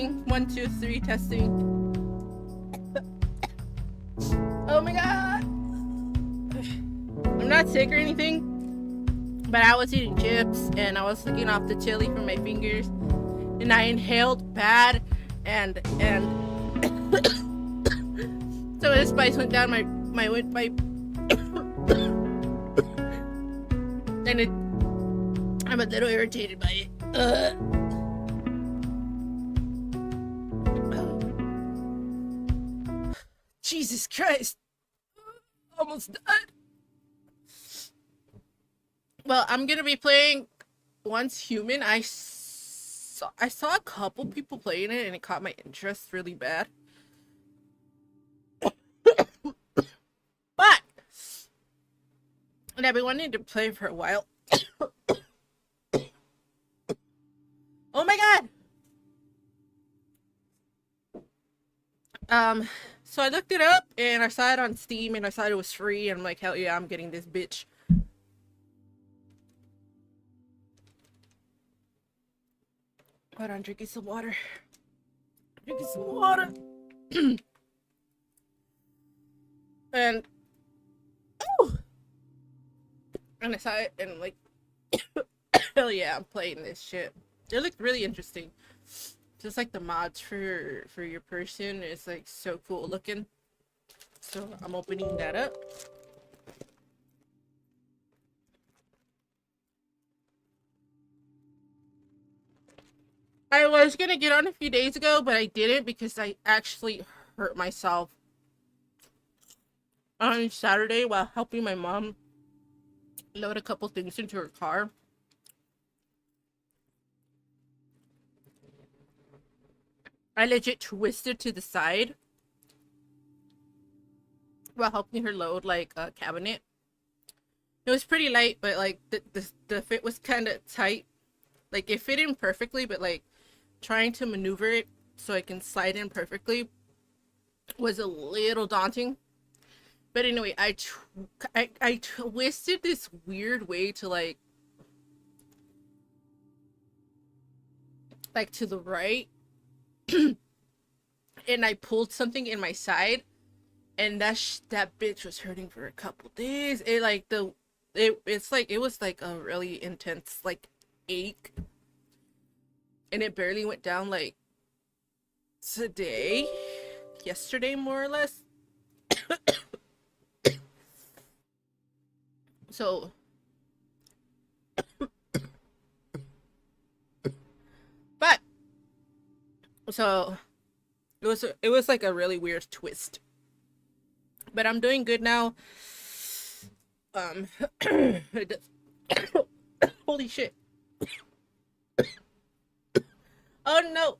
Testing. 1, 2, 3, testing. Oh my god. I'm not sick or anything, but I was eating chips and I was licking off the chili from my fingers, and I inhaled bad, and so the spice went down my windpipe, and I'm a little irritated by it. Jesus Christ. Almost died. Well, I'm gonna be playing Once Human. I saw a couple people playing it and it caught my interest really bad. But and I've been wanting to play for a while. Oh my god. So I looked it up and I saw it on Steam and I saw it was free, and I'm like, hell yeah, I'm getting this bitch. Hold on, drinking some water. Drinking some water. And oh, and I saw it and I'm like, hell yeah, I'm playing this shit. It looked really interesting. Just like the mods for your person is like so cool looking. So I'm opening that up. I was gonna get on a few days ago, but I didn't because I actually hurt myself on Saturday while helping my mom load a couple things into her car. I legit twisted to the side while helping her load like a cabinet. It was pretty light, but like the fit was kind of tight. Like it fit in perfectly, but like trying to maneuver it so I can slide in perfectly was a little daunting. But anyway, I twisted this weird way to like to the right. And I pulled something in my side, and that bitch was hurting for a couple days. It like it's like it was like a really intense like ache, and it barely went down like yesterday more or less. So but so it was like a really weird twist, but I'm doing good now. Holy shit. Oh no.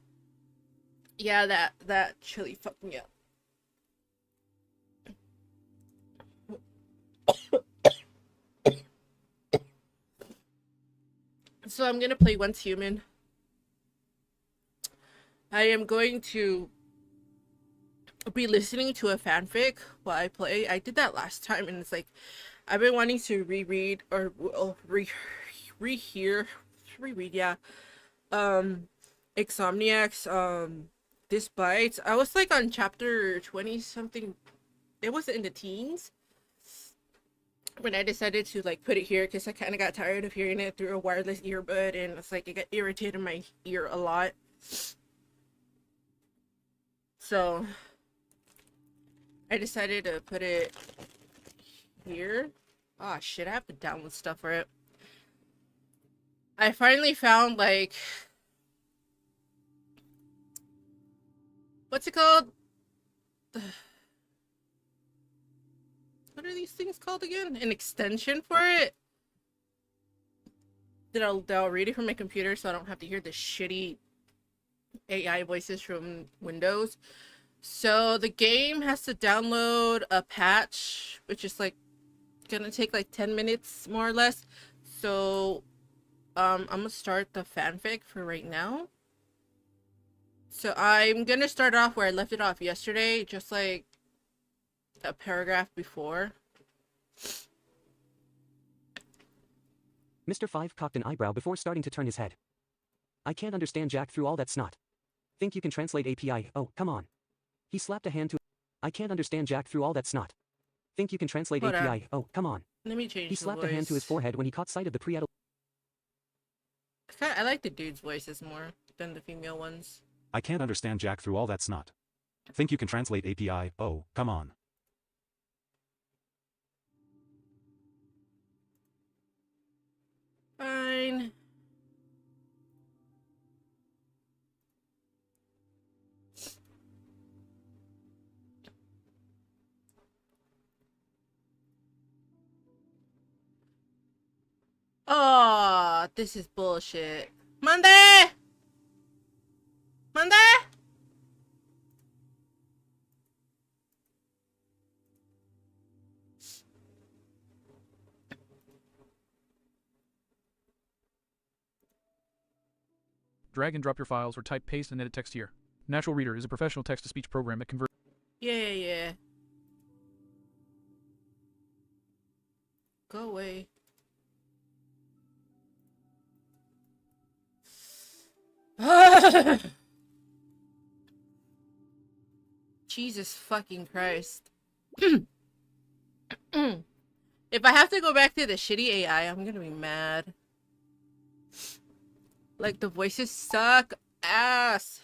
Yeah, that chili fucked me up. So I'm gonna play Once Human. I am going to be listening to a fanfic while I play. I did that last time, and it's like I've been wanting to reread or reread, yeah. Insomniac's This Bites. I was like on chapter 20 something. It wasn't in the teens when I decided to like put it here because I kind of got tired of hearing it through a wireless earbud, and it's like it got irritated in my ear a lot. So I decided to put it here. Oh shit, I have to download stuff for it. I finally found like, what's it called? What are these things called again? An extension for it. I'll read it from my computer so I don't have to hear the shitty AI voices from Windows. So the game has to download a patch, which is like gonna take like 10 minutes more or less. So I'm gonna start the fanfic for right now. So I'm gonna start off where I left it off yesterday, just like a paragraph before. Mr. Five cocked an eyebrow before starting to turn his head. I can't understand Jack through all that snot. Think you can translate API? Oh, come on. He slapped a hand to. I can't understand Jack through all that snot. Think you can translate Hold API? on. Oh, come on. Let me change He the slapped voice. a hand to his forehead when he caught sight of the pre-adult. I like the dude's voices more than the female ones. I can't understand Jack through all that snot. Think you can translate API? Oh, come on. Fine. Oh, this is bullshit. Monday! Monday! Drag and drop your files or type paste and edit text here. Natural Reader is a professional text-to-speech program that converts. Yeah. Go away. Jesus fucking Christ. If I have to go back to the shitty AI, I'm gonna be mad. Like, the voices suck ass.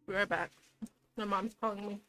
Be right back. My mom's calling me.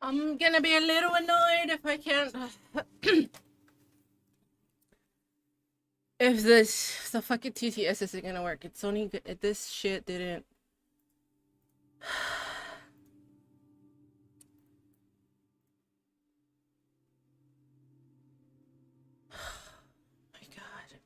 I'm gonna be a little annoyed if I can't. If the fucking TTS isn't gonna work. It's only this shit didn't. My God.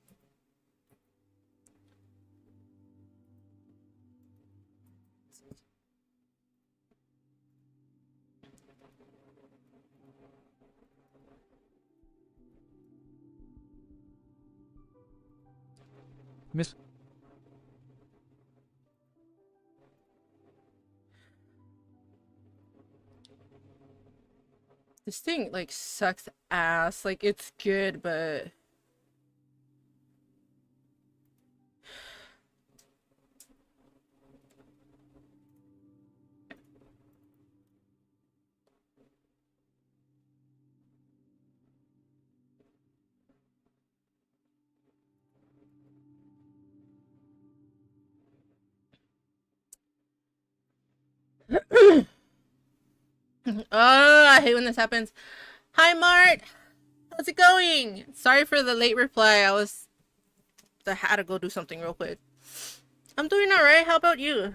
Miss. This thing like sucks ass. Like, it's good, but oh, I hate when this happens. Hi, Mart. How's it going? Sorry for the late reply. I had to go do something real quick. I'm doing alright. How about you?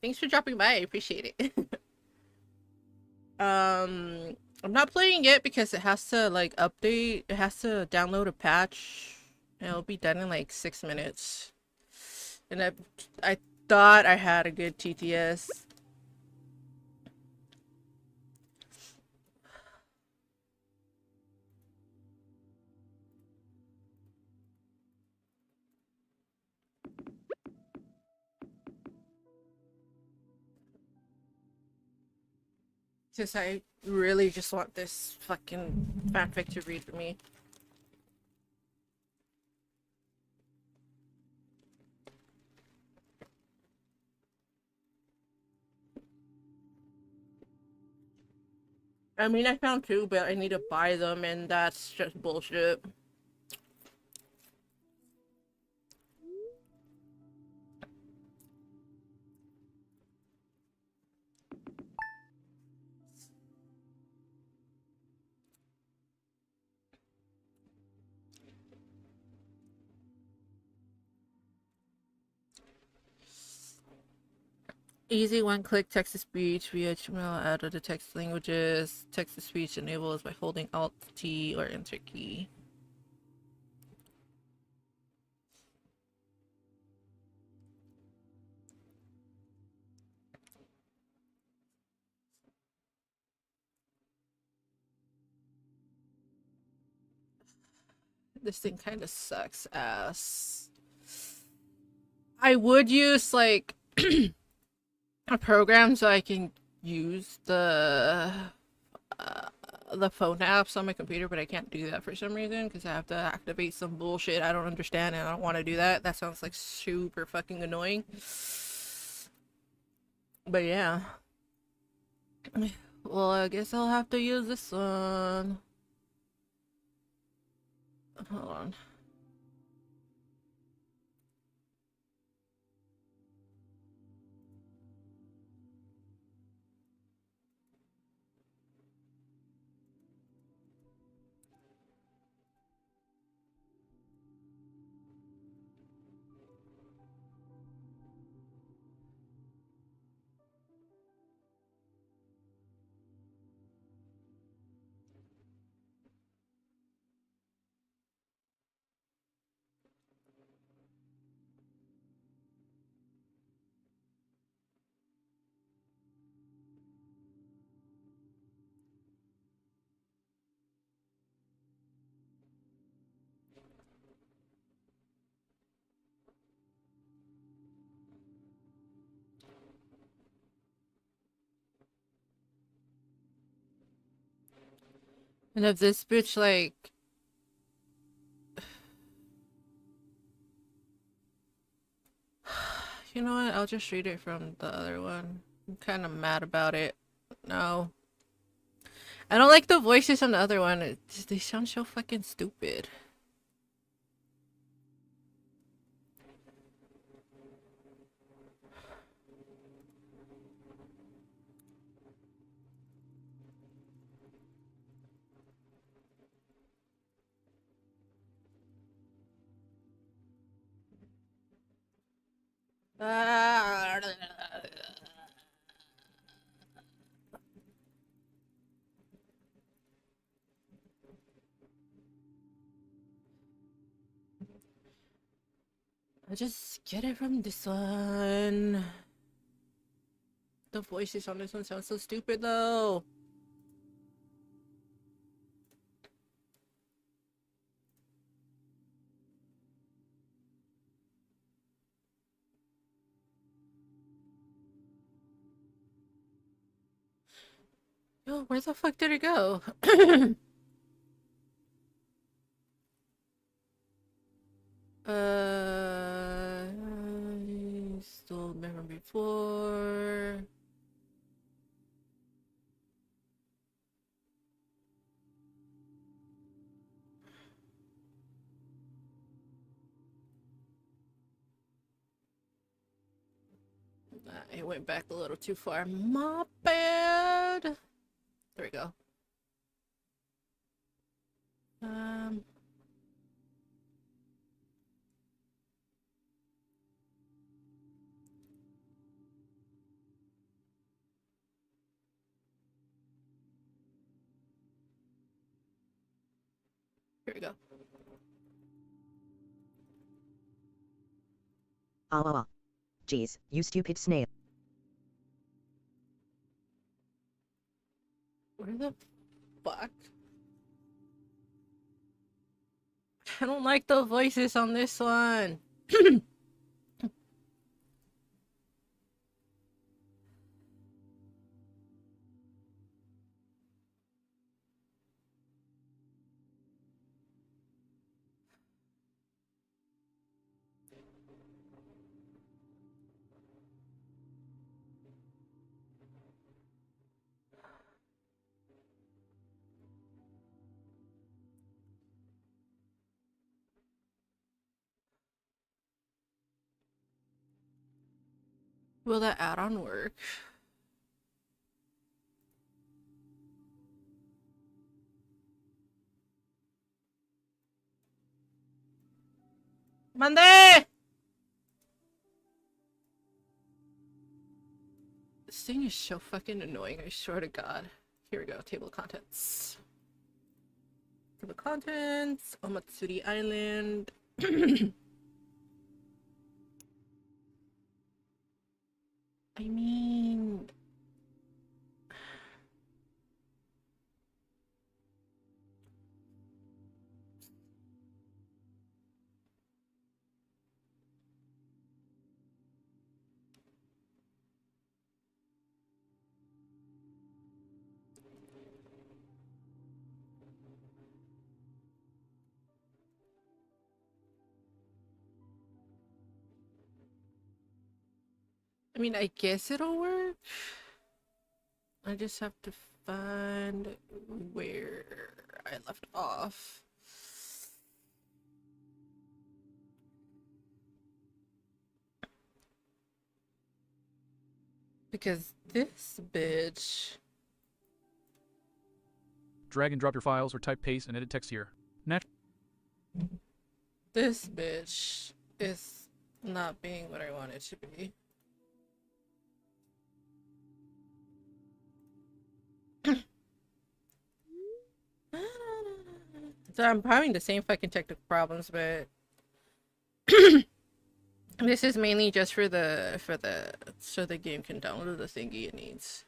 Thanks for dropping by. I appreciate it. I'm not playing it because it has to like update. It has to download a patch. And it'll be done in like 6 minutes. And I thought I had a good TTS. Because I really just want this fucking fanfic to read for me. I mean, I found two, but I need to buy them, and that's just bullshit. Easy one-click text-to-speech via HTML added to text languages. Text-to-speech enables by holding Alt-T or Enter key. This thing kind of sucks ass. I would use like a program so I can use the phone apps on my computer, but I can't do that for some reason because I have to activate some bullshit I don't understand and I don't want to do that. That sounds like super fucking annoying. But yeah. Well, I guess I'll have to use this one. Hold on. And if this bitch like you know what? I'll just read it from the other one. I'm kind of mad about it. No. I don't like the voices on the other one. They sound so fucking stupid. I just get it from this one. The voices on this one sound so stupid though. Yo, where the fuck did it go? I still remember before. I went back a little too far. My bad. There we go. Um. Here we go. Ah. Jeez, you stupid snail. Where the fuck? I don't like the voices on this one. Will that add-on work? Mande! thing is so fucking annoying, I swear to God. Here we go, table of contents. Table of contents, Omatsuri Island. I mean... I guess it'll work. I just have to find where I left off. Because this bitch... Drag and drop your files or type paste and edit text here. This bitch is not being what I want it to be. So I'm having the same fucking technical problems, but this is mainly just so the game can download the thingy it needs.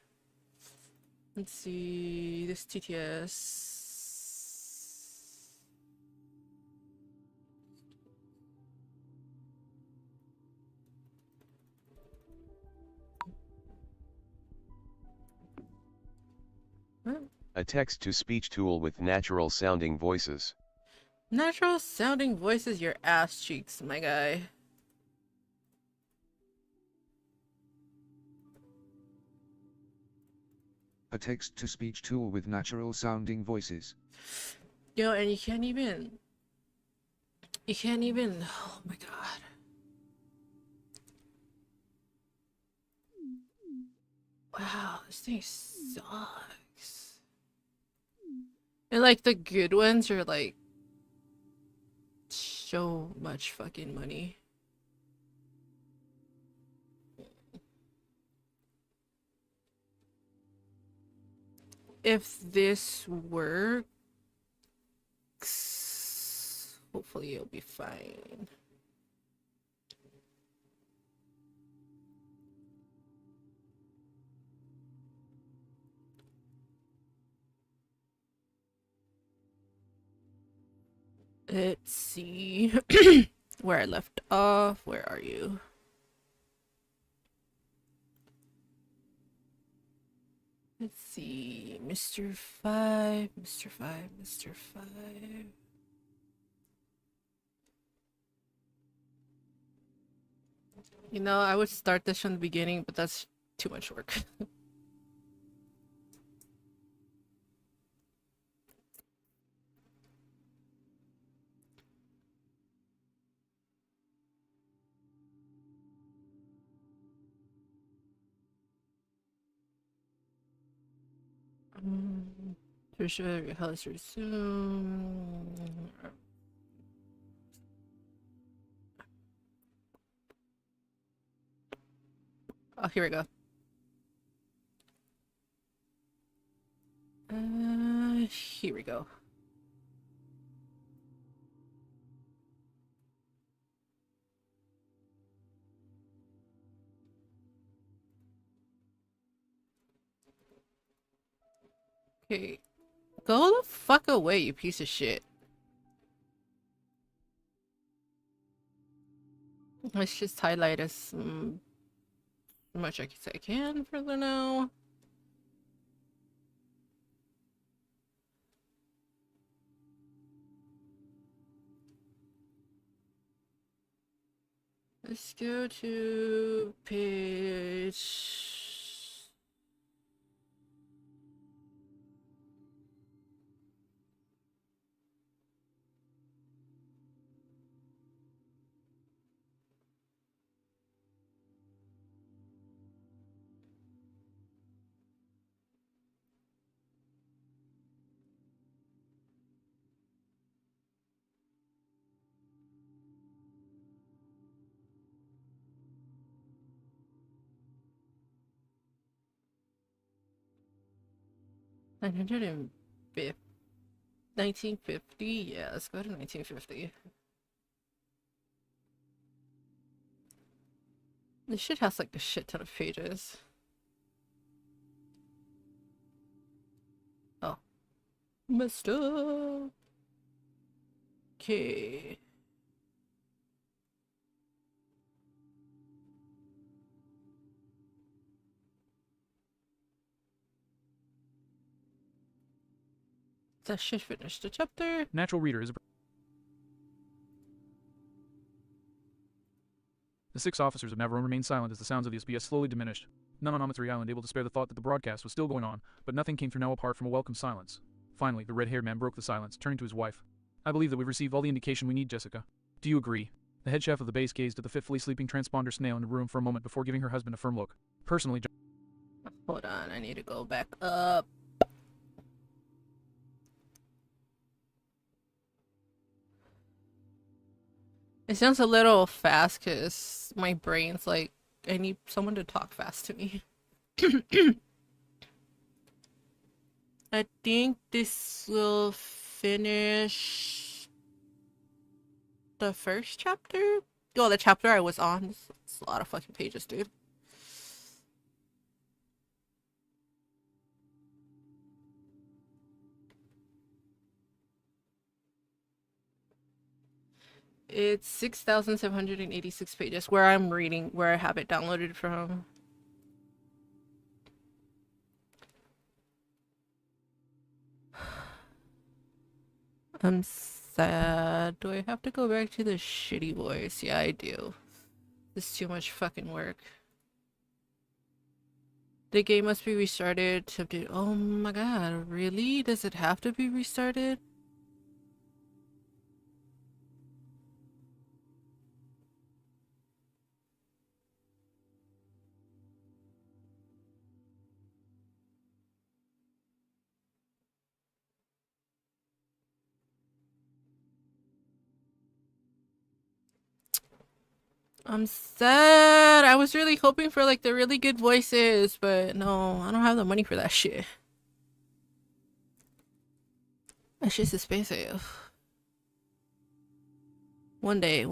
Let's see, this TTS. A text-to-speech tool with natural-sounding voices. Natural sounding voices, your ass cheeks, my guy. A text-to-speech tool with natural-sounding voices. Yo, and you can't even, oh my God. Wow, this thing sucks. And like the good ones are like so much fucking money. If this works, hopefully it'll be fine. Let's see where I left off. Where are you? Let's see, Mr. 5, Mr. 5, Mr. 5. You know, I would start this from the beginning, but that's too much work. To show your house resume. Oh, here we go. Here we go. Okay. Go the fuck away, you piece of shit. Let's just highlight as much as I can for the now. Let's go to page... 950. 1950? Yeah, let's go to 1950. This shit has like a shit ton of pages. Oh. Mister. Okay. That shit finished the chapter. Natural reader is a... The 6 officers of Navarone remained silent as the sounds of the SBS slowly diminished. None on Amatari Island able to spare the thought that the broadcast was still going on, but nothing came through now apart from a welcome silence. Finally, the red-haired man broke the silence, turning to his wife. I believe that we've received all the indication we need, Jessica. Do you agree? The head chef of the base gazed at the fitfully sleeping transponder snail in the room for a moment before giving her husband a firm look. Personally, Hold on, I need to go back up. It sounds a little fast because my brain's like, I need someone to talk fast to me. I think this will finish the first chapter? Oh, the chapter I was on. It's a lot of fucking pages, dude. It's 6,786 pages where I'm reading, where I have it downloaded from. I'm sad. Do I have to go back to the shitty voice? Yeah, I do. This is too much fucking work. The game must be restarted to update. Oh my god, really? Does it have to be restarted? I'm sad. I was really hoping for like the really good voices, but no, I don't have the money for that shit. That shit's expensive. One day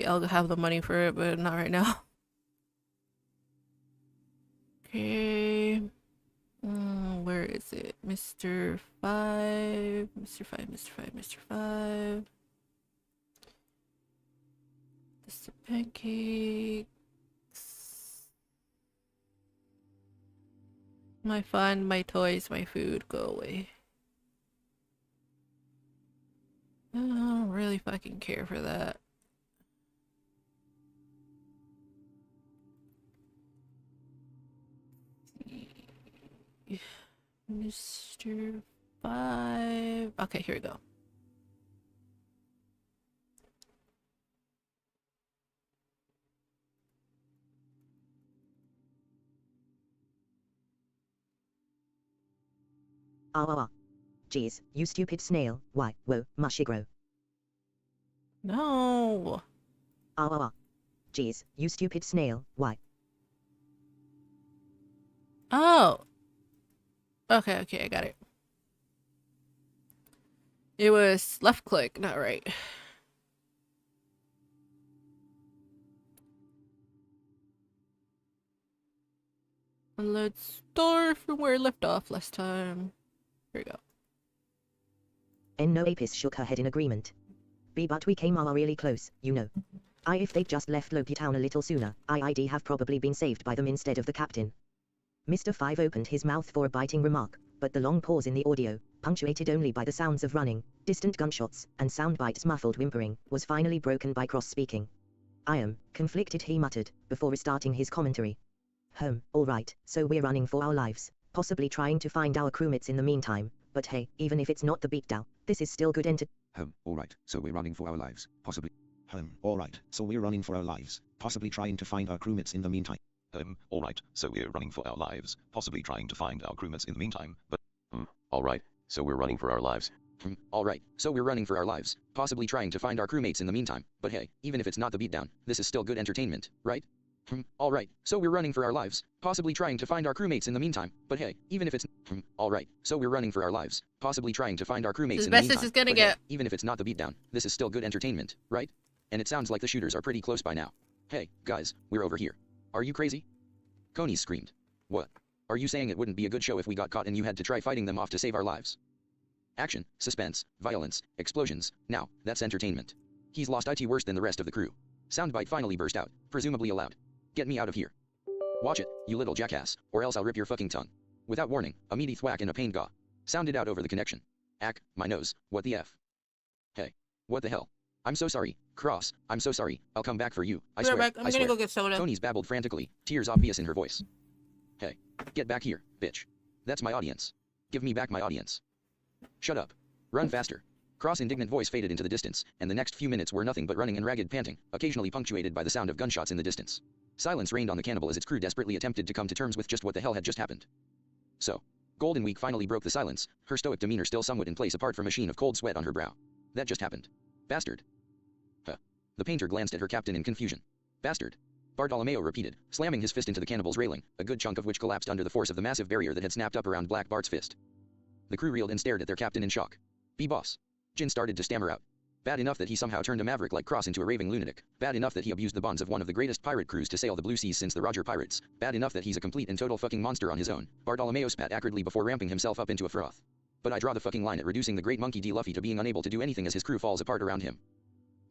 I'll have the money for it, but not right now. Okay. Where is it? Mr. 5. Mr. 5, Mr. 5, Mr. 5. This is the pancakes. My fun, my toys, my food, go away. I don't really fucking care for that. Mr. 5. Okay, here we go. Ah ah ah. Jeez, you stupid snail. Why, whoa, mushigro. No. Ah ah ah. Jeez, you stupid snail. Why? Oh. Okay, I got it. It was left click, not right. And let's start from where I left off last time. Here we go. No Apis shook her head in agreement. But we came really close, you know. If they'd just left Loki Town a little sooner, I'd have probably been saved by them instead of the captain. Mr. 5 opened his mouth for a biting remark, but the long pause in the audio, punctuated only by the sounds of running, distant gunshots, and sound bites muffled whimpering, was finally broken by cross-speaking. I am conflicted, he muttered, before restarting his commentary. All right, so we're running for our lives, possibly trying to find our crewmates in the meantime, but hey, even if it's not the beatdown, this is still good All right, so we're running for our lives, possibly. All right, so we're running for our lives, possibly trying to find our crewmates in the meantime. All right, so we're running for our lives, possibly trying to find our crewmates in the meantime, but... all right, so we're running for our lives. All right, so we're running for our lives, possibly trying to find our crewmates in the meantime, but hey, even if it's not the beatdown, this is still good entertainment, right? Alright, so we're running for our lives, possibly trying to find our crewmates in the meantime, but hey, even if it's alright, so we're running for our lives, possibly trying to find our crewmates As in the best meantime, as it's gonna but get. hey, even if it's not the beatdown, this is still good entertainment, right? And it sounds like the shooters are pretty close by now. Hey, guys, we're over here. Are you crazy? Coney screamed. What? Are you saying it wouldn't be a good show if we got caught and you had to try fighting them off to save our lives? Action, suspense, violence, explosions, now, that's entertainment. He's lost IT worse than the rest of the crew. Soundbite finally burst out, presumably aloud. Get me out of here. Watch it, you little jackass, or else I'll rip your fucking tongue. Without warning, a meaty thwack and a pain gaw sounded out over the connection. Ack, my nose, what the F? Hey, what the hell? I'm so sorry, Cross, I'm so sorry, I'll come back for you, I swear, I'm I gonna swear. go get soda. Tony's babbled frantically, tears obvious in her voice. Hey, get back here, bitch. That's my audience. Give me back my audience. Shut up. Run faster. Cross' indignant voice faded into the distance, and the next few minutes were nothing but running and ragged panting, occasionally punctuated by the sound of gunshots in the distance. Silence reigned on the cannibal as its crew desperately attempted to come to terms with just what the hell had just happened. So, Golden Week finally broke the silence, her stoic demeanor still somewhat in place apart from a sheen of cold sweat on her brow. That just happened. Bastard. Huh. The painter glanced at her captain in confusion. Bastard. Bartolomeo repeated, slamming his fist into the cannibal's railing, a good chunk of which collapsed under the force of the massive barrier that had snapped up around Black Bart's fist. The crew reeled and stared at their captain in shock. Boss. Jin started to stammer out. Bad enough that he somehow turned a maverick like Cross into a raving lunatic. Bad enough that he abused the bonds of one of the greatest pirate crews to sail the blue seas since the Roger Pirates. Bad enough that he's a complete and total fucking monster on his own. Bartolomeo spat acridly before ramping himself up into a froth. But I draw the fucking line at reducing the great monkey D. Luffy to being unable to do anything as his crew falls apart around him.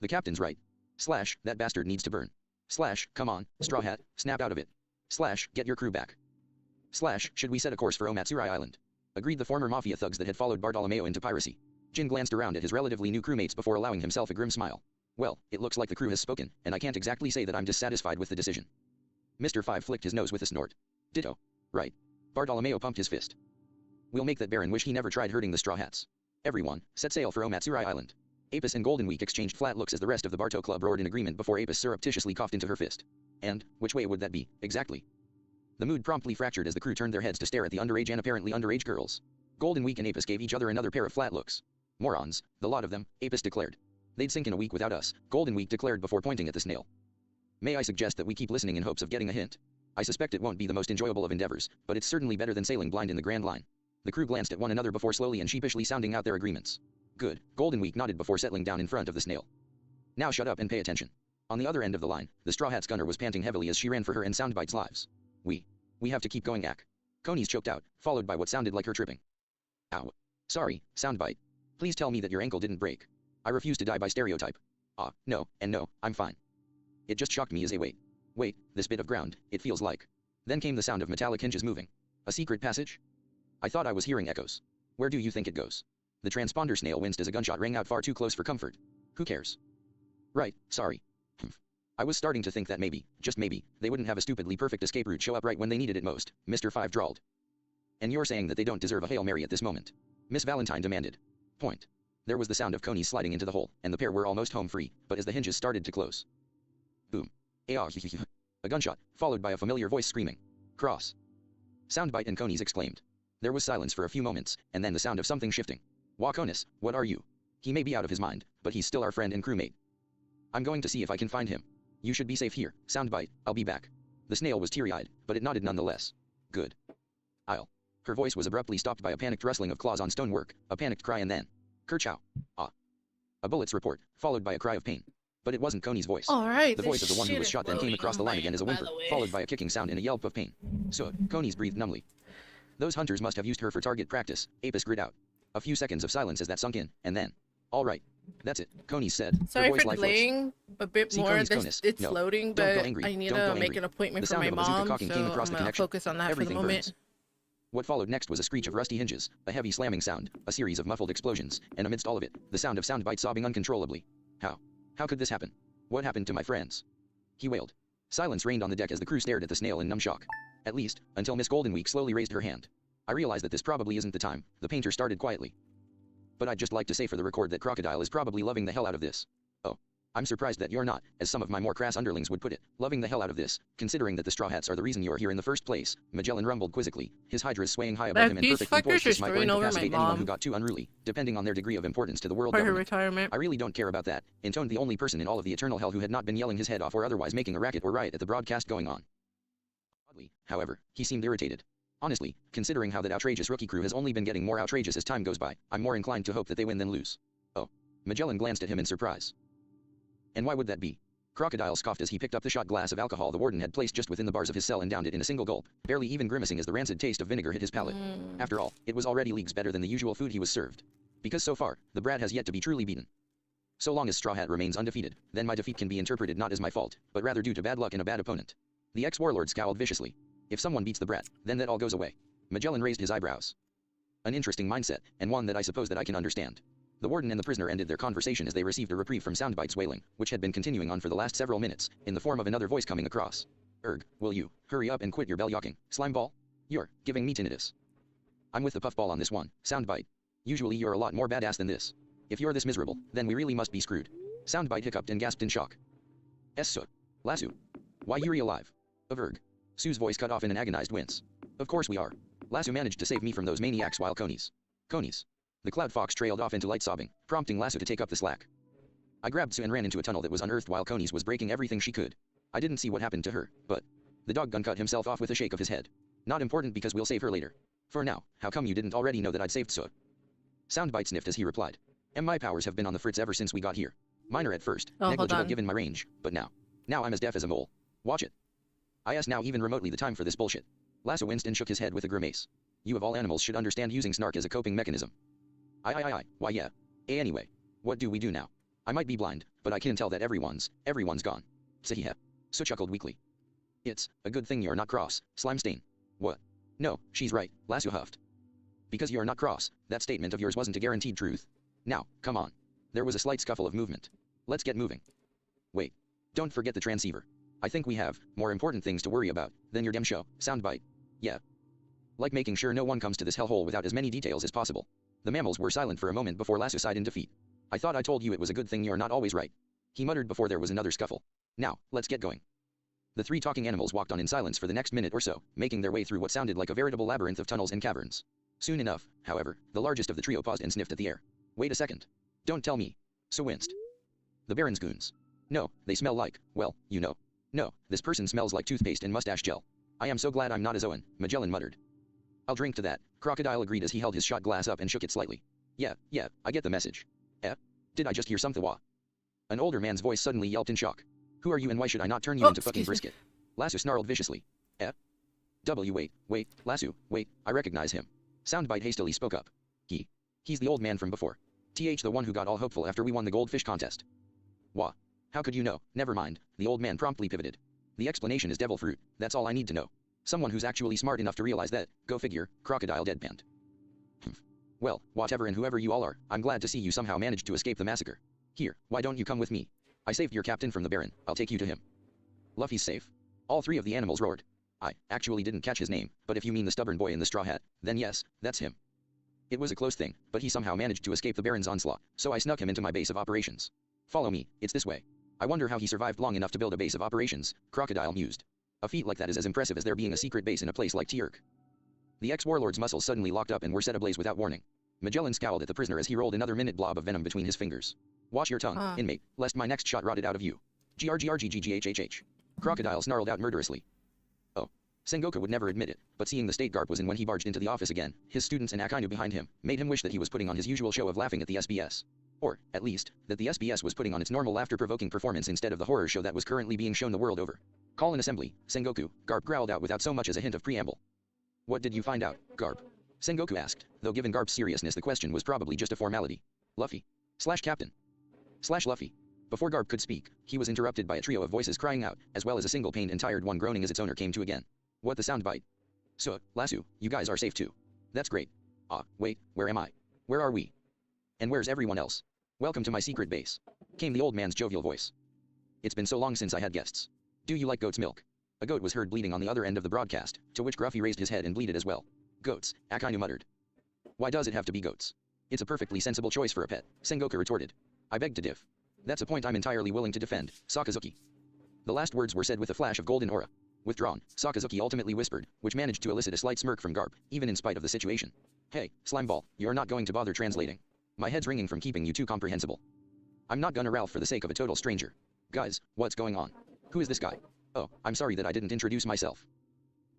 The captain's right. Slash, that bastard needs to burn. Slash, come on, Straw Hat, snap out of it. Slash, get your crew back. Slash, should we set a course for Omatsuri Island? Agreed the former mafia thugs that had followed Bartolomeo into piracy. Jin glanced around at his relatively new crewmates before allowing himself a grim smile. Well, it looks like the crew has spoken, and I can't exactly say that I'm dissatisfied with the decision. Mr. Five flicked his nose with a snort. Ditto. Right. Bartolomeo pumped his fist. We'll make that Baron wish he never tried hurting the Straw Hats. Everyone, set sail for Omatsuri Island. Apis and Golden Week exchanged flat looks as the rest of the Barto Club roared in agreement before Apis surreptitiously coughed into her fist. And, which way would that be, exactly? The mood promptly fractured as the crew turned their heads to stare at the underage and apparently underage girls. Golden Week and Apis gave each other another pair of flat looks. Morons, the lot of them, Apis declared. They'd sink in a week without us, Golden Week declared before pointing at the snail. May I suggest that we keep listening in hopes of getting a hint? I suspect it won't be the most enjoyable of endeavors, but it's certainly better than sailing blind in the Grand Line. The crew glanced at one another before slowly and sheepishly sounding out their agreements. Good, Golden Week nodded before settling down in front of the snail. Now shut up and pay attention. On the other end of the line, the Straw Hat's gunner was panting heavily as she ran for her and Soundbite's lives. We have to keep going, Ack. Coney's choked out, followed by what sounded like her tripping. Ow. Sorry, Soundbite. Please tell me that your ankle didn't break. I refuse to die by stereotype. No, and no, I'm fine. It just shocked me as a wait, this bit of ground, it feels like. Then came the sound of metallic hinges moving. A secret passage? I thought I was hearing echoes. Where do you think it goes? The transponder snail winced as a gunshot rang out far too close for comfort. Who cares? Right, sorry. I was starting to think that maybe, just maybe, they wouldn't have a stupidly perfect escape route show up right when they needed it most, Mr. Five drawled. And you're saying that they don't deserve a Hail Mary at this moment? Miss Valentine demanded. Point. There was the sound of Coney sliding into the hole, and the pair were almost home free, but as the hinges started to close. Boom. A gunshot, followed by a familiar voice screaming. Cross. Soundbite and Coney's exclaimed. There was silence for a few moments, and then the sound of something shifting. Wakonis, what are you? He may be out of his mind, but he's still our friend and crewmate. I'm going to see if I can find him. You should be safe here, Soundbite, I'll be back. The snail was teary-eyed, but it nodded nonetheless. Good. Her voice was abruptly stopped by a panicked rustling of claws on stonework, a panicked cry and then. Kerchow. A bullet's report, followed by a cry of pain. But it wasn't Coney's voice. Alright, the voice of the one who was shot then came across the line again as a whimper, followed by a kicking sound and a yelp of pain. So, Coney's breathed numbly. Those hunters must have used her for target practice, Apis grit out. A few seconds of silence as that sunk in, and then. Alright. That's it, Coney said. Sorry her voice for lifeless. delaying a bit more. It's No, loading, don't go but angry. I need Don't go to make angry. an appointment The for sound my of a bazooka mom, cocking so came across I'm the gonna connection. focus on that Everything for the moment. burns. What followed next was a screech of rusty hinges, a heavy slamming sound, a series of muffled explosions, and amidst all of it, the sound of Soundbite sobbing uncontrollably. How could this happen? What happened to my friends? He wailed. Silence reigned on the deck as the crew stared at the snail in numb shock. At least, until Miss Goldenweek slowly raised her hand. I realize that this probably isn't the time, the painter started quietly. But I'd just like to say for the record that Crocodile is probably loving the hell out of this. Oh. I'm surprised that you're not, as some of my more crass underlings would put it, loving the hell out of this, considering that the Straw Hats are the reason you're here in the first place, Magellan rumbled quizzically, his hydras swaying high above him and These perfectly poised fuckers to are smite or screwing over my incapacitate anyone who mom got too unruly, depending on their degree of importance to the world for her government. retirement. I really don't care about that, intoned the only person in all of the eternal hell who had not been yelling his head off or otherwise making a racket or riot at the broadcast going on. Oddly, however, he seemed irritated. Honestly, considering how that outrageous rookie crew has only been getting more outrageous as time goes by, I'm more inclined to hope that they win than lose. Oh. Magellan glanced at him in surprise. And why would that be? Crocodile scoffed as he picked up the shot glass of alcohol the warden had placed just within the bars of his cell and downed it in a single gulp, barely even grimacing as the rancid taste of vinegar hit his palate. After all, it was already leagues better than the usual food he was served. Because so far, the brat has yet to be truly beaten. So long as Straw Hat remains undefeated, then my defeat can be interpreted not as my fault, but rather due to bad luck and a bad opponent. The ex-warlord scowled viciously. If someone beats the brat, then that all goes away. Magellan raised his eyebrows. An interesting mindset, and one that I suppose that I can understand. The warden and the prisoner ended their conversation as they received a reprieve from Soundbite's wailing, which had been continuing on for the last several minutes, in the form of another voice coming across. Will you hurry up and quit your bell-yawking, slimeball? You're giving me tinnitus. I'm with the puffball on this one, Soundbite. Usually you're a lot more badass than this. If you're this miserable, then we really must be screwed. Soundbite hiccuped and gasped in shock. So, Lasso. Why you're alive? Averg. Sue's voice cut off in an agonized wince. Of course we are. Lasso managed to save me from those maniacs while Conies. The Cloud Fox trailed off into light sobbing, prompting Lasso to take up the slack. I grabbed Sue and ran into a tunnel that was unearthed while Conies was breaking everything she could. I didn't see what happened to her, but the dog gun cut himself off with a shake of his head. Not important because we'll save her later. For now, how come you didn't already know that I'd saved Sue? Soundbite sniffed as he replied. My powers have been on the fritz ever since we got here. Minor at first, negligible given my range, but now I'm as deaf as a mole. Watch it. I asked now even remotely the time for this bullshit. Lasso winced and shook his head with a grimace. You of all animals should understand using snark as a coping mechanism. Why yeah. Anyway, what do we do now? I might be blind, but I can tell that everyone's gone. Sahiha. So chuckled weakly. It's a good thing you're not cross, slime stain. What? No, she's right, Lasso huffed. Because you're not cross, that statement of yours wasn't a guaranteed truth. Now, come on. There was a slight scuffle of movement. Let's get moving. Wait. Don't forget the transceiver. I think we have more important things to worry about than your damn show, Soundbite. Yeah. Like making sure no one comes to this hellhole without as many details as possible. The mammals were silent for a moment before Lasso sighed in defeat. I thought I told you it was a good thing you're not always right. He muttered before there was another scuffle. Now, let's get going. The three talking animals walked on in silence for the next minute or so, making their way through what sounded like a veritable labyrinth of tunnels and caverns. Soon enough, however, the largest of the trio paused and sniffed at the air. Wait a second. Don't tell me. So winced. The Baron's goons. No, they smell like, well, you know. No, this person smells like toothpaste and mustache gel. I am so glad I'm not a Zoan, Magellan muttered. I'll drink to that, Crocodile agreed as he held his shot glass up and shook it slightly. Yeah, I get the message. Did I just hear something? An older man's voice suddenly yelped in shock. Who are you and why should I not turn you into fucking brisket? Lasso snarled viciously. Wait, Lasso, wait, I recognize him. Soundbite hastily spoke up. He's the old man from before. The one who got all hopeful after we won the goldfish contest. Wha? How could you know? Never mind, the old man promptly pivoted. The explanation is devil fruit, that's all I need to know. Someone who's actually smart enough to realize that, go figure, Crocodile deadpanned. Well, whatever and whoever you all are, I'm glad to see you somehow managed to escape the massacre. Here, why don't you come with me? I saved your captain from the Baron, I'll take you to him. Luffy's safe. All three of the animals roared. I actually didn't catch his name, but if you mean the stubborn boy in the straw hat, then yes, that's him. It was a close thing, but he somehow managed to escape the Baron's onslaught, so I snuck him into my base of operations. Follow me, it's this way. I wonder how he survived long enough to build a base of operations, Crocodile mused. A feat like that is as impressive as there being a secret base in a place like Tierk. The ex-warlord's muscles suddenly locked up and were set ablaze without warning. Magellan scowled at the prisoner as he rolled another minute blob of venom between his fingers. Watch your tongue, inmate, lest my next shot rotted out of you. GRGRGGGHHH. Crocodile snarled out murderously. Oh. Sengoku would never admit it, but seeing the state Garp was in when he barged into the office again, his students and Akainu behind him, made him wish that he was putting on his usual show of laughing at the SBS. Or, at least, that the SBS was putting on its normal laughter-provoking performance instead of the horror show that was currently being shown the world over. Call an assembly, Sengoku, Garp growled out without so much as a hint of preamble. What did you find out, Garp? Sengoku asked, though given Garp's seriousness the question was probably just a formality. Luffy. Captain. Luffy. Before Garp could speak, he was interrupted by a trio of voices crying out, as well as a single pained and tired one groaning as its owner came to again. What the soundbite? So, Lasso, you guys are safe too. That's great. Wait, where am I? Where are we? And where's everyone else? Welcome to my secret base. Came the old man's jovial voice. It's been so long since I had guests. Do you like goat's milk? A goat was heard bleating on the other end of the broadcast, to which Gruffy raised his head and bleated as well. Goats, Akainu muttered. Why does it have to be goats? It's a perfectly sensible choice for a pet, Sengoku retorted. I beg to differ. That's a point I'm entirely willing to defend, Sakazuki. The last words were said with a flash of golden aura. Withdrawn, Sakazuki ultimately whispered, which managed to elicit a slight smirk from Garp, even in spite of the situation. Hey, Slimeball, you're not going to bother translating. My head's ringing from keeping you too comprehensible. I'm not gonna Ralph for the sake of a total stranger. Guys, what's going on? Who is this guy? Oh, I'm sorry that I didn't introduce myself.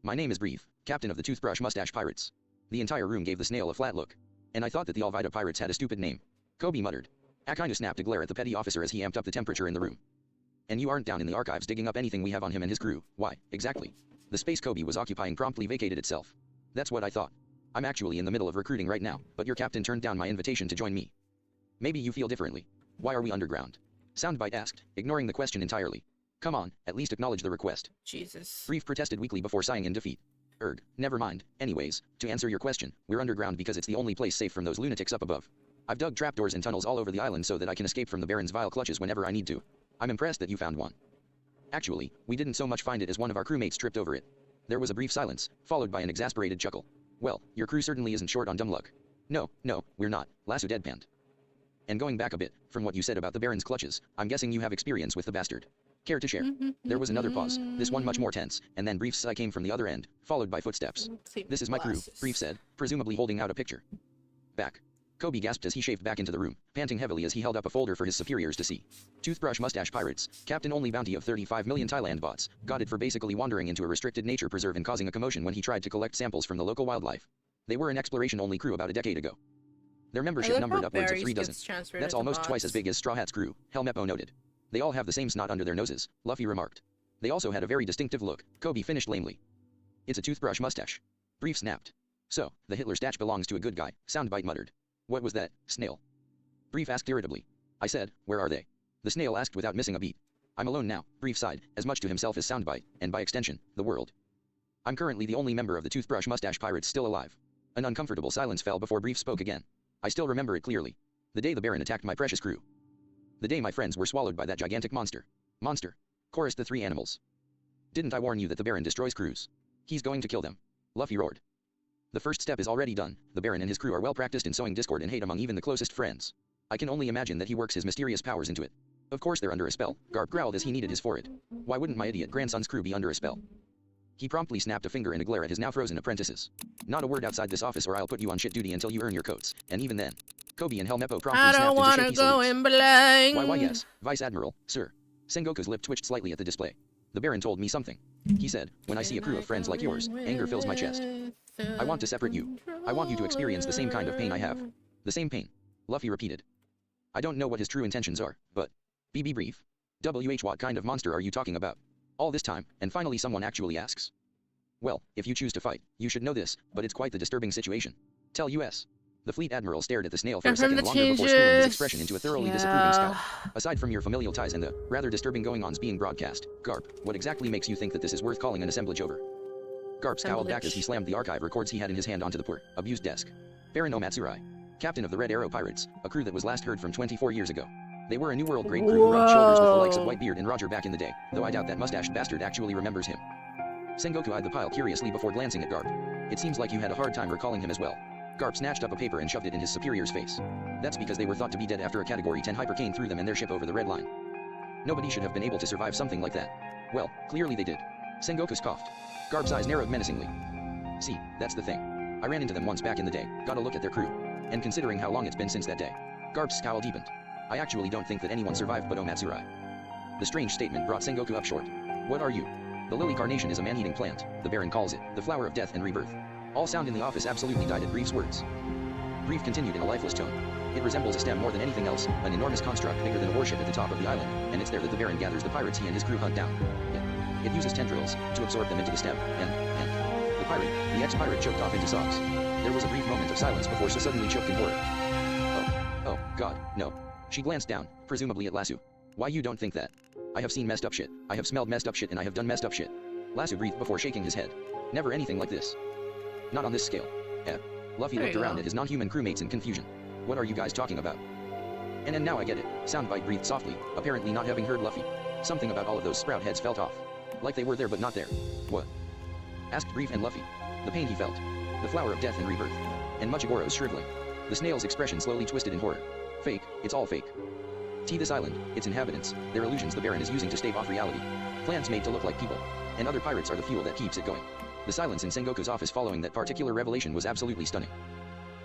My name is Brief, captain of the Toothbrush Mustache Pirates. The entire room gave the snail a flat look. And I thought that the Alvida Pirates had a stupid name. Kobe muttered. I kinda snapped a glare at the petty officer as he amped up the temperature in the room. And you aren't down in the archives digging up anything we have on him and his crew, why, exactly. The space Kobe was occupying promptly vacated itself. That's what I thought. I'm actually in the middle of recruiting right now, but your captain turned down my invitation to join me. Maybe you feel differently. Why are we underground? Soundbite asked, ignoring the question entirely. Come on, at least acknowledge the request. Jesus. Brief protested weakly before sighing in defeat. Never mind. Anyways, to answer your question, we're underground because it's the only place safe from those lunatics up above. I've dug trapdoors and tunnels all over the island so that I can escape from the Baron's vile clutches whenever I need to. I'm impressed that you found one. Actually, we didn't so much find it as one of our crewmates tripped over it. There was a brief silence, followed by an exasperated chuckle. Well, your crew certainly isn't short on dumb luck. No, we're not, Lasso deadpanned. And going back a bit, from what you said about the Baron's clutches, I'm guessing you have experience with the bastard. Care to share? There was another pause, this one much more tense, and then Brief's sigh came from the other end, followed by footsteps. This is my crew, Brief said, presumably holding out a picture. Back. Kobe gasped as he shaved back into the room, panting heavily as he held up a folder for his superiors to see. Toothbrush Mustache Pirates, Captain only bounty of 35 million Thailand bahts, got it for basically wandering into a restricted nature preserve and causing a commotion when he tried to collect samples from the local wildlife. They were an exploration-only crew about a decade ago. Their membership numbered upwards of 3 dozen. That's almost twice as big as Straw Hat's crew, Helmeppo noted. They all have the same snot under their noses, Luffy remarked. They also had a very distinctive look, Kobe finished lamely. It's a toothbrush mustache. Brief snapped. So, the Hitler stash belongs to a good guy, Soundbite muttered. What was that, snail? Brief asked irritably. I said, where are they? The snail asked without missing a beat. I'm alone now, Brief sighed, as much to himself as Soundbite, and by extension, the world. I'm currently the only member of the Toothbrush Mustache Pirates still alive. An uncomfortable silence fell before Brief spoke again. I still remember it clearly. The day the Baron attacked my precious crew. The day my friends were swallowed by that gigantic monster. Monster. Chorused the 3 animals. Didn't I warn you that the Baron destroys crews? He's going to kill them. Luffy roared. The first step is already done. The Baron and his crew are well practiced in sowing discord and hate among even the closest friends. I can only imagine that he works his mysterious powers into it. Of course they're under a spell, Garp growled as he kneaded his forehead. Why wouldn't my idiot grandson's crew be under a spell? He promptly snapped a finger in a glare at his now frozen apprentices. Not a word outside this office or I'll put you on shit duty until you earn your coats, and even then. Kobe and Helmeppo promptly I snapped don't into wanna shaky go salutes. in blank. Why yes, Vice Admiral, sir. Sengoku's lip twitched slightly at the display. The Baron told me something. He said, when I see a crew of friends like yours, anger fills my chest. I want to separate you. I want you to experience the same kind of pain I have. The same pain. Luffy repeated. I don't know what his true intentions are, but... BB Brief? What kind of monster are you talking about? All this time, and finally someone actually asks. Well, if you choose to fight, you should know this, but it's quite the disturbing situation. Tell US. The Fleet Admiral stared at the snail for a second longer before schooling his expression into a thoroughly disapproving scowl. Aside from your familial ties and the rather disturbing going-ons being broadcast, Garp, what exactly makes you think that this is worth calling an assemblage over? Garp scowled back as he slammed the archive records he had in his hand onto the poor, abused desk. Baron Omatsurai. Captain of the Red Arrow Pirates, a crew that was last heard from 24 years ago. They were a New World grade crew who rubbed shoulders with the likes of Whitebeard and Roger back in the day, though I doubt that mustached bastard actually remembers him. Sengoku eyed the pile curiously before glancing at Garp. It seems like you had a hard time recalling him as well. Garp snatched up a paper and shoved it in his superior's face. That's because they were thought to be dead after a Category 10 Hypercane threw them and their ship over the red line. Nobody should have been able to survive something like that. Well, clearly they did. Sengoku scoffed. Garp's eyes narrowed menacingly. See, that's the thing. I ran into them once back in the day, got a look at their crew. And considering how long it's been since that day, Garp's scowl deepened. I actually don't think that anyone survived but Omatsurai. The strange statement brought Sengoku up short. What are you? The lily carnation is a man-eating plant, the Baron calls it, the flower of death and rebirth. All sound in the office absolutely died at Brief's words. Brief continued in a lifeless tone. It resembles a stem more than anything else, an enormous construct bigger than a warship at the top of the island, and it's there that the Baron gathers the pirates he and his crew hunt down. It uses tendrils to absorb them into the stem, and the ex-pirate choked off into sobs. There was a brief moment of silence before she suddenly choked in horror. Oh, God, no. She glanced down, presumably at Lasso. Why you don't think that? I have seen messed up shit, I have smelled messed up shit, and I have done messed up shit. Lasso breathed before shaking his head. Never anything like this. Not on this scale. Luffy looked around at his non-human crewmates in confusion. What are you guys talking about? And now I get it. Soundbite breathed softly, apparently not having heard Luffy. Something about all of those sprout heads felt off. Like they were there but not there. What? Asked Brief and Luffy. The pain he felt. The flower of death and rebirth. And Muchigoro's shriveling. The snail's expression slowly twisted in horror. Fake, it's all fake. This island, its inhabitants, their illusions the Baron is using to stave off reality. Plans made to look like people. And other pirates are the fuel that keeps it going. The silence in Sengoku's office following that particular revelation was absolutely stunning.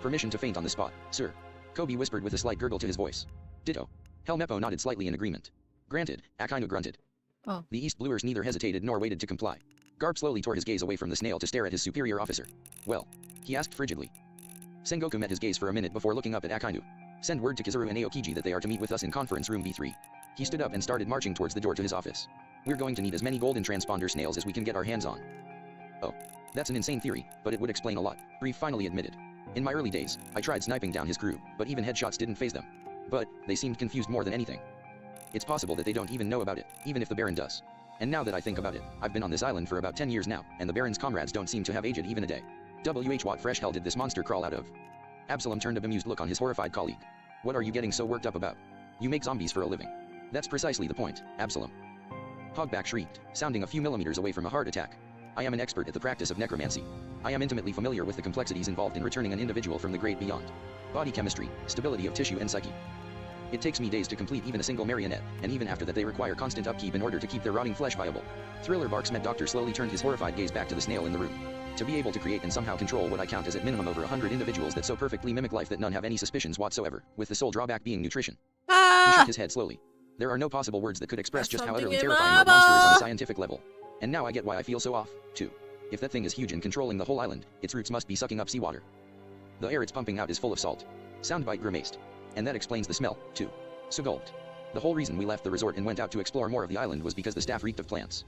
Permission to faint on the spot, sir. Kobe whispered with a slight gurgle to his voice. Ditto. Helmeppo nodded slightly in agreement. Granted, Akainu grunted. Oh. The East Bluers neither hesitated nor waited to comply. Garb slowly tore his gaze away from the snail to stare at his superior officer. Well? He asked frigidly. Sengoku met his gaze for a minute before looking up at Akainu. Send word to Kizaru and Aokiji that they are to meet with us in conference room B3. He stood up and started marching towards the door to his office. We're going to need as many golden transponder snails as we can get our hands on. Oh. That's an insane theory, but it would explain a lot, Brief finally admitted. In my early days, I tried sniping down his crew, but even headshots didn't faze them. But, they seemed confused more than anything. It's possible that they don't even know about it, even if the Baron does. And now that I think about it, I've been on this island for about 10 years now, and the Baron's comrades don't seem to have aged even a day. What fresh hell did this monster crawl out of? Absalom turned a bemused look on his horrified colleague. What are you getting so worked up about? You make zombies for a living. That's precisely the point, Absalom. Hogback shrieked, sounding a few millimeters away from a heart attack. I am an expert at the practice of necromancy. I am intimately familiar with the complexities involved in returning an individual from the great beyond. Body chemistry, stability of tissue and psyche. It takes me days to complete even a single marionette, and even after that they require constant upkeep in order to keep their rotting flesh viable. Thriller Bark's med doctor slowly turned his horrified gaze back to the snail in the room. To be able to create and somehow control what I count as at minimum over 100 individuals that so perfectly mimic life that none have any suspicions whatsoever, with the sole drawback being nutrition. He shook his head slowly. There are no possible words that could express just how utterly terrifying that monster is on a scientific level. And now I get why I feel so off, too. If that thing is huge and controlling the whole island, its roots must be sucking up seawater. The air it's pumping out is full of salt. Soundbite grimaced. And that explains the smell, too. So gulped. The whole reason we left the resort and went out to explore more of the island was because the staff reeked of plants.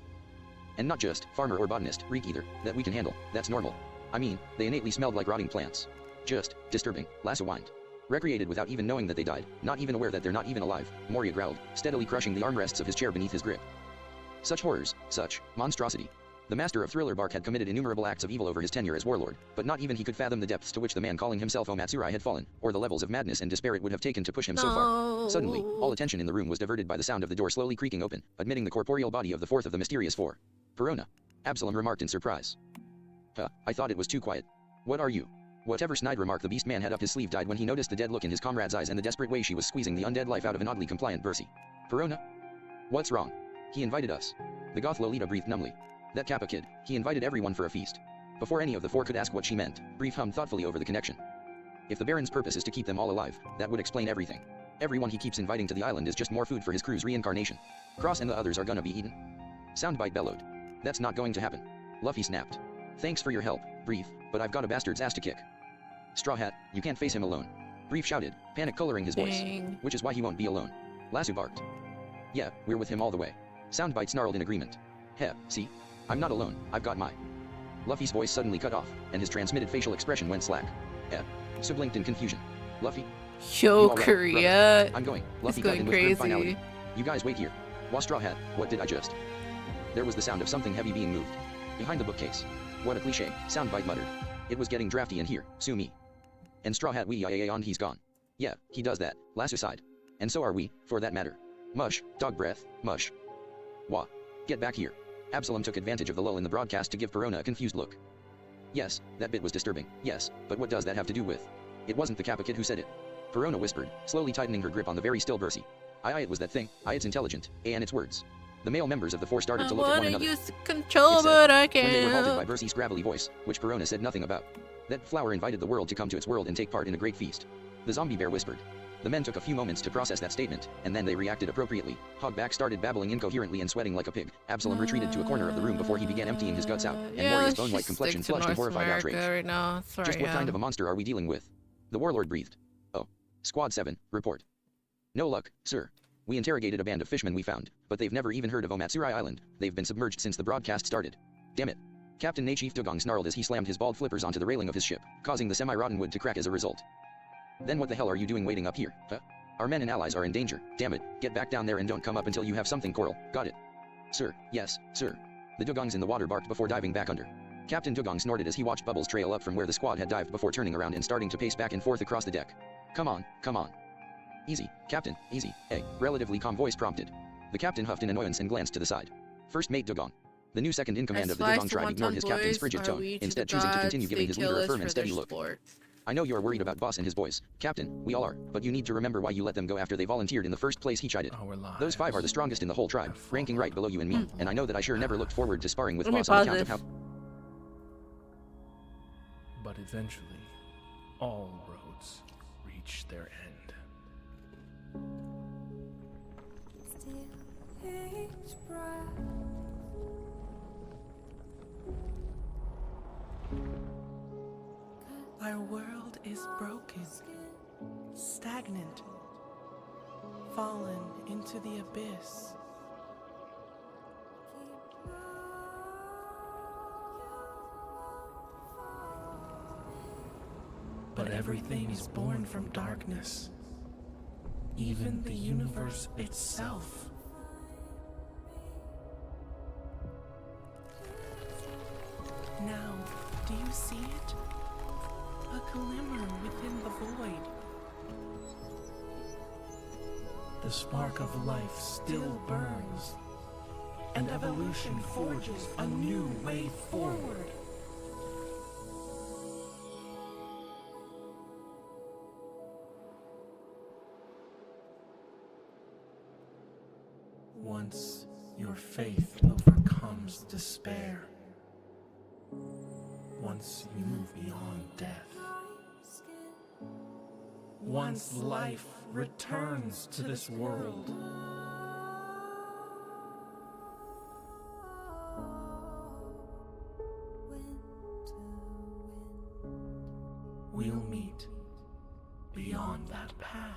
And not just farmer or botanist reek either, that we can handle, that's normal. I mean, they innately smelled like rotting plants. Just disturbing, Lasso whined. Recreated without even knowing that they died, not even aware that they're not even alive, Moria growled, steadily crushing the armrests of his chair beneath his grip. Such horrors, such monstrosity. The master of Thriller Bark had committed innumerable acts of evil over his tenure as warlord, but not even he could fathom the depths to which the man calling himself Omatsurai had fallen, or the levels of madness and despair it would have taken to push him so far. Suddenly, all attention in the room was diverted by the sound of the door slowly creaking open, admitting the corporeal body of the fourth of the mysterious four. Perona. Absalom remarked in surprise. I thought it was too quiet. What are you? Whatever snide remark the beast man had up his sleeve died when he noticed the dead look in his comrade's eyes and the desperate way she was squeezing the undead life out of an oddly compliant Bercy. Perona? What's wrong? He invited us. The goth Lolita breathed numbly. That Kappa kid, he invited everyone for a feast. Before any of the four could ask what she meant, Brief hummed thoughtfully over the connection. If the Baron's purpose is to keep them all alive, that would explain everything. Everyone he keeps inviting to the island is just more food for his crew's reincarnation. Cross and the others are gonna be eaten. Soundbite bellowed. That's not going to happen. Luffy snapped. Thanks for your help, Brief, but I've got a bastard's ass to kick. Straw Hat, you can't face him alone. Brief shouted, panic coloring his voice. Which is why he won't be alone. Lasso barked. Yeah, we're with him all the way. Soundbite snarled in agreement. Heh, see? I'm not alone, I've got my... Luffy's voice suddenly cut off, and his transmitted facial expression went slack. Sue blinked in confusion. Luffy? Yo, Right, Korea. I'm going. Luffy It's got going in with grim finality. crazy. You guys wait here. Straw Hat, what did I just... There was the sound of something heavy being moved. Behind the bookcase. What a cliche, Soundbite muttered. It was getting drafty in here, sue me. And Straw Hat on he's gone. Yeah, he does that, Lasso sighed. And so are we, for that matter. Mush, dog breath, mush. Wah. Get back here. Absalom took advantage of the lull in the broadcast to give Perona a confused look. Yes, that bit was disturbing, yes, but what does that have to do with? It wasn't the Kappa kid who said it. Perona whispered, slowly tightening her grip on the very still Bercy. It was that thing, it's intelligent, and its words. The male members of the four started to look at one another. Use control, It said, but I when they were halted by can't. Bercy's gravelly voice, which Perona said nothing about. That flower invited the world to come to its world and take part in a great feast. The zombie bear whispered. The men took a few moments to process that statement, and then they reacted appropriately. Hogback started babbling incoherently and sweating like a pig. Absalom retreated to a corner of the room before he began emptying his guts out, and Moria's bone-white complexion flushed in horrified outrage. Right now. That's where Just I what kind am. of a monster are we dealing with? The warlord breathed. Oh. Squad 7, report. No luck, sir. We interrogated a band of fishmen we found, but they've never even heard of Omatsurai Island. They've been submerged since the broadcast started. Damn it. Captain Chief Dugong snarled as he slammed his bald flippers onto the railing of his ship, causing the semi-rotten wood to crack as a result. Then what the hell are you doing waiting up here, huh? Our men and allies are in danger, damn it. Get back down there and don't come up until you have something, Coral. Got it. Sir, yes, sir. The Dugongs in the water barked before diving back under. Captain Dugong snorted as he watched bubbles trail up from where the squad had dived before turning around and starting to pace back and forth across the deck. Come on, come on. Easy, Captain, easy, a relatively calm voice prompted. The captain huffed in annoyance and glanced to the side. First Mate Dugong. The new second in command of the Dugong tribe ignored his captain's frigid tone, instead choosing to continue giving his leader a firm and steady look. I know you're worried about Boss and his boys, Captain, we all are, but you need to remember why you let them go after they volunteered in the first place, he chided. Those 5 are the strongest in the whole tribe, ranking right below you and me, and I know that I sure never looked forward to sparring with Let me Boss on pause account of this. how... But eventually, all roads reach their end. Our world is broken, stagnant, fallen into the abyss. But everything is born from darkness, even the universe itself. Now, do you see it? A glimmer within the void. The spark of life still burns, and evolution forges a new way forward. Once your faith overcomes despair, once you move beyond death, once life returns to this world, we'll meet beyond that path.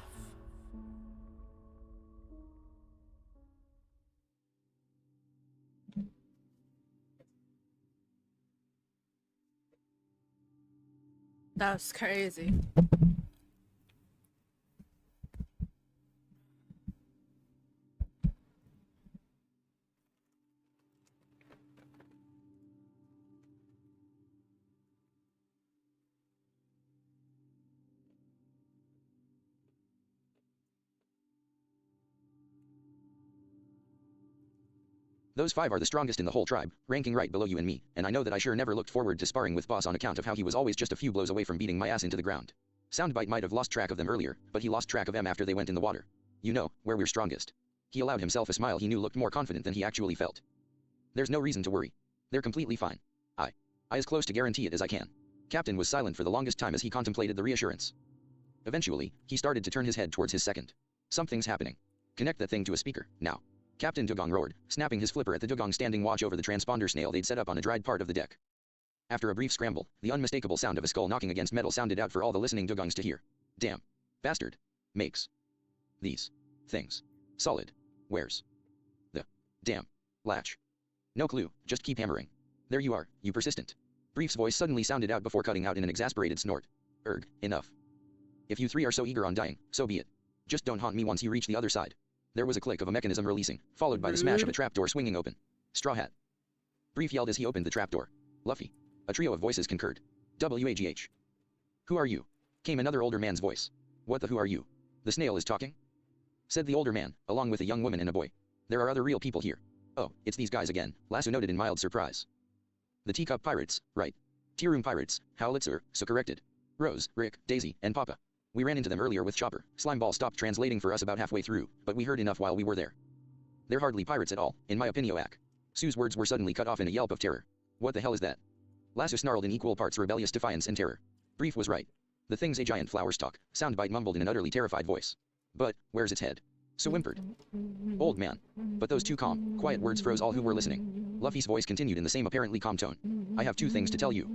That's crazy. Those 5 are the strongest in the whole tribe, ranking right below you and me, and I know that I sure never looked forward to sparring with Boss on account of how he was always just a few blows away from beating my ass into the ground. Soundbite might have lost track of them earlier, but he lost track of them after they went in the water. You know, where we're strongest. He allowed himself a smile he knew looked more confident than he actually felt. There's no reason to worry. They're completely fine. I as close to guarantee it as I can. Captain was silent for the longest time as he contemplated the reassurance. Eventually, he started to turn his head towards his second. Something's happening. Connect that thing to a speaker, now. Captain Dugong roared, snapping his flipper at the Dugong standing watch over the transponder snail they'd set up on a dried part of the deck. After a brief scramble, the unmistakable sound of a skull knocking against metal sounded out for all the listening Dugongs to hear. Damn. Bastard. Makes these things solid. Where's the damn latch? No clue, just keep hammering. There you are, you persistent. Brief's voice suddenly sounded out before cutting out in an exasperated snort. Enough. If you 3 are so eager on dying, so be it. Just don't haunt me once you reach the other side. There was a click of a mechanism releasing, followed by the smash of a trapdoor swinging open. Straw Hat. Brief yelled as he opened the trapdoor. Luffy. A trio of voices concurred. WAGH. Who are you? Came another older man's voice. What the who are you? The snail is talking? Said the older man, along with a young woman and a boy. There are other real people here. Oh, it's these guys again, Lasso noted in mild surprise. The teacup pirates, right. Tea room pirates, Howlitzer, so corrected. Rose, Rick, Daisy, and Papa. We ran into them earlier with Chopper. Slimeball stopped translating for us about halfway through, but we heard enough while we were there. They're hardly pirates at all, in my opinioac. Sue's words were suddenly cut off in a yelp of terror. What the hell is that? Lasso snarled in equal parts rebellious defiance and terror. Brief was right. The thing's a giant flower stalk, Soundbite mumbled in an utterly terrified voice. But, where's its head? So whimpered. Old man. But those 2 calm, quiet words froze all who were listening. Luffy's voice continued in the same apparently calm tone. I have 2 things to tell you.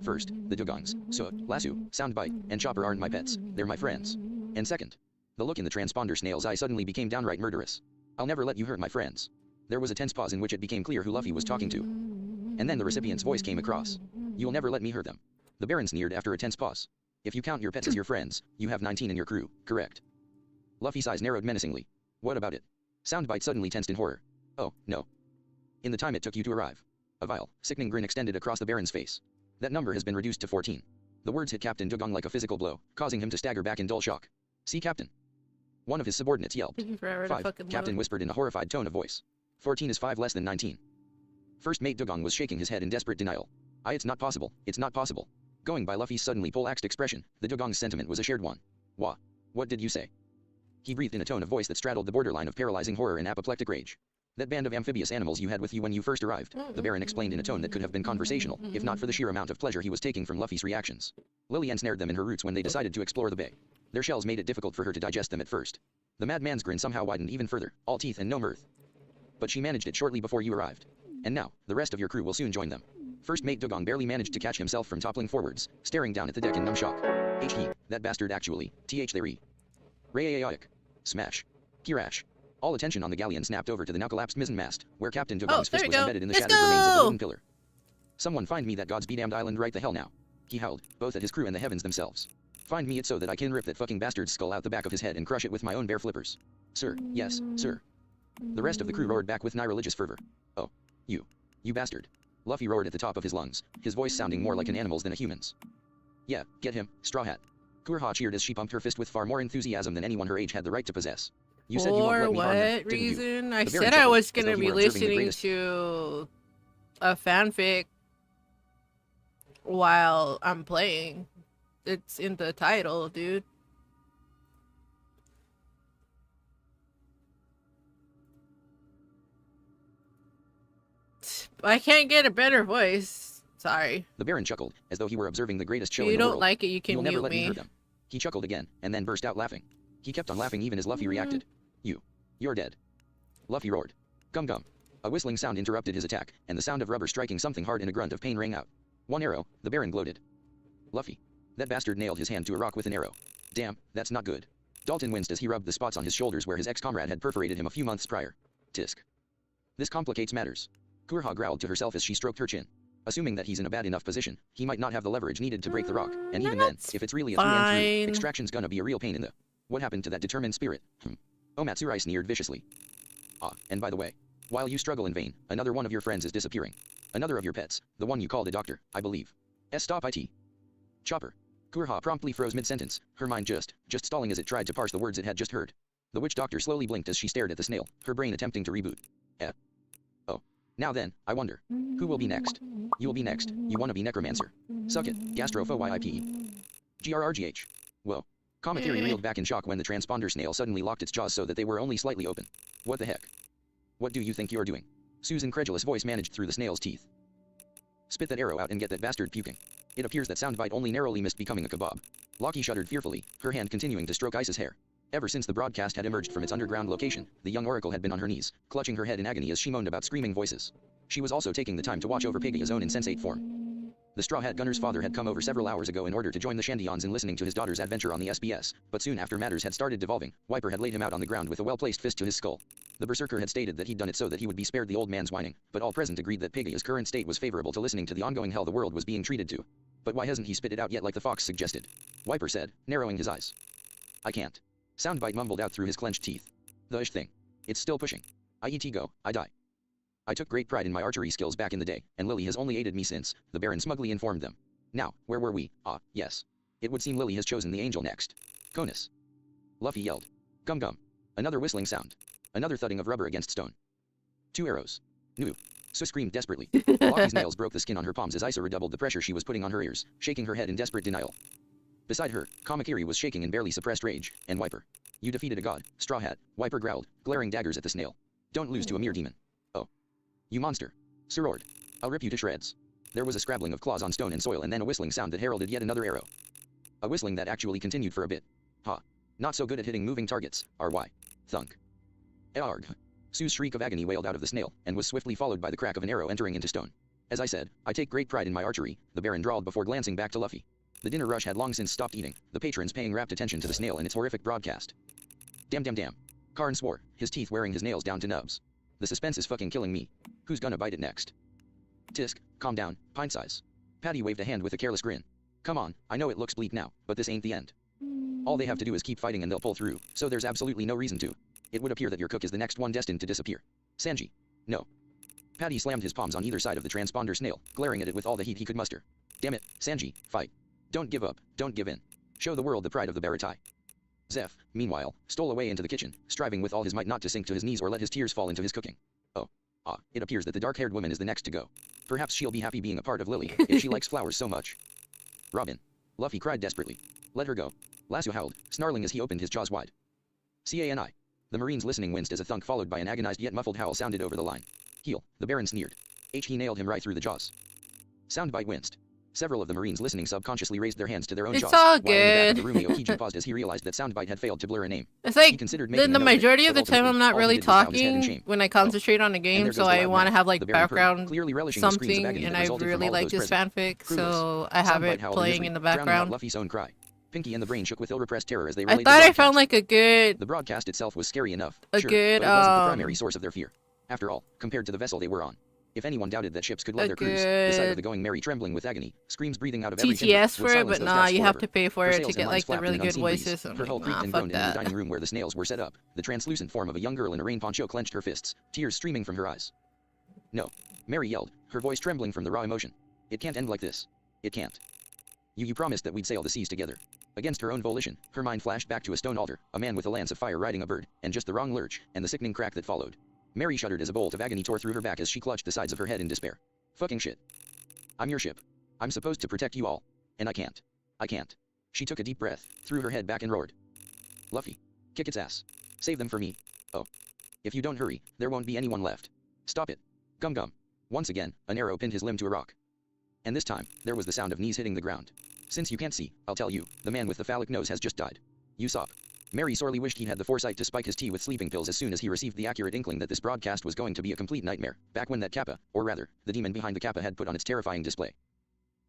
First, the Dugongs, Soot, Lasso, Soundbite, and Chopper aren't my pets, they're my friends. And second, the look in the transponder snail's eye suddenly became downright murderous. I'll never let you hurt my friends. There was a tense pause in which it became clear who Luffy was talking to. And then the recipient's voice came across. You'll never let me hurt them. The Baron sneered after a tense pause. If you count your pets as your friends, you have 19 in your crew, correct? Luffy's eyes narrowed menacingly. What about it? Soundbite suddenly tensed in horror. Oh, no. In the time it took you to arrive. A vile, sickening grin extended across the Baron's face. That number has been reduced to 14. The words hit Captain Dugong like a physical blow, causing him to stagger back in dull shock. See, Captain. One of his subordinates yelped. 5, Captain whispered in a horrified tone of voice. 14 is 5 less than 19. First Mate Dugong was shaking his head in desperate denial. It's not possible, it's not possible. Going by Luffy's suddenly poleaxed expression, the dugong's sentiment was a shared one. Wah. What did you say? He breathed in a tone of voice that straddled the borderline of paralyzing horror and apoplectic rage. That band of amphibious animals you had with you when you first arrived, the Baron explained in a tone that could have been conversational, if not for the sheer amount of pleasure he was taking from Luffy's reactions. Lily ensnared them in her roots when they decided to explore the bay. Their shells made it difficult for her to digest them at first. The madman's grin somehow widened even further, all teeth and no mirth. But she managed it shortly before you arrived. And now, the rest of your crew will soon join them. First mate Dugong barely managed to catch himself from toppling forwards, staring down at the deck in numb shock. He, that bastard actually, there. Ray-aiotic. Smash. Kirash. All attention on the galleon snapped over to the now collapsed mizzenmast, where Captain Dugong's fist was embedded in the shattered remains of the wooden pillar. Someone find me that God's be damned island right the hell now. He howled, both at his crew and the heavens themselves. Find me it so that I can rip that fucking bastard's skull out the back of his head and crush it with my own bare flippers. Sir, yes, sir. The rest of the crew roared back with nigh-religious fervor. Oh. You bastard. Luffy roared at the top of his lungs, his voice sounding more like an animal's than a human's. Yeah, get him, Straw Hat. Kurha cheered as she pumped her fist with far more enthusiasm than anyone her age had the right to possess. You said you won't let me harm them, didn't you? reason? I The Baron said I chuckled, was as gonna though he be were observing the listening greatest- to a fanfic while I'm playing. It's in the title, dude. I can't get a better voice. Sorry. The Baron chuckled, as though he were observing the greatest show If in you the don't world. like it, you can You'll never mute let me me. hurt them. He chuckled again, and then burst out laughing. He kept on laughing even as Luffy reacted. You're dead. Luffy roared. Gum gum. A whistling sound interrupted his attack, and the sound of rubber striking something hard and a grunt of pain rang out. One arrow, the Baron gloated. Luffy. That bastard nailed his hand to a rock with an arrow. Damn, that's not good. Dalton winced as he rubbed the spots on his shoulders where his ex-comrade had perforated him a few months prior. Tisk. This complicates matters. Kurha growled to herself as she stroked her chin. Assuming that he's in a bad enough position, he might not have the leverage needed to break the rock, and even then, if it's really a 3-and-3, fine. extraction's gonna be a real pain in the... What happened to that determined spirit? Omatsurai sneered viciously. Ah, and by the way, while you struggle in vain, another one of your friends is disappearing. Another of your pets, the one you called a doctor, I believe. Stop it. Chopper. Kurha promptly froze mid-sentence, her mind just stalling as it tried to parse the words it had just heard. The witch doctor slowly blinked as she stared at the snail, her brain attempting to reboot. Oh. Now then, I wonder. Who will be next? You will be next, you wannabe necromancer. Suck it, gastrophoyipe. GRRGH. Whoa. Kamakiri reeled back in shock when the transponder snail suddenly locked its jaws so that they were only slightly open. What the heck? What do you think you're doing? Sue's incredulous voice managed through the snail's teeth. Spit that arrow out and get that bastard puking. It appears that soundbite only narrowly missed becoming a kebab. Loki shuddered fearfully, her hand continuing to stroke Ice's hair. Ever since the broadcast had emerged from its underground location, the young oracle had been on her knees, clutching her head in agony as she moaned about screaming voices. She was also taking the time to watch over Pegaea's own insensate form. The Straw Hat Gunner's father had come over several hours ago in order to join the Shandians in listening to his daughter's adventure on the SBS, but soon after matters had started devolving, Wiper had laid him out on the ground with a well-placed fist to his skull. The berserker had stated that he'd done it so that he would be spared the old man's whining, but all present agreed that Pegaea's current state was favorable to listening to the ongoing hell the world was being treated to. But why hasn't he spit it out yet like the fox suggested? Wiper said, narrowing his eyes. I can't. Soundbite mumbled out through his clenched teeth. The ish thing. It's still pushing. IET go, I die. I took great pride in my archery skills back in the day, and Lily has only aided me since, the Baron smugly informed them. Now, where were we? Ah, yes. It would seem Lily has chosen the angel next. Conus. Luffy yelled. Gum gum. Another whistling sound. Another thudding of rubber against stone. 2 arrows. Nu. Sue screamed desperately. Lucky's nails broke the skin on her palms as Isa redoubled the pressure she was putting on her ears, shaking her head in desperate denial. Beside her, Kamakiri was shaking in barely suppressed rage, and Wiper. You defeated a god, Straw Hat, Wiper growled, glaring daggers at the snail. Don't lose to a mere demon. Oh. You monster. Sir roared. I'll rip you to shreds. There was a scrabbling of claws on stone and soil and then a whistling sound that heralded yet another arrow. A whistling that actually continued for a bit. Ha. Not so good at hitting moving targets, RY. Thunk. Arg. Sue's shriek of agony wailed out of the snail, and was swiftly followed by the crack of an arrow entering into stone. As I said, I take great pride in my archery, the Baron drawled before glancing back to Luffy. The dinner rush had long since stopped eating, the patrons paying rapt attention to the snail and its horrific broadcast. Damn. Karn swore, his teeth wearing his nails down to nubs. The suspense is fucking killing me. Who's gonna bite it next? Tisk, calm down, pint size. Patty waved a hand with a careless grin. Come on, I know it looks bleak now, but this ain't the end. All they have to do is keep fighting and they'll pull through, so there's absolutely no reason to. It would appear that your cook is the next one destined to disappear. Sanji. No. Patty slammed his palms on either side of the transponder snail, glaring at it with all the heat he could muster. Damn it, Sanji, fight. Don't give up, don't give in. Show the world the pride of the Baratai. Zeph, meanwhile, stole away into the kitchen, striving with all his might not to sink to his knees or let his tears fall into his cooking. Oh. Ah, it appears that the dark-haired woman is the next to go. Perhaps she'll be happy being a part of Lily, if she likes flowers so much. Robin. Luffy cried desperately. Let her go. Lasso howled, snarling as he opened his jaws wide. CANI. The Marines listening winced as a thunk followed by an agonized yet muffled howl sounded over the line. Heel, the Baron sneered. He nailed him right through the jaws. Soundbite winced. Several of the Marines listening subconsciously raised their hands to their own jaws. It's all while in the back of good. the room, Aokiji paused as he realized that Soundbite had failed to blur a name. It's He like considered the making a note of it, majority of but the time I'm ultimately, not all he really did was bow his head in talking shame. when I concentrate on the And game, there so goes the I loud want to laugh. have like The Baron purred, background clearly relishing the screams of something, agony and that I resulted from really all like those this present. fanfic, Crewless. so I have Soundbite it howled playing misery, in the drowning out background. Luffy's own cry. Pinky and the Brain shook with ill-repressed terror as they I relayed thought the I found broadcast. like a good The broadcast itself was scary enough, a sure, good but it wasn't the primary source of their fear. After all, compared to the vessel they were on. If anyone doubted that ships could love a their crews, the sight of good the going Mary trembling with agony, screams breathing out of every timber, TTS would for it, silence but those nah, doubts you have forever. to pay for Her it sails to and get lines like the flapped in really an good unseen breeze. voices. I'm Her hull like, creaked nah, and fuck groaned, and in the that. dining room where the snails were set up, the translucent form of a young girl in a rain poncho clenched her fists, tears streaming from her eyes. No. Mary yelled, her voice trembling from the raw emotion. It can't end like this. It can't. You promised that we'd sail the seas together. Against her own volition, her mind flashed back to a stone altar, a man with a lance of fire riding a bird, and just the wrong lurch, and the sickening crack that followed. Mary shuddered as a bolt of agony tore through her back as she clutched the sides of her head in despair. Fucking shit. I'm your ship. I'm supposed to protect you all. And I can't. I can't. She took a deep breath, threw her head back and roared. Luffy. Kick its ass. Save them for me. Oh. If you don't hurry, there won't be anyone left. Stop it. Gum gum. Once again, an arrow pinned his limb to a rock. And this time, there was the sound of knees hitting the ground. Since you can't see, I'll tell you, the man with the phallic nose has just died. Usopp. Mary sorely wished he had the foresight to spike his tea with sleeping pills as soon as he received the accurate inkling that this broadcast was going to be a complete nightmare, back when that Kappa, or rather, the demon behind the Kappa had put on its terrifying display.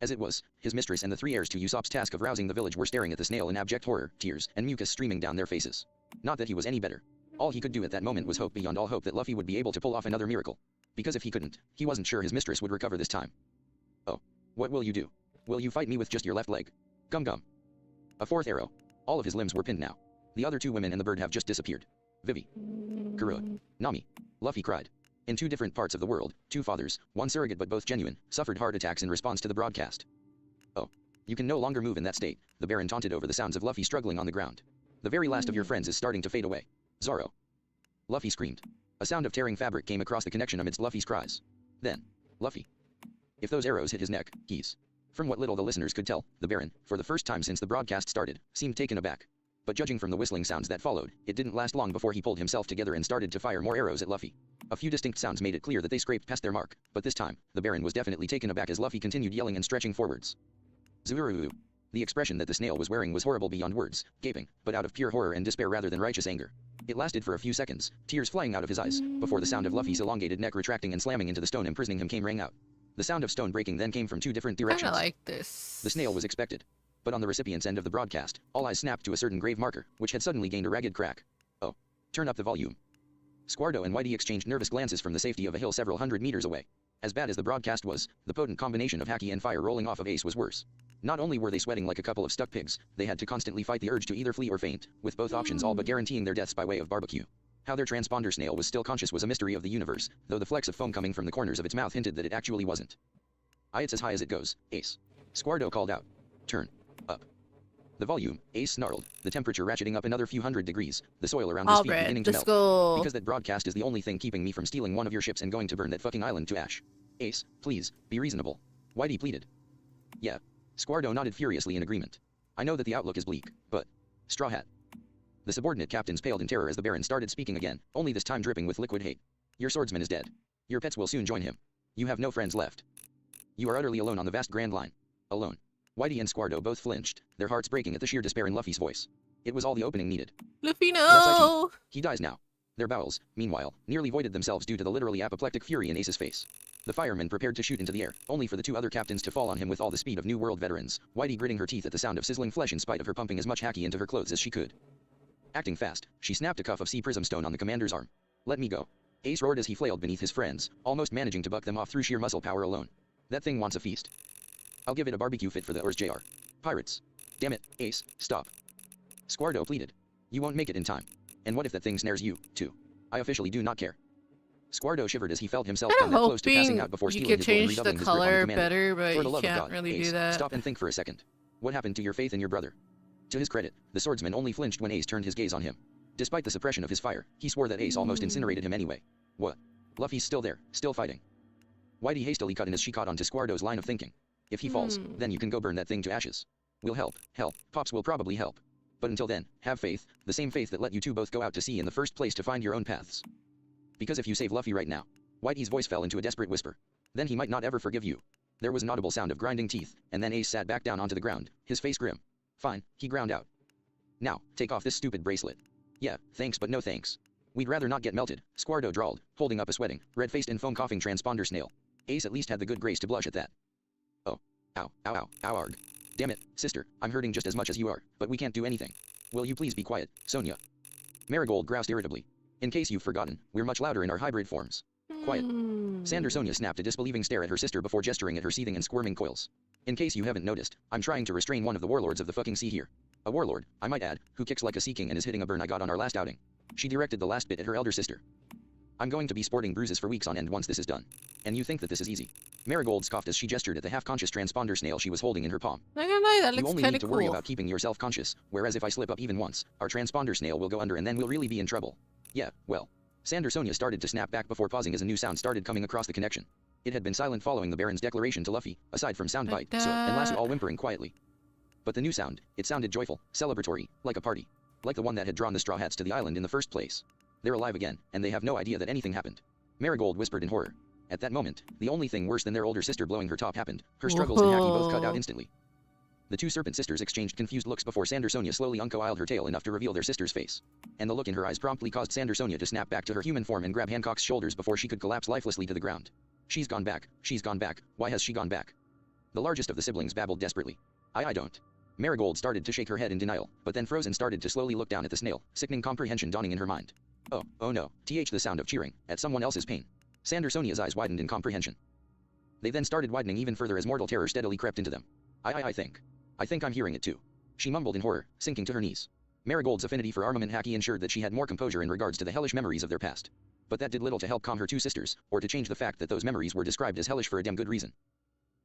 As it was, his mistress and the three heirs to Usopp's task of rousing the village were staring at the snail in abject horror, tears, and mucus streaming down their faces. Not that he was any better. All he could do at that moment was hope beyond all hope that Luffy would be able to pull off another miracle. Because if he couldn't, he wasn't sure his mistress would recover this time. Oh. What will you do? Will you fight me with just your left leg? Gum gum. A fourth arrow. All of his limbs were pinned now. The other two women and the bird have just disappeared. Vivi. Kurua. Nami. Luffy cried. In two different parts of the world, two fathers, one surrogate but both genuine, suffered heart attacks in response to the broadcast. Oh. You can no longer move in that state, the Baron taunted over the sounds of Luffy struggling on the ground. The very last of your friends is starting to fade away. Zoro. Luffy screamed. A sound of tearing fabric came across the connection amidst Luffy's cries. Then. Luffy. If those arrows hit his neck, he's... From what little the listeners could tell, the Baron, for the first time since the broadcast started, seemed taken aback. But judging from the whistling sounds that followed, it didn't last long before he pulled himself together and started to fire more arrows at Luffy. A few distinct sounds made it clear that they scraped past their mark, but this time, the Baron was definitely taken aback as Luffy continued yelling and stretching forwards. Zuru. The expression that the snail was wearing was horrible beyond words, gaping, but out of pure horror and despair rather than righteous anger. It lasted for a few seconds, tears flying out of his eyes, before the sound of Luffy's elongated neck retracting and slamming into the stone imprisoning him rang out. The sound of stone breaking then came from two different directions. Kinda like this. The snail was expected. But on the recipient's end of the broadcast, all eyes snapped to a certain grave marker, which had suddenly gained a ragged crack. Oh. Turn up the volume. Squardo and Whitey exchanged nervous glances from the safety of a hill several hundred meters away. As bad as the broadcast was, the potent combination of haki and fire rolling off of Ace was worse. Not only were they sweating like a couple of stuck pigs, they had to constantly fight the urge to either flee or faint, with both options all but guaranteeing their deaths by way of barbecue. How their transponder snail was still conscious was a mystery of the universe, though the flecks of foam coming from the corners of its mouth hinted that it actually wasn't. It's as high as it goes, Ace. Squardo called out. Turn. Up. The volume, Ace snarled, the temperature ratcheting up another few hundred degrees, the soil around his feet beginning to melt. Because that broadcast is the only thing keeping me from stealing one of your ships and going to burn that fucking island to ash. Ace, please, be reasonable. Whitey pleaded. Yeah. Squardo nodded furiously in agreement. I know that the outlook is bleak, but... Straw Hat. The subordinate captains paled in terror as the Baron started speaking again, only this time dripping with liquid hate. Your swordsman is dead. Your pets will soon join him. You have no friends left. You are utterly alone on the vast Grand Line. Alone. Whitey and Squardo both flinched, their hearts breaking at the sheer despair in Luffy's voice. It was all the opening needed. Luffy, no! He dies now. Their bowels, meanwhile, nearly voided themselves due to the literally apoplectic fury in Ace's face. The firemen prepared to shoot into the air, only for the two other captains to fall on him with all the speed of New World veterans, Whitey gritting her teeth at the sound of sizzling flesh in spite of her pumping as much haki into her clothes as she could. Acting fast, she snapped a cuff of sea prism stone on the commander's arm. Let me go. Ace roared as he flailed beneath his friends, almost managing to buck them off through sheer muscle power alone. That thing wants a feast. I'll give it a barbecue fit for the Ors Jr. Pirates. Damn it, Ace, stop. Squardo pleaded. You won't make it in time. And what if that thing snares you, too? I officially do not care. Squardo shivered as he felt himself come that close to passing out before stealing his boy and redoubling his grip on the commander. Better, but For the love you of can't God, really Ace, do that. Stop and think for a second. What happened to your faith in your brother? To his credit, the swordsman only flinched when Ace turned his gaze on him. Despite the suppression of his fire, he swore that Ace almost incinerated him anyway. What? Luffy's still there, still fighting. Whitey hastily cut in as she caught on to Squardo's line of thinking. If he falls, then you can go burn that thing to ashes. We'll help. Hell, Pops will probably help. But until then, have faith, the same faith that let you two both go out to sea in the first place to find your own paths. Because if you save Luffy right now, Whitey's voice fell into a desperate whisper. Then he might not ever forgive you. There was an audible sound of grinding teeth, and then Ace sat back down onto the ground, his face grim. Fine, he ground out. Now, take off this stupid bracelet. Yeah, thanks but no thanks. We'd rather not get melted, Squardo drawled, holding up a sweating, red-faced and foam-coughing transponder snail. Ace at least had the good grace to blush at that. Oh. Ow, ow, ow, ow, arg. Damn it, sister, I'm hurting just as much as you are, but we can't do anything. Will you please be quiet, Sonia? Marigold groused irritably. In case you've forgotten, we're much louder in our hybrid forms. Quiet. Sander Sonia snapped a disbelieving stare at her sister before gesturing at her seething and squirming coils. In case you haven't noticed, I'm trying to restrain one of the warlords of the fucking sea here. A warlord, I might add, who kicks like a sea king and is hitting a burn I got on our last outing. She directed the last bit at her elder sister. I'm going to be sporting bruises for weeks on end once this is done. And you think that this is easy? Marigold scoffed as she gestured at the half-conscious transponder snail she was holding in her palm. Not gonna lie, that You looks only kind need of to cool. worry about keeping yourself conscious, whereas if I slip up even once, our transponder snail will go under and then we'll really be in trouble. Yeah, well. Sander Sonia started to snap back before pausing as a new sound started coming across the connection. It had been silent following the Baron's declaration to Luffy, aside from Soundbite, so, and Lasso all whimpering quietly. But the new sound, it sounded joyful, celebratory, like a party. Like the one that had drawn the Straw Hats to the island in the first place. They're alive again, and they have no idea that anything happened. Marigold whispered in horror. At that moment, the only thing worse than their older sister blowing her top happened. Her struggles and Haki both cut out instantly. The two serpent sisters exchanged confused looks before Sander Sonia slowly uncoiled her tail enough to reveal their sister's face. And the look in her eyes promptly caused Sander Sonia to snap back to her human form and grab Hancock's shoulders before she could collapse lifelessly to the ground. She's gone back. She's gone back. Why has she gone back? The largest of the siblings babbled desperately. I don't. Marigold started to shake her head in denial, but then froze and started to slowly look down at the snail, sickening comprehension dawning in her mind. Oh no, the sound of cheering, at someone else's pain. Sander Sonia's eyes widened in comprehension. They then started widening even further as mortal terror steadily crept into them. I think I'm hearing it too. She mumbled in horror, sinking to her knees. Marigold's affinity for armament Haki ensured that she had more composure in regards to the hellish memories of their past. But that did little to help calm her two sisters, or to change the fact that those memories were described as hellish for a damn good reason.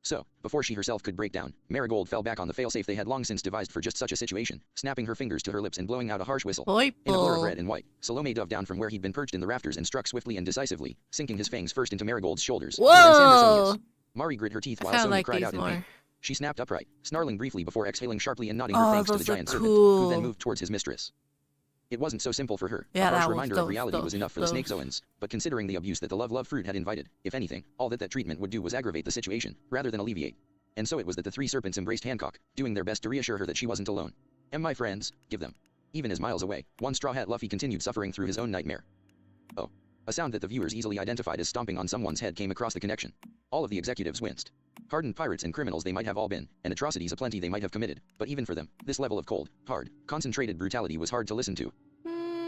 So, before she herself could break down, Marigold fell back on the failsafe they had long since devised for just such a situation, snapping her fingers to her lips and blowing out a harsh whistle. In a blur of red and white, Salome dove down from where he'd been perched in the rafters and struck swiftly and decisively, sinking his fangs first into Marigold's shoulders, Whoa! then Sander Sonia's. Mari grit her teeth while Sonia like cried these out in more. pain. She snapped upright, snarling briefly before exhaling sharply and nodding her thanks to the those are giant serpent, cool. who then moved towards his mistress. It wasn't so simple for her. Yeah, a harsh that was reminder of reality was enough for the those. Snake Zoans, but considering the abuse that the love fruit had invited, if anything, all that treatment would do was aggravate the situation, rather than alleviate. And so it was that the three serpents embraced Hancock, doing their best to reassure her that she wasn't alone. And my friends, give them. Even as miles away, one Straw Hat Luffy continued suffering through his own nightmare. Oh. A sound that the viewers easily identified as stomping on someone's head came across the connection. All of the executives winced. Hardened pirates and criminals they might have all been, and atrocities aplenty they might have committed, but even for them, this level of cold, hard, concentrated brutality was hard to listen to.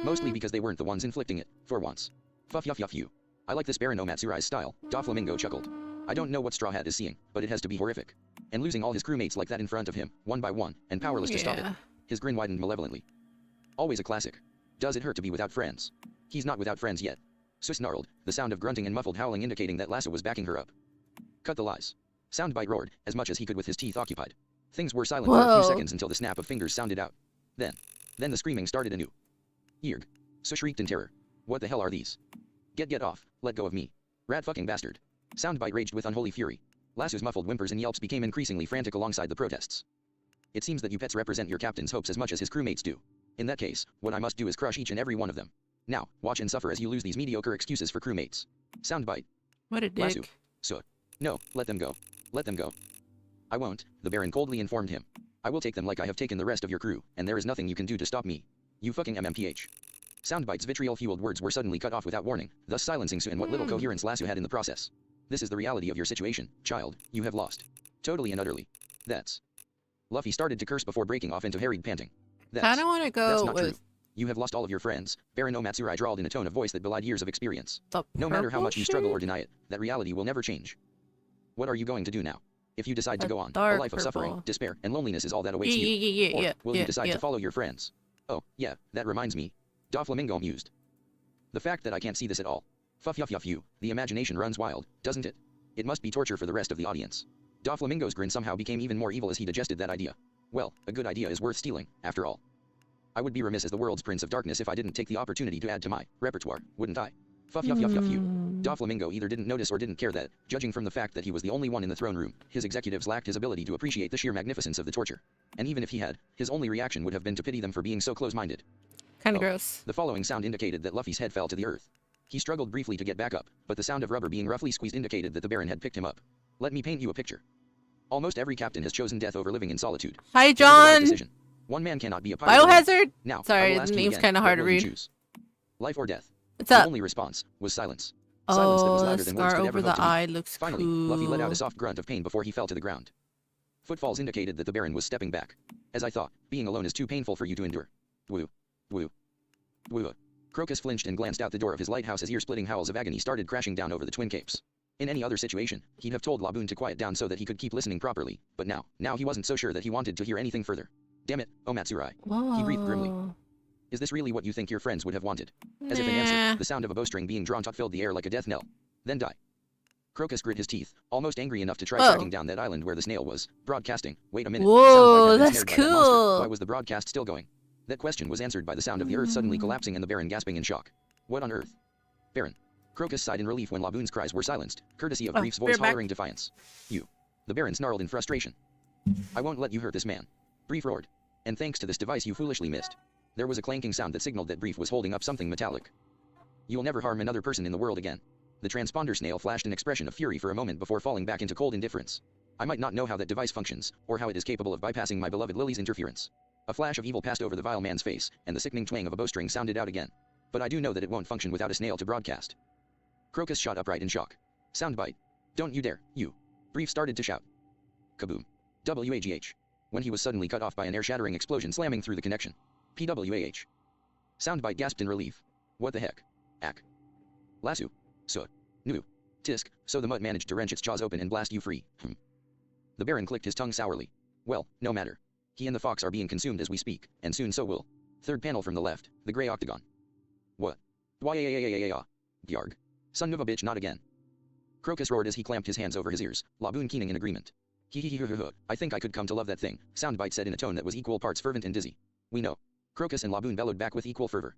Mostly because they weren't the ones inflicting it, for once. Fuff yuff yuff you. I like this Baron Matsurai's style, Doflamingo chuckled. I don't know what Straw Hat is seeing, but it has to be horrific. And losing all his crewmates like that in front of him, one by one, and powerless to stop it. His grin widened malevolently. Always a classic. Does it hurt to be without friends? He's not without friends yet. Sus snarled, the sound of grunting and muffled howling indicating that Lasso was backing her up. Cut the lies. Soundbite roared, as much as he could with his teeth occupied. Things were silent for a few seconds until the snap of fingers sounded out. Then the screaming started anew. Yerg. Sus shrieked in terror. What the hell are these? Get off, let go of me. Rat fucking bastard. Soundbite raged with unholy fury. Lasso's muffled whimpers and yelps became increasingly frantic alongside the protests. It seems that you pets represent your captain's hopes as much as his crewmates do. In that case, what I must do is crush each and every one of them. Now, watch and suffer as you lose these mediocre excuses for crewmates. Soundbite. What a dick. Lasso. So. No, let them go. Let them go. I won't, the Baron coldly informed him. I will take them like I have taken the rest of your crew, and there is nothing you can do to stop me. You fucking MMPH. Soundbite's vitriol-fueled words were suddenly cut off without warning, thus silencing Sue and what little coherence Lasso had in the process. This is the reality of your situation, child. You have lost. Totally and utterly. That's... Luffy started to curse before breaking off into harried panting. I don't want to that's go not with... true. You have lost all of your friends, Baron Matsurai drawled in a tone of voice that belied years of experience. No matter how much you struggle or deny it, that reality will never change. What are you going to do now? If you decide to go on, a life of suffering, despair, and loneliness is all that awaits you. Or will you decide to follow your friends? Oh, yeah, that reminds me. Doflamingo mused. The fact that I can't see this at all. Fuff yuff yuff you, the imagination runs wild, doesn't it? It must be torture for the rest of the audience. Doflamingo's grin somehow became even more evil as he digested that idea. Well, a good idea is worth stealing, after all. I would be remiss as the world's Prince of Darkness if I didn't take the opportunity to add to my repertoire, wouldn't I? Fuff yuff yuff yuff you. Doflamingo either didn't notice or didn't care that, judging from the fact that he was the only one in the throne room, his executives lacked his ability to appreciate the sheer magnificence of the torture. And even if he had, his only reaction would have been to pity them for being so close-minded. Kinda gross. The following sound indicated that Luffy's head fell to the earth. He struggled briefly to get back up, but the sound of rubber being roughly squeezed indicated that the Baron had picked him up. Let me paint you a picture. Almost every captain has chosen death over living in solitude. Hi, That was a wise John. decision. One man cannot be a pirate. Biohazard. Now, I Sorry, will the ask you name's again, kind of what hard to will you read. choose? Life or death? What's The up? only response was silence. Silence that was Oh, louder the than words scar could ever over hope the to be. eye looks Finally, cool. Luffy let out a soft grunt of pain before he fell to the ground. Footfalls indicated that the Baron was stepping back. As I thought, being alone is too painful for you to endure. Woo. Woo. Woo. Crocus flinched and glanced out the door of his lighthouse as ear-splitting howls of agony started crashing down over the Twin Capes. In any other situation, he'd have told Laboon to quiet down so that he could keep listening properly, but now he wasn't so sure that he wanted to hear anything further. Damn it, Omatsurai. He breathed grimly. Is this really what you think your friends would have wanted? As if in Nah. answer, the sound of a bowstring being drawn taut filled the air like a death knell. Then die. Crocus grit his teeth, almost angry enough to try Whoa. tracking down that island where the snail was. Broadcasting. Wait a minute. Whoa, Soundbite had been that's snared by that monster. cool. Why was the broadcast still going? That question was answered by the sound of the earth suddenly collapsing and the Baron gasping in shock. What on earth? Baron. Crocus sighed in relief when Laboon's cries were silenced, courtesy of Oh, Brief's bear voice back. hollering defiance. You. The Baron snarled in frustration. I won't let you hurt this man. Brief roared. And thanks to this device you foolishly missed. There was a clanking sound that signaled that Brief was holding up something metallic. You'll never harm another person in the world again. The transponder snail flashed an expression of fury for a moment before falling back into cold indifference. I might not know how that device functions, or how it is capable of bypassing my beloved Lily's interference. A flash of evil passed over the vile man's face, and the sickening twang of a bowstring sounded out again. But I do know that it won't function without a snail to broadcast. Crocus shot upright in shock. Soundbite. Don't you dare, you. Brief started to shout. Kaboom. WAGH. When he was suddenly cut off by an air-shattering explosion slamming through the connection. PWAH. Soundbite gasped in relief. What the heck? Ack. Lasso. So. Nu. Tisk, so the mutt managed to wrench its jaws open and blast you free. The Baron clicked his tongue sourly. Well, no matter. He and the fox are being consumed as we speak, and soon so will. Third panel from the left, the gray octagon. What? Yarg. Son of a bitch, not again. Crocus roared as he clamped his hands over his ears, Laboon keening in agreement. I think I could come to love that thing, Soundbite said in a tone that was equal parts fervent and dizzy. We know. Crocus and Laboon bellowed back with equal fervor.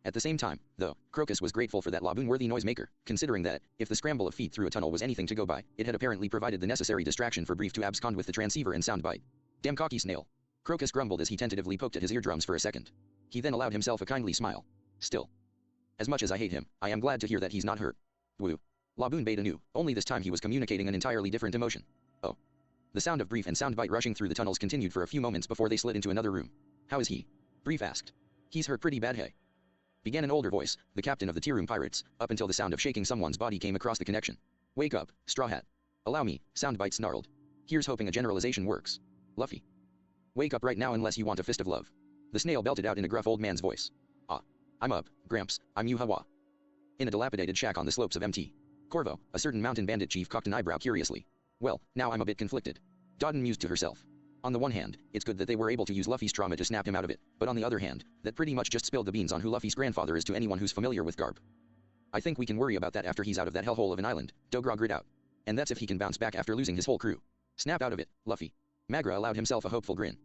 At the same time, though, Crocus was grateful for that Laboon-worthy noisemaker, considering that, if the scramble of feet through a tunnel was anything to go by, it had apparently provided the necessary distraction for Brief to abscond with the transceiver and Soundbite. Damn cocky snail. Crocus grumbled as he tentatively poked at his eardrums for a second. He then allowed himself a kindly smile. Still. As much as I hate him, I am glad to hear that he's not hurt. Woo. Laboon bayed anew, only this time he was communicating an entirely different emotion. Oh. The sound of Brief and Soundbite rushing through the tunnels continued for a few moments before they slid into another room. How is he? Brief asked. He's hurt pretty bad, hey. Began an older voice, the captain of the Tea Room Pirates, up until the sound of shaking someone's body came across the connection. Wake up, Straw Hat. Allow me, Soundbite snarled. Here's hoping a generalization works. Luffy. Wake up right now unless you want a fist of love. The snail belted out in a gruff old man's voice. Ah. I'm up, Gramps, I'm Yuhawa. In a dilapidated shack on the slopes of MT. Corvo, a certain mountain bandit chief cocked an eyebrow curiously. Well, now I'm a bit conflicted. Dodden mused to herself. On the one hand, it's good that they were able to use Luffy's trauma to snap him out of it, but on the other hand, that pretty much just spilled the beans on who Luffy's grandfather is to anyone who's familiar with Garp. I think we can worry about that after he's out of that hellhole of an island, Dogrog grit out. And that's if he can bounce back after losing his whole crew. Snap out of it, Luffy. Magra allowed himself a hopeful grin.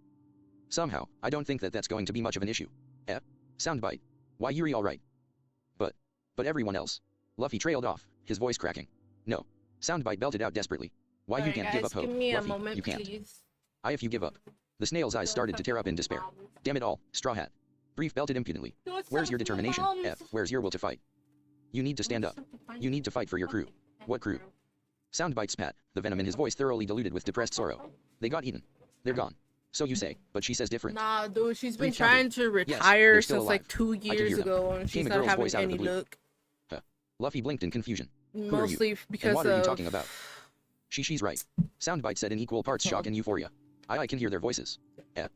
Somehow, I don't think that that's going to be much of an issue. Soundbite. Why Yuri alright? But everyone else. Luffy trailed off, his voice cracking. No. Soundbite belted out desperately. Why you can't give up hope, Give me Luffy, a moment, you can't. please. If you give up. The snail's eyes started to tear up in despair. Damn it all, Straw Hat. Brief belted impudently. Where's your determination, where's your will to fight? You need to stand up. You need to fight for your crew. What crew? Soundbite spat, the venom in his voice thoroughly diluted with depressed sorrow. They got eaten. They're gone. So you say, but she says different. Nah, dude, she's been Brief shouted. trying to Yes, retire they're still since like alive. 2 I can years hear them. ago, and she's Came a not girl's having voice out of any the blue. look. Luffy blinked in confusion. Who are Mostly you? because And what are you of... talking about? She's right. Soundbite said in equal parts shock and euphoria. I can hear their voices. The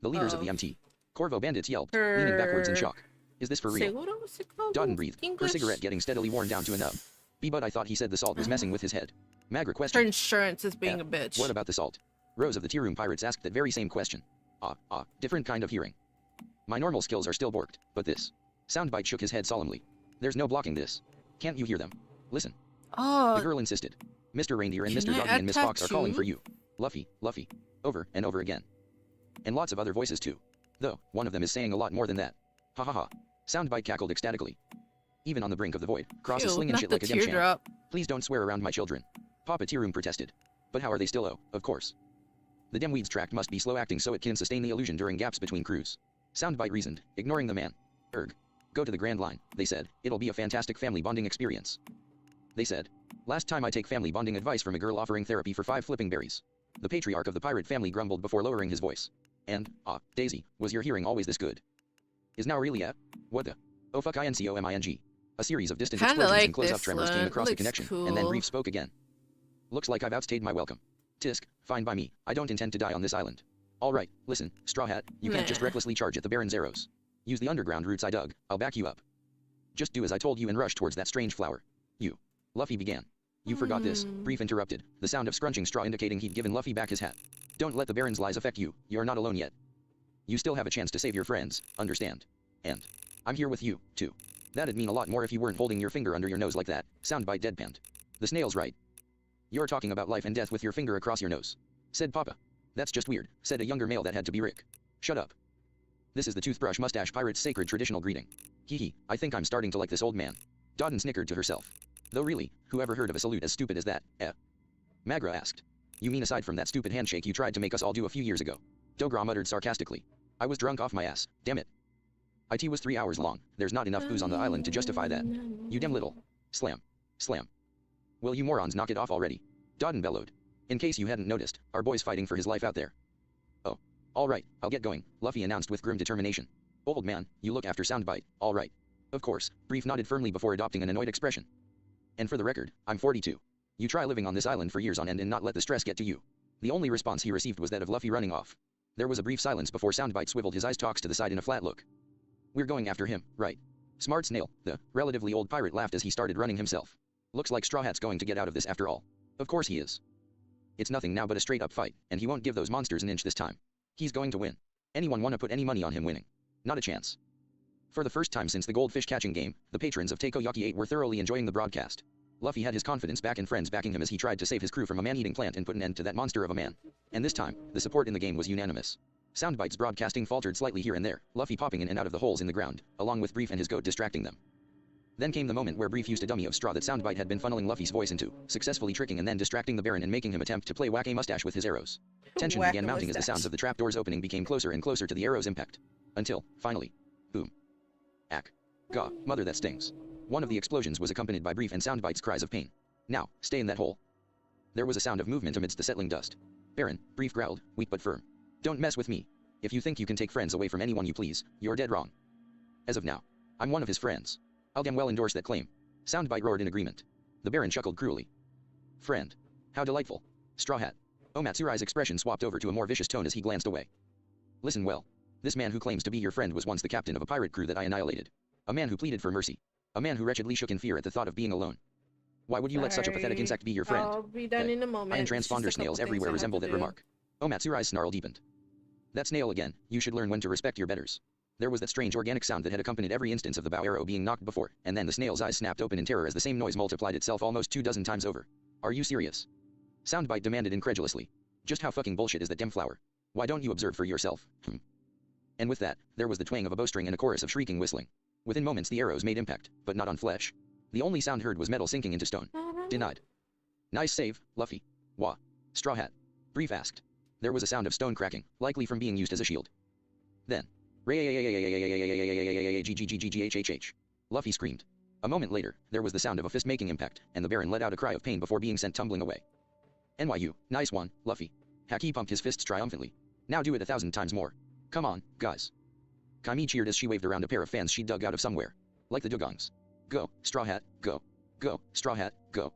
leaders of the MT. Corvo bandits yelped, leaning backwards in shock. Is this for real? Dodden breathed, her cigarette getting steadily worn down to a nub. But I thought he said the salt was messing with his head. Magra Her questioned. insurance is being a bitch. What about the salt? Rose of the Tea Room Pirates asked that very same question. Different kind of hearing. My normal skills are still borked, but this. Soundbite shook his head solemnly. There's no blocking this. Can't you hear them? Listen. Oh, The girl insisted. Mr. Reindeer and Can Mr. I Doggy add and Miss Fox are calling tattoo? for you. Luffy, Luffy. Over and over again. And lots of other voices too. Though, one of them is saying a lot more than that. Ha ha ha. Soundbite cackled ecstatically. even on the brink of the void, Cross is Ew, slinging not shit the like a gem champ. teardrop. Please don't swear around my children. Papa Tirum protested. But how are they still? Oh, of course. The Demweeds tract must be slow acting so it can sustain the illusion during gaps between crews. Soundbite reasoned, ignoring the man. Erg. Go to the Grand Line, they said. It'll be a fantastic family bonding experience. They said. Last time I take family bonding advice from a girl offering therapy for 5 flipping berries. The patriarch of the pirate family grumbled before lowering his voice. And, Daisy, was your hearing always this good? Is now really at? What the? Oh fuck incoming. A series of distant Kinda explosions like and close-up this tremors came one. across the Looks connection, and then cool. Reef spoke again. Looks like I've outstayed my welcome. Tisk, fine by me, I don't intend to die on this island. Alright, listen, Straw Hat, you can't just Nah. recklessly charge at the Baron's arrows. Use the underground routes I dug, I'll back you up. Just do as I told you and rush towards that strange flower. You. Luffy began. You forgot this, Brief interrupted, the sound of scrunching straw indicating he'd given Luffy back his hat. Don't let the Baron's lies affect you, you're not alone yet. You still have a chance to save your friends, understand? And I'm here with you, too. That'd mean a lot more if you weren't holding your finger under your nose like that, soundbite deadpanned. The snail's right. You're talking about life and death with your finger across your nose. Said Papa. That's just weird, said a younger male that had to be Rick. Shut up. This is the toothbrush mustache pirate's sacred traditional greeting. Hee hee, I think I'm starting to like this old man. Dodden snickered to herself. Though really, who ever heard of a salute as stupid as that, eh? Magra asked. You mean aside from that stupid handshake you tried to make us all do a few years ago? Dogra muttered sarcastically. I was drunk off my ass, damn it. IT was 3 hours long, there's not enough booze on the island to justify that. You damn little. Slam. Slam. Will you morons knock it off already? Dodden bellowed. In case you hadn't noticed, our boy's fighting for his life out there. Oh. Alright, I'll get going, Luffy announced with grim determination. Old man, you look after soundbite, alright. Of course, Brief nodded firmly before adopting an annoyed expression. And for the record, I'm 42. You try living on this island for years on end and not let the stress get to you. The only response he received was that of Luffy running off. There was a brief silence before Soundbite swiveled his eyes talks to the side in a flat look. We're going after him, right? Smart Snail, the relatively old pirate laughed as he started running himself. Looks like Straw Hat's going to get out of this after all. Of course he is. It's nothing now but a straight-up fight, and he won't give those monsters an inch this time. He's going to win. Anyone wanna put any money on him winning? Not a chance. For the first time since the goldfish catching game, the patrons of Takoyaki 8 were thoroughly enjoying the broadcast. Luffy had his confidence back and friends backing him as he tried to save his crew from a man-eating plant and put an end to that monster of a man. And this time, the support in the game was unanimous. Soundbite's broadcasting faltered slightly here and there, Luffy popping in and out of the holes in the ground, along with Brief and his goat distracting them. Then came the moment where Brief used a dummy of straw that Soundbite had been funneling Luffy's voice into, successfully tricking and then distracting the Baron and making him attempt to play Whack-A-Mustache with his arrows. Tension began mounting as the sounds of the trapdoor's opening became closer and closer to the arrow's impact. Until, finally, boom. Ack. Gah, mother that stings. One of the explosions was accompanied by Brief and Soundbite's cries of pain. Now, stay in that hole. There was a sound of movement amidst the settling dust. Baron, Brief growled, weak but firm. Don't mess with me. If you think you can take friends away from anyone you please, you're dead wrong. As of now, I'm one of his friends. I'll damn well endorse that claim. Soundbite roared in agreement. The Baron chuckled cruelly. Friend. How delightful. Straw Hat. Omatsurai's expression swapped over to a more vicious tone as he glanced away. Listen well. This man who claims to be your friend was once the captain of a pirate crew that I annihilated. A man who pleaded for mercy. A man who wretchedly shook in fear at the thought of being alone. Why would you let such a pathetic insect be your friend? I'll be done in a moment. Iron It's just a transponder couple snails things everywhere I have resemble to that do. remark. Omatsurai's snarl deepened. That snail again, you should learn when to respect your betters. There was that strange organic sound that had accompanied every instance of the bow arrow being knocked before, and then the snail's eyes snapped open in terror as the same noise multiplied itself almost 24 times over. Are you serious? Soundbite demanded incredulously. Just how fucking bullshit is that damn flower? Why don't you observe for yourself? And with that, there was the twang of a bowstring and a chorus of shrieking whistling. Within moments the arrows made impact, but not on flesh. The only sound heard was metal sinking into stone. Denied. Nice save, Luffy. Wah. Straw Hat. Brief asked. There was a sound of stone cracking, likely from being used as a shield. Then. Luffy screamed. A moment later, there was the sound of a fist making impact, and the Baron let out a cry of pain before being sent tumbling away. NYU, nice one, Luffy. Haki pumped his fists triumphantly. Now do it 1,000 times more. Come on, guys. Kaimi cheered as she waved around a pair of fans she'd dug out of somewhere. Like the dugongs. Go, Straw Hat, go. Go, Straw Hat, go.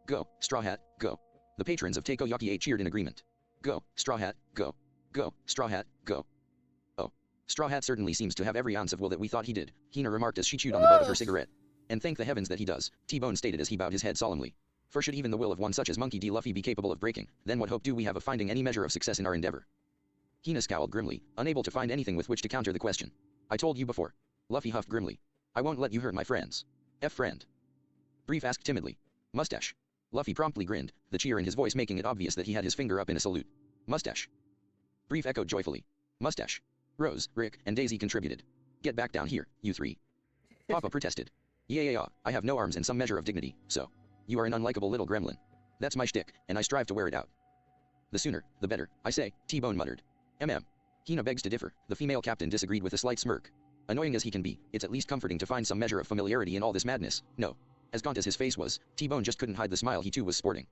Go, Straw Hat, go. The patrons of Takoyaki 8 cheered in agreement. Go, Straw Hat, go. Go, Straw Hat, go. Oh, Straw Hat certainly seems to have every ounce of will that we thought he did, Hina remarked as she chewed on the butt of her cigarette. And thank the heavens that he does, T-Bone stated as he bowed his head solemnly. For should even the will of one such as Monkey D. Luffy be capable of breaking, then what hope do we have of finding any measure of success in our endeavor? Hina scowled grimly, unable to find anything with which to counter the question. I told you before. Luffy huffed grimly. I won't let you hurt my friends. Friend. Brief asked timidly. Mustache. Luffy promptly grinned, the cheer in his voice making it obvious that he had his finger up in a salute. Mustache. Brief echoed joyfully. Mustache. Rose, Rick, and Daisy contributed. Get back down here, you three. Papa protested. Yeah, I have no arms and some measure of dignity, so. You are an unlikable little gremlin. That's my shtick, and I strive to wear it out. The sooner, the better, I say, T-Bone muttered. Hina begs to differ, the female captain disagreed with a slight smirk. Annoying as he can be, it's at least comforting to find some measure of familiarity in all this madness. No. As gaunt as his face was, T-Bone just couldn't hide the smile he too was sporting.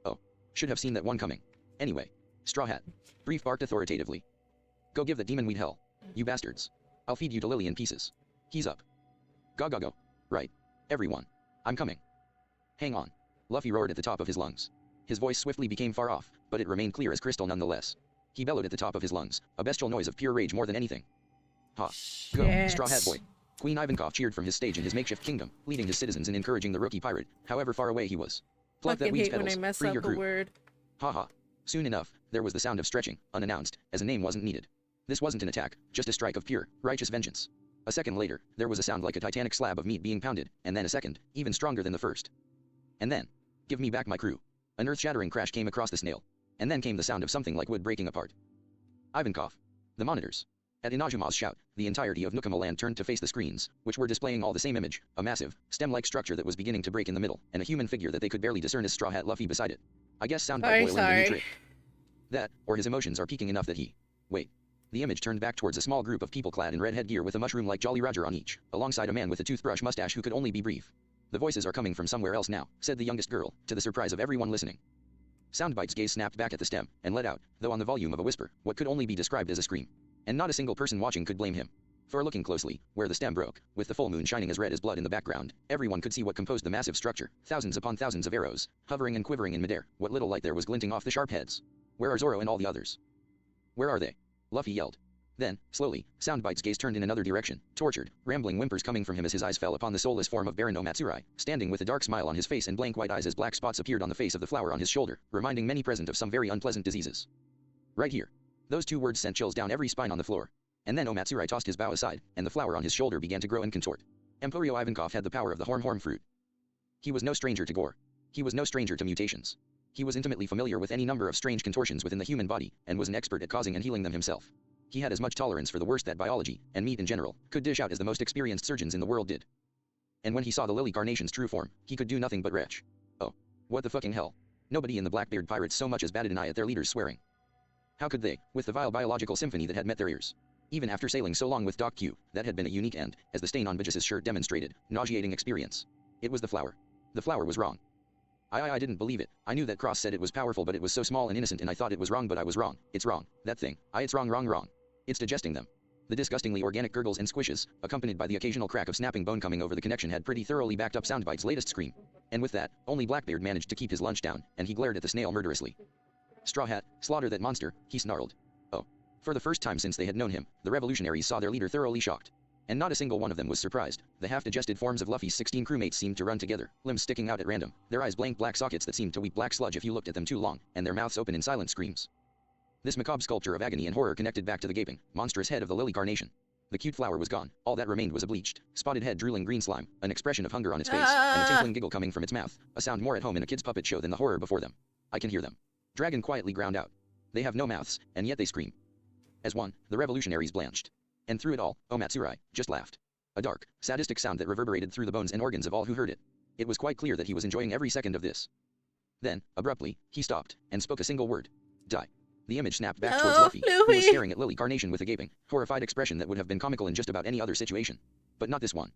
Oh. Should have seen that one coming. Anyway. Straw Hat. Brief barked authoritatively. Go give the demon weed hell. You bastards. I'll feed you to Lily in pieces. He's up. Go. Right. Everyone. I'm coming. Hang on. Luffy roared at the top of his lungs. His voice swiftly became far off, but it remained clear as crystal nonetheless. He bellowed at the top of his lungs, a bestial noise of pure rage more than anything. Ha. Go, Straw Hat Boy. Queen Ivankov cheered from his stage in his makeshift kingdom, leading his citizens and encouraging the rookie pirate, however far away he was. Plug that weed's pedals, free your crew. Word. Ha. Soon enough, there was the sound of stretching, unannounced, as a name wasn't needed. This wasn't an attack, just a strike of pure, righteous vengeance. A second later, there was a sound like a titanic slab of meat being pounded, and then a second, even stronger than the first. And then, give me back my crew. An earth-shattering crash came across the snail. And then came the sound of something like wood breaking apart. Ivankov. The monitors. At Inazuma's shout, the entirety of Nukama Land turned to face the screens, which were displaying all the same image, a massive, stem-like structure that was beginning to break in the middle, and a human figure that they could barely discern as Straw Hat Luffy beside it. I guess Soundbite Boy learned a new trick. That, or his emotions are peaking enough that he... Wait. The image turned back towards a small group of people clad in red headgear with a mushroom-like Jolly Roger on each, alongside a man with a toothbrush mustache who could only be brief. The voices are coming from somewhere else now, said the youngest girl, to the surprise of everyone listening. Soundbite's gaze snapped back at the stem, and let out, though on the volume of a whisper, what could only be described as a scream. And not a single person watching could blame him. For looking closely, where the stem broke, with the full moon shining as red as blood in the background, everyone could see what composed the massive structure, thousands upon thousands of arrows, hovering and quivering in midair, what little light there was glinting off the sharp heads. Where are Zoro and all the others? Where are they? Luffy yelled. Then, slowly, Soundbite's gaze turned in another direction, tortured, rambling whimpers coming from him as his eyes fell upon the soulless form of Baron Omatsurai, standing with a dark smile on his face and blank white eyes as black spots appeared on the face of the flower on his shoulder, reminding many present of some very unpleasant diseases. Right here. Those two words sent chills down every spine on the floor. And then Omatsurai tossed his bow aside, and the flower on his shoulder began to grow and contort. Emporio Ivankov had the power of the horn fruit. He was no stranger to gore. He was no stranger to mutations. He was intimately familiar with any number of strange contortions within the human body, and was an expert at causing and healing them himself. He had as much tolerance for the worst that biology, and meat in general, could dish out as the most experienced surgeons in the world did. And when he saw the Lily Carnation's true form, he could do nothing but retch. Oh. What the fucking hell? Nobody in the Blackbeard Pirates so much as batted an eye at their leader's swearing. How could they, with the vile biological symphony that had met their ears? Even after sailing so long with Doc Q, that had been a unique and, as the stain on Bajus's shirt demonstrated, nauseating experience. It was the flower. The flower was wrong. I didn't believe it. I knew that Cross said it was powerful, but it was so small and innocent, and I thought it was wrong, but I was wrong. It's wrong. That thing. It's wrong. It's digesting them. The disgustingly organic gurgles and squishes, accompanied by the occasional crack of snapping bone coming over the connection, had pretty thoroughly backed up Soundbite's latest scream. And with that, only Blackbeard managed to keep his lunch down, and he glared at the snail murderously. Straw Hat, slaughter that monster, he snarled. Oh. For the first time since they had known him, the revolutionaries saw their leader thoroughly shocked. And not a single one of them was surprised. The half-digested forms of Luffy's 16 crewmates seemed to run together, limbs sticking out at random, their eyes blank black sockets that seemed to weep black sludge if you looked at them too long, and their mouths open in silent screams. This macabre sculpture of agony and horror connected back to the gaping, monstrous head of the Lily Carnation. The cute flower was gone, all that remained was a bleached, spotted head drooling green slime, an expression of hunger on its face, and a tinkling giggle coming from its mouth, a sound more at home in a kid's puppet show than the horror before them. I can hear them. Dragon quietly ground out. They have no mouths, and yet they scream. As one, the revolutionaries blanched. And through it all, Omatsurai just laughed. A dark, sadistic sound that reverberated through the bones and organs of all who heard it. It was quite clear that he was enjoying every second of this. Then, abruptly, he stopped, and spoke a single word. Die. The image snapped back towards Luffy, who was staring at Lily Carnation with a gaping, horrified expression that would have been comical in just about any other situation. But not this one.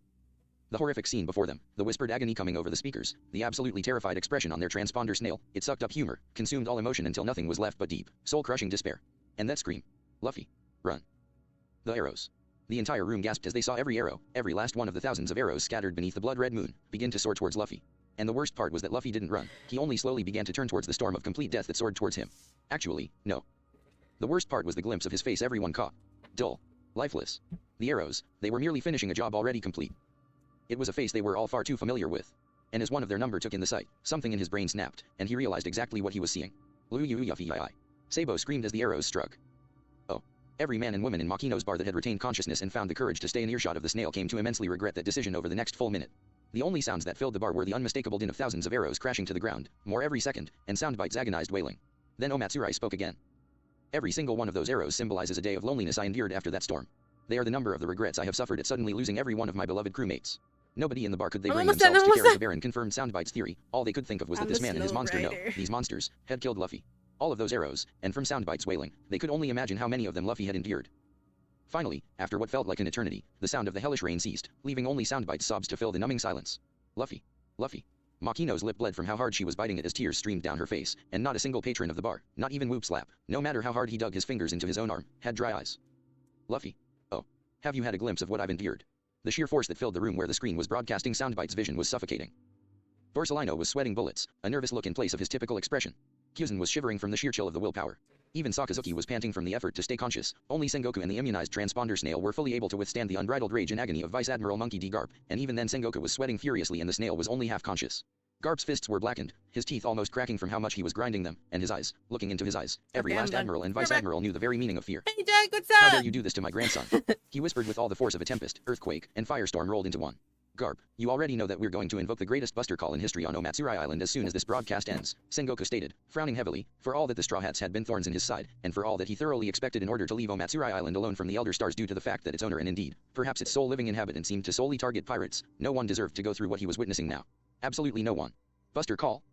The horrific scene before them, the whispered agony coming over the speakers, the absolutely terrified expression on their transponder snail, it sucked up humor, consumed all emotion until nothing was left but deep, soul-crushing despair. And that scream. Luffy. Run. The arrows. The entire room gasped as they saw every arrow, every last one of the thousands of arrows scattered beneath the blood-red moon, begin to soar towards Luffy. And the worst part was that Luffy didn't run, he only slowly began to turn towards the storm of complete death that soared towards him. Actually, no. The worst part was the glimpse of his face everyone caught. Dull. Lifeless. The arrows, they were merely finishing a job already complete. It was a face they were all far too familiar with. And as one of their number took in the sight, something in his brain snapped, and he realized exactly what he was seeing. Lu-yu-yuffy-yi-yi. Sabo screamed as the arrows struck. Oh. Every man and woman in Makino's bar that had retained consciousness and found the courage to stay in earshot of the snail came to immensely regret that decision over the next full minute. The only sounds that filled the bar were the unmistakable din of thousands of arrows crashing to the ground, more every second, and Soundbite's agonized wailing. Then Omatsurai spoke again. Every single one of those arrows symbolizes a day of loneliness I endured after that storm. They are the number of the regrets I have suffered at suddenly losing every one of my beloved crewmates. Nobody in the bar could they I'm bring almost done, themselves to almost carry done. the Baron confirmed Soundbite's theory. All they could think of was that I'm this the man and his slow monster rider. these monsters, had killed Luffy. All of those arrows, and from Soundbite's wailing, they could only imagine how many of them Luffy had endured. Finally, after what felt like an eternity, the sound of the hellish rain ceased, leaving only Soundbite's sobs to fill the numbing silence. Luffy. Luffy. Makino's lip bled from how hard she was biting it as tears streamed down her face, and not a single patron of the bar, not even Whoop Slap, no matter how hard he dug his fingers into his own arm, had dry eyes. Luffy. Oh. Have you had a glimpse of what I've endured? The sheer force that filled the room where the screen was broadcasting Soundbite's vision was suffocating. Borsalino was sweating bullets, a nervous look in place of his typical expression. Kyuzen was shivering from the sheer chill of the willpower. Even Sakazuki was panting from the effort to stay conscious. Only Sengoku and the immunized transponder snail were fully able to withstand the unbridled rage and agony of Vice Admiral Monkey D. Garp, and even then Sengoku was sweating furiously and the snail was only half conscious. Garp's fists were blackened, his teeth almost cracking from how much he was grinding them, and his eyes, looking into his eyes. Every Okay, I'm last done. admiral and We're vice back. admiral knew the very meaning of fear. Hey, Jack, what's How up? dare you do this to my grandson? He whispered with all the force of a tempest, earthquake, and firestorm rolled into one. Garp, you already know that we're going to invoke the greatest buster call in history on Omatsuri Island as soon as this broadcast ends, Sengoku stated, frowning heavily, for all that the Straw Hats had been thorns in his side, and for all that he thoroughly expected in order to leave Omatsuri Island alone from the Elder Stars due to the fact that its owner and indeed, perhaps its sole living inhabitant seemed to solely target pirates. No one deserved to go through what he was witnessing now. Absolutely no one. Buster call?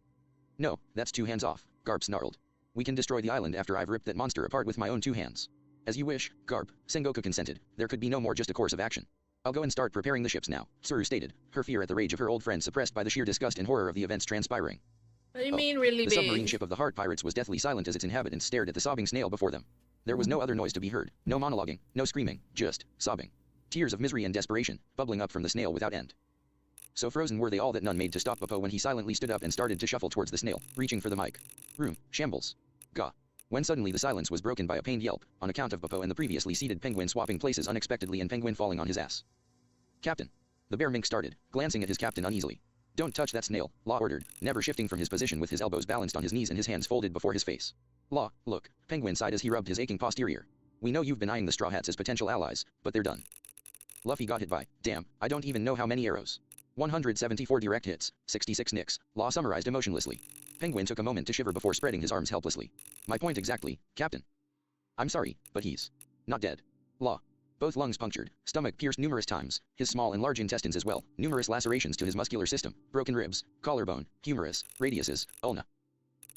No, that's two hands off, Garp snarled. We can destroy the island after I've ripped that monster apart with my own two hands. As you wish, Garp, Sengoku consented. There could be no more just a course of action. I'll go and start preparing the ships now, Tsuru stated, her fear at the rage of her old friend suppressed by the sheer disgust and horror of the events transpiring. What do you mean really The big? submarine ship of the Heart Pirates was deathly silent as its inhabitants stared at the sobbing snail before them. There was no other noise to be heard, no monologuing, no screaming, just sobbing. Tears of misery and desperation, bubbling up from the snail without end. So frozen were they all that none made to stop Popo when he silently stood up and started to shuffle towards the snail, reaching for the mic. Room, shambles. Gah. When suddenly the silence was broken by a pained yelp, on account of Popo and the previously seated penguin swapping places unexpectedly and penguin falling on his ass. Captain. The bear mink started, glancing at his captain uneasily. Don't touch that snail, Law ordered, never shifting from his position with his elbows balanced on his knees and his hands folded before his face. Law, look, Penguin sighed as he rubbed his aching posterior. We know you've been eyeing the Straw Hats as potential allies, but they're done. Luffy got hit by, damn, I don't even know how many arrows. 174 direct hits, 66 nicks, Law summarized emotionlessly. Penguin took a moment to shiver before spreading his arms helplessly. My point exactly, Captain. I'm sorry, but he's not dead. Law. Both lungs punctured, stomach pierced numerous times, his small and large intestines as well, numerous lacerations to his muscular system, broken ribs, collarbone, humerus, radiuses, ulna.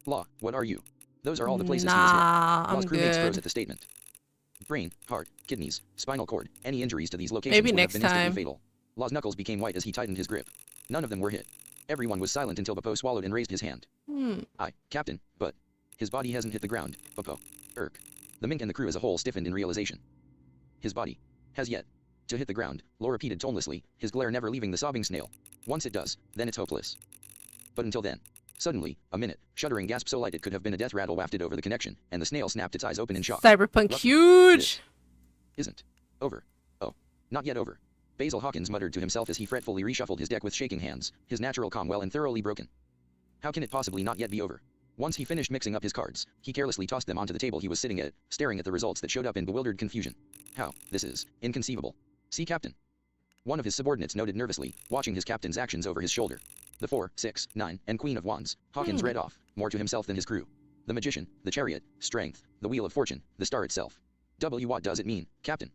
Law, what are you? Those are all the places he was hit. I'm Law's crewmates froze good. at the statement. Brain, heart, kidneys, spinal cord, any injuries to these locations Maybe would have next been instantly time. fatal. Law's knuckles became white as he tightened his grip. None of them were hit. Everyone was silent until Popo swallowed and raised his hand. Captain, but his body hasn't hit the ground, Popo. Irk. The mink and the crew as a whole stiffened in realization. His body has yet to hit the ground, Law repeated tonelessly, his glare never leaving the sobbing snail. Once it does, then it's hopeless. But until then. Suddenly, a minute, shuddering gasp so light it could have been a death rattle wafted over the connection, and the snail snapped its eyes open in shock. Cyberpunk Luffy, huge! this isn't over. Oh, not yet over. Basil Hawkins muttered to himself as he fretfully reshuffled his deck with shaking hands, his natural calm well and thoroughly broken. How can it possibly not yet be over? Once he finished mixing up his cards, he carelessly tossed them onto the table he was sitting at, staring at the results that showed up in bewildered confusion. How? This is inconceivable. See, Captain. One of his subordinates noted nervously, watching his captain's actions over his shoulder. The 4, 6, 9, and Queen of Wands, Hawkins read off, more to himself than his crew. The magician, the chariot, strength, the wheel of fortune, the star itself. What does it mean, Captain?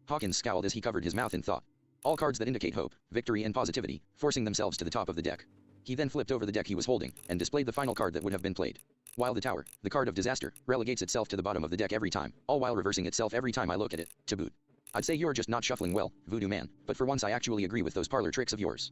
Hawkins scowled as he covered his mouth in thought. All cards that indicate hope, victory and positivity, forcing themselves to the top of the deck. He then flipped over the deck he was holding, and displayed the final card that would have been played. While the tower, the card of disaster, relegates itself to the bottom of the deck every time, all while reversing itself every time I look at it, to boot. I'd say you're just not shuffling well, Voodoo Man, but for once I actually agree with those parlor tricks of yours.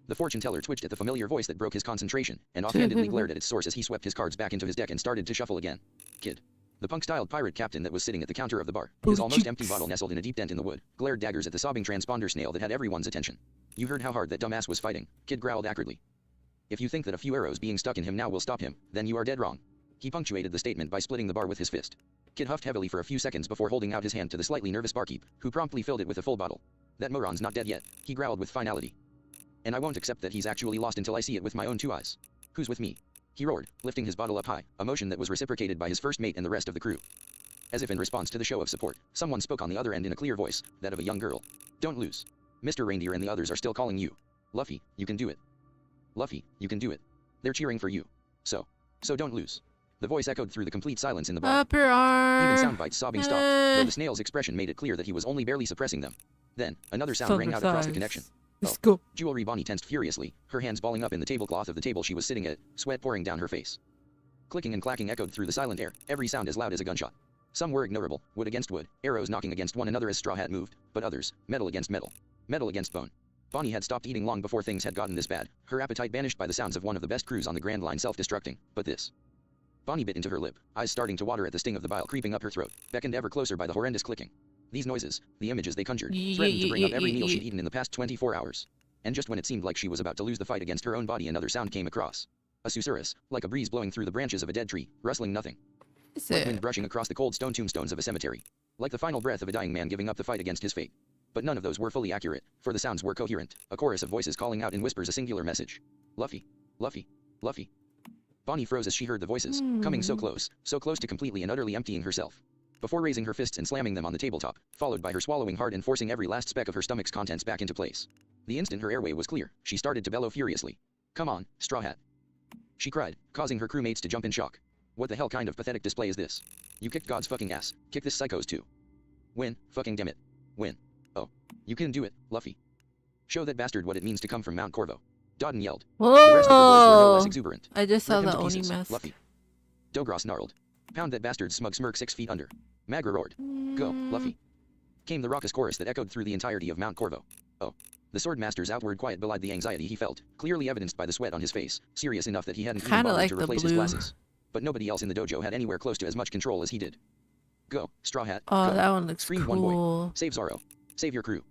The fortune teller twitched at the familiar voice that broke his concentration, and offhandedly glared at its source as he swept his cards back into his deck and started to shuffle again. Kid. The punk-styled pirate captain that was sitting at the counter of the bar, his almost empty bottle nestled in a deep dent in the wood, glared daggers at the sobbing transponder snail that had everyone's attention. You heard how hard that dumbass was fighting, Kid growled acridly. If you think that a few arrows being stuck in him now will stop him, then you are dead wrong. He punctuated the statement by splitting the bar with his fist. Kid huffed heavily for a few seconds before holding out his hand to the slightly nervous barkeep, who promptly filled it with a full bottle. That moron's not dead yet, he growled with finality. And I won't accept that he's actually lost until I see it with my own two eyes. Who's with me? He roared, lifting his bottle up high, a motion that was reciprocated by his first mate and the rest of the crew. As if in response to the show of support, someone spoke on the other end in a clear voice, that of a young girl. Don't lose. Mr. Reindeer and the others are still calling you. Luffy, you can do it. Luffy, you can do it. They're cheering for you. So don't lose. The voice echoed through the complete silence in the bar. Up your arm. Even Soundbite's sobbing stopped, though the snail's expression made it clear that he was only barely suppressing them. Then, another sound rang out across the connection. Let's go. Jewelry. Bonnie tensed furiously, her hands balling up in the tablecloth of the table she was sitting at, sweat pouring down her face. Clicking and clacking echoed through the silent air, every sound as loud as a gunshot. Some were ignorable, wood against wood, arrows knocking against one another as Straw Hat moved, but others, metal against metal. Metal against bone. Bonnie had stopped eating long before things had gotten this bad, her appetite banished by the sounds of one of the best crews on the Grand Line self-destructing, but this. Bonnie bit into her lip, eyes starting to water at the sting of the bile creeping up her throat, beckoned ever closer by the horrendous clicking. These noises, the images they conjured, threatened to bring up every meal she'd eaten in the past 24 hours. And just when it seemed like she was about to lose the fight against her own body, another sound came across. A susurrus, like a breeze blowing through the branches of a dead tree, rustling nothing. Like wind brushing across the cold stone tombstones of a cemetery. Like the final breath of a dying man giving up the fight against his fate. But none of those were fully accurate, for the sounds were coherent, a chorus of voices calling out in whispers a singular message. Luffy. Luffy. Luffy. Bonnie froze as she heard the voices, coming so close to completely and utterly emptying herself. Before raising her fists and slamming them on the tabletop, followed by her swallowing hard and forcing every last speck of her stomach's contents back into place. The instant her airway was clear, she started to bellow furiously. Come on, Straw Hat. She cried, causing her crewmates to jump in shock. What the hell kind of pathetic display is this? You kicked God's fucking ass, kick this psycho's too. Win, fucking damn it. Win. Oh. You can do it, Luffy. Show that bastard what it means to come from Mount Corvo. Dodden yelled. Whoa! The rest of the boys were no less exuberant. I just saw Rip him the to Oni pieces, mask. Luffy. Dogros snarled. Pound that bastard's smug smirk 6 feet under. Magra roared. Go, Luffy. Came the raucous chorus that echoed through the entirety of Mount Corvo. Oh. The Swordmaster's outward quiet belied the anxiety he felt, clearly evidenced by the sweat on his face, serious enough that he hadn't even bothered like to the replace his blue. glasses. But nobody else in the dojo had anywhere close to as much control as he did. Go, Straw Hat. Oh, go. that one looks Screamed cool. one boy. Save Zoro. Save your crew.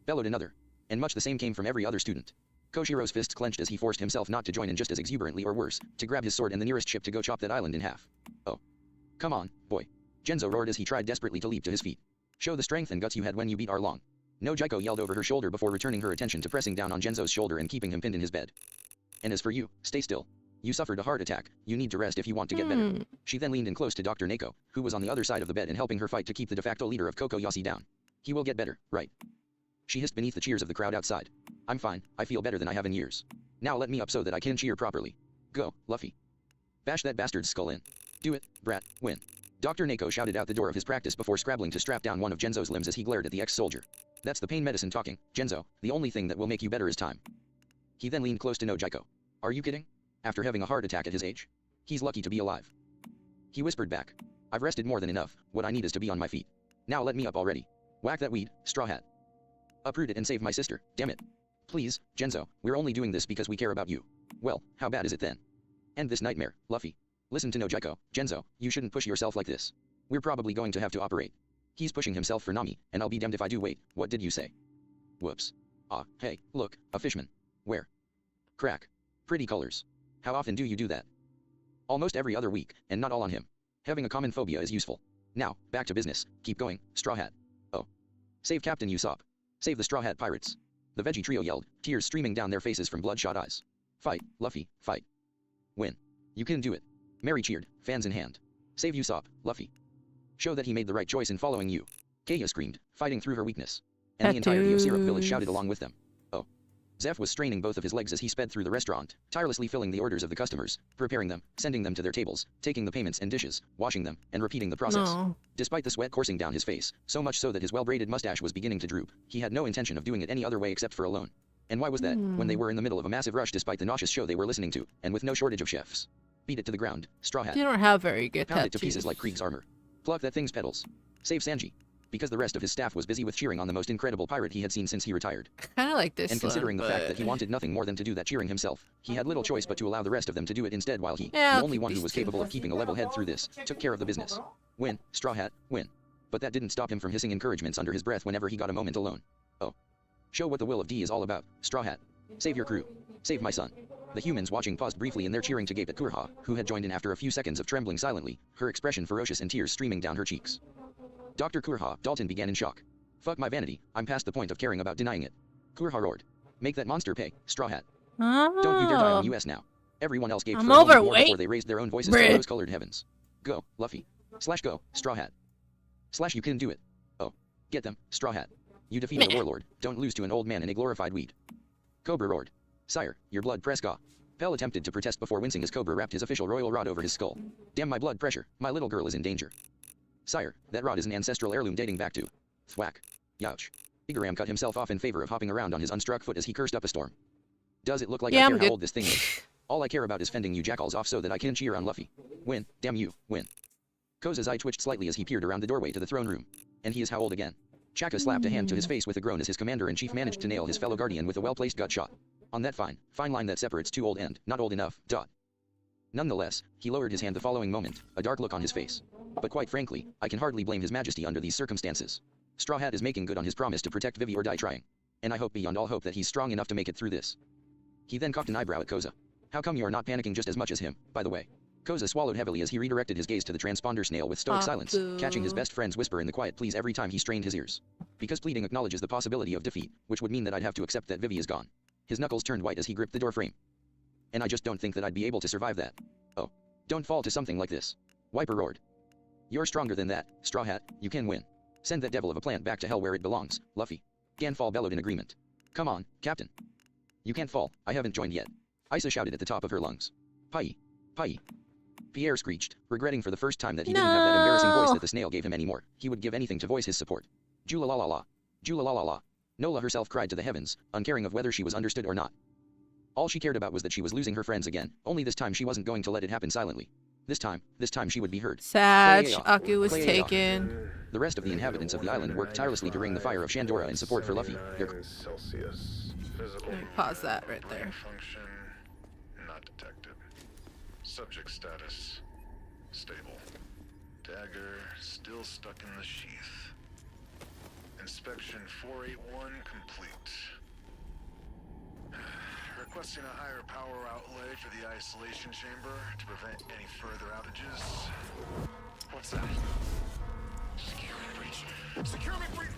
Bellowed another. And much the same came from every other student. Koshiro's fists clenched as he forced himself not to join in just as exuberantly or worse, to grab his sword and the nearest ship to go chop that island in half. Oh. Come on, boy. Genzo roared as he tried desperately to leap to his feet. Show the strength and guts you had when you beat Arlong. No Jaiko yelled over her shoulder before returning her attention to pressing down on Genzo's shoulder and keeping him pinned in his bed. And as for you, stay still. You suffered a heart attack, you need to rest if you want to get better. She then leaned in close to Dr. Neko, who was on the other side of the bed and helping her fight to keep the de facto leader of Kokoyashi down. He will get better, right? She hissed beneath the cheers of the crowd outside. I'm fine, I feel better than I have in years. Now let me up so that I can cheer properly. Go, Luffy. Bash that bastard's skull in. Do it, brat, win. Dr. Neko shouted out the door of his practice before scrabbling to strap down one of Genzo's limbs as he glared at the ex-soldier. That's the pain medicine talking, Genzo, the only thing that will make you better is time. He then leaned close to No Jaiko. Are you kidding? After having a heart attack at his age? He's lucky to be alive. He whispered back. I've rested more than enough, what I need is to be on my feet. Now let me up already. Whack that weed, Straw Hat. Uproot it and save my sister, damn it. Please, Genzo, we're only doing this because we care about you. Well, how bad is it then? End this nightmare, Luffy. Listen to No Jaiko, Genzo, you shouldn't push yourself like this. We're probably going to have to operate. He's pushing himself for Nami, and I'll be damned if I do. Wait, what did you say? Whoops. Ah, hey, look, a fishman. Where? Crack. Pretty colors. How often do you do that? Almost every other week, and not all on him. Having a common phobia is useful. Now, back to business. Keep going, Straw Hat. Oh. Save Captain Usopp. Save the Straw Hat pirates. The veggie trio yelled, tears streaming down their faces from bloodshot eyes. Fight, Luffy, fight. Win. You can do it. Mary cheered, fans in hand. Save Usopp, Luffy. Show that he made the right choice in following you. Kaya screamed, fighting through her weakness. And the entirety of Syrup Village shouted along with them. Oh. Zeph was straining both of his legs as he sped through the restaurant, tirelessly filling the orders of the customers, preparing them, sending them to their tables, taking the payments and dishes, washing them, and repeating the process. No. Despite the sweat coursing down his face, so much so that his well-braided mustache was beginning to droop, he had no intention of doing it any other way except for alone. And why was that, when they were in the middle of a massive rush despite the nauseous show they were listening to, and with no shortage of chefs? Beat it to the ground, Straw Hat. You don't have very good Pound tattoos. it to pieces like Krieg's armor. Pluck that thing's petals. Save Sanji. Because the rest of his staff was busy with cheering on the most incredible pirate he had seen since he retired. Kind of like this And considering one, the fact that he wanted nothing more than to do that cheering himself, he had little choice but to allow the rest of them to do it instead while he, Yeah, the I'll only keep one who these was two. capable of keeping a level head through this, took care of the business. Win, Straw Hat, win. But that didn't stop him from hissing encouragements under his breath whenever he got a moment alone. Oh. Show what the will of D is all about, Straw Hat. Save your crew. Save my son. The humans watching paused briefly in their cheering to gape at Kurha, who had joined in after a few seconds of trembling silently, her expression ferocious and tears streaming down her cheeks. Dr. Kurha, Dalton began in shock. Fuck my vanity, I'm past the point of caring about denying it. Kurha roared. Make that monster pay, Straw Hat. Don't you dare die on US now. Everyone else gaped I'm for a moment more overweight. before they raised their own voices to the rose-colored heavens. Go, Luffy. Slash go, Straw Hat. Slash you can do it. Oh. Get them, Straw Hat. You defeated a warlord, don't lose to an old man in a glorified weed. Cobra roared. Sire, your blood pressure. Pell attempted to protest before wincing as Cobra wrapped his official royal rod over his skull. Damn my blood pressure, my little girl is in danger. Sire, that rod is an ancestral heirloom dating back to... Thwack. Youch. Igaram cut himself off in favor of hopping around on his unstruck foot as he cursed up a storm. Does it look like Yeah, I I'm care good. how old this thing is? All I care about is fending you jackals off so that I can cheer on Luffy. Win, damn you, win. Koza's eye twitched slightly as he peered around the doorway to the throne room. And he is how old again? Chaka slapped a hand to his face with a groan as his commander-in-chief managed to nail his fellow guardian with a well-placed gut shot. On that fine line that separates too old and not old enough, dot. Nonetheless, he lowered his hand the following moment, a dark look on his face. But quite frankly, I can hardly blame his majesty under these circumstances. Straw Hat is making good on his promise to protect Vivi or die trying. And I hope beyond all hope that he's strong enough to make it through this. He then cocked an eyebrow at Koza. How come you are not panicking just as much as him, by the way? Koza swallowed heavily as he redirected his gaze to the transponder snail with stoic silence, catching his best friend's whisper in the quiet please every time he strained his ears. Because pleading acknowledges the possibility of defeat, which would mean that I'd have to accept that Vivi is gone. His knuckles turned white as he gripped the door frame. And I just don't think that I'd be able to survive that. Oh. Don't fall to something like this. Wiper roared. You're stronger than that, Straw Hat, you can win. Send that devil of a plant back to hell where it belongs, Luffy. Ganfall bellowed in agreement. Come on, Captain. You can't fall, I haven't joined yet. Isa shouted at the top of her lungs. Pai. Pai. Pierre screeched, regretting for the first time that he didn't have that embarrassing voice that the snail gave him anymore. He would give anything to voice his support. Jula la la la. Jula la la la. Nola herself cried to the heavens, uncaring of whether she was understood or not. All she cared about was that she was losing her friends again, only this time she wasn't going to let it happen silently. This time she would be heard. Sag, Play-a-yaw. Aku was Play-a-yaw. taken. The rest of the inhabitants of the island worked tirelessly to ring the fire of Shandora in support for Luffy. Celsius. Physical Let me pause that right there. function not detected. Subject status stable. Dagger still stuck in the sheath. Inspection 481 complete. Requesting a higher power outlay for the isolation chamber to prevent any further outages. What's that? Security breach. Security breach!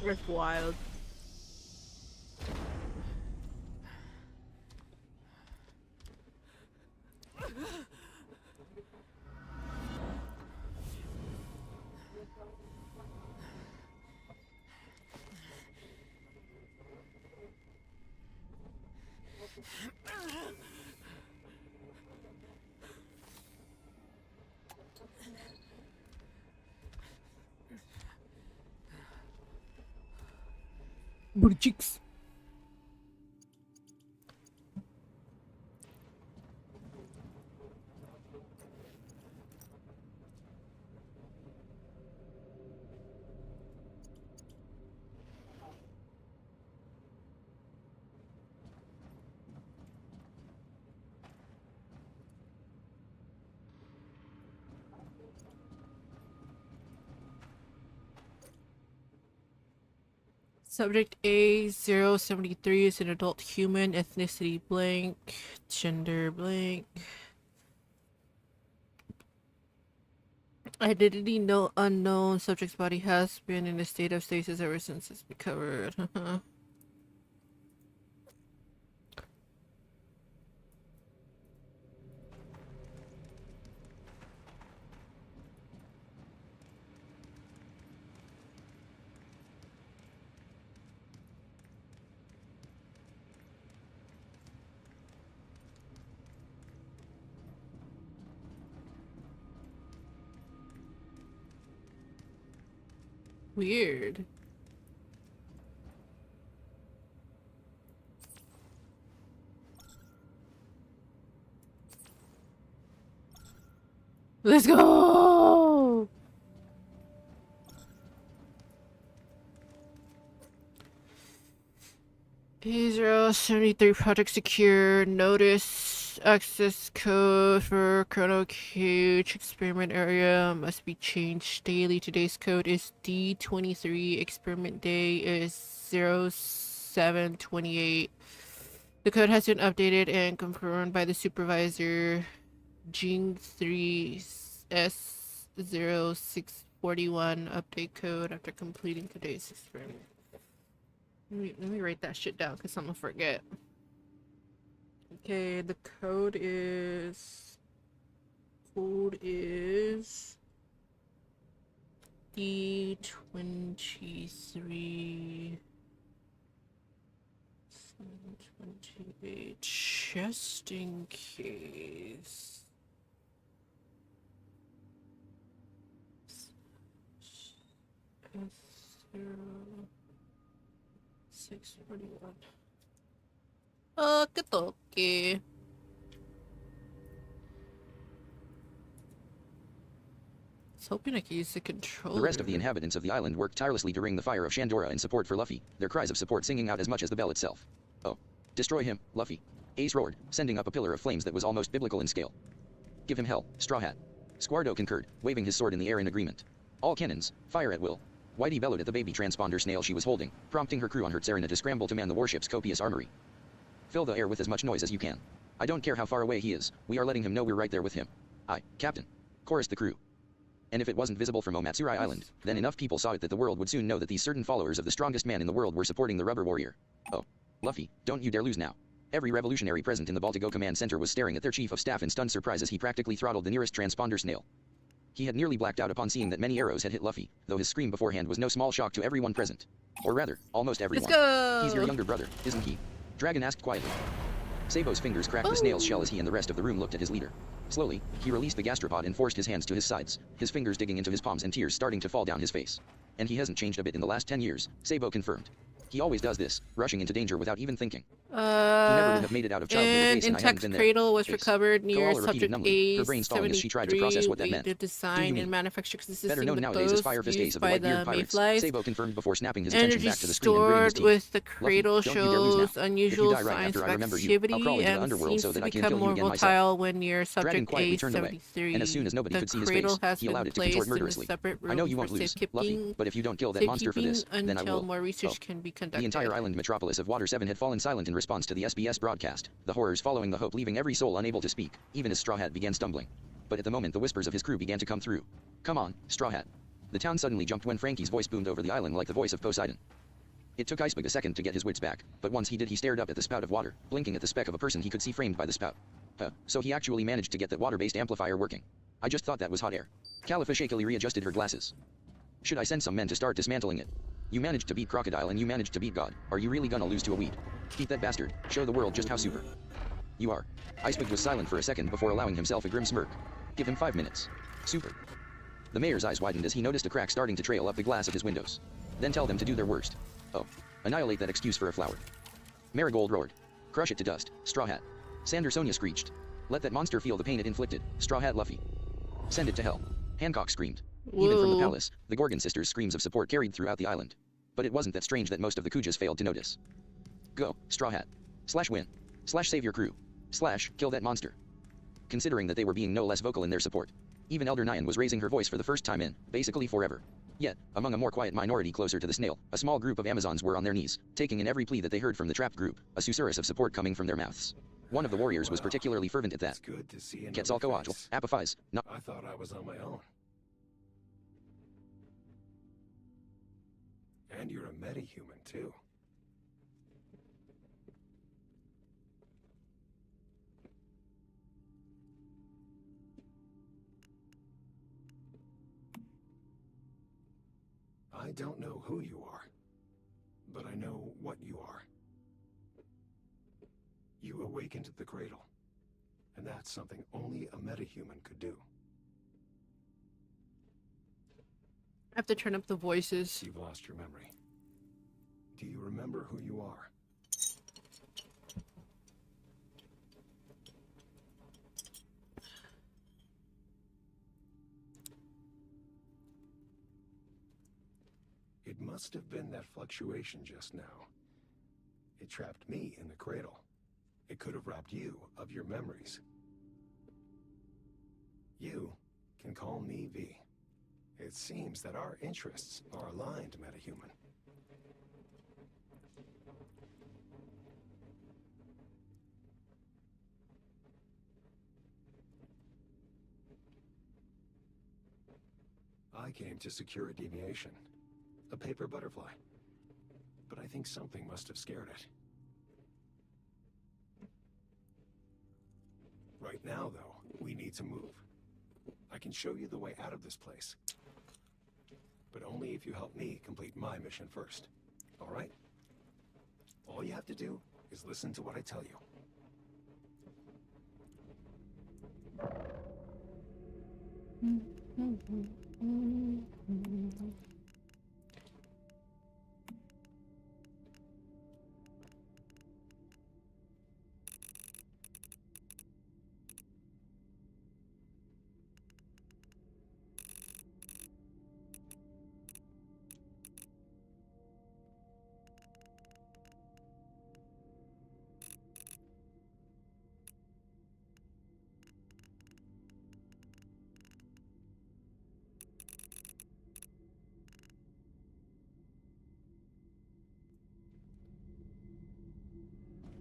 It's wild. Booty cheeks. Subject A073 is an adult human, ethnicity blank, gender blank. Identity no unknown. Subject's body has been in a state of stasis ever since it's recovered. Weird. Let's go! A0 73 project secure. Notice access code for Chrono Cage experiment area must be changed daily. Today's code is D23. Experiment day is 0728. The code has been updated and confirmed by the supervisor. Jing 3S0641 update code after completing today's experiment. Let me write that shit down because I'm gonna forget. Okay, the code is D23 728, just in case. S0641. Okay. I was hoping I could use the controller. The rest of the inhabitants of the island worked tirelessly to ring the fire of Shandora in support for Luffy, their cries of support singing out as much as the bell itself. Oh. Destroy him, Luffy. Ace roared, sending up a pillar of flames that was almost biblical in scale. Give him hell, Straw Hat. Squardo concurred, waving his sword in the air in agreement. All cannons, fire at will. Whitey bellowed at the baby transponder snail she was holding, prompting her crew on her Tsarina to scramble to man the warship's copious armory. Fill the air with as much noise as you can. I don't care how far away he is, we are letting him know we're right there with him. Aye, Captain. Chorused the crew. And if it wasn't visible from Omatsuri Island, then enough people saw it that the world would soon know that these certain followers of the strongest man in the world were supporting the rubber warrior. Oh. Luffy, don't you dare lose now. Every revolutionary present in the Baltigo Command Center was staring at their chief of staff in stunned surprise as he practically throttled the nearest transponder snail. He had nearly blacked out upon seeing that many arrows had hit Luffy, though his scream beforehand was no small shock to everyone present. Or rather, almost everyone. Let's go! He's your younger brother, isn't he? Dragon asked quietly. Sabo's fingers cracked the snail's shell as he and the rest of the room looked at his leader. Slowly, he released the gastropod and forced his hands to his sides, his fingers digging into his palms and tears starting to fall down his face. And he hasn't changed a bit in the last 10 years, Sabo confirmed. He always does this, rushing into danger without even thinking. He never would have made it out of childhood with Ace and I hadn't been there. Cradle was Ace. recovered near Koala repeated subject numbly, her brain stalling as she tried to process what that meant. The design and manufacture consisting Better known of nowadays as those Fire Fist Ace used of the by White-Beard the Pirates, mayflies. Sabo confirmed before snapping his attention Energy back to the screen and gritting his stored teeth. with the Luffy, cradle don't you dare lose shows now. unusual If you die right signs after of I remember you, I'll activity crawl into the and underworld seems so to that I can become kill you more again myself. volatile when near Dragon subject quietly turned away, A73. and as soon as nobody The could see his cradle face, has he been allowed it to placed contort in a murderously. separate I know room you for won't lose, safekeeping, Luffy, but if you don't kill that monster for this, then I until will. more research Oh. can be conducted. The entire island metropolis of Water 7 had fallen silent in response to the SBS broadcast, the horrors following the hope leaving every soul unable to speak, even as Straw Hat began stumbling. But at the moment the whispers of his crew began to come through. Come on, Straw Hat. The town suddenly jumped when Frankie's voice boomed over the island like the voice of Poseidon. It took Iceberg a second to get his wits back, but once he did he stared up at the spout of water, blinking at the speck of a person he could see framed by the spout. So he actually managed to get that water-based amplifier working. I just thought that was hot air. Califa shakily readjusted her glasses. Should I send some men to start dismantling it? You managed to beat Crocodile and you managed to beat God. Are you really gonna lose to a weed? Beat that bastard. Show the world just how super you are. Iceberg was silent for a second before allowing himself a grim smirk. Give him 5 minutes. Super. The mayor's eyes widened as he noticed a crack starting to trail up the glass of his windows. Then tell them to do their worst. Oh. Annihilate that excuse for a flower. Marigold roared. Crush it to dust, Straw Hat. Sander Sonia screeched. Let that monster feel the pain it inflicted, Straw Hat Luffy. Send it to hell. Hancock screamed. Even from the palace, the Gorgon sisters' screams of support carried throughout the island. But it wasn't that strange that most of the Kujas failed to notice. Go, Straw Hat. /win. /save your crew. /kill that monster. Considering that they were being no less vocal in their support. Even Elder Nyan was raising her voice for the first time in, basically forever. Yet, among a more quiet minority closer to the snail, a small group of Amazons were on their knees, taking in every plea that they heard from the trapped group, a susurrus of support coming from their mouths. One of the warriors was particularly fervent at that. It's good to see Quetzalcoatl, Apophize, no. I thought I was on my own. And you're a metahuman, too. I don't know who you are, but I know what you are. You awakened the cradle, and that's something only a metahuman could do. I have to turn up the voices. You've lost your memory. Do you remember who you are? It must have been that fluctuation just now. it trapped me in the cradle. It could have robbed you of your memories. You can call me V. It seems that our interests are aligned, metahuman. I came to secure a deviation. A paper butterfly. But I think something must have scared it. Right now, though, we need to move. I can show you the way out of this place. But only if you help me complete my mission first. All right? All you have to do is listen to what I tell you.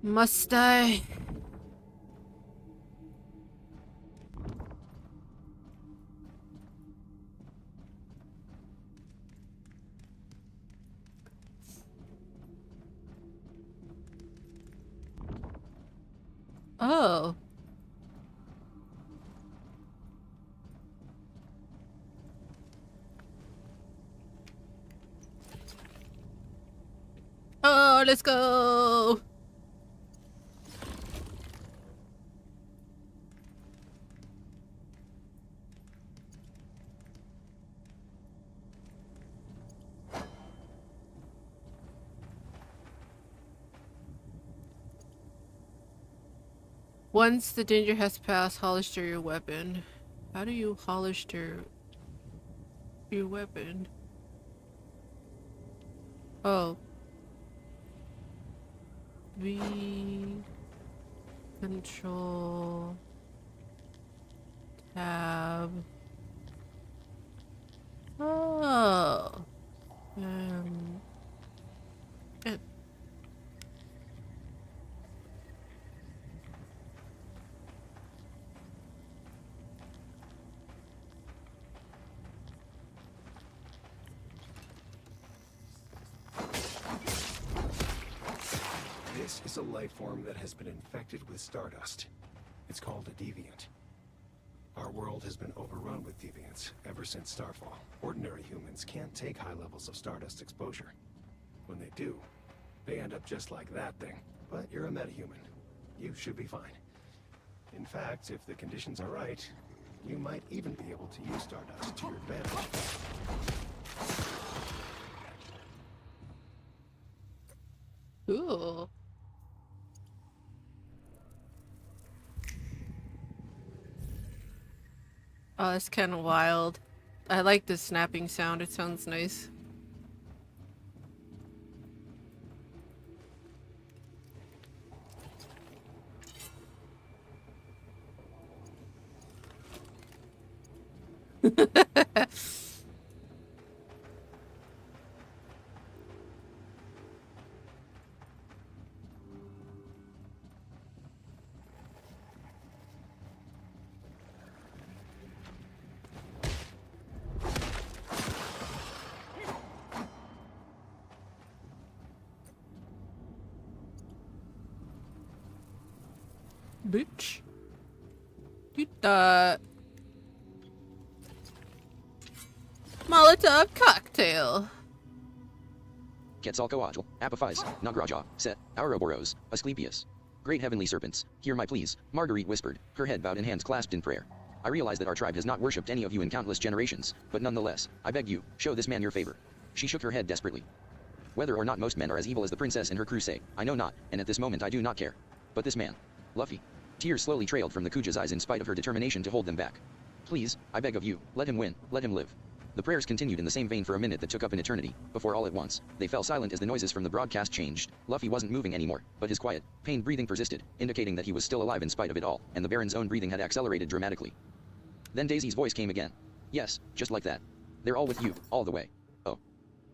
Must I? Oh. Oh, let's go. Once the danger has passed, holster your weapon. How do you holster your weapon? Oh. V control tab. Oh. This is a life form that has been infected with stardust. It's called a deviant. Our world has been overrun with deviants ever since Starfall. Ordinary humans can't take high levels of stardust exposure. When they do, they end up just like that thing. But you're a metahuman. You should be fine. In fact, if the conditions are right, you might even be able to use stardust to your advantage. Cool. Oh, that's kind of wild. I like the snapping sound. It sounds nice. Bitch. You thought. Molotov cocktail. Quetzalcoatl, Apophis, Nagraja, Set, Ouroboros, Asclepius. Great heavenly serpents, hear my pleas, Marguerite whispered, her head bowed and hands clasped in prayer. I realize that our tribe has not worshipped any of you in countless generations, but nonetheless, I beg you, show this man your favor. She shook her head desperately. Whether or not most men are as evil as the princess and her crew say, I know not, and at this moment I do not care. But this man, Luffy. Tears slowly trailed from the Kuja's eyes in spite of her determination to hold them back. Please, I beg of you, let him win, let him live. The prayers continued in the same vein for a minute that took up an eternity, before all at once, they fell silent as the noises from the broadcast changed. Luffy wasn't moving anymore, but his quiet, pained breathing persisted, indicating that he was still alive in spite of it all, and the Baron's own breathing had accelerated dramatically. Then Daisy's voice came again. Yes, just like that. They're all with you, all the way. Oh.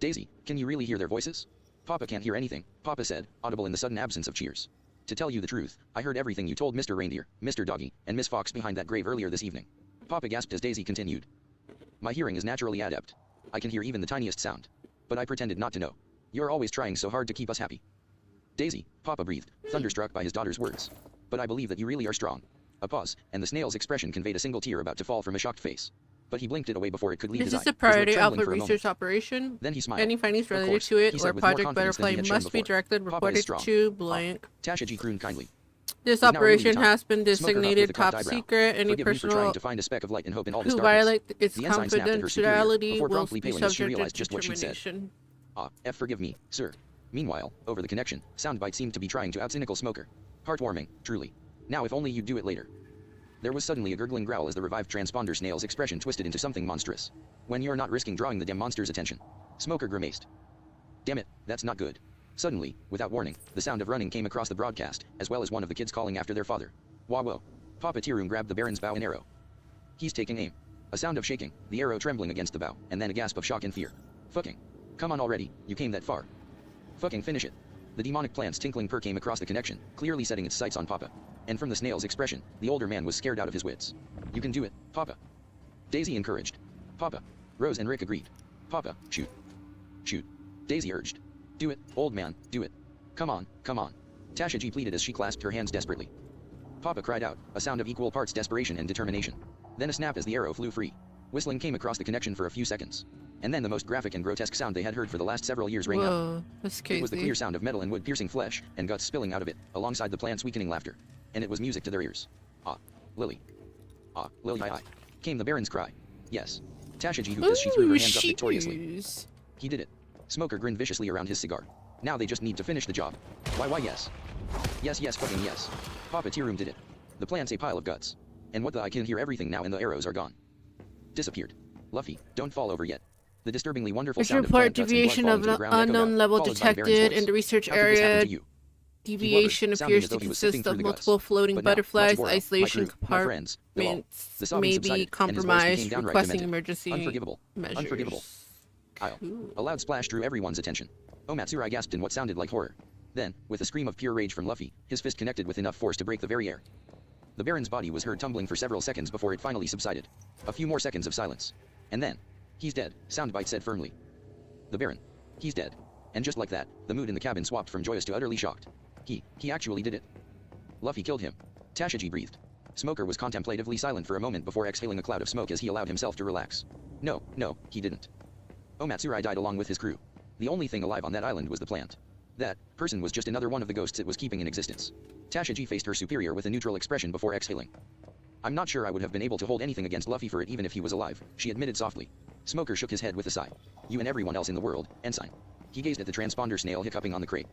Daisy, can you really hear their voices? Papa can't hear anything, Papa said, audible in the sudden absence of cheers. To tell you the truth, I heard everything you told Mr. Reindeer, Mr. Doggy, and Miss Fox behind that grave earlier this evening. Papa gasped as Daisy continued. My hearing is naturally adept. I can hear even the tiniest sound. But I pretended not to know. You're always trying so hard to keep us happy. Daisy, Papa breathed, thunderstruck by his daughter's words. But I believe that you really are strong. A pause, and the snail's expression conveyed a single tear about to fall from a shocked face. But he blinked it away before it could leave his eye. This is a his lip priority trembling alpha for a research moment. operation. Then he smiled. Any findings Of related course, to it he said or with more Project confidence than he Butterfly had shown must be before. directed Papa is reported strong. to blank. Tashaji crooned kindly. This He's now really operation retired. has been Smoker huffed with designated a cocked top eyebrow. secret. Any Forgive me for trying personal to find a speck of light in hope in all this who darkness. violate its The ensign snapped at her superior, confidentiality before will promptly be paling as she subject realized to just what she'd said. termination. Forgive me, sir. Meanwhile, over the connection, Soundbite seemed to be trying to out-cynical Smoker. Heartwarming, truly. Now if only you'd do it later. There was suddenly a gurgling growl as the revived transponder snail's expression twisted into something monstrous. When you're not risking drawing the damn monster's attention. Smoker grimaced. Damn it, that's not good. Suddenly, without warning, the sound of running came across the broadcast, as well as one of the kids calling after their father. Wah-whoa. Papa Tirum grabbed the Baron's bow and arrow. He's taking aim. A sound of shaking, the arrow trembling against the bow, and then a gasp of shock and fear. Fucking. Come on already, you came that far. Fucking finish it. The demonic plant's tinkling purr came across the connection, clearly setting its sights on Papa. And from the snail's expression, the older man was scared out of his wits. You can do it, Papa. Daisy encouraged. Papa. Rose and Rick agreed. Papa, shoot. Shoot. Daisy urged. Do it, old man, do it. Come on, come on. Tasha G pleaded as she clasped her hands desperately. Papa cried out, a sound of equal parts desperation and determination. Then a snap as the arrow flew free. Whistling came across the connection for a few seconds. And then the most graphic and grotesque sound they had heard for the last several years rang out. Whoa, that's crazy. It was the clear sound of metal and wood piercing flesh, and guts spilling out of it, alongside the plant's weakening laughter. And it was music to their ears. Ah, Lily. Ah, Lily, aye. Came the Baron's cry. Yes. Tasha G hooped as she threw her hands up victoriously. He did it. Smoker grinned viciously around his cigar. Now they just need to finish the job. Why yes. Yes, fucking yes. Papa Tirum did it. The plant's a pile of guts. And what the I can hear everything now and the arrows are gone. Disappeared. Luffy, don't fall over yet. The disturbingly wonderful There's a sound of report plant guts and blood deviation falling of to the an ground echoed unknown out, level followed by the Baron's detected voice. in the research How could this happen area. to you? Deviation He blubbered, appears to sounding as though he was sifting consist of through the guts. multiple floating But now, butterflies. Machiboro, Isolation my crew, my friends, they'll all- compartments the sobbing may subsided, be and his voice compromised. became downright Requesting demented. emergency Unforgivable. measures. Unforgivable. I'll. A loud splash drew everyone's attention. Omatsurai gasped in what sounded like horror. Then, with a scream of pure rage from Luffy, his fist connected with enough force to break the very air. The Baron's body was heard tumbling for several seconds before it finally subsided. A few more seconds of silence. And then, he's dead, Soundbite said firmly. The Baron. He's dead. And just like that, the mood in the cabin swapped from joyous to utterly shocked. He actually did it. Luffy killed him. Tashaji breathed. Smoker was contemplatively silent for a moment before exhaling a cloud of smoke as he allowed himself to relax. No, he didn't. Omatsurai died along with his crew. The only thing alive on that island was the plant. That person was just another one of the ghosts it was keeping in existence. Tashaji faced her superior with a neutral expression before exhaling. I'm not sure I would have been able to hold anything against Luffy for it even if he was alive, she admitted softly. Smoker shook his head with a sigh. You and everyone else in the world, Ensign. He gazed at the transponder snail hiccuping on the crate.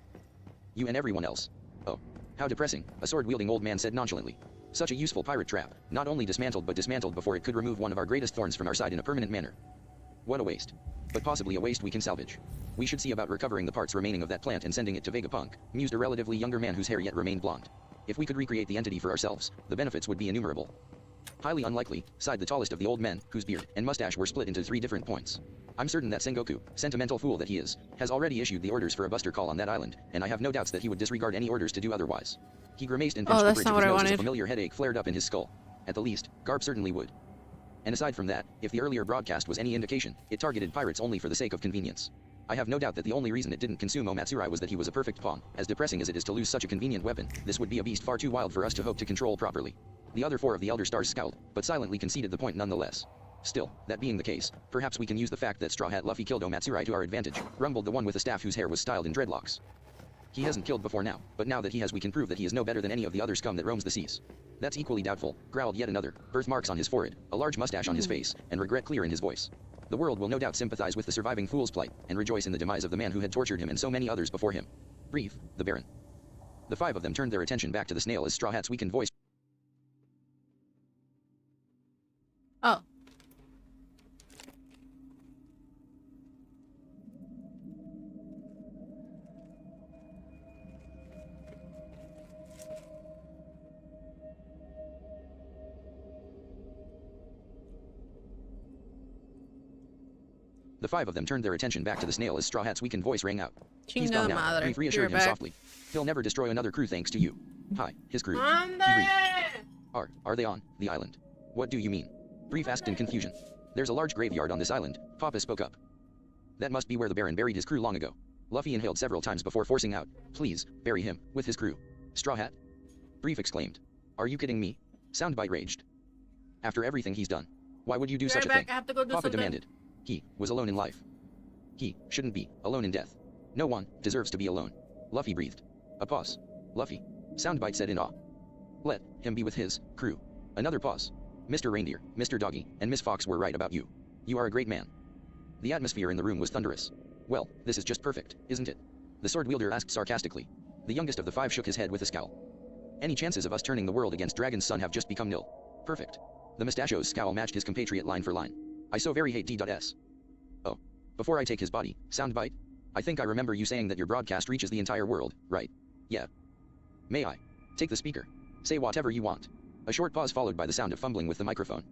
You and everyone else. Oh. How depressing, a sword-wielding old man said nonchalantly. Such a useful pirate trap, not only dismantled but dismantled before it could remove one of our greatest thorns from our side in a permanent manner. What a waste. But possibly a waste we can salvage. We should see about recovering the parts remaining of that plant and sending it to Vegapunk, mused a relatively younger man whose hair yet remained blonde. If we could recreate the entity for ourselves, the benefits would be innumerable. Highly unlikely, sighed the tallest of the old men, whose beard and mustache were split into 3 different points. I'm certain that Sengoku, sentimental fool that he is, has already issued the orders for a buster call on that island, and I have no doubts that he would disregard any orders to do otherwise. He grimaced and pinched the bridge of his nose as a familiar headache flared up in his skull. At the least, Garp certainly would. And aside from that, if the earlier broadcast was any indication, it targeted pirates only for the sake of convenience. I have no doubt that the only reason it didn't consume Omatsurai was that he was a perfect pawn. As depressing as it is to lose such a convenient weapon, this would be a beast far too wild for us to hope to control properly. The other 4 of the Elder Stars scowled, but silently conceded the point nonetheless. Still, that being the case, perhaps we can use the fact that Straw Hat Luffy killed Omatsurai to our advantage, rumbled the one with the staff whose hair was styled in dreadlocks. He hasn't killed before now, but now that he has we can prove that he is no better than any of the other scum that roams the seas. That's equally doubtful, growled yet another, birthmarks on his forehead, a large mustache on his face, and regret clear in his voice. The world will no doubt sympathize with the surviving fool's plight, and rejoice in the demise of the man who had tortured him and so many others before him. Brief, the Baron. The 5 of them turned their attention back to the snail as Straw Hat's weakened voice. Oh. The 5 of them turned their attention back to the snail as Straw Hat's weakened voice rang out. He's Chinga gone now, madre. Brief reassured You're him back. softly. He'll never destroy another crew thanks to you. Hi, his crew. He breathed. Are they on the island? What do you mean? Brief asked in confusion. There's a large graveyard on this island, Papa spoke up. That must be where the Baron buried his crew long ago. Luffy inhaled several times before forcing out, please, bury him, with his crew. Straw Hat? Brief exclaimed. Are you kidding me? Soundbite raged. After everything he's done, why would you do such a thing? I have to go do Papa something. demanded. He was alone in life. He shouldn't be alone in death. No one deserves to be alone. Luffy breathed. A pause. Luffy. Soundbite said in awe. Let him be with his crew. Another pause. Mr. Reindeer, Mr. Doggy, and Miss Fox were right about you. You are a great man. The atmosphere in the room was thunderous. Well, this is just perfect, isn't it? The sword wielder asked sarcastically. The youngest of the 5 shook his head with a scowl. Any chances of us turning the world against Dragon's Son have just become nil. Perfect. The mustachio's scowl matched his compatriot line for line. I so very hate D.S. Oh. Before I take his body, Soundbite? I think I remember you saying that your broadcast reaches the entire world, right? Yeah. May I? Take the speaker. Say whatever you want. A short pause followed by the sound of fumbling with the microphone.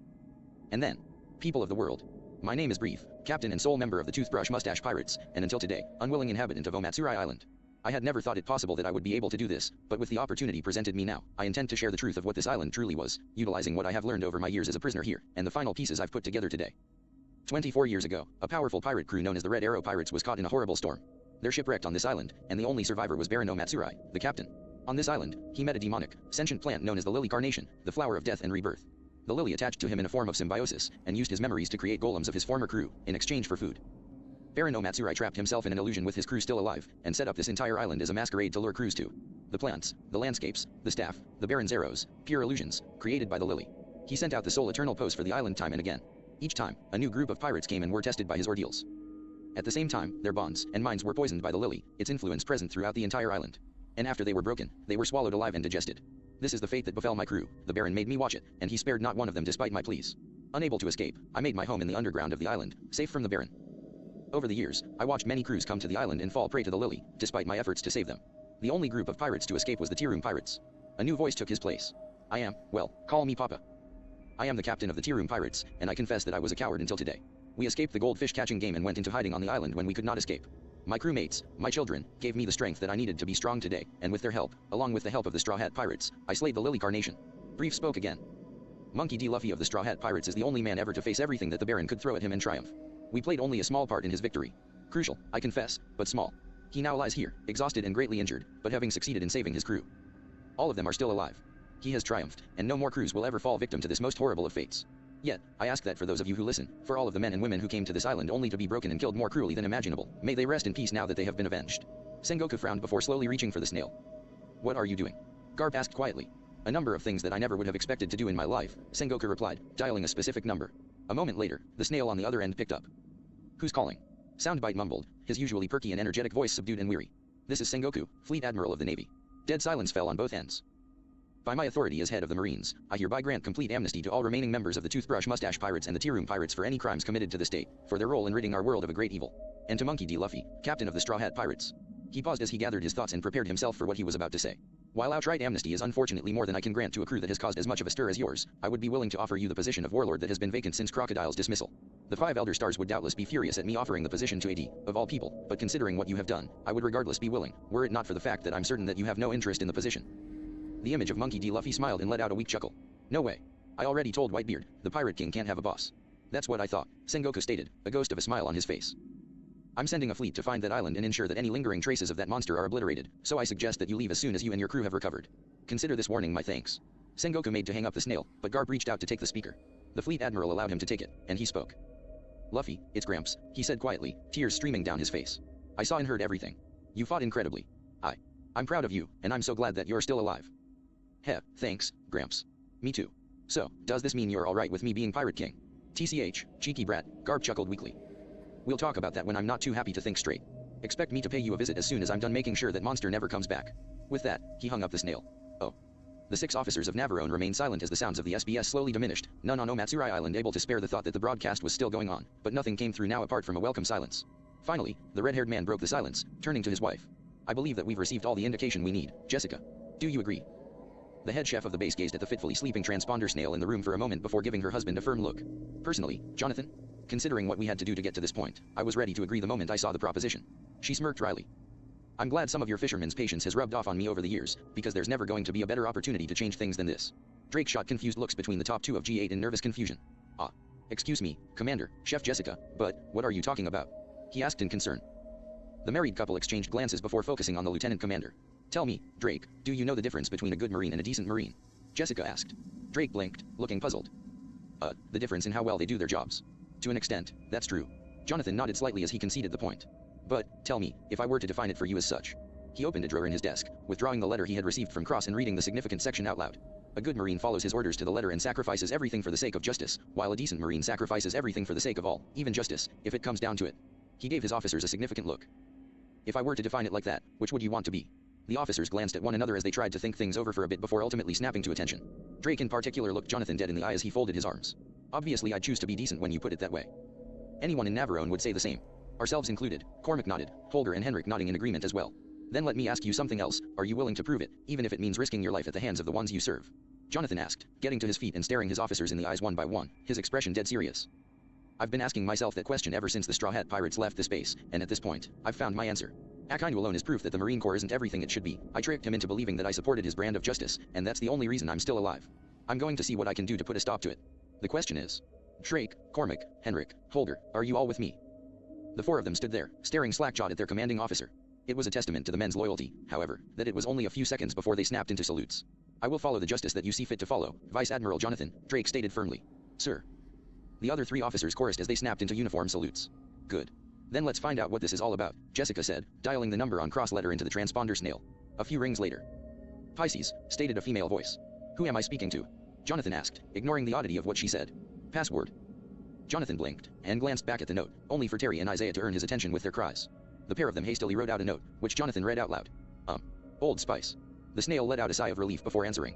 And then, people of the world. My name is Brief, captain and sole member of the Toothbrush Mustache Pirates, and until today, unwilling inhabitant of Omatsuri Island. I had never thought it possible that I would be able to do this, but with the opportunity presented me now, I intend to share the truth of what this island truly was, utilizing what I have learned over my years as a prisoner here, and the final pieces I've put together today. 24 years ago, a powerful pirate crew known as the Red Arrow Pirates was caught in a horrible storm. Their ship wrecked on this island, and the only survivor was Baron Omatsuri, the captain. On this island, he met a demonic, sentient plant known as the Lily Carnation, the flower of death and rebirth. The lily attached to him in a form of symbiosis, and used his memories to create golems of his former crew, in exchange for food. Baron Omatsuri trapped himself in an illusion with his crew still alive, and set up this entire island as a masquerade to lure crews to. The plants, the landscapes, the staff, the Baron's arrows, pure illusions, created by the lily. He sent out the sole eternal post for the island time and again. Each time, a new group of pirates came and were tested by his ordeals. At the same time, their bonds and minds were poisoned by the lily, its influence present throughout the entire island. And after they were broken, they were swallowed alive and digested. This is the fate that befell my crew. The Baron made me watch it, and he spared not one of them despite my pleas. Unable to escape, I made my home in the underground of the island, safe from the Baron. Over the years, I watched many crews come to the island and fall prey to the lily, despite my efforts to save them. The only group of pirates to escape was the Tea Room Pirates. A new voice took his place. I am, well, call me Papa. I am the captain of the Tea Room Pirates, and I confess that I was a coward until today. We escaped the goldfish catching game and went into hiding on the island when we could not escape. My crewmates, my children, gave me the strength that I needed to be strong today, and with their help, along with the help of the Straw Hat Pirates, I slayed the Lily Carnation. Brief spoke again. Monkey D. Luffy of the Straw Hat Pirates is the only man ever to face everything that the Baron could throw at him and triumph. We played only a small part in his victory. Crucial, I confess, but small. He now lies here, exhausted and greatly injured, but having succeeded in saving his crew. All of them are still alive. He has triumphed, and no more crews will ever fall victim to this most horrible of fates. Yet, I ask that for those of you who listen, for all of the men and women who came to this island only to be broken and killed more cruelly than imaginable, may they rest in peace now that they have been avenged. Sengoku frowned before slowly reaching for the snail. What are you doing? Garp asked quietly. A number of things that I never would have expected to do in my life, Sengoku replied, dialing a specific number. A moment later, the snail on the other end picked up. Who's calling? Soundbite mumbled, his usually perky and energetic voice subdued and weary. This is Sengoku, Fleet Admiral of the Navy. Dead silence fell on both ends. By my authority as head of the Marines, I hereby grant complete amnesty to all remaining members of the Toothbrush Mustache Pirates and the Tea Room Pirates for any crimes committed to the state, for their role in ridding our world of a great evil. And to Monkey D. Luffy, captain of the Straw Hat Pirates. He paused as he gathered his thoughts and prepared himself for what he was about to say. While outright amnesty is unfortunately more than I can grant to a crew that has caused as much of a stir as yours, I would be willing to offer you the position of warlord that has been vacant since Crocodile's dismissal. The 5 Elder Stars would doubtless be furious at me offering the position to AD, of all people, but considering what you have done, I would regardless be willing, were it not for the fact that I'm certain that you have no interest in the position. The image of Monkey D. Luffy smiled and let out a weak chuckle. No way. I already told Whitebeard, the Pirate King can't have a boss. That's what I thought, Sengoku stated, a ghost of a smile on his face. I'm sending a fleet to find that island and ensure that any lingering traces of that monster are obliterated, so I suggest that you leave as soon as you and your crew have recovered. Consider this warning my thanks. Sengoku made to hang up the snail, but Garp reached out to take the speaker. The Fleet Admiral allowed him to take it, and he spoke. Luffy, it's Gramps, he said quietly, tears streaming down his face. I saw and heard everything. You fought incredibly. I'm proud of you, and I'm so glad that you're still alive. Heh, thanks, Gramps. Me too. So, does this mean you're alright with me being Pirate King? TCH, cheeky brat, Garp chuckled weakly. We'll talk about that when I'm not too happy to think straight. Expect me to pay you a visit as soon as I'm done making sure that monster never comes back. With that, he hung up the snail. Oh. The 6 officers of Navarone remained silent as the sounds of the SBS slowly diminished, none on Omatsuri Island able to spare the thought that the broadcast was still going on, but nothing came through now apart from a welcome silence. Finally, the red-haired man broke the silence, turning to his wife. I believe that we've received all the indication we need, Jessica. Do you agree? The head chef of the base gazed at the fitfully sleeping transponder snail in the room for a moment before giving her husband a firm look. Personally, Jonathan? Considering what we had to do to get to this point, I was ready to agree the moment I saw the proposition. She smirked wryly. I'm glad some of your fisherman's patience has rubbed off on me over the years, because there's never going to be a better opportunity to change things than this. Drake shot confused looks between the top two of G8 in nervous confusion. Ah. Excuse me, Commander, Chef Jessica, but what are you talking about? He asked in concern. The married couple exchanged glances before focusing on the Lieutenant Commander. Tell me, Drake, do you know the difference between a good Marine and a decent Marine? Jessica asked. Drake blinked, looking puzzled. The difference in how well they do their jobs. To an extent, that's true. Jonathan nodded slightly as he conceded the point. But, tell me, if I were to define it for you as such. He opened a drawer in his desk, withdrawing the letter he had received from Cross and reading the significant section out loud. A good Marine follows his orders to the letter and sacrifices everything for the sake of justice, while a decent Marine sacrifices everything for the sake of all, even justice, if it comes down to it. He gave his officers a significant look. If I were to define it like that, which would you want to be? The officers glanced at one another as they tried to think things over for a bit before ultimately snapping to attention. Drake in particular looked Jonathan dead in the eye as he folded his arms. Obviously I'd choose to be decent when you put it that way. Anyone in Navarone would say the same. Ourselves included. Cormac nodded, Holger and Henrik nodding in agreement as well. Then let me ask you something else, are you willing to prove it, even if it means risking your life at the hands of the ones you serve? Jonathan asked, getting to his feet and staring his officers in the eyes one by one, his expression dead serious. I've been asking myself that question ever since the Straw Hat Pirates left this base, and at this point, I've found my answer. Akainu alone is proof that the Marine Corps isn't everything it should be. I tricked him into believing that I supported his brand of justice, and that's the only reason I'm still alive. I'm going to see what I can do to put a stop to it. The question is, Drake, Cormac, Henrik, Holger, are you all with me? The four of them stood there, staring slack-jawed at their commanding officer. It was a testament to the men's loyalty, however, that it was only a few seconds before they snapped into salutes. I will follow the justice that you see fit to follow, Vice Admiral Jonathan, Drake stated firmly. Sir. The other three officers chorused as they snapped into uniform salutes. Good. Then let's find out what this is all about, Jessica said, dialing the number on cross letter into the transponder snail. A few rings later. Pisces, stated a female voice. Who am I speaking to? Jonathan asked, ignoring the oddity of what she said. Password. Jonathan blinked, and glanced back at the note, only for Terry and Isaiah to earn his attention with their cries. The pair of them hastily wrote out a note, which Jonathan read out loud. Old Spice. The snail let out a sigh of relief before answering.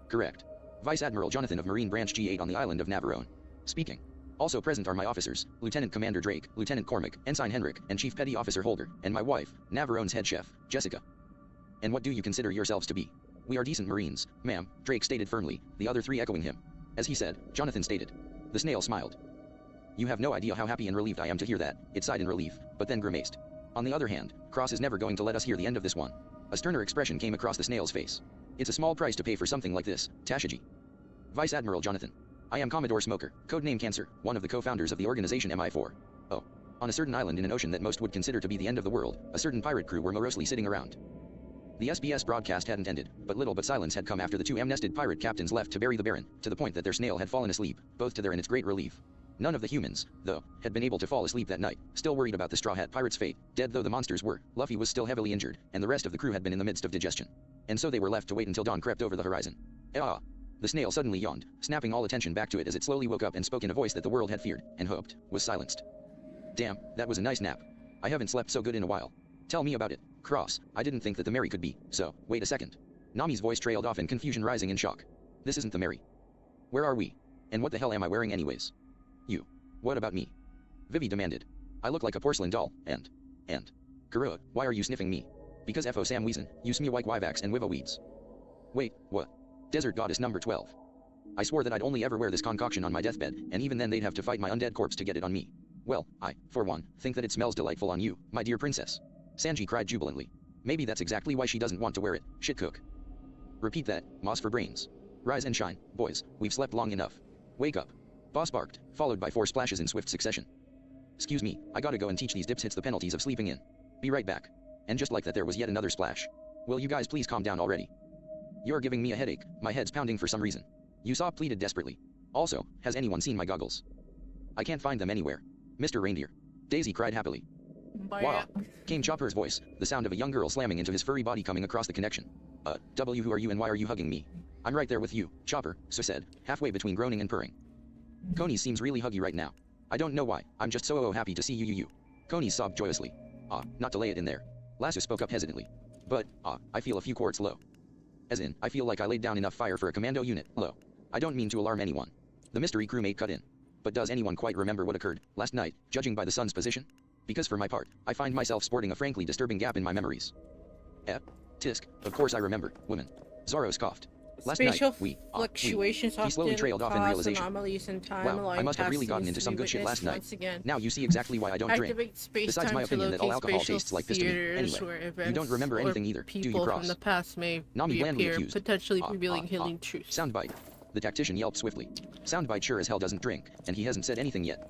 Correct. Vice Admiral Jonathan of Marine Branch G8 on the island of Navarone. Speaking. Also present are my officers, Lieutenant Commander Drake, Lieutenant Cormac, Ensign Henrik, and Chief Petty Officer Holger, and my wife, Navarone's head chef, Jessica. And what do you consider yourselves to be? We are decent Marines, ma'am, Drake stated firmly, the other three echoing him. As he said, Jonathan stated. The snail smiled. You have no idea how happy and relieved I am to hear that, it sighed in relief, but then grimaced. On the other hand, Cross is never going to let us hear the end of this one. A sterner expression came across the snail's face. It's a small price to pay for something like this, Tashiji. Vice Admiral Jonathan. I am Commodore Smoker, codename Cancer, one of the co-founders of the organization MI4. Oh. On a certain island in an ocean that most would consider to be the end of the world, a certain pirate crew were morosely sitting around. The SBS broadcast hadn't ended, but little but silence had come after the two amnested pirate captains left to bury the Baron, to the point that their snail had fallen asleep, both to their and its great relief. None of the humans, though, had been able to fall asleep that night, still worried about the Straw Hat Pirates' fate. Dead though the monsters were, Luffy was still heavily injured, and the rest of the crew had been in the midst of digestion. And so they were left to wait until dawn crept over the horizon. Ah! The snail suddenly yawned, snapping all attention back to it as it slowly woke up and spoke in a voice that the world had feared, and hoped, was silenced. Damn, that was a nice nap. I haven't slept so good in a while. Tell me about it, Cross. I didn't think that the Mary could be, so, wait a second. Nami's voice trailed off in confusion, rising in shock. This isn't the Mary. Where are we? And what the hell am I wearing anyways? You. What about me? Vivi demanded. I look like a porcelain doll, and. Karua, why are you sniffing me? Because FO Sam Weezen, you smee white Wyvax and Wiva weeds. Wait, what? Desert Goddess number 12. I swore that I'd only ever wear this concoction on my deathbed, and even then they'd have to fight my undead corpse to get it on me. Well, I, for one, think that it smells delightful on you, my dear princess. Sanji cried jubilantly. Maybe that's exactly why she doesn't want to wear it, shitcook. Repeat that, moss for brains. Rise and shine, boys, we've slept long enough. Wake up. Boss barked, followed by 4 splashes in swift succession. Excuse me, I gotta go and teach these dipshits the penalties of sleeping in. Be right back. And just like that there was yet another splash. Will you guys please calm down already? You're giving me a headache, my head's pounding for some reason. Usopp pleaded desperately. Also, has anyone seen my goggles? I can't find them anywhere. Mr. Reindeer. Daisy cried happily. Wow, came Chopper's voice, the sound of a young girl slamming into his furry body coming across the connection. Who are you and why are you hugging me? I'm right there with you, Chopper, so said, halfway between groaning and purring. Coney seems really huggy right now. I don't know why, I'm just so happy to see you. Coney sobbed joyously. Not to lay it in there. Lasso spoke up hesitantly. But, I feel a few quarts low. As in, I feel like I laid down enough fire for a commando unit, low. I don't mean to alarm anyone. The mystery crewmate cut in. But does anyone quite remember what occurred last night, judging by the sun's position? Because for my part, I find myself sporting a frankly disturbing gap in my memories. Tisk, of course I remember, woman. Zoro scoffed. Last Spatial night, we fluctuations he slowly often trailed off in cause realization. anomalies in time, Wow, allowing I must have really past gotten scenes into to some be good shit witnessed last night. once again. Now you see exactly why I don't drink. Activate Besides space-time my to opinion that all locate alcohol spatial tastes like piss to me. theaters Anyway, where you events don't remember or anything either, do you, people from Cross? the past may Nami blandly reappear, accused. potentially revealing healing truths. Soundbite. The tactician yelped swiftly. Soundbite sure as hell doesn't drink, and he hasn't said anything yet.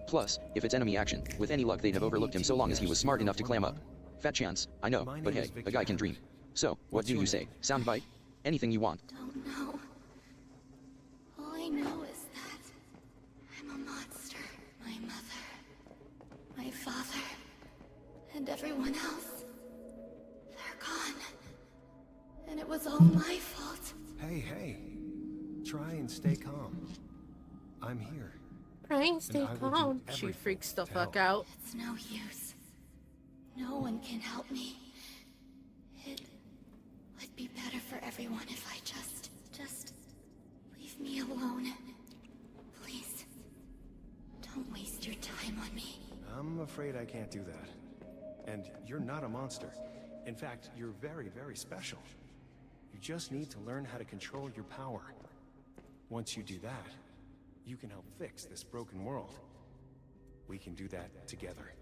Plus, if it's enemy action, with any luck they'd have overlooked him so long as he was smart enough to clam up. Fat chance, I know, but hey, a guy can dream. So, what do you say? Soundbite? Anything you want. Don't know. All I know is that I'm a monster. My mother, my father, and everyone else. They're gone. And it was all my fault. Hey. Try and stay calm. I'm here. Brian, stay I will do calm. She everything freaks the to fuck help. out. It's no use. No one can help me. It would be better for everyone if I just leave me alone. Please, don't waste your time on me. I'm afraid I can't do that. And you're not a monster. In fact, you're very, very special. You just need to learn how to control your power. Once you do that, you can help fix this broken world. We can do that together.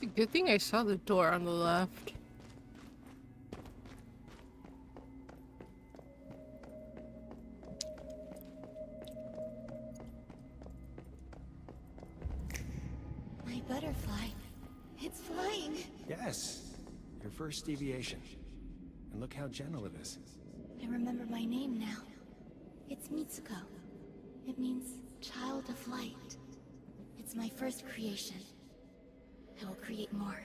It's a good thing I saw the door on the left. My butterfly. It's flying. Yes, your first deviation. And look how gentle it is. I remember my name now. It's Mitsuko. It means child of light. It's my first creation. I will create more.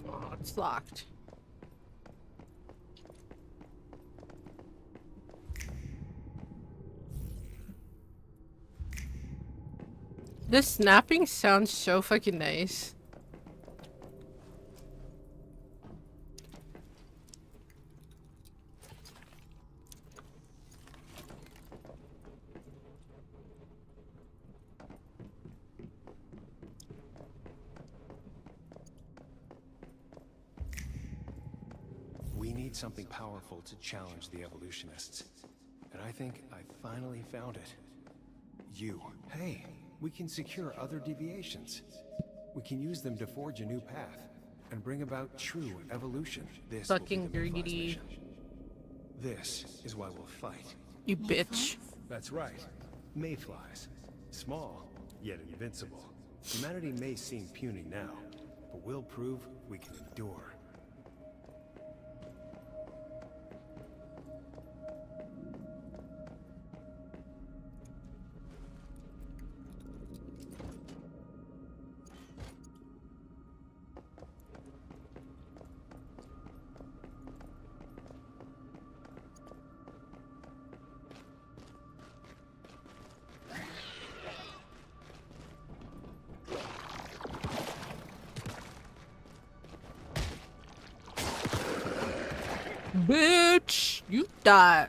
Oh, it's locked. This snapping sounds so fucking nice. We need something powerful to challenge the evolutionists. And I think I finally found it. You. Hey, we can secure other deviations. We can use them to forge a new path and bring about true evolution. This will be Fucking the Mayflies' greedy. mission. This is why we'll fight. You bitch. That's right. Mayflies. Small, yet invincible. Humanity may seem puny now, but we'll prove we can endure. Bitch, you die.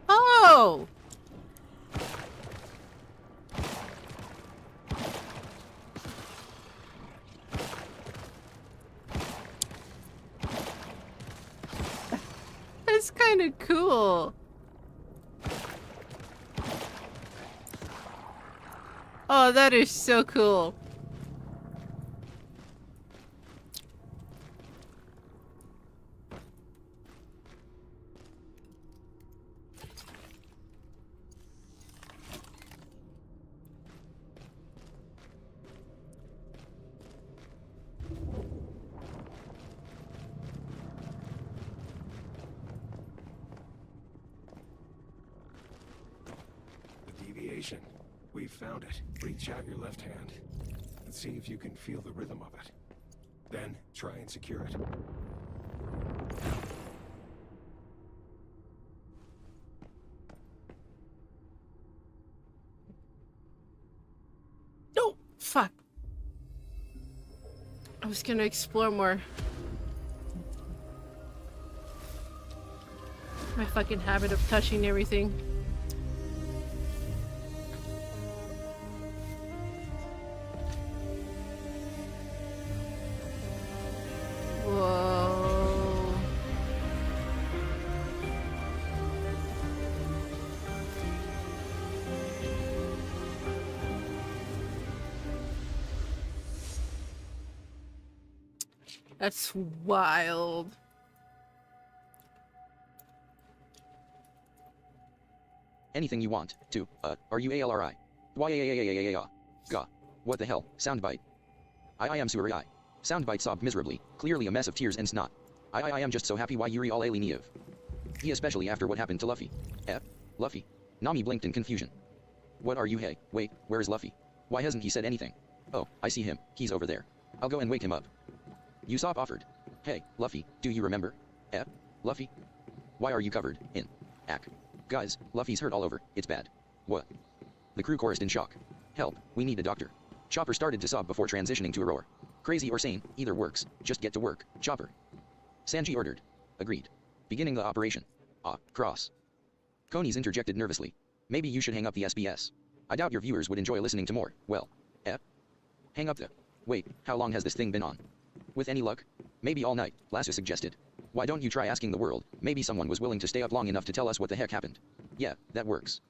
Oh! That's kind of cool. Oh, that is so cool. station. We've found it. Reach out your left hand and see if you can feel the rhythm of it. Then try and secure it. No! Fuck. I was gonna explore more. My fucking habit of touching everything. Whoa. That's wild. Anything you want, to, are you ALRI? Why Gah. What the hell, soundbite. I am Suri. Soundbite sobbed miserably, clearly a mess of tears and snot. I am just so happy why Yuri all Alieniev. He especially after what happened to Luffy. Luffy. Nami blinked in confusion. What are you hey, wait, where is Luffy? Why hasn't he said anything? Oh, I see him, he's over there. I'll go and wake him up. Usopp offered. Hey, Luffy, do you remember? Luffy? Why are you covered in ack? Guys, Luffy's hurt all over, it's bad. What? The crew chorused in shock. Help, we need a doctor. Chopper started to sob before transitioning to a roar. Crazy or sane, either works, just get to work, Chopper. Sanji ordered. Agreed. Beginning the operation. Cross. Konies interjected nervously. Maybe you should hang up the SBS. I doubt your viewers would enjoy listening to more, well, hang up the... Wait, how long has this thing been on? With any luck? Maybe all night, Lasso suggested. Why don't you try asking the world? Maybe someone was willing to stay up long enough to tell us what the heck happened. Yeah, that works.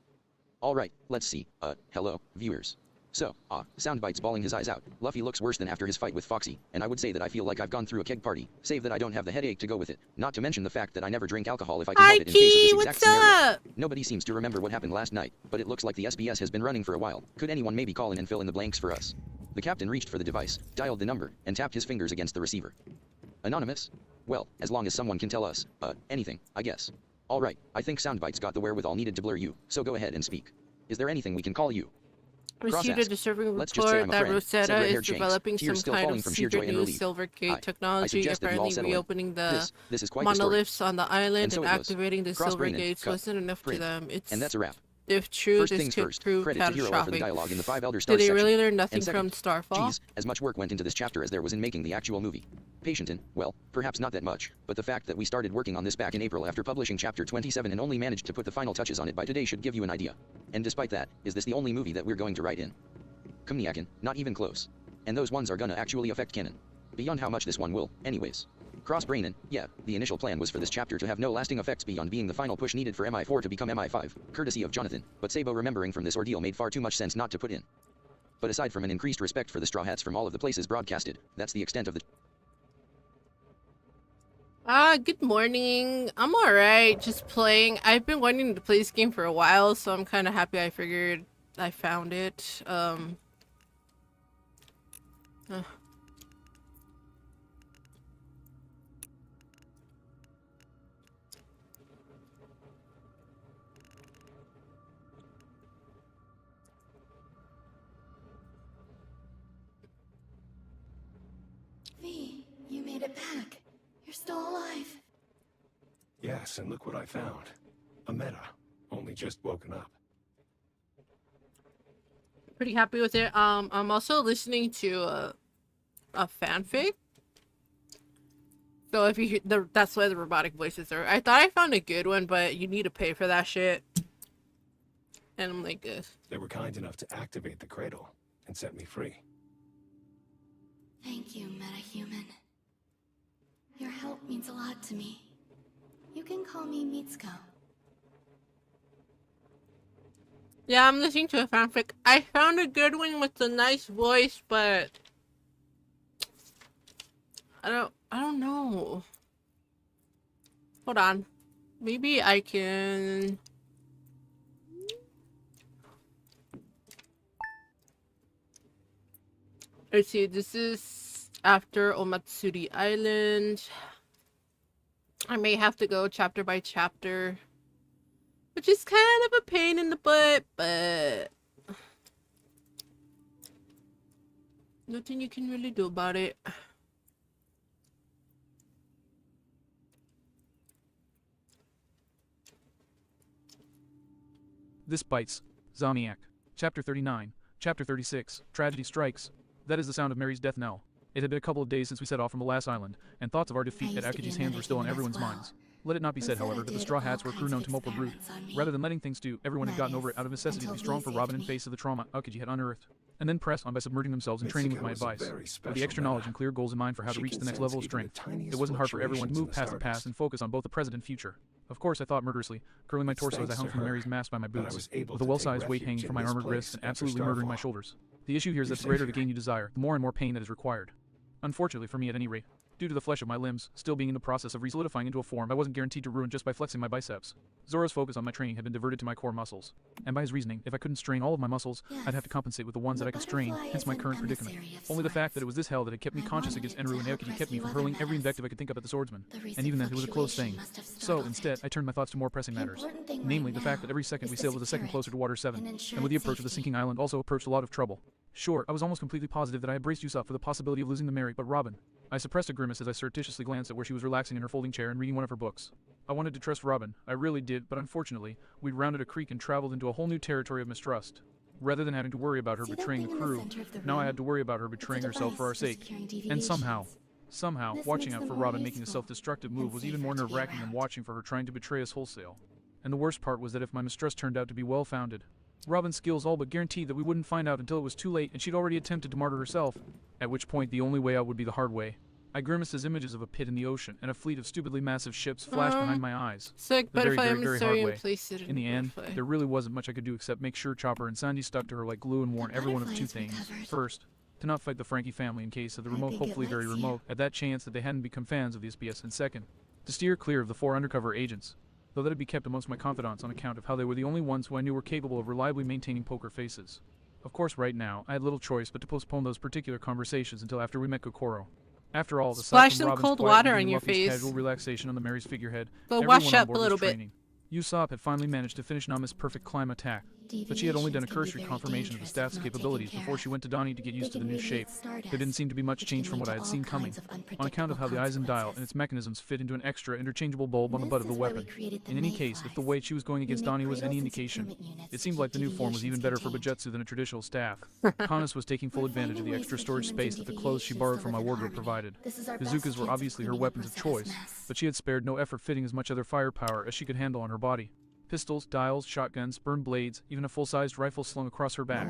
Alright, let's see. Hello, viewers. So, Soundbite's bawling his eyes out. Luffy looks worse than after his fight with Foxy, and I would say that I feel like I've gone through a keg party, save that I don't have the headache to go with it. Not to mention the fact that I never drink alcohol if I can help it in case of this exact scenario. Nobody seems to remember what happened last night, but it looks like the SBS has been running for a while. Could anyone maybe call in and fill in the blanks for us? The captain reached for the device, dialed the number, and tapped his fingers against the receiver. Anonymous? Well, as long as someone can tell us, anything, I guess. Alright, I think Soundbite's got the wherewithal needed to blur you, so go ahead and speak. Is there anything we can call you? Received a disturbing report that Rosetta is developing some kind of secret new Silvergate technology, apparently reopening the monoliths on the island and activating the Silver Gates wasn't enough to them. And that's a wrap. If true, this could prove catastrophic. Did they really learn nothing from Starfall? Geez, as much work went into this chapter as there was in making the actual movie. Patient in, well, perhaps not that much, but the fact that we started working on this back in April after publishing chapter 27 and only managed to put the final touches on it by today should give you an idea. And despite that, is this the only movie that we're going to write in? Kumniakin, not even close. And those ones are gonna actually affect canon. Beyond how much this one will, anyways. Cross-brainin', yeah, the initial plan was for this chapter to have no lasting effects beyond being the final push needed for MI4 to become MI5, courtesy of Jonathan, but Sabo remembering from this ordeal made far too much sense not to put in. But aside from an increased respect for the Straw Hats from all of the places broadcasted, that's the extent of the... Good morning. I'm alright, just playing. I've been wanting to play this game for a while, so I'm kind of happy I figured I found it. V, you made it back. You're still alive. Yes, and look what I found. A meta. Only just woken up. Pretty happy with it. I'm also listening to a fanfic. So if you hear that's why the robotic voices are. I thought I found a good one, but you need to pay for that shit. And I'm like this. They were kind enough to activate the cradle and set me free. Thank you, metahuman. Your help means a lot to me. You can call me Mitsuko. Yeah, I'm listening to a fanfic. I found a good one with a nice voice, but I don't know. Hold on. Maybe I can let's see, this is after Omatsuri Island. I may have to go chapter by chapter, which is kind of a pain in the butt, but Nothing you can really do about it. This bites. Zomniac. Chapter 39. Chapter 36. Tragedy strikes. That is the sound of Mary's death knell. It had been a couple of days since we set off from the last island, and thoughts of our defeat at Akiji's hands were still on everyone's minds. Let it not be said, however, that the Straw Hats were a crew known to mope or brood. Rather than letting things stew, everyone had gotten over it out of necessity to be strong for Robin in face of the trauma Akiji had unearthed, and then pressed on by submerging themselves in training with my advice. With the extra knowledge and clear goals in mind for how to reach the next level of strength, it wasn't hard for everyone to move past the past and focus on both the present and future. Of course, I thought murderously, curling my torso as I hung from Mary's mask by my boots, with a well-sized weight hanging from my armored wrists and absolutely murdering my shoulders. The issue here is that the greater the gain you desire, the more and more pain that is required. Unfortunately for me at any rate, due to the flesh of my limbs still being in the process of resolidifying into a form I wasn't guaranteed to ruin just by flexing my biceps, Zoro's focus on my training had been diverted to my core muscles. And by his reasoning, if I couldn't strain all of my muscles, I'd have to compensate with the ones that I could strain, hence my current predicament. Only the fact that it was this hell that had kept me conscious against Enru and Aokiji kept me from hurling every invective I could think up at the swordsman. And even then, it was a close thing. So, instead, I turned my thoughts to more pressing matters. Namely, the fact that every second we sailed was a second closer to Water 7, and with the approach of the sinking island also approached a lot of trouble. Sure, I was almost completely positive that I had braced Usopp for the possibility of losing the Mary, but Robin. I suppressed a grimace as I surreptitiously glanced at where she was relaxing in her folding chair and reading one of her books. I wanted to trust Robin, I really did, but unfortunately, we'd rounded a creek and traveled into a whole new territory of mistrust. Rather than having to worry about her betraying the crew, now I had to worry about her betraying herself for our sake. And somehow, watching out for Robin making a self-destructive move was even more nerve-wracking than watching for her trying to betray us wholesale. And the worst part was that if my mistrust turned out to be well-founded, Robin's skills all but guaranteed that we wouldn't find out until it was too late and she'd already attempted to martyr herself, at which point the only way out would be the hard way. I grimaced as images of a pit in the ocean and a fleet of stupidly massive ships flashed behind my eyes. Sick, The but if I very, am very sorry hard and way. place it In the end, there really wasn't much I could do except make sure Chopper and Sandy stuck to her like glue and warn everyone of two things. First, to not fight the Frankie family in case of the remote, hopefully very remote, at that chance that they hadn't become fans of the SBS, and second, to steer clear of the 4 undercover agents, though that had be kept amongst my confidants on account of how they were the only ones who I knew were capable of reliably maintaining poker faces. Of course, right now, I had little choice but to postpone those particular conversations until after we met Kokoro. After all, aside Splash from some Robin's cold quiet water and on your Luffy's face. casual relaxation on the Mary's figurehead, Go everyone wash on up board a little was bit. training. Usopp had finally managed to finish Nami's perfect climb attack, but she had only done a cursory confirmation of the staff's capabilities before she went to Donnie to get used to the new shape. There didn't seem to be much change from what I had seen coming, on account of how the eyes and dial and its mechanisms fit into an extra interchangeable bulb on the butt of the weapon. In any case, if the way she was going against Donnie was any indication, it seemed like the new form was even better for Bujutsu than a traditional staff. Kanas was taking full advantage of the extra storage space that the clothes she borrowed from my wardrobe provided. Bazookas were obviously her weapons of choice, but she had spared no effort fitting as much other firepower as she could handle on her body. Pistols, dials, shotguns, burned blades, even a full-sized rifle slung across her back.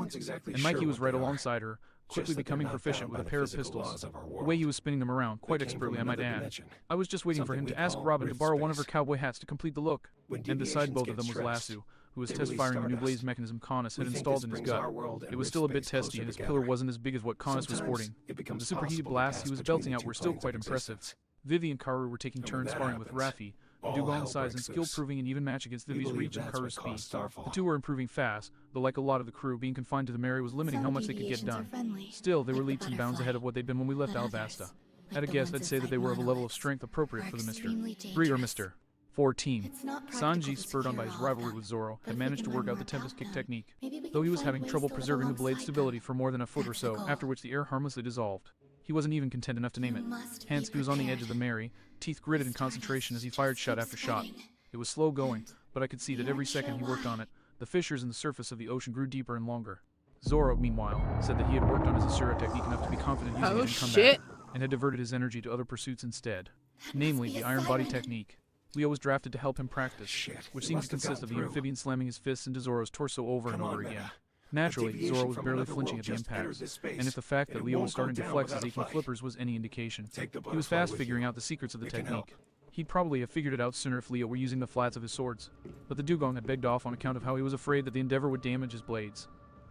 And Mikey was right alongside her, quickly becoming proficient with a pair of pistols. The way he was spinning them around, quite expertly I might add. I was just waiting for him to ask Robin to borrow one of her cowboy hats to complete the look. And beside both of them was Lasso, who was test-firing the new blaze mechanism Kanas had installed in his gut. It was still a bit testy, and his pillar wasn't as big as what Kanas was sporting. The superheated blasts he was belting out were still quite impressive. Vivi and Karu were taking turns sparring with Raffi, Dugong's size and skill proving an even match against Vivi's reach and Karu's speed. The two were improving fast, though like a lot of the crew, being confined to the Mary was limiting how much they could get done. Still, they were leaps and bounds ahead of what they'd been when we left Alabasta. At a guess, I'd say that they were of a level of strength appropriate for the Mr. 3 or Mr. 4 team. Sanji, spurred on by his rivalry with Zoro, had managed to work out the Tempest Kick technique, though he was having trouble preserving the blade's stability for more than a foot or so, after which the air harmlessly dissolved. He wasn't even content enough to name it. Hence, he was on the edge of the Mary, teeth gritted in concentration as he fired shot after shot. It was slow going, but I could see that every second he worked on it, the fissures in the surface of the ocean grew deeper and longer. Zoro, meanwhile, said that he had worked on his Asura technique enough to be confident using it in combat, and had diverted his energy to other pursuits instead, namely the Iron Body technique. Leo was drafted to help him practice, which seemed to consist of the amphibian slamming his fists into Zoro's torso over and over again. Naturally, Zoro was barely flinching at the impact, and if the fact that Leo was starting to flex his aching flippers was any indication, he was fast figuring out the secrets of the technique. He'd probably have figured it out sooner if Leo were using the flats of his swords, but the dugong had begged off on account of how he was afraid that the Endeavor would damage his blades.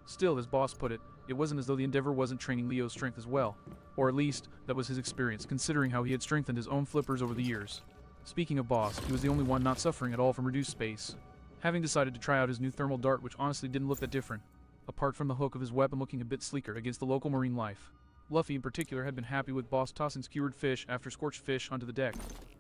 Still, as Boss put it wasn't as though the Endeavor wasn't training Leo's strength as well, or at least, that was his experience, considering how he had strengthened his own flippers over the years. Speaking of Boss, he was the only one not suffering at all from reduced space, having decided to try out his new thermal dart, which honestly didn't look that different, apart from the hook of his weapon looking a bit sleeker against the local marine life. Luffy in particular had been happy with Boss tossing skewered fish after scorched fish onto the deck,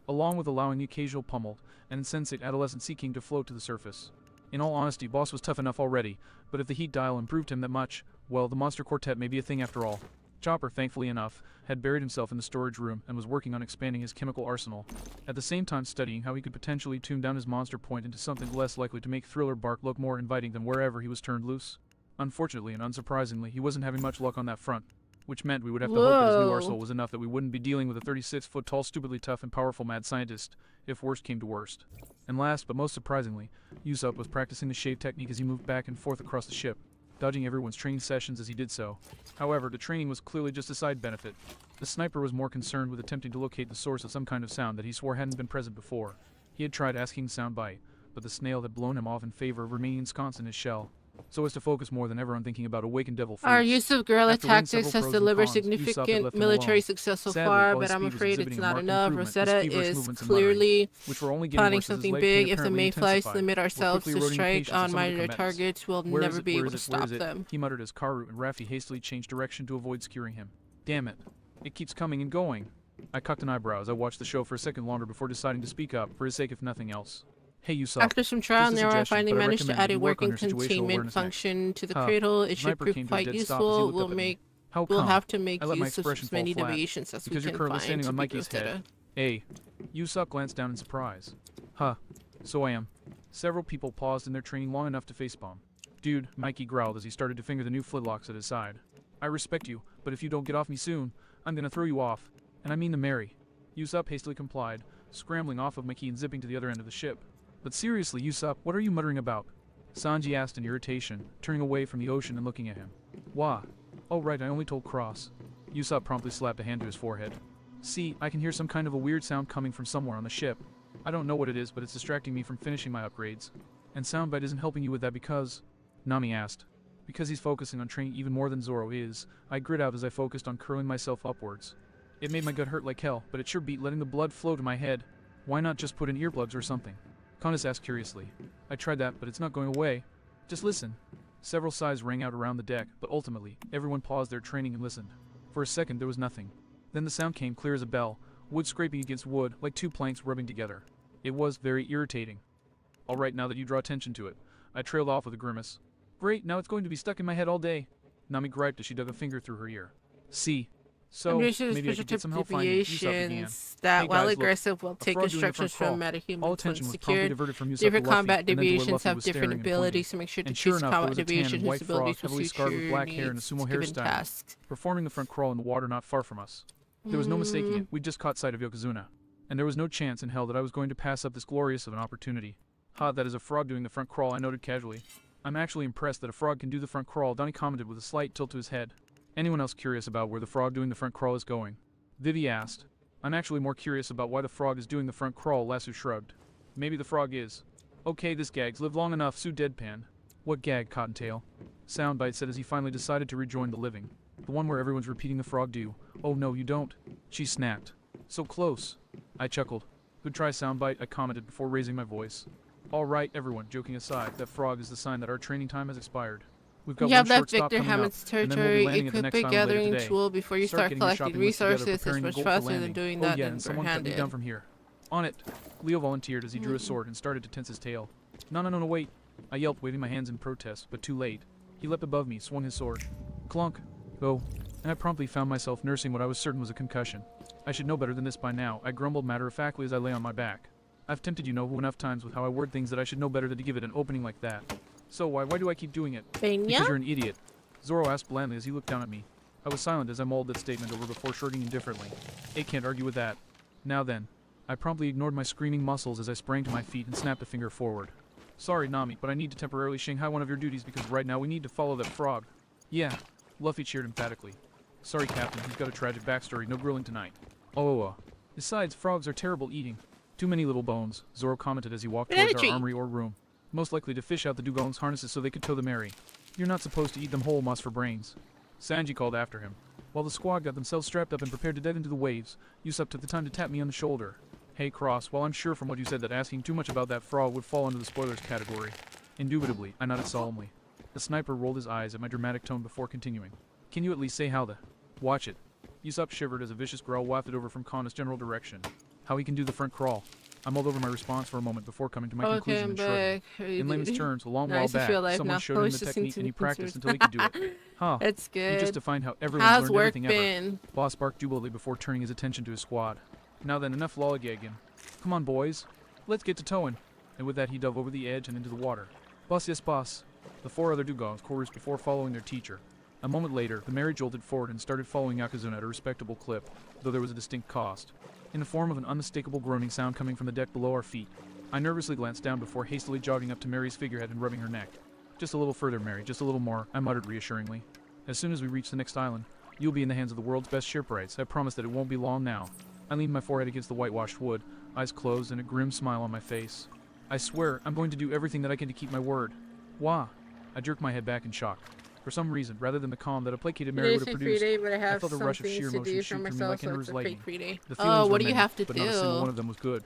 along with allowing the occasional pummel and insensate adolescent sea king to float to the surface. In all honesty, Boss was tough enough already, but if the heat dial improved him that much, well, the monster quartet may be a thing after all. Chopper, thankfully enough, had buried himself in the storage room and was working on expanding his chemical arsenal, at the same time studying how he could potentially tune down his monster point into something less likely to make Thriller Bark look more inviting than wherever he was turned loose. Unfortunately and unsurprisingly, he wasn't having much luck on that front, which meant we would have to hope that his new Whoa. arsenal was enough that we wouldn't be dealing with a 36-foot-tall, stupidly tough and powerful mad scientist, if worst came to worst. And last, but most surprisingly, Usopp was practicing the shave technique as he moved back and forth across the ship, dodging everyone's training sessions as he did so. However, the training was clearly just a side benefit. The sniper was more concerned with attempting to locate the source of some kind of sound that he swore hadn't been present before. He had tried asking Soundbite, but the snail had blown him off in favor of remaining ensconced in his shell, so as to focus more than ever on thinking about awakened devil fruits. Our use of guerrilla After winning tactics several has pros and delivered cons, Usopp had significant left him military alone. success so Sadly, far, while his but I'm speed was afraid exhibiting it's a not marked enough. improvement, his Rosetta feverish is movements and muttering, clearly which were only getting planning worse as his something leg big. pain If the apparently Mayflies intensified. limit We're ourselves quickly to eroding the strike patience of on some of the minor combatants. targets, we'll Where is never it? be Where able is to it? Where stop is it? them. He muttered as Karu and Raffi hastily changed direction to avoid skewering him. Damn it. It keeps coming and going. I cocked an eyebrow as I watched the show for a second longer before deciding to speak up, for his sake if nothing else. Hey Usopp. After some trial and Just a error, I suggestion, finally but I managed to recommend add that a you work on working your situational containment awareness next. function to the Huh. cradle. It should Sniper prove came to a quite dead stop as he useful. looked up at me. How We'll come? have to make I let my use of expression as fall many flat, deviations as we because you're can currently find standing to on beat Mikey's head. Rosetta. Hey. Usopp glanced down in surprise. Huh. So I am. Several people paused in their training long enough to facepalm. Dude, Mikey growled as he started to finger the new flintlocks at his side. I respect you, but if you don't get off me soon, I'm gonna throw you off. And I mean to marry. Usopp hastily complied, scrambling off of Mikey and zipping to the other end of the ship. But seriously, Usopp, what are you muttering about? Sanji asked in irritation, turning away from the ocean and looking at him. Wah. Oh right, I only told Cross. Usopp promptly slapped a hand to his forehead. See, I can hear some kind of a weird sound coming from somewhere on the ship. I don't know what it is, but it's distracting me from finishing my upgrades. And Soundbite isn't helping you with that because... Nami asked. Because he's focusing on training even more than Zoro is, I grit out as I focused on curling myself upwards. It made my gut hurt like hell, but it sure beat letting the blood flow to my head. Why not just put in earplugs or something? Candace asked curiously. I tried that, but it's not going away. Just listen. Several sighs rang out around the deck, but ultimately, everyone paused their training and listened. For a second, there was nothing. Then the sound came clear as a bell, wood scraping against wood, like two planks rubbing together. It was very irritating. Alright, now that you draw attention to it. I trailed off with a grimace. Great, now it's going to be stuck in my head all day. Nami griped as she dug a finger through her ear. See. So, maybe I could get some help finding it. Usopp began. Deviations that, Hey while guys, look, aggressive, will a take frog doing a instructions front from crawl. metahumans All when attention was promptly secured. diverted from Usopp to Different Luffy, combat and then to where deviations Luffy have was different staring and pointing. abilities, so make sure to And sure choose enough, there combat was a tan deviation and whose white frog, abilities will heavily suit scarred with your black hair and a needs sumo given hairstyle, tasks. performing the front crawl in the water not far from us. There was no mistaking it, we'd just caught sight of Yokozuna. And there was no chance in hell that I was going to pass up this glorious of an opportunity. Ha, that is a frog doing the front crawl, I noted casually. I'm actually impressed that a frog can do the front crawl, Donnie commented with a slight tilt to his head. Anyone else curious about where the frog doing the front crawl is going? Vivi asked. I'm actually more curious about why the frog is doing the front crawl, Lasso shrugged. Maybe the frog is. Okay, this gag's lived long enough, Sue deadpan. What gag, Cottontail? Soundbite said as he finally decided to rejoin the living. The one where everyone's repeating the frog do. Oh no, you don't. She snapped. So close. I chuckled. Good try, Soundbite, I commented before raising my voice. Alright, everyone, joking aside, that frog is the sign that our training time has expired. We've got You one have short that stop Victor coming up, Hammond's and then we'll be territory. landing at the Equip next a island later gathering today. tool before you start getting your collecting shopping list together, resources. It's preparing much gold for faster than landing. doing Oh that yeah, than and someone cut me handed. down from here. On it. Leo volunteered as he drew a sword and started to tense his tail. No, wait. I yelped, waving my hands in protest, but too late. He leapt above me, swung his sword. Clunk. Oh. And I promptly found myself nursing what I was certain was a concussion. I should know better than this by now, I grumbled matter-of-factly as I lay on my back. I've tempted you enough times with how I word things that I should know better than to give it an opening like that. So why do I keep doing it? Because you're an idiot. Zoro asked blandly as he looked down at me. I was silent as I mulled that statement over before shrugging indifferently. I can't argue with that. Now then. I promptly ignored my screaming muscles as I sprang to my feet and snapped a finger forward. Sorry, Nami, but I need to temporarily Shanghai one of your duties because right now we need to follow that frog. Yeah. Luffy cheered emphatically. Sorry, Captain, he's got a tragic backstory, no grilling tonight. Besides, frogs are terrible eating. Too many little bones, Zoro commented as he walked towards our armory or room. Most likely to fish out the dugongs' harnesses so they could tow the Mary. You're not supposed to eat them whole, Moss for brains. Sanji called after him. While the squad got themselves strapped up and prepared to dive into the waves, Usopp took the time to tap me on the shoulder. Hey, Cross, while I'm sure from what you said that asking too much about that frog would fall under the spoilers category. Indubitably, I nodded solemnly. The sniper rolled his eyes at my dramatic tone before continuing. Can you at least say how the... Watch it. Usopp shivered as a vicious growl wafted over from Kanna's general direction. How he can do the front crawl. I mulled over my response for a moment before coming to my conclusion and shrugging. In layman's terms, a long while back, someone showed him the technique and he practiced until he could do it. Huh. It's You good. just defined how everyone's How's learned work everything been? ever. Boss barked jubilantly before turning his attention to his squad. Now then, enough lollygagging. Come on, boys. Let's get to towing. And with that, he dove over the edge and into the water. Boss, yes, boss. The 4 other dugongs chorused before following their teacher. A moment later, the Mary jolted forward and started following Yokozuna at a respectable clip, though there was a distinct cost, in the form of an unmistakable groaning sound coming from the deck below our feet. I nervously glanced down before hastily jogging up to Mary's figurehead and rubbing her neck. Just a little further, Mary, just a little more, I muttered reassuringly. As soon as we reach the next island, you'll be in the hands of the world's best shipwrights. I promise that it won't be long now. I leaned my forehead against the whitewashed wood, eyes closed and a grim smile on my face. I swear, I'm going to do everything that I can to keep my word. Wah! I jerked my head back in shock. For some reason, rather than the calm that a placated Mary would have produced, I felt a rush of sheer emotion shoot through me like Henry's lightning. The feelings were many, but not a single one of them was good.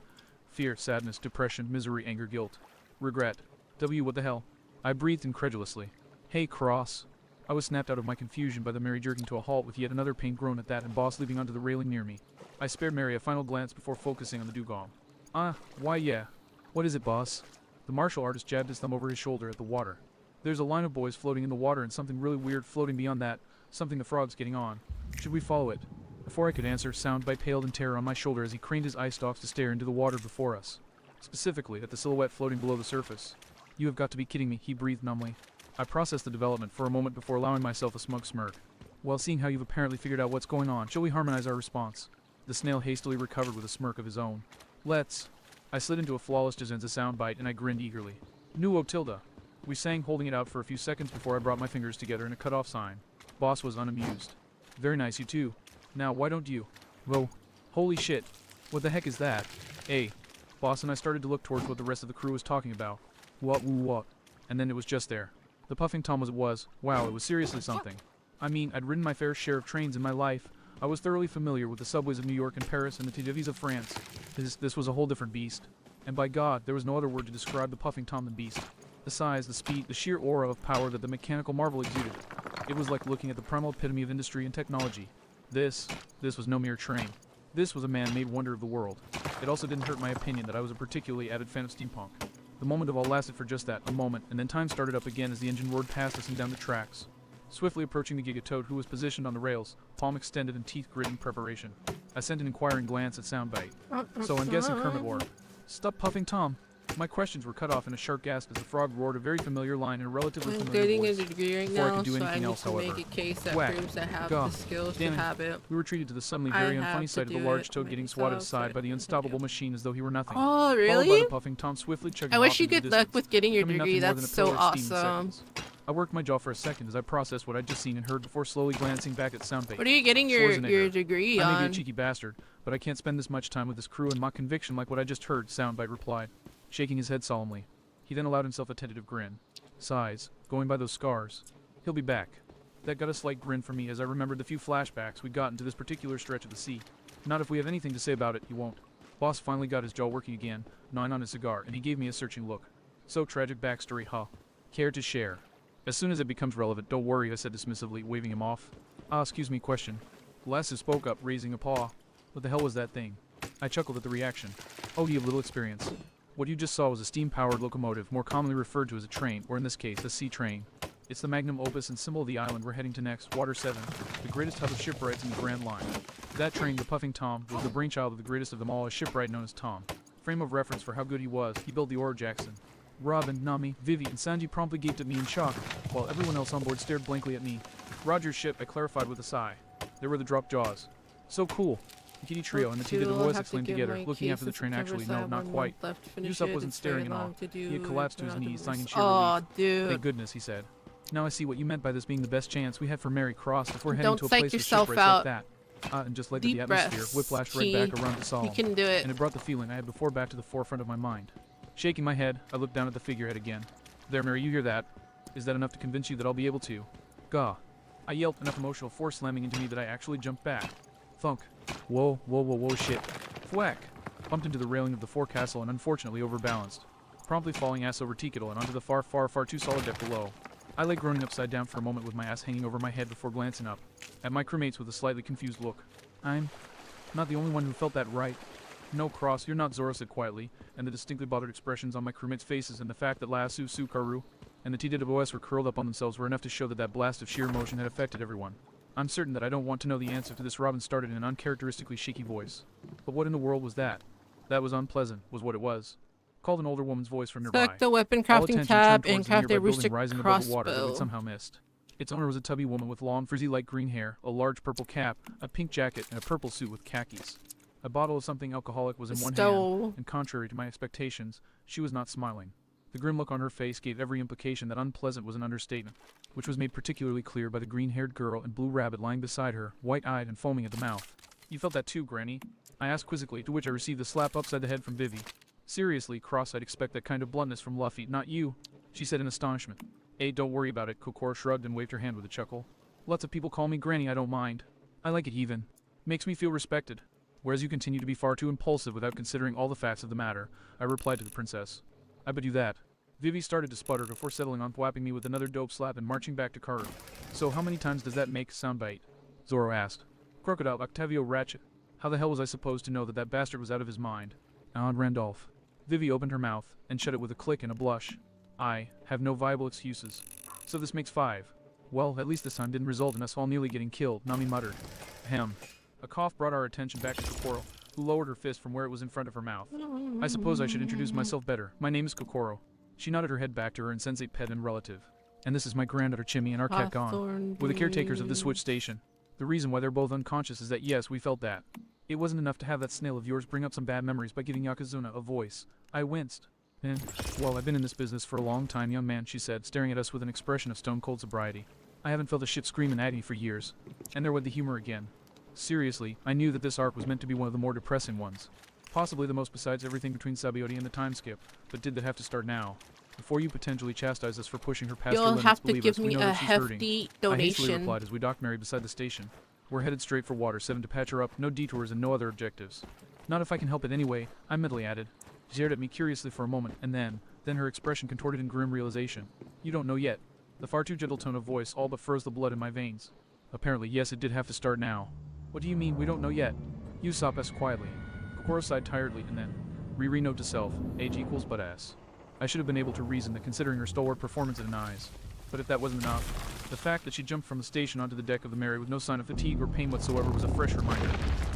Fear, sadness, depression, misery, anger, guilt. Regret. What the hell? I breathed incredulously. Hey, Cross. I was snapped out of my confusion by the Mary jerking to a halt with yet another pained groan at that and Boss leaping onto the railing near me. I spared Mary a final glance before focusing on the dugong. Why yeah. What is it, Boss? The martial artist jabbed his thumb over his shoulder at the water. There's a line of boys floating in the water and something really weird floating beyond that, something the frog's getting on. Should we follow it? Before I could answer, Soundbite paled in terror on my shoulder as he craned his eye stalks to stare into the water before us. Specifically, at the silhouette floating below the surface. You have got to be kidding me, he breathed numbly. I processed the development for a moment before allowing myself a smug smirk. Well, seeing how you've apparently figured out what's going on, shall we harmonize our response? The snail hastily recovered with a smirk of his own. Let's. I slid into a flawless Jazenza soundbite and I grinned eagerly. Nuo tilde. We sang, holding it out for a few seconds before I brought my fingers together in a cutoff sign. Boss was unamused. Very nice, you too. Now, why don't you? Whoa. Holy shit. What the heck is that? Hey. Boss and I started to look towards what the rest of the crew was talking about. What? And then it was just there. The Puffing Tom was. Wow, it was seriously something. I mean, I'd ridden my fair share of trains in my life. I was thoroughly familiar with the subways of New York and Paris and the TGVs of France. This was a whole different beast. And by God, there was no other word to describe the Puffing Tom than beast. The size, the speed, the sheer aura of power that the mechanical marvel exuded. It was like looking at the primal epitome of industry and technology. This was no mere train. This was a man-made wonder of the world. It also didn't hurt my opinion that I was a particularly avid fan of steampunk. The moment of all lasted for just that, a moment, and then time started up again as the engine roared past us and down the tracks. Swiftly approaching the Gigatoad, who was positioned on the rails, palm extended and teeth gritting in preparation. I sent an inquiring glance at Soundbite. So I'm guessing Kermit wore. Stop puffing, Tom. My questions were cut off in a sharp gasp as the frog roared a very familiar line in a relatively familiar voice. I'm getting a degree right Before I now, could do so anything I need else, to however. make a case that Whack. proves I have Gah. the skills to Damn it. have it. We were treated to the suddenly I very have unfunny to sight of the do large it toad getting swatted myself, aside by the unstoppable machine as though he were nothing. Oh, Followed by really? the puffing Tom swiftly chugging I wish off you into the good luck distance, with getting your becoming degree. nothing more than That's a so pillar of steam in awesome. seconds. I worked my jaw for a second as I processed what I'd just seen and heard before slowly glancing back at Soundbait. What are you getting your Schwarzenegger. degree I may be a on? cheeky bastard, but I can't spend this much time with this crew and mock conviction like what I just heard, Soundbite replied, shaking his head solemnly. He then allowed himself a tentative grin. Sighs, going by those scars. He'll be back. That got a slight grin from me as I remembered the few flashbacks we'd gotten to this particular stretch of the sea. Not if we have anything to say about it, he won't. Boss finally got his jaw working again, gnawing on his cigar, and he gave me a searching look. So tragic backstory, huh? Care to share? As soon as it becomes relevant, don't worry, I said dismissively, waving him off. Excuse me, question. Lasso spoke up, raising a paw. What the hell was that thing? I chuckled at the reaction. Oh, you have little experience. What you just saw was a steam-powered locomotive, more commonly referred to as a train, or in this case, a sea train. It's the magnum opus and symbol of the island we're heading to next, Water 7, the greatest hub of shipwrights in the Grand Line. That train, the Puffing Tom, was the brainchild of the greatest of them all, a shipwright known as Tom. Frame of reference for how good he was, he built the Oro Jackson. Robin, Nami, Vivi, and Sanji promptly gaped at me in shock, while everyone else on board stared blankly at me. Roger's ship, I clarified with a sigh. There were the dropped jaws. So cool. The Kitty Trio and the T to the voice exclaimed together, looking after the train actually, no, not quite. Yusuf wasn't staring at all. He had collapsed to his knees, sighing in sheer relief. Dude. Thank goodness, he said. Now I see what you meant by this being the best chance we had for Mary Cross if we're heading Don't to a psych place with yourself shipwrights like out. that. And just like Deep the atmosphere, breaths. whiplash right Key. back around us all. You can do it. And it brought the feeling I had before back to the forefront of my mind. Shaking my head, I looked down at the figurehead again. There, Mary, you hear that? Is that enough to convince you that I'll be able to? Gah. I yelped, enough emotional force slamming into me that I actually jumped back. Thunk. Whoa, shit. Thwack. Bumped into the railing of the forecastle and unfortunately overbalanced. Promptly falling ass over Tikidal and onto the far too solid deck below. I lay groaning upside down for a moment with my ass hanging over my head before glancing up at my crewmates with a slightly confused look. I'm not the only one who felt that, right? No, Cross, you're not, Zoro said quietly, and the distinctly bothered expressions on my crewmates' faces and the fact that Lasu Sukaru and the TWS were curled up on themselves were enough to show that that blast of sheer emotion had affected everyone. I'm certain that I don't want to know the answer to this, Robin started in an uncharacteristically shaky voice. But what in the world was that? That was unpleasant, was what it was. Called an older woman's voice from nearby. Select the weapon All crafting attention tab turned and towards the craft a nearby building rooster rising above the water that crossbow. we'd somehow missed. Its owner was a tubby woman with long, frizzy light green hair, a large purple cap, a pink jacket, and a purple suit with khakis. A bottle of something alcoholic was in one hand, and contrary to my expectations, she was not smiling. The grim look on her face gave every implication that unpleasant was an understatement, which was made particularly clear by the green-haired girl and blue rabbit lying beside her, white-eyed and foaming at the mouth. You felt that too, Granny? I asked quizzically, to which I received a slap upside the head from Vivi. Seriously, Cross, I'd expect that kind of bluntness from Luffy, not you, she said in astonishment. Don't worry about it, Kokoro shrugged and waved her hand with a chuckle. Lots of people call me Granny, I don't mind. I like it even. Makes me feel respected. Whereas you continue to be far too impulsive without considering all the facts of the matter, I replied to the princess. I bet you that. Vivi started to sputter before settling on thwapping me with another dope slap and marching back to Karu. So how many times does that make soundbite? Zoro asked. Crocodile Octavio Ratchet. How the hell was I supposed to know that that bastard was out of his mind? Alan Randolph. Vivi opened her mouth and shut it with a click and a blush. I have no viable excuses. So this makes 5. Well, at least this time didn't result in us all nearly getting killed, Nami muttered. Ahem. A cough brought our attention back to Kokoro, who lowered her fist from where it was in front of her mouth. I suppose I should introduce myself better. My name is Kokoro. She nodded her head back to her insensate pet and relative. And this is my granddaughter Chimmy and our cat Gon. We're the caretakers of the Switch Station. The reason why they're both unconscious is that yes, we felt that. It wasn't enough to have that snail of yours bring up some bad memories by giving Yokozuna a voice. I winced. Well, I've been in this business for a long time, young man, she said, staring at us with an expression of stone-cold sobriety. I haven't felt a shit screaming at me for years. And there went the humor again. Seriously, I knew that this arc was meant to be one of the more depressing ones. Possibly the most besides everything between Sabaody and the time skip, but did that have to start now? Before you potentially chastise us for pushing her past her limits, You'll have to believe give us, we me know a that she's hurting. hefty I hastily donation. replied as we docked Mary beside the station. We're headed straight for Water 7 to patch her up, no detours and no other objectives. Not if I can help it anyway, I mentally added. She stared at me curiously for a moment, and then her expression contorted in grim realization. You don't know yet. The far too gentle tone of voice all but froze the blood in my veins. Apparently, yes, it did have to start now. What do you mean, we don't know yet? Usopp asked quietly. Kokoro sighed tiredly, and then, Riri note to self, age equals butt ass. I should have been able to reason that considering her stalwart performance in eyes. But if that wasn't enough, the fact that she jumped from the station onto the deck of the Mary with no sign of fatigue or pain whatsoever was a fresh reminder.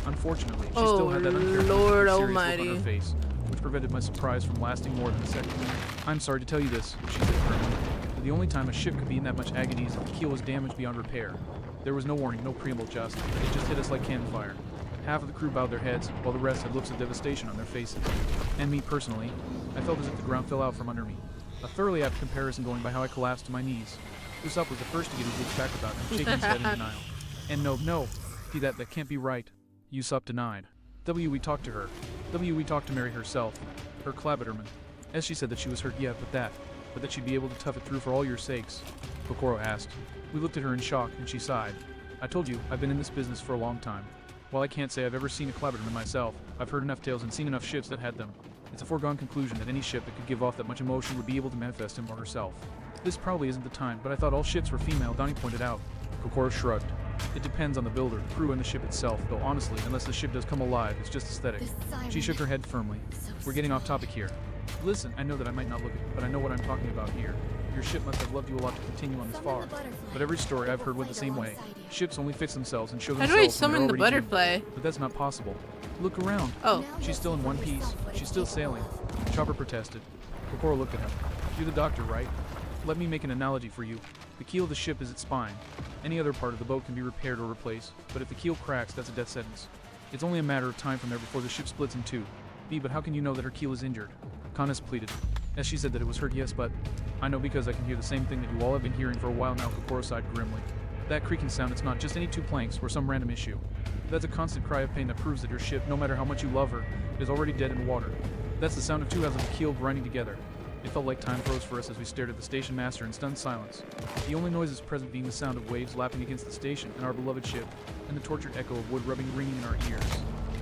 Unfortunately, she still had that uncharacteristically Lord serious almighty. look on her face, which prevented my surprise from lasting more than a second. I'm sorry to tell you this, she said firmly, but the only time a ship could be in that much agony is if the keel was damaged beyond repair. There was no warning, no preamble, it just hit us like cannon fire. Half of the crew bowed their heads, while the rest had looks of devastation on their faces. And me personally, I felt as if the ground fell out from under me. A thoroughly apt comparison going by how I collapsed to my knees. Usopp was the first to get his wits back about him, shaking his head in denial. And no, that can't be right. Usopp denied. We talked to her. We talked to Mary herself, her collaboratorman. As she said that she was hurt, yeah, but that she'd be able to tough it through for all your sakes. Kokoro asked. We looked at her in shock, and she sighed. I told you, I've been in this business for a long time. While I can't say I've ever seen a collaboratorman myself, I've heard enough tales and seen enough ships that had them. It's a foregone conclusion that any ship that could give off that much emotion would be able to manifest him or herself. This probably isn't the time, but I thought all ships were female, Donnie pointed out. Kokoro shrugged. It depends on the builder, the crew, and the ship itself, though honestly, unless the ship does come alive, it's just aesthetic. She shook her head firmly. We're getting off topic here. Listen, I know that I might not look it, but I know what I'm talking about here. Your ship must have loved you a lot to continue on this far. But every story I've heard went the same way. Ships only fix themselves and show How themselves do I when summon they're the already butterfly? doomed. But that's not possible. Look around. Oh. She's still in one piece. She's still sailing. Chopper protested. Kokoro looked at him. You're the doctor, right? Let me make an analogy for you. The keel of the ship is its spine. Any other part of the boat can be repaired or replaced, but if the keel cracks, that's a death sentence. It's only a matter of time from there before the ship splits in two. But how can you know that her keel is injured? Kanes pleaded. As she said that it was hurt, yes, but I know because I can hear the same thing that you all have been hearing for a while now, Kokoro sighed grimly. That creaking sound, it's not just any two planks or some random issue. That's a constant cry of pain that proves that your ship, no matter how much you love her, is already dead in water. That's the sound of two halves of the keel grinding together. It felt like time froze for us as we stared at the station master in stunned silence. The only noises present being the sound of waves lapping against the station and our beloved ship, and the tortured echo of wood rubbing ringing in our ears.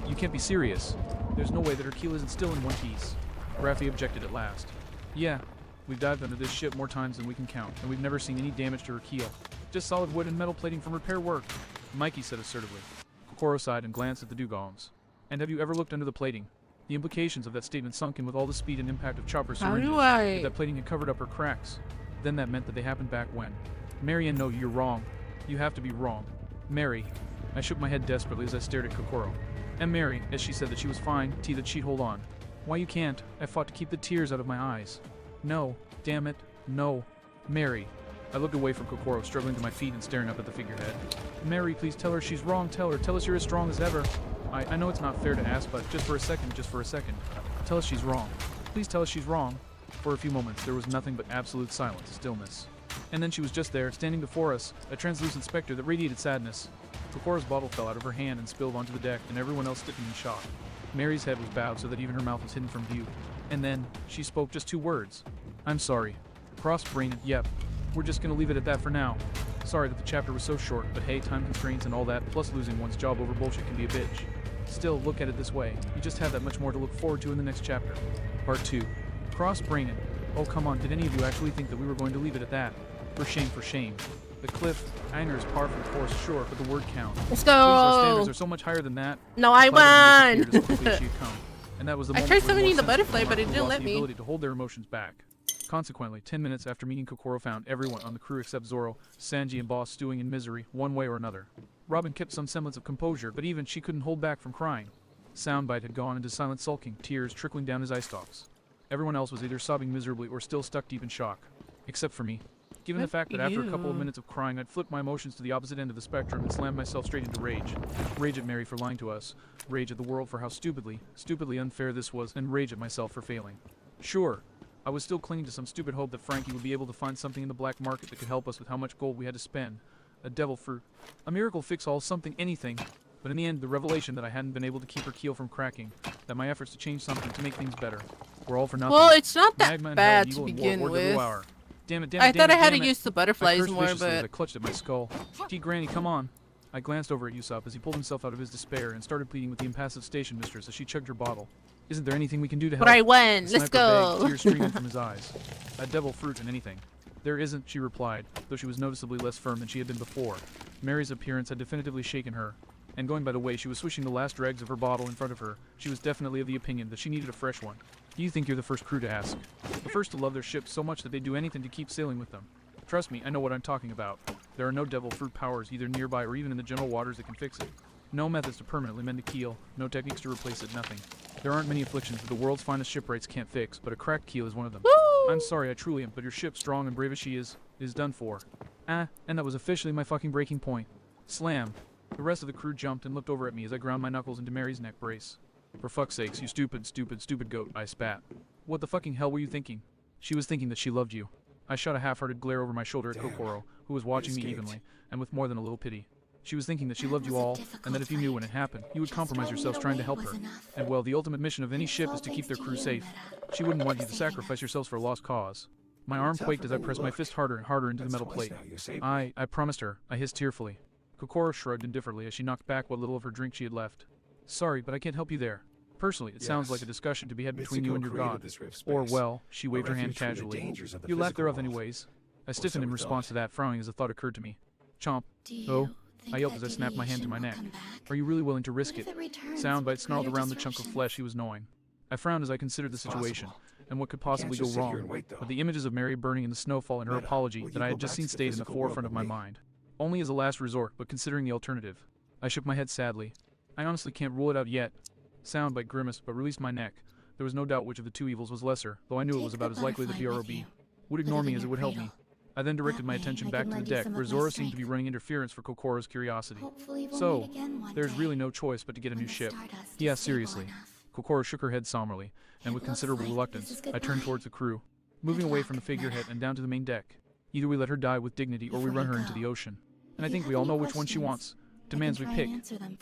You can't be serious. There's no way that her keel isn't still in one piece. Raffi objected at last. Yeah, we've dived under this ship more times than we can count, and we've never seen any damage to her keel. Just solid wood and metal plating from repair work, Mikey said assertively. Kokoro sighed and glanced at the dugongs. And have you ever looked under the plating? The implications of that statement sunk in with all the speed and impact of Chopper's How do syringes. I- If that plating had covered up her cracks. then that meant that they happened back when. Mary, and no, you're wrong. You have to be wrong. Mary. I shook my head desperately as I stared at Kokoro. And Mary, as she said that she was fine, that she'd hold on. Why you can't? I fought to keep the tears out of my eyes. No, damn it, no. Mary. I looked away from Kokoro, struggling to my feet and staring up at the figurehead. Mary, please tell her she's wrong, tell her. Tell us you're as strong as ever. I know it's not fair to ask, but just for a second. Tell us she's wrong. Please tell us she's wrong. For a few moments, there was nothing but absolute silence, stillness. And then she was just there, standing before us, a translucent specter that radiated sadness. Kokoro's bottle fell out of her hand and spilled onto the deck, and everyone else stiffened in shock. Mary's head was bowed so that even her mouth was hidden from view. And then, she spoke just 2 words. I'm sorry. Cross-brained, yep. We're just gonna leave it at that for now. Sorry that the chapter was so short, but hey, time constraints and all that, plus losing one's job over bullshit can be a bitch. Still, look at it this way. You just have that much more to look forward to in the next chapter. Part 2. Cross-brained. Oh, come on, did any of you actually think that we were going to leave it at that? For shame, for shame. The cliff, anger is par for the course, sure, but the word count. Let's go! Please, our standards are so much higher than that. No, I won! As quickly as she had come. And that was the I moment tried where summoning the more butterfly, sensitive but it Marco didn't lost let the me. ability to hold their emotions back. Consequently, 10 minutes after meeting Kokoro found everyone on the crew except Zoro, Sanji, and Boss stewing in misery, one way or another. Robin kept some semblance of composure, but even she couldn't hold back from crying. Soundbite had gone into silent sulking, tears trickling down his eye stalks. Everyone else was either sobbing miserably or still stuck deep in shock. Except for me. Given the fact that after a couple of minutes of crying, I'd flipped my emotions to the opposite end of the spectrum and slammed myself straight into rage. Rage at Mary for lying to us, rage at the world for how stupidly unfair this was, and rage at myself for failing. Sure, I was still clinging to some stupid hope that Frankie would be able to find something in the black market that could help us with how much gold we had to spend. A devil fruit. A miracle fix-all, something, anything. But in the end, the revelation that I hadn't been able to keep her keel from cracking, that my efforts to change something to make things better were all for nothing. Well, it's not that Magma and bad hell, to evil and begin war, with. hour. Damn it, I thought I had to damn it. use the I butterflies cursed more, viciously as I but clutched at my skull. Granny, come on. I glanced over at Usopp as he pulled himself out of his despair and started pleading with the impassive station mistress as she chugged her bottle. Isn't there anything we can do to help? But I won. The Let's sniper begged, go. tears streaming from his eyes. A devil fruit in anything. There isn't, she replied, though she was noticeably less firm than she had been before. Mary's appearance had definitively shaken her, and going by the way she was swishing the last dregs of her bottle in front of her, she was definitely of the opinion that she needed a fresh one. Do you think you're the first crew to ask? The first to love their ships so much that they'd do anything to keep sailing with them. Trust me, I know what I'm talking about. There are no devil fruit powers either nearby or even in the general waters that can fix it. No methods to permanently mend the keel, no techniques to replace it, nothing. There aren't many afflictions that the world's finest shipwrights can't fix, but a cracked keel is one of them. Woo! I'm sorry, I truly am, but your ship, strong and brave as she is done for. And that was officially my fucking breaking point. Slam. The rest of the crew jumped and looked over at me as I ground my knuckles into Mary's neck brace. For fuck's sakes, you stupid goat, I spat. What the fucking hell were you thinking? She was thinking that she loved you. I shot a half-hearted glare over my shoulder at Kokoro, who was watching me evenly, and with more than a little pity. She was thinking that she loved you all, and that if you knew when it happened, you would compromise yourselves trying to help her. And well, the ultimate mission of any ship is to keep their crew safe. She wouldn't want you to sacrifice yourselves for a lost cause. My arm quaked as I pressed my fist harder and harder into the metal plate. I promised her, I hissed tearfully. Kokoro shrugged indifferently as she knocked back what little of her drink she had left. Sorry, but I can't help you there. Personally, it sounds like a discussion to be had between you and your god. Or, well, she waved her hand casually. You lack thereof anyways. I stiffened in response to that, frowning as a thought occurred to me. Chomp. Oh? I yelped as I snapped my hand to my neck. Are you really willing to risk it? Soundbite snarled around the chunk of flesh he was gnawing. I frowned as I considered the situation, and what could possibly go wrong, but the images of Mary burning in the snowfall and her apology that I had just seen stayed in the forefront of my mind. Only as a last resort, but considering the alternative. I shook my head sadly. I honestly can't rule it out yet. Soundbite grimaced, but released my neck. There was no doubt which of the two evils was lesser, though I knew it was about as likely that BROB would ignore me as it would help me. I then directed my attention back to the deck, where Zoro seemed to be running interference for Kokoro's curiosity. So, there's really no choice but to get a new ship. Yeah, seriously. Kokoro shook her head somberly, and with considerable reluctance, I turned towards the crew, moving away from the figurehead and down to the main deck. Either we let her die with dignity or we run her into the ocean. And I think we all know which one she wants. Demands we pick.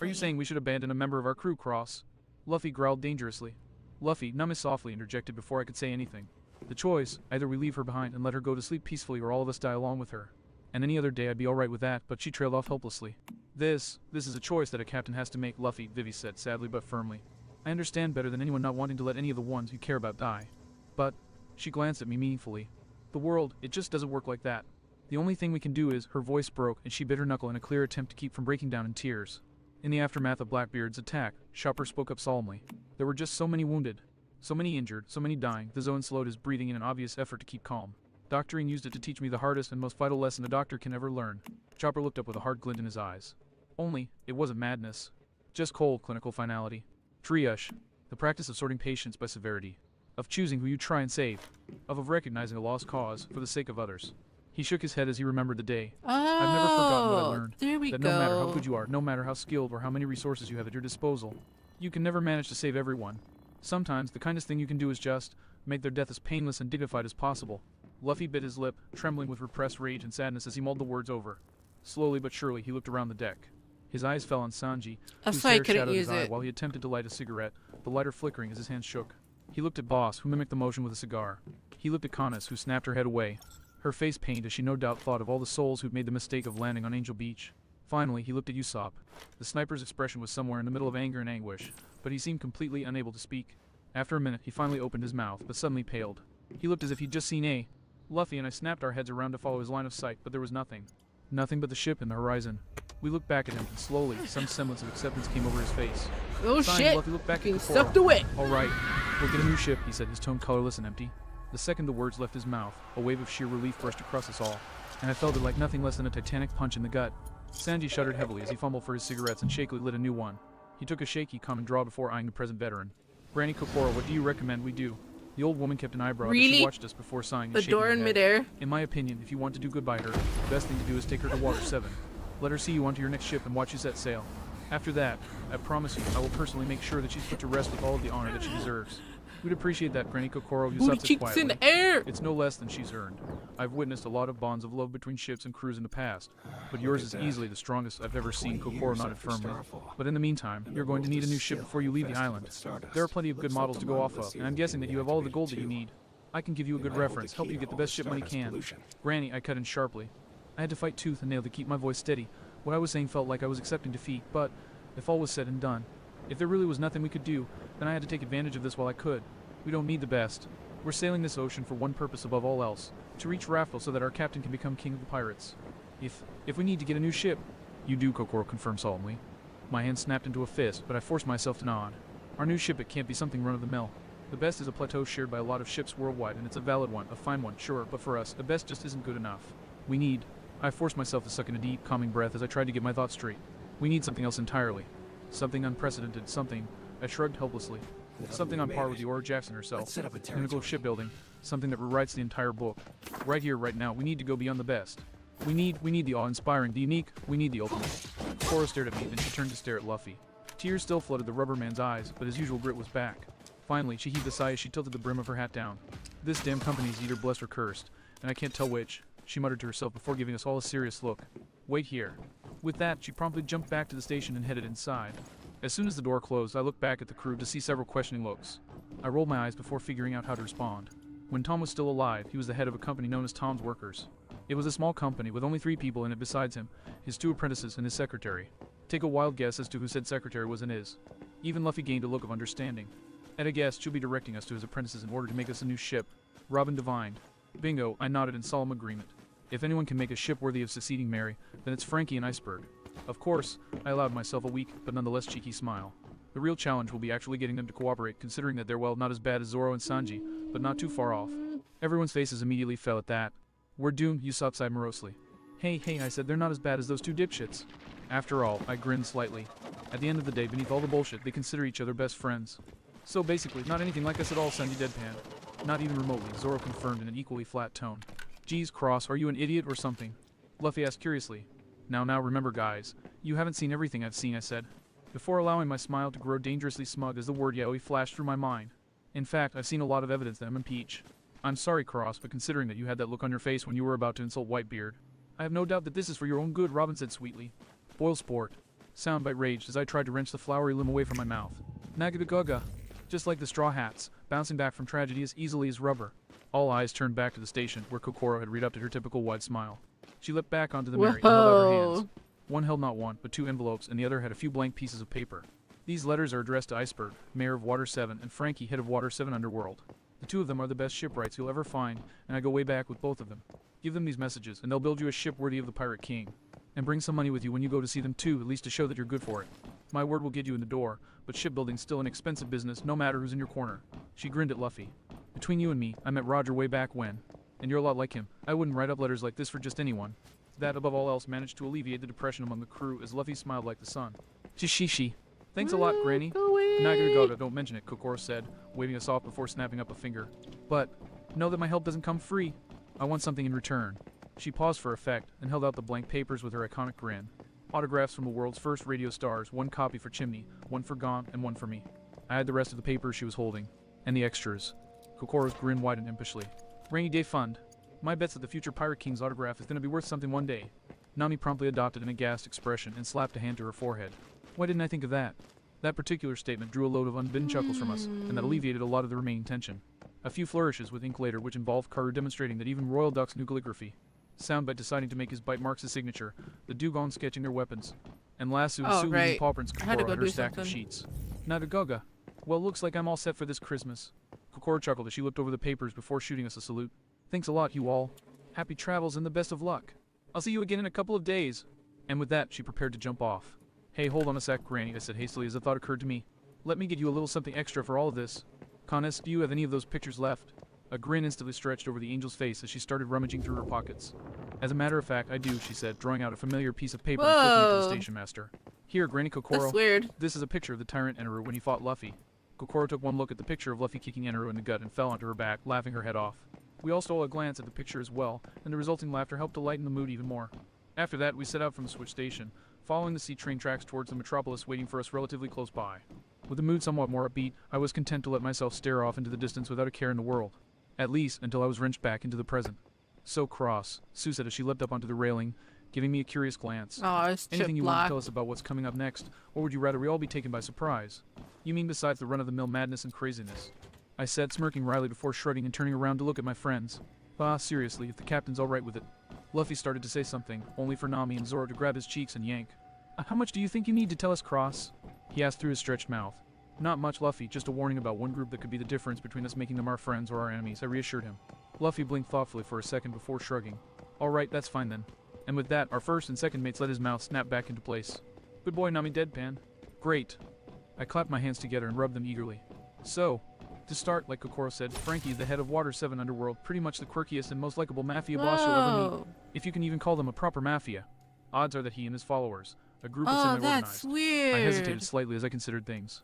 Are you saying we should abandon a member of our crew, Cross? Luffy growled dangerously. Luffy, nummy softly, interjected before I could say anything. The choice, either we leave her behind and let her go to sleep peacefully or all of us die along with her. And any other day I'd be alright with that, but she trailed off helplessly. This is a choice that a captain has to make, Luffy, Vivi said, sadly but firmly. I understand better than anyone not wanting to let any of the ones you care about die. But, she glanced at me meaningfully. The world, it just doesn't work like that. The only thing we can do is, her voice broke and she bit her knuckle in a clear attempt to keep from breaking down in tears. In the aftermath of Blackbeard's attack, Chopper spoke up solemnly. There were just so many wounded. So many injured, so many dying, the Zoan slowed his breathing in an obvious effort to keep calm. Doctoring used it to teach me the hardest and most vital lesson a doctor can ever learn. Chopper looked up with a hard glint in his eyes. Only, it wasn't madness. Just cold clinical finality. Triage. The practice of sorting patients by severity. Of choosing who you try and save. Of recognizing a lost cause for the sake of others. He shook his head as he remembered the day. I've never forgotten what I learned. There we that go. no matter how good you are, no matter how skilled or how many resources you have at your disposal, you can never manage to save everyone. Sometimes, the kindest thing you can do is just make their death as painless and dignified as possible. Luffy bit his lip, trembling with repressed rage and sadness as he mulled the words over. Slowly but surely, he looked around the deck. His eyes fell on Sanji, That's whose why I hair couldn't shadowed his use eye it. while he attempted to light a cigarette, the lighter flickering as his hand shook. He looked at Boss, who mimicked the motion with a cigar. He looked at Canis, who snapped her head away. Her face pained as she no doubt thought of all the souls who'd made the mistake of landing on Angel Beach. Finally, he looked at Usopp. The sniper's expression was somewhere in the middle of anger and anguish, but he seemed completely unable to speak. After a minute, he finally opened his mouth, but suddenly paled. He looked as if he'd just seen Luffy and I snapped our heads around to follow his line of sight, but there was nothing. Nothing but the ship and the horizon. We looked back at him, and slowly, some semblance of acceptance came over his face. Oh Sighing, shit! Luffy looked back Being at Kokoro. sucked away. All right, we'll get a new ship, he said, his tone colorless and empty. The second the words left his mouth, a wave of sheer relief brushed across us all, and I felt it like nothing less than a titanic punch in the gut. Sanji shuddered heavily as he fumbled for his cigarettes and shakily lit a new one. He took a shaky, common draw before eyeing the present veteran. Granny Kokoro, what do you recommend we do? The old woman kept an eyebrow as Really? she watched us before sighing and The shaking door her in head. midair? In my opinion, if you want to do good by her, the best thing to do is take her to Water 7. Let her see you onto your next ship and watch you set sail. After that, I promise you, I will personally make sure that she's put to rest with all of the honor that she deserves. We'd appreciate that, Granny Kokoro, Booty Usopp said cheeks quietly. in the air! It's no less than she's earned. I've witnessed a lot of bonds of love between ships and crews in the past, but yours is easily the strongest I've ever seen, Kokoro nodded firmly. But in the meantime, you're going to need a new ship before you leave the island. There are plenty of good models to go off of, and I'm guessing that you have all of the gold that you need. I can give you a good reference, help you get the best ship money can. Granny, I cut in sharply. I had to fight tooth and nail to keep my voice steady. What I was saying felt like I was accepting defeat, but if all was said and done, if there really was nothing we could do, then I had to take advantage of this while I could. We don't need the best. We're sailing this ocean for one purpose above all else, to reach Raffle so that our captain can become king of the pirates. If we need to get a new ship, you do, Kokoro confirmed solemnly. My hand snapped into a fist, but I forced myself to nod. Our new ship, it can't be something run-of-the-mill. The best is a plateau shared by a lot of ships worldwide, and it's a valid one, a fine one, sure, but for us, a best just isn't good enough. I forced myself to suck in a deep, calming breath as I tried to get my thoughts straight. We need something else entirely. Something unprecedented, something, I shrugged helplessly. Something on par with the Aura Jackson herself. Pinnacle of shipbuilding, something that rewrites the entire book. Right here, right now, we need to go beyond the best. We need the awe-inspiring, the unique, we need the ultimate. Cora stared at me, then she turned to stare at Luffy. Tears still flooded the rubber man's eyes, but his usual grit was back. Finally, she heaved a sigh as she tilted the brim of her hat down. This damn company is either blessed or cursed, and I can't tell which, she muttered to herself before giving us all a serious look. Wait here. With that, she promptly jumped back to the station and headed inside. As soon as the door closed, I looked back at the crew to see several questioning looks. I rolled my eyes before figuring out how to respond. When Tom was still alive, he was the head of a company known as Tom's Workers. It was a small company with only 3 people in it besides him, his 2 apprentices and his secretary. Take a wild guess as to who said secretary was and is. Even Luffy gained a look of understanding. At a guess, she'll be directing us to his apprentices in order to make us a new ship. Robin divined. Bingo, I nodded in solemn agreement. If anyone can make a ship worthy of succeeding Mary, then it's Frankie and Iceberg. Of course, I allowed myself a weak, but nonetheless cheeky smile. The real challenge will be actually getting them to cooperate, considering that they're, well, not as bad as Zoro and Sanji, but not too far off. Everyone's faces immediately fell at that. We're doomed, Usopp sighed morosely. Hey, I said, they're not as bad as those 2 dipshits. After all, I grinned slightly. At the end of the day, beneath all the bullshit, they consider each other best friends. So basically, not anything like us at all, Sanji deadpanned. Not even remotely, Zoro confirmed in an equally flat tone. Geez, Cross, are you an idiot or something? Luffy asked curiously. Now, remember guys, you haven't seen everything I've seen, I said, before allowing my smile to grow dangerously smug as the word yaoi flashed through my mind. In fact, I've seen a lot of evidence that I'm impeached. I'm sorry, Cross, but considering that you had that look on your face when you were about to insult Whitebeard, I have no doubt that this is for your own good, Robin said sweetly. Boil sport. Soundbite raged as I tried to wrench the flowery limb away from my mouth. Nagadaguga. Just like the Straw Hats, bouncing back from tragedy as easily as rubber. All eyes turned back to the station, where Kokoro had re-upped her typical wide smile. She leapt back onto the Mary and held out her hands. One held not one, but 2 envelopes, and the other had a few blank pieces of paper. These letters are addressed to Iceberg, Mayor of Water 7, and Frankie, head of Water 7 Underworld. The 2 of them are the best shipwrights you'll ever find, and I go way back with both of them. Give them these messages, and they'll build you a ship worthy of the Pirate King. And bring some money with you when you go to see them too, at least to show that you're good for it. My word will get you in the door, but shipbuilding's still an expensive business, no matter who's in your corner. She grinned at Luffy. Between you and me, I met Roger way back when. And you're a lot like him. I wouldn't write up letters like this for just anyone. That, above all else, managed to alleviate the depression among the crew as Luffy smiled like the sun. She. Thanks a lot, Granny. Nagagoga, don't mention it, Kokoro said, waving us off before snapping up a finger. But, know that my help doesn't come free. I want something in return. She paused for effect and held out the blank papers with her iconic grin. Autographs from the world's first radio stars, 1 copy for Chimney, 1 for Gon, and 1 for me. I had the rest of the papers she was holding, and the extras. Kokoro's grin widened impishly. Rainy day fund. My bet's that the future Pirate King's autograph is going to be worth something one day. Nami promptly adopted an aghast expression and slapped a hand to her forehead. Why didn't I think of that? That particular statement drew a load of unbidden chuckles from us, and that alleviated a lot of the remaining tension. A few flourishes with ink later, which involved Karu demonstrating that even Royal Ducks knew calligraphy. Soundbite deciding to make his bite marks his signature, the Dugong sketching their weapons, and Lasso and Pauper's Kokoro had her stack of sheets. Nagagoga. Well, looks like I'm all set for this Christmas. Kokoro chuckled as she looked over the papers before shooting us a salute. Thanks a lot, you all. Happy travels and the best of luck. I'll see you again in a couple of days. And with that, she prepared to jump off. Hey, hold on a sec, Granny, I said hastily as a thought occurred to me. Let me get you a little something extra for all of this. Connes, do you have any of those pictures left? A grin instantly stretched over the angel's face as she started rummaging through her pockets. As a matter of fact, I do, she said, drawing out a familiar piece of paper and flicking it to the station master. Here, Granny Kokoro. That's weird. This is a picture of the tyrant Eneru when he fought Luffy. Kokoro took one look at the picture of Luffy kicking Eneru in the gut and fell onto her back, laughing her head off. We all stole a glance at the picture as well, and the resulting laughter helped to lighten the mood even more. After that, we set out from the switch station, following the sea train tracks towards the metropolis waiting for us relatively close by. With the mood somewhat more upbeat, I was content to let myself stare off into the distance without a care in the world. At least, until I was wrenched back into the present. So cross, Sue said as she leapt up onto the railing, giving me a curious glance. Oh, it's Anything you want to tell us about what's coming up next, or would you rather we all be taken by surprise? You mean besides the run-of-the-mill madness and craziness? I said, smirking wryly before shrugging and turning around to look at my friends. Bah, seriously, if the captain's all right with it. Luffy started to say something, only for Nami and Zoro to grab his cheeks and yank. How much do you think you need to tell us, Cross? He asked through his stretched mouth. Not much, Luffy, just a warning about one group that could be the difference between us making them our friends or our enemies, I reassured him. Luffy blinked thoughtfully for a second before shrugging. Alright, that's fine then. And with that, our first and second mates let his mouth snap back into place. Good boy, Nami deadpan. Great. I clapped my hands together and rubbed them eagerly. So, to start, like Kokoro said, Frankie is the head of Water 7 Underworld, pretty much the quirkiest and most likable mafia boss you'll ever meet. If you can even call them a proper mafia. Odds are that he and his followers, a group of semi-organized. That's weird. I hesitated slightly as I considered things.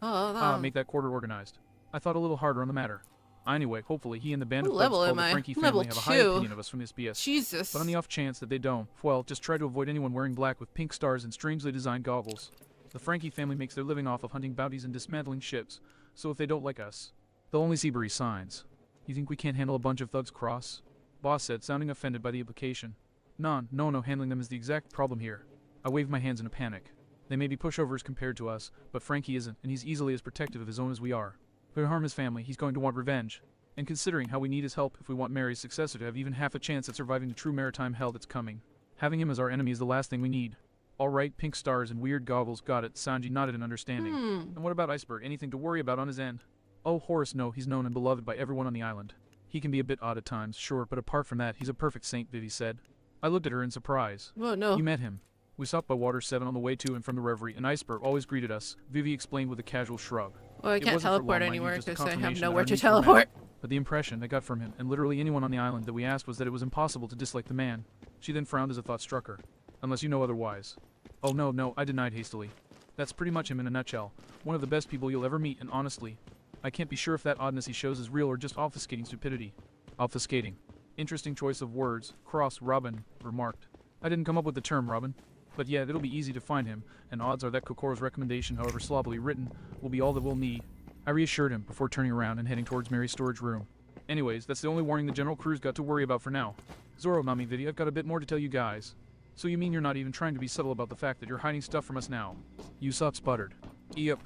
Make that quarter organized. I thought a little harder on the matter. Anyway, hopefully he and the band of thugs called the Frankie family have a high opinion of us from this BS. Jesus. But on the off chance that they don't, well, just try to avoid anyone wearing black with pink stars and strangely designed goggles. The Frankie family makes their living off of hunting bounties and dismantling ships, so if they don't like us, they'll only see Bree signs. You think we can't handle a bunch of thugs, Cross? Boss said, sounding offended by the implication. No, handling them is the exact problem here. I waved my hands in a panic. They may be pushovers compared to us, but Frankie isn't, and he's easily as protective of his own as we are. If we harm his family, he's going to want revenge. And considering how we need his help if we want Mary's successor to have even half a chance at surviving the true maritime hell that's coming, having him as our enemy is the last thing we need. Alright, pink stars and weird goggles, got it, Sanji nodded in understanding. And what about Iceberg, anything to worry about on his end? Oh, Horace, no, he's known and beloved by everyone on the island. He can be a bit odd at times, sure, but apart from that, he's a perfect saint, Vivi said. I looked at her in surprise. Oh, no. You met him. We stopped by Water 7 on the way to and from the Reverie, and Iceberg always greeted us, Vivi explained with a casual shrug. Well, I can't teleport anywhere because I have nowhere to teleport. But the impression I got from him, and literally anyone on the island that we asked, was that it was impossible to dislike the man. She then frowned as a thought struck her. Unless you know otherwise. Oh no, I denied hastily. That's pretty much him in a nutshell. One of the best people you'll ever meet, and honestly, I can't be sure if that oddness he shows is real or just obfuscating stupidity. Obfuscating. Interesting choice of words, Cross Robin remarked. I didn't come up with the term, Robin. But yeah, it'll be easy to find him, and odds are that Kokoro's recommendation, however sloppily written, will be all that we'll need. I reassured him before turning around and heading towards Mary's storage room. Anyways, that's the only warning the general crew's got to worry about for now. Zoro, Nami, Vivi, I've got a bit more to tell you guys. So you mean you're not even trying to be subtle about the fact that you're hiding stuff from us now? Usopp sputtered. Yep.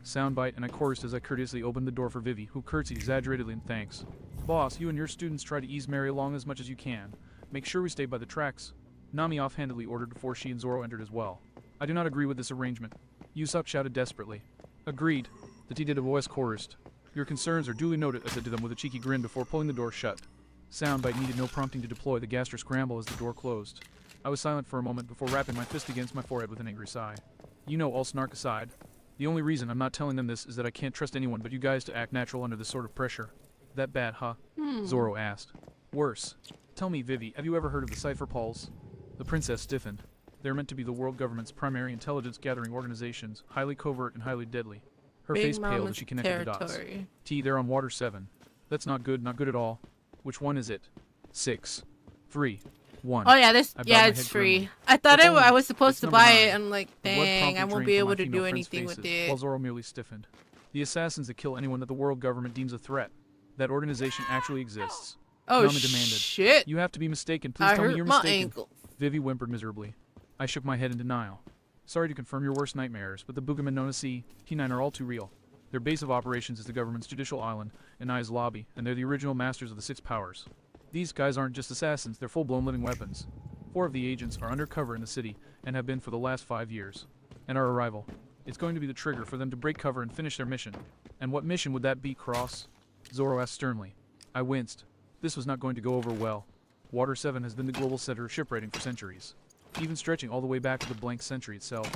Soundbite, and I chorused as I courteously opened the door for Vivi, who curtsied exaggeratedly in thanks. Boss, you and your students try to ease Mary along as much as you can. Make sure we stay by the tracks. Nami offhandedly ordered before she and Zoro entered as well. I do not agree with this arrangement. Usopp shouted desperately. Agreed. The T-Did voice chorused. Your concerns are duly noted, I said to them with a cheeky grin before pulling the door shut. Soundbite needed no prompting to deploy the gaster scramble as the door closed. I was silent for a moment before rapping my fist against my forehead with an angry sigh. You know, all snark aside, the only reason I'm not telling them this is that I can't trust anyone but you guys to act natural under this sort of pressure. That bad, huh? Zoro asked. Worse. Tell me, Vivi, have you ever heard of the Cipher Pulse? The princess stiffened. They're meant to be the world government's primary intelligence-gathering organizations, highly covert and highly deadly. Her Big face paled Mama's as she connected the dots. territory. They're on Water 7. That's not good at all. Which one is it? 6, 3, 1. Oh yeah, this I bowed yeah, my it's head free. grimly. I thought If only. I was supposed It's to number buy 9. it. I'm like, The blood dang, promptly I won't drained be from able my to do female friends' anything with faces, it. while Zoro merely stiffened. The assassins that kill anyone that the world government deems a threat. That organization actually exists. Oh Nami demanded. shit! You have to be mistaken. Please I tell me hurt you're my mistaken. ankle. Vivi whimpered miserably. I shook my head in denial. Sorry to confirm your worst nightmares, but the Boogermen known as T9 are all too real. Their base of operations is the government's judicial island, Anai's lobby, and they're the original masters of the 6 powers. These guys aren't just assassins, they're full-blown living weapons. 4 of the agents are undercover in the city, and have been for the last 5 years. And our arrival. It's going to be the trigger for them to break cover and finish their mission. And what mission would that be, Cross? Zoro asked sternly. I winced. This was not going to go over well. Water 7 has been the global center of shipwriting for centuries, even stretching all the way back to the blank century itself.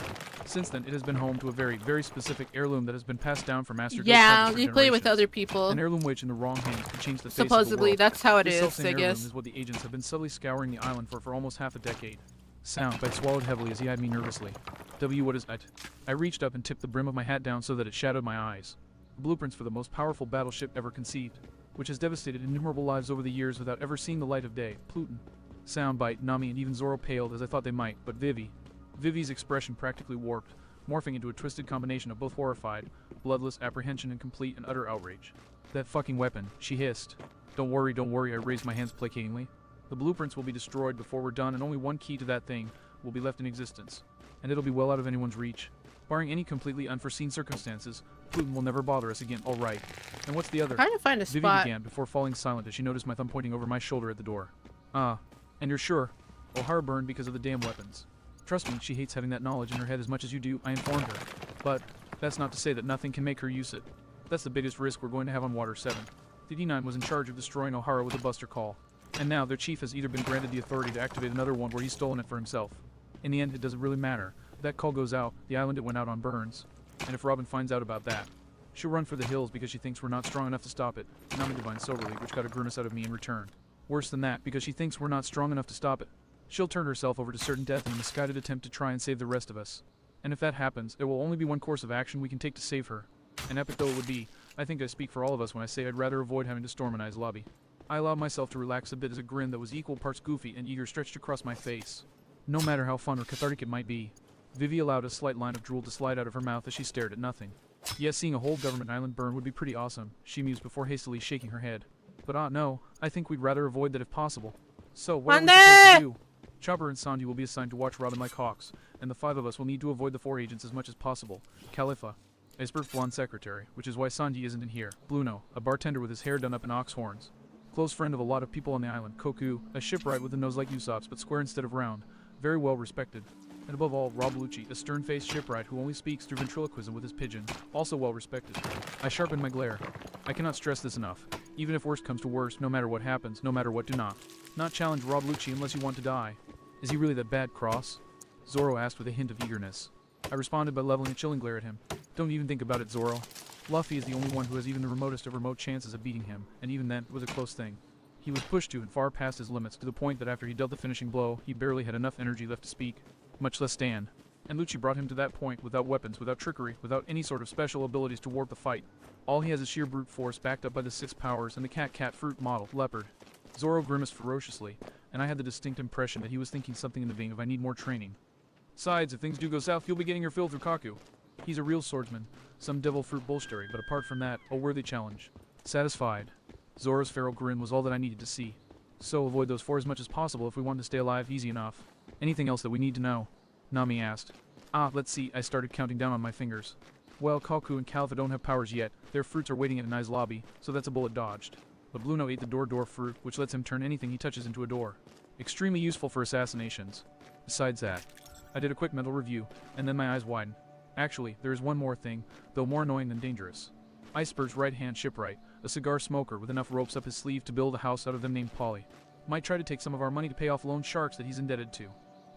Since then, it has been home to a very, very specific heirloom that has been passed down from master Yeah, ghost you for play with generations. other people. An heirloom which, in the wrong hands, could change the face of the Supposedly, world. that's how it This is, selfsame I heirloom guess. is what the agents have been subtly scouring the island for almost half a decade. Soundbite swallowed heavily as he eyed me nervously. What is that? I reached up and tipped the brim of my hat down so that it shadowed my eyes. Blueprints for the most powerful battleship ever conceived, which has devastated innumerable lives over the years without ever seeing the light of day. Pluton. Soundbite, Nami, and even Zoro paled as I thought they might, but Vivi's expression practically warped, morphing into a twisted combination of both horrified, bloodless apprehension and complete and utter outrage. That fucking weapon, she hissed. Don't worry, I raised my hands placatingly. The blueprints will be destroyed before we're done, and only one key to that thing will be left in existence. And it'll be well out of anyone's reach. Barring any completely unforeseen circumstances, Pluton will never bother us again. All right. And what's the other? Trying to find a Vivi spot. began before falling silent as she noticed my thumb pointing over my shoulder at the door. And you're sure? O'Hara burned because of the damn weapons. Trust me, she hates having that knowledge in her head as much as you do, I informed her. But that's not to say that nothing can make her use it. That's the biggest risk we're going to have on Water 7. The D9 was in charge of destroying O'Hara with a buster call. And now their chief has either been granted the authority to activate another one where he's stolen it for himself. In the end, it doesn't really matter. If that call goes out, the island it went out on burns. And if Robin finds out about that, she'll run for the hills because she thinks we're not strong enough to stop it. Nami divined soberly, which got a grimace out of me in return. Worse than that, because she thinks we're not strong enough to stop it. She'll turn herself over to certain death in a misguided attempt to try and save the rest of us. And if that happens, there will only be one course of action we can take to save her. And epic though it would be, I think I speak for all of us when I say I'd rather avoid having to storm Anai's lobby. I allowed myself to relax a bit as a grin that was equal parts goofy and eager stretched across my face. No matter how fun or cathartic it might be, Vivi allowed a slight line of drool to slide out of her mouth as she stared at nothing. Yes, seeing a whole government island burn would be pretty awesome, she mused before hastily shaking her head. But no, I think we'd rather avoid that if possible. So, what are we supposed to do? Chopper and Sandy will be assigned to watch Robin like hawks, and the 5 of us will need to avoid the 4 agents as much as possible. Khalifa, Iceberg's blonde secretary, which is why Sandy isn't in here. Bluno, a bartender with his hair done up in ox horns. Close friend of a lot of people on the island. Koku, a shipwright with a nose like Usopp's but square instead of round. Very well respected. And above all, Rob Lucci, a stern-faced shipwright who only speaks through ventriloquism with his pigeon, also well respected. I sharpened my glare. I cannot stress this enough. Even if worst comes to worst, no matter what happens, no matter what, do not challenge Rob Lucci unless you want to die. Is he really that bad, Cross? Zoro asked with a hint of eagerness. I responded by leveling a chilling glare at him. Don't even think about it, Zoro. Luffy is the only one who has even the remotest of remote chances of beating him, and even then, it was a close thing. He was pushed to and far past his limits, to the point that after he dealt the finishing blow, he barely had enough energy left to speak, much less stand. And Lucci brought him to that point without weapons, without trickery, without any sort of special abilities to warp the fight. All he has is sheer brute force backed up by the 6 powers and the cat fruit model, Leopard. Zoro grimaced ferociously, and I had the distinct impression that he was thinking something in the vein of I need more training. Besides, if things do go south, you'll be getting your fill through Kaku. He's a real swordsman, some devil fruit bullshittery, but apart from that, a worthy challenge. Satisfied. Zoro's feral grin was all that I needed to see. So avoid those 4 as much as possible if we want to stay alive easy enough. Anything else that we need to know? Nami asked. Let's see, I started counting down on my fingers. Well, Kaku and Khalifa don't have powers yet. Their fruits are waiting at Anai's lobby, so that's a bullet dodged. But Bluno ate the door fruit, which lets him turn anything he touches into a door. Extremely useful for assassinations. Besides that, I did a quick mental review, and then my eyes widened. Actually, there is one more thing, though more annoying than dangerous. Iceberg's right-hand shipwright, a cigar smoker with enough ropes up his sleeve to build a house out of them named Polly, might try to take some of our money to pay off loan sharks that he's indebted to.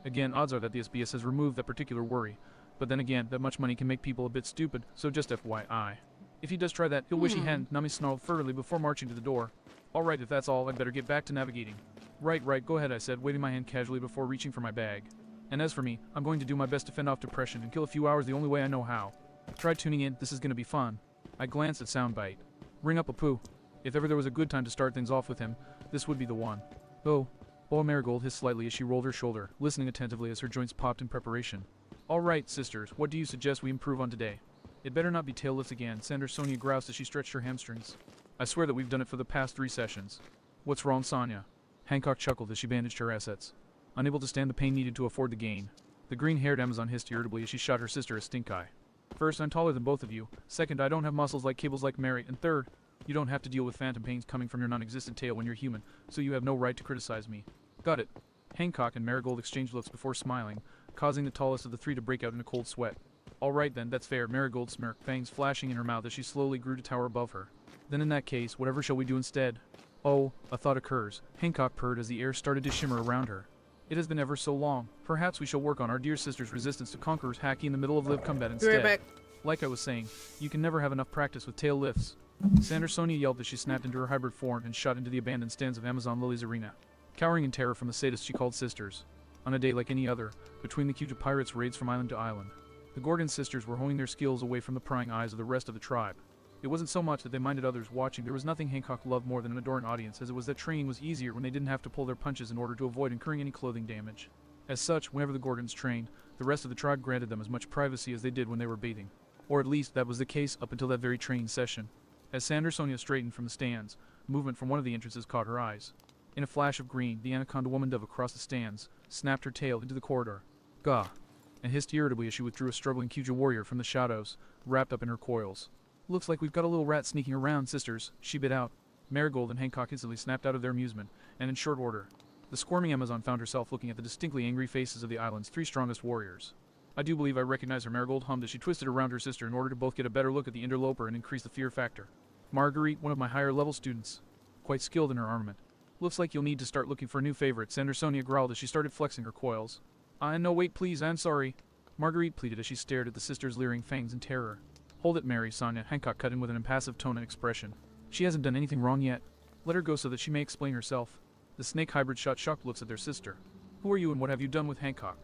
Again, odds are that the SBS has removed that particular worry, but then again, that much money can make people a bit stupid, so just FYI. If he does try that, he'll wish he hadn't, Nami snarled furtively before marching to the door. Alright, if that's all, I'd better get back to navigating. Right, go ahead, I said, waving my hand casually before reaching for my bag. And as for me, I'm going to do my best to fend off depression and kill a few hours the only way I know how. Try tuning in, this is gonna be fun. I glanced at Soundbite. Ring up Apu. If ever there was a good time to start things off with him, this would be the one. Oh, Marigold hissed slightly as she rolled her shoulder, listening attentively as her joints popped in preparation. Alright, sisters, what do you suggest we improve on today? It better not be tail lifts again, Sonia groused as she stretched her hamstrings. I swear that we've done it for the past 3 sessions. What's wrong, Sonia? Hancock chuckled as she bandaged her assets. Unable to stand the pain needed to afford the gain. The green-haired Amazon hissed irritably as she shot her sister a stink eye. First, I'm taller than both of you. Second, I don't have muscles like cables like Mary. And third, you don't have to deal with phantom pains coming from your non-existent tail when you're human, so you have no right to criticize me. Got it. Hancock and Marigold exchanged looks before smiling, causing the tallest of the 3 to break out in a cold sweat. Alright then, that's fair, Marigold smirked, fangs flashing in her mouth as she slowly grew to tower above her. Then in that case, whatever shall we do instead? Oh, a thought occurs, Hancock purred as the air started to shimmer around her. It has been ever so long. Perhaps we shall work on our dear sister's resistance to Conqueror's hacking in the middle of live combat instead. Right back. Like I was saying, you can never have enough practice with tail lifts. Sonia yelled as she snapped into her hybrid form and shot into the abandoned stands of Amazon Lily's arena, cowering in terror from the sadists she called sisters. On a day like any other, between the Cuja pirates' raids from island to island, the Gorgon sisters were honing their skills away from the prying eyes of the rest of the tribe. It wasn't so much that they minded others watching, there was nothing Hancock loved more than an adoring audience, as it was that training was easier when they didn't have to pull their punches in order to avoid incurring any clothing damage. As such, whenever the Gorgons trained, the rest of the tribe granted them as much privacy as they did when they were bathing. Or at least that was the case up until that very training session. As Sonia straightened from the stands, movement from one of the entrances caught her eyes. In a flash of green, the anaconda woman dove across the stands, snapped her tail into the corridor. Gah! And hissed irritably as she withdrew a struggling Cuja warrior from the shadows, wrapped up in her coils. Looks like we've got a little rat sneaking around, sisters, she bit out. Marigold and Hancock instantly snapped out of their amusement, and in short order, the squirming Amazon found herself looking at the distinctly angry faces of the island's 3 strongest warriors. I do believe I recognize her, Marigold hummed as she twisted around her sister in order to both get a better look at the interloper and increase the fear factor. Marguerite, one of my higher-level students. Quite skilled in her armament. Looks like you'll need to start looking for a new favorite, Sonia growled as she started flexing her coils. No, wait, please, I'm sorry. Marguerite pleaded as she stared at the sister's leering fangs in terror. Hold it, Mary, Sonia, Hancock cut in with an impassive tone and expression. She hasn't done anything wrong yet. Let her go so that she may explain herself. The snake hybrid shot shocked looks at their sister. Who are you and what have you done with Hancock?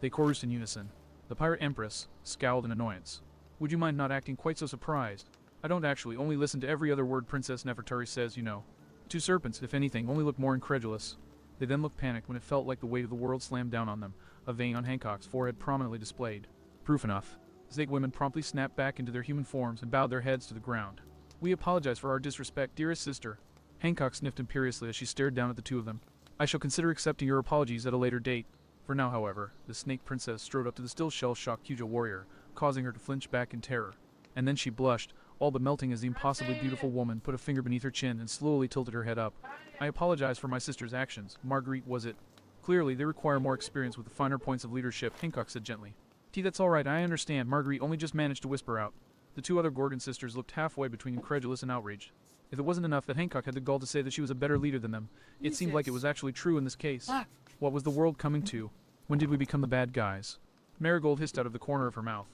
They chorused in unison. The pirate empress scowled in annoyance. Would you mind not acting quite so surprised? I don't actually only listen to every other word Princess Nefertari says, you know. 2 serpents, if anything, only look more incredulous. They then looked panicked when it felt like the weight of the world slammed down on them, a vein on Hancock's forehead prominently displayed. Proof enough. Snake women promptly snapped back into their human forms and bowed their heads to the ground. We apologize for our disrespect, dearest sister. Hancock sniffed imperiously as she stared down at the 2 of them. I shall consider accepting your apologies at a later date. For now, however, the snake princess strode up to the still shell-shocked Cuja warrior, causing her to flinch back in terror. And then she blushed, all but melting as the impossibly beautiful woman put a finger beneath her chin and slowly tilted her head up. I apologize for my sister's actions. Marguerite, was it? Clearly, they require more experience with the finer points of leadership, Hancock said gently. That's all right, I understand, Marguerite only just managed to whisper out. The 2 other Gorgon sisters looked halfway between incredulous and outraged. If it wasn't enough that Hancock had the gall to say that she was a better leader than them, it seemed like it was actually true in this case. What was the world coming to? When did we become the bad guys? Marigold hissed out of the corner of her mouth.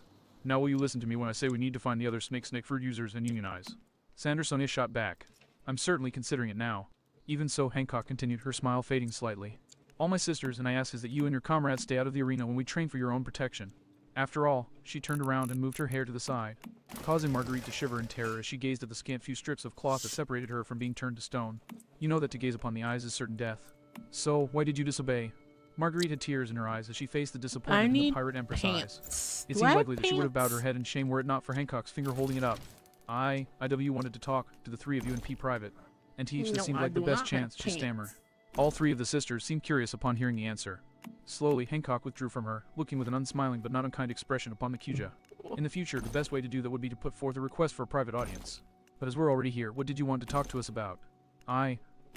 Now will you listen to me when I say we need to find the other snake fruit users and unionize? Sonia shot back. I'm certainly considering it now. Even so, Hancock continued, her smile fading slightly. All my sisters and I ask is that you and your comrades stay out of the arena when we train for your own protection. After all, she turned around and moved her hair to the side, causing Marguerite to shiver in terror as she gazed at the scant few strips of cloth that separated her from being turned to stone. You know that to gaze upon the eyes is certain death. So, why did you disobey? Marguerite had tears in her eyes as she faced the disappointment in the pirate empress eyes. It seemed likely that she would have bowed her head in shame were it not for Hancock's finger holding it up. IW wanted to talk to the 3 of you in private, and to each this seemed like the best chance, she stammered. All 3 of the sisters seemed curious upon hearing the answer. Slowly, Hancock withdrew from her, looking with an unsmiling but not unkind expression upon the Cuja. In the future, the best way to do that would be to put forth a request for a private audience. But as we're already here, what did you want to talk to us about?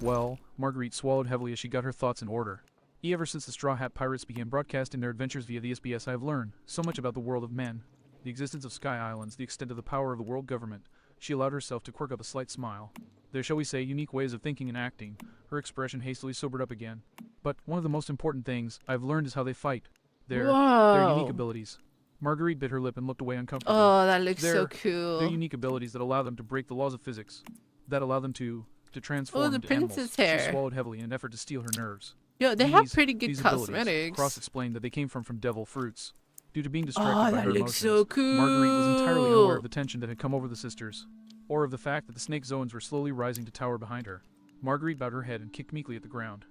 Well, Marguerite swallowed heavily as she got her thoughts in order. Ever since the Straw Hat Pirates began broadcasting their adventures via the SBS, I have learned so much about the world of men, the existence of Sky Islands, the extent of the power of the world government. She allowed herself to quirk up a slight smile. Their, shall we say, unique ways of thinking and acting. Her expression hastily sobered up again. But one of the most important things I've learned is how they fight. Their unique abilities. Marguerite bit her lip and looked away uncomfortably. Oh, that looks so cool. Their unique abilities that allow them to break the laws of physics. That allow them to to transform into princess animals. hair. She swallowed heavily in an effort to steel her nerves. Yo, they have These- pretty good these abilities, cosmetics. Cross explained that they came from devil fruits. Due to being distracted Oh, by that her looks emotions, so cool. Marguerite was entirely unaware of the tension that had come over the sisters, or of the fact that the snake zones were slowly rising to tower behind her. Marguerite bowed her head and kicked meekly at the ground.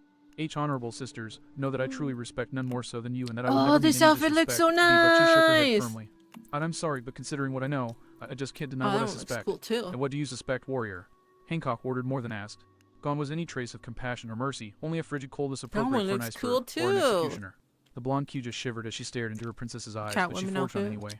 Honorable sisters, know that I truly respect none more so than you, and that I will Oh, never mean this any outfit looks so disrespect to you," but she shook her head nice. firmly. And I'm sorry, but considering what I know, I just can't deny Oh, what I that looks suspect. cool too. And what do you suspect, warrior? Hancock ordered more than asked. Gone was any trace of compassion or mercy, only a frigid coldness appropriate one for an looks iceberg cool or an too. executioner. The blonde Q just shivered as she stared into her princess's eyes, but she Catwoman forged on outfit. anyway.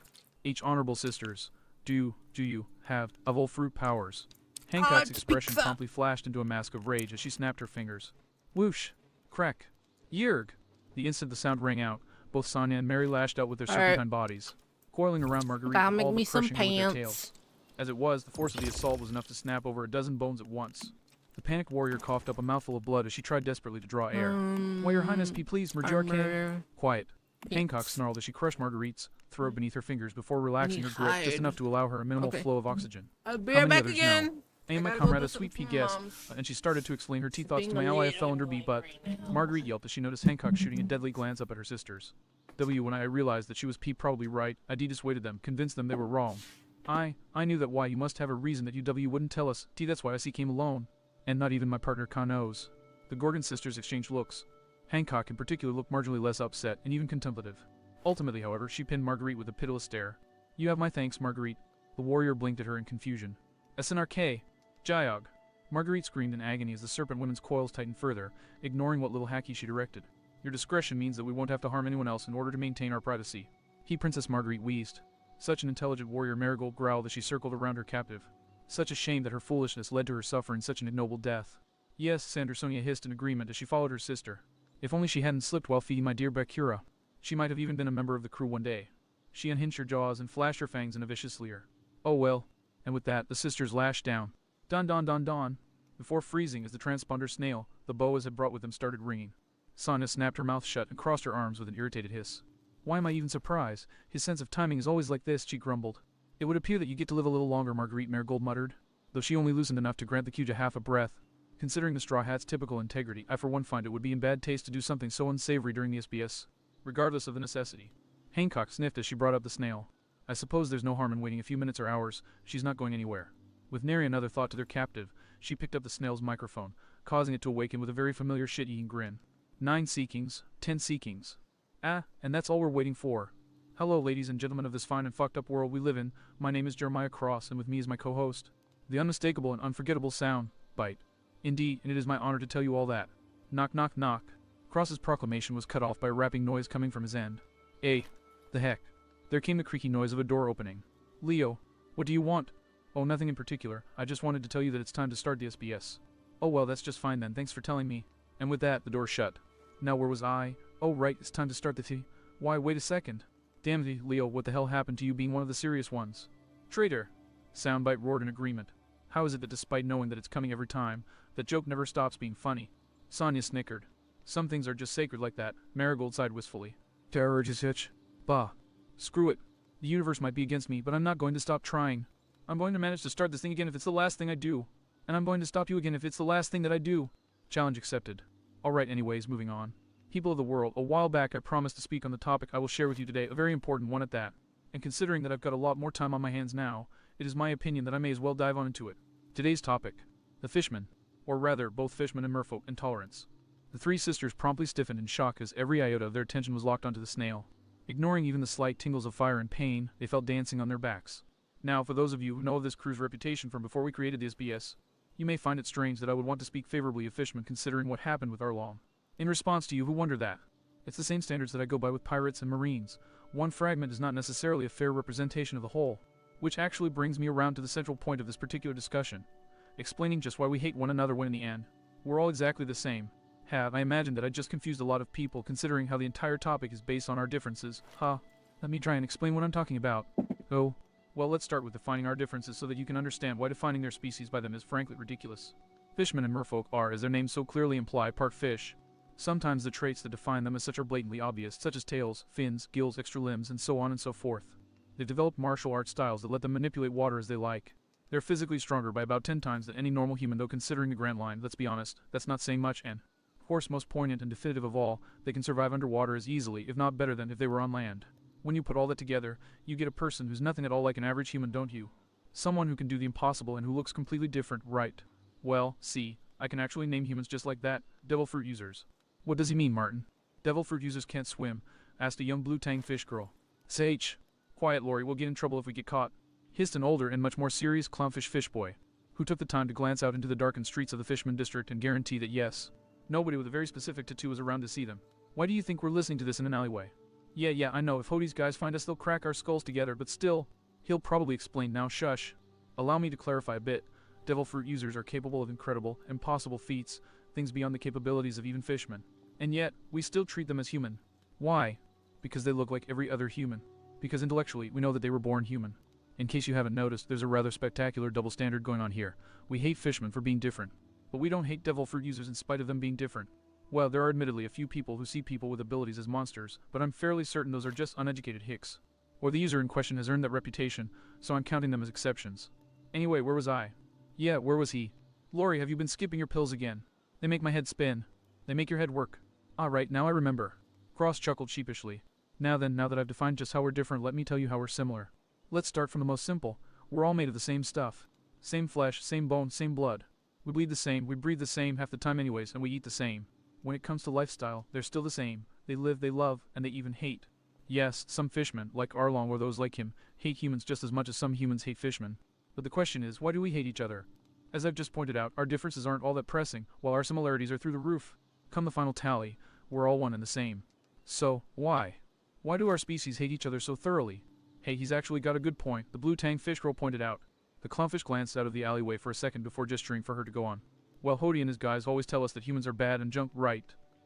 Honorable sisters, do you have evil fruit powers? Hancock's expression pizza. promptly flashed into a mask of rage as she snapped her fingers. Whoosh! Crack! Yerg! The instant the sound rang out, both Sonya and Mary lashed out with their Alright. serpentine bodies, coiling around Marguerite, Gotta all make but me some crushing her with their pants. tails. As it was, the force of the assault was enough to snap over a dozen bones at once. The panicked warrior coughed up a mouthful of blood as she tried desperately to draw air. Why, your highness, be pleased, Merjarke? Armor. Quiet. Yes. Hancock snarled as she crushed Marguerite's throat beneath her fingers before relaxing her Need grip just hide. enough to allow her a minimal Okay. flow of oxygen. I'll be How right many back others again. know? I am I my gotta go comrade, do a sweet some pea guest, moms. and she started to explain her tea thoughts to being my a ally little fell under B, but Marguerite yelped as she noticed Hancock shooting a deadly glance up at her sisters. When I realized that she was P probably right, I dissuaded them, convinced them they were wrong. I knew that why you must have a reason that UW wouldn't tell us. T, that's why I came alone. And not even my partner Khan knows. The Gorgon sisters exchanged looks. Hancock in particular looked marginally less upset and even contemplative. Ultimately, however, she pinned Marguerite with a pitiless stare. You have my thanks, Marguerite. The warrior blinked at her in confusion. SNRK! Jayog! Marguerite screamed in agony as the serpent woman's coils tightened further, ignoring what little hacky she directed. Your discretion means that we won't have to harm anyone else in order to maintain our privacy. Princess Marguerite wheezed. Such an intelligent warrior, Marigold growled as she circled around her captive. Such a shame that her foolishness led to her suffering such an ignoble death. Yes, Sonia hissed in agreement as she followed her sister. If only she hadn't slipped while feeding my dear Bakura. She might have even been a member of the crew one day. She unhinged her jaws and flashed her fangs in a vicious leer. Oh well. And with that, the sisters lashed down. Don don don don. Before freezing as the transponder snail, the boas had brought with them started ringing. Sonia snapped her mouth shut and crossed her arms with an irritated hiss. Why am I even surprised? His sense of timing is always like this, she grumbled. It would appear that you get to live a little longer, Marguerite Marigold muttered, though she only loosened enough to grant the Cuja half a breath. Considering the Straw Hat's typical integrity, I for one find it would be in bad taste to do something so unsavory during the SBS, regardless of the necessity. Hancock sniffed as she brought up the snail. I suppose there's no harm in waiting a few minutes or hours. She's not going anywhere. With nary another thought to their captive, she picked up the snail's microphone, causing it to awaken with a very familiar shit-eating grin. 9 seekings, 10 seekings. And that's all we're waiting for. Hello, ladies and gentlemen of this fine and fucked up world we live in. My name is Jeremiah Cross, and with me is my co-host. The unmistakable and unforgettable sound bite. Indeed, and it is my honor to tell you all that. Knock knock knock. Cross's proclamation was cut off by a rapping noise coming from his end. The heck. There came the creaky noise of a door opening. Leo, what do you want? Oh, nothing in particular. I just wanted to tell you that it's time to start the SBS. Oh well, that's just fine then, thanks for telling me. And with that, the door shut. Now where was I? Oh right, it's time to start the tea. Why, wait a second. Damn thee, Leo, what the hell happened to you being one of the serious ones? Traitor! Soundbite roared in agreement. How is it that despite knowing that it's coming every time, that joke never stops being funny? Sonya snickered. Some things are just sacred like that, Marigold sighed wistfully. Terror urges hitch. Bah. Screw it. The universe might be against me, but I'm not going to stop trying. I'm going to manage to start this thing again if it's the last thing I do. And I'm going to stop you again if it's the last thing that I do. Challenge accepted. Alright anyways, moving on. People of the world, a while back I promised to speak on the topic I will share with you today, a very important one at that. And considering that I've got a lot more time on my hands now, it is my opinion that I may as well dive on into it. Today's topic. The Fishman. Or rather, both Fishman and Merfolk intolerance. The three sisters promptly stiffened in shock as every iota of their attention was locked onto the snail. Ignoring even the slight tingles of fire and pain, they felt dancing on their backs. Now, for those of you who know of this crew's reputation from before we created the SBS, you may find it strange that I would want to speak favorably of Fishman considering what happened with Arlong. In response to you who wonder that, it's the same standards that I go by with pirates and marines. One fragment is not necessarily a fair representation of the whole, which actually brings me around to the central point of this particular discussion, explaining just why we hate one another when in the end, we're all exactly the same. I imagine that I just confused a lot of people considering how the entire topic is based on our differences. Let me try and explain what I'm talking about. Oh, well, let's start with defining our differences so that you can understand why defining their species by them is frankly ridiculous. Fishmen and merfolk are, as their names so clearly imply, part fish. Sometimes the traits that define them as such are blatantly obvious, such as tails, fins, gills, extra limbs, and so on and so forth. They've developed martial arts styles that let them manipulate water as they like. They're physically stronger by about 10 times than any normal human, though considering the Grand Line, let's be honest, that's not saying much, and, of course, most poignant and definitive of all, they can survive underwater as easily, if not better than if they were on land. When you put all that together, you get a person who's nothing at all like an average human, don't you? Someone who can do the impossible and who looks completely different, right? Well, see, I can actually name humans just like that, devil fruit users. What does he mean, Martin? Devil fruit users can't swim, asked a young blue tang fish girl. Sage. Quiet, Lori, we'll get in trouble if we get caught, hissed an older and much more serious clownfish fish boy, who took the time to glance out into the darkened streets of the Fishman district and guarantee that yes, nobody with a very specific tattoo was around to see them. Why do you think we're listening to this in an alleyway? Yeah, I know, if Hodie's guys find us they'll crack our skulls together, but still, he'll probably explain now, shush. Allow me to clarify a bit. Devil fruit users are capable of incredible, impossible feats, things beyond the capabilities of even fishmen. And yet, we still treat them as human. Why? Because they look like every other human. Because intellectually, we know that they were born human. In case you haven't noticed, there's a rather spectacular double standard going on here. We hate fishmen for being different. But we don't hate devil fruit users in spite of them being different. Well, there are admittedly a few people who see people with abilities as monsters, but I'm fairly certain those are just uneducated hicks. Or the user in question has earned that reputation, so I'm counting them as exceptions. Anyway, where was I? Yeah, where was he? Lori, have you been skipping your pills again? They make my head spin. They make your head work. Ah, right, now I remember. Cross chuckled sheepishly. Now then, now that I've defined just how we're different, let me tell you how we're similar. Let's start from the most simple. We're all made of the same stuff. Same flesh, same bone, same blood. We bleed the same, we breathe the same half the time anyways, and we eat the same. When it comes to lifestyle, they're still the same. They live, they love, and they even hate. Yes, some fishmen, like Arlong or those like him, hate humans just as much as some humans hate fishmen. But the question is, why do we hate each other? As I've just pointed out, our differences aren't all that pressing, while our similarities are through the roof. Come the final tally, we're all one and the same. So, why? Why do our species hate each other so thoroughly? Hey, he's actually got a good point, the blue tang fish girl pointed out. The clownfish glanced out of the alleyway for a second before gesturing for her to go on. Well, Hodie and his guys always tell us that humans are bad and junk, right?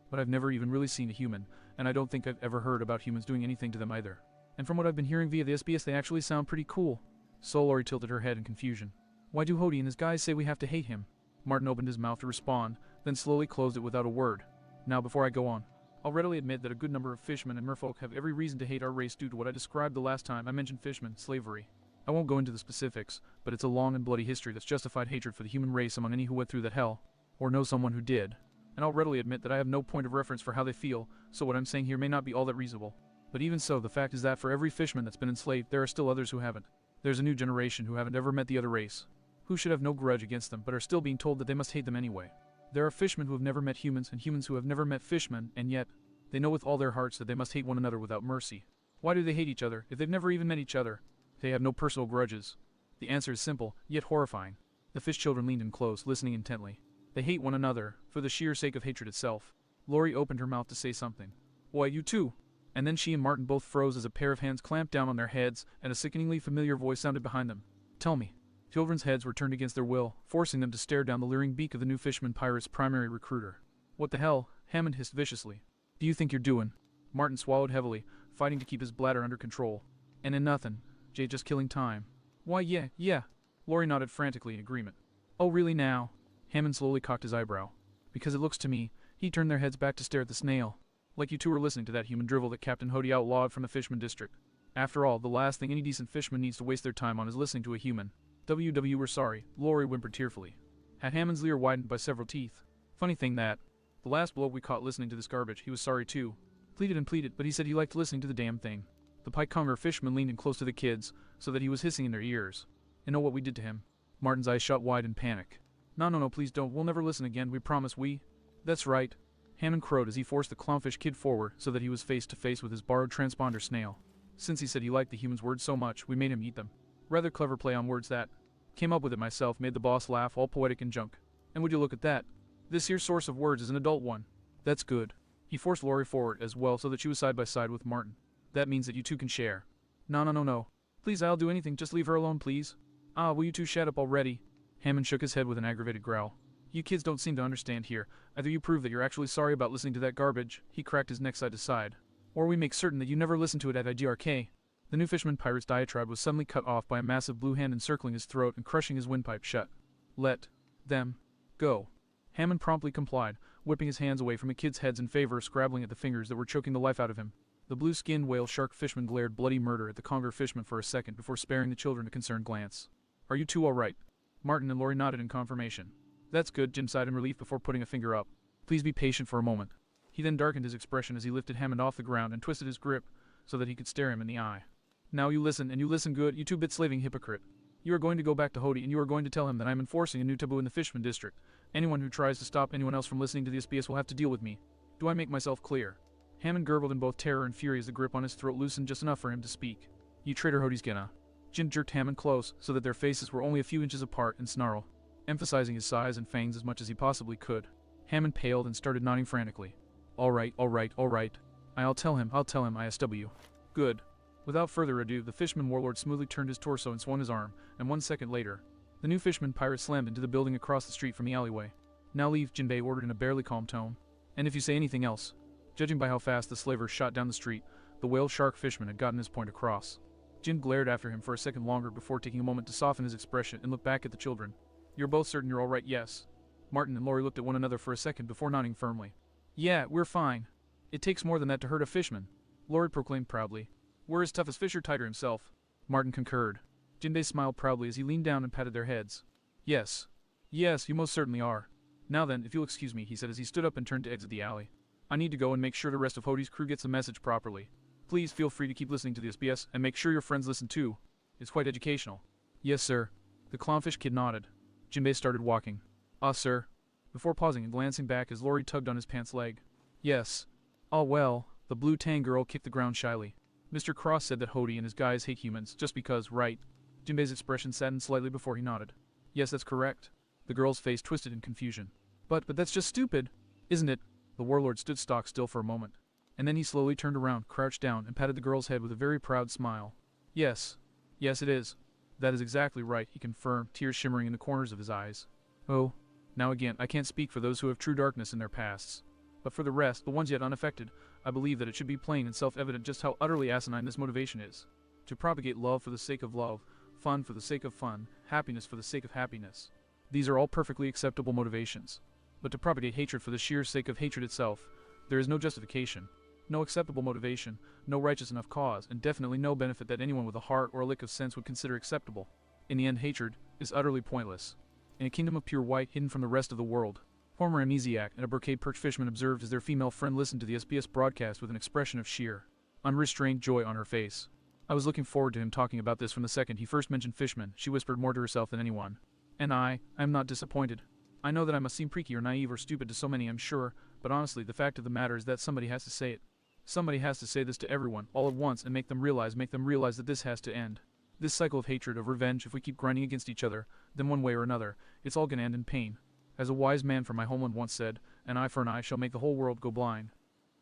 But I've never even really seen a human, and I don't think I've ever heard about humans doing anything to them either. And from what I've been hearing via the SBS, they actually sound pretty cool. So Lori tilted her head in confusion. Why do Hodie and his guys say we have to hate him? Martin opened his mouth to respond, then slowly closed it without a word. Now, before I go on, I'll readily admit that a good number of fishmen and merfolk have every reason to hate our race due to what I described the last time I mentioned fishmen, slavery. I won't go into the specifics, but it's a long and bloody history that's justified hatred for the human race among any who went through that hell, or know someone who did. And I'll readily admit that I have no point of reference for how they feel, so what I'm saying here may not be all that reasonable. But even so, the fact is that for every fishman that's been enslaved, there are still others who haven't. There's a new generation who haven't ever met the other race, who should have no grudge against them, but are still being told that they must hate them anyway. There are fishmen who have never met humans, and humans who have never met fishmen, and yet, they know with all their hearts that they must hate one another without mercy. Why do they hate each other, if they've never even met each other? They have no personal grudges. The answer is simple, yet horrifying. The fish children leaned in close, listening intently. They hate one another, for the sheer sake of hatred itself. Lori opened her mouth to say something. Why, you too! And then she and Martin both froze as a pair of hands clamped down on their heads, and a sickeningly familiar voice sounded behind them. Tell me. Children's heads were turned against their will, forcing them to stare down the leering beak of the new fisherman pirate's primary recruiter. What the hell? Hammond hissed viciously. Do you think you're doing? Martin swallowed heavily, fighting to keep his bladder under control. And in nothing. Jay just killing time. Why, yeah. Lori nodded frantically in agreement. Oh, really now? Hammond slowly cocked his eyebrow. Because it looks to me, he turned their heads back to stare at the snail. Like you two were listening to that human drivel that Captain Hodie outlawed from the Fishman district. After all, the last thing any decent fishman needs to waste their time on is listening to a human. We're sorry, Lori whimpered tearfully. Had Hammond's leer widened by several teeth. Funny thing that, the last bloke we caught listening to this garbage, he was sorry too. Pleaded and pleaded, but he said he liked listening to the damn thing. The Pyconger fishman leaned in close to the kids, so that he was hissing in their ears. And know what we did to him? Martin's eyes shot wide in panic. No, please don't, we'll never listen again, we promise we. That's right. Hammond crowed as he forced the clownfish kid forward so that he was face to face with his borrowed transponder snail. Since he said he liked the human's words so much, we made him eat them. Rather clever play on words that. Came up with it myself, made the boss laugh, all poetic and junk. And would you look at that? This here source of words is an adult one. That's good. He forced Lori forward as well so that she was side by side with Martin. That means that you two can share. No. Please, I'll do anything, just leave her alone, please. Ah, will you two shut up already? Hammond shook his head with an aggravated growl. You kids don't seem to understand here. Either you prove that you're actually sorry about listening to that garbage, he cracked his neck side to side, or we make certain that you never listen to it at IDRK. The new fisherman pirate's diatribe was suddenly cut off by a massive blue hand encircling his throat and crushing his windpipe shut. Let them go. Hammond promptly complied, whipping his hands away from the kids' heads in favor of scrabbling at the fingers that were choking the life out of him. The blue-skinned whale shark fishman glared bloody murder at the conger fishman for a second before sparing the children a concerned glance. Are you two alright? Martin and Lori nodded in confirmation. That's good, Jin sighed in relief before putting a finger up. Please be patient for a moment. He then darkened his expression as he lifted Hammond off the ground and twisted his grip so that he could stare him in the eye. Now you listen, and you listen good, you two-bit slaving hypocrite. You are going to go back to Hody and you are going to tell him that I am enforcing a new taboo in the Fishman district. Anyone who tries to stop anyone else from listening to the SBS will have to deal with me. Do I make myself clear? Hammond gurgled in both terror and fury as the grip on his throat loosened just enough for him to speak. You traitor Hody's gonna. Jin jerked Hammond close so that their faces were only a few inches apart and snarled, emphasizing his size and fangs as much as he possibly could. Hammond paled and started nodding frantically. Alright. I'll tell him, ISW. Good. Without further ado, the Fishman warlord smoothly turned his torso and swung his arm, and 1 second later, the new Fishman pirate slammed into the building across the street from the alleyway. Now leave, Jinbei ordered in a barely calm tone. And if you say anything else. Judging by how fast the slaver shot down the street, the whale shark Fishman had gotten his point across. Jin glared after him for a second longer before taking a moment to soften his expression and look back at the children. You're both certain you're alright, yes? Martin and Lori looked at one another for a second before nodding firmly. Yeah, we're fine. It takes more than that to hurt a fishman, Lori proclaimed proudly. We're as tough as Fisher Tighter himself. Martin concurred. Jinbei smiled proudly as he leaned down and patted their heads. Yes, you most certainly are. Now then, if you'll excuse me, he said as he stood up and turned to exit the alley. I need to go and make sure the rest of Hody's crew gets the message properly. Please feel free to keep listening to the SBS and make sure your friends listen too. It's quite educational. Yes, sir. The clownfish kid nodded. Jinbei started walking. Ah, sir. Before pausing and glancing back as Lori tugged on his pants leg. Yes. Ah, well, the blue tang girl kicked the ground shyly. Mr. Cross said that Hody and his guys hate humans just because, right? Jinbei's expression saddened slightly before he nodded. Yes, that's correct. The girl's face twisted in confusion. But that's just stupid, isn't it? The warlord stood stock still for a moment, and then he slowly turned around, crouched down, and patted the girl's head with a very proud smile. Yes, it is. That is exactly right, he confirmed, tears shimmering in the corners of his eyes. Oh, now again, I can't speak for those who have true darkness in their pasts. But for the rest, the ones yet unaffected, I believe that it should be plain and self-evident just how utterly asinine this motivation is. To propagate love for the sake of love, fun for the sake of fun, happiness for the sake of happiness. These are all perfectly acceptable motivations. But to propagate hatred for the sheer sake of hatred itself, there is no justification, no acceptable motivation, no righteous enough cause, and definitely no benefit that anyone with a heart or a lick of sense would consider acceptable. In the end, hatred is utterly pointless. In a kingdom of pure white hidden from the rest of the world, former amnesiac and a brocade perch fisherman observed as their female friend listened to the SBS broadcast with an expression of sheer, unrestrained joy on her face. I was looking forward to him talking about this from the second he first mentioned fishmen, she whispered more to herself than anyone. And I am not disappointed. I know that I must seem preaky or naive or stupid to so many, I'm sure, but honestly, the fact of the matter is that somebody has to say it. Somebody has to say this to everyone, all at once, and make them realize that this has to end. This cycle of hatred, of revenge, if we keep grinding against each other, then one way or another, it's all gonna end in pain. As a wise man from my homeland once said, an eye for an eye shall make the whole world go blind.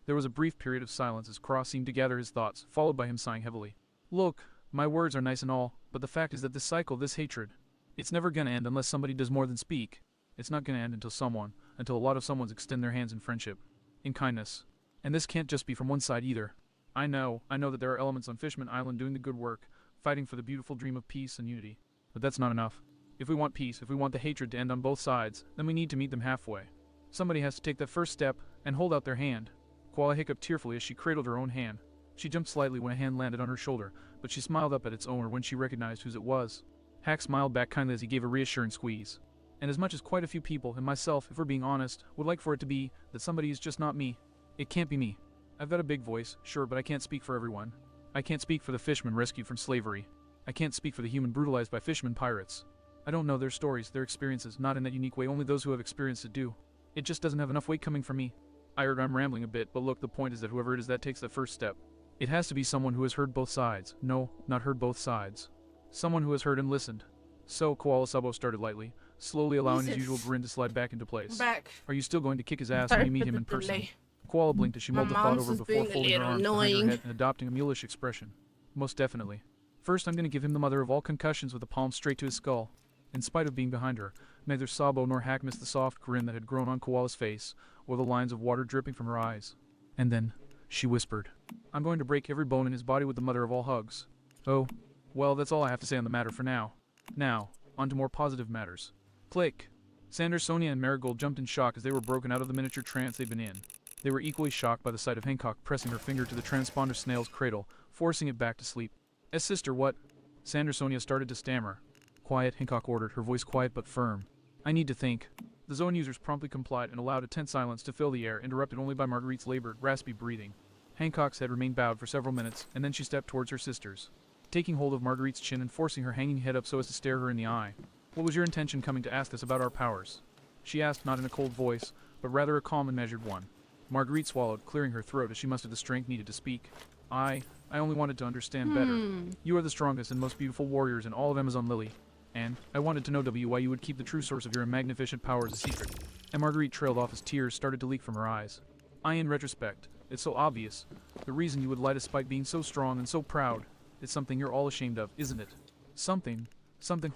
There was a brief period of silence as Cross seemed to gather his thoughts, followed by him sighing heavily. Look, my words are nice and all, but the fact is that this cycle, this hatred, it's never gonna end unless somebody does more than speak. It's not gonna end until a lot of someones extend their hands in friendship, in kindness. And this can't just be from one side either. I know that there are elements on Fishman Island doing the good work, fighting for the beautiful dream of peace and unity. But that's not enough. If we want peace, if we want the hatred to end on both sides, then we need to meet them halfway. Somebody has to take that first step and hold out their hand. Koala hiccuped tearfully as she cradled her own hand. She jumped slightly when a hand landed on her shoulder, but she smiled up at its owner when she recognized whose it was. Hack smiled back kindly as he gave a reassuring squeeze. And as much as quite a few people, and myself, if we're being honest, would like for it to be that somebody is just not me, it can't be me. I've got a big voice, sure, but I can't speak for everyone. I can't speak for the fishermen rescued from slavery. I can't speak for the human brutalized by fishermen pirates. I don't know their stories, their experiences, not in that unique way, only those who have experienced it do. It just doesn't have enough weight coming from me. I heard I'm rambling a bit, but look, the point is that whoever it is that takes that first step, it has to be someone who has heard both sides. No, not heard both sides. Someone who has heard and listened. So, Koala Sabo started lightly, slowly allowing his usual grin to slide back into place. Are you still going to kick his ass when you meet him in person? Koala blinked as she mulled the thought over before folding her arms behind her head and adopting a mulish expression. Most definitely. First, I'm going to give him the mother of all concussions with a palm straight to his skull. In spite of being behind her, neither Sabo nor Hack missed the soft grin that had grown on Koala's face, or the lines of water dripping from her eyes. And then, she whispered, I'm going to break every bone in his body with the mother of all hugs. Oh, well, that's all I have to say on the matter for now. Now, on to more positive matters. Click! Sanders, Sonia, and Marigold jumped in shock as they were broken out of the miniature trance they'd been in. They were equally shocked by the sight of Hancock pressing her finger to the transponder snail's cradle, forcing it back to sleep. Sister, what? Sanders, Sonia started to stammer. Quiet, Hancock ordered, her voice quiet but firm. I need to think. The zone users promptly complied and allowed a tense silence to fill the air, interrupted only by Marguerite's labored, raspy breathing. Hancock's head remained bowed for several minutes, and then she stepped towards her sisters, taking hold of Marguerite's chin and forcing her hanging head up so as to stare her in the eye. What was your intention coming to ask us about our powers? She asked, not in a cold voice, but rather a calm and measured one. Marguerite swallowed, clearing her throat as she mustered the strength needed to speak. I only wanted to understand better. You are the strongest and most beautiful warriors in all of Amazon Lily, and I wanted to know why you would keep the true source of your magnificent powers a secret. And Marguerite trailed off as tears started to leak from her eyes. In retrospect, it's so obvious. The reason you would lie despite being so strong and so proud is something you're all ashamed of, isn't it? Something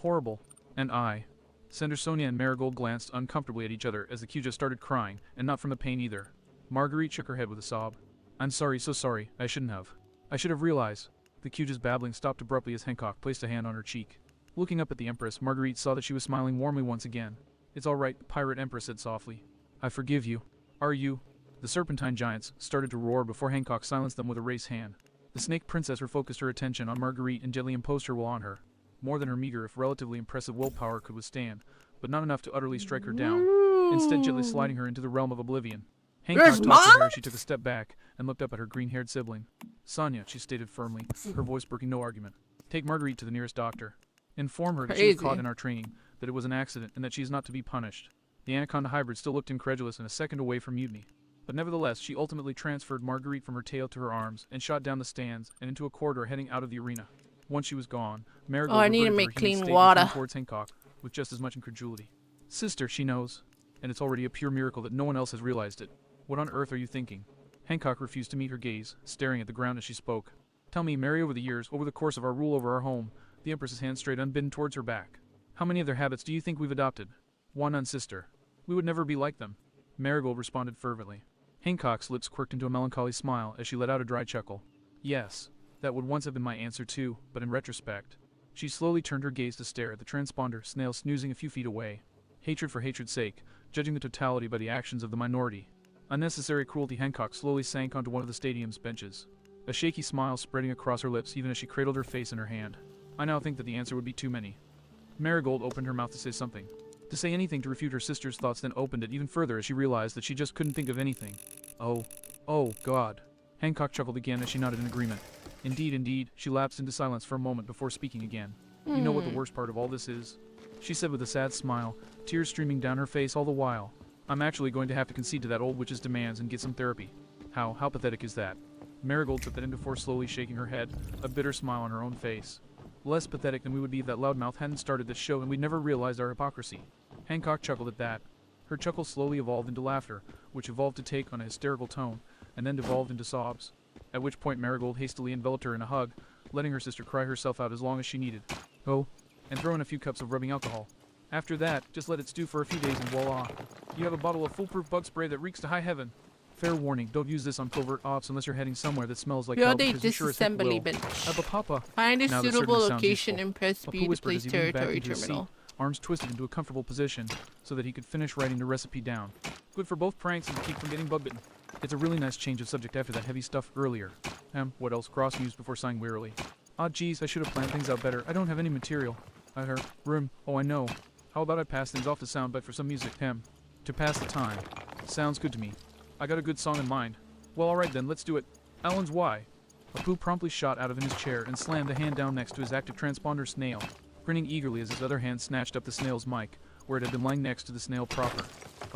horrible. And Senator Sonia and Marigold glanced uncomfortably at each other as the Q just started crying, and not from the pain either. Marguerite shook her head with a sob. I'm sorry, so sorry, I shouldn't have. I should have realized. The Q-Ja's babbling stopped abruptly as Hancock placed a hand on her cheek. Looking up at the Empress, Marguerite saw that she was smiling warmly once again. It's all right, the Pirate Empress said softly. I forgive you. Are you? The Serpentine Giants started to roar before Hancock silenced them with a raised hand. The Snake Princess refocused her attention on Marguerite and gently imposed her will on her. More than her meager, if relatively impressive willpower could withstand, but not enough to utterly strike her down, instead gently sliding her into the realm of oblivion. Hancock tossed her hair as she took a step back and looked up at her green-haired sibling. Sonia, she stated firmly, her voice breaking no argument. Take Marguerite to the nearest doctor. Inform her that she was caught in our training, that it was an accident, and that she is not to be punished. The Anaconda hybrid still looked incredulous and a second away from mutiny. But nevertheless, she ultimately transferred Marguerite from her tail to her arms and shot down the stands and into a corridor heading out of the arena. Once she was gone, Marigold I need to make clean water towards Hancock with just as much incredulity. Sister, she knows, and it's already a pure miracle that no one else has realized it. What on earth are you thinking? Hancock refused to meet her gaze, staring at the ground as she spoke. Tell me, Mary, over the years, over the course of our rule over our home, the Empress's hand strayed unbidden towards her back. How many of their habits do you think we've adopted? One on sister. We would never be like them. Marigold responded fervently. Hancock's lips quirked into a melancholy smile as she let out a dry chuckle. Yes, that would once have been my answer too, but in retrospect. She slowly turned her gaze to stare at the transponder snail snoozing a few feet away. Hatred for hatred's sake, judging the totality by the actions of the minority. Unnecessary cruelty. Hancock slowly sank onto one of the stadium's benches, a shaky smile spreading across her lips even as she cradled her face in her hand. I now think that the answer would be too many. Marigold opened her mouth to say something. To say anything to refute her sister's thoughts, then opened it even further as she realized that she just couldn't think of anything. Oh, God. Hancock chuckled again as she nodded in agreement. Indeed, she lapsed into silence for a moment before speaking again. You know what the worst part of all this is? She said with a sad smile, tears streaming down her face all the while. I'm actually going to have to concede to that old witch's demands and get some therapy. How pathetic is that? Marigold took that in before slowly shaking her head, a bitter smile on her own face. Less pathetic than we would be if that loudmouth hadn't started this show and we'd never realized our hypocrisy. Hancock chuckled at that. Her chuckle slowly evolved into laughter, which evolved to take on a hysterical tone, and then devolved into sobs. At which point Marigold hastily enveloped her in a hug, letting her sister cry herself out as long as she needed. And throw in a few cups of rubbing alcohol. After that, just let it stew for a few days and voila. You have a bottle of foolproof bug spray that reeks to high heaven. Fair warning, don't use this on covert ops unless you're heading somewhere that smells like hell, because you sure as heck will. Papa. Find a Now suitable that certainly sounds location useful. and press Apu B to whispered place as he leaned back territory into his terminal. seat, arms twisted into a comfortable position so that he could finish writing the recipe down. Good for both pranks and to keep from getting bug bitten. It's a really nice change of subject after that heavy stuff earlier. What else? Cross mused before sighing wearily. Geez, I should have planned things out better. I don't have any material. At her room. Oh, I know. How about I pass things off to Soundbite for some music? To pass the time. Sounds good to me. I got a good song in mind. Well, alright then, let's do it. Alan's why? Apu promptly shot out of his chair and slammed a hand down next to his active transponder snail, grinning eagerly as his other hand snatched up the snail's mic, where it had been lying next to the snail proper.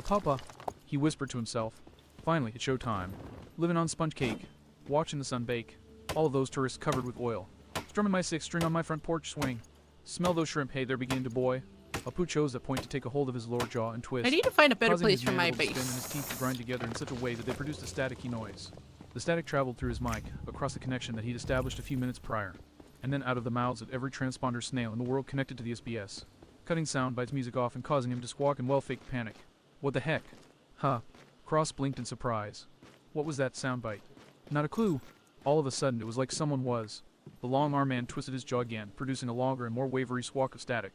Papa, he whispered to himself. Finally, it's show time. Living on sponge cake. Watching the sun bake. All of those tourists covered with oil. Strumming my 6-string on my front porch swing. Smell those shrimp, hey, they're beginning to boil. Apu chose that point to take a hold of his lower jaw and twist. I need to find a better causing place his for my mandibles to base. spin and his teeth to grind together in such a way that they produced a staticky noise. The static traveled through his mic, across the connection that he'd established a few minutes prior, and then out of the mouths of every transponder snail in the world connected to the SBS, cutting sound bites music off and causing him to squawk in well-faked panic. What the heck? Cross blinked in surprise. What was that soundbite? Not a clue. All of a sudden, it was like someone was. The long-arm man twisted his jaw again, producing a longer and more wavery squawk of static.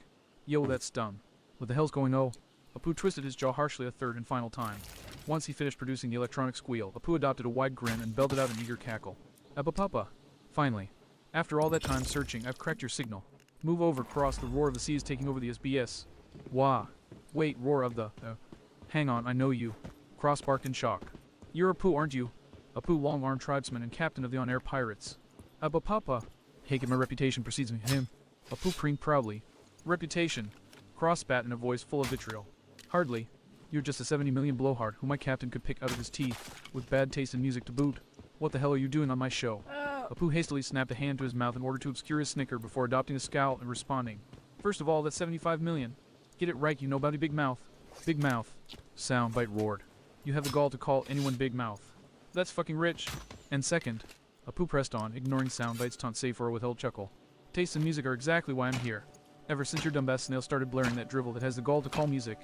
Yo, that's dumb. What the hell's going on? Apu twisted his jaw harshly a third and final time. Once he finished producing the electronic squeal, Apu adopted a wide grin and belted out an eager cackle. Papa. Finally. After all that time searching, I've cracked your signal. Move over, Cross. The roar of the sea is taking over the SBS. Wah. Wait, roar of the... hang on, I know you. Cross barked in shock. You're Apu, aren't you? Apu, long-armed tribesman and captain of the on-air pirates. Abba Papa. Hey, my reputation precedes me. Him. Apu preened proudly. Reputation. Cross spat in a voice full of vitriol. Hardly. You're just a 70 million blowhard who my captain could pick out of his teeth, with bad taste in music to boot. What the hell are you doing on my show? Apu hastily snapped a hand to his mouth in order to obscure his snicker before adopting a scowl and responding. First of all, that's 75 million. Get it right, you nobody big mouth. Big mouth. Soundbite roared. You have the gall to call anyone big mouth. That's fucking rich. And second, Apu pressed on, ignoring Soundbite's taunt save for a withheld chuckle. Taste and music are exactly why I'm here. Ever since your dumbass snail started blaring that drivel that has the gall to call music,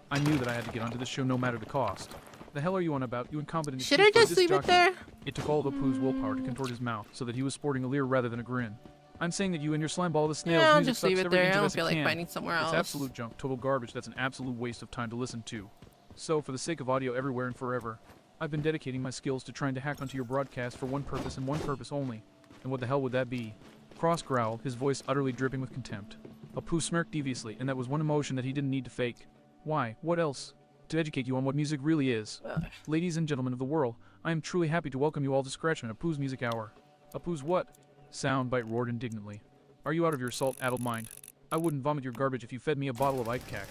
I knew that I had to get onto this show no matter the cost. The hell are you on about, you incompetent Should I just leave it there? It took all of Apu's willpower to contort his mouth so that he was sporting a leer rather than a grin. I'm saying that you and your slime ball of a snail's Yeah, I'll music just leave sucks it every there. inch I of don't us it feel like can. finding somewhere else. It's absolute junk, total garbage that's an absolute waste of time to listen to. So, for the sake of audio everywhere and forever, I've been dedicating my skills to trying to hack onto your broadcast for one purpose and one purpose only. And what the hell would that be? Cross growled, his voice utterly dripping with contempt. Apu smirked deviously, and that was one emotion that he didn't need to fake. Why? What else? To educate you on what music really is. Ladies and gentlemen of the world, I am truly happy to welcome you all to Scratchman, Apu's Music Hour. Apu's what? Soundbite roared indignantly. Are you out of your salt-addled mind? I wouldn't vomit your garbage if you fed me a bottle of Ipecac.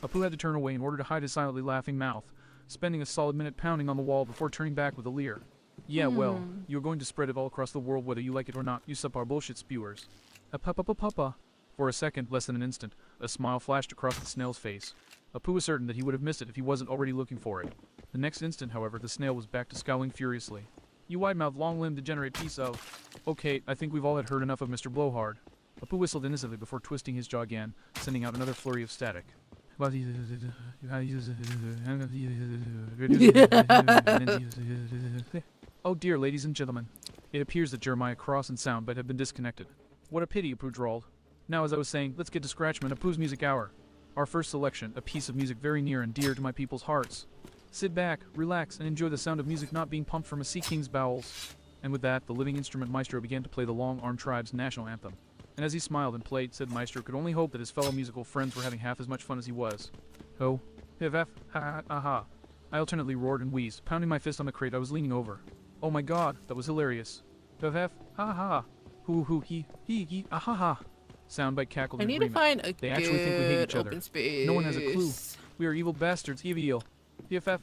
Apu had to turn away in order to hide his silently laughing mouth, spending a solid minute pounding on the wall before turning back with a leer. Yeah, well, you're going to spread it all across the world whether you like it or not, you subpar bullshit spewers. Papa. For a second, less than an instant, a smile flashed across the snail's face. Apu was certain that he would have missed it if he wasn't already looking for it. The next instant, however, the snail was back to scowling furiously. You wide-mouthed, long-limbed, degenerate piece of... Okay, I think we've all had heard enough of Mr. Blowhard. Apu whistled innocently before twisting his jaw again, sending out another flurry of static. Oh dear, ladies and gentlemen. It appears that Jeremiah Cross and Soundbite have been disconnected. What a pity, Apu drawled. Now, as I was saying, let's get to Scratchman, Apu's Music Hour. Our first selection, a piece of music very near and dear to my people's hearts. Sit back, relax, and enjoy the sound of music not being pumped from a sea king's bowels. And with that, the living instrument maestro began to play the Long-Armed Tribe's national anthem. And as he smiled and played, said maestro could only hope that his fellow musical friends were having half as much fun as he was. Oh, ha ha ha ha. I alternately roared and wheezed, pounding my fist on the crate I was leaning over. Oh my god, that was hilarious. Ha ha. Hoo he ah ha ha. Soundbite cackled in I need to agreement. find a They actually think we hate each good other. open space. No one has a clue. We are evil bastards, evil. BFF.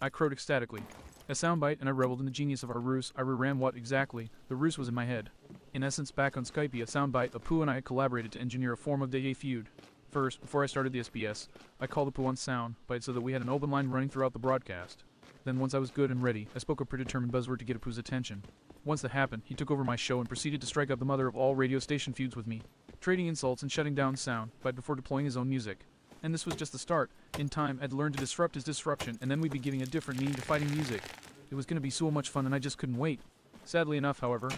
I crowed ecstatically. A soundbite, and I reveled in the genius of our ruse. I reran what exactly. The ruse was in my head. In essence, back on Skype, a soundbite, Apu and I had collaborated to engineer a form of day feud. First, before I started the SBS, I called Apu on soundbite so that we had an open line running throughout the broadcast. Then once I was good and ready, I spoke a predetermined buzzword to get Apu's attention. Once that happened, he took over my show and proceeded to strike out the mother of all radio station feuds with me, trading insults and shutting down soundbite before deploying his own music. And this was just the start. In time, I'd learned to disrupt his disruption, and then we'd be giving a different meaning to fighting music. It was going to be so much fun, and I just couldn't wait. Sadly enough, however,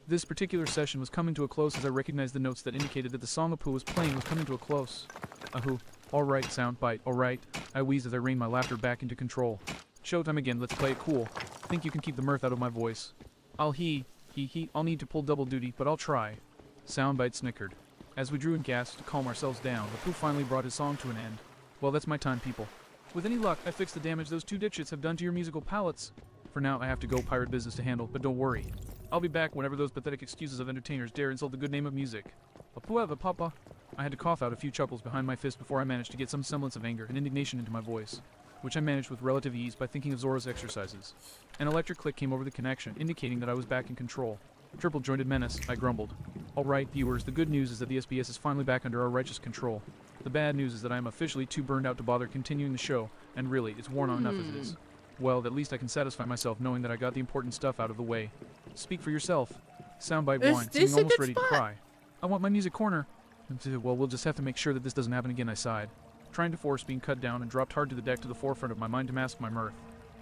this particular session was coming to a close as I recognized the notes that indicated that the song Apu was playing was coming to a close. Ahu. Alright, soundbite, alright. I wheezed as I reined my laughter back into control. Showtime again, let's play it cool. Think you can keep the mirth out of my voice. I'll I'll need to pull double duty, but I'll try. Soundbite snickered. As we drew in gas to calm ourselves down, Apu finally brought his song to an end. Well, that's my time, people. With any luck, I fixed the damage those two dipshits have done to your musical palates. For now, I have to go pirate business to handle, but don't worry. I'll be back whenever those pathetic excuses of entertainers dare insult the good name of music. Apu papa. I had to cough out a few chuckles behind my fist before I managed to get some semblance of anger and indignation into my voice, which I managed with relative ease by thinking of Zora's exercises. An electric click came over the connection, indicating that I was back in control. Triple jointed menace, I grumbled. Alright, viewers, the good news is that the SBS is finally back under our righteous control. The bad news is that I am officially too burned out to bother continuing the show, and really, it's worn on enough as it is. Well, at least I can satisfy myself knowing that I got the important stuff out of the way. Speak for yourself. Soundbite whined, seeming almost ready to cry. I want my music corner. Well, we'll just have to make sure that this doesn't happen again, I sighed, trying to force being cut down and dropped hard to the deck to the forefront of my mind to mask my mirth.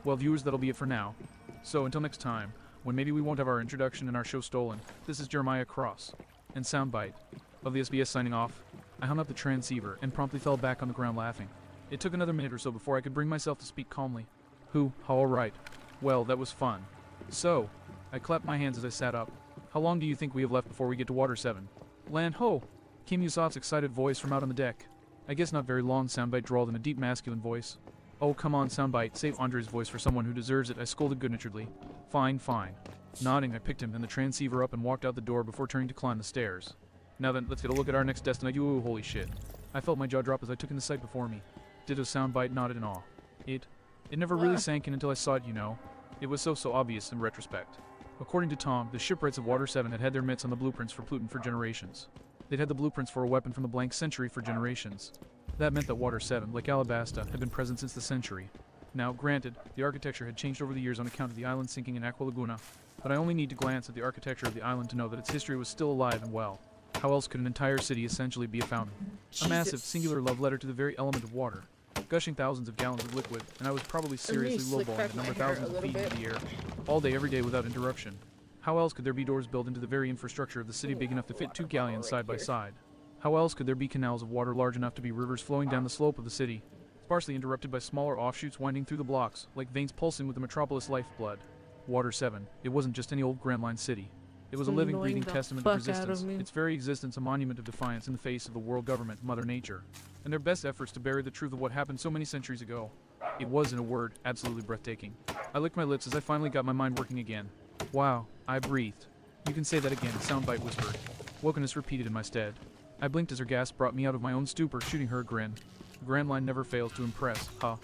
Well, viewers, that'll be it for now. So, until next time, when maybe we won't have our introduction and our show stolen, this is Jeremiah Cross, and Soundbite, of the SBS signing off. I hung up the transceiver and promptly fell back on the ground laughing. It took another minute or so before I could bring myself to speak calmly. All right. Well, that was fun. So, I clapped my hands as I sat up. How long do you think we have left before we get to Water 7? Land ho! Came Yusuf's excited voice from out on the deck. I guess not very long, Soundbite drawled in a deep masculine voice. Oh, come on, Soundbite, save Andre's voice for someone who deserves it, I scolded good-naturedly. Fine, fine. Nodding, I picked him and the transceiver up and walked out the door before turning to climb the stairs. Now then, let's get a look at our next destination. Ooh, holy shit. I felt my jaw drop as I took in the sight before me. Ditto Soundbite nodded in awe. It never really sank in until I saw it, you know. It was so obvious in retrospect. According to Tom, the shipwrights of Water 7 had their mitts on the blueprints for Pluton for generations. They'd had the blueprints for a weapon from the blank century for generations. That meant that Water 7, like Alabasta, had been present since the century. Now, granted, the architecture had changed over the years on account of the island sinking in Aqua Laguna, but I only need to glance at the architecture of the island to know that its history was still alive and well. How else could an entire city essentially be a fountain? A massive, singular love letter to the very element of water, gushing thousands of gallons of liquid, and I was probably seriously lowballing the number thousands of feet into the air, all day every day without interruption. How else could there be doors built into the very infrastructure of the city big enough to fit 2 galleons side by side? How else could there be canals of water large enough to be rivers flowing down the slope of the city, sparsely interrupted by smaller offshoots winding through the blocks, like veins pulsing with the metropolis lifeblood? Water 7, it wasn't just any old Grand Line city. It was a living, breathing testament of resistance, its very existence a monument of defiance in the face of the world government, Mother Nature, and their best efforts to bury the truth of what happened so many centuries ago. It was, in a word, absolutely breathtaking. I licked my lips as I finally got my mind working again. Wow, I breathed. You can say that again, Soundbite whispered. Wokeness repeated in my stead. I blinked as her gasp brought me out of my own stupor, shooting her a grin. The Grand Line never fails to impress, huh?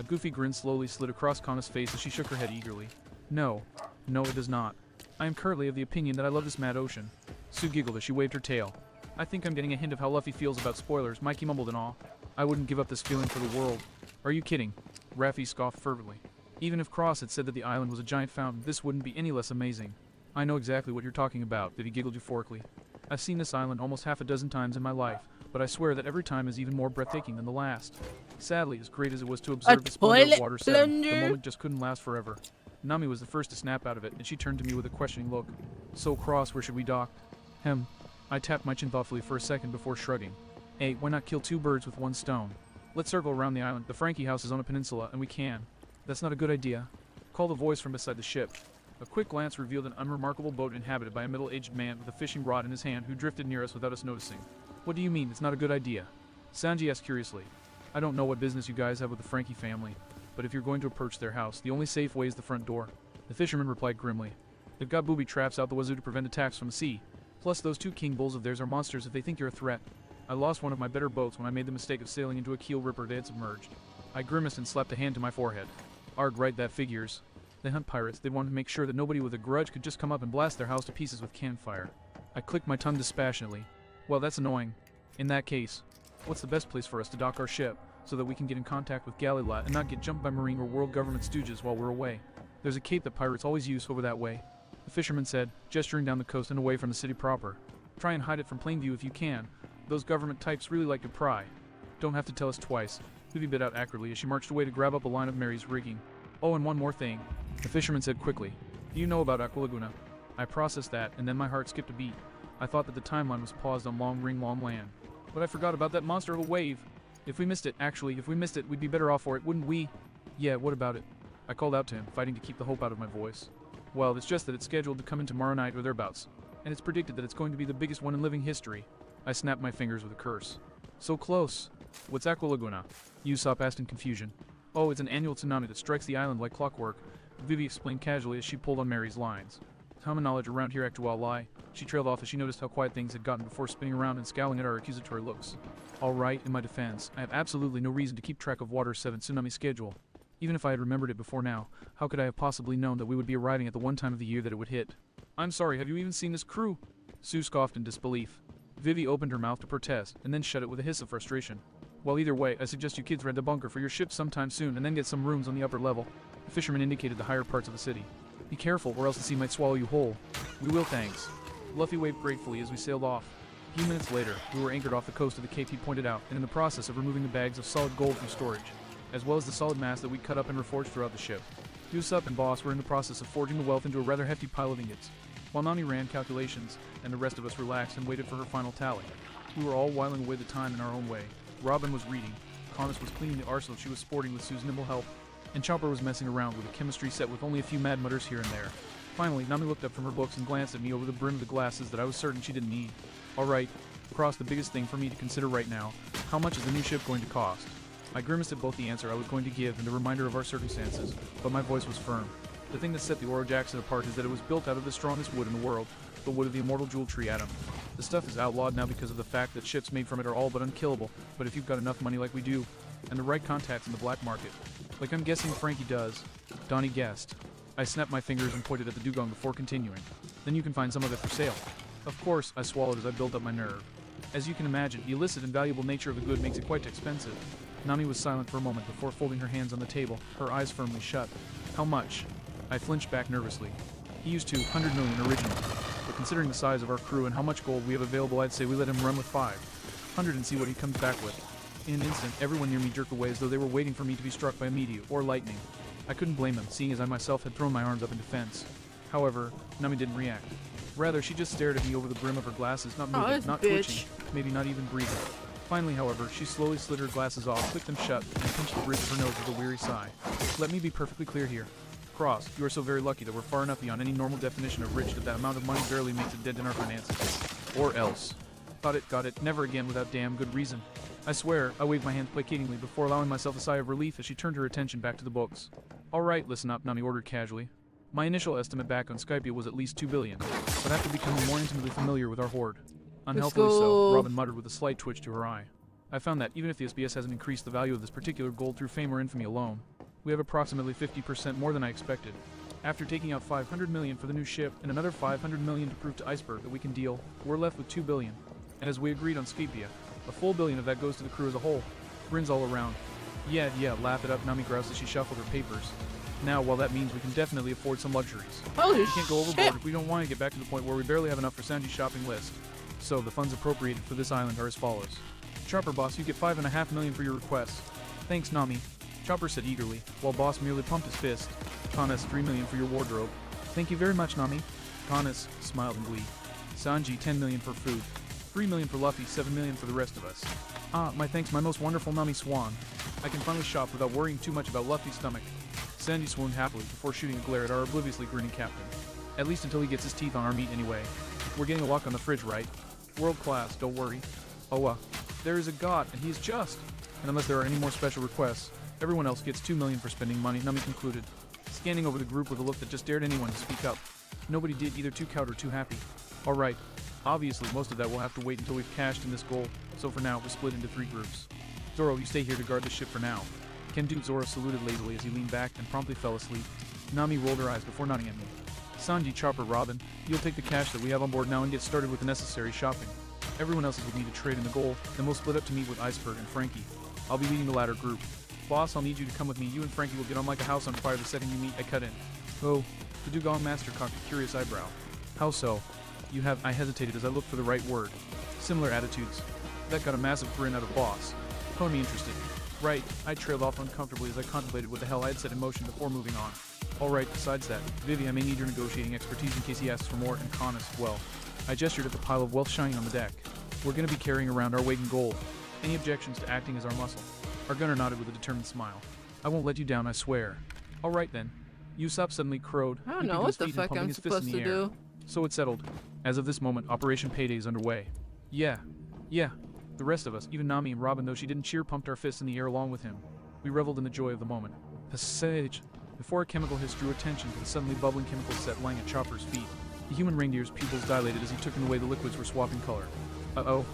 A goofy grin slowly slid across Kana's face as she shook her head eagerly. No, it does not. I am currently of the opinion that I love this mad ocean. Sue giggled as she waved her tail. I think I'm getting a hint of how Luffy feels about spoilers, Mikey mumbled in awe. I wouldn't give up this feeling for the world. Are you kidding? Raffi scoffed fervently. Even if Cross had said that the island was a giant fountain, this wouldn't be any less amazing. I know exactly what you're talking about, Vivi giggled euphorically. I've seen this island almost half a dozen times in my life, but I swear that every time is even more breathtaking than the last. Sadly, as great as it was to observe the splendor of Water 7, the moment just couldn't last forever. Nami was the first to snap out of it, and she turned to me with a questioning look. So, Cross, where should we dock? I tapped my chin thoughtfully for a second before shrugging. Hey, why not kill 2 birds with 1 stone? Let's circle around the island. The Frankie house is on a peninsula, and we can. That's not a good idea. Called a voice from beside the ship. A quick glance revealed an unremarkable boat inhabited by a middle-aged man with a fishing rod in his hand who drifted near us without us noticing. What do you mean, it's not a good idea? Sanji asked curiously. I don't know what business you guys have with the Frankie family, but if you're going to approach their house, the only safe way is the front door. The fisherman replied grimly. They've got booby traps out the wazoo to prevent attacks from the sea. Plus, those 2 king bulls of theirs are monsters if they think you're a threat. I lost one of my better boats when I made the mistake of sailing into a keel ripper they had submerged. I grimaced and slapped a hand to my forehead. Arg, right, that figures. They hunt pirates. They wanted to make sure that nobody with a grudge could just come up and blast their house to pieces with campfire. I clicked my tongue dispassionately. Well, that's annoying. In that case, what's the best place for us to dock our ship, so that we can get in contact with Galilot and not get jumped by marine or world government stooges while we're away? There's a cape that pirates always use over that way, the fisherman said, gesturing down the coast and away from the city proper. Try and hide it from plain view if you can. Those government types really like to pry. Don't have to tell us twice. Vivi bit out acridly as she marched away to grab up a line of Mary's rigging. Oh, and one more thing, the fisherman said quickly. Do you know about Aqua Laguna? I processed that, and then my heart skipped a beat. I thought that the timeline was paused on Long Ring Long Land. But I forgot about that monster of a wave. If we missed it, we'd be better off for it, wouldn't we? Yeah, what about it? I called out to him, fighting to keep the hope out of my voice. Well, it's just that it's scheduled to come in tomorrow night or thereabouts, and it's predicted that it's going to be the biggest one in living history. I snapped my fingers with a curse. So close. What's Aqua Laguna? Usopp asked in confusion. Oh, it's an annual tsunami that strikes the island like clockwork, Vivi explained casually as she pulled on Mary's lines. Common knowledge around here actual lie. She trailed off as she noticed how quiet things had gotten before spinning around and scowling at our accusatory looks. All right, in my defense, I have absolutely no reason to keep track of Water 7's tsunami schedule. Even if I had remembered it before now, how could I have possibly known that we would be arriving at the one time of the year that it would hit? I'm sorry, have you even seen this crew? Sue scoffed in disbelief. Vivi opened her mouth to protest, and then shut it with a hiss of frustration. Well, either way, I suggest you kids rent a bunker for your ship sometime soon and then get some rooms on the upper level. The fisherman indicated the higher parts of the city. Be careful, or else the sea might swallow you whole. We will, thanks. Luffy waved gratefully as we sailed off. A few minutes later, we were anchored off the coast of the cape he pointed out, and in the process of removing the bags of solid gold from storage, as well as the solid mass that we'd cut up and reforged throughout the ship. Usopp and Boss were in the process of forging the wealth into a rather hefty pile of ingots, while Nani ran calculations, and the rest of us relaxed and waited for her final tally. We were all whiling away the time in our own way. Robin was reading, Conus was cleaning the arsenal she was sporting with Sue's nimble help, and Chopper was messing around with a chemistry set with only a few mad mutters here and there. Finally, Nami looked up from her books and glanced at me over the brim of the glasses that I was certain she didn't need. Alright, Cross, the biggest thing for me to consider right now, how much is the new ship going to cost? I grimaced at both the answer I was going to give and the reminder of our circumstances, but my voice was firm. The thing that set the Oro Jackson apart is that it was built out of the strongest wood in the world, the wood of the immortal jewel tree atom. The stuff is outlawed now because of the fact that ships made from it are all but unkillable, but if you've got enough money like we do, and the right contacts in the black market, like I'm guessing Frankie does, Donnie guessed. I snapped my fingers and pointed at the dugong before continuing. Then you can find some of it for sale. Of course, I swallowed as I built up my nerve. As you can imagine, the illicit and valuable nature of the good makes it quite expensive. Nami was silent for a moment before folding her hands on the table, her eyes firmly shut. How much? I flinched back nervously. He used 200 million originally, but considering the size of our crew and how much gold we have available, I'd say we let him run with 500 and see what he comes back with. In an instant, everyone near me jerked away as though they were waiting for me to be struck by a meteor or lightning. I couldn't blame them, seeing as I myself had thrown my arms up in defense. However, Nami didn't react. Rather, she just stared at me over the brim of her glasses, not moving, not twitching, maybe not even breathing. Finally, however, she slowly slid her glasses off, clicked them shut, and pinched the bridge of her nose with a weary sigh. Let me be perfectly clear here. Cross, you are so very lucky that we're far enough beyond any normal definition of rich that that amount of money barely makes a dent in our finances. Or else. Got it, never again without damn good reason. I swear, I waved my hand placatingly before allowing myself a sigh of relief as she turned her attention back to the books. Alright, listen up, Nami ordered casually. My initial estimate back on Skypia was at least 2 billion, but after becoming more intimately familiar with our horde, unhealthily so, Robin muttered with a slight twitch to her eye. I found that, even if the SBS hasn't increased the value of this particular gold through fame or infamy alone, we have approximately 50% more than I expected. After taking out 500 million for the new ship and another 500 million to prove to Iceberg that we can deal, we're left with 2 billion. And as we agreed on Skypia, a full billion of that goes to the crew as a whole. Grins all around. Yeah, laugh it up, Nami groused as she shuffled her papers. Now, while that means we can definitely afford some luxuries, we can't go overboard if we don't want to get back to the point where we barely have enough for Sanji's shopping list. So, the funds appropriated for this island are as follows. Chopper Boss, you get 5.5 million for your request. Thanks, Nami. Chopper said eagerly, while Boss merely pumped his fist. Kanes, 3 million for your wardrobe. Thank you very much, Nami. Kanes smiled in glee. Sanji, 10 million for food. 3 million for Luffy, 7 million for the rest of us. Ah, my thanks, my most wonderful Nami Swan. I can finally shop without worrying too much about Luffy's stomach. Sanji swooned happily before shooting a glare at our obliviously grinning captain. At least until he gets his teeth on our meat anyway. We're getting a lock on the fridge, right? World class, don't worry. Oh, there is a god, and he is just. And unless there are any more special requests, everyone else gets 2 million for spending money, Nami concluded, scanning over the group with a look that just dared anyone to speak up. Nobody did, either too cowed or too happy. Alright, obviously most of that will have to wait until we've cashed in this goal, so for now we're split into 3 groups. Zoro, you stay here to guard the ship for now. Kendu Zoro saluted lazily as he leaned back and promptly fell asleep. Nami rolled her eyes before nodding at me. Sanji, Chopper, Robin, you'll take the cash that we have on board now and get started with the necessary shopping. Everyone else will need to trade in the gold, then we'll split up to meet with Iceberg and Frankie. I'll be leading the latter group. Boss, I'll need you to come with me. You and Frankie will get on like a house on fire the second you meet. I cut in. Oh, the Dugong Master cocked a curious eyebrow. How so? I hesitated as I looked for the right word. Similar attitudes. That got a massive grin out of Boss. Pony interested. Right, I trailed off uncomfortably as I contemplated what the hell I had set in motion before moving on. Alright, besides that, Vivi, I may need your negotiating expertise in case he asks for more, and Kanes, well. I gestured at the pile of wealth shining on the deck. We're gonna be carrying around our weight in gold. Any objections to acting as our muscle? Our gunner nodded with a determined smile. I won't let you down, I swear. Alright then. Usopp suddenly crowed, I don't know what the fuck I'm supposed to do. So it's settled. As of this moment, Operation Payday is underway. Yeah. The rest of us, even Nami and Robin, though she didn't cheer, pumped our fists in the air along with him. We reveled in the joy of the moment. Passage. Before a chemical hiss drew attention to the suddenly bubbling chemical set lying at Chopper's feet. The human reindeer's pupils dilated as he took in the way the liquids were swapping color. Oh.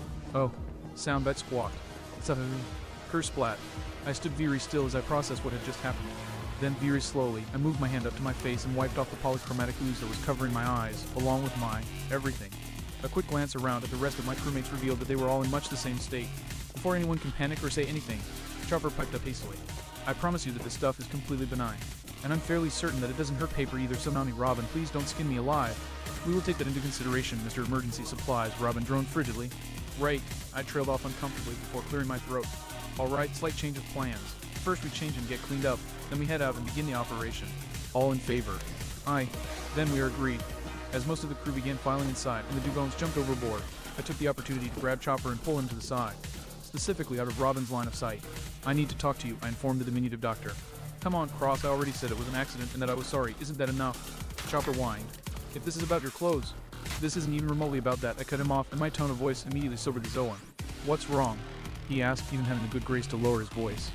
Soundbite squawked. Kersplat. I stood very still as I processed what had just happened. Then very slowly, I moved my hand up to my face and wiped off the polychromatic ooze that was covering my eyes, along with my everything. A quick glance around at the rest of my crewmates revealed that they were all in much the same state. Before anyone can panic or say anything, Chopper piped up hastily. I promise you that this stuff is completely benign. And I'm fairly certain that it doesn't hurt paper either, so Nami, Robin, please don't skin me alive. We will take that into consideration, Mr. Emergency Supplies, Robin droned frigidly. Right, I trailed off uncomfortably before clearing my throat. Alright, slight change of plans. First we change and get cleaned up, then we head out and begin the operation. All in favor. Aye. Then we are agreed. As most of the crew began filing inside and the Dugongs jumped overboard, I took the opportunity to grab Chopper and pull him to the side. Specifically out of Robin's line of sight. I need to talk to you, I informed the diminutive doctor. Come on, Cross, I already said it was an accident and that I was sorry. Isn't that enough? Chopper whined. If this is about your clothes, this isn't even remotely about that. I cut him off, and my tone of voice immediately sobered the Zoan. What's wrong? He asked, even having the good grace to lower his voice.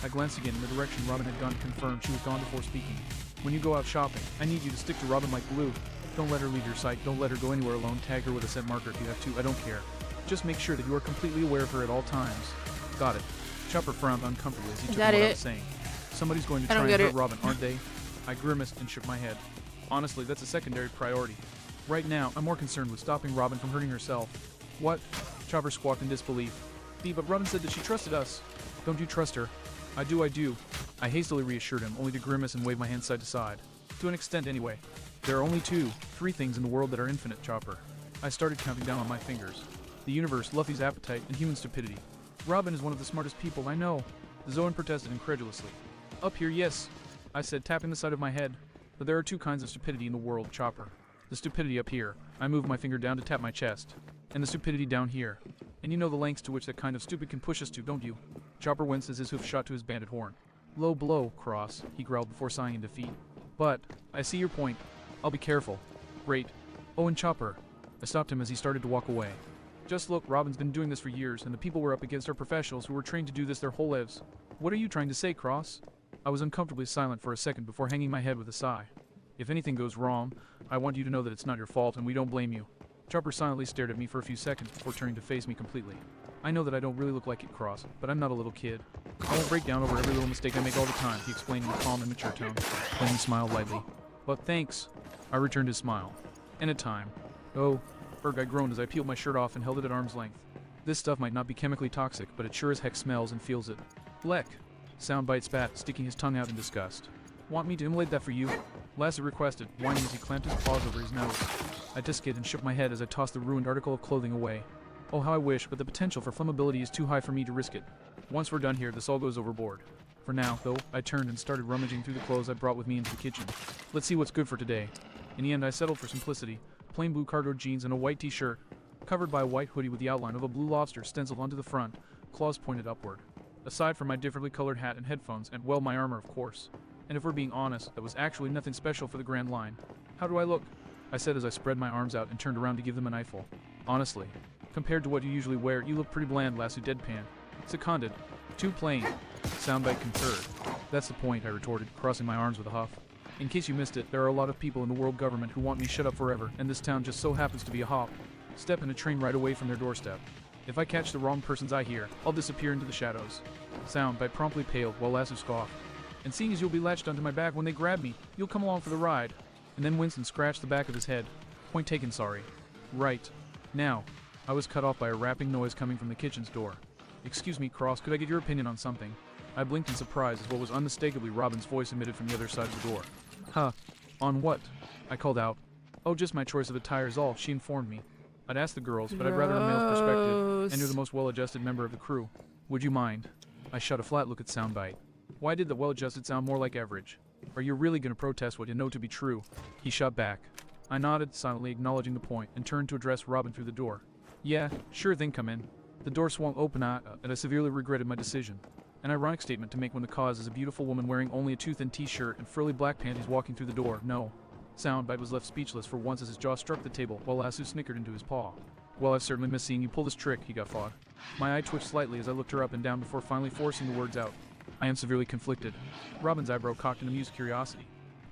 I glanced again in the direction Robin had gone to confirm she was gone before speaking. When you go out shopping, I need you to stick to Robin like glue. Don't let her leave your sight, don't let her go anywhere alone, tag her with a scent marker if you have to, I don't care. Just make sure that you are completely aware of her at all times. Got it. Chopper frowned uncomfortably as he took what I was saying. Somebody's going to try and hurt Robin, aren't they? I grimaced and shook my head. Honestly, that's a secondary priority. Right now, I'm more concerned with stopping Robin from hurting herself. What? Chopper squawked in disbelief. But Robin said that she trusted us. Don't you trust her? I do. I hastily reassured him, only to grimace and wave my hand side to side. To an extent, anyway. There are only 3 things in the world that are infinite, Chopper. I started counting down on my fingers. The universe, Luffy's appetite, and human stupidity. Robin is one of the smartest people I know. The Zoan protested incredulously. Up here, yes, I said, tapping the side of my head. But there are 2 kinds of stupidity in the world, Chopper. The stupidity up here. I moved my finger down to tap my chest. And the stupidity down here. And you know the lengths to which that kind of stupid can push us to, don't you? Chopper winced as his hoof shot to his banded horn. Low blow, Cross, he growled before sighing in defeat. But, I see your point. I'll be careful. Great. Oh, and Chopper. I stopped him as he started to walk away. Just look, Robin's been doing this for years, and the people we're up against are professionals who were trained to do this their whole lives. What are you trying to say, Cross? I was uncomfortably silent for a second before hanging my head with a sigh. If anything goes wrong, I want you to know that it's not your fault, and we don't blame you. Chopper silently stared at me for a few seconds before turning to face me completely. I know that I don't really look like it, Cross, but I'm not a little kid. I won't break down over every little mistake I make all the time, he explained in a calm and mature tone. Then he smiled lightly. But thanks. I returned his smile. And a time. Oh, Berg, I groaned as I peeled my shirt off and held it at arm's length. This stuff might not be chemically toxic, but it sure as heck smells and feels it. Bleck. Soundbite spat, sticking his tongue out in disgust. Want me to immolate that for you? Lassie requested, whining as he clamped his paws over his nose. I disced and shook my head as I tossed the ruined article of clothing away. Oh, how I wish, but the potential for flammability is too high for me to risk it. Once we're done here, this all goes overboard. For now, though, I turned and started rummaging through the clothes I brought with me into the kitchen. Let's see what's good for today. In the end, I settled for simplicity. Plain blue cargo jeans and a white t-shirt, covered by a white hoodie with the outline of a blue lobster stenciled onto the front, claws pointed upward. Aside from my differently colored hat and headphones, and well, my armor, of course. And if we're being honest, that was actually nothing special for the Grand Line. How do I look? I said as I spread my arms out and turned around to give them an eyeful. Honestly, compared to what you usually wear, you look pretty bland, Lasso deadpan. Seconded. Too plain. Soundbite concurred. That's the point, I retorted, crossing my arms with a huff. In case you missed it, there are a lot of people in the world government who want me shut up forever, and this town just so happens to be a hop. Step in a train right away from their doorstep. If I catch the wrong person's eye here, I'll disappear into the shadows. Soundbite promptly paled while Lasso scoffed. And seeing as you'll be latched onto my back when they grab me, you'll come along for the ride. And then Winston scratched the back of his head. Point taken, sorry. Right. Now. I was cut off by a rapping noise coming from the kitchen's door. Excuse me, Cross, could I get your opinion on something? I blinked in surprise as what was unmistakably Robin's voice emitted from the other side of the door. Huh. On what? I called out. Oh, just my choice of attire is all, she informed me. I'd ask the girls, but I'd rather a male's perspective, and you're the most well-adjusted member of the crew. Would you mind? I shot a flat look at Soundbite. Why did the well-adjusted sound more like average? Are you really going to protest what you know to be true? He shot back. I nodded, silently acknowledging the point, and turned to address Robin through the door. Yeah, sure thing, come in. The door swung open, and I severely regretted my decision. An ironic statement to make when the cause is a beautiful woman wearing only a too-thin t-shirt and frilly black panties walking through the door. No. Soundbite was left speechless for once as his jaw struck the table, while Lasso snickered into his paw. Well, I've certainly missed seeing you pull this trick, he guffawed. My eye twitched slightly as I looked her up and down before finally forcing the words out. I am severely conflicted. Robin's eyebrow cocked in amused curiosity.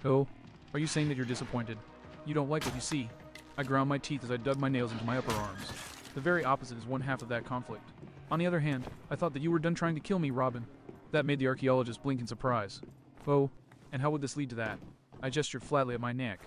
Oh? Are you saying that you're disappointed? You don't like what you see? I ground my teeth as I dug my nails into my upper arms. The very opposite is one half of that conflict. On the other hand, I thought that you were done trying to kill me, Robin. That made the archaeologist blink in surprise. Oh, and how would this lead to that? I gestured flatly at my neck.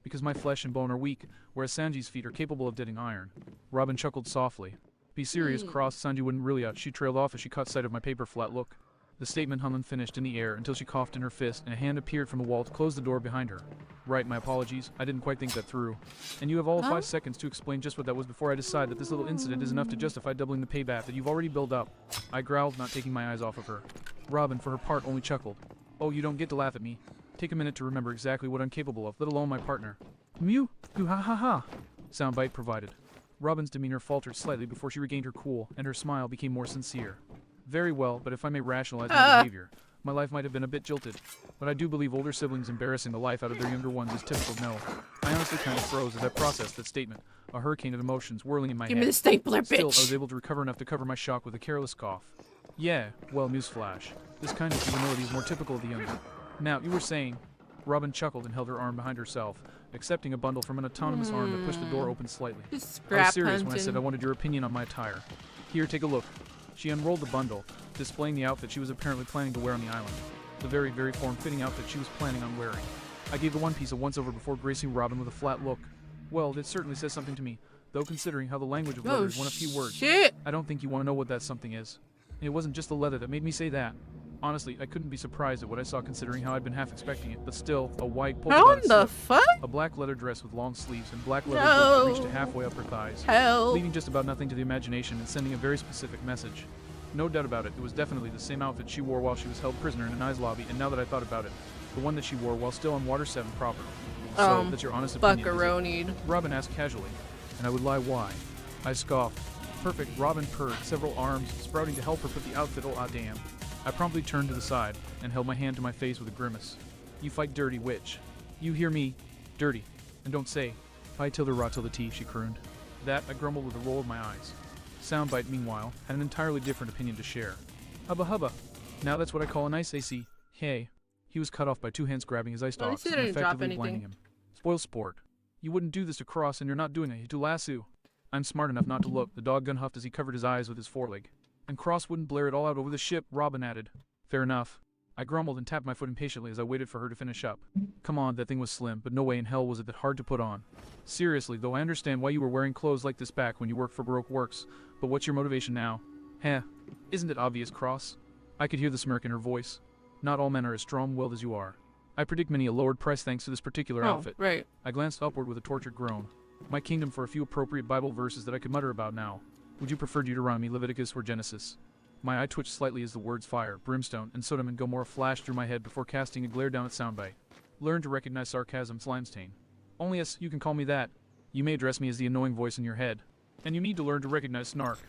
Because my flesh and bone are weak, whereas Sanji's feet are capable of deading iron. Robin chuckled softly. Be serious, Cross, Sanji wouldn't really out. She trailed off as she caught sight of my paper flat look. The statement hung unfinished in the air until she coughed in her fist and a hand appeared from the wall to close the door behind her. Right, my apologies. I didn't quite think that through. And you have all of 5 seconds to explain just what that was before I decide that this little incident is enough to justify doubling the payback that you've already built up. I growled, not taking my eyes off of her. Robin, for her part, only chuckled. Oh, you don't get to laugh at me. Take a minute to remember exactly what I'm capable of, let alone my partner. Mew! You ha ha ha! Soundbite provided. Robin's demeanor faltered slightly before she regained her cool, and her smile became more sincere. Very well, but if I may rationalize my behavior, My life might have been a bit jilted, but I do believe older siblings embarrassing the life out of their younger ones is typical no. I honestly kind of froze as I processed that statement, a hurricane of emotions whirling in my Give head. me the stapler, bitch! Still, I was able to recover enough to cover my shock with a careless cough. Yeah, well, newsflash. This kind of humility is more typical of the younger. Now, you were saying... Robin chuckled and held her arm behind herself, accepting a bundle from an autonomous arm that pushed the door open slightly. I was serious when I said I wanted your opinion on my attire. Here, take a look. She unrolled the bundle, displaying the outfit she was apparently planning to wear on the island. The very, very form-fitting outfit she was planning on wearing. I gave the one piece a once-over before gracing Robin with a flat look. Well, it certainly says something to me, though considering how the language of leather is one of few words. Shit. I don't think you want to know what that something is. It wasn't just the leather that made me say that. Honestly, I couldn't be surprised at what I saw considering how I'd been half expecting it, but still, a white polka How dotted in the slip, fuck? a black leather dress with long sleeves and black leather No. boots that reached to halfway up her thighs, Help. leaving just about nothing to the imagination and sending a very specific message. No doubt about it, it was definitely the same outfit she wore while she was held prisoner in an ICE lobby, and now that I thought about it, the one that she wore while still on Water 7 proper. So, that's your honest opinion, is it? Buckaronied. Robin asked casually, and I would lie why. I scoffed. Perfect, Robin purred, several arms sprouting to help her put the outfit oh damn. I promptly turned to the side and held my hand to my face with a grimace. You fight dirty, witch. You hear me? Dirty. And don't say, fight till the rot till the tea, she crooned. That, I grumbled with a roll of my eyes. Soundbite, meanwhile, had an entirely different opinion to share. Hubba hubba. Now that's what I call a nice AC. Hey. He was cut off by two hands grabbing his ice At dogs least he and didn't drop effectively blinding anything. him. Spoil sport. You wouldn't do this to Cross and you're not doing it to lasso. I'm smart enough not to look, the dog gun huffed as he covered his eyes with his foreleg. And Cross wouldn't blare it all out over the ship, Robin added. Fair enough. I grumbled and tapped my foot impatiently as I waited for her to finish up. Come on, that thing was slim, but no way in hell was it that hard to put on. Seriously, though I understand why you were wearing clothes like this back when you worked for Baroque Works, but what's your motivation now? Heh. Isn't it obvious, Cross? I could hear the smirk in her voice. Not all men are as strong-willed as you are. I predict many a lowered price thanks to this particular outfit. Right. I glanced upward with a tortured groan. My kingdom for a few appropriate Bible verses that I could mutter about now. Would you prefer Deuteronomy, Leviticus, or Genesis? My eye twitched slightly as the words fire, brimstone, and Sodom and Gomorrah flashed through my head before casting a glare down at Soundbite. Learn to recognize sarcasm, Slimestain. Only yes, you can call me that. You may address me as the annoying voice in your head. And you need to learn to recognize snark.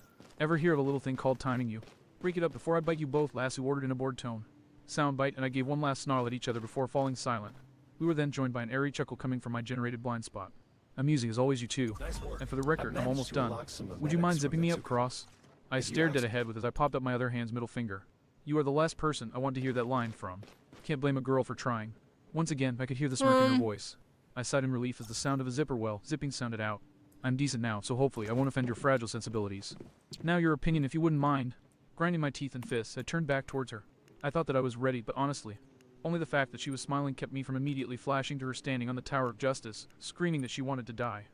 Ever hear of a little thing called timing you? Break it up before I bite you both, Lasso ordered in a bored tone. Soundbite and I gave one last snarl at each other before falling silent. We were then joined by an airy chuckle coming from my generated blind spot. Amusing as always, you two. And for the record, I'm almost done. Would you mind zipping me up, Cross? I stared dead ahead with as I popped up my other hand's middle finger. You are the last person I want to hear that line from. Can't blame a girl for trying. Once again, I could hear the smirk in her voice. I sighed in relief as the sound of a zipper well, zipping sounded out. I'm decent now, so hopefully I won't offend your fragile sensibilities. Now your opinion, if you wouldn't mind. Grinding my teeth and fists, I turned back towards her. I thought that I was ready, but honestly, only the fact that she was smiling kept me from immediately flashing to her standing on the Tower of Justice, screaming that she wanted to die.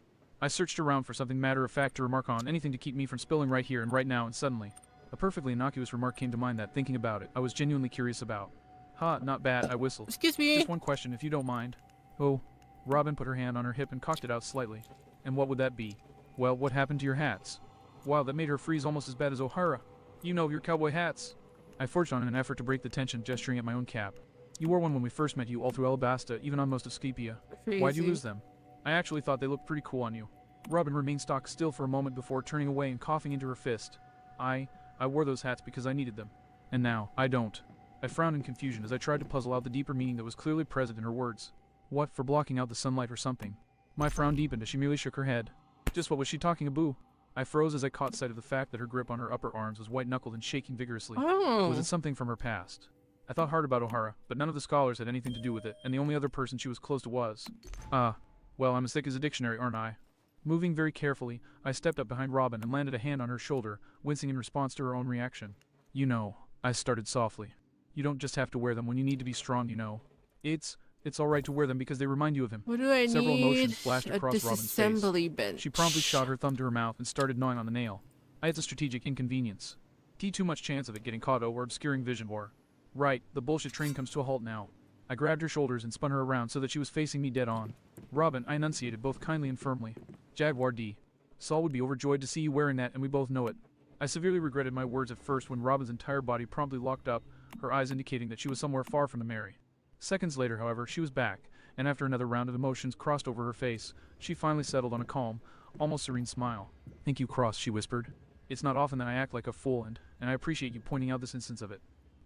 I searched around for something matter-of-fact to remark on, anything to keep me from spilling right here and right now, and suddenly, a perfectly innocuous remark came to mind that, thinking about it, I was genuinely curious about. Ha, not bad, I whistled. Excuse me. Just one question, if you don't mind. Oh, Robin put her hand on her hip and cocked it out slightly. And what would that be? Well, what happened to your hats? Wow, that made her freeze almost as bad as O'Hara. You know, your cowboy hats. I forged on in an effort to break the tension, gesturing at my own cap. You wore one when we first met you all through Alabasta, even on most of Scipia. Why'd you lose them? I actually thought they looked pretty cool on you. Robin remained stock still for a moment before turning away and coughing into her fist. I wore those hats because I needed them. And now, I don't. I frowned in confusion as I tried to puzzle out the deeper meaning that was clearly present in her words. What, for blocking out the sunlight or something? My frown deepened as she merely shook her head. Just what was she talking about? I froze as I caught sight of the fact that her grip on her upper arms was white-knuckled and shaking vigorously. Was it something from her past? I thought hard about O'Hara, but none of the scholars had anything to do with it, and the only other person she was close to was... well, I'm as thick as a dictionary, aren't I? Moving very carefully, I stepped up behind Robin and landed a hand on her shoulder, wincing in response to her own reaction. You know, I started softly. You don't just have to wear them when you need to be strong, you know. It's alright to wear them because they remind you of him. What do I Several need? emotions flashed across Robin's face. Disassembly bench. She promptly shot her thumb to her mouth and started gnawing on the nail. I had a strategic inconvenience. Too much chance of it getting caught or obscuring vision or... Right, the bullshit train comes to a halt now. I grabbed her shoulders and spun her around so that she was facing me dead on. Robin, I enunciated both kindly and firmly. Jaguar D. Saul would be overjoyed to see you wearing that, and we both know it. I severely regretted my words at first when Robin's entire body promptly locked up, her eyes indicating that she was somewhere far from the Mary. Seconds later, however, she was back, and after another round of emotions crossed over her face, she finally settled on a calm, almost serene smile. Thank you, Cross, she whispered. It's not often that I act like a fool, and I appreciate you pointing out this instance of it.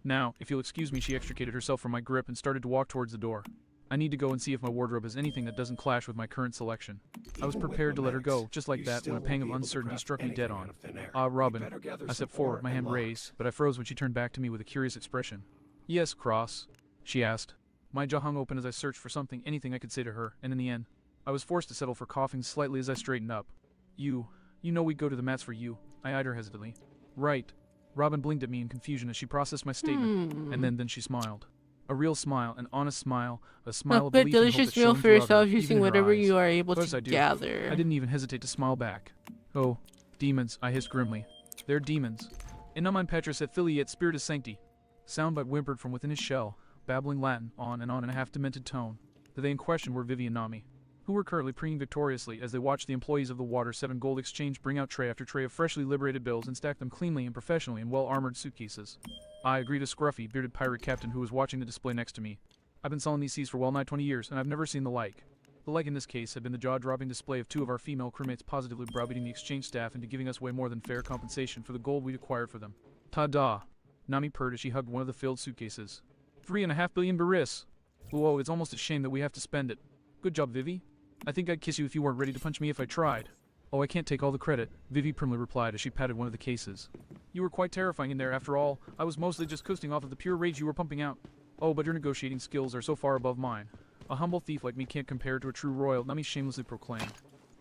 Now, if you'll excuse me, she extricated herself from my grip and started to walk towards the door. I need to go and see if my wardrobe has anything that doesn't clash with my current selection. I was prepared to let her go, just like that, when a pang of uncertainty struck me dead on. Ah, Robin. I stepped forward, my hand raised, but I froze when she turned back to me with a curious expression. Yes, Cross? She asked. My jaw hung open as I searched for anything I could say to her, and in the end, I was forced to settle for coughing slightly as I straightened up. You know we'd go to the mats for you. I eyed her hesitantly. Right. Robin blinked at me in confusion as she processed my statement, and then she smiled. A real smile, an honest smile, a smile of good, belief and hope delicious that meal shone for throughout yourself her, using even in her whatever eyes. you are able Of course to I do. gather. I didn't even hesitate to smile back. Oh, demons, I hissed grimly. They're demons. In nomen patris et filii et spiritus sancti. Soundbite whimpered from within his shell, babbling Latin on in a half-demented tone. The they in question were Vivi and Nami, who were currently preening victoriously as they watched the employees of the Water 7 Gold Exchange bring out tray after tray of freshly liberated bills and stack them cleanly and professionally in well-armored suitcases. I agreed a scruffy, bearded pirate captain who was watching the display next to me. I've been sailing these seas for well nigh 20 years, and I've never seen the like. The like in this case had been the jaw-dropping display of two of our female crewmates positively browbeating the exchange staff into giving us way more than fair compensation for the gold we'd acquired for them. Ta-da! Nami purred as she hugged one of the filled suitcases. 3.5 billion baris! Whoa, it's almost a shame that we have to spend it. Good job, Vivi. I think I'd kiss you if you weren't ready to punch me if I tried. Oh, I can't take all the credit, Vivi primly replied as she patted one of the cases. You were quite terrifying in there, after all. I was mostly just coasting off of the pure rage you were pumping out. Oh, but your negotiating skills are so far above mine. A humble thief like me can't compare to a true royal, Nami shamelessly proclaimed.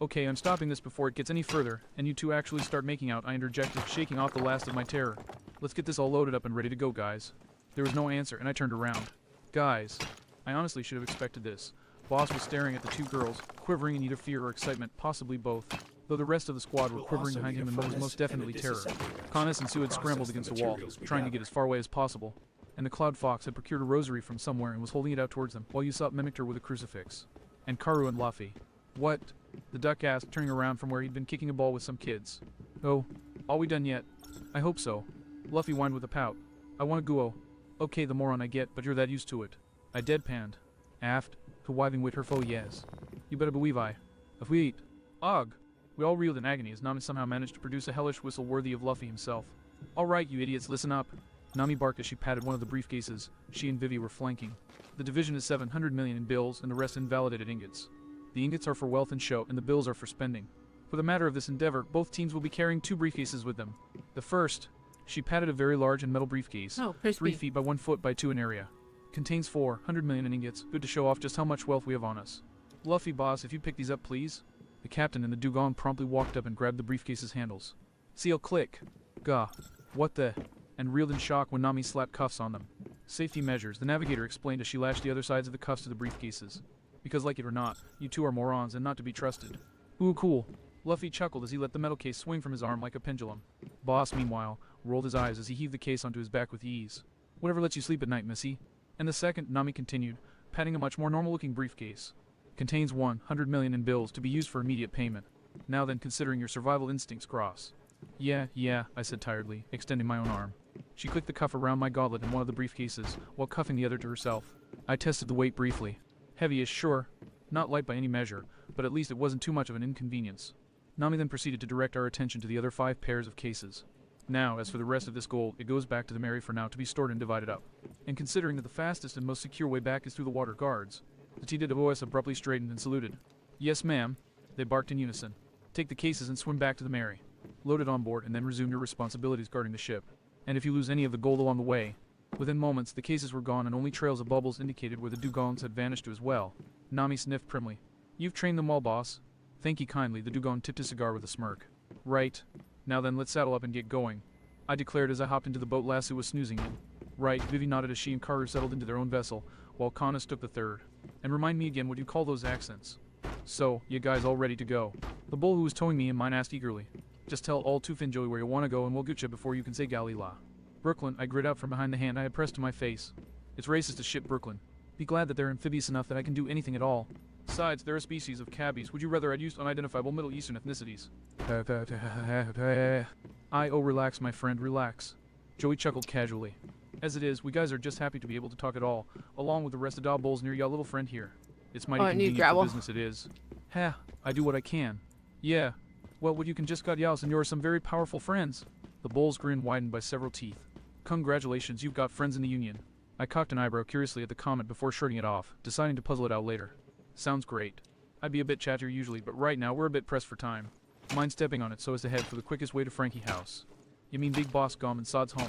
Okay, I'm stopping this before it gets any further, and you two actually start making out, I interjected, shaking off the last of my terror. Let's get this all loaded up and ready to go, guys. There was no answer, and I turned around. Guys. I honestly should have expected this. Boss was staring at the two girls, quivering in either fear or excitement, possibly both, though the rest of the squad were quivering behind him in what was most definitely terror. Connus and Sue had scrambled against the wall, trying to get as far away as possible, and the Cloud Fox had procured a rosary from somewhere and was holding it out towards them, while Usopp mimicked her with a crucifix. And Karu and Luffy. What? The duck asked, turning around from where he'd been kicking a ball with some kids. Oh, all we done yet? I hope so. Luffy whined with a pout. I want a guo. Okay, the moron I get, but you're that used to it. I deadpanned. Aft, to wiving with her foe yes. You better believe I. If we eat. Ugh! We all reeled in agony as Nami somehow managed to produce a hellish whistle worthy of Luffy himself. Alright, you idiots, listen up. Nami barked as she patted one of the briefcases. She and Vivi were flanking. The division is 700 million in bills and the rest invalidated ingots. The ingots are for wealth and show, and the bills are for spending. For the matter of this endeavor, both teams will be carrying two briefcases with them. The first, she patted a very large and metal briefcase, 3 feet by 1 foot by 2 in area. Contains 400 million in ingots, good to show off just how much wealth we have on us. Luffy, boss, if you pick these up, please. The captain and the dugong promptly walked up and grabbed the briefcase's handles. Seal click. Gah. What the? And reeled in shock when Nami slapped cuffs on them. Safety measures, the navigator explained as she lashed the other sides of the cuffs to the briefcases. Because like it or not, you two are morons and not to be trusted. Ooh, cool. Luffy chuckled as he let the metal case swing from his arm like a pendulum. Boss, meanwhile, rolled his eyes as he heaved the case onto his back with ease. Whatever lets you sleep at night, missy. And the second, Nami continued, patting a much more normal-looking briefcase. Contains 100 million in bills to be used for immediate payment. Now then, considering your survival instincts, Cross. Yeah, I said tiredly, extending my own arm. She clicked the cuff around my gauntlet in one of the briefcases, while cuffing the other to herself. I tested the weight briefly. Heavy-ish, sure. Not light by any measure, but at least it wasn't too much of an inconvenience. Nami then proceeded to direct our attention to the other 5 pairs of cases. Now, as for the rest of this gold, it goes back to the Mary for now to be stored and divided up. And considering that the fastest and most secure way back is through the water guards, the TWOS abruptly straightened and saluted. Yes, ma'am, they barked in unison. Take the cases and swim back to the Mary. Load it on board and then resume your responsibilities guarding the ship. And if you lose any of the gold along the way... Within moments, the cases were gone and only trails of bubbles indicated where the dugongs had vanished to as well. Nami sniffed primly. You've trained them well, boss. Thank you kindly, the dugong tipped his cigar with a smirk. Right. Now then, let's saddle up and get going. I declared as I hopped into the boat Lasso was snoozing in. Right, Vivi nodded as she and Karu settled into their own vessel, while Connus took the third. And remind me again what you call those accents. So, you guys all ready to go? The bull who was towing me in mine asked eagerly. Just tell all two Finjoy where you want to go and we'll get you before you can say Galila. Brooklyn, I grit out from behind the hand I had pressed to my face. It's racist to ship Brooklyn. Be glad that they're amphibious enough that I can do anything at all. Besides, they're a species of cabbies. Would you rather I'd used unidentifiable Middle Eastern ethnicities? Relax, my friend, relax. Joey chuckled casually. As it is, we guys are just happy to be able to talk at all, along with the rest of da bulls near y'all little friend here. It's mighty convenient for business it is. Ha, I do what I can. Yeah. Well, what you can just got y'all, and you're some very powerful friends. The bull's grin widened by several teeth. Congratulations, you've got friends in the Union. I cocked an eyebrow curiously at the comment before shrugging it off, deciding to puzzle it out later. Sounds great. I'd be a bit chattier usually, but right now we're a bit pressed for time. Mind stepping on it so as to head for the quickest way to Frankie House. You mean Big Boss Gum and Sod's home?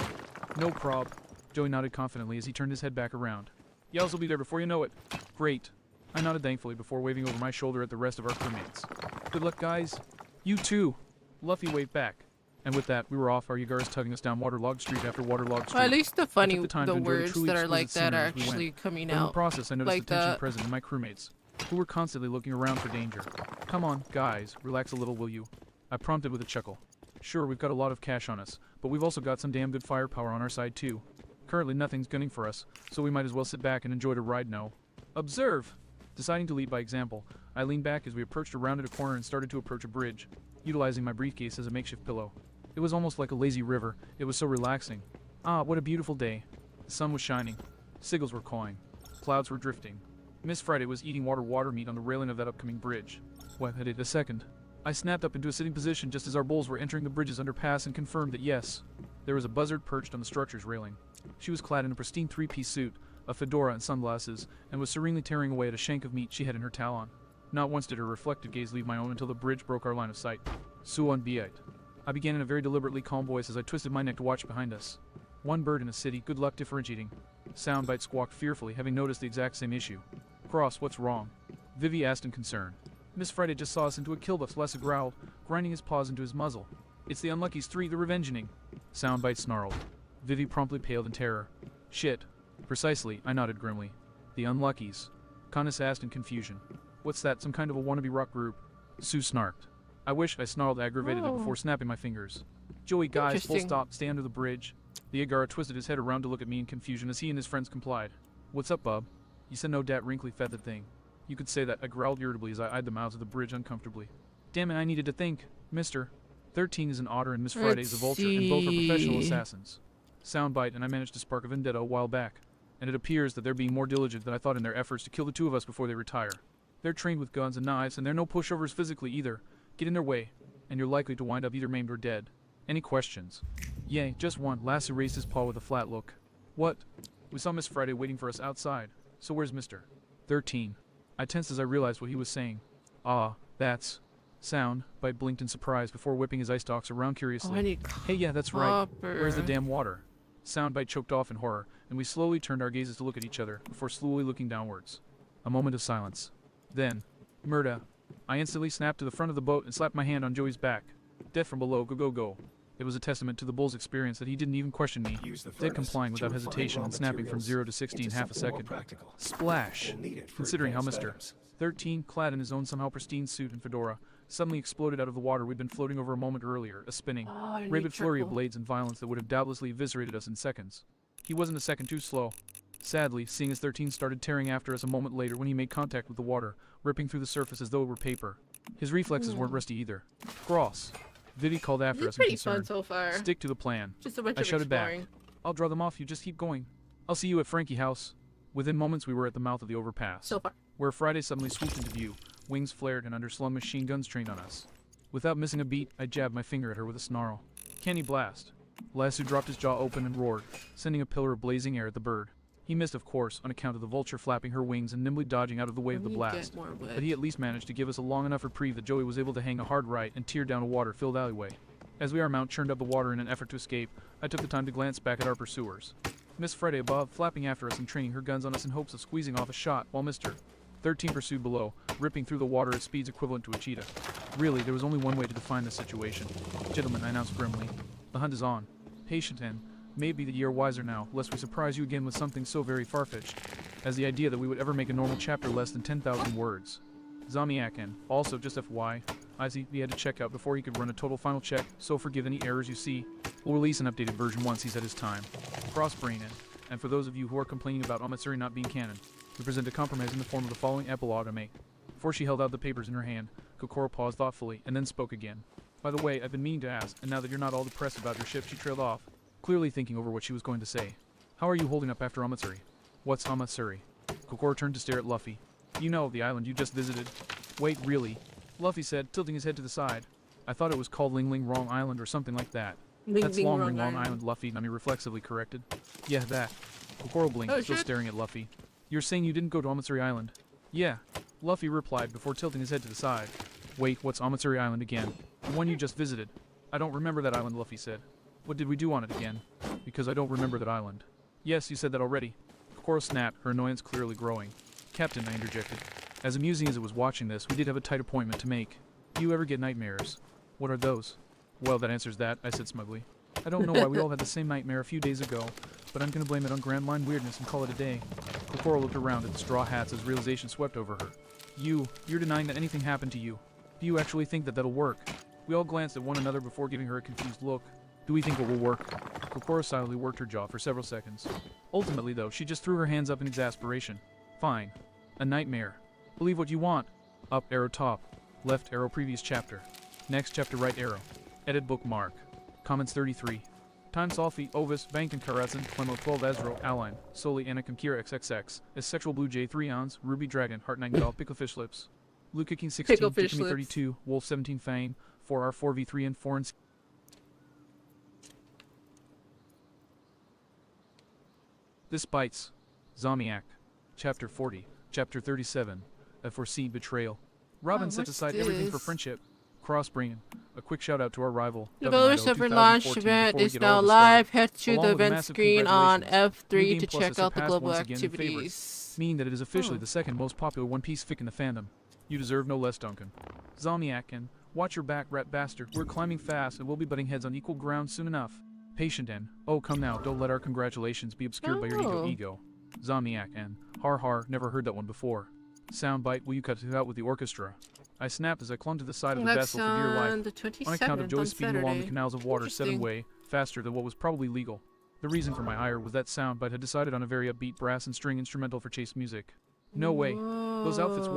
No prob. Joey nodded confidently as he turned his head back around. Yells will be there before you know it. Great. I nodded thankfully before waving over my shoulder at the rest of our crewmates. Good luck, guys. You too. Luffy waved back. And with that, we were off, our Yagars tugging us down waterlogged street after waterlogged street. Well, at least the funny, the words that are like that are actually coming out. In the process, I noticed like the tension present in my crewmates, who were constantly looking around for danger. Come on, guys, relax a little, will you? I prompted with a chuckle. Sure, we've got a lot of cash on us, but we've also got some damn good firepower on our side too. Currently, nothing's gunning for us, so we might as well sit back and enjoy the ride now. Observe! Deciding to lead by example, I leaned back as we approached a rounded corner and started to approach a bridge, utilizing my briefcase as a makeshift pillow. It was almost like a lazy river. It was so relaxing. Ah, what a beautiful day. The sun was shining. Seagulls were cawing. Clouds were drifting. Miss Friday was eating water meat on the railing of that upcoming bridge. Wait a second. I snapped up into a sitting position just as our bulls were entering the bridge's underpass and confirmed that yes, there was a buzzard perched on the structure's railing. She was clad in a pristine three-piece suit, a fedora and sunglasses, and was serenely tearing away at a shank of meat she had in her talon. Not once did her reflective gaze leave my own until the bridge broke our line of sight. Suon Biait. I began in a very deliberately calm voice as I twisted my neck to watch behind us. One bird in a city, good luck differentiating. Soundbite squawked fearfully, having noticed the exact same issue. Cross, what's wrong? Vivi asked in concern. Miss Friday just saw us into a killbuff, Lessa growled, grinding his paws into his muzzle. It's the Unluckies 3, the Revengeing. Soundbite snarled. Vivi promptly paled in terror. Shit. Precisely, I nodded grimly. The Unluckies. Canis asked in confusion. What's that, some kind of a wannabe rock group? Sue snarked. I wish, I snarled aggravatedly before snapping my fingers. Joey, guys, full stop, stay under the bridge. The Agara twisted his head around to look at me in confusion as he and his friends complied. What's up, bub? You said no dat wrinkly feathered thing. You could say that, I growled irritably as I eyed the mouths of the bridge uncomfortably. Damn it, I needed to think. Mister. 13 is an otter and Miss Friday is a vulture, and both are professional assassins. Soundbite, and I managed to spark a vendetta a while back. And it appears that they're being more diligent than I thought in their efforts to kill the two of us before they retire. They're trained with guns and knives, and they're no pushovers physically either. Get in their way, and you're likely to wind up either maimed or dead. Any questions? Yay, just one. Lassie raised his paw with a flat look. What? We saw Miss Friday waiting for us outside. So where's Mr. 13? I tensed as I realized what he was saying. Ah, that's... Soundbite blinked in surprise before whipping his ice stalks around curiously. Oh, I need hey, yeah, that's right. Where's the damn water? Soundbite choked off in horror, and we slowly turned our gazes to look at each other, before slowly looking downwards. A moment of silence. Then, Murda. I instantly snapped to the front of the boat and slapped my hand on Joey's back. Death from below, go go go. It was a testament to the bull's experience that he didn't even question me, dead complying without hesitation and snapping from 0 to 60 in half a second. Splash! Considering how Mr. 13, clad in his own somehow pristine suit and fedora, suddenly exploded out of the water we'd been floating over a moment earlier, a spinning, rabid flurry of blades and violence that would have doubtlessly eviscerated us in seconds. He wasn't a second too slow. Sadly, seeing as 13 started tearing after us a moment later when he made contact with the water, ripping through the surface as though it were paper. His reflexes weren't rusty either. Gross. Vivi called after us in concern. Fun so far. Stick to the plan. Just a bunch I of shouted exploring. back. I'll draw them off, you just keep going. I'll see you at Frankie House. Within moments we were at the mouth of the overpass, So far. where Friday suddenly swooped into view, wings flared and underslung machine guns trained on us. Without missing a beat, I jabbed my finger at her with a snarl. Canny blast. Lasso dropped his jaw open and roared, sending a pillar of blazing air at the bird. He missed, of course, on account of the vulture flapping her wings and nimbly dodging out of the way of the blast, but he at least managed to give us a long enough reprieve that Joey was able to hang a hard right and tear down a water-filled alleyway. As our mount churned up the water in an effort to escape, I took the time to glance back at our pursuers. Miss Friday above, flapping after us and training her guns on us in hopes of squeezing off a shot, while Mr. 13 pursued below, ripping through the water at speeds equivalent to a cheetah. Really, there was only one way to define this situation. Gentlemen, I announced grimly, the hunt is on. Patient and maybe that ye are wiser now, lest we surprise you again with something so very far-fetched as the idea that we would ever make a normal chapter less than 10,000 words. Zamiakin, also just FY, Izzy had to check out before he could run a total final check, so forgive any errors you see. We'll release an updated version once he's at his time. Crossbrain in, and for those of you who are complaining about Omatsuri not being canon, we present a compromise in the form of the following epilogue I make. Before she held out the papers in her hand, Kokoro paused thoughtfully, and then spoke again. By the way, I've been meaning to ask, and now that you're not all depressed about your ship, she trailed off, clearly thinking over what she was going to say. How are you holding up after Omatsuri? What's Omatsuri? Kokoro turned to stare at Luffy. You know, the island you just visited. Wait, really? Luffy said, tilting his head to the side. I thought it was called Ling Ling Wrong Island or something like that. That's Bing, Long wrong Ring Long island. Island, Luffy, Nami reflexively corrected. Yeah, that. Kokoro blinked, Oh, still shit. staring at Luffy. You're saying you didn't go to Amatsuri Island? Yeah. Luffy replied before tilting his head to the side. Wait, what's Amatsuri Island again? The one you just visited. I don't remember that island, Luffy said. What did we do on it again? Because I don't remember that island. Yes, you said that already. Kokoro snapped, her annoyance clearly growing. Captain, I interjected. As amusing as it was watching this, we did have a tight appointment to make. Do you ever get nightmares? What are those? Well, that answers that, I said smugly. I don't know why we all had the same nightmare a few days ago, but I'm gonna blame it on Grand Line weirdness and call it a day. Kokoro looked around at the straw hats as realization swept over her. You're denying that anything happened to you. Do you actually think that that'll work? We all glanced at one another before giving her a confused look. Do we think it will work? Kokoro silently worked her jaw for several seconds. Ultimately, though, she just threw her hands up in exasperation. Fine. A nightmare. Believe what you want. Up arrow top. Left arrow previous chapter. Next chapter right arrow. Edit bookmark. Comments 33. Time Solfi, Ovis, Bankton Karatsan, Clemo 12 Ezro, Aline, Soli Anakim Kira XXX, is Sexual Blue Jay 3 ounce, Ruby Dragon, Heart Nightingale, Picklefish Lips. Blue Kicking 16, Picklefish Jimmy Lips. 32, Wolf 17 Fame, 4R 4v3 and 4 and This Bites. Zomiac. Chapter 40. Chapter 37. A Foreseen Betrayal. Robin sets what's aside everything for this? friendship. Crossbrain. A quick shout out to our rival. The Government Village Idol Server 2014 launch event before we is get now all this started. live. Head to Along the with a event massive screen on congratulations. New F3 Game to Plus has check out the surpassed global once again in favorites, activities. meaning that it is officially the second most popular One Piece fic in the fandom. You deserve no less, Duncan. Zomiac and watch your back, rat bastard. We're climbing fast and we'll be butting heads on equal ground soon enough. Patient and oh come now, don't let our congratulations be obscured by your Oh. ego. Zomiac and har har, never heard that one before. Soundbite, will you cut it out with the orchestra? I snapped as I clung to the side of the That's vessel for dear on life. the On account of 27th Joey on speeding along the Saturday. canals of water 7 Interesting. way faster than what was probably legal. The reason for my ire was that Soundbite had decided on a very upbeat brass and string instrumental for chase music. No way. Those outfits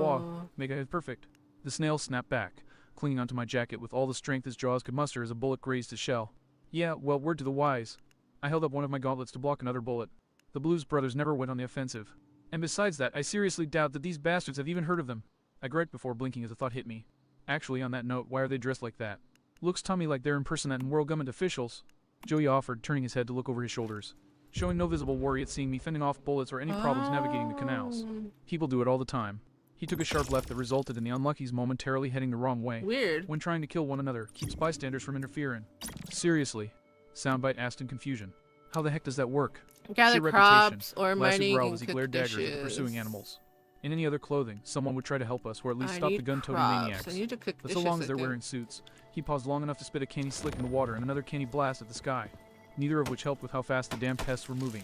make it perfect. The snail snapped back, clinging onto my jacket with all the strength his jaws could muster as a bullet grazed his shell. Yeah, well, word to the wise. I held up one of my gauntlets to block another bullet. The Blues brothers never went on the offensive. And besides that, I seriously doubt that these bastards have even heard of them. I griped before blinking as a thought hit me. Actually, on that note, why are they dressed like that? Looks to me like they're impersonating world government officials. Joey offered, turning his head to look over his shoulders. Showing no visible worry at seeing me fending off bullets or any problems navigating the canals. People do it all the time. He took a sharp left that resulted in the unluckies momentarily heading the wrong way. Weird. When trying to kill one another, keeps bystanders from interfering. Seriously? Soundbite asked in confusion. How the heck does that work? Gather Sheer crops reputation. or Lasso mining growled and as he cook glared daggers at the dishes. pursuing animals. In any other clothing, someone would try to help us, or at least I stop the need gun-toting crops. maniacs. I need to cook But so dishes, long as I they're think. wearing suits, he paused long enough to spit a canny slick in the water and another canny blast at the sky, neither of which helped with how fast the damn pests were moving.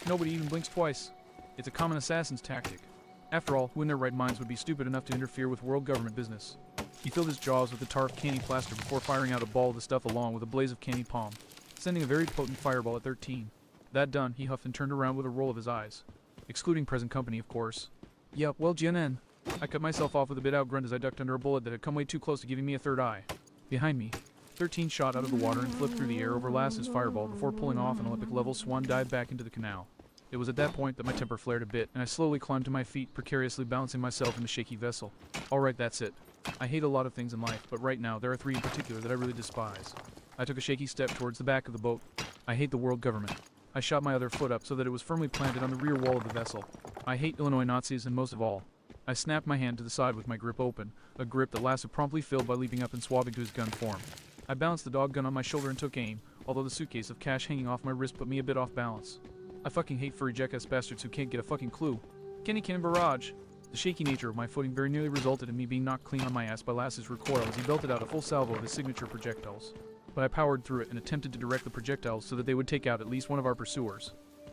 Nobody even blinks twice. It's a common assassin's tactic. After all, who in their right minds would be stupid enough to interfere with world government business? He filled his jaws with the tar of canny plaster before firing out a ball of the stuff along with a blaze of canny palm, sending a very potent fireball at 13. That done, he huffed and turned around with a roll of his eyes. Excluding present company, of course. Yup, well, Jianen. I cut myself off with a bit-out grunt as I ducked under a bullet that had come way too close to giving me a third eye. Behind me, 13 shot out of the water and flipped through the air over Lass's fireball before pulling off an Olympic-level swan dive back into the canal. It was at that point that my temper flared a bit, and I slowly climbed to my feet, precariously balancing myself in the shaky vessel. Alright, that's it. I hate a lot of things in life, but right now, there are 3 in particular that I really despise. I took a shaky step towards the back of the boat. I hate the world government. I shot my other foot up so that it was firmly planted on the rear wall of the vessel. I hate Illinois Nazis, and most of all, I snapped my hand to the side with my grip open, a grip that Lasso promptly filled by leaping up and swabbing to his gun form. I balanced the dog gun on my shoulder and took aim, although the suitcase of cash hanging off my wrist put me a bit off balance. I fucking hate furry jackass bastards who can't get a fucking clue. Kenny Cannon Barrage! The shaky nature of my footing very nearly resulted in me being knocked clean on my ass by Lass's recoil as he belted out a full salvo of his signature projectiles. But I powered through it and attempted to direct the projectiles so that they would take out at least one of our pursuers.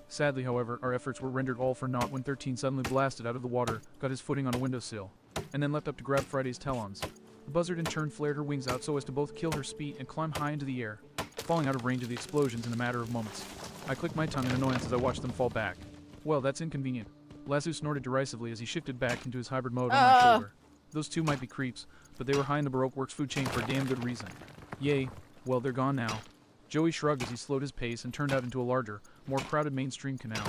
Sadly, however, our efforts were rendered all for naught when 13 suddenly blasted out of the water, got his footing on a windowsill, and then leapt up to grab Friday's talons. The buzzard in turn flared her wings out so as to both kill her speed and climb high into the air, falling out of range of the explosions in a matter of moments. I clicked my tongue in annoyance as I watched them fall back. Well, that's inconvenient. Lasso snorted derisively as he shifted back into his hybrid mode on my shoulder. Those two might be creeps, but they were high in the Baroque Works food chain for a damn good reason. Yay, well, they're gone now. Joey shrugged as he slowed his pace and turned out into a larger, more crowded mainstream canal.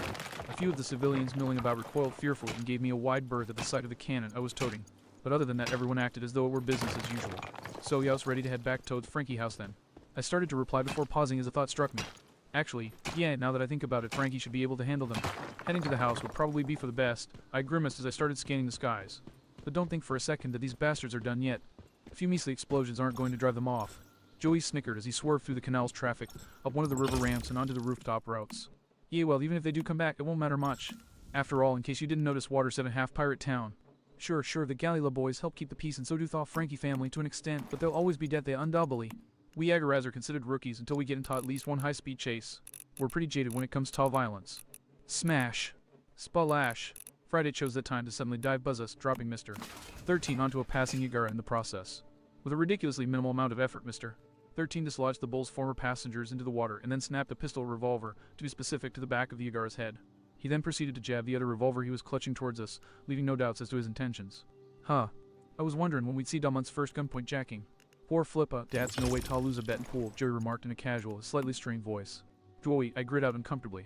A few of the civilians milling about recoiled fearfully and gave me a wide berth at the sight of the cannon I was toting. But other than that, everyone acted as though it were business as usual. So yeah, I was ready to head back towards Frankie House then. I started to reply before pausing as a thought struck me. Actually, yeah, now that I think about it, Frankie should be able to handle them. Heading to the house would probably be for the best. I grimaced as I started scanning the skies. But don't think for a second that these bastards are done yet. A few measly explosions aren't going to drive them off. Joey snickered as he swerved through the canal's traffic, up one of the river ramps and onto the rooftop routes. Yeah, well, even if they do come back, it won't matter much. After all, in case you didn't notice, Water's a half-pirate town. Sure, the Galila boys help keep the peace, and so do the Frankie family to an extent, but they'll always be dead there undoubtedly. We Agaraz are considered rookies until we get into at least one high-speed chase. We're pretty jaded when it comes to violence. Smash. Splash. Friday chose that time to suddenly dive buzz us, dropping Mr. 13 onto a passing Yagara in the process. With a ridiculously minimal amount of effort, Mr. 13 dislodged the bull's former passengers into the water and then snapped a pistol revolver, to be specific, to the back of the Yagara's head. He then proceeded to jab the other revolver he was clutching towards us, leaving no doubts as to his intentions. Huh. I was wondering when we'd see Dalmont's first gunpoint jacking. Poor Flippa, Dad's no way to lose a bet and pool, Joey remarked in a casual, slightly strained voice. Joey, I grit out uncomfortably.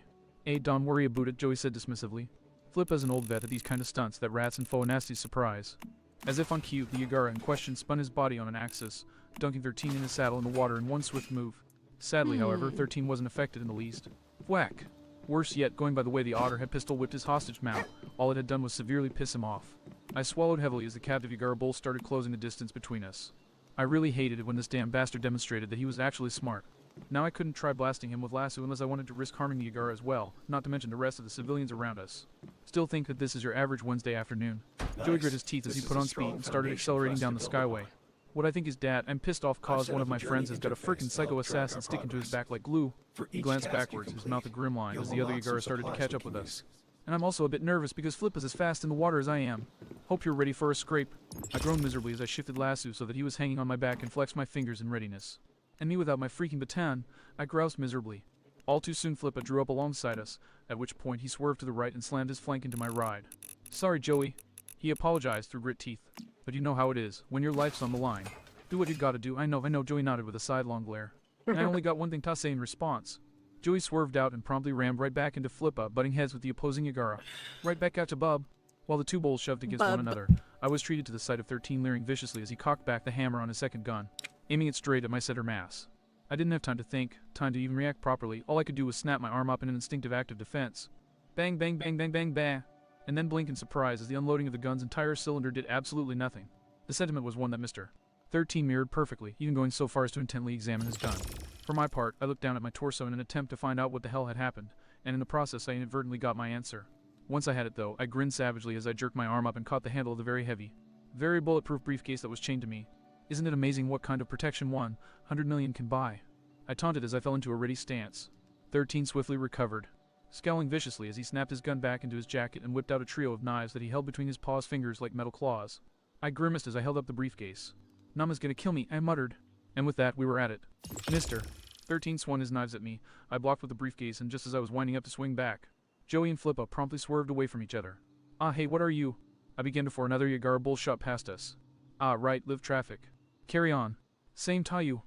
Don't worry about it, Joey said dismissively. Flippa's an old vet at these kind of stunts that rats and faux nasties surprise. As if on cue, the Yagara in question spun his body on an axis, dunking 13 in his saddle in the water in one swift move. Sadly, however, 13 wasn't affected in the least. Whack! Worse yet, going by the way the otter had pistol-whipped his hostage mount, all it had done was severely piss him off. I swallowed heavily as the captive Yagara bull started closing the distance between us. I really hated it when this damn bastard demonstrated that he was actually smart. Now I couldn't try blasting him with lasso unless I wanted to risk harming the Yagara as well, not to mention the rest of the civilians around us. Still think that this is your average Wednesday afternoon. Nice. Joey grit his teeth as he put on speed and started accelerating down the skyway. What I think is Dad, I'm pissed off cause one of my friends has got a frickin' psycho assassin sticking to his back like glue. He glanced backwards, his mouth a grim line, as the other Yagara started to catch up with us. And I'm also a bit nervous because Flip is as fast in the water as I am. Hope you're ready for a scrape. I groaned miserably as I shifted lasso so that he was hanging on my back and flexed my fingers in readiness. And me without my freaking baton, I groused miserably. All too soon Flippa drew up alongside us, at which point he swerved to the right and slammed his flank into my ride. Sorry, Joey. He apologized through grit teeth. But you know how it is, when your life's on the line. Do what you gotta do. I know, Joey nodded with a sidelong glare. And I only got one thing to say in response. Joey swerved out and promptly rammed right back into Flippa, butting heads with the opposing Yagara. Right back out to Bub. While the two bulls shoved against one another, I was treated to the sight of 13 leering viciously as he cocked back the hammer on his second gun, aiming it straight at my center mass. I didn't have time to think, time to even react properly. All I could do was snap my arm up in an instinctive act of defense. Bang, bang, bang, bang, bang, bang, and then blink in surprise as the unloading of the gun's entire cylinder did absolutely nothing. The sentiment was one that Mr. 13 mirrored perfectly, even going so far as to intently examine his gun. For my part, I looked down at my torso in an attempt to find out what the hell had happened, and in the process I inadvertently got my answer. Once I had it though, I grinned savagely as I jerked my arm up and caught the handle of the very heavy, very bulletproof briefcase that was chained to me. Isn't it amazing what kind of protection 100 million can buy? I taunted as I fell into a ready stance. 13 swiftly recovered, scowling viciously as he snapped his gun back into his jacket and whipped out a trio of knives that he held between his paw's fingers like metal claws. I grimaced as I held up the briefcase. Nama's gonna kill me, I muttered. And with that, we were at it. Mr. 13 swung his knives at me. I blocked with the briefcase, and just as I was winding up to swing back, Joey and Flippa promptly swerved away from each other. Ah, hey, what are you? I began before another Yagara bull shot past us. Ah, right, live traffic. Carry on. Same Tayu.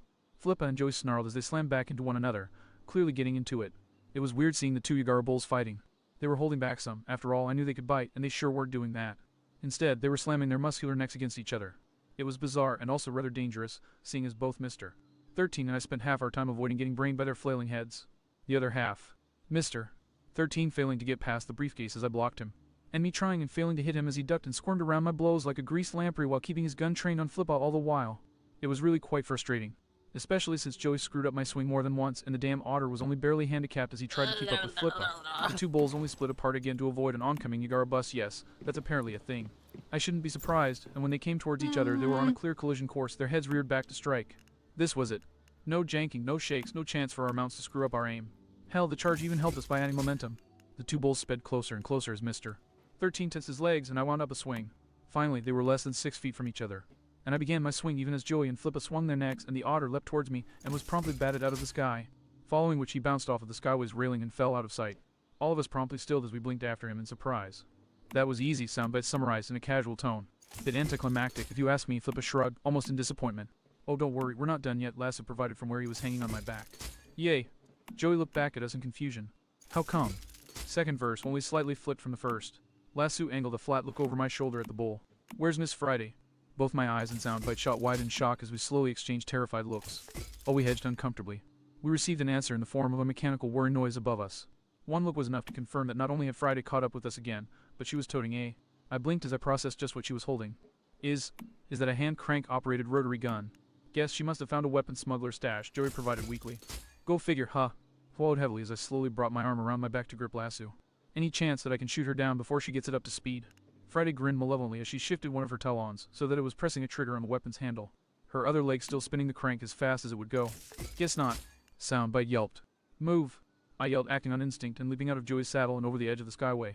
Flippa and Joey snarled as they slammed back into one another, clearly getting into it. It was weird seeing the two Yagara bulls fighting. They were holding back some. After all, I knew they could bite, and they sure weren't doing that. Instead, they were slamming their muscular necks against each other. It was bizarre and also rather dangerous, seeing as both Mr. 13 and I spent half our time avoiding getting brained by their flailing heads. The other half. Mr. 13 failing to get past the briefcase as I blocked him, and me trying and failing to hit him as he ducked and squirmed around my blows like a greased lamprey while keeping his gun trained on Flippa all the while. It was really quite frustrating, especially since Joey screwed up my swing more than once and the damn otter was only barely handicapped as he tried to keep up with Flippa. The two bulls only split apart again to avoid an oncoming Yagara bus. Yes, that's apparently a thing. I shouldn't be surprised, and when they came towards each other, they were on a clear collision course, their heads reared back to strike. This was it. No janking, no shakes, no chance for our mounts to screw up our aim. Hell, the charge even helped us by adding momentum. The two bulls sped closer and closer as Mr. 13 tensed his legs, and I wound up a swing. Finally, they were less than 6 feet from each other, and I began my swing even as Joey and Flippa swung their necks, and the otter leapt towards me and was promptly batted out of the sky, following which he bounced off of the skyway's railing and fell out of sight. All of us promptly stilled as we blinked after him in surprise. That was easy, soundbite summarized in a casual tone. Bit anticlimactic, if you ask me, Flippa shrugged, almost in disappointment. Oh, don't worry, we're not done yet, lasso provided from where he was hanging on my back. Yay. Joey looked back at us in confusion. How come? Second verse, only slightly flipped from the first. Lasso angled a flat look over my shoulder at the bull. Where's Miss Friday? Both my eyes and Soundbite shot wide in shock as we slowly exchanged terrified looks. While we hedged uncomfortably, we received an answer in the form of a mechanical whirring noise above us. One look was enough to confirm that not only had Friday caught up with us again, but she was toting a. I blinked as I processed just what she was holding. Is that a hand crank-operated rotary gun? Guess she must have found a weapon smuggler stash, Joey provided weakly. Go figure, huh? Swallowed heavily as I slowly brought my arm around my back to grip lasso. Any chance that I can shoot her down before she gets it up to speed? Friday grinned malevolently as she shifted one of her talons, so that it was pressing a trigger on the weapon's handle. Her other leg still spinning the crank as fast as it would go. Guess not. Soundbite yelped. Move! I yelled, acting on instinct and leaping out of Joey's saddle and over the edge of the skyway.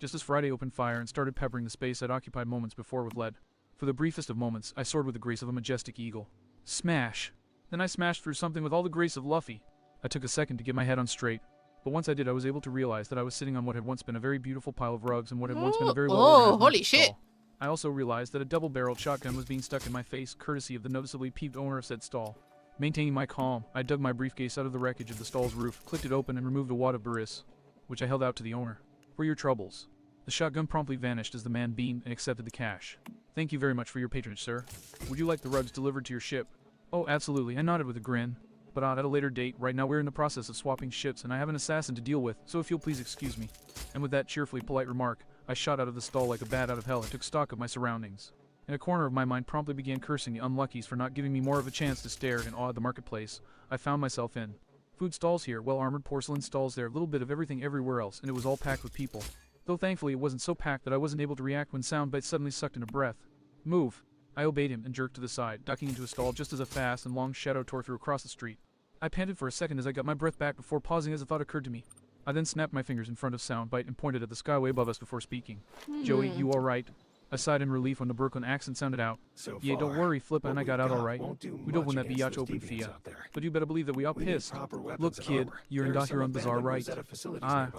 Just as Friday opened fire and started peppering the space I'd occupied moments before with lead. For the briefest of moments, I soared with the grace of a majestic eagle. Smash! Then I smashed through something with all the grace of Luffy. I took a second to get my head on straight, but once I did, I was able to realize that I was sitting on what had once been a very beautiful pile of rugs and what had once been a very well holy shit! I also realized that a double-barreled shotgun was being stuck in my face, courtesy of the noticeably peeved owner of said stall. Maintaining my calm, I dug my briefcase out of the wreckage of the stall's roof, clicked it open, and removed a wad of baris, which I held out to the owner. For your troubles. The shotgun promptly vanished as the man beamed and accepted the cash. Thank you very much for your patronage, sir. Would you like the rugs delivered to your ship? Oh, absolutely, I nodded with a grin. But at a later date, right now we're in the process of swapping ships and I have an assassin to deal with, so if you'll please excuse me. And with that cheerfully polite remark, I shot out of the stall like a bat out of hell and took stock of my surroundings. In a corner of my mind promptly began cursing the unluckies for not giving me more of a chance to stare in awe at the marketplace I found myself in. Food stalls here, well-armored porcelain stalls there, a little bit of everything everywhere else, and it was all packed with people. Though thankfully it wasn't so packed that I wasn't able to react when Soundbite suddenly sucked in a breath. Move! I obeyed him and jerked to the side, ducking into a stall just as a fast and long shadow tore through across the street. I panted for a second as I got my breath back before pausing as a thought occurred to me. I then snapped my fingers in front of Soundbite and pointed at the skyway above us before speaking. Joey, you alright? I sighed in relief when the Brooklyn accent sounded out. Yeah, don't worry, Flippa and I got out alright. We don't want that biatch open for ya. But you better believe that we are pissed. Look, kid, you're in Dahiron Bazaar, right?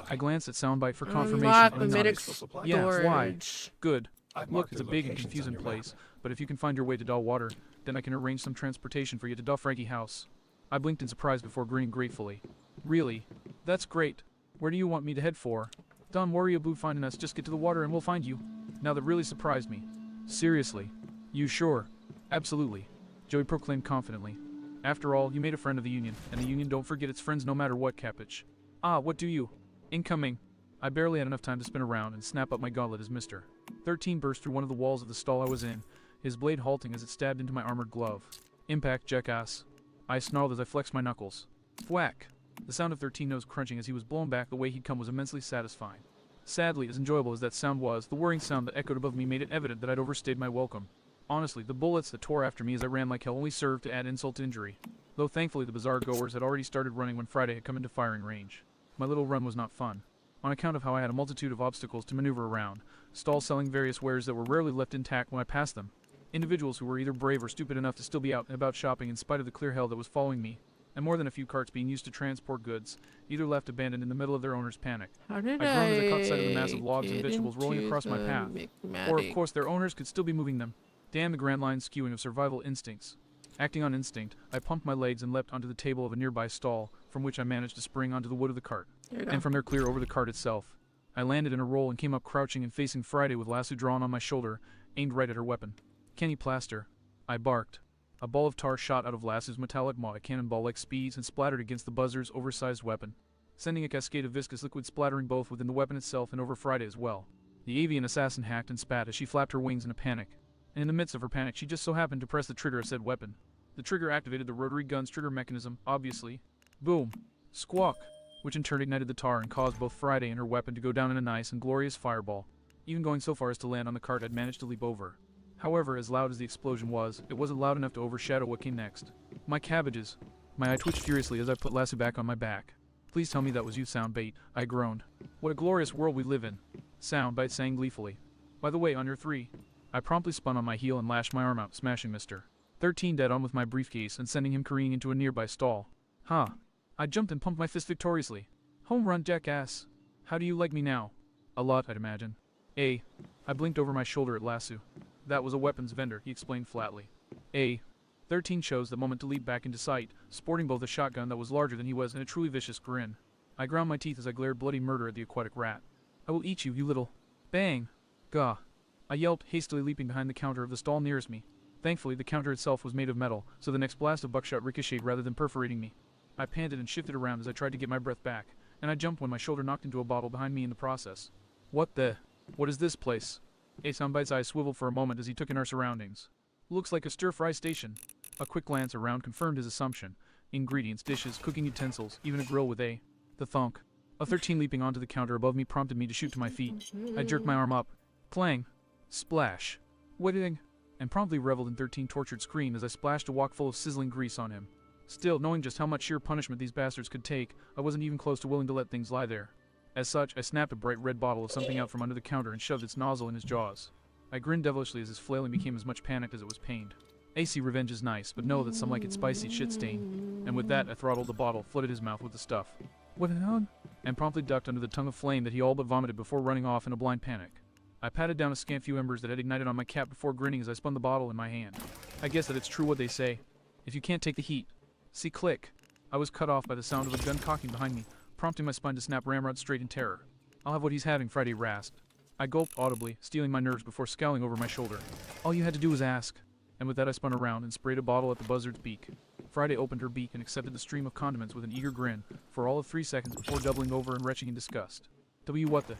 I glanced at Soundbite for confirmation. Yeah, why? Good. Look, it's a big and confusing place, but if you can find your way to Dalwater, then I can arrange some transportation for you to Dalfrankie House. I blinked in surprise before grinning gratefully. Really? That's great. Where do you want me to head for? Don't worry about finding us, just get to the water and we'll find you. Now that really surprised me. Seriously? You sure? Absolutely. Joey proclaimed confidently. After all, you made a friend of the Union, and the Union don't forget its friends no matter what, Capitch. Ah, what do you? Incoming. I barely had enough time to spin around and snap up my gauntlet as Mr. 13 burst through one of the walls of the stall I was in, his blade halting as it stabbed into my armored glove. Impact, jackass. I snarled as I flexed my knuckles. Whack! The sound of 13 nose crunching as he was blown back the way he'd come was immensely satisfying. Sadly, as enjoyable as that sound was, the whirring sound that echoed above me made it evident that I'd overstayed my welcome. Honestly, the bullets that tore after me as I ran like hell only served to add insult to injury. Though thankfully the bazaar goers had already started running when Friday had come into firing range. My little run was not fun. On account of how I had a multitude of obstacles to maneuver around, stalls selling various wares that were rarely left intact when I passed them. Individuals who were either brave or stupid enough to still be out and about shopping in spite of the clear hell that was following me, and more than a few carts being used to transport goods, either left abandoned in the middle of their owner's panic. How did I groaned as I caught sight of the massive logs and vegetables rolling across my path. Or, of course, their owners could still be moving them. Damn the grand line skewing of survival instincts. Acting on instinct, I pumped my legs and leapt onto the table of a nearby stall, from which I managed to spring onto the wood of the cart, and from there clear over the cart itself. I landed in a roll and came up crouching and facing Friday with lasso drawn on my shoulder, aimed right at her weapon. Can you plaster? I barked. A ball of tar shot out of Lasso's metallic maw at cannonball-like speeds and splattered against the buzzer's oversized weapon, sending a cascade of viscous liquid splattering both within the weapon itself and over Friday as well. The avian assassin hacked and spat as she flapped her wings in a panic, and in the midst of her panic she just so happened to press the trigger of said weapon. The trigger activated the rotary gun's trigger mechanism, obviously. Boom. Squawk, which in turn ignited the tar and caused both Friday and her weapon to go down in a nice and glorious fireball, even going so far as to land on the cart I'd managed to leap over. However, as loud as the explosion was, it wasn't loud enough to overshadow what came next. My cabbages. My eye twitched furiously as I put Lasso back on my back. Please tell me that was you, Soundbait, I groaned. What a glorious world we live in. Soundbite sang gleefully. By the way, on your 3. I promptly spun on my heel and lashed my arm out, smashing Mr. 13 dead on with my briefcase and sending him careening into a nearby stall. Huh. I jumped and pumped my fist victoriously. Home run, jackass. How do you like me now? A lot, I'd imagine. I blinked over my shoulder at Lasso. That was a weapons vendor, he explained flatly. 13 chose the moment to leap back into sight, sporting both a shotgun that was larger than he was and a truly vicious grin. I ground my teeth as I glared bloody murder at the aquatic rat. I will eat you, you little... Bang! Gah. I yelped, hastily leaping behind the counter of the stall nearest me. Thankfully, the counter itself was made of metal, so the next blast of buckshot ricocheted rather than perforating me. I panted and shifted around as I tried to get my breath back, and I jumped when my shoulder knocked into a bottle behind me in the process. What is this place? A Soundbite's eyes swiveled for a moment as he took in our surroundings. Looks like a stir-fry station. A quick glance around confirmed his assumption. Ingredients, dishes, cooking utensils, even a grill with the thunk. A 13 leaping onto the counter above me prompted me to shoot to my feet. I jerked my arm up. Clang. Splash. Whittling. And promptly reveled in 13 tortured scream as I splashed a wok full of sizzling grease on him. Still, knowing just how much sheer punishment these bastards could take, I wasn't even close to willing to let things lie there. As such, I snapped a bright red bottle of something out from under the counter and shoved its nozzle in his jaws. I grinned devilishly as his flailing became as much panicked as it was pained. AC revenge is nice, but know that some like it spicy shit stain. And with that, I throttled the bottle, flooded his mouth with the stuff. What the hell? And promptly ducked under the tongue of flame that he all but vomited before running off in a blind panic. I patted down a scant few embers that had ignited on my cap before grinning as I spun the bottle in my hand. I guess that it's true what they say. If you can't take the heat. See, click. I was cut off by the sound of a gun cocking behind me, prompting my spine to snap ramrod straight in terror. I'll have what he's having, Friday rasped. I gulped audibly, stealing my nerves before scowling over my shoulder. All you had to do was ask. And with that I spun around and sprayed a bottle at the buzzard's beak. Friday opened her beak and accepted the stream of condiments with an eager grin, for all of 3 seconds before doubling over and retching in disgust. What the?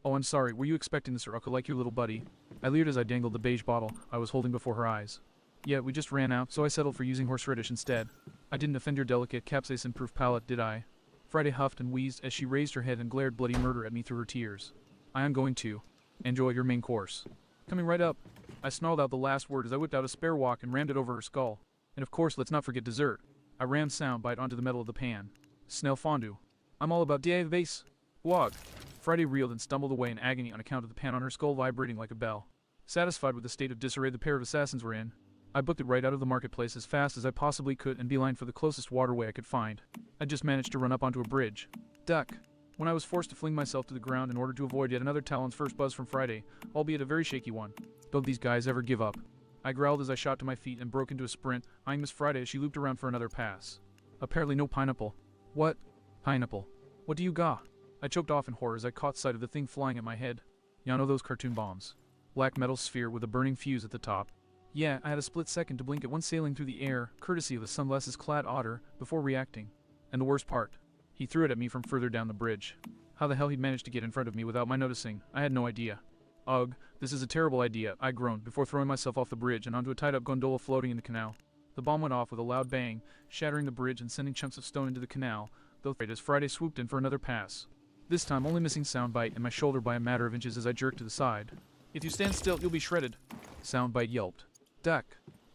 Oh, I'm sorry, were you expecting this Urkel like your little buddy? I leered as I dangled the beige bottle I was holding before her eyes. Yeah, we just ran out, so I settled for using horseradish instead. I didn't offend your delicate, capsaicin-proof palate, did I? Friday huffed and wheezed as she raised her head and glared bloody murder at me through her tears. I am going to enjoy your main course. Coming right up. I snarled out the last word as I whipped out a spare wok and rammed it over her skull. And of course, let's not forget dessert. I rammed Soundbite onto the metal of the pan. Snail fondue. I'm all about the base. Wog. Friday reeled and stumbled away in agony on account of the pan on her skull vibrating like a bell. Satisfied with the state of disarray the pair of assassins were in, I booked it right out of the marketplace as fast as I possibly could and beelined for the closest waterway I could find. I just managed to run up onto a bridge. Duck. When I was forced to fling myself to the ground in order to avoid yet another Talon's first buzz from Friday, albeit a very shaky one. Don't these guys ever give up? I growled as I shot to my feet and broke into a sprint, eyeing Miss Friday as she looped around for another pass. Apparently no pineapple. What? Pineapple. What do you got? I choked off in horror as I caught sight of the thing flying at my head. Y'all know those cartoon bombs. Black metal sphere with a burning fuse at the top. Yeah, I had a split second to blink at one sailing through the air, courtesy of the sunglasses-clad otter, before reacting. And the worst part, he threw it at me from further down the bridge. How the hell he'd managed to get in front of me without my noticing, I had no idea. Ugh, this is a terrible idea, I groaned, before throwing myself off the bridge and onto a tied-up gondola floating in the canal. The bomb went off with a loud bang, shattering the bridge and sending chunks of stone into the canal, though as Friday swooped in for another pass. This time only missing Soundbite and my shoulder by a matter of inches as I jerked to the side. If you stand still, you'll be shredded. Soundbite yelped. Duck.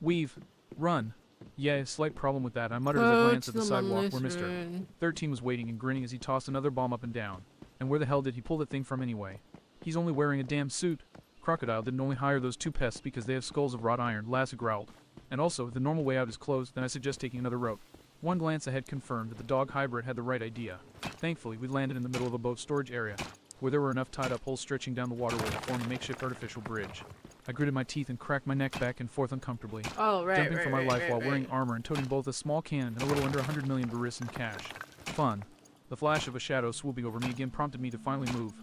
Weave. Run. Yeah, slight problem with that, I muttered as I glanced at the sidewalk where Mr. 13 was waiting and grinning as he tossed another bomb up and down. And where the hell did he pull that thing from anyway? He's only wearing a damn suit. Crocodile didn't only hire those 2 pests because they have skulls of wrought iron, Lassie growled. And also, if the normal way out is closed, then I suggest taking another route. One glance ahead confirmed that the dog hybrid had the right idea. Thankfully, we landed in the middle of a boat storage area, where there were enough tied-up holes stretching down the waterway to form a makeshift artificial bridge. I gritted my teeth and cracked my neck back and forth uncomfortably, jumping for my life while wearing armor and toting both a small cannon and a little under 100 million baris in cash. Fun. The flash of a shadow swooping over me again prompted me to finally move,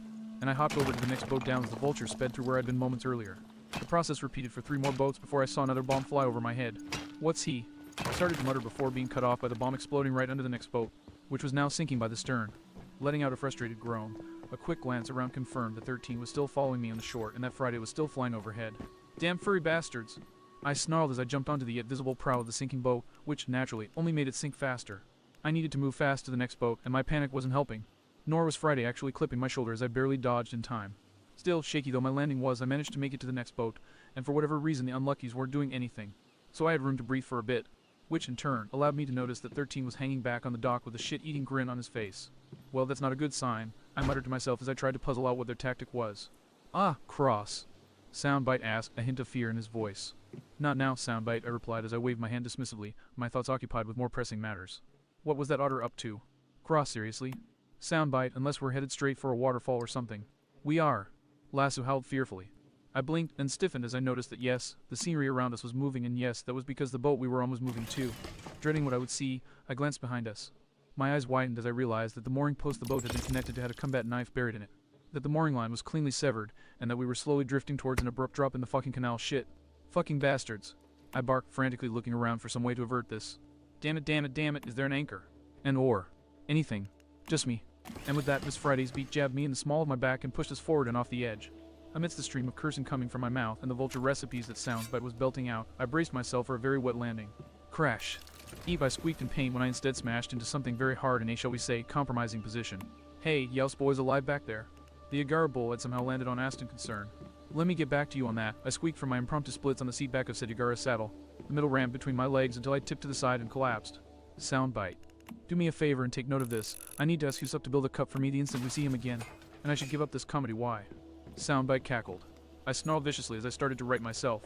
and I hopped over to the next boat down as the vulture sped through where I'd been moments earlier. The process repeated for 3 more boats before I saw another bomb fly over my head. What's he? I started to mutter before being cut off by the bomb exploding right under the next boat, which was now sinking by the stern. Letting out a frustrated groan, a quick glance around confirmed that 13 was still following me on the shore and that Friday was still flying overhead. Damn furry bastards! I snarled as I jumped onto the yet visible prow of the sinking boat, which, naturally, only made it sink faster. I needed to move fast to the next boat, and my panic wasn't helping. Nor was Friday actually clipping my shoulder as I barely dodged in time. Still, shaky though my landing was, I managed to make it to the next boat, and for whatever reason the unluckies weren't doing anything. So I had room to breathe for a bit, which in turn allowed me to notice that 13 was hanging back on the dock with a shit-eating grin on his face. Well, that's not a good sign, I muttered to myself as I tried to puzzle out what their tactic was. Ah, cross. Soundbite asked, a hint of fear in his voice. Not now, Soundbite, I replied as I waved my hand dismissively, my thoughts occupied with more pressing matters. What was that otter up to? Cross, seriously? Soundbite, unless we're headed straight for a waterfall or something. We are. Lasso howled fearfully. I blinked and stiffened as I noticed that yes, the scenery around us was moving, and yes, that was because the boat we were on was moving too. Dreading what I would see, I glanced behind us. My eyes widened as I realized that the mooring post the boat had been connected to had a combat knife buried in it. that the mooring line was cleanly severed, and that we were slowly drifting towards an abrupt drop in the fucking canal. Shit. Fucking bastards. I barked, frantically looking around for some way to avert this. Damn it, damn it, damn it, is there an anchor? An oar? Anything. Just me. And with that, Miss Friday's beat jabbed me in the small of my back and pushed us forward and off the edge. Amidst the stream of cursing coming from my mouth and the vulture recipes that Soundbite was belting out, I braced myself for a very wet landing. Crash. Eve, I squeaked in pain when I instead smashed into something very hard in a, shall we say, compromising position. Hey, Youse boy's alive back there. The Agara bull had somehow landed on Aston Concern. Let me get back to you on that. I squeaked from my impromptu splits on the seat back of said Agara saddle. The middle rammed between my legs until I tipped to the side and collapsed. Soundbite. Do me a favor and take note of this. I need to ask Yusuf to build a cup for me the instant we see him again. And I should give up this comedy. Why? Soundbite cackled. I snarled viciously as I started to right myself.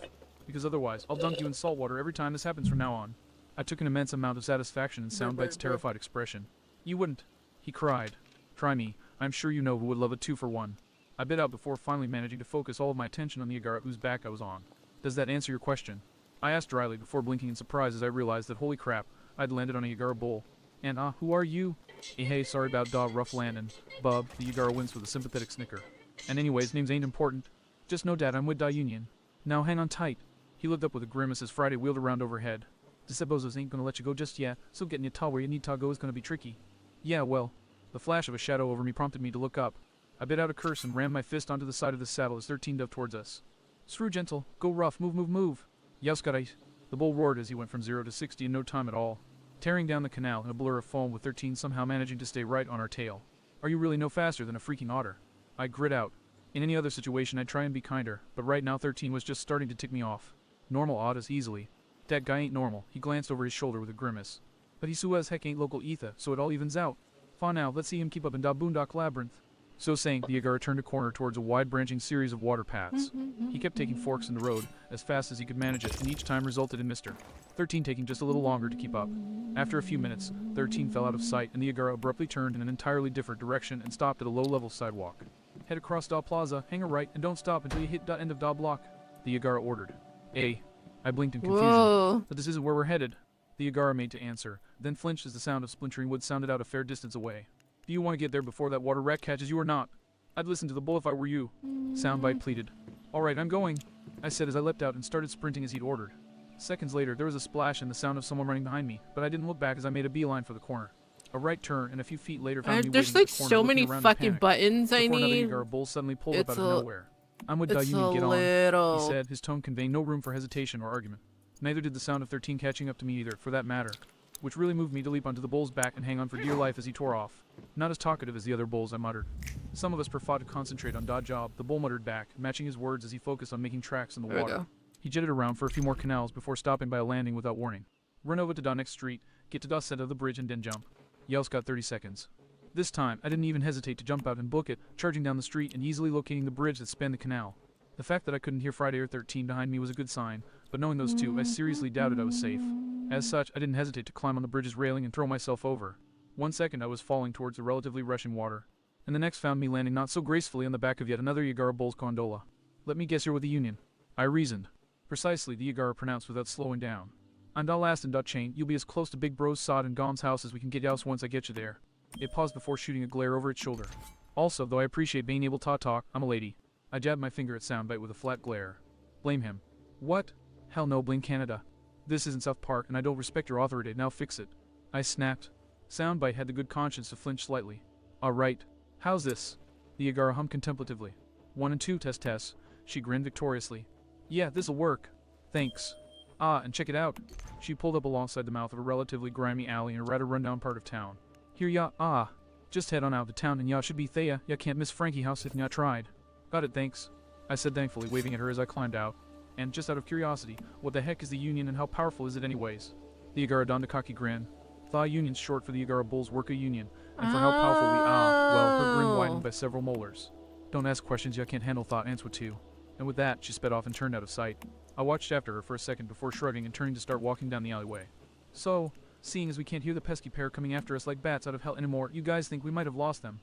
Because otherwise, I'll dunk you in salt water every time this happens from now on. I took an immense amount of satisfaction in Soundbite's terrified expression. You wouldn't, he cried. Try me. I'm sure you know who would love a 2-for-1. I bit out before finally managing to focus all of my attention on the Agara whose back I was on. Does that answer your question? I asked dryly before blinking in surprise as I realized that holy crap, I'd landed on a Agara bull. And who are you? Hey, sorry about da rough landin'. Bub, the Agara winced with a sympathetic snicker. And anyways, names ain't important. Just know Dad, I'm with Da Union. Now hang on tight. He looked up with a grimace as Friday wheeled around overhead. The Sebozos ain't gonna let you go just yet, so getting you ta where you need ta go is gonna be tricky. Yeah, well. The flash of a shadow over me prompted me to look up. I bit out a curse and rammed my fist onto the side of the saddle as 13 dove towards us. Screw gentle, go rough, move, move, move. Yauskarai. The bull roared as he went from 0 to 60 in no time at all, tearing down the canal in a blur of foam with 13 somehow managing to stay right on our tail. Are you really no faster than a freaking otter? I grit out. In any other situation I'd try and be kinder, but right now 13 was just starting to tick me off. Normal otters easily. That guy ain't normal. He glanced over his shoulder with a grimace. But he as heck ain't local ether, so it all evens out. Fa now, let's see him keep up in da boondock labyrinth. So saying, the Agara turned a corner towards a wide-branching series of water paths. He kept taking forks in the road, as fast as he could manage it, and each time resulted in Mr. 13 taking just a little longer to keep up. After a few minutes, 13 fell out of sight, and the Agara abruptly turned in an entirely different direction and stopped at a low-level sidewalk. Head across Da Plaza, hang a right, and don't stop until you hit da end of Da Block, the Agara ordered. I blinked in confusion. Whoa. But this isn't where we're headed. The Agara made to answer, then flinched as the sound of splintering wood sounded out a fair distance away. Do you want to get there before that water rat catches you or not? I'd listen to the bull if I were you. Soundbite pleaded. Alright, I'm going, I said as I leapt out and started sprinting as he'd ordered. Seconds later, there was a splash and the sound of someone running behind me, but I didn't look back as I made a beeline for the corner. A right turn, and a few feet later found me there's waiting like at the corner, so looking many around in fucking panic. buttons I Before another need. Agara bull suddenly pulled up out of nowhere. I'm with It's Union, get a on, little- he said, his tone conveying no room for hesitation or argument. Neither did the sound of 13 catching up to me either, for that matter, which really moved me to leap onto the bull's back and hang on for dear life as he tore off. Not as talkative as the other bulls, I muttered. Some of us prefer to concentrate on da job, the bull muttered back, matching his words as he focused on making tracks in the There we water. go. He jetted around for a few more canals before stopping by a landing without warning. Run over to da next street, get to da center of the bridge and then jump. Yells got 30 seconds. This time, I didn't even hesitate to jump out and book it, charging down the street and easily locating the bridge that spanned the canal. The fact that I couldn't hear Friday or 13 behind me was a good sign, but knowing those two, I seriously doubted I was safe. As such, I didn't hesitate to climb on the bridge's railing and throw myself over. 1 second I was falling towards the relatively rushing water, and the next found me landing not so gracefully on the back of yet another Yagara bull's gondola. Let me guess you're with the Union, I reasoned. Precisely, the Yagara pronounced without slowing down. I'm da last in da chain, you'll be as close to Big Bro's sod and Gom's house as we can get else once I get you there. It paused before shooting a glare over its shoulder. Also, though I appreciate being able to talk, I'm a lady. I jabbed my finger at Soundbite with a flat glare. Blame him. What? Hell no, blame Canada. This isn't South Park, and I don't respect your authority, now fix it. I snapped. Soundbite had the good conscience to flinch slightly. Alright. How's this? The Yagara hummed contemplatively. 1 and 2, test. She grinned victoriously. Yeah, this'll work. Thanks. And check it out. She pulled up alongside the mouth of a relatively grimy alley in a rather rundown part of town. Here ya, just head on out to town and ya should be Thea. Ya can't miss Frankie house if ya tried. Got it, thanks, I said thankfully, waving at her as I climbed out. And just out of curiosity, what the heck is the Union and how powerful is it anyways? The Yagara donned a cocky grin. Tha Union's short for the Yagara Bulls Worka Union, and for how powerful we are, well, her grin widened by several molars. Don't ask questions ya can't handle, thought answer to. And with that, she sped off and turned out of sight. I watched after her for a second before shrugging and turning to start walking down the alleyway. So, seeing as we can't hear the pesky pair coming after us like bats out of hell anymore, you guys think we might have lost them.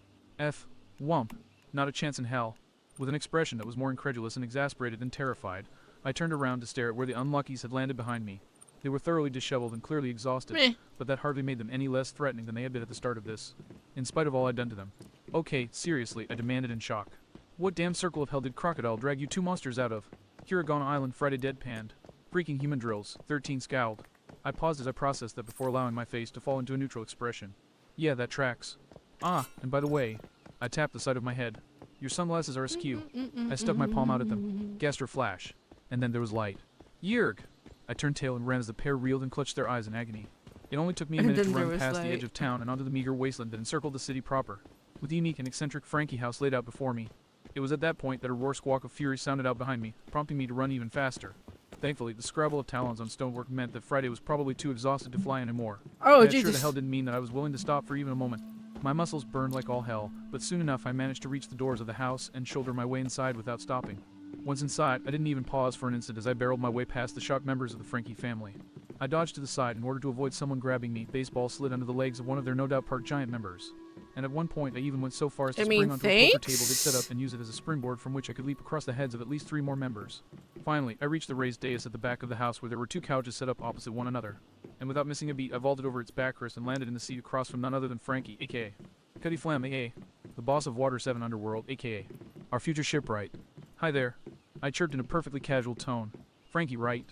Wump. Not a chance in hell. With an expression that was more incredulous and exasperated than terrified, I turned around to stare at where the unluckies had landed behind me. They were thoroughly disheveled and clearly exhausted, but that hardly made them any less threatening than they had been at the start of this, in spite of all I'd done to them. Okay, seriously, I demanded in shock. What damn circle of hell did Crocodile drag you two monsters out of? Hiragana Island, Friday deadpanned. Freaking human drills, 13 scowled. I paused as I processed that before allowing my face to fall into a neutral expression. Yeah, that tracks. Ah, and by the way, I tapped the side of my head. Your sunglasses are askew. I stuck my palm out at them, gasped her flash, and then there was light. Yerg! I turned tail and ran as the pair reeled and clutched their eyes in agony. It only took me a And minute to then there run was past the light. edge of town and onto the meager wasteland that encircled the city proper, with the unique and eccentric Frankie house laid out before me. It was at that point that a roar squawk of fury sounded out behind me, prompting me to run even faster. Thankfully, the scrabble of talons on stonework meant that Friday was probably too exhausted to fly anymore. Oh, That sure Jesus. the hell didn't mean that I was willing to stop for even a moment. My muscles burned like all hell, but soon enough I managed to reach the doors of the house and shoulder my way inside without stopping. Once inside, I didn't even pause for an instant as I barreled my way past the shocked members of the Frankie family. I dodged to the side in order to avoid someone grabbing me. Baseball slid under the legs of one of their no doubt parked giant members. And at one point, I even went so far as to spring onto a poker table they'd set up and use it as a springboard from which I could leap across the heads of at least 3 more members. Finally, I reached the raised dais at the back of the house where there were 2 couches set up opposite one another. And without missing a beat, I vaulted over its backrest and landed in the seat across from none other than Frankie, a.k.a. Cuddy Flam, a.k.a. the boss of Water 7 Underworld, a.k.a. our future shipwright. Hi there. I chirped in a perfectly casual tone. Frankie, right?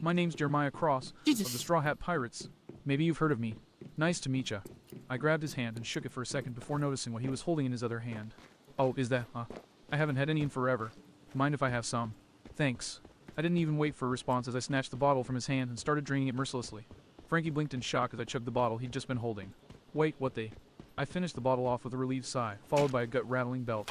My name's Jeremiah Cross, of the Straw Hat Pirates. Maybe you've heard of me. Nice to meet ya. I grabbed his hand and shook it for a second before noticing what he was holding in his other hand. Oh, is that, I haven't had any in forever. Mind if I have some? Thanks. I didn't even wait for a response as I snatched the bottle from his hand and started draining it mercilessly. Frankie blinked in shock as I chugged the bottle he'd just been holding. Wait, what the? I finished the bottle off with a relieved sigh, followed by a gut-rattling belch.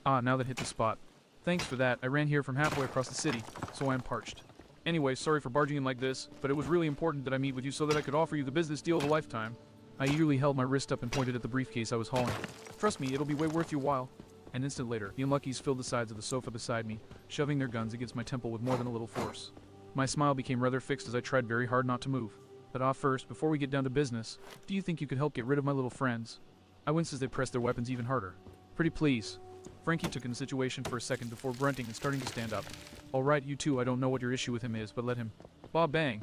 Ah, now that hit the spot. Thanks for that. I ran here from halfway across the city, so I'm parched. Anyway, sorry for barging in like this, but it was really important that I meet with you so that I could offer you the business deal of a lifetime. I eagerly held my wrist up and pointed at the briefcase I was hauling. Trust me, it'll be way worth your while. An instant later, the unluckies filled the sides of the sofa beside me, shoving their guns against my temple with more than a little force. My smile became rather fixed as I tried very hard not to move. But first, before we get down to business, do you think you could help get rid of my little friends? I winced as they pressed their weapons even harder. Pretty please. Frankie took in the situation for a second before grunting and starting to stand up. Alright, you two, I don't know what your issue with him is, but let him. Bob bang.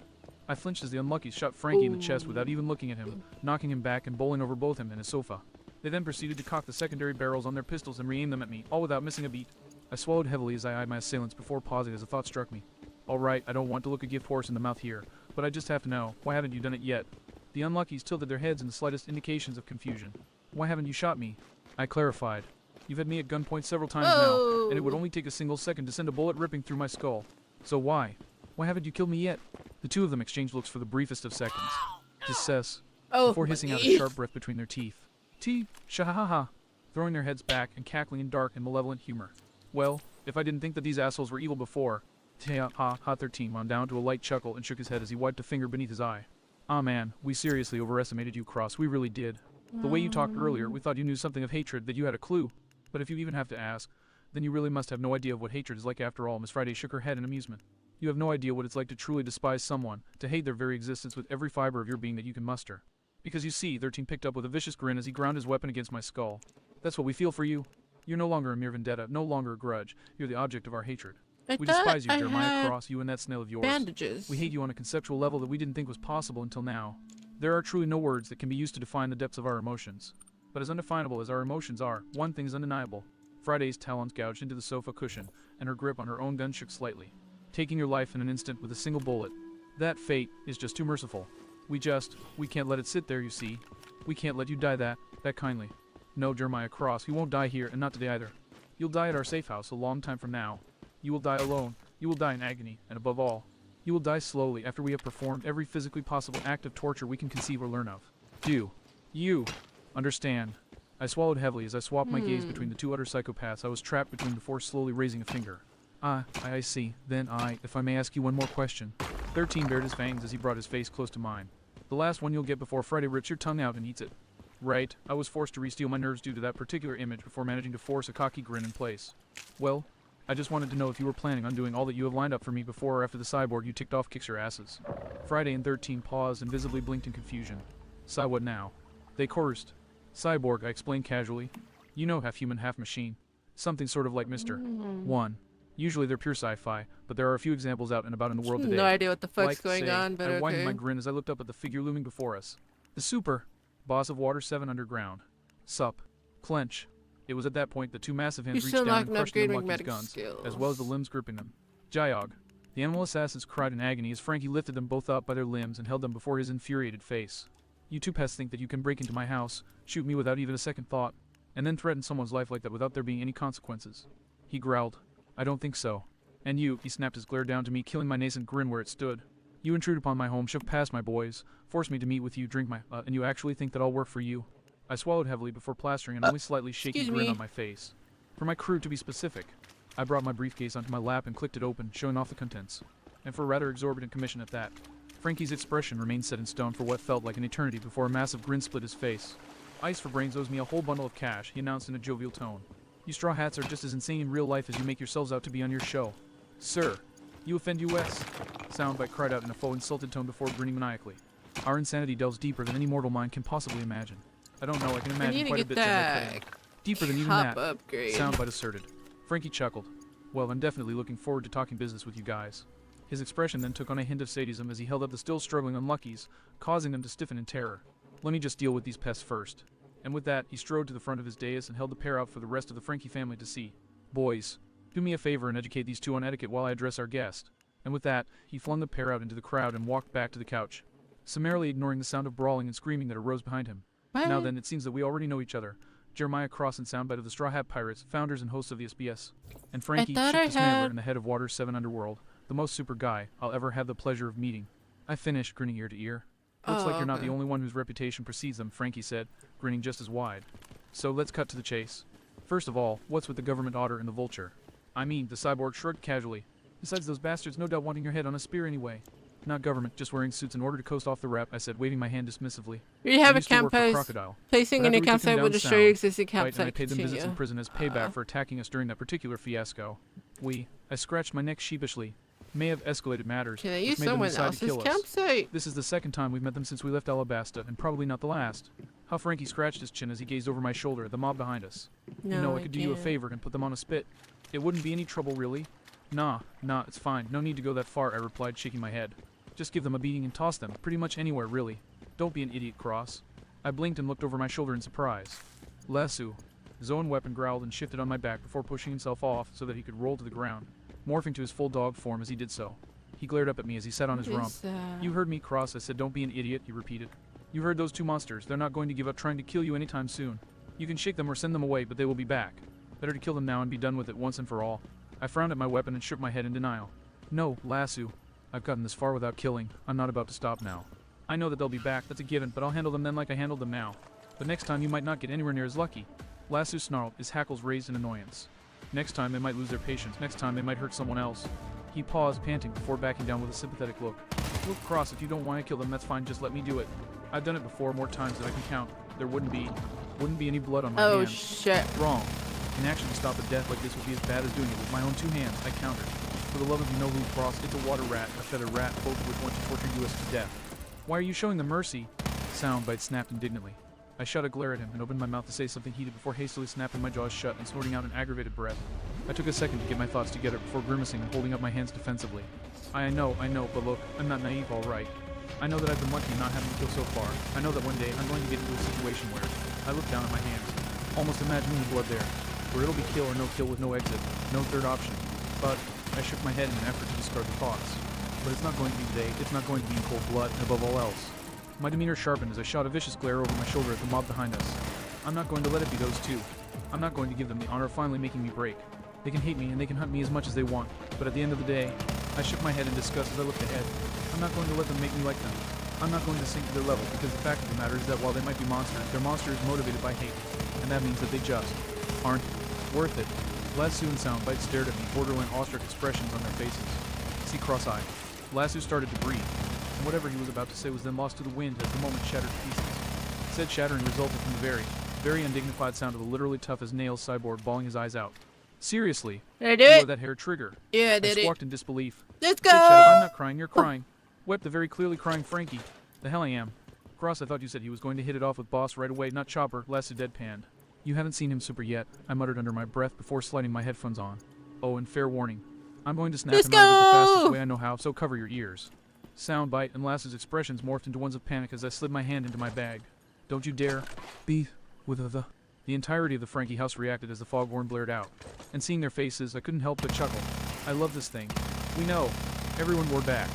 I flinched as the unluckies shot Frankie in the chest without even looking at him, knocking him back and bowling over both him and his sofa. They then proceeded to cock the secondary barrels on their pistols and re-aim them at me, all without missing a beat. I swallowed heavily as I eyed my assailants before pausing as a thought struck me. Alright, I don't want to look a gift horse in the mouth here, but I just have to know, why haven't you done it yet? The unluckies tilted their heads in the slightest indications of confusion. Why haven't you shot me? I clarified. You've had me at gunpoint several times now, and it would only take a single second to send a bullet ripping through my skull. So why? Why haven't you killed me yet? The two of them exchanged looks for the briefest of seconds. Disses, before hissing out a sharp breath between their teeth. Shahaha, throwing their heads back and cackling in dark and malevolent humor. Well, if I didn't think that these assholes were evil before. Ha-13 wound down to a light chuckle and shook his head as he wiped a finger beneath his eye. Ah man, we seriously overestimated you, Cross, we really did. The way you talked earlier, we thought you knew something of hatred, that you had a clue. But if you even have to ask, then you really must have no idea of what hatred is like after all. Miss Friday shook her head in amusement. You have no idea what it's like to truly despise someone, to hate their very existence with every fiber of your being that you can muster. Because you see, 13 picked up with a vicious grin as he ground his weapon against my skull. That's what we feel for you. You're no longer a mere vendetta, no longer a grudge. You're the object of our hatred. We despise you, Jeremiah Cross, you and that snail of yours. Bandages. We hate you on a conceptual level that we didn't think was possible until now. There are truly no words that can be used to define the depths of our emotions. But as undefinable as our emotions are, one thing is undeniable. Friday's talons gouged into the sofa cushion, and her grip on her own gun shook slightly, taking your life in an instant with a single bullet. That fate is just too merciful. We can't let it sit there, you see. We can't let you die that kindly. No, Jeremiah Cross, you won't die here, and not today either. You'll die at our safe house a long time from now. You will die alone, you will die in agony, and above all, you will die slowly after we have performed every physically possible act of torture we can conceive or learn of. Do you understand? I swallowed heavily as I swapped my gaze between the two utter psychopaths I was trapped between before slowly raising a finger. I see. Then if I may ask you one more question. 13 bared his fangs as he brought his face close to mine. The last one you'll get before Friday rips your tongue out and eats it. Right, I was forced to re-steel my nerves due to that particular image before managing to force a cocky grin in place. Well, I just wanted to know if you were planning on doing all that you have lined up for me before or after the cyborg you ticked off kicks your asses. Friday and 13 paused and visibly blinked in confusion. Sigh, what now? They chorused. Cyborg, I explained casually. You know, half human, half machine. Something sort of like Mr. 1. Usually they're pure sci-fi, but there are a few examples out and about in the world today. No idea what the fuck's Like, going say, on, but I okay. widened my grin as I looked up at the figure looming before us. The super boss of Water 7 Underground. Sup. Clench. It was at that point that two massive hands You reached still down lack and crushed the upgrading unlucky's medic guns, skills. as well as the limbs gripping them. Jayog. The animal assassins cried in agony as Frankie lifted them both up by their limbs and held them before his infuriated face. You two pests think that you can break into my house, shoot me without even a second thought, and then threaten someone's life like that without there being any consequences. He growled. I don't think so. And you, he snapped his glare down to me, killing my nascent grin where it stood. You intrude upon my home, shoved past my boys, forced me to meet with you, drink my, and you actually think that I'll work for you? I swallowed heavily before plastering an only slightly shaky excuse grin me. on my face. For my crew, to be specific. I brought my briefcase onto my lap and clicked it open, showing off the contents. And for a rather exorbitant commission at that. Frankie's expression remained set in stone for what felt like an eternity before a massive grin split his face. Ice for Brains owes me a whole bundle of cash, he announced in a jovial tone. You straw hats are just as insane in real life as you make yourselves out to be on your show. Sir, you offend US? Soundbite cried out in a faux insulted tone before grinning maniacally. Our insanity delves deeper than any mortal mind can possibly imagine. I don't know, I can imagine quite a bit that. Deeper than even that, upgrade. Soundbite asserted. Frankie chuckled. Well, I'm definitely looking forward to talking business with you guys. His expression then took on a hint of sadism as he held up the still struggling unluckies, causing them to stiffen in terror. Let me just deal with these pests first. And with that, he strode to the front of his dais and held the pair out for the rest of the Frankie family to see. Boys, do me a favor and educate these two on etiquette while I address our guest. And with that, he flung the pair out into the crowd and walked back to the couch, summarily ignoring the sound of brawling and screaming that arose behind him. What? Now then, it seems that we already know each other. Jeremiah Cross and Soundbite of the Straw Hat Pirates, founders and hosts of the SBS. And Frankie, I thought I Ship Dismantler had- and the head of Water's 7 Underworld, the most super guy I'll ever have the pleasure of meeting. I finished, grinning ear to ear. Looks like you're not okay. the only one whose reputation precedes them, Frankie said, grinning just as wide. So let's cut to the chase. First of all, what's with the government otter and the vulture? I mean, the cyborg shrugged casually. Besides, those bastards no doubt wanting your head on a spear anyway. Not government, just wearing suits in order to coast off the rep, I said, waving my hand dismissively. You have I a used to work for campus. Crocodile. Placing But a new after we took him campsite down will destroy south, your existing right, and I campsite. paid them visits in Continue. prison as payback for attacking us during that particular fiasco. I scratched my neck sheepishly. May have escalated matters, Can I which use made them someone decide to else's kill us. campsite? This is the second time we've met them since we left Alabasta, and probably not the last. How Frankie scratched his chin as he gazed over my shoulder at the mob behind us. No, you know, I I could do you a can't. favor and put them on a spit. It wouldn't be any trouble, really. Nah, it's fine. No need to go that far, I replied, shaking my head. Just give them a beating and toss them, pretty much anywhere, really. Don't be an idiot, Cross. I blinked and looked over my shoulder in surprise. Lasso. His own weapon growled and shifted on my back before pushing himself off so that he could roll to the ground, morphing to his full dog form as he did so. He glared up at me as he sat on his What rump. is that? You heard me, Cross. I said, don't be an idiot, he repeated. You heard those two monsters. They're not going to give up trying to kill you anytime soon. You can shake them or send them away, but they will be back. Better to kill them now and be done with it once and for all. I frowned at my weapon and shook my head in denial. No, Lasso. I've gotten this far without killing. I'm not about to stop now. I know that they'll be back, that's a given, but I'll handle them then like I handled them now. But next time you might not get anywhere near as lucky. Lasso snarled, his hackles raised in annoyance. Next time they might lose their patience. Next time they might hurt someone else. He paused, panting, before backing down with a sympathetic look. Look, Cross, if you don't want to kill them, that's fine, just let me do it. I've done it before, more times than I can count. There wouldn't be any blood on my Oh hands. shit. Wrong. Inaction to stop a death like this would be as bad as doing it with my own two hands, I countered. For the love of you know who, Cross, it's a water rat, a feather rat, both of which want to torture US to death. Why are you showing them mercy? Soundbite snapped indignantly. I shot a glare at him and opened my mouth to say something heated before hastily snapping my jaws shut and snorting out an aggravated breath. I took a second to get my thoughts together before grimacing and holding up my hands defensively. I know, but look, I'm not naive, all right. I know that I've been lucky not having to kill so far. I know that one day I'm going to get into a situation where I look down at my hands, almost imagining the blood there, where it'll be kill or no kill with no exit, no third option. But I shook my head in an effort to discard the thoughts. But it's not going to be today, it's not going to be in cold blood, and above all else. My demeanor sharpened as I shot a vicious glare over my shoulder at the mob behind us. I'm not going to let it be those two. I'm not going to give them the honor of finally making me break. They can hate me and they can hunt me as much as they want, but at the end of the day, I shook my head in disgust as I looked ahead. I'm not going to let them make me like them. I'm not going to sink to their level, because the fact of the matter is that while they might be monsters, they're monsters motivated by hate, and that means that they just aren't worth it. Lasso and Soundbite stared at me, borderline awestruck expressions on their faces. See cross-eyed. Lasso started to breathe, and whatever he was about to say was then lost to the wind as the moment shattered to pieces. Said shattering resulted from the very undignified sound of a literally tough as nails cyborg bawling his eyes out. Seriously, Did I do you it? are that hair trigger. Yeah, I I did it. squawked in disbelief. Let's Bitch, go! I'm not crying, you're crying. Wept the very clearly crying Frankie. The hell I am. Cross, I thought you said he was going to hit it off with Boss right away, not Chopper, Lasso deadpanned. You haven't seen him super yet, I muttered under my breath before sliding my headphones on. Oh, and fair warning. I'm going to snap Let's him out of it the go! fastest way I know how, so cover your ears. Soundbite and Lasso's expressions morphed into ones of panic as I slid my hand into my bag. Don't you dare be with the The entirety of the Frankie house reacted as the foghorn blared out. And seeing their faces, I couldn't help but chuckle. I love this thing. We know. Everyone roared back.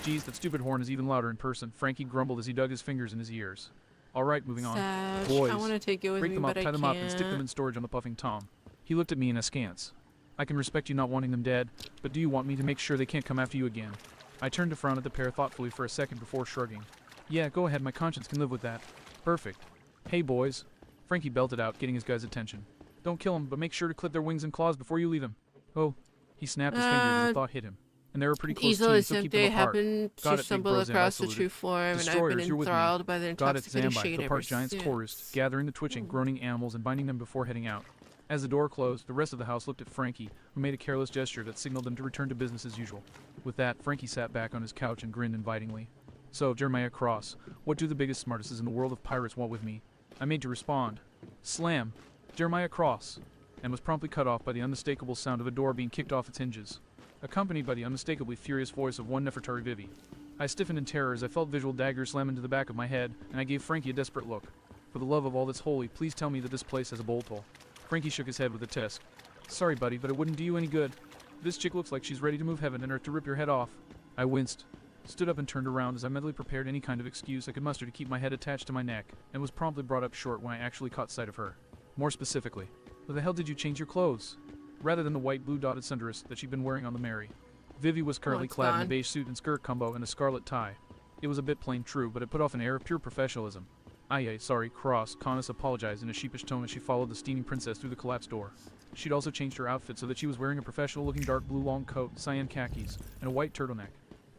Geez, that stupid horn is even louder in person, Frankie grumbled as he dug his fingers in his ears. Alright, moving on. Sash, Boys, I want to take you with break me, them up, but tie I them up, and stick them can't. in storage on the puffing tom. He looked at me in askance. I can respect you not wanting them dead, but do you want me to make sure they can't come after you again? I turned to frown at the pair thoughtfully for a second before shrugging. Yeah, go ahead, my conscience can live with that. Perfect. Hey boys. Frankie belted out, getting his guys' attention. Don't kill them, but make sure to clip their wings and claws before you leave them. Oh. He snapped his fingers as the thought hit him. And they were pretty close Easily team, so keep them They apart. happen Got to it, big stumble bro, Zamb, I across the saluted. true form, and I've Destroyers, been you're with me. enthralled by the Got it, intoxicating Zambi, shade the ever part giants since. chorused, gathering the twitching, groaning animals and binding them before heading out. As the door closed, the rest of the house looked at Frankie, who made a careless gesture that signaled them to return to business as usual. With that, Frankie sat back on his couch and grinned invitingly. So, Jeremiah Cross, what do the biggest smartesses in the world of pirates want with me? I made to respond. Slam! Jeremiah Cross! And was promptly cut off by the unmistakable sound of a door being kicked off its hinges, accompanied by the unmistakably furious voice of one Nefertari Vivi. I stiffened in terror as I felt visual daggers slam into the back of my head, and I gave Frankie a desperate look. For the love of all that's holy, please tell me that this place has a bolt hole. Frankie shook his head with a tisk. Sorry, buddy, but it wouldn't do you any good. This chick looks like she's ready to move heaven and earth to rip your head off. I winced, stood up and turned around as I mentally prepared any kind of excuse I could muster to keep my head attached to my neck, and was promptly brought up short when I actually caught sight of her. More specifically, where the hell did you change your clothes? Rather than the white blue-dotted sundress that she'd been wearing on the Mary. Vivi was currently it's clad in a gone. beige suit and skirt combo and a scarlet tie. It was a bit plain true, but it put off an air of pure professionalism. Aye, sorry, Cross, Conus apologized in a sheepish tone as she followed the steaming princess through the collapsed door. She'd also changed her outfit so that she was wearing a professional-looking dark blue long coat, cyan khakis, and a white turtleneck,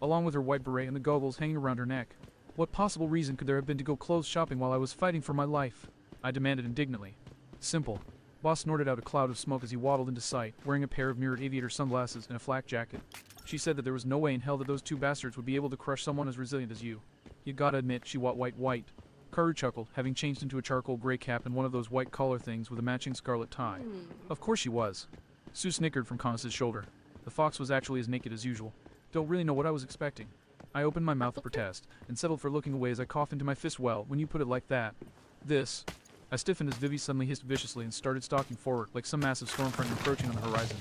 along with her white beret and the goggles hanging around her neck. What possible reason could there have been to go clothes shopping while I was fighting for my life? I demanded indignantly. Simple. Boss snorted out a cloud of smoke as he waddled into sight, wearing a pair of mirrored aviator sunglasses and a flak jacket. She said that there was no way in hell that those two bastards would be able to crush someone as resilient as you. You gotta admit, she white. Karu chuckled, having changed into a charcoal gray cap and one of those white collar things with a matching scarlet tie. Of course she was. Sue snickered from Conus's shoulder. The fox was actually as naked as usual. Don't really know what I was expecting. I opened my mouth to protest, and settled for looking away as I coughed into my fist. Well, when you put it like that. This. I stiffened as Vivi suddenly hissed viciously and started stalking forward like some massive storm front encroaching on the horizon.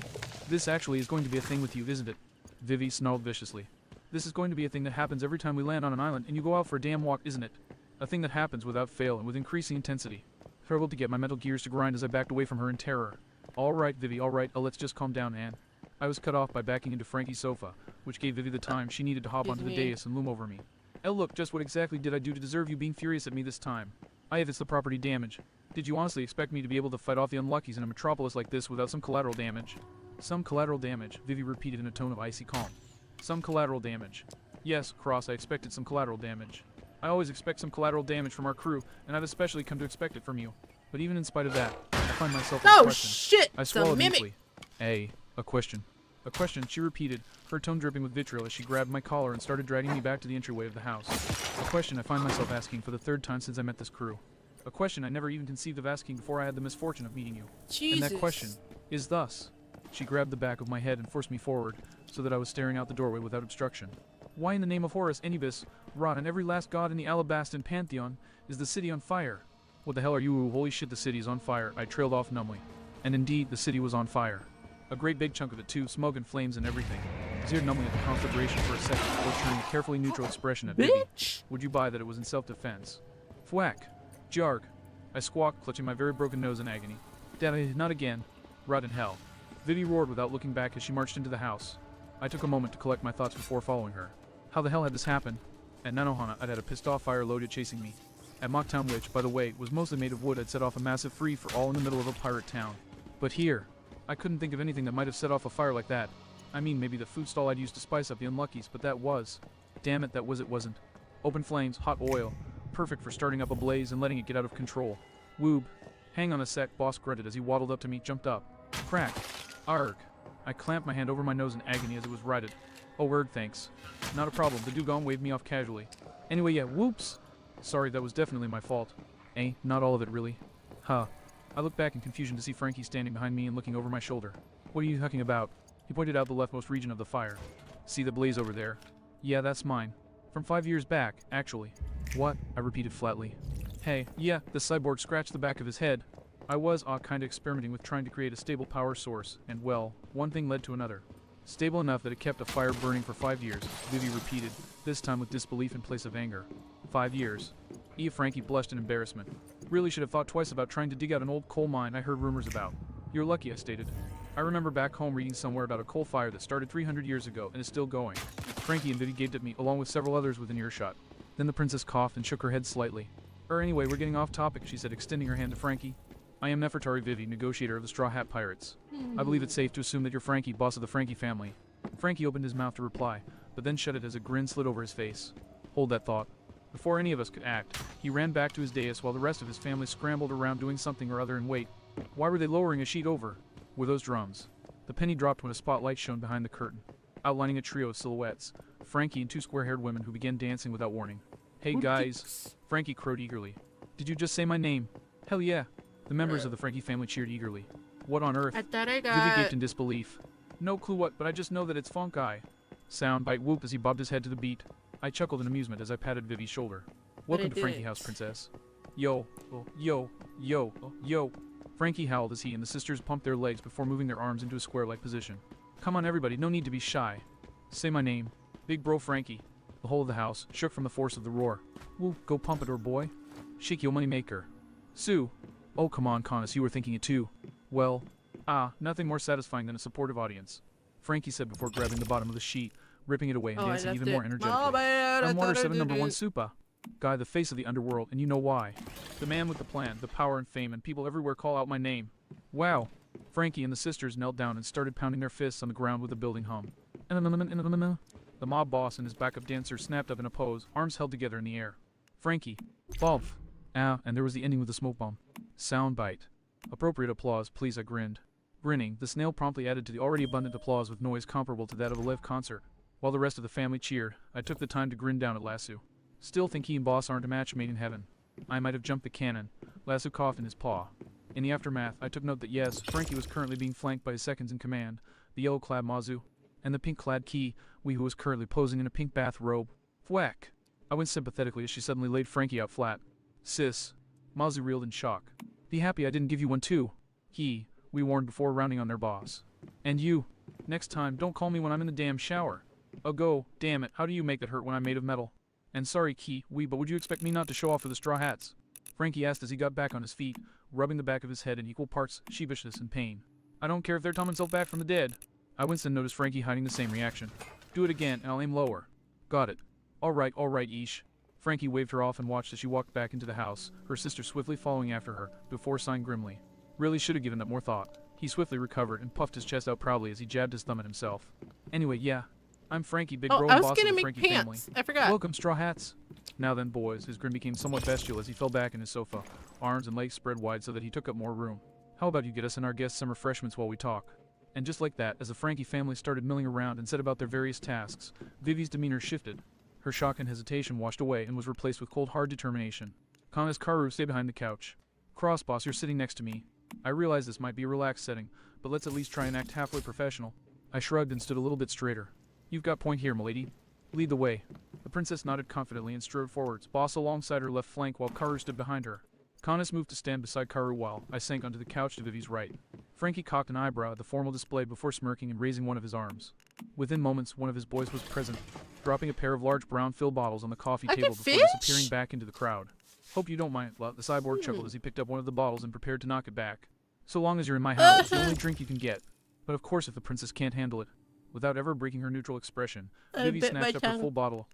This actually is going to be a thing with you, isn't it? Vivi snarled viciously. This is going to be a thing that happens every time we land on an island and you go out for a damn walk, isn't it? A thing that happens without fail and with increasing intensity. Struggled to get my mental gears to grind as I backed away from her in terror. Alright, Vivi, alright, let's just calm down, Anne. I was cut off by backing into Frankie's sofa, which gave Vivi the time she needed to hop onto the dais and loom over me. Look, just what exactly did I do to deserve you being furious at me this time? If it's the property damage. Did you honestly expect me to be able to fight off the unluckies in a metropolis like this without some collateral damage? Some collateral damage, Vivi repeated in a tone of icy calm. Some collateral damage. Yes, Cross, I expected some collateral damage. I always expect some collateral damage from our crew, and I've especially come to expect it from you. But even in spite of that, I find myself with a question. Shit! I swallowed deeply. A question. A question, she repeated, her tone dripping with vitriol as she grabbed my collar and started dragging me back to the entryway of the house. A question I find myself asking for the third time since I met this crew. A question I never even conceived of asking before I had the misfortune of meeting you. Jesus. And that question is thus. She grabbed the back of my head and forced me forward, so that I was staring out the doorway without obstruction. Why in the name of Horus, Anubis, Ra, and every last god in the Alabastan pantheon is the city on fire? What the hell are you? Holy shit, the city is on fire. I trailed off numbly. And indeed, the city was on fire. A great big chunk of it too, smoke and flames and everything. I stared numbly at the conflagration for a second before turning a carefully neutral expression at Vivi. Would you buy that it was in self-defense? Thwack. Jarg. I squawked, clutching my very broken nose in agony. Daddy, not again. Rot in hell. Vivi roared without looking back as she marched into the house. I took a moment to collect my thoughts before following her. How the hell had this happened? At Nanohana, I'd had a pissed-off fire loaded chasing me. At Mocktown, which, by the way, was mostly made of wood, I'd set off a massive free-for-all in the middle of a pirate town. But here, I couldn't think of anything that might have set off a fire like that. I mean, maybe the food stall I'd used to spice up the unluckies, but that was. Damn it, that was it wasn't. Open flames, hot oil. Perfect for starting up a blaze and letting it get out of control. Woob. Hang on a sec, Boss grunted as he waddled up to me, jumped up. Crack. Arg. I clamped my hand over my nose in agony as it was righted. Oh, word, thanks. Not a problem, the dugong waved me off casually. Anyway, yeah, whoops! Sorry, that was definitely my fault. Not all of it, really. Huh. I looked back in confusion to see Frankie standing behind me and looking over my shoulder. What are you talking about? He pointed out the leftmost region of the fire. See the blaze over there? Yeah, that's mine. From 5 years back, actually. What? I repeated flatly. Hey, yeah, the cyborg scratched the back of his head. I was kinda experimenting with trying to create a stable power source, and well, one thing led to another. Stable enough that it kept a fire burning for 5 years, Vivi repeated, this time with disbelief in place of anger. 5 years. Frankie blushed in embarrassment. Really should have thought twice about trying to dig out an old coal mine I heard rumors about. You're lucky, I stated. I remember back home reading somewhere about a coal fire that started 300 years ago and is still going. Frankie and Vivi gaped at me, along with several others within earshot. Then the princess coughed and shook her head slightly. Anyway, we're getting off topic, she said, extending her hand to Frankie. I am Nefertari Vivi, negotiator of the Straw Hat Pirates. I believe it's safe to assume that you're Frankie, boss of the Frankie family. Frankie opened his mouth to reply, but then shut it as a grin slid over his face. Hold that thought. Before any of us could act, he ran back to his dais while the rest of his family scrambled around doing something or other and wait. Why were they lowering a sheet over? Were those drums? The penny dropped when a spotlight shone behind the curtain, outlining a trio of silhouettes, Frankie and two square-haired women who began dancing without warning. Hey guys, Frankie crowed eagerly. Did you just say my name? Hell yeah. The members of the Frankie family cheered eagerly. What on earth? I thought I Vivi got... gaped in disbelief. No clue what, but I just know that it's Funk Eye. Soundbite whooped as he bobbed his head to the beat. I chuckled in amusement as I patted Vivi's shoulder. Welcome to Frankie House, Princess. Yo, yo, yo, yo. Frankie howled as he and the sisters pumped their legs before moving their arms into a square-like position. Come on everybody, no need to be shy. Say my name. Big bro Frankie. The whole of the house shook from the force of the roar. Woo, go Pompadour boy. Shake your money maker. Sue. Oh come on, Connus, you were thinking it too. Well, nothing more satisfying than a supportive audience. Frankie said before grabbing the bottom of the sheet, ripping it away and dancing even more energetically. Oh, man, I'm Water 7 did number 1 it. Supa. Guy, the face of the underworld, and you know why. The man with the plan, the power and fame, and people everywhere call out my name. Wow. Frankie and the sisters knelt down and started pounding their fists on the ground with a building hum. The mob boss and his backup dancer snapped up in a pose, arms held together in the air. Frankie. Bob. And there was the ending with the smoke bomb. Soundbite. Appropriate applause, please, I grinned. Grinning, the snail promptly added to the already abundant applause with noise comparable to that of a live concert. While the rest of the family cheered, I took the time to grin down at Lasso. Still think he and Boss aren't a match made in heaven. I might have jumped the cannon. Lasso coughed in his paw. In the aftermath, I took note that yes, Frankie was currently being flanked by his seconds in command, the yellow-clad Mazu, and the pink-clad Key, who was currently posing in a pink bathrobe. Thwack! I winced sympathetically as she suddenly laid Frankie out flat. Sis. Mazu reeled in shock. Be happy I didn't give you one too. We warned before rounding on their boss. And you. Next time, don't call me when I'm in the damn shower. Go, damn it, how do you make that hurt when I'm made of metal? And sorry, Key, but would you expect me not to show off for the Straw Hats? Frankie asked as he got back on his feet, rubbing the back of his head in equal parts sheepishness and pain. I don't care if they're Tom himself back from the dead. I winced and noticed Frankie hiding the same reaction. Do it again, and I'll aim lower. Got it. All right, Ish. Frankie waved her off and watched as she walked back into the house, her sister swiftly following after her, before sighing grimly. Really should have given that more thought. He swiftly recovered and puffed his chest out proudly as he jabbed his thumb at himself. Anyway, yeah. I'm Frankie, big bro and boss of the Frankie family. I forgot. Welcome, Straw Hats. Now then, boys, his grin became somewhat bestial as he fell back in his sofa, arms and legs spread wide so that he took up more room. How about you get us and our guests some refreshments while we talk? And just like that, as the Frankie family started milling around and set about their various tasks, Vivi's demeanor shifted. Her shock and hesitation washed away and was replaced with cold, hard determination. Kana's Karu stayed behind the couch. Cross, boss, you're sitting next to me. I realize this might be a relaxed setting, but let's at least try and act halfway professional. I shrugged and stood a little bit straighter. You've got point here, milady. Lead the way. The princess nodded confidently and strode forwards, boss alongside her left flank while Karu stood behind her. Canis moved to stand beside Karu while I sank onto the couch to Vivi's right. Frankie cocked an eyebrow at the formal display before smirking and raising one of his arms. Within moments, one of his boys was present, dropping a pair of large brown fill bottles on the coffee table before disappearing back into the crowd. Hope you don't mind, the cyborg chuckled as he picked up one of the bottles and prepared to knock it back. So long as you're in my house, it's the only drink you can get. But of course if the princess can't handle it. Without ever breaking her neutral expression, Vivi snatched up her full bottle,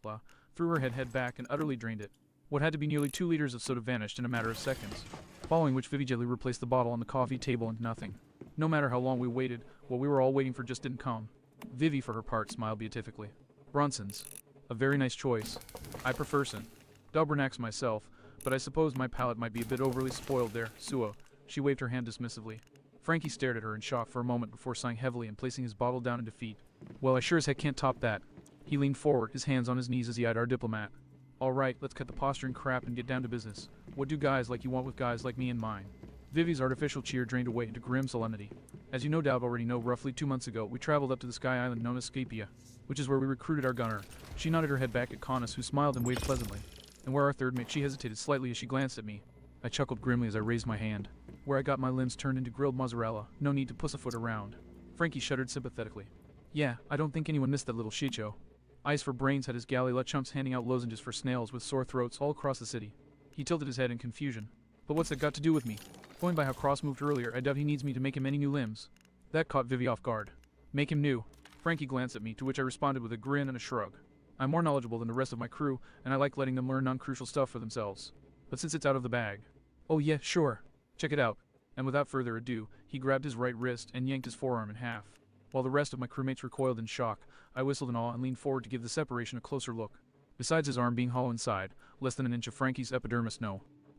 threw her head back and utterly drained it. What had to be nearly 2 liters of soda vanished in a matter of seconds, following which Vivi gently replaced the bottle on the coffee table and nothing. No matter how long we waited, what we were all waiting for just didn't come. Vivi, for her part, smiled beatifically. Bronson's. A very nice choice. I prefer Sin. Dobranax myself, but I suppose my palate might be a bit overly spoiled there, Suo. She waved her hand dismissively. Frankie stared at her in shock for a moment before sighing heavily and placing his bottle down in defeat. Well, I sure as heck can't top that. He leaned forward, his hands on his knees as he eyed our diplomat. Alright, let's cut the posturing crap and get down to business. What do guys like you want with guys like me and mine? Vivi's artificial cheer drained away into grim solemnity. As you no doubt already know, roughly 2 months ago, we traveled up to the sky island known as Scapia, which is where we recruited our gunner. She nodded her head back at Canis, who smiled and waved pleasantly. And where our third mate, she hesitated slightly as she glanced at me. I chuckled grimly as I raised my hand. where I got my limbs turned into grilled mozzarella. No need to pussyfoot around. Frankie shuddered sympathetically. Yeah, I don't think anyone missed that little shit-show. Eyes for Brains had his galley let chumps handing out lozenges for snails with sore throats all across the city. He tilted his head in confusion. But what's that got to do with me? Going by how Cross moved earlier, I doubt he needs me to make him any new limbs. That caught Vivi off guard. Make him new. Frankie glanced at me, to which I responded with a grin and a shrug. I'm more knowledgeable than the rest of my crew, and I like letting them learn non-crucial stuff for themselves. But since it's out of the bag... Oh yeah, sure. Check it out. And without further ado, he grabbed his right wrist and yanked his forearm in half. While the rest of my crewmates recoiled in shock, I whistled in awe and leaned forward to give the separation a closer look. Besides his arm being hollow inside, less than an inch of Frankie's epidermis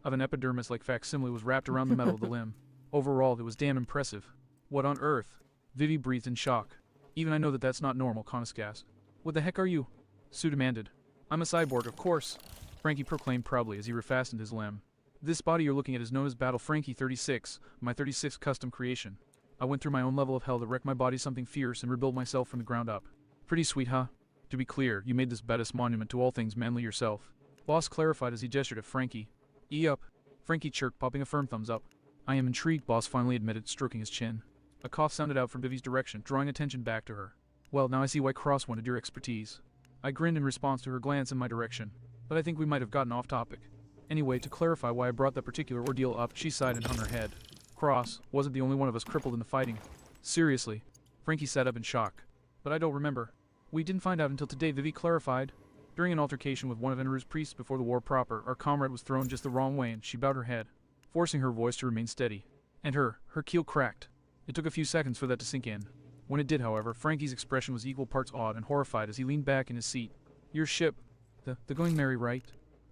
of an epidermis-like facsimile was wrapped around the metal of the limb. Overall, it was damn impressive. What on earth? Vivi breathed in shock. Even I know that that's not normal, Coniscas. What the heck are you? Sue demanded. I'm a cyborg, of course, Frankie proclaimed proudly as he refastened his limb. This body you're looking at is known as Battle Frankie 36, my 36th custom creation. I went through my own level of hell to wreck my body something fierce and rebuild myself from the ground up. Pretty sweet, huh? To be clear, you made this badass monument to all things manly yourself. Boss clarified as he gestured at Frankie. Up. Frankie chirped, popping a firm thumbs up. I am intrigued, Boss finally admitted, stroking his chin. A cough sounded out from Vivi's direction, drawing attention back to her. Well, now I see why Cross wanted your expertise. I grinned in response to her glance in my direction, but I think we might have gotten off topic. Anyway, to clarify why I brought that particular ordeal up, she sighed and hung her head. Cross wasn't the only one of us crippled in the fighting. Seriously. Frankie sat up in shock. But I don't remember. We didn't find out until today, Vivi clarified. During an altercation with one of Enru's priests before the war proper, our comrade was thrown just the wrong way and she bowed her head, forcing her voice to remain steady. And her keel cracked. It took a few seconds for that to sink in. When it did, however, Frankie's expression was equal parts awed and horrified as he leaned back in his seat. Your ship, the Going Merry, right?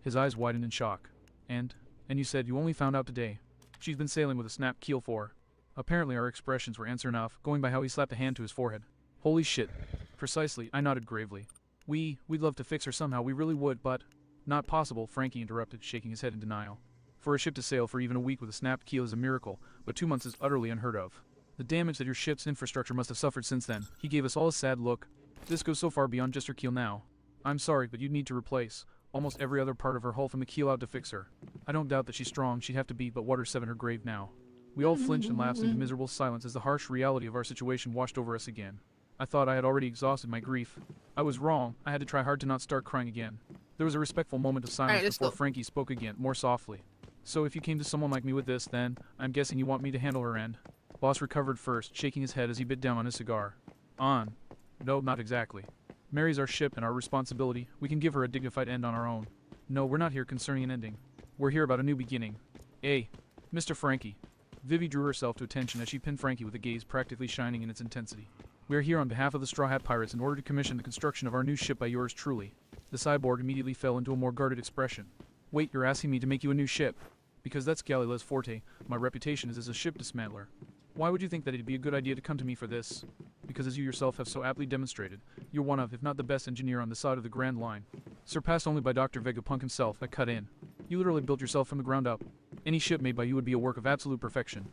His eyes widened in shock. And you said you only found out today. She's been sailing with a snapped keel for. Apparently our expressions were answer enough, going by how he slapped a hand to his forehead. Holy shit. Precisely, I nodded gravely. We'd love to fix her somehow, we really would, but... Not possible, Frankie interrupted, shaking his head in denial. For a ship to sail for even a week with a snapped keel is a miracle, but 2 months is utterly unheard of. The damage that your ship's infrastructure must have suffered since then. He gave us all a sad look. This goes so far beyond just her keel now. I'm sorry, but you'd need to replace almost every other part of her hull from the keel out to fix her. I don't doubt that she's strong, she'd have to be, but water's 7 her grave now. We all flinched and lapsed into miserable silence as the harsh reality of our situation washed over us again. I thought I had already exhausted my grief. I was wrong. I had to try hard to not start crying again. There was a respectful moment of silence before Frankie spoke again, more softly. So if you came to someone like me with this, then, I'm guessing you want me to handle her end. Boss recovered first, shaking his head as he bit down on his cigar. No, not exactly. Mary's our ship and our responsibility. We can give her a dignified end on our own. No, we're not here concerning an ending. We're here about a new beginning. Mr. Frankie. Vivi drew herself to attention as she pinned Frankie with a gaze practically shining in its intensity. We are here on behalf of the Straw Hat Pirates in order to commission the construction of our new ship by yours truly. The cyborg immediately fell into a more guarded expression. Wait, you're asking me to make you a new ship? Because that's Galileo's forte. My reputation is as a ship dismantler. Why would you think that it'd be a good idea to come to me for this? Because as you yourself have so aptly demonstrated, you're one of, if not the best engineer on the side of the Grand Line. Surpassed only by Dr. Vegapunk himself, that cut in. You literally built yourself from the ground up. Any ship made by you would be a work of absolute perfection.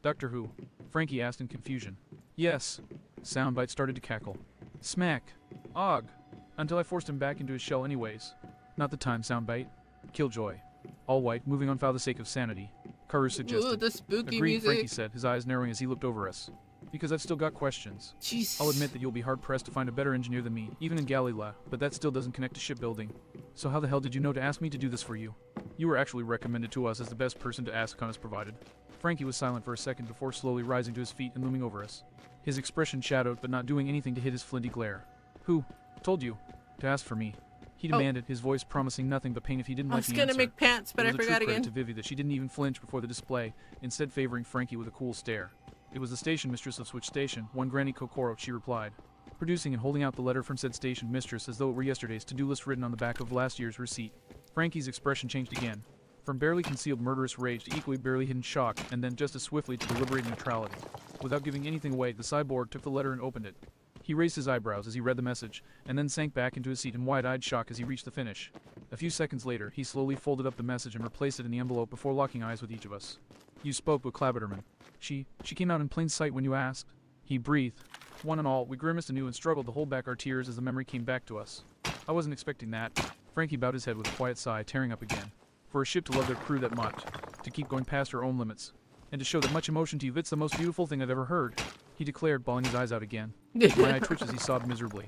Doctor Who? Frankie asked in confusion. Yes. Soundbite started to cackle. Smack. Og. Until I forced him back into his shell anyways. Not the time, Soundbite. Killjoy. All white, moving on for the sake of sanity. Karu suggested. Ooh, the spooky Agreed, music. Frankie said, his eyes narrowing as he looked over us. Because I've still got questions. Jesus. I'll admit that you'll be hard-pressed to find a better engineer than me, even in Galila, but that still doesn't connect to shipbuilding. So how the hell did you know to ask me to do this for you? You were actually recommended to us as the best person to ask, Connus provided. Frankie was silent for a second before slowly rising to his feet and looming over us. His expression shadowed, but not doing anything to hit his flinty glare. Who told you to ask for me? He demanded, his voice promising nothing but pain if he didn't like the answer. I was gonna make pants, but I forgot again. It was a true again. credit to Vivi that she didn't even flinch before the display, instead favoring Frankie with a cool stare. It was the station mistress of Switch Station, one Granny Kokoro, she replied, producing and holding out the letter from said station mistress as though it were yesterday's to-do list written on the back of last year's receipt. Frankie's expression changed again, from barely concealed murderous rage to equally barely hidden shock, and then just as swiftly to deliberate neutrality. Without giving anything away, the cyborg took the letter and opened it. He raised his eyebrows as he read the message, and then sank back into his seat in wide-eyed shock as he reached the finish. A few seconds later, he slowly folded up the message and replaced it in the envelope before locking eyes with each of us. You spoke with Clabberderman. She came out in plain sight when you asked. He breathed. One and all, we grimaced anew and struggled to hold back our tears as the memory came back to us. I wasn't expecting that. Frankie bowed his head with a quiet sigh, tearing up again. For a ship to love their crew that much, to keep going past her own limits, and to show that much emotion to you, it's the most beautiful thing I've ever heard, he declared, bawling his eyes out again. My eye twitched as he sobbed miserably.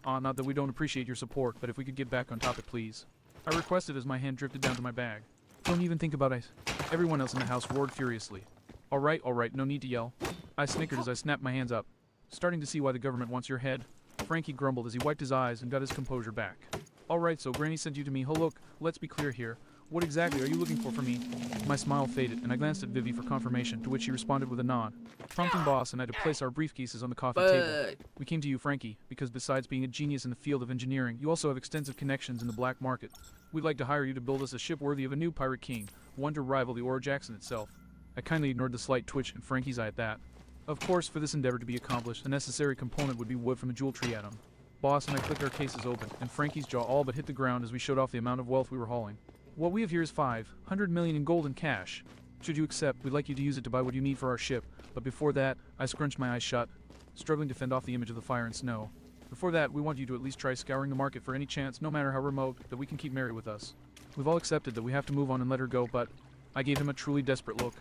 Not that we don't appreciate your support, but if we could get back on topic, please. I requested as my hand drifted down to my bag. Don't even think about it. Everyone else in the house roared furiously. Alright, no need to yell. I snickered as I snapped my hands up. Starting to see why the government wants your head. Frankie grumbled as he wiped his eyes and got his composure back. Alright, so Granny sent you to me. Oh look, let's be clear here. What exactly are you looking for from me? My smile faded, and I glanced at Vivi for confirmation, to which she responded with a nod, prompting Boss and I to place our briefcases on the coffee table. We came to you, Frankie, because besides being a genius in the field of engineering, you also have extensive connections in the black market. We'd like to hire you to build us a ship worthy of a new pirate king, one to rival the Aura Jackson itself. I kindly ignored the slight twitch in Frankie's eye at that. Of course, for this endeavor to be accomplished, a necessary component would be wood from a jewel tree atom. Boss and I clicked our cases open, and Frankie's jaw all but hit the ground as we showed off the amount of wealth we were hauling. What we have here is 500 million in gold and cash. Should you accept, we'd like you to use it to buy what you need for our ship, but before that, I scrunched my eyes shut, struggling to fend off the image of the fire and snow. Before that, we want you to at least try scouring the market for any chance, no matter how remote, that we can keep Mary with us. We've all accepted that we have to move on and let her go, but I gave him a truly desperate look.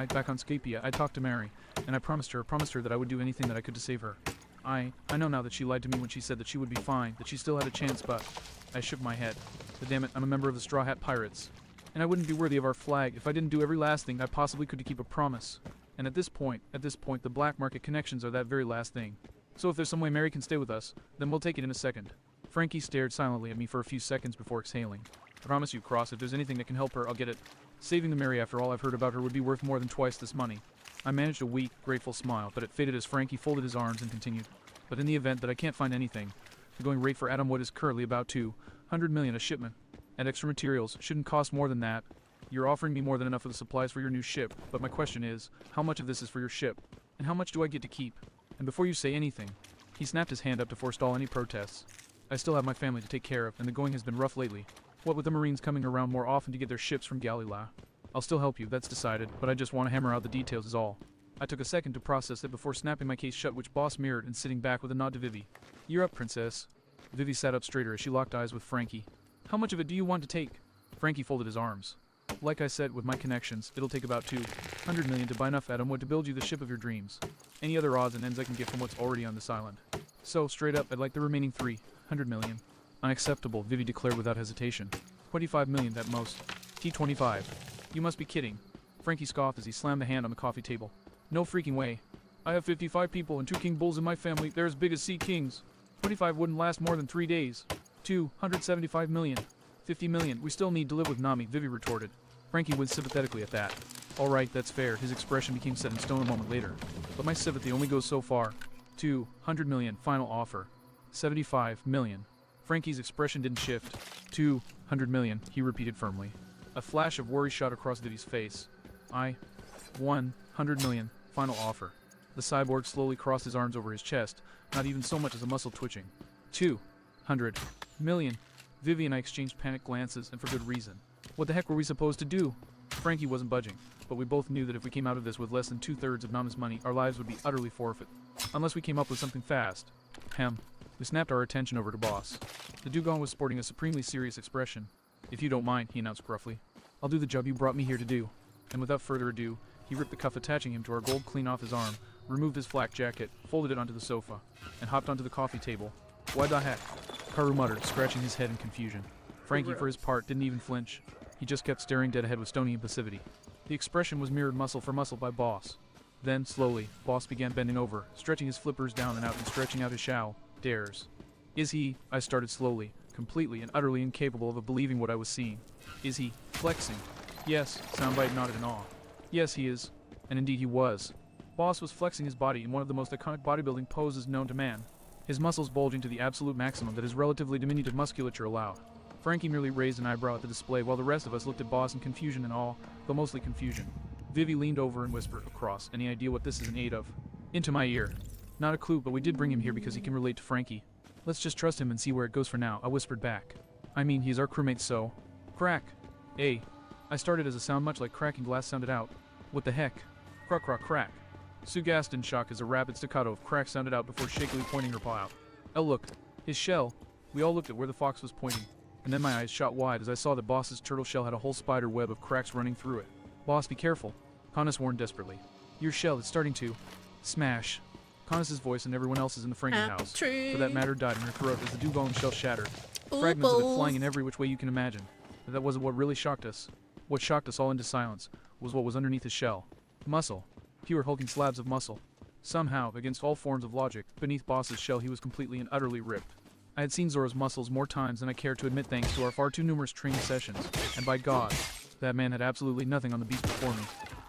Back on Scapia, I talked to Mary, and I promised her that I would do anything that I could to save her. I know now that she lied to me when she said that she would be fine, that she still had a chance, but I shook my head. But damn it, I'm a member of the Straw Hat Pirates, and I wouldn't be worthy of our flag if I didn't do every last thing I possibly could to keep a promise. And at this point, the black market connections are that very last thing. So if there's some way Mary can stay with us, then we'll take it in a second. Frankie stared silently at me for a few seconds before exhaling. I promise you, Cross, if there's anything that can help her, I'll get it. Saving the Mary after all I've heard about her would be worth more than twice this money. I managed a weak, grateful smile, but it faded as Frankie folded his arms and continued. But in the event that I can't find anything, the going rate for atom wood is currently about 200 million a shipment, and extra materials shouldn't cost more than that. You're offering me more than enough of the supplies for your new ship, but my question is, how much of this is for your ship, and how much do I get to keep? And before you say anything, he snapped his hand up to forestall any protests. I still have my family to take care of, and the going has been rough lately. What with the Marines coming around more often to get their ships from Galila. I'll still help you, that's decided, but I just want to hammer out the details is all. I took a second to process it before snapping my case shut, which Boss mirrored and sitting back with a nod to Vivi. You're up, Princess. Vivi sat up straighter as she locked eyes with Frankie. How much of it do you want to take? Frankie folded his arms. Like I said, with my connections, it'll take about 200 million to buy enough atom wood to build you the ship of your dreams. Any other odds and ends I can get from what's already on this island. So, straight up, I'd like the remaining 300 million. Unacceptable, Vivi declared without hesitation. 25 million at most. T25. You must be kidding. Frankie scoffed as he slammed the hand on the coffee table. No freaking way. I have 55 people and 2 king bulls in my family. They're as big as sea kings. 25 wouldn't last more than 3 days. 275 million. 50 million. We still need to live with Nami, Vivi retorted. Frankie winced sympathetically at that. Alright, that's fair. His expression became set in stone a moment later. But my sympathy only goes so far. 200 million. Final offer. 75 million. Frankie's expression didn't shift. 200 million, he repeated firmly. A flash of worry shot across Vivi's face. 100 million. Final offer. The cyborg slowly crossed his arms over his chest, not even so much as a muscle twitching. 200 million. Vivi and I exchanged panicked glances, and for good reason. What the heck were we supposed to do? Frankie wasn't budging, but we both knew that if we came out of this with less than 2/3 of Nama's money, our lives would be utterly forfeit. Unless we came up with something fast. We snapped our attention over to Boss. The dugong was sporting a supremely serious expression. If you don't mind, he announced gruffly. I'll do the job you brought me here to do. And without further ado, he ripped the cuff attaching him to our gold clean off his arm, removed his flak jacket, folded it onto the sofa, and hopped onto the coffee table. Why the heck? Karu muttered, scratching his head in confusion. Frankie, for his part, didn't even flinch. He just kept staring dead ahead with stony impassivity. The expression was mirrored muscle for muscle by Boss. Then, slowly, Boss began bending over, stretching his flippers down and out and stretching out his shao. Dares. Is he? I started slowly, completely and utterly incapable of believing what I was seeing. Is he flexing? Yes, Soundbite nodded in awe. Yes, he is. And indeed he was. Boss was flexing his body in one of the most iconic bodybuilding poses known to man, his muscles bulging to the absolute maximum that his relatively diminutive musculature allowed. Frankie merely raised an eyebrow at the display while the rest of us looked at Boss in confusion and awe, though mostly confusion. Vivi leaned over and whispered, Cross, any idea what this is in aid of? Into my ear. Not a clue, but we did bring him here because he can relate to Frankie. Let's just trust him and see where it goes for now, I whispered back. I mean, he's our crewmate, so... Crack! Eh. I started as a sound much like cracking glass sounded out. What the heck? Crack, crack, crack. Sue gasped in shock as a rapid staccato of crack sounded out before shakily pointing her paw out. Oh look, his shell. We all looked at where the fox was pointing. and then my eyes shot wide as I saw that Boss's turtle shell had a whole spider web of cracks running through it. Boss, be careful, Connus warned desperately. Your shell is starting to smash. Connus's voice and everyone else's in the Frankie house, for that matter, died in her throat as the dugong shell shattered. Fragments of it flying in every which way you can imagine. But that wasn't what really shocked us. What shocked us all into silence was what was underneath his shell. Muscle. Pure hulking slabs of muscle. Somehow, against all forms of logic, beneath Boss's shell he was completely and utterly ripped. I had seen Zora's muscles more times than I cared to admit thanks to our far too numerous training sessions, and by God, that man had absolutely nothing on the beast before me.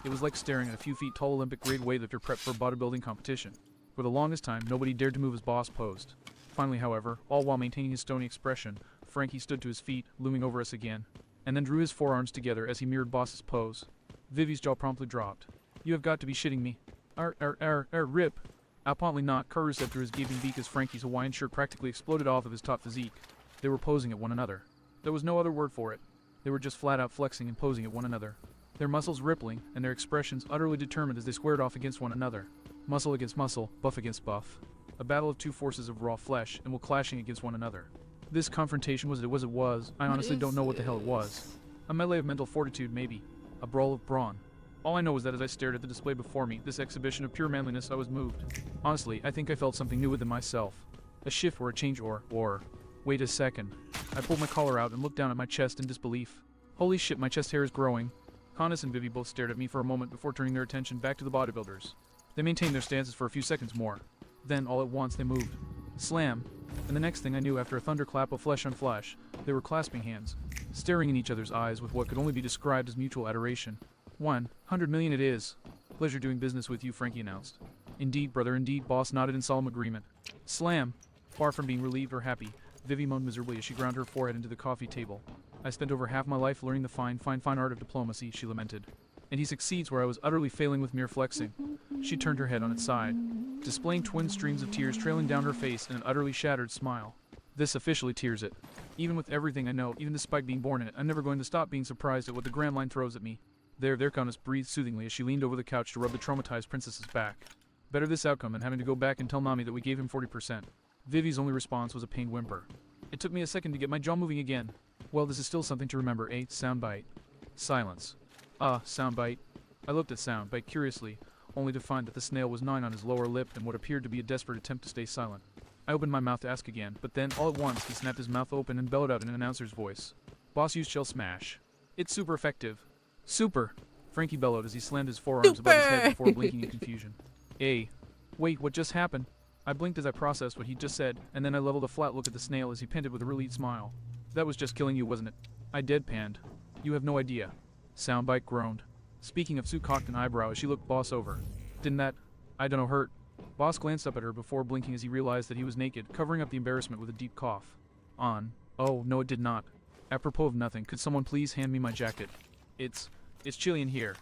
It was like staring at a few feet tall Olympic-grade weightlifter prepped for a bodybuilding competition. For the longest time, nobody dared to move as Boss posed. Finally, however, all while maintaining his stony expression, Frankie stood to his feet, looming over us again, and then drew his forearms together as he mirrored Boss's pose. Vivi's jaw promptly dropped. You have got to be shitting me. Rip. Apparently not, Karu said through his gaping beak as Frankie's Hawaiian shirt practically exploded off of his taut physique. They were posing at one another. There was no other word for it. They were just flat out flexing and posing at one another. Their muscles rippling, and their expressions utterly determined as they squared off against one another. Muscle against muscle, buff against buff. A battle of two forces of raw flesh, and while clashing against one another. This confrontation was it was. I honestly don't know what the hell it was. A melee of mental fortitude, maybe. A brawl of brawn. All I know is that as I stared at the display before me, this exhibition of pure manliness, I was moved. Honestly, I think I felt something new within myself. A shift or a change or... Wait a second. I pulled my collar out and looked down at my chest in disbelief. Holy shit, my chest hair is growing. Connus and Vivi both stared at me for a moment before turning their attention back to the bodybuilders. They maintained their stances for a few seconds more. Then, all at once, they moved. Slam. And the next thing I knew, after a thunderclap of flesh on flesh, they were clasping hands, staring in each other's eyes with what could only be described as mutual adoration. 100 million it is. Pleasure doing business with you, Frankie announced. Indeed, brother, indeed, Boss nodded in solemn agreement. Slam. Far from being relieved or happy, Vivi moaned miserably as she ground her forehead into the coffee table. I spent over half my life learning the fine art of diplomacy, she lamented. And he succeeds where I was utterly failing with mere flexing. She turned her head on its side, displaying twin streams of tears trailing down her face in an utterly shattered smile. This officially tears it. Even with everything I know, even despite being born in it, I'm never going to stop being surprised at what the Grand Line throws at me. There, Connus breathed soothingly as she leaned over the couch to rub the traumatized princess's back. Better this outcome than having to go back and tell Nami that we gave him 40%. Vivi's only response was a pained whimper. It took me a second to get my jaw moving again. Well, this is still something to remember, eh? Soundbite. Silence. Soundbite. I looked at Soundbite curiously, only to find that the snail was gnawing on his lower lip in what appeared to be a desperate attempt to stay silent. I opened my mouth to ask again, but then, all at once, he snapped his mouth open and bellowed out in an announcer's voice. Boss used shell smash. It's super effective. Super! Frankie bellowed as he slammed his forearms above his head before blinking in confusion. Wait, what just happened? I blinked as I processed what he just said, and then I leveled a flat look at the snail as he panted with a relieved smile. That was just killing you, wasn't it? I deadpanned. You have no idea. Soundbite groaned. Speaking of, Sue cocked an eyebrow as she looked Boss over. Didn't that, I don't know, hurt? Boss glanced up at her before blinking as he realized that he was naked, covering up the embarrassment with a deep cough. Oh, no it did not. Apropos of nothing, could someone please hand me my jacket? It's chilly in here.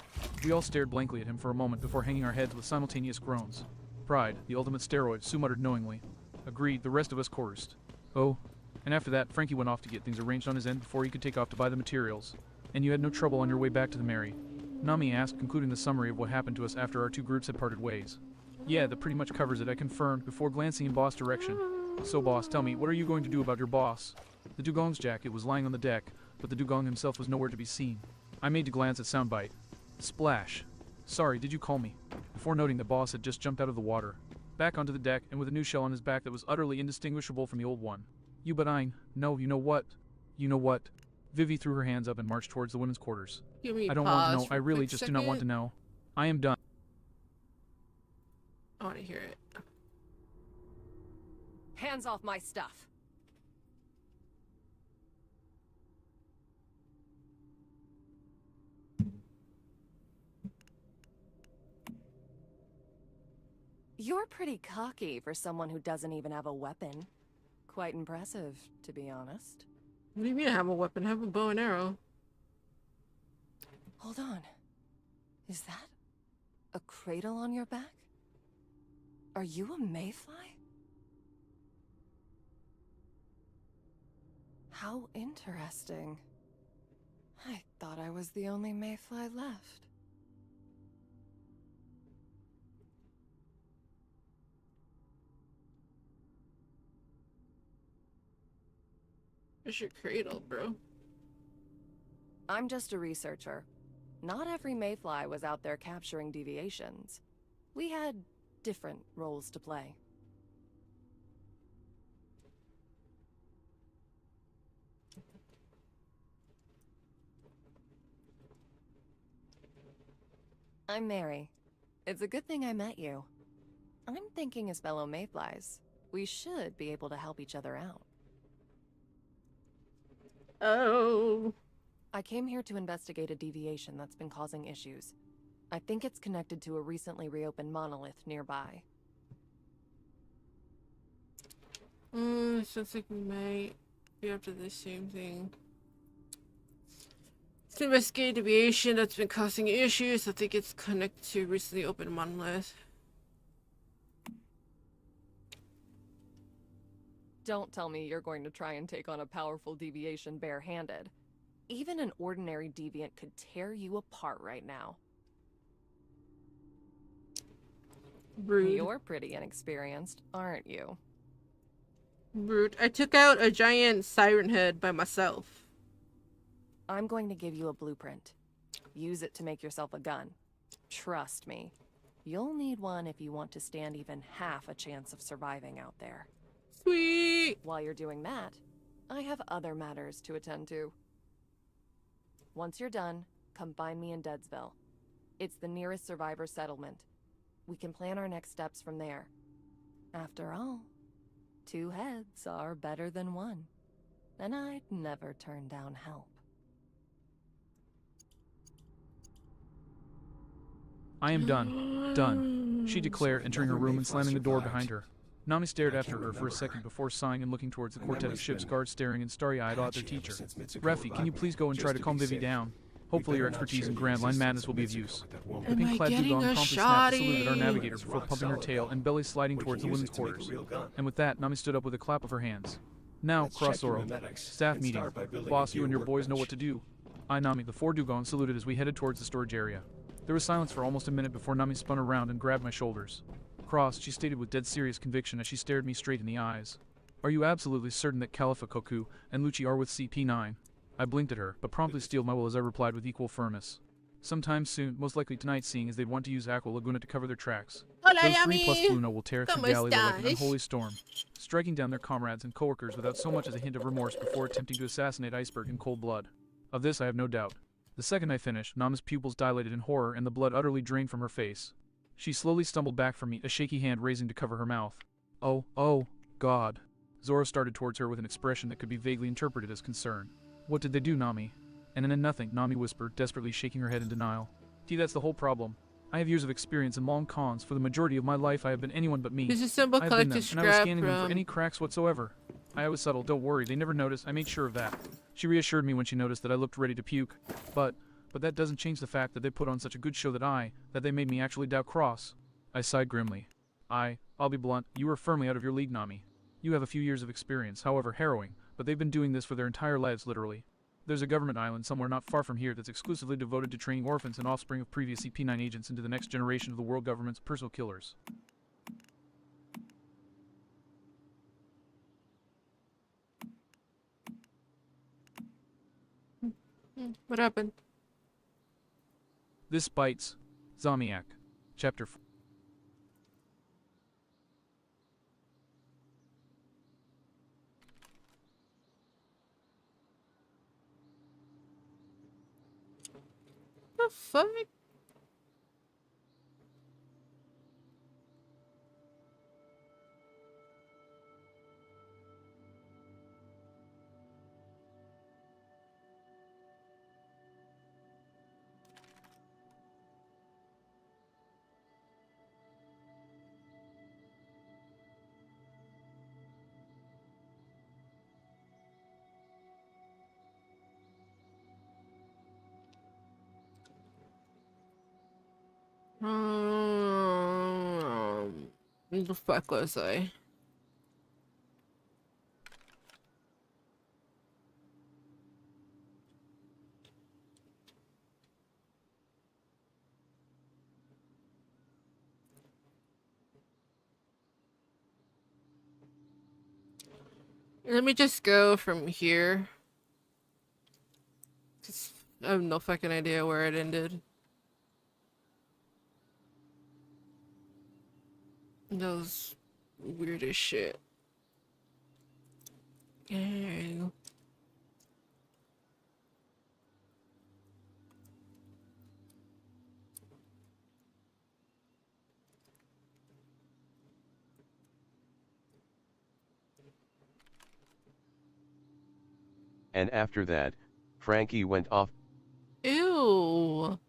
We all stared blankly at him for a moment before hanging our heads with simultaneous groans. Pride, the ultimate steroid, Sue muttered knowingly. Agreed, the rest of us chorused. Oh. And after that, Frankie went off to get things arranged on his end before he could take off to buy the materials. And you had no trouble on your way back to the Mary? Nami asked, concluding the summary of what happened to us after our two groups had parted ways. Yeah, that pretty much covers it, I confirmed, before glancing in Boss' direction. So Boss, tell me, what are you going to do about your boss? The dugong's jacket was lying on the deck, but the dugong himself was nowhere to be seen. I made to glance at Soundbite. Splash. Sorry, did you call me? Before noting that Boss had just jumped out of the water, back onto the deck, and with a new shell on his back that was utterly indistinguishable from the old one. No, you know what? You know what? Vivi threw her hands up and marched towards the women's quarters. I don't want to know. I really just do not want to know. I am done. I want to hear it. Hands off my stuff. You're pretty cocky for someone who doesn't even have a weapon. Quite impressive, to be honest. What do you mean I have a weapon? I have a bow and arrow. Hold on. Is that a cradle on your back? Are you a mayfly? How interesting. I thought I was the only mayfly left. Where's your cradle, bro? I'm just a researcher. Not every mayfly was out there capturing deviations. We had different roles to play. I'm Mary. It's a good thing I met you. I'm thinking as fellow mayflies, we should be able to help each other out. Oh. I came here to investigate a deviation that's been causing issues. I think it's connected to a recently reopened monolith nearby. Sounds like we might be after the same thing. To investigate deviation that's been causing issues. I think it's connected to recently opened monolith. Don't tell me you're going to try and take on a powerful deviation barehanded. Even an ordinary deviant could tear you apart right now. Rude. You're pretty inexperienced, aren't you? Rude. I took out a giant siren head by myself. I'm going to give you a blueprint. Use it to make yourself a gun. Trust me, you'll need one if you want to stand even half a chance of surviving out there. Sweet! While you're doing that, I have other matters to attend to. Once you're done, come find me in Deadsville. It's the nearest survivor settlement. We can plan our next steps from there. After all, 2 heads are better than 1, and I'd never turn down help. I am done. Done, she declared, entering her room and slamming the door behind her. Nami stared after her for a second before sighing and looking towards the quartet of ship's guards staring and starry-eyed at their teacher. Refi, can you please go and try to calm Vivi down? Hopefully your expertise in Grand Line madness will be of use. The pink-clad dugong promptly snapped a salute at our navigator before pumping her tail and belly sliding towards the women's quarters. And with that, Nami stood up with a clap of her hands. Now, Cross Zoro. Staff meeting. Boss, you and your boys know what to do. I, Nami, the 4 dugongs saluted as we headed towards the storage area. There was silence for almost a minute before Nami spun around and grabbed my shoulders. Cross, she stated with dead serious conviction as she stared me straight in the eyes. Are you absolutely certain that Khalifa Koku and Lucci are with CP9? I blinked at her, but promptly steeled my will as I replied with equal firmness. Sometime soon, most likely tonight, seeing as they'd want to use Aqua Laguna to cover their tracks. Hola, Those Yami. 3 plus Bluno will tear through ¿Cómo Galileo like an estás? unholy storm, striking down their comrades and coworkers without so much as a hint of remorse before attempting to assassinate Iceberg in cold blood. Of this I have no doubt. The second I finished, Nama's pupils dilated in horror and the blood utterly drained from her face. She slowly stumbled back from me, a shaky hand raising to cover her mouth. Oh, God. Zoro started towards her with an expression that could be vaguely interpreted as concern. What did they do, Nami? And in nothing, Nami whispered, desperately shaking her head in denial. That's the whole problem. I have years of experience in long cons. For the majority of my life, I have been anyone but me. This is simple I have been them, collective and I was scrap scanning them for from- any cracks whatsoever. I was subtle, don't worry, they never noticed, I made sure of that. She reassured me when she noticed that I looked ready to puke. But that doesn't change the fact that they put on such a good show that they made me actually doubt Cross. I sighed grimly. I'll be blunt, you are firmly out of your league, Nami. You have a few years of experience, however harrowing, but they've been doing this for their entire lives, literally. There's a government island somewhere not far from here that's exclusively devoted to training orphans and offspring of previous CP9 agents into the next generation of the world government's personal killers. What happened? This bites. Zamiak. Chapter 4. The fuck? The fuck was I? Let me just go from here. 'Cause I have no fucking idea where it ended. That was weird as shit. Yeah. And after that, Frankie went off. Ew.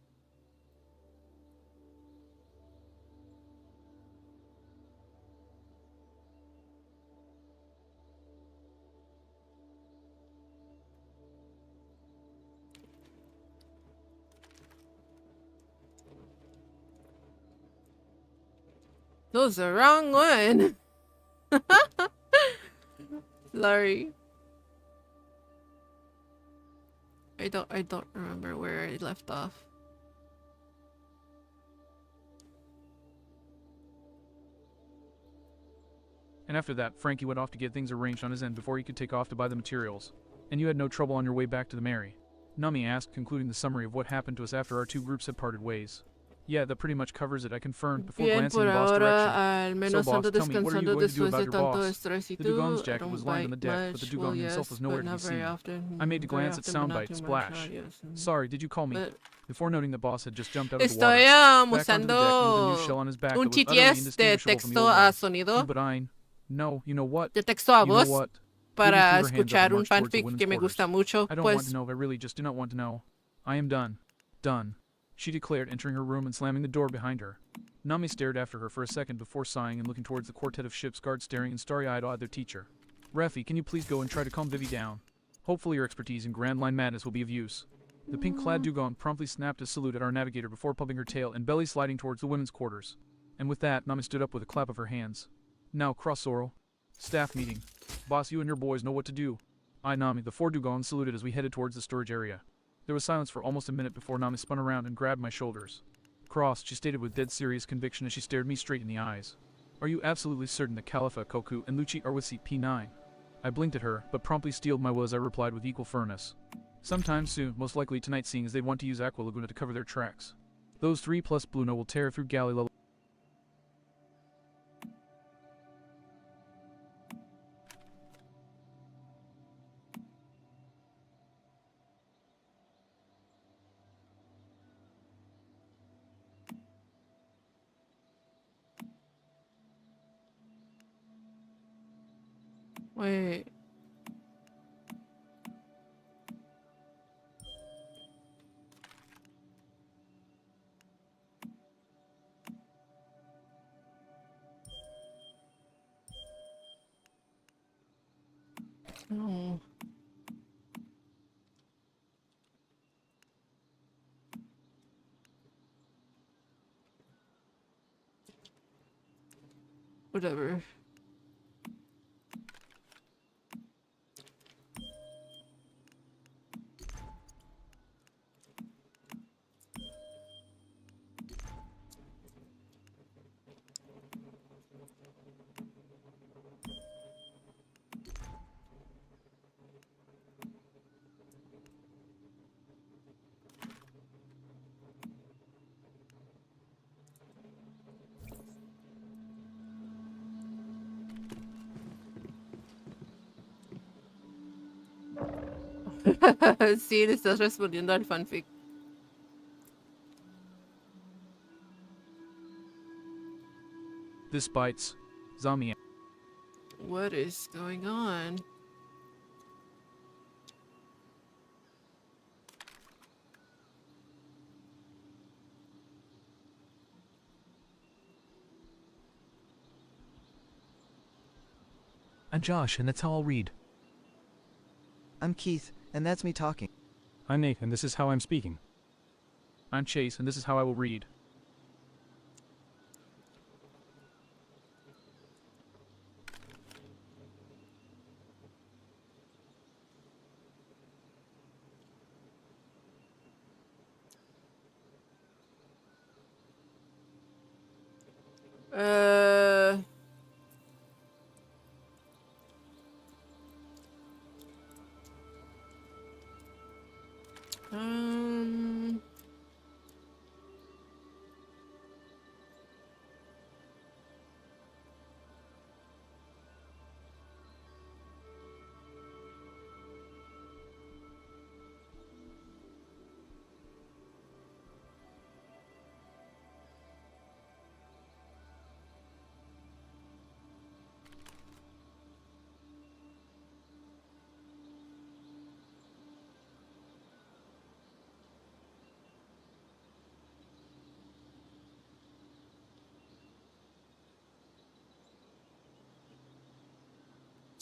That was the wrong one. Sorry. I don't remember where I left off. And after that, Frankie went off to get things arranged on his end before he could take off to buy the materials. And you had no trouble on your way back to the Mary? Nami asked, concluding the summary of what happened to us after our two groups had parted ways. Yeah, that pretty much covers it, I confirmed before Bien, glancing por in boss ahora, direction. al So menos ando boss, tell me, what are you descansando going to do después about de your tanto boss? estrés y The Dugon's tú. I jacket was don't lying on the bite deck, but the much. Dugon Well, himself yes, was nowhere but to be not very seen. often. I made to Very glance at often, but not Soundbite, too much. Splash. Yes. Sorry, did you call me? But Before noting that boss had just jumped out of the water. estoy Back onto the deck with a new shell on his back that un was utterly TTS de indistinguishable from the texto old a one. sonido. But I... No, you know what? De texto a You know voz what? para Ruby threw her hands up and escuchar un marched towards the fanfic women's que me quarters. gusta mucho. I don't want Pues to know, I really just do not want to know. I am done. Done. She declared, entering her room and slamming the door behind her. Nami stared after her for a second before sighing and looking towards the quartet of ship's guards staring and starry-eyed at their teacher. Refi, can you please go and try to calm Vivi down? Hopefully your expertise in Grand Line Madness will be of use. The pink-clad Dugon promptly snapped a salute at our navigator before pumping her tail and belly sliding towards the women's quarters. And with that, Nami stood up with a clap of her hands. Now, cross Sorrel. Staff meeting. Boss, you and your boys know what to do. I, Nami, the four Dugons saluted as we headed towards the storage area. There was silence for almost a minute before Nami spun around and grabbed my shoulders. Cross, she stated with dead serious conviction as she stared me straight in the eyes. Are you absolutely certain that Khalifa, Koku, and Lucci are with CP9? I blinked at her, but promptly steeled my will as I replied with equal firmness. Sometime soon, most likely tonight, seeing as they want to use Aqua Laguna to cover their tracks. Those 3 plus Bluno will tear through galley level. Wait. Oh. Whatever. Sí, le estás respondiendo al fanfic. This bites. Zami. What is going on? I'm Josh, and that's how I'll read. I'm Keith, and that's me talking. I'm Nate, and this is how I'm speaking. I'm Chase, and this is how I will read.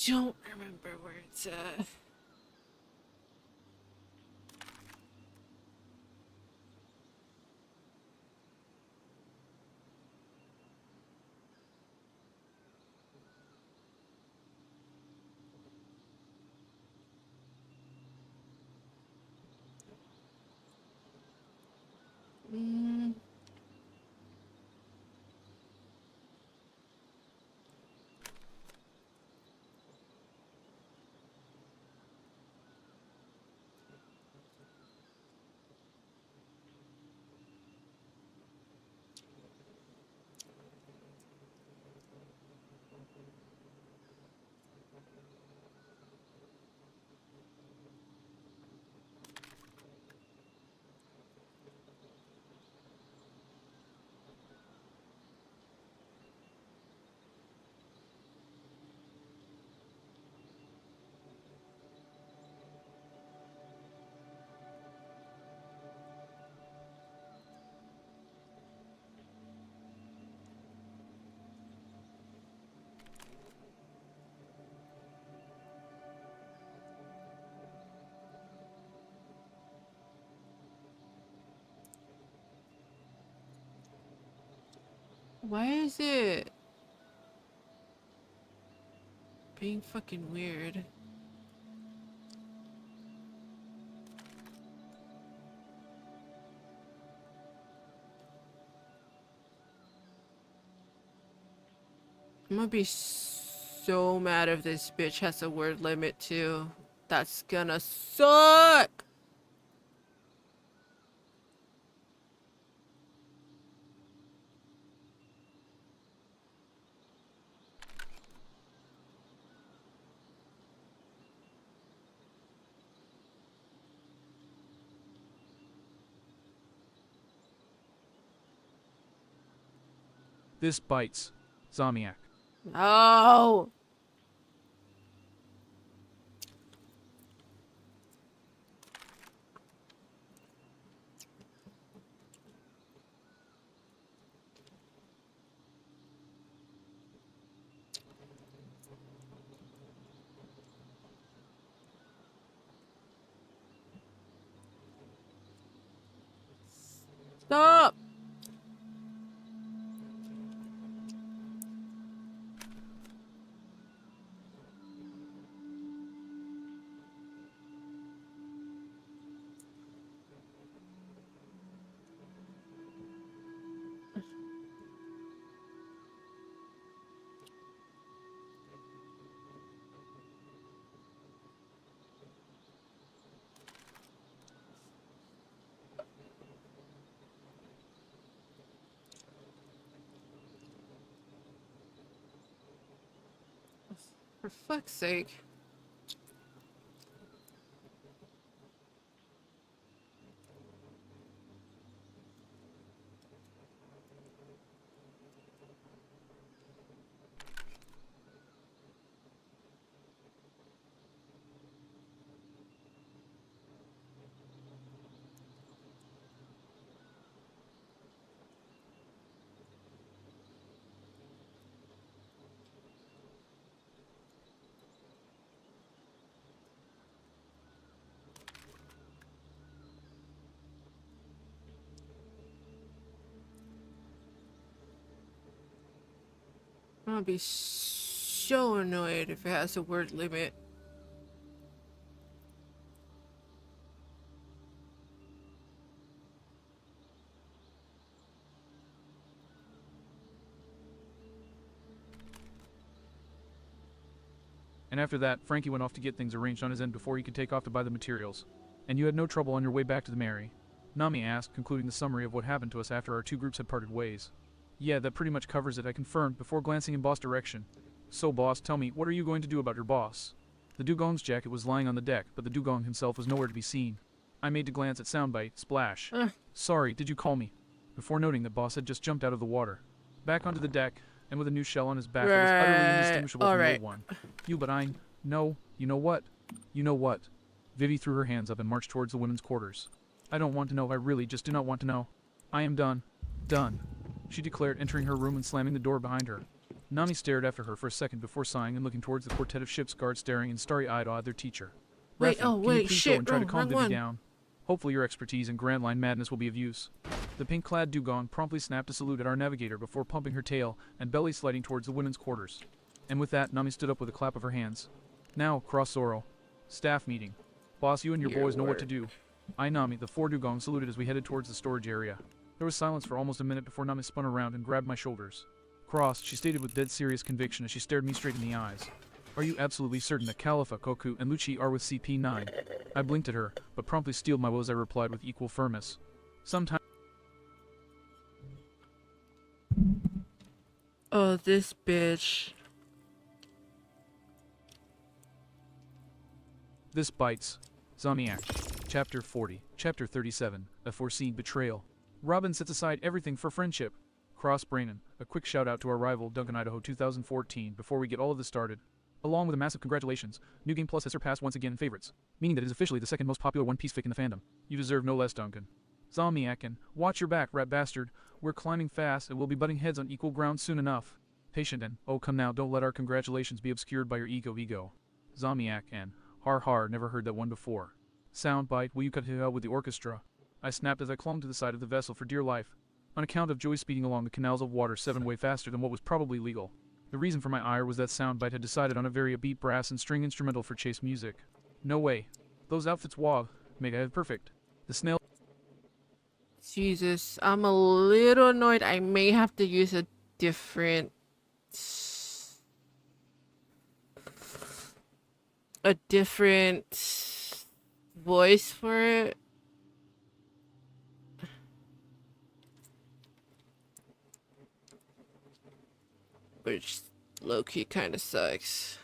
don't remember where it's at. Mm. Why is it being fucking weird? I'm gonna be so mad if this bitch has a word limit too. That's gonna suck! This bites. Zomiak. Oh! Stop! For fuck's sake. I'm gonna be so annoyed if it has a word limit. And after that, Frankie went off to get things arranged on his end before he could take off to buy the materials. And you had no trouble on your way back to the Mary? Nami asked, concluding the summary of what happened to us after our two groups had parted ways. Yeah, that pretty much covers it, I confirmed, before glancing in boss' direction. So boss, tell me, what are you going to do about your boss? The dugong's jacket was lying on the deck, but the dugong himself was nowhere to be seen. I made to glance at Soundbite, splash. Sorry, did you call me? Before noting that boss had just jumped out of the water. Back onto the deck, and with a new shell on his back that was utterly indistinguishable from the old one. You but I... No, you know what? You know what? Vivi threw her hands up and marched towards the women's quarters. I don't want to know, I really just do not want to know. I am done. Done. She declared, entering her room and slamming the door behind her. Nami stared after her for a second before sighing and looking towards the quartet of ship's guards staring in starry-eyed awe at their teacher. Wait, Raffi, oh, can you wait, please shit, go and try to oh, calm wrong Vivi one. down? Hopefully your expertise in Grand Line madness will be of use. The pink-clad dugong promptly snapped a salute at our navigator before pumping her tail and belly sliding towards the women's quarters. And with that, Nami stood up with a clap of her hands. Now, cross Zoro. Staff meeting. Boss, you and your boys know what to do. I, Nami, the 4 dugongs saluted as we headed towards the storage area. There was silence for almost a minute before Nami spun around and grabbed my shoulders. Cross, she stated with dead serious conviction as she stared me straight in the eyes. Are you absolutely certain that Khalifa, Koku, and Lucci are with CP9? I blinked at her, but promptly steeled my will as I replied with equal firmness. Sometime. Oh, this bitch. This bites. Zamiak. Chapter 40. Chapter 37. A Foreseen Betrayal. Robin sets aside everything for friendship. Cross Brainan. A quick shout out to our rival Duncan Idaho 2014 before we get all of this started. Along with a massive congratulations, New Game Plus has surpassed once again in favorites, meaning that it is officially the second most popular One Piece fic in the fandom. You deserve no less, Duncan. Zalmiak, and watch your back, rat bastard. We're climbing fast and we'll be butting heads on equal ground soon enough. Patient and, oh come now, don't let our congratulations be obscured by your ego. Zalmiak and, har, never heard that one before. Soundbite, will you cut it out with the orchestra? I snapped as I clung to the side of the vessel for dear life, on account of Joey speeding along the canals of water 7 way faster than what was probably legal. The reason for my ire was that Soundbite had decided on a very upbeat brass and string instrumental for chase music. No way. Those outfits wog. Make it perfect. The snail. Jesus, I'm a little annoyed. I may have to use a different voice for it. Which low-key kind of sucks.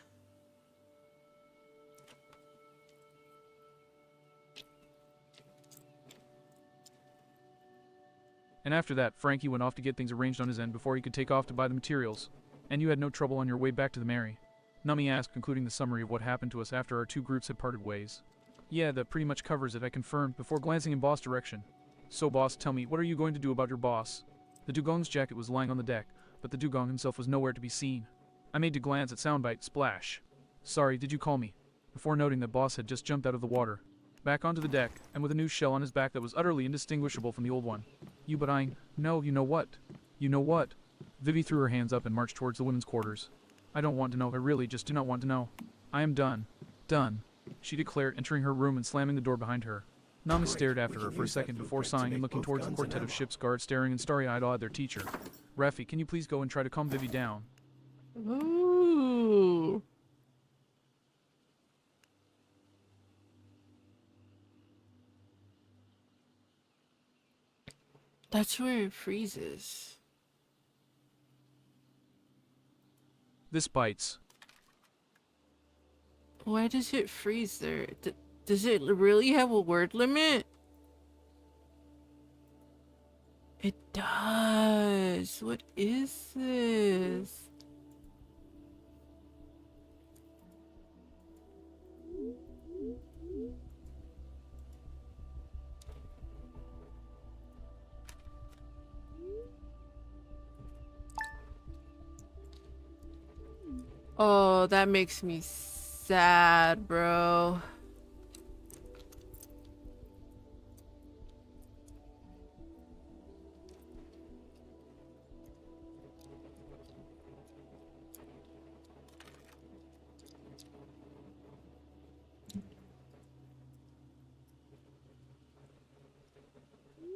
And after that, Frankie went off to get things arranged on his end before he could take off to buy the materials. And you had no trouble on your way back to the Mary? Nami asked, concluding the summary of what happened to us after our 2 groups had parted ways. Yeah, that pretty much covers it, I confirmed, before glancing in boss' direction. So boss, tell me, what are you going to do about your boss? The dugong's jacket was lying on the deck, but the dugong himself was nowhere to be seen. I made to glance at Soundbite, splash. Sorry, did you call me? Before noting that boss had just jumped out of the water. Back onto the deck, and with a new shell on his back that was utterly indistinguishable from the old one. No, you know what? You know what? Vivi threw her hands up and marched towards the women's quarters. I don't want to know, I really just do not want to know. I am done. Done. She declared, entering her room and slamming the door behind her. Nami stared after her for a second before sighing and looking towards the quartet of ship's guards staring in starry-eyed awe at their teacher. Raffi, can you please go and try to calm Vivi down? Ooh. That's where it freezes. This bites. Why does it freeze there? Does it really have a word limit? It does. What is this? Oh, that makes me sad, bro.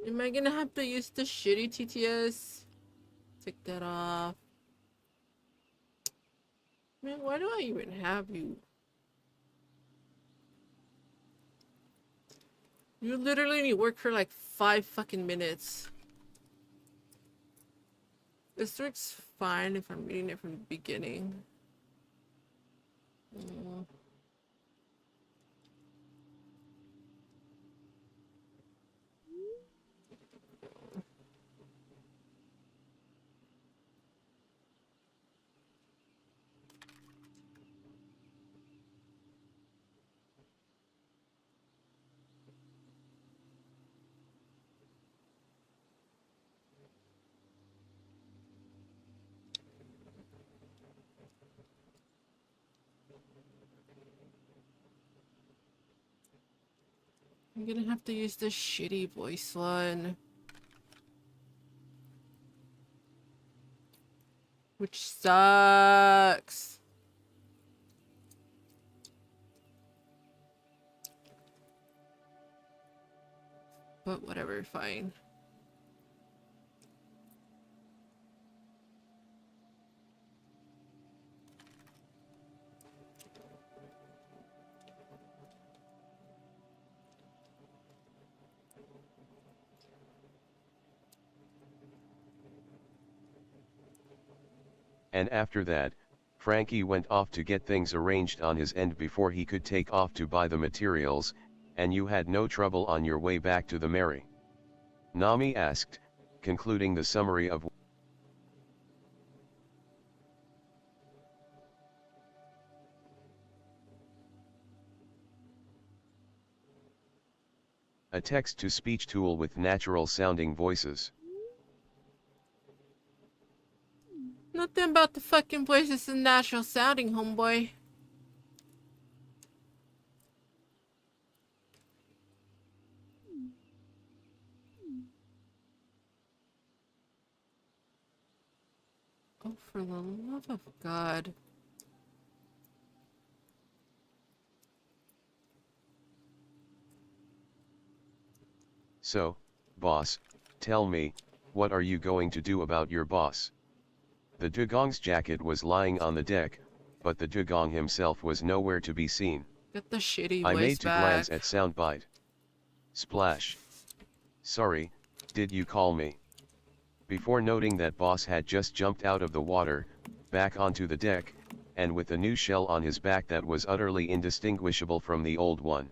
Am I gonna have to use the shitty TTS? Take that off. Man, why do I even have you? You literally only work for like 5 fucking minutes. This works fine if I'm reading it from the beginning. I'm gonna have to use this shitty voice one. Which sucks. But whatever, fine. And after that, Frankie went off to get things arranged on his end before he could take off to buy the materials, and you had no trouble on your way back to the Mary? Nami asked, concluding the summary of a text-to-speech tool with natural-sounding voices. Nothing about the fucking voices and natural sounding, homeboy. Oh, for the love of God. So, boss, tell me, what are you going to do about your boss? The dugong's jacket was lying on the deck, but the dugong himself was nowhere to be seen. Get the shitty I voice made to back. glance at soundbite. Splash. Sorry, did you call me? Before noting that boss had just jumped out of the water, back onto the deck, and with a new shell on his back that was utterly indistinguishable from the old one.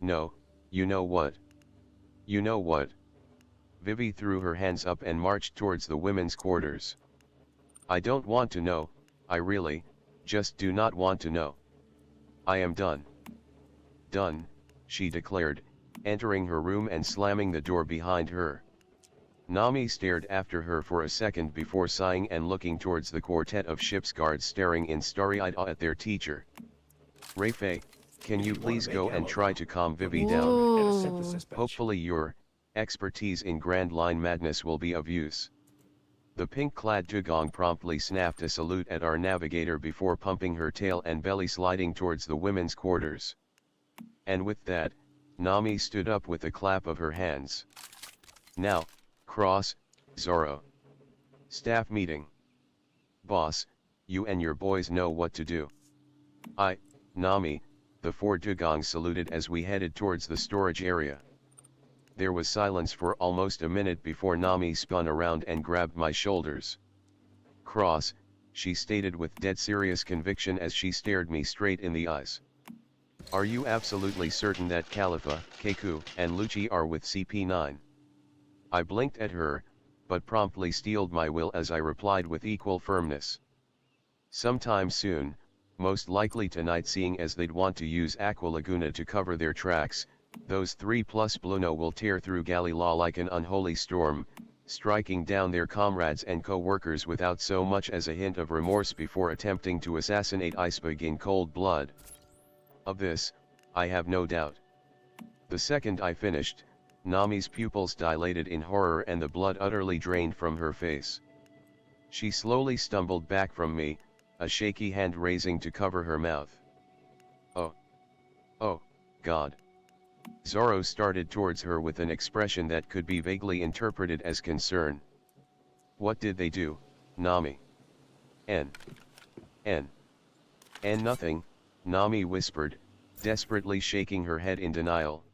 No, you know what? You know what? Vivi threw her hands up and marched towards the women's quarters. I don't want to know, I really, just do not want to know. I am done. Done, she declared, entering her room and slamming the door behind her. Nami stared after her for a second before sighing and looking towards the quartet of ship's guards staring in starry-eyed awe at their teacher. Rayfei, can you please go and try to calm Vivi down? Hopefully your expertise in Grand Line madness will be of use. The pink-clad dugong promptly snapped a salute at our navigator before pumping her tail and belly sliding towards the women's quarters. And with that, Nami stood up with a clap of her hands. Now, Cross, Zoro. Staff meeting. Boss, you and your boys know what to do. Nami, the four dugongs saluted as we headed towards the storage area. There was silence for almost a minute before Nami spun around and grabbed my shoulders. Cross, she stated with dead serious conviction as she stared me straight in the eyes. Are you absolutely certain that Khalifa, Keku, and Lucci are with CP9? I blinked at her, but promptly steeled my will as I replied with equal firmness. Sometime soon, most likely tonight, seeing as they'd want to use Aqua Laguna to cover their tracks, those 3+ Bluno will tear through Galila like an unholy storm, striking down their comrades and co-workers without so much as a hint of remorse before attempting to assassinate Iceberg in cold blood. Of this, I have no doubt. The second I finished, Nami's pupils dilated in horror and the blood utterly drained from her face. She slowly stumbled back from me, a shaky hand raising to cover her mouth. Oh, God. Zoro started towards her with an expression that could be vaguely interpreted as concern. What did they do, Nami? Nothing, Nami whispered, desperately shaking her head in denial.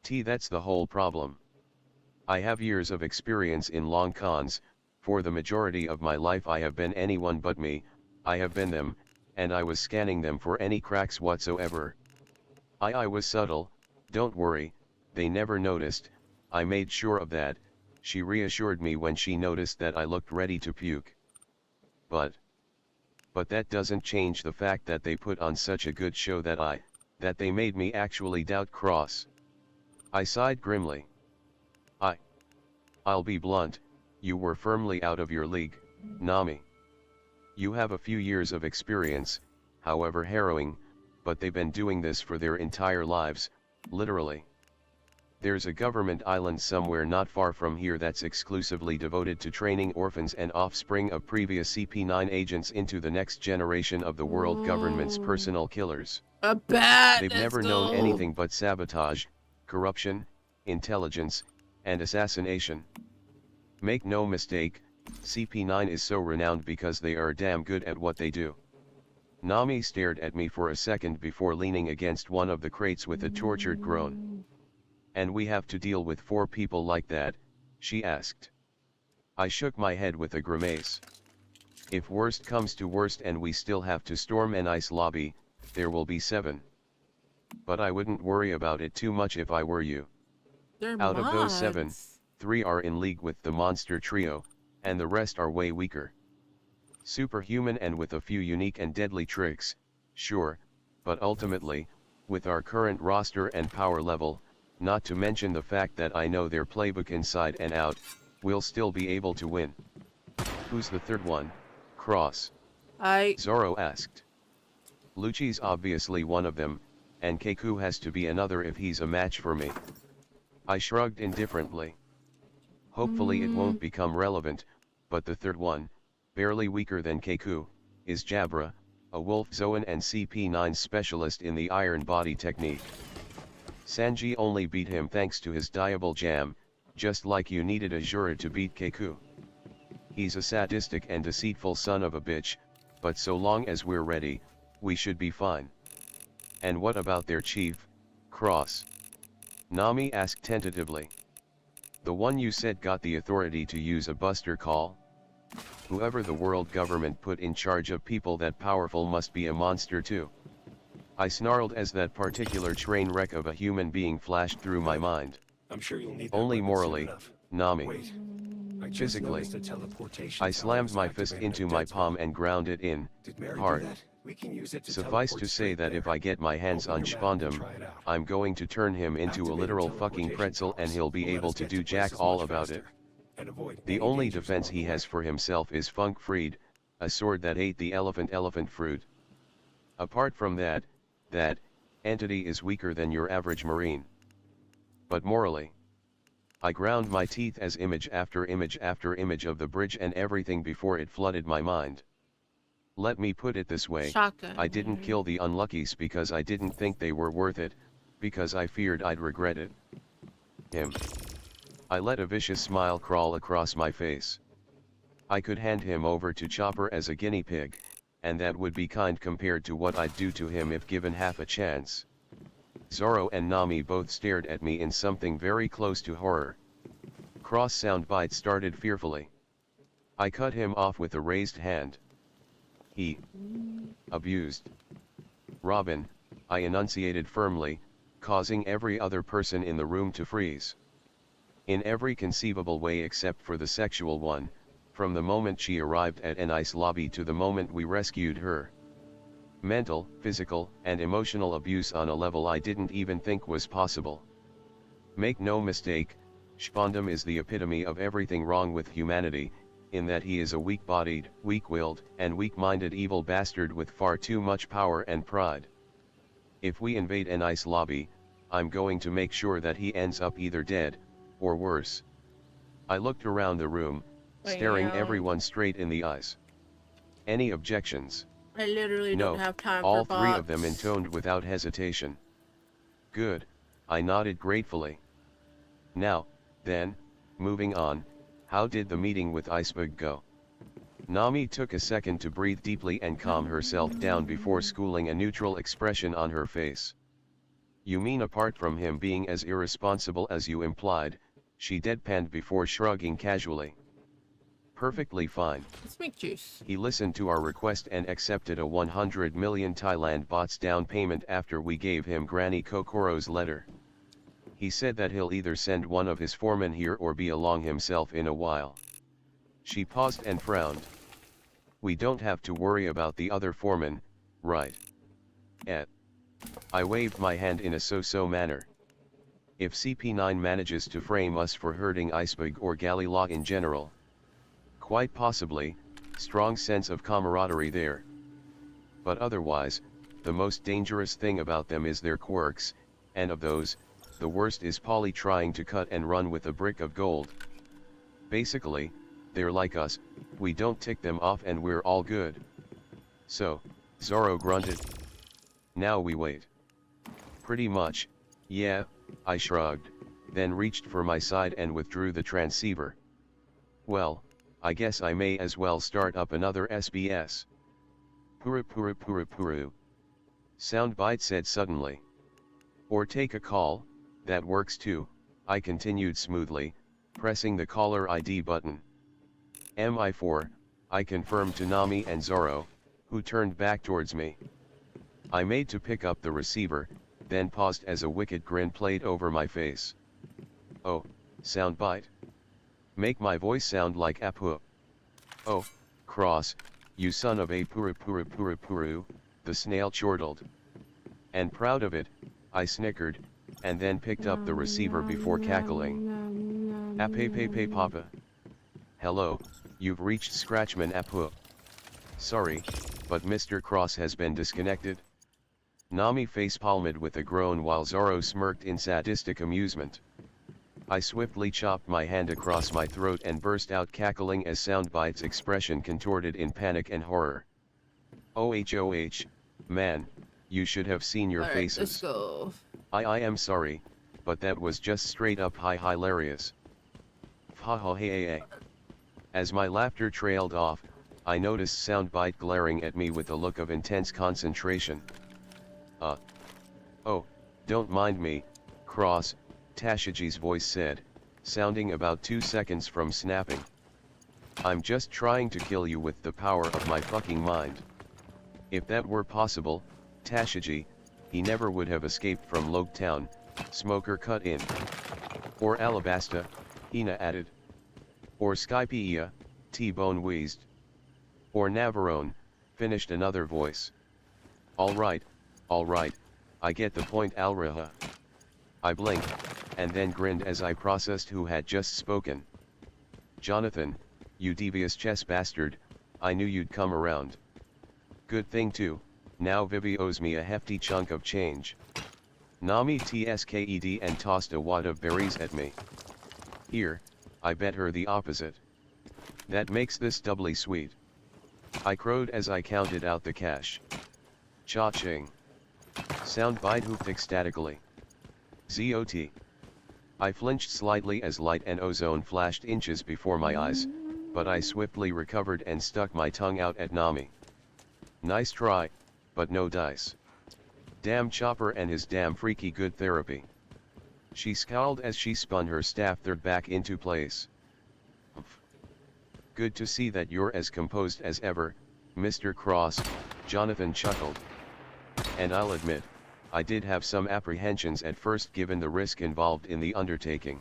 That's the whole problem. I have years of experience in long cons, for the majority of my life I have been anyone but me, I have been them, and I was scanning them for any cracks whatsoever. I was subtle, don't worry, they never noticed, I made sure of that, she reassured me when she noticed that I looked ready to puke. But that doesn't change the fact that they put on such a good show that they made me actually doubt Cross. I sighed grimly. I'll be blunt, you were firmly out of your league, Nami. You have a few years of experience, however harrowing, but they've been doing this for their entire lives, Literally. There's a government island somewhere not far from here that's exclusively devoted to training orphans and offspring of previous CP9 agents into the next generation of the world government's personal killers. A bat! They've never known anything but sabotage, corruption, intelligence, and assassination. Make no mistake, CP9 is so renowned because they are damn good at what they do. Nami stared at me for a second before leaning against one of the crates with a tortured groan. And we have to deal with 4 people like that, she asked. I shook my head with a grimace. If worst comes to worst and we still have to storm an ice lobby, there will be 7. But I wouldn't worry about it too much if I were you. Out of those 7, 3 are in league with the monster trio, and the rest are way weaker. Superhuman and with a few unique and deadly tricks, sure, but ultimately, with our current roster and power level, not to mention the fact that I know their playbook inside and out, we'll still be able to win. Who's the third one, Cross? Zoro asked. Lucci's obviously one of them, and Keiku has to be another if he's a match for me. I shrugged indifferently. Hopefully it won't become relevant, but the third one, barely weaker than Keiku, is Jabra, a Wolf Zoan and CP9 specialist in the iron body technique. Sanji only beat him thanks to his Diable Jam, just like you needed a Jura to beat Keiku. He's a sadistic and deceitful son of a bitch, but so long as we're ready, we should be fine. And what about their chief, Cross? Nami asked tentatively. The one you said got the authority to use a buster call? Whoever the world government put in charge of people that powerful must be a monster too. I snarled as that particular train wreck of a human being flashed through my mind. I'm sure you'll need that Only weapon soon morally, enough. Nami. Wait. I just Physically, noticed a teleportation I tower slammed was my fist activated into at my Dead's palm and ground it in, Did Mary do hard. that? We can use it to Suffice teleport to say straight that there. if I get my hands on Open your map and Spondum, try it out. I'm going to turn him into a Activated literal fucking teleportation pretzel and powers he'll be will let able us to get do to jack places all much about it. faster and avoid The any only dangers defense along he the way. has for himself is Funk Freed, a sword that ate the elephant fruit. Apart from that entity is weaker than your average marine. But morally, I ground my teeth as image after image after image of the bridge and everything before it flooded my mind. Let me put it this way, Shotgun. I didn't kill the unluckies because I didn't think they were worth it, because I feared I'd regret it. Him. I let a vicious smile crawl across my face. I could hand him over to Chopper as a guinea pig, and that would be kind compared to what I'd do to him if given half a chance. Zoro and Nami both stared at me in something very close to horror. Cross soundbite started fearfully. I cut him off with a raised hand. He abused Robin, I enunciated firmly, causing every other person in the room to freeze. In every conceivable way except for the sexual one, from the moment she arrived at an ice lobby to the moment we rescued her. Mental, physical, and emotional abuse on a level I didn't even think was possible. Make no mistake, Spondum is the epitome of everything wrong with humanity, in that he is a weak-bodied, weak-willed, and weak-minded evil bastard with far too much power and pride. If we invade an ice lobby, I'm going to make sure that he ends up either dead, or worse. I looked around the room, staring everyone straight in the eyes. Any objections? I literally No, don't have time all for three bots. of them intoned without hesitation. Good, I nodded gratefully. Now, then, moving on, how did the meeting with Iceberg go? Nami took a second to breathe deeply and calm herself down before schooling a neutral expression on her face. You mean apart from him being as irresponsible as you implied, she deadpanned before shrugging casually. Perfectly fine. Let's make juice. He listened to our request and accepted a 100 million Thailand bahts down payment after we gave him Granny Kokoro's letter. He said that he'll either send one of his foremen here or be along himself in a while. She paused and frowned. We don't have to worry about the other foreman, right? I waved my hand in a so-so manner. If CP9 manages to frame us for hurting Iceberg or Galilog in general, quite possibly, strong sense of camaraderie there. But otherwise, the most dangerous thing about them is their quirks, and of those, the worst is Polly trying to cut and run with a brick of gold. Basically, they're like us, we don't tick them off and we're all good. So, Zoro grunted. Now we wait. Pretty much, yeah, I shrugged, then reached for my side and withdrew the transceiver. Well, I guess I may as well start up another SBS. Puru puru puru puru. Soundbite said suddenly. Or take a call, that works too, I continued smoothly, pressing the caller ID button. MI4, I confirmed to Nami and Zoro, who turned back towards me. I made to pick up the receiver, then paused as a wicked grin played over my face. Oh, soundbite. Make my voice sound like Apu. Oh, Cross, you son of a puru puru puru puru, the snail chortled. And proud of it, I snickered, and then picked up the receiver before cackling. Ape papa. Hello, you've reached Scratchman Apu. Sorry, but Mr. Cross has been disconnected. Nami facepalmed with a groan while Zoro smirked in sadistic amusement. I swiftly chopped my hand across my throat and burst out cackling as Soundbite's expression contorted in panic and horror. OH, man, you should have seen your faces. Let's go. I am sorry, but that was just straight up hilarious. Ha ha hey. As my laughter trailed off, I noticed Soundbite glaring at me with a look of intense concentration. Oh, don't mind me, Cross, Tashiji's voice said, sounding about 2 seconds from snapping. I'm just trying to kill you with the power of my fucking mind. If that were possible, Tashiji, he never would have escaped from Loketown, Smoker cut in. Or Alabasta, Hina added. Or Skypiea, T-Bone wheezed. Or Navarone, finished another voice. Alright, I get the point Alraha. I blinked, and then grinned as I processed who had just spoken. Jonathan, you devious chess bastard, I knew you'd come around. Good thing too, now Vivi owes me a hefty chunk of change. Nami tsked and tossed a wad of berries at me. Here, I bet her the opposite. That makes this doubly sweet. I crowed as I counted out the cash. Cha-ching. Soundbite hooped ecstatically. ZOT. I flinched slightly as light and ozone flashed inches before my eyes, but I swiftly recovered and stuck my tongue out at Nami. Nice try, but no dice. Damn Chopper and his damn freaky good therapy. She scowled as she spun her staff third back into place. Good to see that you're as composed as ever, Mr. Cross, Jonathan chuckled. And I'll admit, I did have some apprehensions at first given the risk involved in the undertaking.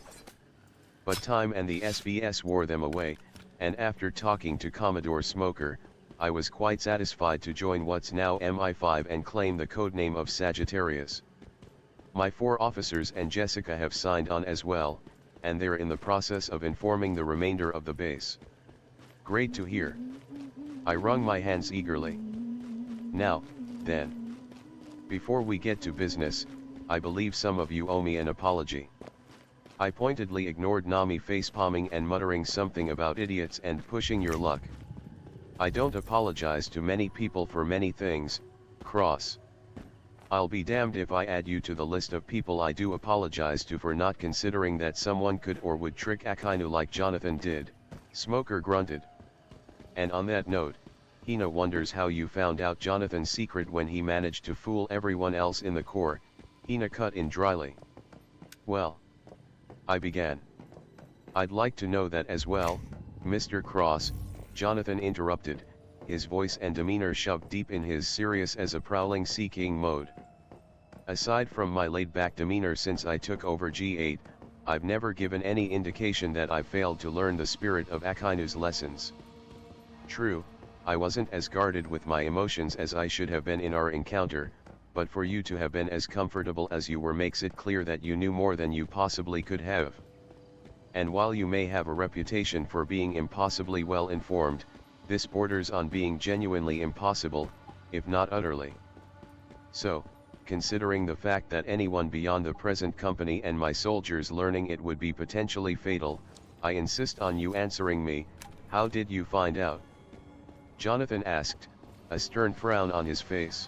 But time and the SBS wore them away, and after talking to Commodore Smoker, I was quite satisfied to join what's now MI5 and claim the codename of Sagittarius. My 4 officers and Jessica have signed on as well, and they're in the process of informing the remainder of the base. Great to hear. I wrung my hands eagerly. Now, then. Before we get to business, I believe some of you owe me an apology. I pointedly ignored Nami facepalming and muttering something about idiots and pushing your luck. I don't apologize to many people for many things, Cross. I'll be damned if I add you to the list of people I do apologize to for not considering that someone could or would trick Akainu like Jonathan did, Smoker grunted. And on that note, Hina wonders how you found out Jonathan's secret when he managed to fool everyone else in the Corps, Hina cut in dryly. Well, I began. I'd like to know that as well, Mr. Cross, Jonathan interrupted, his voice and demeanor shoved deep in his serious as a prowling Sea King mode. Aside from my laid-back demeanor since I took over G8, I've never given any indication that I failed to learn the spirit of Akainu's lessons. True, I wasn't as guarded with my emotions as I should have been in our encounter, but for you to have been as comfortable as you were makes it clear that you knew more than you possibly could have. And while you may have a reputation for being impossibly well informed, this borders on being genuinely impossible, if not utterly. So, considering the fact that anyone beyond the present company and my soldiers learning it would be potentially fatal, I insist on you answering me. How did you find out? Jonathan asked, a stern frown on his face.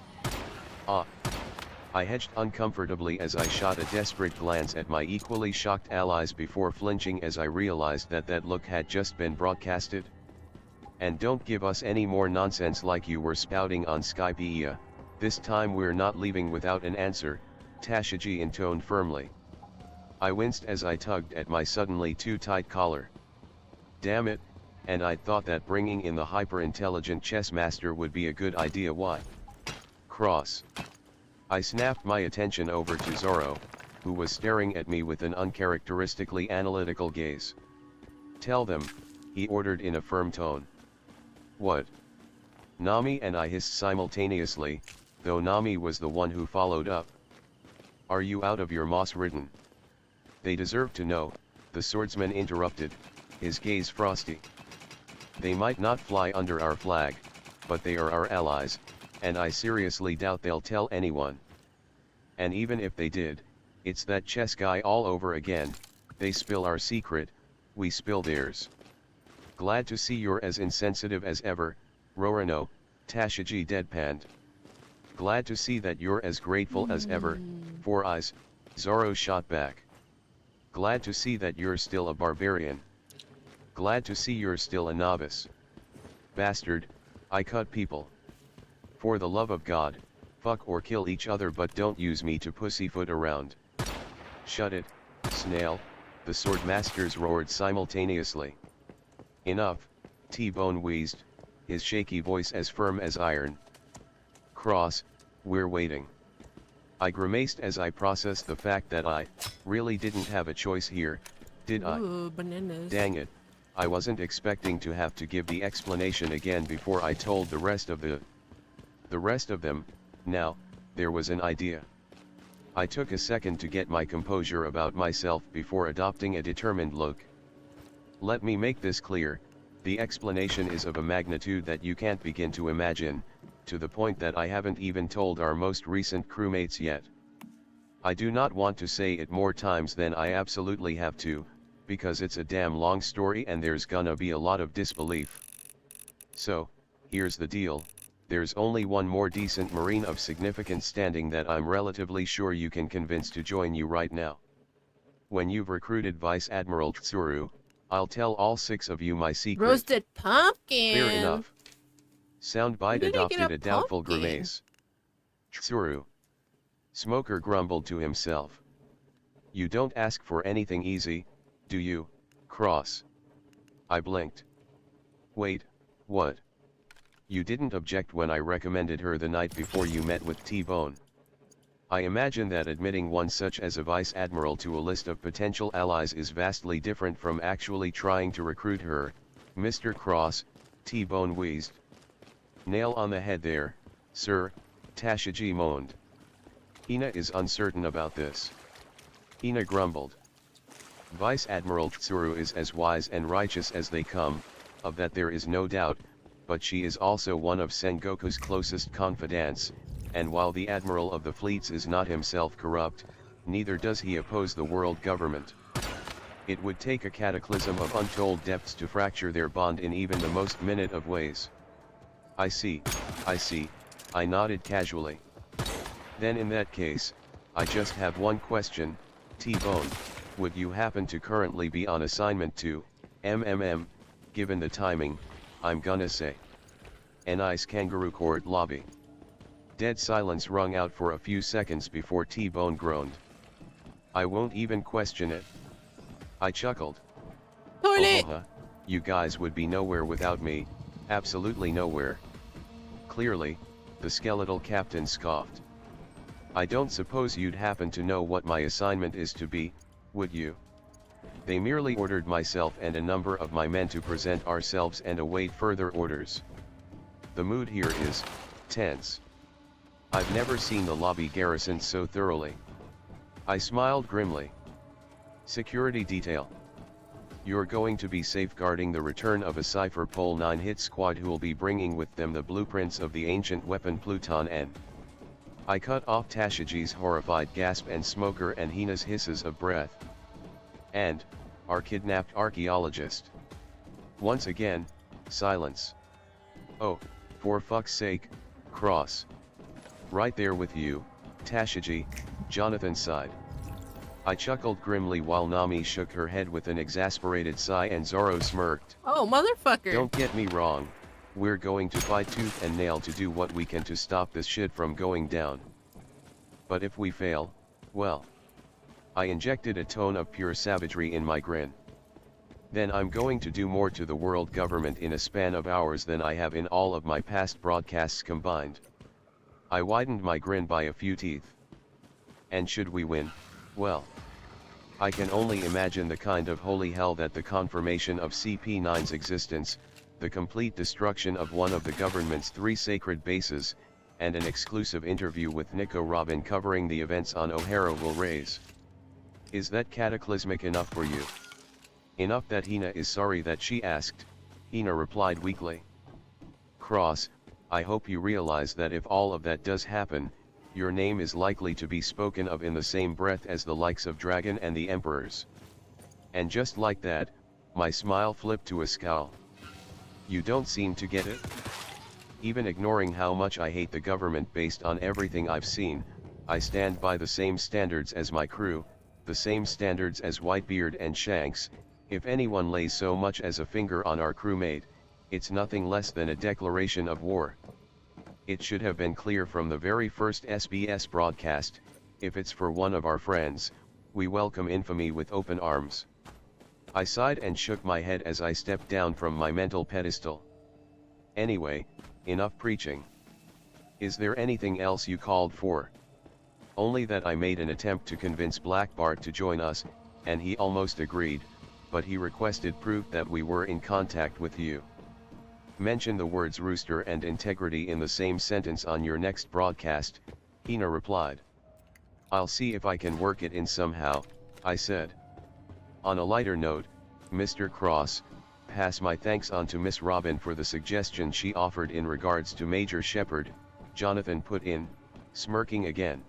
I hedged uncomfortably as I shot a desperate glance at my equally shocked allies before flinching as I realized that that look had just been broadcasted. And don't give us any more nonsense like you were spouting on Skypeia. This time we're not leaving without an answer, Tashiji intoned firmly. I winced as I tugged at my suddenly too tight collar. Damn it, and I'd thought that bringing in the hyper-intelligent chess master would be a good idea. Why? Cross. I snapped my attention over to Zoro, who was staring at me with an uncharacteristically analytical gaze. Tell them, he ordered in a firm tone. What? Nami and I hissed simultaneously, though Nami was the one who followed up. Are you out of your moss-ridden? They deserve to know, the swordsman interrupted, his gaze frosty. They might not fly under our flag, but they are our allies, and I seriously doubt they'll tell anyone. And even if they did, it's that chess guy all over again. They spill our secret, we spill theirs. Glad to see you're as insensitive as ever, Rorano, Tashiji deadpanned. Glad to see that you're as grateful as ever, Four Eyes, Zoro shot back. Glad to see that you're still a barbarian. Glad to see you're still a novice. Bastard, I cut people. For the love of God, fuck or kill each other, but don't use me to pussyfoot around. Shut it, snail, the sword masters roared simultaneously. Enough, T-Bone wheezed, his shaky voice as firm as iron. Cross, we're waiting. I grimaced as I processed the fact that I really didn't have a choice here, did I? Ooh, bananas. Dang it, I wasn't expecting to have to give the explanation again before I told the rest of them. Now, there was an idea. I took a second to get my composure about myself before adopting a determined look. Let me make this clear, the explanation is of a magnitude that you can't begin to imagine, to the point that I haven't even told our most recent crewmates yet. I do not want to say it more times than I absolutely have to, because it's a damn long story and there's gonna be a lot of disbelief. So, here's the deal. There's only one more decent Marine of significant standing that I'm relatively sure you can convince to join you right now. When you've recruited Vice Admiral Tsuru, I'll tell all 6 of you my secret. Roasted pumpkin. Fair enough. Soundbite Where did I get adopted a a doubtful pumpkin? grimace. Tsuru. Smoker grumbled to himself. You don't ask for anything easy, do you, Cross? I blinked. Wait, what? You didn't object when I recommended her the night before you met with T-Bone. I imagine that admitting one such as a vice admiral to a list of potential allies is vastly different from actually trying to recruit her, Mr. Cross, T-Bone wheezed. Nail on the head there, sir, Tashiji moaned. Ina is uncertain about this. Ina grumbled. Vice Admiral Tsuru is as wise and righteous as they come, of that there is no doubt, but she is also one of Sengoku's closest confidants, and while the Admiral of the Fleets is not himself corrupt, neither does he oppose the world government. It would take a cataclysm of untold depths to fracture their bond in even the most minute of ways. I see, I nodded casually. Then in that case, I just have one question, T-Bone, would you happen to currently be on assignment to, given the timing, I'm gonna say. An ice kangaroo court lobby. Dead silence rung out for a few seconds before T-Bone groaned. I won't even question it. I chuckled. Toilet! You guys would be nowhere without me, absolutely nowhere. Clearly, the skeletal captain scoffed. I don't suppose you'd happen to know what my assignment is to be, would you? They merely ordered myself and a number of my men to present ourselves and await further orders. The mood here is tense. I've never seen the lobby garrisoned so thoroughly. I smiled grimly. Security detail. You're going to be safeguarding the return of a Cypher Pole 9 hit squad who'll be bringing with them the blueprints of the ancient weapon Pluton N. I cut off Tashiji's horrified gasp and Smoker and Hina's hisses of breath. And, our kidnapped archaeologist. Once again, silence. Oh, for fuck's sake, Cross. Right there with you, Tashiji, Jonathan sighed. I chuckled grimly while Nami shook her head with an exasperated sigh and Zoro smirked. Oh, motherfucker! Don't get me wrong, we're going to fight tooth and nail to do what we can to stop this shit from going down. But if we fail, well. I injected a tone of pure savagery in my grin. Then I'm going to do more to the world government in a span of hours than I have in all of my past broadcasts combined. I widened my grin by a few teeth. And should we win, well. I can only imagine the kind of holy hell that the confirmation of CP9's existence, the complete destruction of one of the government's 3 sacred bases, and an exclusive interview with Nico Robin covering the events on O'Hara will raise. Is that cataclysmic enough for you? Enough that Hina is sorry that she asked, Hina replied weakly. Cross, I hope you realize that if all of that does happen, your name is likely to be spoken of in the same breath as the likes of Dragon and the Emperors. And just like that, my smile flipped to a scowl. You don't seem to get it? Even ignoring how much I hate the government based on everything I've seen, I stand by the same standards as my crew, the same standards as Whitebeard and Shanks. If anyone lays so much as a finger on our crewmate, it's nothing less than a declaration of war. It should have been clear from the very first SBS broadcast, if it's for one of our friends, we welcome infamy with open arms. I sighed and shook my head as I stepped down from my mental pedestal. Anyway, enough preaching. Is there anything else you called for? Only that I made an attempt to convince Black Bart to join us, and he almost agreed, but he requested proof that we were in contact with you. Mention the words rooster and integrity in the same sentence on your next broadcast, Hina replied. I'll see if I can work it in somehow, I said. On a lighter note, Mr. Cross, pass my thanks on to Miss Robin for the suggestion she offered in regards to Major Shepard, Jonathan put in, smirking again.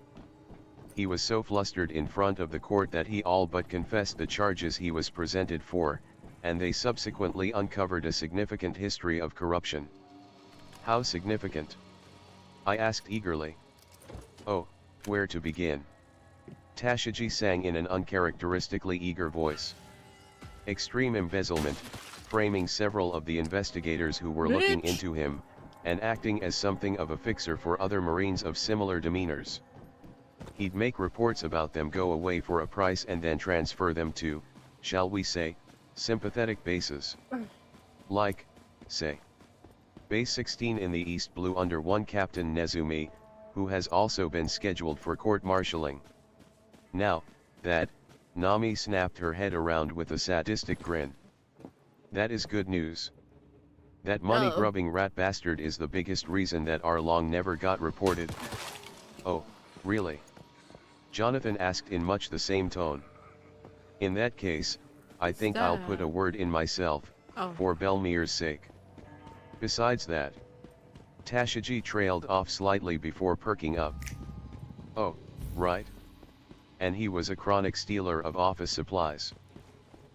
He was so flustered in front of the court that he all but confessed the charges he was presented for, and they subsequently uncovered a significant history of corruption. How significant? I asked eagerly. Oh, where to begin? Tashiji sang in an uncharacteristically eager voice. Extreme embezzlement, framing several of the investigators who were looking into him, and acting as something of a fixer for other Marines of similar demeanors. He'd make reports about them go away for a price and then transfer them to, shall we say, sympathetic bases. Like, say, Base 16 in the East Blue under one Captain Nezumi, who has also been scheduled for court-martialing. Now, that, Nami snapped her head around with a sadistic grin. That is good news. That money-grubbing rat bastard is the biggest reason that Arlong never got reported. Oh, really? Jonathan asked in much the same tone. In that case, I think I'll put a word in myself, for Belmir's sake. Besides that, Tashiji trailed off slightly before perking up. Oh, right. And he was a chronic stealer of office supplies.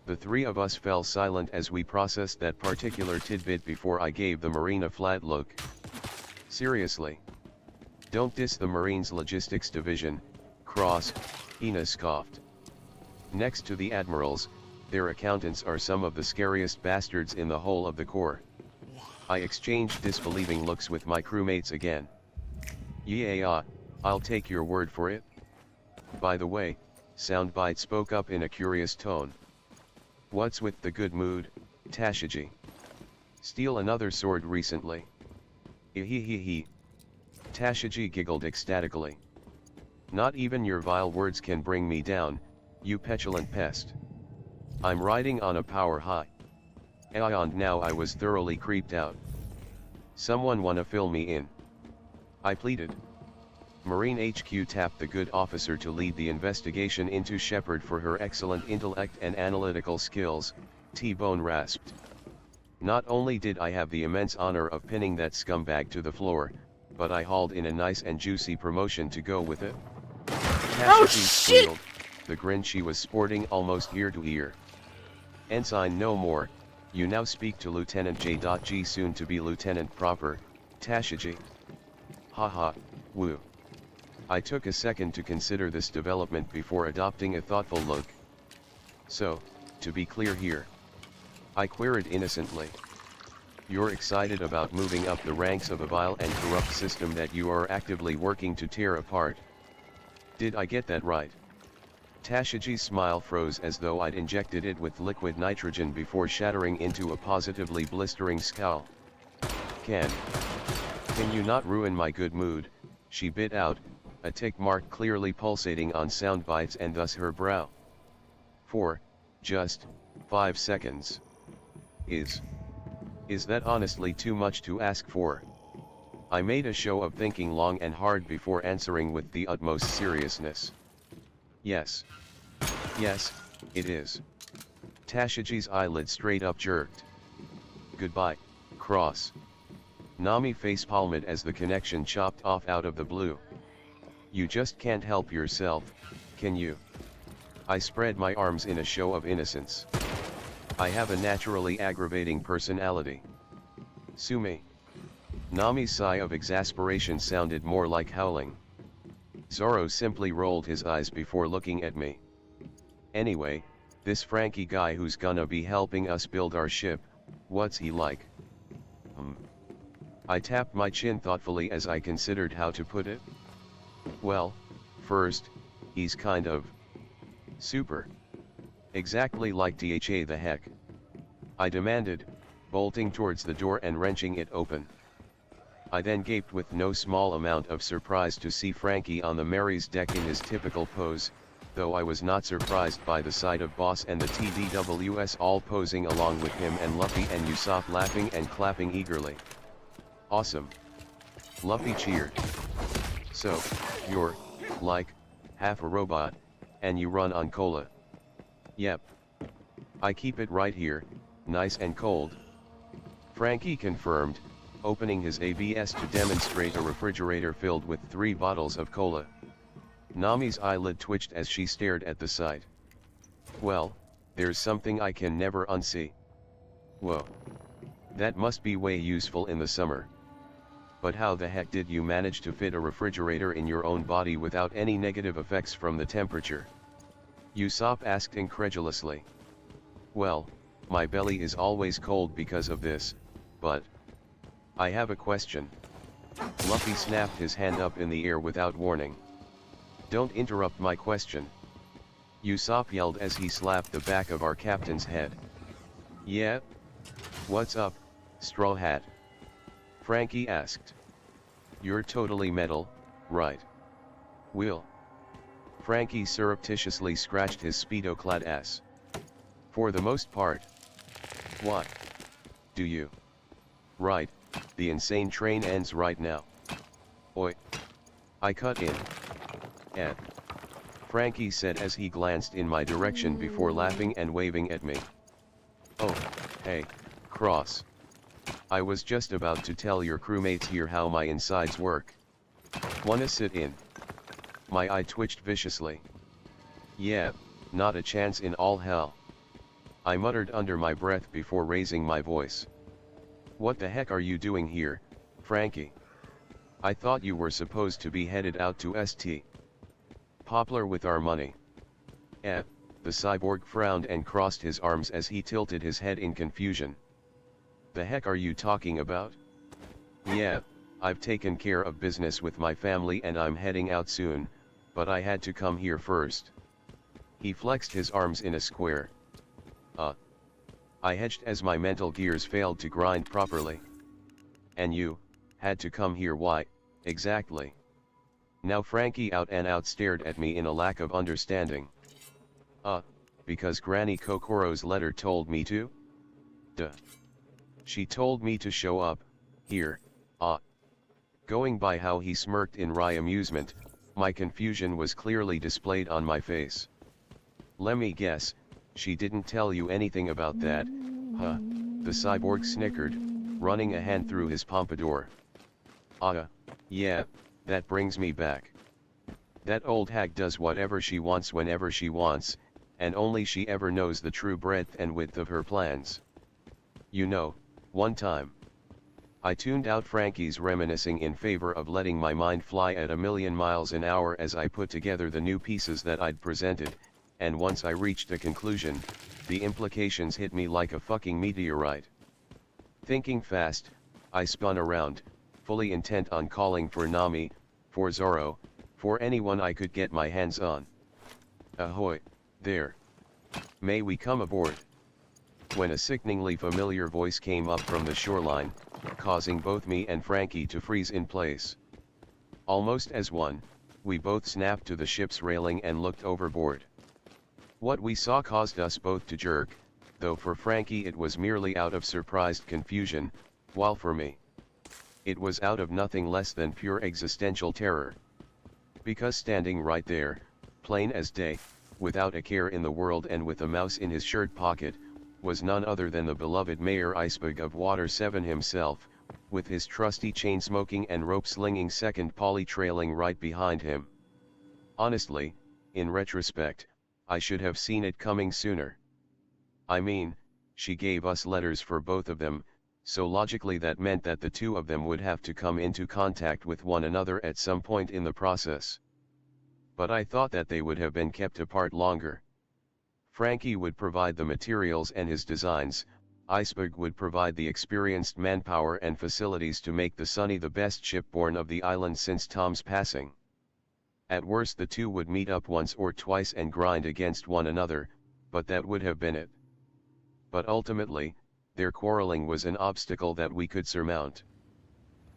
The 3 of us fell silent as we processed that particular tidbit before I gave the Marine a flat look. Seriously. Don't diss the Marines Logistics Division, Cross, Hina scoffed. Next to the admirals, their accountants are some of the scariest bastards in the whole of the Corps. I exchanged disbelieving looks with my crewmates again. Yeah, I'll take your word for it. By the way, Soundbite spoke up in a curious tone. What's with the good mood, Tashiji? Steal another sword recently? Ehehehe. Tashiji giggled ecstatically. Not even your vile words can bring me down, you petulant pest. I'm riding on a power high. And now I was thoroughly creeped out. Someone wanna fill me in? I pleaded. Marine HQ tapped the good officer to lead the investigation into Shepard for her excellent intellect and analytical skills, T-Bone rasped. Not only did I have the immense honor of pinning that scumbag to the floor, but I hauled in a nice and juicy promotion to go with it. Oh, Tasha shit! squealed, the grin she was sporting almost ear to ear. Ensign no more, you now speak to Lieutenant J.G. soon to be Lieutenant proper, Tasha G. Haha, woo. I took a second to consider this development before adopting a thoughtful look. So, to be clear here. I queried innocently. You're excited about moving up the ranks of a vile and corrupt system that you are actively working to tear apart. Did I get that right? Tashaji's smile froze as though I'd injected it with liquid nitrogen before shattering into a positively blistering scowl. Can you not ruin my good mood, she bit out, a tick mark clearly pulsating on sound bites and thus her brow. For just 5 seconds. Is that honestly too much to ask for? I made a show of thinking long and hard before answering with the utmost seriousness. Yes. Yes, it is. Tashaji's eyelid straight up jerked. Goodbye, Cross. Nami facepalmed as the connection chopped off out of the blue. You just can't help yourself, can you? I spread my arms in a show of innocence. I have a naturally aggravating personality. Sue me. Nami's sigh of exasperation sounded more like howling. Zoro simply rolled his eyes before looking at me. Anyway, this Frankie guy who's gonna be helping us build our ship, what's he like? I tapped my chin thoughtfully as I considered how to put it. Well, first, he's kind of super. Exactly like DHA the heck. I demanded, bolting towards the door and wrenching it open. I then gaped with no small amount of surprise to see Frankie on the Mary's deck in his typical pose, though I was not surprised by the sight of Boss and the TDWS all posing along with him and Luffy and Usopp laughing and clapping eagerly. Awesome. Luffy cheered. So, you're, like, half a robot, and you run on cola. Yep. I keep it right here, nice and cold. Frankie confirmed, opening his ABS to demonstrate a refrigerator filled with 3 bottles of cola. Nami's eyelid twitched as she stared at the sight. Well, there's something I can never unsee. Whoa. That must be way useful in the summer. But how the heck did you manage to fit a refrigerator in your own body without any negative effects from the temperature? Usopp asked incredulously. Well, my belly is always cold because of this, but I have a question. Luffy snapped his hand up in the air without warning. Don't interrupt my question. Usopp yelled as he slapped the back of our captain's head. Yeah? What's up, Straw Hat? Frankie asked. You're totally metal, right? Will. Frankie surreptitiously scratched his Speedo-clad ass. For the most part. What? Do you? Right, the insane train ends right now. Oi. I cut in. Ed. Frankie said as he glanced in my direction before laughing and waving at me. Oh, hey, Cross. I was just about to tell your crewmates here how my insides work. Wanna sit in? My eye twitched viciously. Yeah, not a chance in all hell. I muttered under my breath before raising my voice. What the heck are you doing here, Frankie? I thought you were supposed to be headed out to St. Poplar with our money. The cyborg frowned and crossed his arms as he tilted his head in confusion. The heck are you talking about? Yeah, I've taken care of business with my family and I'm heading out soon, but I had to come here first. He flexed his arms in a square. I hedged as my mental gears failed to grind properly. And you, had to come here, why, exactly? Now Frankie out and out stared at me in a lack of understanding. Because Granny Kokoro's letter told me to? Duh. She told me to show up, here, Going by how he smirked in wry amusement, my confusion was clearly displayed on my face. Lemme guess, she didn't tell you anything about that, huh? The cyborg snickered, running a hand through his pompadour. Yeah, that brings me back. That old hag does whatever she wants whenever she wants, and only she ever knows the true breadth and width of her plans. You know, one time, I tuned out Frankie's reminiscing in favor of letting my mind fly at 1,000,000 miles an hour as I put together the new pieces that I'd presented, and once I reached a conclusion, the implications hit me like a fucking meteorite. Thinking fast, I spun around, fully intent on calling for Nami, for Zoro, for anyone I could get my hands on. Ahoy, there. May we come aboard? When a sickeningly familiar voice came up from the shoreline, causing both me and Frankie to freeze in place. Almost as one, we both snapped to the ship's railing and looked overboard. What we saw caused us both to jerk, though for Frankie it was merely out of surprised confusion, while for me, it was out of nothing less than pure existential terror. Because standing right there, plain as day, without a care in the world and with a mouse in his shirt pocket, was none other than the beloved Mayor Iceberg of Water 7 himself, with his trusty chain-smoking and rope-slinging second Polly trailing right behind him. Honestly, in retrospect, I should have seen it coming sooner. I mean, she gave us letters for both of them, so logically that meant that the two of them would have to come into contact with one another at some point in the process. But I thought that they would have been kept apart longer. Frankie would provide the materials and his designs, Iceberg would provide the experienced manpower and facilities to make the Sunny the best shipborne of the island since Tom's passing. At worst the two would meet up once or twice and grind against one another, but that would have been it. But ultimately, their quarreling was an obstacle that we could surmount.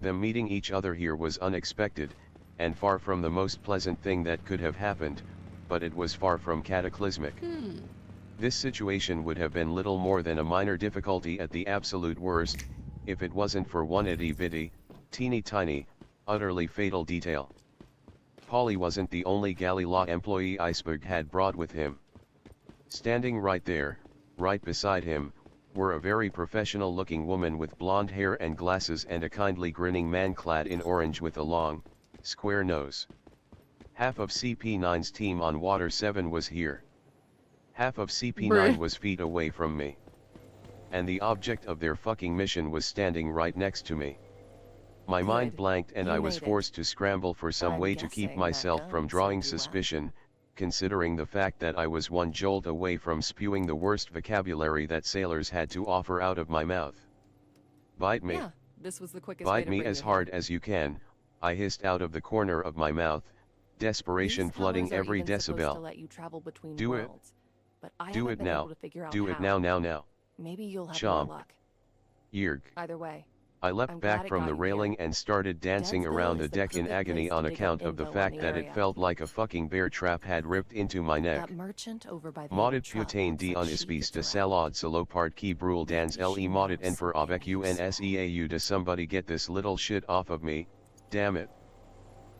Them meeting each other here was unexpected, and far from the most pleasant thing that could have happened, but it was far from cataclysmic. This situation would have been little more than a minor difficulty at the absolute worst, if it wasn't for one itty-bitty, teeny-tiny, utterly fatal detail. Polly wasn't the only galley law employee Iceberg had brought with him. Standing right there, right beside him, were a very professional-looking woman with blonde hair and glasses and a kindly grinning man clad in orange with a long, square nose. Half of CP9's team on Water 7 was here. Half of CP9 was feet away from me. And the object of their fucking mission was standing right next to me. My mind blanked and I was forced to scramble for some way to keep myself from drawing suspicion, considering the fact that I was one jolt away from spewing the worst vocabulary that sailors had to offer out of my mouth. Bite me. Yeah, this was the quickest way Bite to me bring as it hard as you can, I hissed out of the corner of my mouth, desperation flooding every decibel. Do it. Do it now. Do it now. Maybe you'll have Chomp. more luck. Yerg. Either way, I leapt I'm glad back it from got the you railing here. and started dancing Deadsville around the is the deck in perfect agony place on to dig account up of the info on fact the that it area. felt like a fucking bear trap had ripped into my neck. That merchant over by the Modet old truck putain looks d like on she espèce gets de around. salade solo part qui brûle dans le modet en for avec unseau to somebody get this little shit off of me, damn it.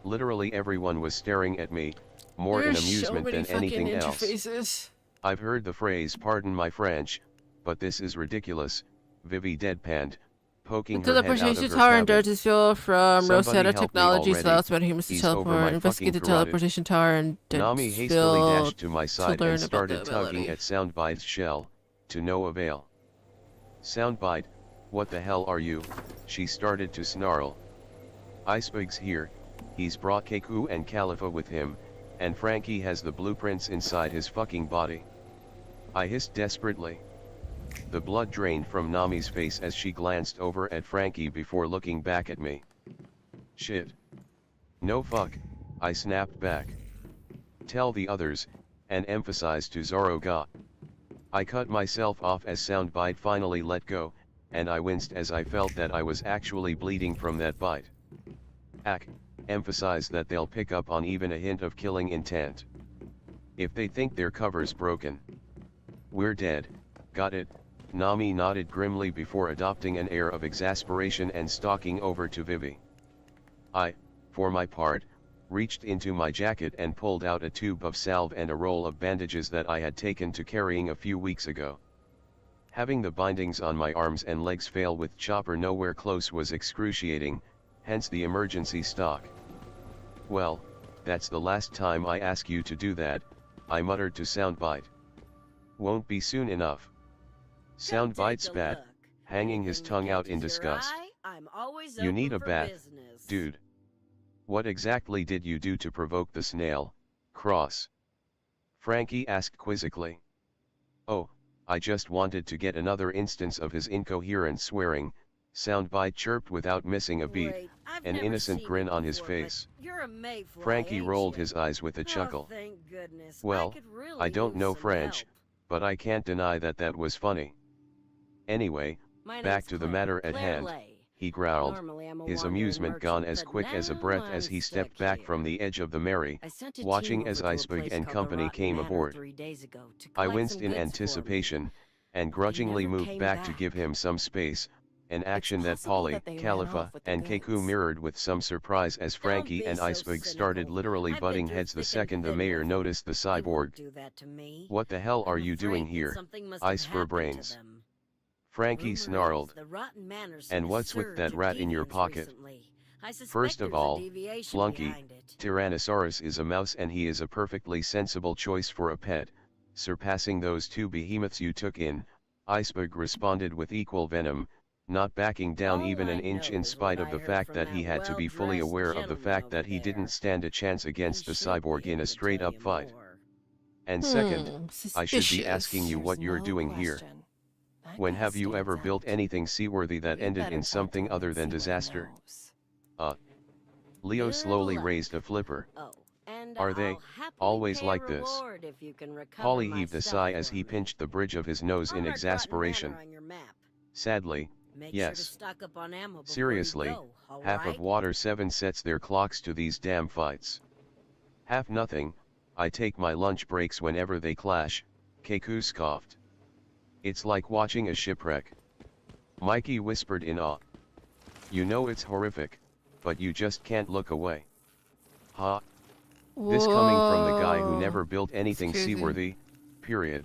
Literally everyone was staring at me, more in There's so amusement many than fucking anything else. interfaces. I've heard the phrase pardon my French, but this is ridiculous, Vivi deadpanned, poking The her head out of teleportation her tower in cabin. Dirtisville from Somebody Rosetta help me Technologies already. allows metahumans to He's over my teleport. Investigate the fucking carotid. teleportation tower in Nami hastily Dirtisville dashed to my to side learn and about started the tugging ability. at Soundbite's shell, to no avail. Soundbite, what the hell are you? She started to snarl. Iceberg's here, he's brought Keku and Khalifa with him, and Frankie has the blueprints inside his fucking body. I hissed desperately. The blood drained from Nami's face as she glanced over at Frankie before looking back at me. Shit. No fuck, I snapped back. Tell the others, and emphasized to Zoro ga. I cut myself off as Soundbite finally let go, and I winced as I felt that I was actually bleeding from that bite. Ack, emphasize that they'll pick up on even a hint of killing intent. If they think their cover's broken. We're dead, got it? Nami nodded grimly before adopting an air of exasperation and stalking over to Vivi. I, for my part, reached into my jacket and pulled out a tube of salve and a roll of bandages that I had taken to carrying a few weeks ago. Having the bindings on my arms and legs fail with Chopper nowhere close was excruciating, hence the emergency stock. Well, that's the last time I ask you to do that, I muttered to Soundbite. Won't be soon enough. Soundbite spat, hanging his tongue out in disgust. You need a bath, dude. What exactly did you do to provoke the snail, Cross? Frankie asked quizzically. Oh, I just wanted to get another instance of his incoherent swearing, Soundbite chirped without missing a beat, an innocent grin on his face. Frankie rolled his eyes with a chuckle. Well, I don't know French, but I can't deny that that was funny. Anyway, back to the matter at hand, he growled, his amusement gone as quick as a breath as he stepped back from the edge of the Mary, watching as Iceberg and company came aboard. I winced in anticipation, and grudgingly moved back to give him some space, an action that Polly, Khalifa, and Keku mirrored with some surprise as Frankie and Iceberg started literally butting heads the second the mayor noticed the cyborg. What the hell are you doing here, Ice for Brains? Frankie snarled. And what's with that rat in your pocket? First of all, Flunky, Tyrannosaurus is a mouse and he is a perfectly sensible choice for a pet, surpassing those two behemoths you took in, Iceberg responded with equal venom, not backing down even an inch in spite of the fact that he had to be fully aware of the fact that he didn't stand a chance against the cyborg in a straight-up fight. And second, I should be asking you what you're doing here. When have you ever built anything seaworthy that ended in something other than disaster? Leo slowly raised a flipper. Are they always like this? Polly heaved a sigh as he pinched the bridge of his nose in exasperation. Sadly, yes. Seriously, half of Water 7 sets their clocks to these damn fights. Half nothing, I take my lunch breaks whenever they clash, Keku scoffed. It's like watching a shipwreck. Mikey whispered in awe. You know it's horrific, but you just can't look away. Ha. This coming from the guy who never built anything seaworthy, period.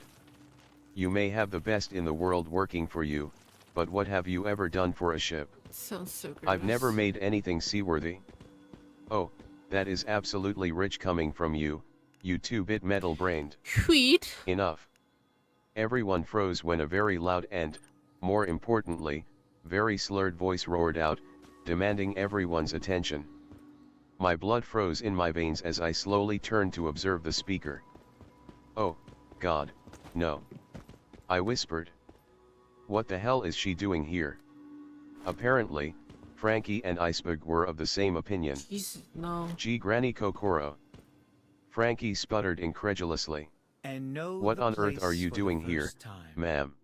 You may have the best in the world working for you, but what have you ever done for a ship? Sounds so gross. I've never made anything seaworthy. Oh, that is absolutely rich coming from you, you two-bit metal-brained. Sweet. Enough. Everyone froze when a very loud and, more importantly, very slurred voice roared out, demanding everyone's attention. My blood froze in my veins as I slowly turned to observe the speaker. Oh, God, no. I whispered. What the hell is she doing here? Apparently, Frankie and Iceberg were of the same opinion. Jesus, no. Gee Granny Kokoro. Frankie sputtered incredulously. What on earth are you doing here, ma'am?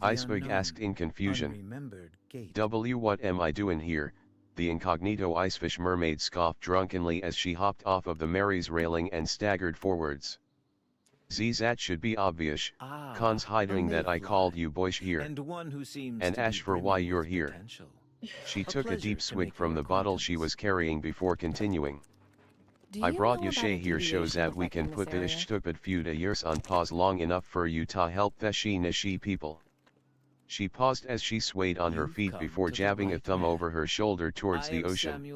Iceberg asked in confusion. What am I doing here? The incognito icefish mermaid scoffed drunkenly as she hopped off of the Mary's railing and staggered forwards. That should be obvious, cons hiding that I called you boys here. And ash for why you're here. She took a deep swig from the bottle she was carrying before continuing. I brought Yashay here shows that we can put this stupid feud of yours on pause long enough for you to help the Nishi people. She paused as she swayed on her feet before jabbing a thumb over her shoulder towards the ocean.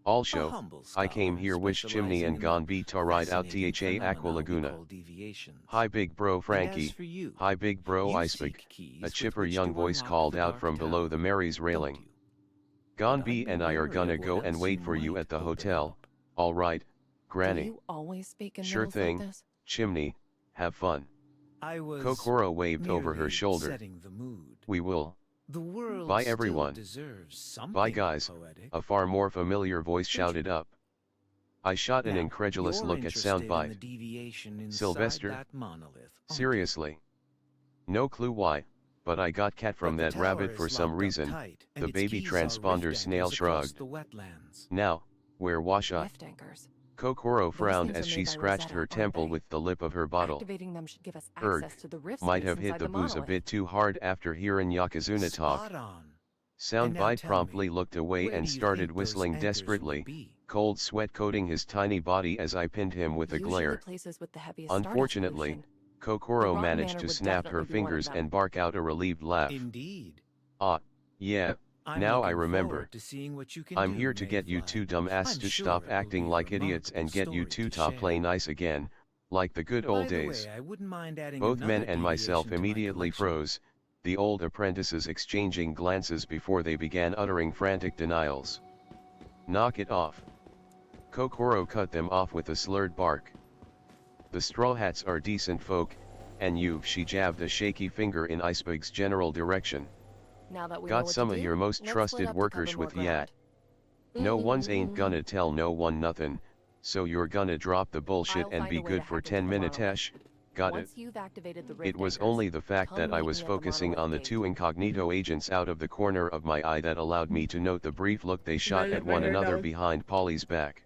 Also, I came here wish Chimney and Gonbi to ride out Tha Aqua Laguna. Hi big bro Frankie, hi big bro Iceberg, a chipper young voice called out from below the Mary's railing. Gonbi and I are gonna go and wait for you at the hotel. All right, Granny. Do you always speak in Sure riddles thing, like this? Chimney, have fun. Kokoro waved over her shoulder. We will. Bye everyone. Bye guys, a far more familiar voice shouted up. I shot an incredulous look at Soundbite. Sylvester? Seriously? No clue why, but I got cat from that rabbit for some reason, the baby transponder snail shrugged. Now, where Washa? Kokoro frowned as she scratched her temple with the lip of her bottle. Activating them should give us Erg, access to the rift might space have hit inside the booze a monolith. bit too hard after hearing Yokozuna talk. Soundbite promptly looked away and started whistling desperately, cold sweat coating his tiny body as I pinned him with a Usually glare. places with the heaviest Stardust Unfortunately, pollution. Kokoro The managed Manor to would snap her definitely be one of fingers them. and bark out a relieved laugh. Indeed. Ah, yeah, Now I remember. I'm here to get you two dumbass to stop acting like idiots and get you two to play nice again, like the good old days. Both men and myself immediately froze, the old apprentices exchanging glances before they began uttering frantic denials. Knock it off. Kokoro cut them off with a slurred bark. The Straw Hats are decent folk, and she jabbed a shaky finger in Iceberg's general direction. Now that we know Got what some to of do, your most let's trusted split up to workers cover more with ground. yat. No one's ain't gonna tell no one nothing, so you're gonna drop the bullshit I'll and find be a way good to for hack into 10 the minutes. monolith. Got it? Once you've activated the It Rift was Anchors, only the fact come that I meet was me at the focusing on the monolith two incognito agents out of the corner of my eye that allowed me to note the brief look they shot at one another behind Polly's back.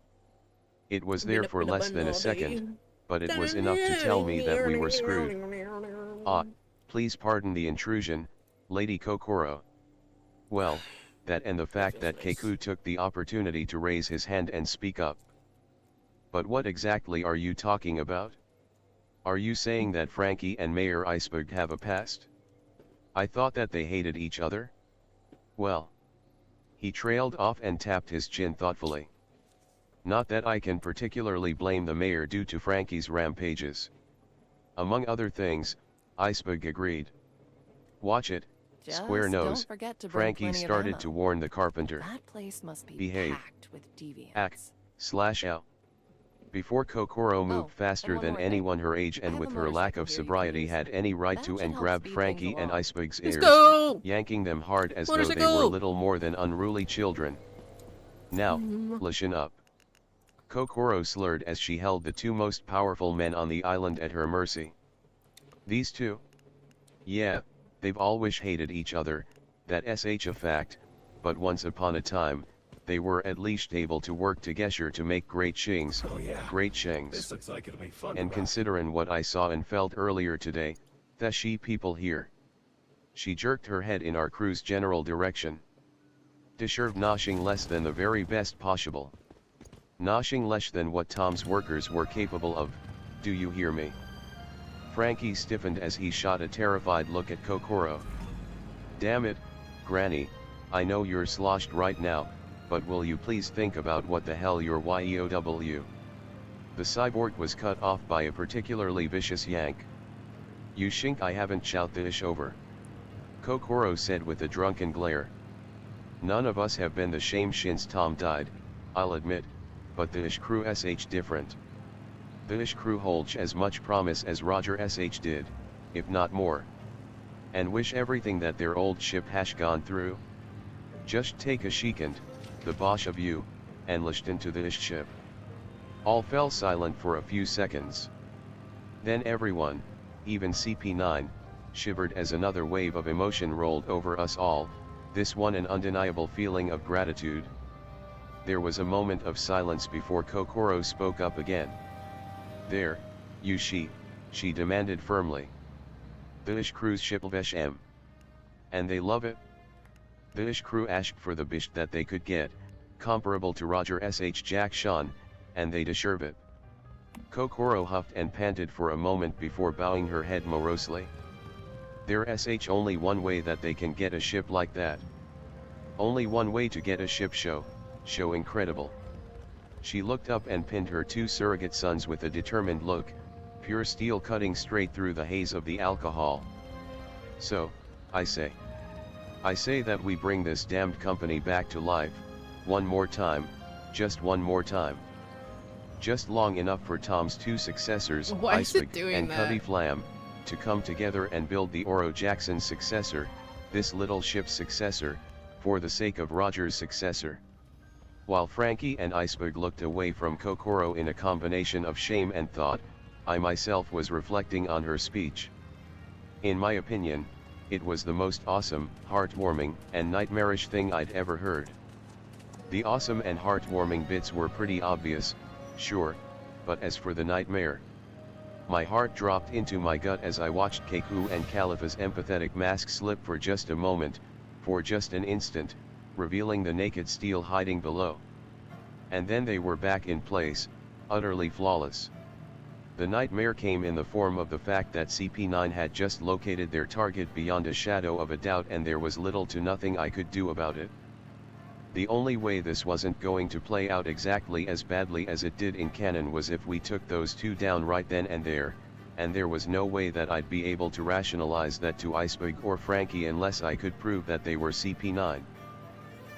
It was there for less than a second, but it was enough to tell me that we were screwed. Please pardon the intrusion, Lady Kokoro. Well, that and the fact that Keiku took the opportunity to raise his hand and speak up. But what exactly are you talking about? Are you saying that Frankie and Mayor Iceberg have a past? I thought that they hated each other? Well. He trailed off and tapped his chin thoughtfully. Not that I can particularly blame the mayor due to Frankie's rampages. Among other things, Iceberg agreed. Watch it, Just square don't nose. forget to bring Frankie plenty of started ammo. to warn the carpenter. That place must be Behave. packed with deviants. Act/out. Before Kokoro moved faster one than more thing. anyone her age and have with a her lack motorcycle of here you can sobriety use. had any right That to should and help grabbed speed Frankie things and along. Iceberg's Let's ears, go! yanking them hard as though they Motorcycle! were little more than unruly children. Now, listen up. Kokoro slurred as she held the two most powerful men on the island at her mercy. These two? Yeah, they've always hated each other, that's a fact, but once upon a time, they were at least able to work together to make great things, great things. This looks like it'll be fun. And considering what I saw and felt earlier today, the people here. She jerked her head in our crew's general direction. Deserve nothing less than the very best possible. Nothing less than what Tom's workers were capable of, do you hear me? Frankie stiffened as he shot a terrified look at Kokoro. Damn it, Granny, I know you're sloshed right now, but will you please think about what the hell you're YEOW? The cyborg was cut off by a particularly vicious yank. You think I haven't shout this over? Kokoro said with a drunken glare. None of us have been the same since Tom died, I'll admit, but the ish crew sh different. The ish crew holds as much promise as Roger sh did, if not more. And wish everything that their old ship has gone through. Just take a second, the bosh of you, and lashed into the ish ship. All fell silent for a few seconds. Then everyone, even CP9, shivered as another wave of emotion rolled over us all, this one an undeniable feeling of gratitude. There was a moment of silence before Kokoro spoke up again. There, she demanded firmly. The ish crew's shipelvesh M. And they love it? The ish crew asked for the bish that they could get, comparable to Roger sh Jack Sean, and they deserve it. Kokoro huffed and panted for a moment before bowing her head morosely. There's only one way that they can get a ship like that. Only one way to get a ship show incredible. She looked up and pinned her two surrogate sons with a determined look, pure steel cutting straight through the haze of the alcohol. So, I say that we bring this damned company back to life, one more time, just one more time. Just long enough for Tom's two successors, Why is it Iceberg doing and that? Cuddy Flam, to come together and build the Oro Jackson successor, this little ship's successor, for the sake of Roger's successor. While Frankie and Iceberg looked away from Kokoro in a combination of shame and thought, I myself was reflecting on her speech. In my opinion, it was the most awesome, heartwarming, and nightmarish thing I'd ever heard. The awesome and heartwarming bits were pretty obvious, sure, but as for the nightmare, my heart dropped into my gut as I watched Keiku and Khalifa's empathetic mask slip for just a moment, for just an instant, revealing the naked steel hiding below. And then they were back in place, utterly flawless. The nightmare came in the form of the fact that CP9 had just located their target beyond a shadow of a doubt, and there was little to nothing I could do about it. The only way this wasn't going to play out exactly as badly as it did in canon was if we took those two down right then and there was no way that I'd be able to rationalize that to Iceberg or Frankie unless I could prove that they were CP9.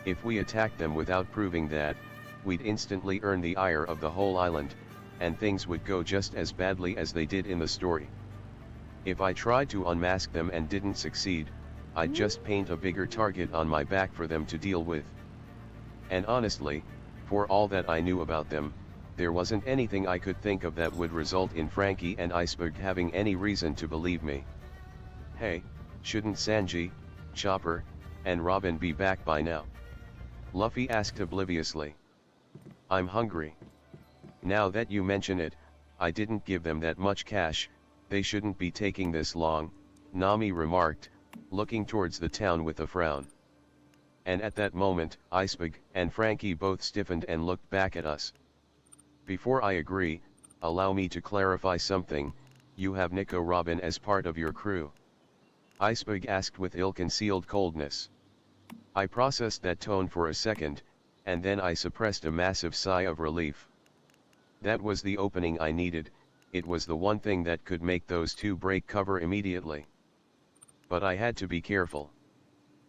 If we attacked them without proving that, we'd instantly earn the ire of the whole island, and things would go just as badly as they did in the story. If I tried to unmask them and didn't succeed, I'd just paint a bigger target on my back for them to deal with. And honestly, for all that I knew about them, there wasn't anything I could think of that would result in Frankie and Iceberg having any reason to believe me. Hey, shouldn't Sanji, Chopper, and Robin be back by now? Luffy asked obliviously. I'm hungry. Now that you mention it, I didn't give them that much cash, they shouldn't be taking this long, Nami remarked, looking towards the town with a frown. And at that moment, Iceberg and Frankie both stiffened and looked back at us. Before I agree, allow me to clarify something. You have Nico Robin as part of your crew? Iceberg asked with ill-concealed coldness. I processed that tone for a second, and then I suppressed a massive sigh of relief. That was the opening I needed, it was the one thing that could make those two break cover immediately. But I had to be careful.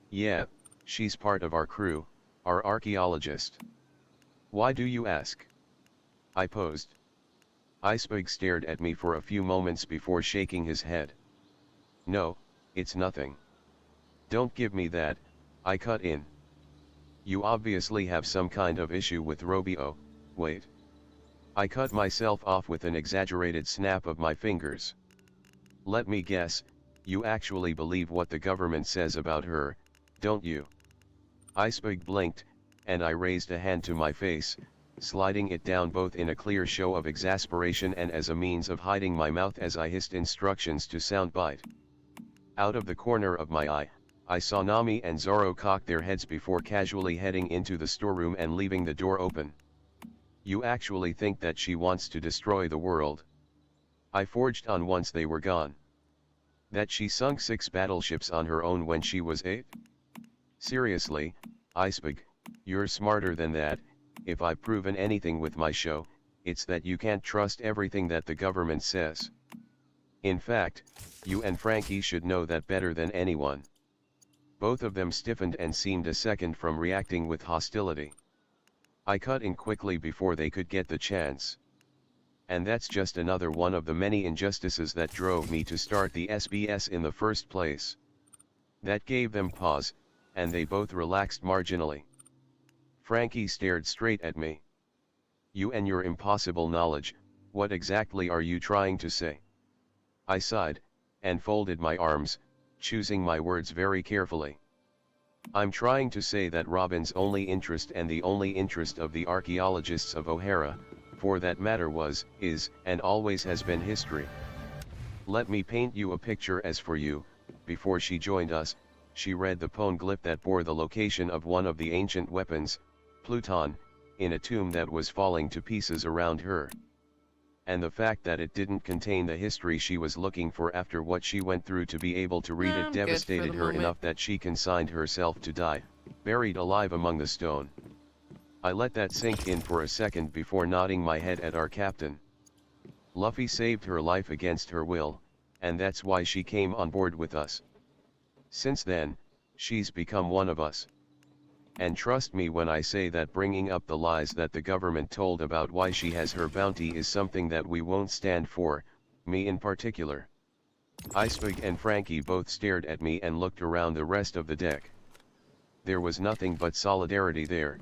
Yeah, she's part of our crew, our archaeologist. Why do you ask? I posed. Iceberg stared at me for a few moments before shaking his head. No, it's nothing. Don't give me that, I cut in. You obviously have some kind of issue with Robio, wait. I cut myself off with an exaggerated snap of my fingers. Let me guess, you actually believe what the government says about her, don't you? Iceberg blinked, and I raised a hand to my face, sliding it down both in a clear show of exasperation and as a means of hiding my mouth as I hissed instructions to Soundbite. Out of the corner of my eye, I saw Nami and Zoro cock their heads before casually heading into the storeroom and leaving the door open. You actually think that she wants to destroy the world? I forged on once they were gone. That she sunk 6 battleships on her own when she was 8? Seriously, Iceberg, you're smarter than that. If I've proven anything with my show, it's that you can't trust everything that the government says. In fact, you and Frankie should know that better than anyone. Both of them stiffened and seemed a second from reacting with hostility. I cut in quickly before they could get the chance. And that's just another one of the many injustices that drove me to start the SBS in the first place. That gave them pause, and they both relaxed marginally. Frankie stared straight at me. You and your impossible knowledge, what exactly are you trying to say? I sighed, and folded my arms, choosing my words very carefully. I'm trying to say that Robin's only interest and the only interest of the archaeologists of O'Hara, for that matter was, is, and always has been history. Let me paint you a picture as for you, before she joined us, she read the poneglyph that bore the location of one of the ancient weapons, Pluton, in a tomb that was falling to pieces around her. And the fact that it didn't contain the history she was looking for after what she went through to be able to read it devastated her enough that she consigned herself to die, buried alive among the stone. I let that sink in for a second before nodding my head at our captain. Luffy saved her life against her will, and that's why she came on board with us. Since then, she's become one of us. And trust me when I say that bringing up the lies that the government told about why she has her bounty is something that we won't stand for, me in particular. Iceberg and Frankie both stared at me and looked around the rest of the deck. There was nothing but solidarity there.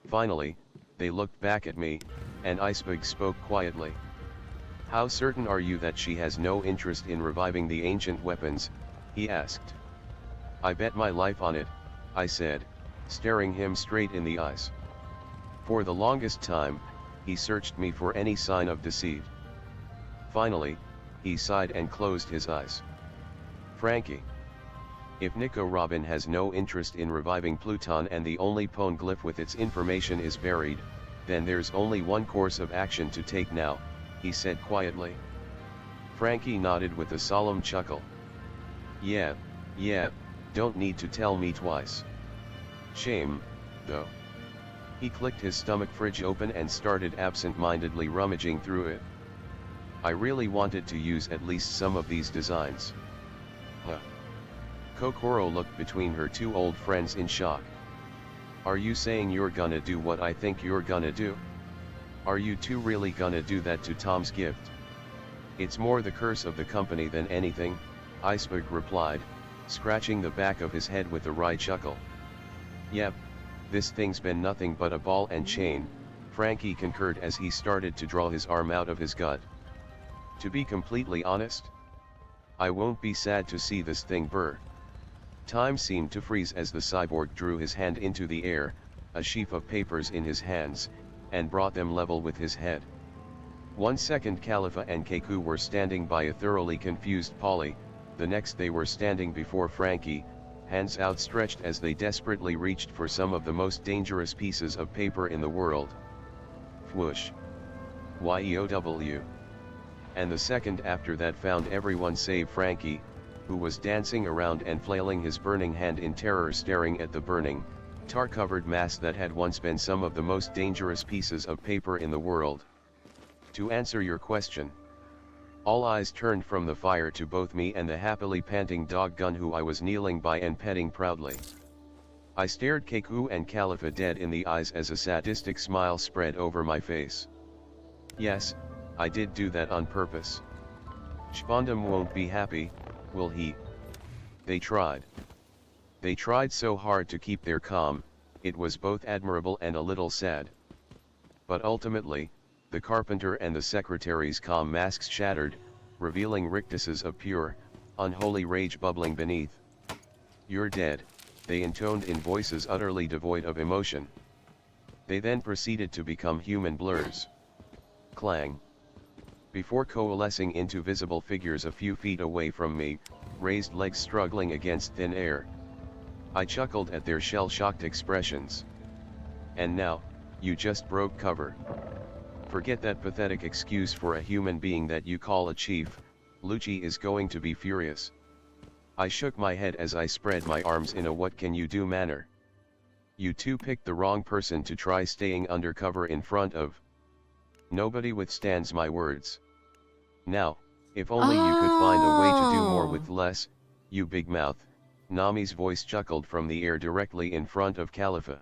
Finally, they looked back at me, and Iceberg spoke quietly. How certain are you that she has no interest in reviving the ancient weapons? He asked. I bet my life on it, I said, staring him straight in the eyes. For the longest time, he searched me for any sign of deceit. Finally, he sighed and closed his eyes. Frankie. If Nico Robin has no interest in reviving Pluton and the only poneglyph with its information is buried, then there's only one course of action to take now, he said quietly. Frankie nodded with a solemn chuckle. Yeah, don't need to tell me twice. Shame, though. He clicked his stomach fridge open and started absent-mindedly rummaging through it. I really wanted to use at least some of these designs. Huh. Kokoro looked between her two old friends in shock. Are you saying you're gonna do what I think you're gonna do? Are you two really gonna do that to Tom's gift? It's more the curse of the company than anything, Iceberg replied, scratching the back of his head with a wry chuckle. Yep, this thing's been nothing but a ball and chain, Frankie concurred as he started to draw his arm out of his gut. To be completely honest, I won't be sad to see this thing burr. Time seemed to freeze as the cyborg drew his hand into the air, a sheaf of papers in his hands, and brought them level with his head. 1 second Khalifa and Keku were standing by a thoroughly confused Polly, the next they were standing before Frankie, hands outstretched as they desperately reached for some of the most dangerous pieces of paper in the world. Whoosh. Yeow. And the second after that found everyone save Frankie, who was dancing around and flailing his burning hand in terror, staring at the burning, tar-covered mass that had once been some of the most dangerous pieces of paper in the world. To answer your question, all eyes turned from the fire to both me and the happily panting dog-gun who I was kneeling by and petting proudly. I stared Keku and Khalifa dead in the eyes as a sadistic smile spread over my face. Yes, I did do that on purpose. Spondum won't be happy, will he? They tried. They tried so hard to keep their calm, it was both admirable and a little sad. But ultimately, the carpenter and the secretary's calm masks shattered, revealing rictuses of pure, unholy rage bubbling beneath. You're dead, they intoned in voices utterly devoid of emotion. They then proceeded to become human blurs. Clang. Before coalescing into visible figures a few feet away from me, raised legs struggling against thin air. I chuckled at their shell-shocked expressions. And now, you just broke cover. Forget that pathetic excuse for a human being that you call a chief, Lucci is going to be furious. I shook my head as I spread my arms in a what can you do manner. You two picked the wrong person to try staying undercover in front of. Nobody withstands my words. Now, if only you could find a way to do more with less, you big mouth, Nami's voice chuckled from the air directly in front of Khalifa.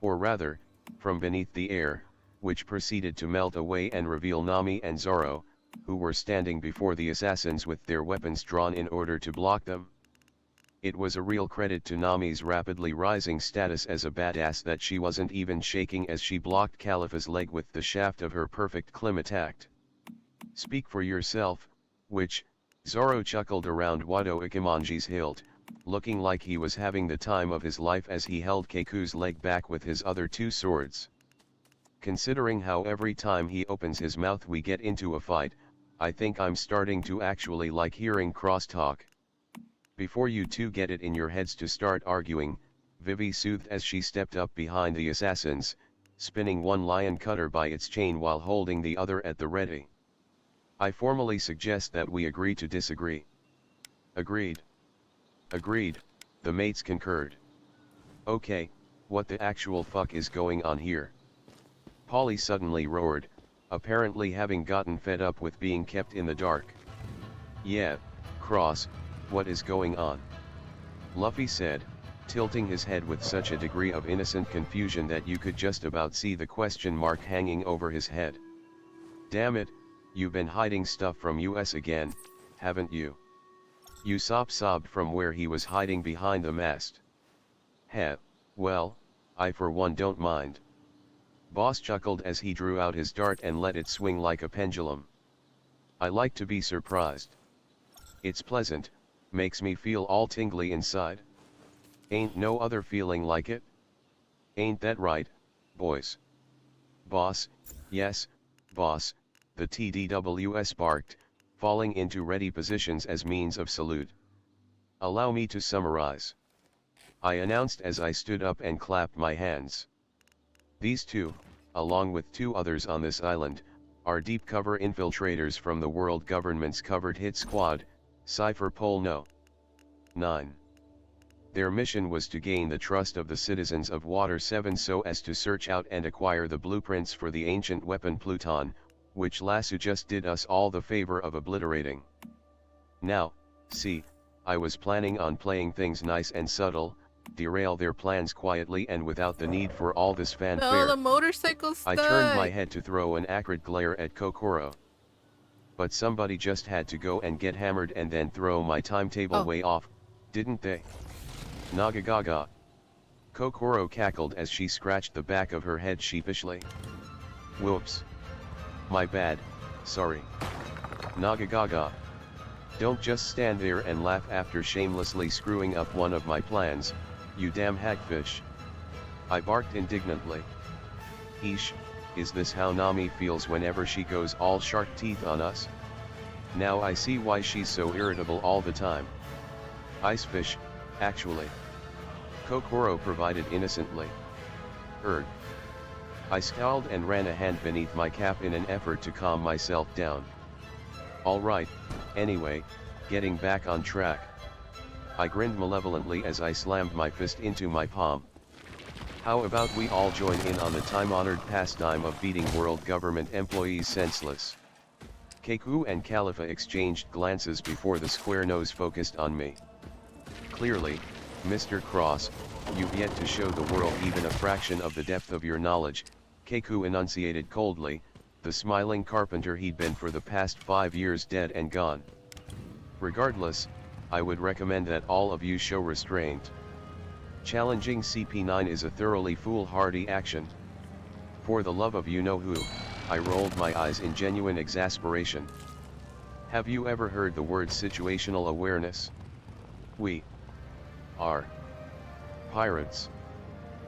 Or rather, from beneath the air, which proceeded to melt away and reveal Nami and Zoro, who were standing before the assassins with their weapons drawn in order to block them. It was a real credit to Nami's rapidly rising status as a badass that she wasn't even shaking as she blocked Khalifa's leg with the shaft of her perfect Climatact. Speak for yourself, which, Zoro chuckled around Wado Ikemanji's hilt, looking like he was having the time of his life as he held Keku's leg back with his other two swords. Considering how every time he opens his mouth we get into a fight, I think I'm starting to actually like hearing crosstalk. Before you two get it in your heads to start arguing, Vivi soothed as she stepped up behind the assassins, spinning one lion cutter by its chain while holding the other at the ready. I formally suggest that we agree to disagree. Agreed. Agreed, the mates concurred. Okay, what the actual fuck is going on here? Polly suddenly roared, apparently having gotten fed up with being kept in the dark. Yeah, Cross, what is going on? Luffy said, tilting his head with such a degree of innocent confusion that you could just about see the question mark hanging over his head. Damn it, you've been hiding stuff from us again, haven't you? Usopp sobbed from where he was hiding behind the mast. Heh, well, I for one don't mind. Boss chuckled as he drew out his dart and let it swing like a pendulum. I like to be surprised. It's pleasant, makes me feel all tingly inside. Ain't no other feeling like it? Ain't that right, boys? Boss, yes, boss, the TDWS barked, falling into ready positions as means of salute. Allow me to summarize. I announced as I stood up and clapped my hands. These two, along with two others on this island, are deep cover infiltrators from the world government's covered hit squad, Cypher Pol No. 9. Their mission was to gain the trust of the citizens of Water 7 so as to search out and acquire the blueprints for the ancient weapon Pluton, which Lasso just did us all the favor of obliterating. Now, see, I was planning on playing things nice and subtle, derail their plans quietly and without the need for all this fanfare. Oh, the motorcycle stuck. I turned my head to throw an acrid glare at Kokoro. But somebody just had to go and get hammered and then throw my timetable way off, didn't they? Nagagaga. Kokoro cackled as she scratched the back of her head sheepishly. Whoops. My bad, sorry. Nagagaga. Don't just stand there and laugh after shamelessly screwing up one of my plans, you damn hagfish. I barked indignantly. Eesh, is this how Nami feels whenever she goes all shark teeth on us? Now I see why she's so irritable all the time. Icefish, actually. Kokoro provided innocently. I scowled and ran a hand beneath my cap in an effort to calm myself down. Alright, anyway, getting back on track. I grinned malevolently as I slammed my fist into my palm. How about we all join in on the time-honored pastime of beating world government employees senseless? Keiku and Khalifa exchanged glances before the square nose focused on me. Clearly, Mr. Cross, you've yet to show the world even a fraction of the depth of your knowledge, Keiku enunciated coldly, the smiling carpenter he'd been for the past 5 years dead and gone. Regardless, I would recommend that all of you show restraint. Challenging CP9 is a thoroughly foolhardy action. For the love of you-know-who, I rolled my eyes in genuine exasperation. Have you ever heard the word situational awareness? We are pirates.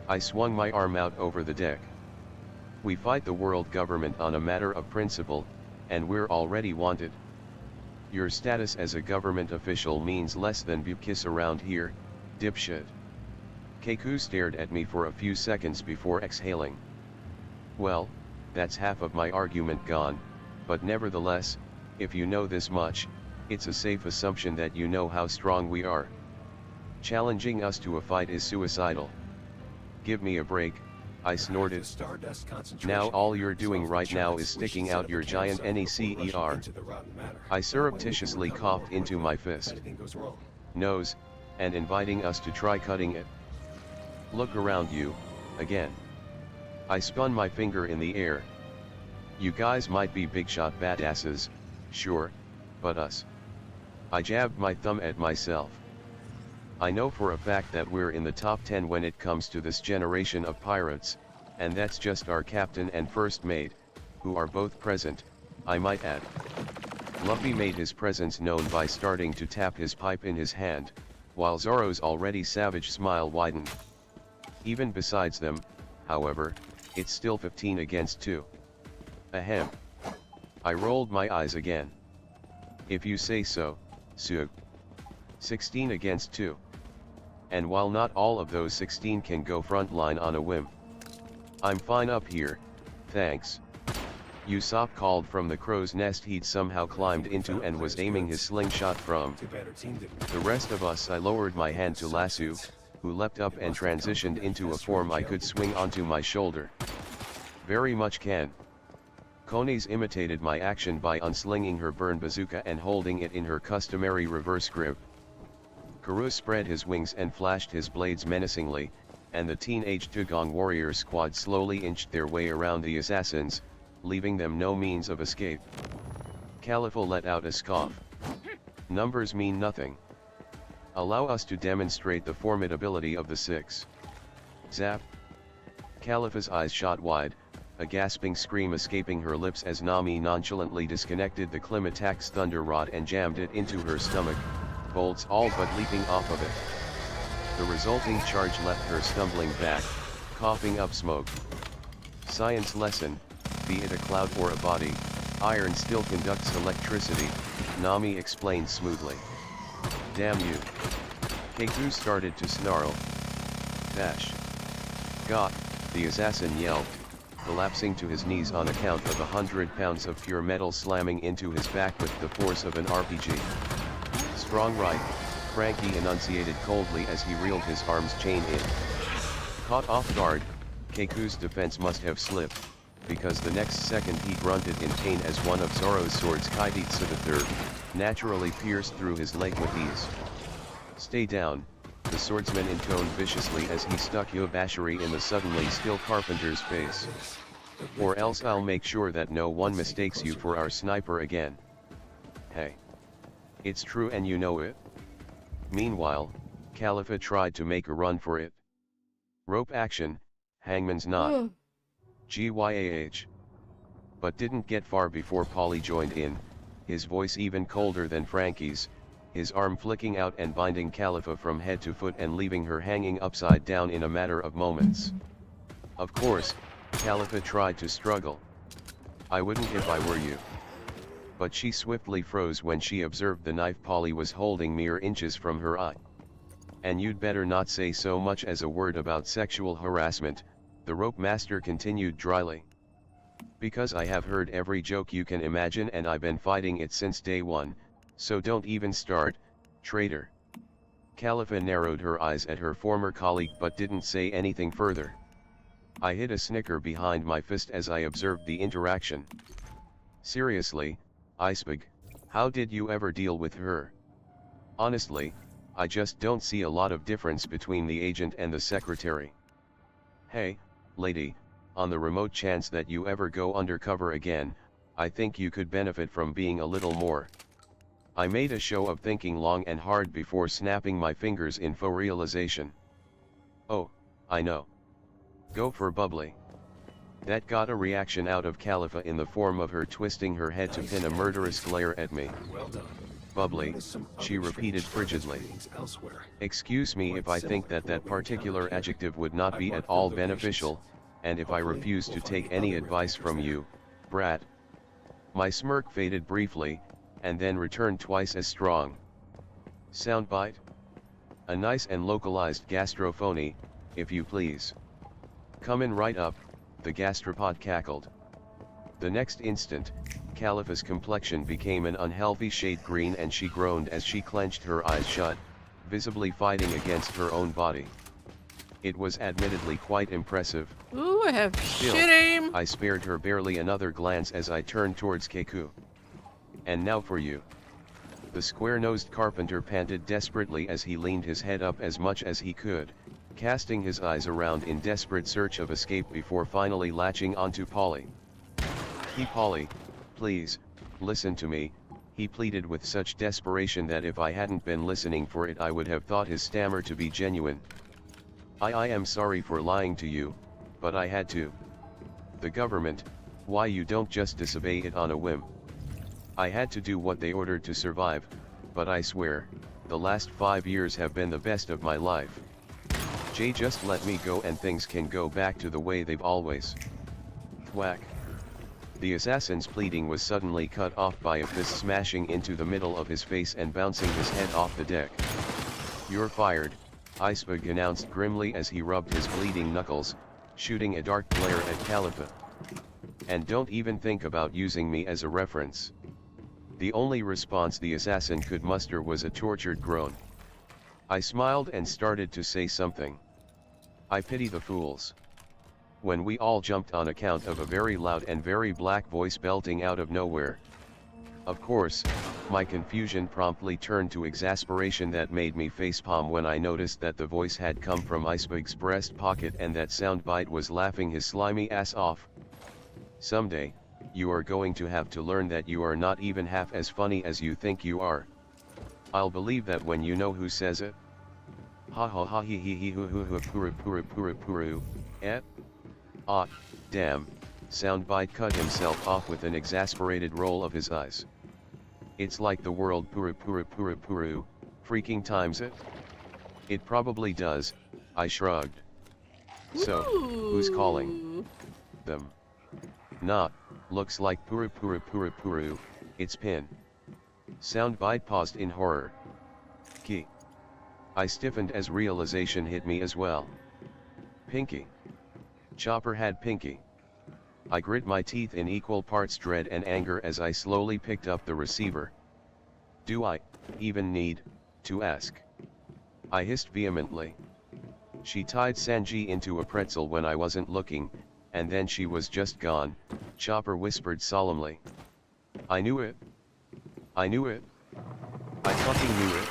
I swung my arm out over the deck. We fight the world government on a matter of principle, and we're already wanted. Your status as a government official means less than bukis around here, dipshit. Keiku stared at me for a few seconds before exhaling. Well, that's half of my argument gone, but nevertheless, if you know this much, it's a safe assumption that you know how strong we are. Challenging us to a fight is suicidal. Give me a break, I snorted. Now all you're doing right now is sticking out your giant NECER. I surreptitiously coughed into my fist. Nose, and inviting us to try cutting it. Look around you, again. I spun my finger in the air. You guys might be big shot badasses, sure, but us. I jabbed my thumb at myself. I know for a fact that we're in the top 10 when it comes to this generation of pirates, and that's just our captain and first mate, who are both present, I might add. Luffy made his presence known by starting to tap his pipe in his hand, while Zoro's already savage smile widened. Even besides them, however, it's still 15 against 2. Ahem. I rolled my eyes again. If you say so, Sue. 16 against 2. And while not all of those 16 can go frontline on a whim. I'm fine up here, thanks. Usopp called from the crow's nest he'd somehow climbed into and was aiming his slingshot from. The rest of us, I lowered my hand to Lasso, who leapt up and transitioned into a form I could swing onto my shoulder. Very much can. Konis imitated my action by unslinging her burn bazooka and holding it in her customary reverse grip. Karoo spread his wings and flashed his blades menacingly, and the teenage Dugong warrior squad slowly inched their way around the assassins, leaving them no means of escape. Khalifa let out a scoff. Numbers mean nothing. Allow us to demonstrate the formidability of the 6. Zap. Khalifa's eyes shot wide, a gasping scream escaping her lips as Nami nonchalantly disconnected the Climatax thunder rod and jammed it into her stomach, bolts all but leaping off of it. The resulting charge left her stumbling back, coughing up smoke. Science lesson, be it a cloud or a body, iron still conducts electricity, Nami explained smoothly. Damn you. Keiku started to snarl. Bash. God, the assassin yelled. collapsing to his knees on account of 100 pounds of pure metal slamming into his back with the force of an RPG. Strong right, Frankie enunciated coldly as he reeled his arms chain in. Caught off guard, Keiku's defense must have slipped, because the next second he grunted in pain as one of Zoro's swords Kaiditsu III, naturally pierced through his leg with ease. Stay down, the swordsman intoned viciously as he stuck Yubashiri in the suddenly still carpenter's face. Or else I'll make sure that no one mistakes you for our sniper again. Hey. It's true and you know it. Meanwhile, Khalifa tried to make a run for it. Rope action, hangman's knot. GYAH. But didn't get far before Polly joined in, his voice even colder than Frankie's, his arm flicking out and binding Khalifa from head to foot and leaving her hanging upside down in a matter of moments. Of course, Khalifa tried to struggle. I wouldn't if I were you. But she swiftly froze when she observed the knife Polly was holding mere inches from her eye. And you'd better not say so much as a word about sexual harassment, the rope master continued dryly. Because I have heard every joke you can imagine and I've been fighting it since day one, so don't even start, traitor. Khalifa narrowed her eyes at her former colleague but didn't say anything further. I hid a snicker behind my fist as I observed the interaction. Seriously, Icebug, how did you ever deal with her? Honestly, I just don't see a lot of difference between the agent and the secretary. Hey, lady, on the remote chance that you ever go undercover again, I think you could benefit from being a little more. I made a show of thinking long and hard before snapping my fingers in faux realization. Oh, I know. Go for bubbly. That got a reaction out of Khalifa in the form of her twisting her head to pin a murderous glare at me. Well done. Bubbly, she repeated frigidly. Excuse me if I think that that particular adjective would not be at all beneficial, and if I refuse to take any advice from you, brat. My smirk faded briefly, and then returned twice as strong. Soundbite? A nice and localized gastrophony, if you please. Comin' right up, the gastropod cackled. The next instant, Khalifa's complexion became an unhealthy shade green and she groaned as she clenched her eyes shut, visibly fighting against her own body. It was admittedly quite impressive. Ooh, I have Still, shit aim. I spared her barely another glance as I turned towards Keiku. And now for you. The square-nosed carpenter panted desperately as he leaned his head up as much as he could, casting his eyes around in desperate search of escape before finally latching onto Polly. Polly, please, listen to me, he pleaded with such desperation that if I hadn't been listening for it I would have thought his stammer to be genuine. I am sorry for lying to you, but I had to. The government, why you don't just disobey it on a whim? I had to do what they ordered to survive, but I swear, the last 5 years have been the best of my life. Jay, just let me go and things can go back to the way they've always. Thwack. The assassin's pleading was suddenly cut off by a fist smashing into the middle of his face and bouncing his head off the deck. You're fired, Icebug announced grimly as he rubbed his bleeding knuckles, shooting a dark glare at Khalifa. And don't even think about using me as a reference. The only response the assassin could muster was a tortured groan. I smiled and started to say something. I pity the fools. When we all jumped on account of a very loud and very black voice belting out of nowhere. Of course, my confusion promptly turned to exasperation that made me facepalm when I noticed that the voice had come from Icebug's breast pocket and that Soundbite was laughing his slimy ass off. Someday, you are going to have to learn that you are not even half as funny as you think you are. I'll believe that when you know who says it. Ha ha ha he he hoo hoo hoo puru puru puru puru, eh? Ah, damn, Soundbite cut himself off with an exasperated roll of his eyes. It's like the world puru puru puru puru, freaking times it? It probably does, I shrugged. So, who's calling them? Nah, looks like puru puru puru puru, it's Pin. Soundbite paused in horror. Key. I stiffened as realization hit me as well. Pinky. Chopper had Pinky. I grit my teeth in equal parts dread and anger as I slowly picked up the receiver. Do I even need to ask? I hissed vehemently. She tied Sanji into a pretzel when I wasn't looking, and then she was just gone, Chopper whispered solemnly. I knew it. I knew it. I fucking knew it.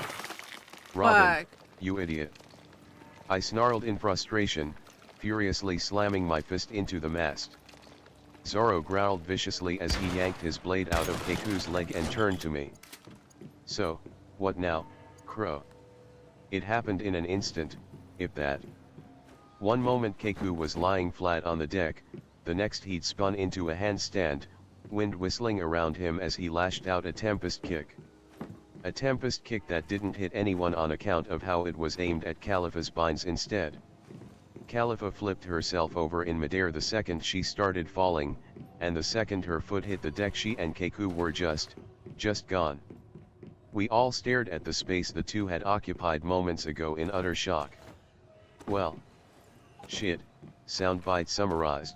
Robin, you idiot. I snarled in frustration, furiously slamming my fist into the mast. Zoro growled viciously as he yanked his blade out of Keiku's leg and turned to me. So, what now, Crow? It happened in an instant, if that. One moment Keiku was lying flat on the deck, the next he'd spun into a handstand, wind whistling around him as he lashed out a tempest kick. A tempest kick that didn't hit anyone on account of how it was aimed at Khalifa's binds instead. Khalifa flipped herself over in midair the second she started falling, and the second her foot hit the deck she and Keiku were just gone. We all stared at the space the two had occupied moments ago in utter shock. Well. Shit, soundbite summarized.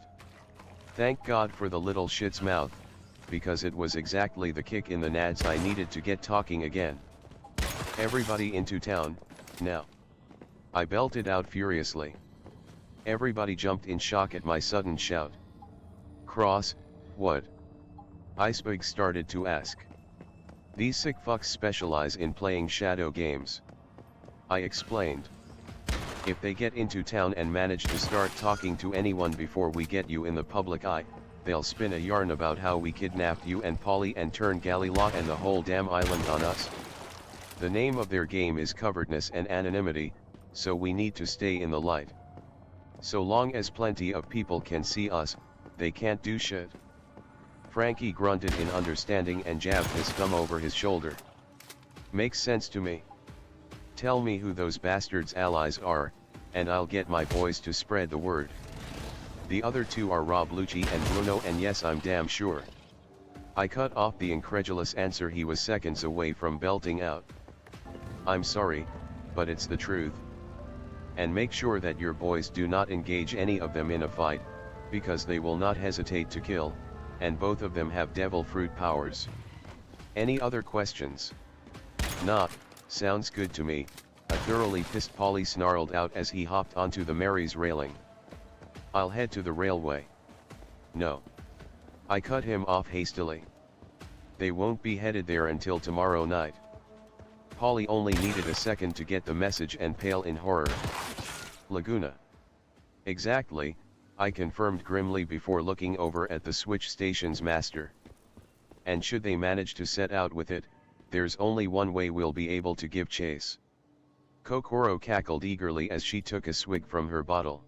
Thank God for the little shit's mouth, because it was exactly the kick in the nads I needed to get talking again. Everybody into town, now. I belted out furiously. Everybody jumped in shock at my sudden shout. Cross, what? Iceberg started to ask. These sick fucks specialize in playing shadow games. I explained. If they get into town and manage to start talking to anyone before we get you in the public eye, they'll spin a yarn about how we kidnapped you and Polly and turn Galilot and the whole damn island on us. The name of their game is coverdness and anonymity, so we need to stay in the light. So long as plenty of people can see us, they can't do shit. Frankie grunted in understanding and jabbed his thumb over his shoulder. Makes sense to me. Tell me who those bastards' allies are, and I'll get my boys to spread the word. The other two are Rob Lucci and Bruno, and yes, I'm damn sure. I cut off the incredulous answer he was seconds away from belting out. I'm sorry, but it's the truth. And make sure that your boys do not engage any of them in a fight, because they will not hesitate to kill, and both of them have devil fruit powers. Any other questions? Nah, sounds good to me, a thoroughly pissed Polly snarled out as he hopped onto the Mary's railing. I'll head to the railway. No. I cut him off hastily. They won't be headed there until tomorrow night. Polly only needed a second to get the message and pale in horror. Laguna. Exactly, I confirmed grimly before looking over at the switch station's master. And should they manage to set out with it, there's only one way we'll be able to give chase. Kokoro cackled eagerly as she took a swig from her bottle.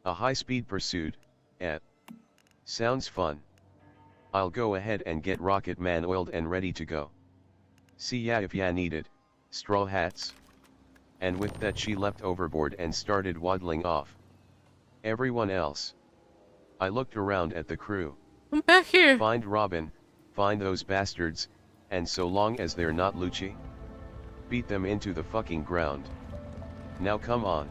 A high-speed pursuit, sounds fun. I'll go ahead and get Rocket Man oiled and ready to go. See ya if ya need it, straw hats. And with that she leapt overboard and started waddling off. Everyone else. I looked around at the crew. I'm back here. Find Robin, find those bastards, and so long as they're not Lucci, beat them into the fucking ground. Now come on.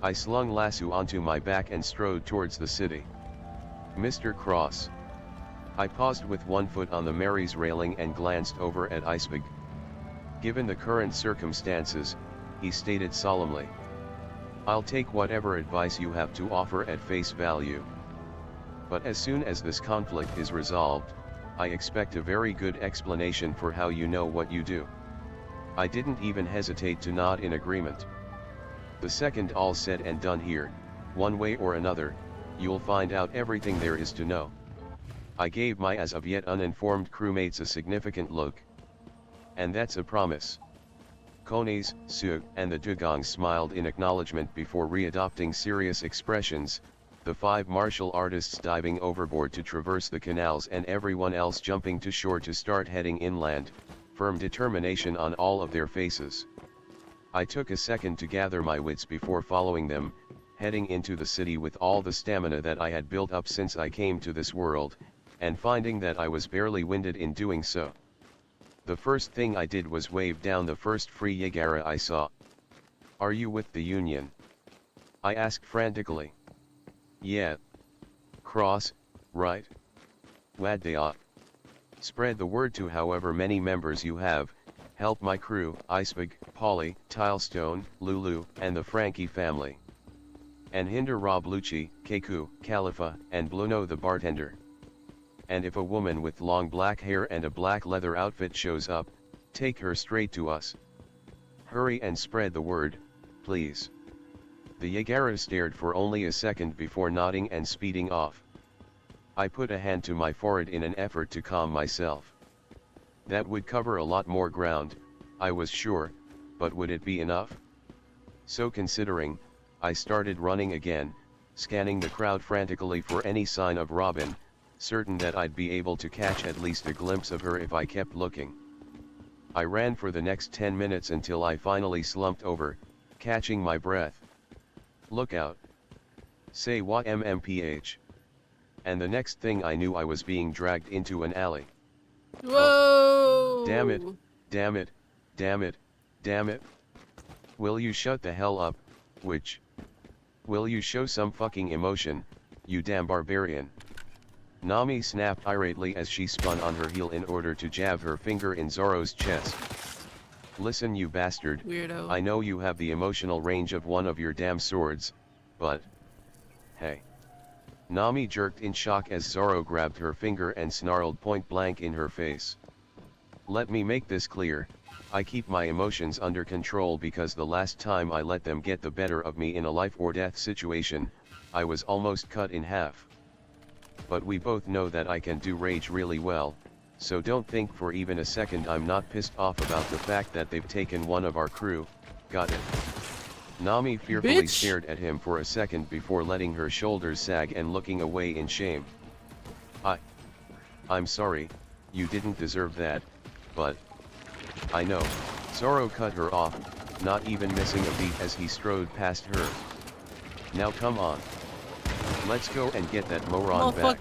I slung Lasso onto my back and strode towards the city. Mr. Cross. I paused with one foot on the Mary's railing and glanced over at Iceberg. Given the current circumstances, he stated solemnly. I'll take whatever advice you have to offer at face value. But as soon as this conflict is resolved, I expect a very good explanation for how you know what you do. I didn't even hesitate to nod in agreement. The second all said and done here, one way or another, you'll find out everything there is to know. I gave my as of yet uninformed crewmates a significant look. And that's a promise. Kones, Su, and the Dugongs smiled in acknowledgement before readopting serious expressions, the 5 martial artists diving overboard to traverse the canals and everyone else jumping to shore to start heading inland, firm determination on all of their faces. I took a second to gather my wits before following them, heading into the city with all the stamina that I had built up since I came to this world, and finding that I was barely winded in doing so. The first thing I did was wave down the first free Yagara I saw. Are you with the Union? I asked frantically. Yeah. Cross, right? Wad they ought. Spread the word to however many members you have, help my crew, Icebag, Polly, Tilestone, Lulu, and the Frankie family. And hinder Rob Lucci, Keku, Khalifa, and Bluno the bartender. And if a woman with long black hair and a black leather outfit shows up, take her straight to us. Hurry and spread the word, please. The Yagara stared for only a second before nodding and speeding off. I put a hand to my forehead in an effort to calm myself. That would cover a lot more ground, I was sure, but would it be enough? So considering, I started running again, scanning the crowd frantically for any sign of Robin, certain that I'd be able to catch at least a glimpse of her if I kept looking. I ran for the next 10 minutes until I finally slumped over, catching my breath. Look out. Say what MMPH. And the next thing I knew I was being dragged into an alley. Whoa! Damn it, damn it, damn it, damn it. Will you shut the hell up, witch? Will you show some fucking emotion, you damn barbarian? Nami snapped irately as she spun on her heel in order to jab her finger in Zoro's chest. Listen you bastard, Weirdo. I know you have the emotional range of one of your damn swords, but... Hey. Nami jerked in shock as Zoro grabbed her finger and snarled point blank in her face. Let me make this clear, I keep my emotions under control because the last time I let them get the better of me in a life or death situation, I was almost cut in half. But we both know that I can do rage really well, so don't think for even a second I'm not pissed off about the fact that they've taken one of our crew, got it? Nami fearfully stared at him for a second before letting her shoulders sag and looking away in shame. I'm sorry, you didn't deserve that, but... I know. Zoro cut her off, not even missing a beat as he strode past her. Now come on. Let's go and get that moron back.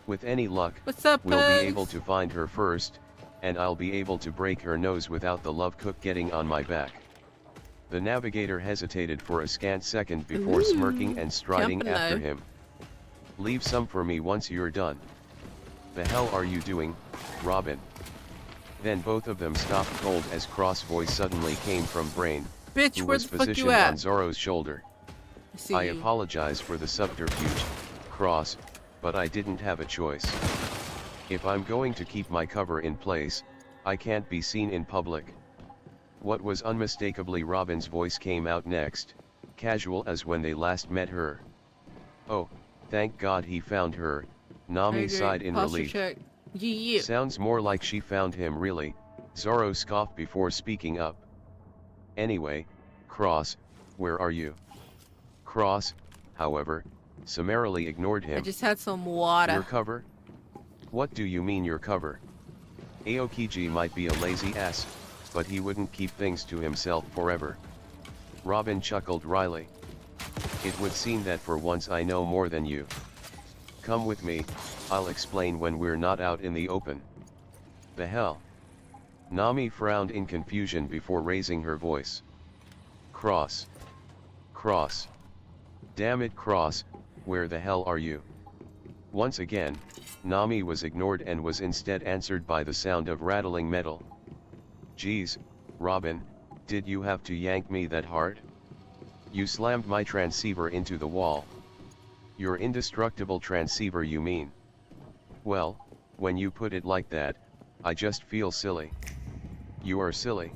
With any luck, What's up, we'll Bugs? be able to find her first, and I'll be able to break her nose without the love cook getting on my back. The navigator hesitated for a scant second before smirking and striding jumping after low. him. Leave some for me once you're done. The hell are you doing, Robin? Then both of them stopped cold as Cross' voice suddenly came from Brain, Bitch, who where was the fuck you positioned at? on Zoro's shoulder. See I you. apologize for the subterfuge, Cross, but I didn't have a choice. If I'm going to keep my cover in place, I can't be seen in public. What was unmistakably Robin's voice came out next, casual as when they last met her. Oh, thank God he found her, Nami Hydrate, sighed in posture relief. check. Yeah. Sounds more like she found him really, Zoro scoffed before speaking up. Anyway, Cross, where are you? Cross, however, summarily ignored him. I just had some water. Your cover? What do you mean your cover? Aokiji might be a lazy ass, but he wouldn't keep things to himself forever. Robin chuckled wryly. It would seem that for once I know more than you. Come with me, I'll explain when we're not out in the open. The hell? Nami frowned in confusion before raising her voice. Cross. Cross. Damn it, Cross, where the hell are you? Once again, Nami was ignored and was instead answered by the sound of rattling metal. Geez, Robin, did you have to yank me that hard? You slammed my transceiver into the wall. Your indestructible transceiver, you mean? Well, when you put it like that, I just feel silly. You are silly.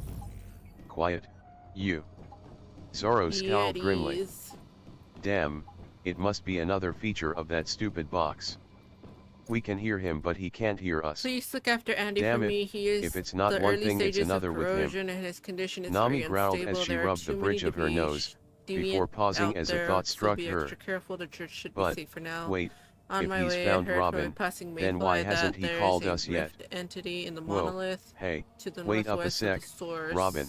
Quiet, you. Zoro scowled grimly. Yetis. Damn, it must be another feature of that stupid box. We can hear him but he can't hear us. Please look after Andy Damn for it, me. He is if it's not the one early thing it's stages another of with him. corrosion and his condition is Nami very growled unstable. as she There are rubbed the too bridge many of her to be nose, deviant before pausing out as a there, thought so struck be her. extra careful. The church should But, be safe for now. wait, On if my he's way, found I heard from a Robin, passing then mayfly why that hasn't he there called is a us yet? rift entity in the Whoa, monolith hey, to the wait up a northwest sec, of the source. Robin.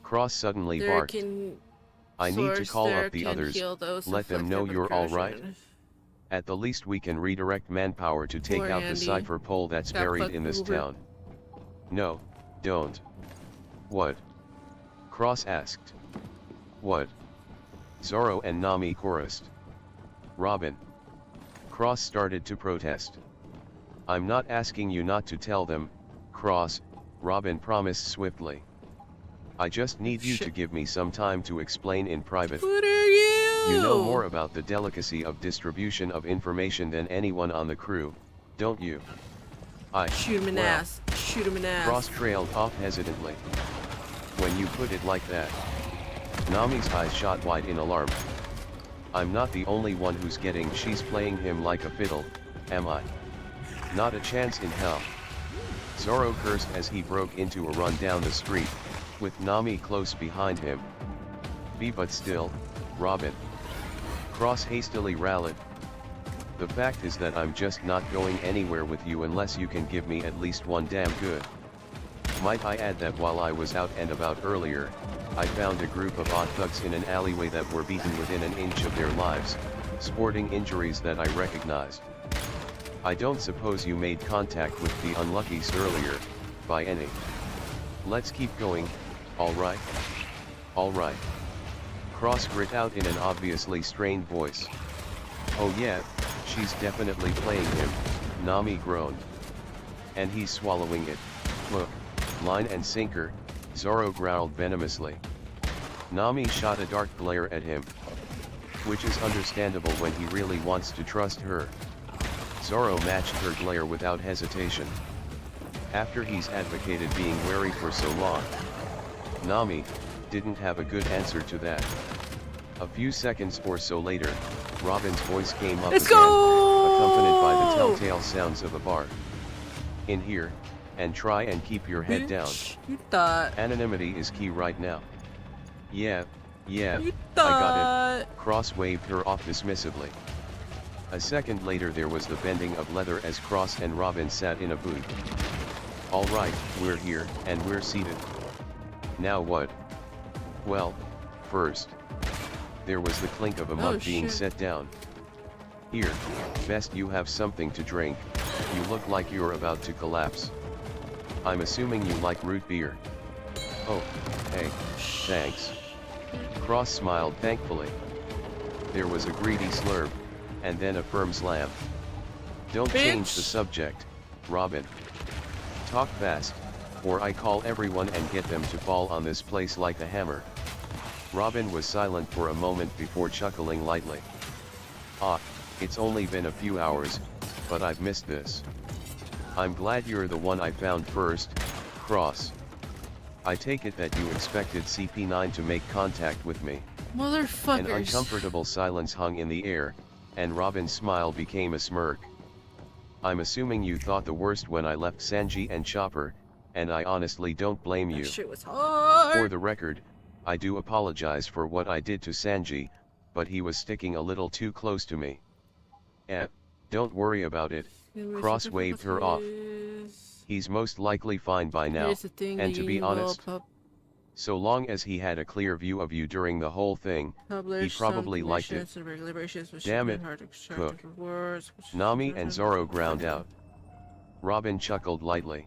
Cross suddenly There barked. can I need to source call there up the can others, heal those let them know afflicted you're with alright. corrosion. At the least we can redirect manpower to take Poor out the Andy. cipher pole that's Got buried fucked in this over. town. No, don't. What? Cross asked. What? Zoro and Nami chorused. Robin. Cross started to protest. I'm not asking you not to tell them, Cross, Robin promised swiftly. I just need you to give me some time to explain in private. What are you? You know more about the delicacy of distribution of information than anyone on the crew, don't you? Shoot him in ass. Shoot him in ass. Cross trailed off hesitantly. When you put it like that. Nami's eyes shot wide in alarm. I'm not the only one who's getting she's playing him like a fiddle, am I? Not a chance in hell. Zoro cursed as he broke into a run down the street, with Nami close behind him. But still, Robin. Cross hastily rallied. The fact is that I'm just not going anywhere with you unless you can give me at least one damn good. Might I add that while I was out and about earlier, I found a group of odd thugs in an alleyway that were beaten within an inch of their lives, sporting injuries that I recognized. I don't suppose you made contact with the unluckies earlier, by any. Let's keep going, alright? Alright. Cross grit out in an obviously strained voice. Oh yeah, she's definitely playing him, Nami groaned. And he's swallowing it, hook, line and sinker, Zoro growled venomously. Nami shot a dark glare at him. Which is understandable when he really wants to trust her. Zoro matched her glare without hesitation. After he's advocated being wary for so long. Nami didn't have a good answer to that. A few seconds or so later, Robin's voice came up again, accompanied by the telltale sounds of a bark. In here, and try and keep your head down. You thought. Anonymity is key right now. Yeah, You I got it. Cross waved her off dismissively. A second later there was the bending of leather as Cross and Robin sat in a booth. Alright, we're here, and we're seated. Now what? Well, first. There was the clink of a mug being set down. Here, best you have something to drink, you look like you're about to collapse. I'm assuming you like root beer. Oh, hey, thanks. Cross smiled thankfully. There was a greedy slurp, and then a firm slam. Don't change the subject, Robin. Talk fast, or I call everyone and get them to fall on this place like a hammer. Robin was silent for a moment before chuckling lightly. Ah, it's only been a few hours, but I've missed this. I'm glad you're the one I found first, Cross. I take it that you expected CP9 to make contact with me. Motherfuckers. An uncomfortable silence hung in the air, and Robin's smile became a smirk. I'm assuming you thought the worst when I left Sanji and Chopper, and I honestly don't blame you. That shit was hard. For the record, I do apologize for what I did to Sanji, but he was sticking a little too close to me. Don't worry about it, Cross waved her off. He's most likely fine by now, and to be honest, so long as he had a clear view of you during the whole thing, he probably liked it. Damn it, Cook. Nami and Zoro ground out. Robin chuckled lightly.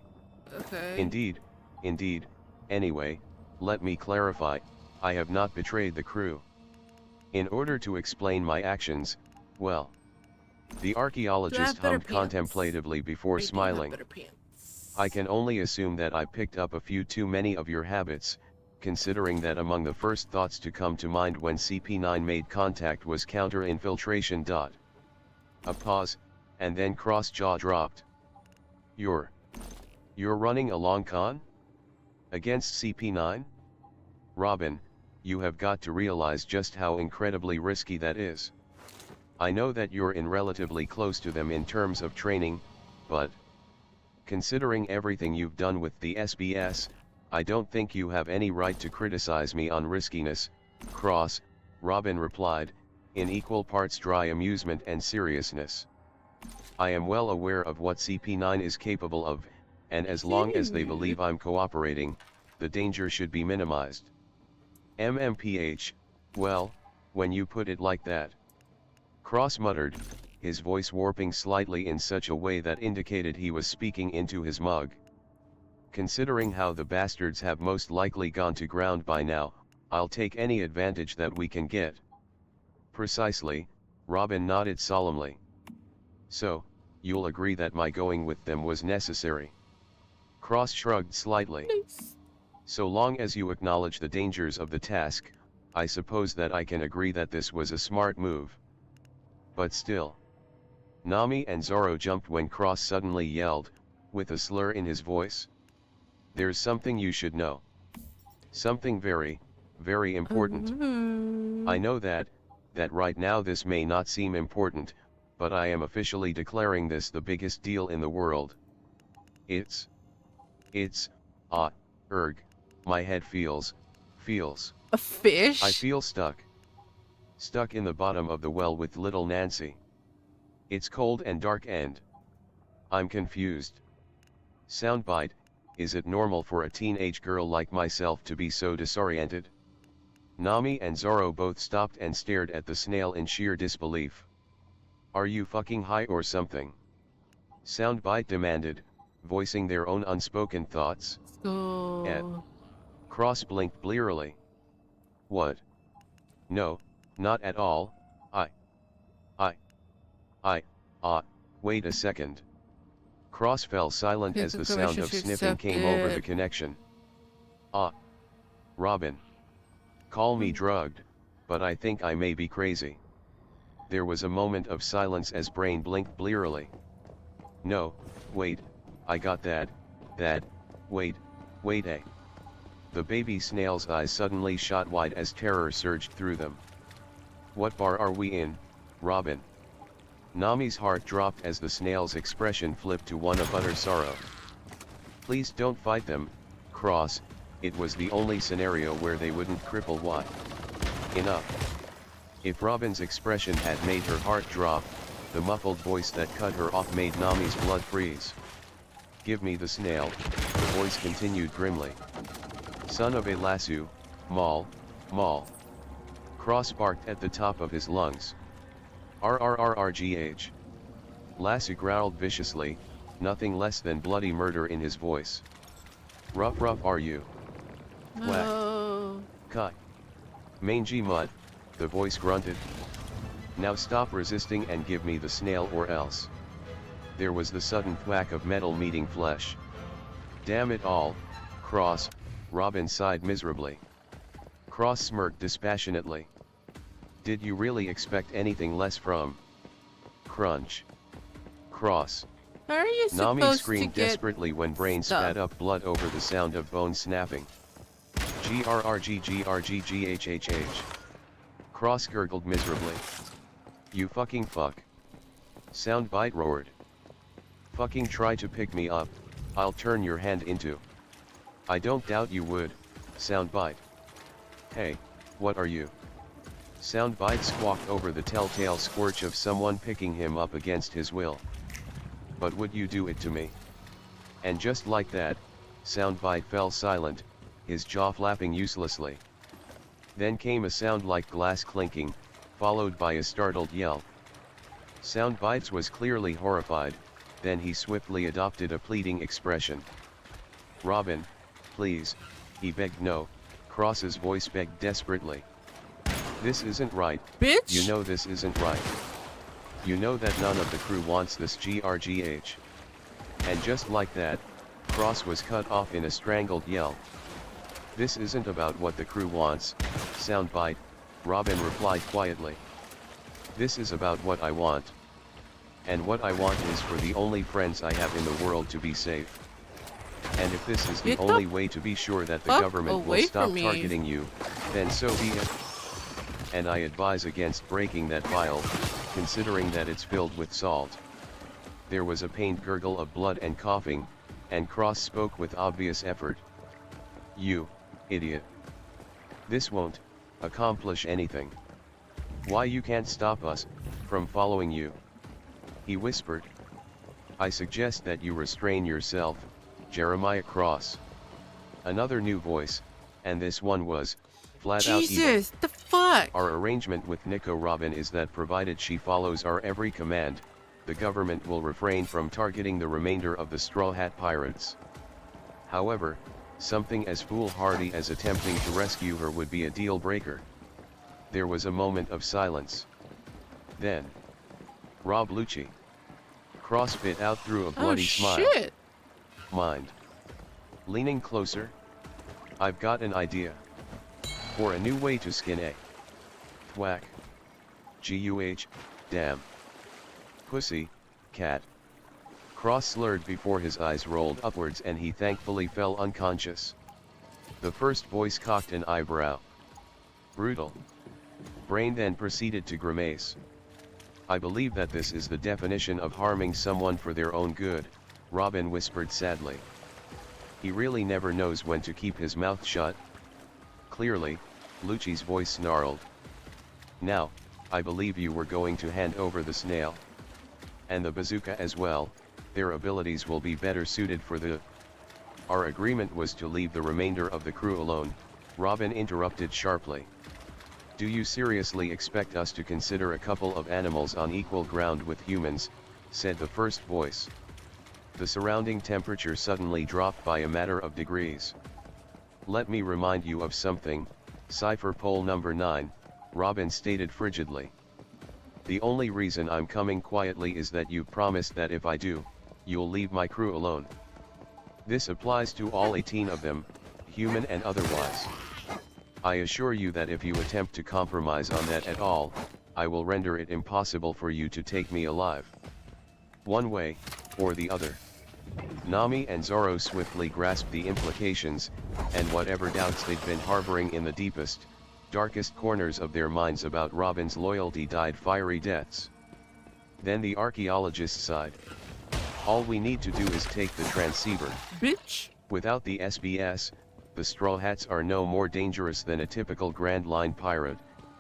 Okay. Indeed. Anyway, let me clarify, I have not betrayed the crew. In order to explain my actions, well... The archaeologist hummed contemplatively before smiling. I can only assume that I picked up a few too many of your habits, considering that among the first thoughts to come to mind when CP9 made contact was counter-infiltration. A pause, and then Cross jaw dropped. You're running a long con? Against CP9? Robin, you have got to realize just how incredibly risky that is. I know that you're in relatively close to them in terms of training, but... Considering everything you've done with the SBS, I don't think you have any right to criticize me on riskiness, Cross, Robin replied, in equal parts dry amusement and seriousness. I am well aware of what CP9 is capable of, and as long as they believe I'm cooperating, the danger should be minimized. MMPH, well, when you put it like that. Cross muttered, his voice warping slightly in such a way that indicated he was speaking into his mug. Considering how the bastards have most likely gone to ground by now, I'll take any advantage that we can get. Precisely, Robin nodded solemnly. So, you'll agree that my going with them was necessary. Cross shrugged slightly. So long as you acknowledge the dangers of the task, I suppose that I can agree that this was a smart move. But still. Nami and Zoro jumped when Cross suddenly yelled, with a slur in his voice. There's something you should know. Something very, very important. I know that right now this may not seem important, but I am officially declaring this the biggest deal in the world. It's, my head feels. A fish? I feel stuck in the bottom of the well with little Nancy. It's cold and dark and I'm confused. Soundbite, is it normal for a teenage girl like myself to be so disoriented? Nami and Zoro both stopped and stared at the snail in sheer disbelief. Are you fucking high or something? Soundbite demanded, voicing their own unspoken thoughts. Cross blinked blearily. What? No, not at all. Wait a second. Cross fell silent as the sound of sniffing came over the connection. Robin. Call me drugged, but I think I may be crazy. There was a moment of silence as Brain blinked blearily. No, wait, I got that, wait, The baby snail's eyes suddenly shot wide as terror surged through them. What bar are we in, Robin? Nami's heart dropped as the snail's expression flipped to one of utter sorrow. Please don't fight them, Cross, it was the only scenario where they wouldn't cripple Watt. Enough. If Robin's expression had made her heart drop, the muffled voice that cut her off made Nami's blood freeze. Give me the snail, the voice continued grimly. Son of a lasso, Maul. Cross barked at the top of his lungs. RRRRGH. Lasso growled viciously, nothing less than bloody murder in his voice. Rough are you? Whack. Cut. Mangy mutt, the voice grunted. Now stop resisting and give me the snail or else. There was the sudden thwack of metal meeting flesh. Damn it all, Cross, Robin sighed miserably. Cross smirked dispassionately. Did you really expect anything less from Crunch? Cross. How are you Nami supposed screamed to get desperately when Brain spat up blood over the sound of bone snapping. GRRGGRGGHHH. Cross gurgled miserably. You fucking fuck. Soundbite roared. Fucking try to pick me up, I'll turn your hand into. I don't doubt you would, Soundbite. Hey, what are you? Soundbite squawked over the telltale squelch of someone picking him up against his will. But would you do it to me? And just like that, Soundbite fell silent, his jaw flapping uselessly. Then came a sound like glass clinking, followed by a startled yell. Soundbites was clearly horrified, then he swiftly adopted a pleading expression. Robin, please, he begged. No, Cross's voice begged desperately. This isn't right, bitch! You know this isn't right. You know that none of the crew wants this GRGH. And just like that, Cross was cut off in a strangled yell. This isn't about what the crew wants, Soundbite, Robin replied quietly. This is about what I want. And what I want is for the only friends I have in the world to be safe. And if this is the only way to be sure that the government will stop targeting you, then so be it. And I advise against breaking that vial, considering that it's filled with salt. There was a pained gurgle of blood and coughing, and Cross spoke with obvious effort. You, idiot. This won't accomplish anything. Why you can't stop us from following you? He whispered. I suggest that you restrain yourself, Jeremiah Cross. Another new voice, and this one was flat out evil. Jesus, the fuck? Our arrangement with Nico Robin is that provided she follows our every command, the government will refrain from targeting the remainder of the Straw Hat Pirates. However, something as foolhardy as attempting to rescue her would be a deal breaker. There was a moment of silence. Then, Rob Lucci. Cross spit out through a bloody smile. Shit. Mind. Leaning closer. I've got an idea. For a new way to skin a thwack. Guh, damn. Pussy, cat. Cross slurred before his eyes rolled upwards and he thankfully fell unconscious. The first voice cocked an eyebrow. Brutal. Brain then proceeded to grimace. I believe that this is the definition of harming someone for their own good, Robin whispered sadly. He really never knows when to keep his mouth shut. Clearly, Lucci's voice snarled. Now, I believe you were going to hand over the snail. And the bazooka as well, their abilities will be better suited for the... Our agreement was to leave the remainder of the crew alone, Robin interrupted sharply. Do you seriously expect us to consider a couple of animals on equal ground with humans, said the first voice. The surrounding temperature suddenly dropped by a matter of degrees. Let me remind you of something, Cipher Pole number 9, Robin stated frigidly. The only reason I'm coming quietly is that you promised that if I do, you'll leave my crew alone. This applies to all 18 of them, human and otherwise. I assure you that if you attempt to compromise on that at all, I will render it impossible for you to take me alive. One way, or the other. Nami and Zoro swiftly grasped the implications, and whatever doubts they'd been harboring in the deepest, darkest corners of their minds about Robin's loyalty died fiery deaths. Then the archaeologist sighed. All we need to do is take the transceiver. Bitch! Without the SBS, the Straw Hats are no more dangerous than a typical Grand Line pirate,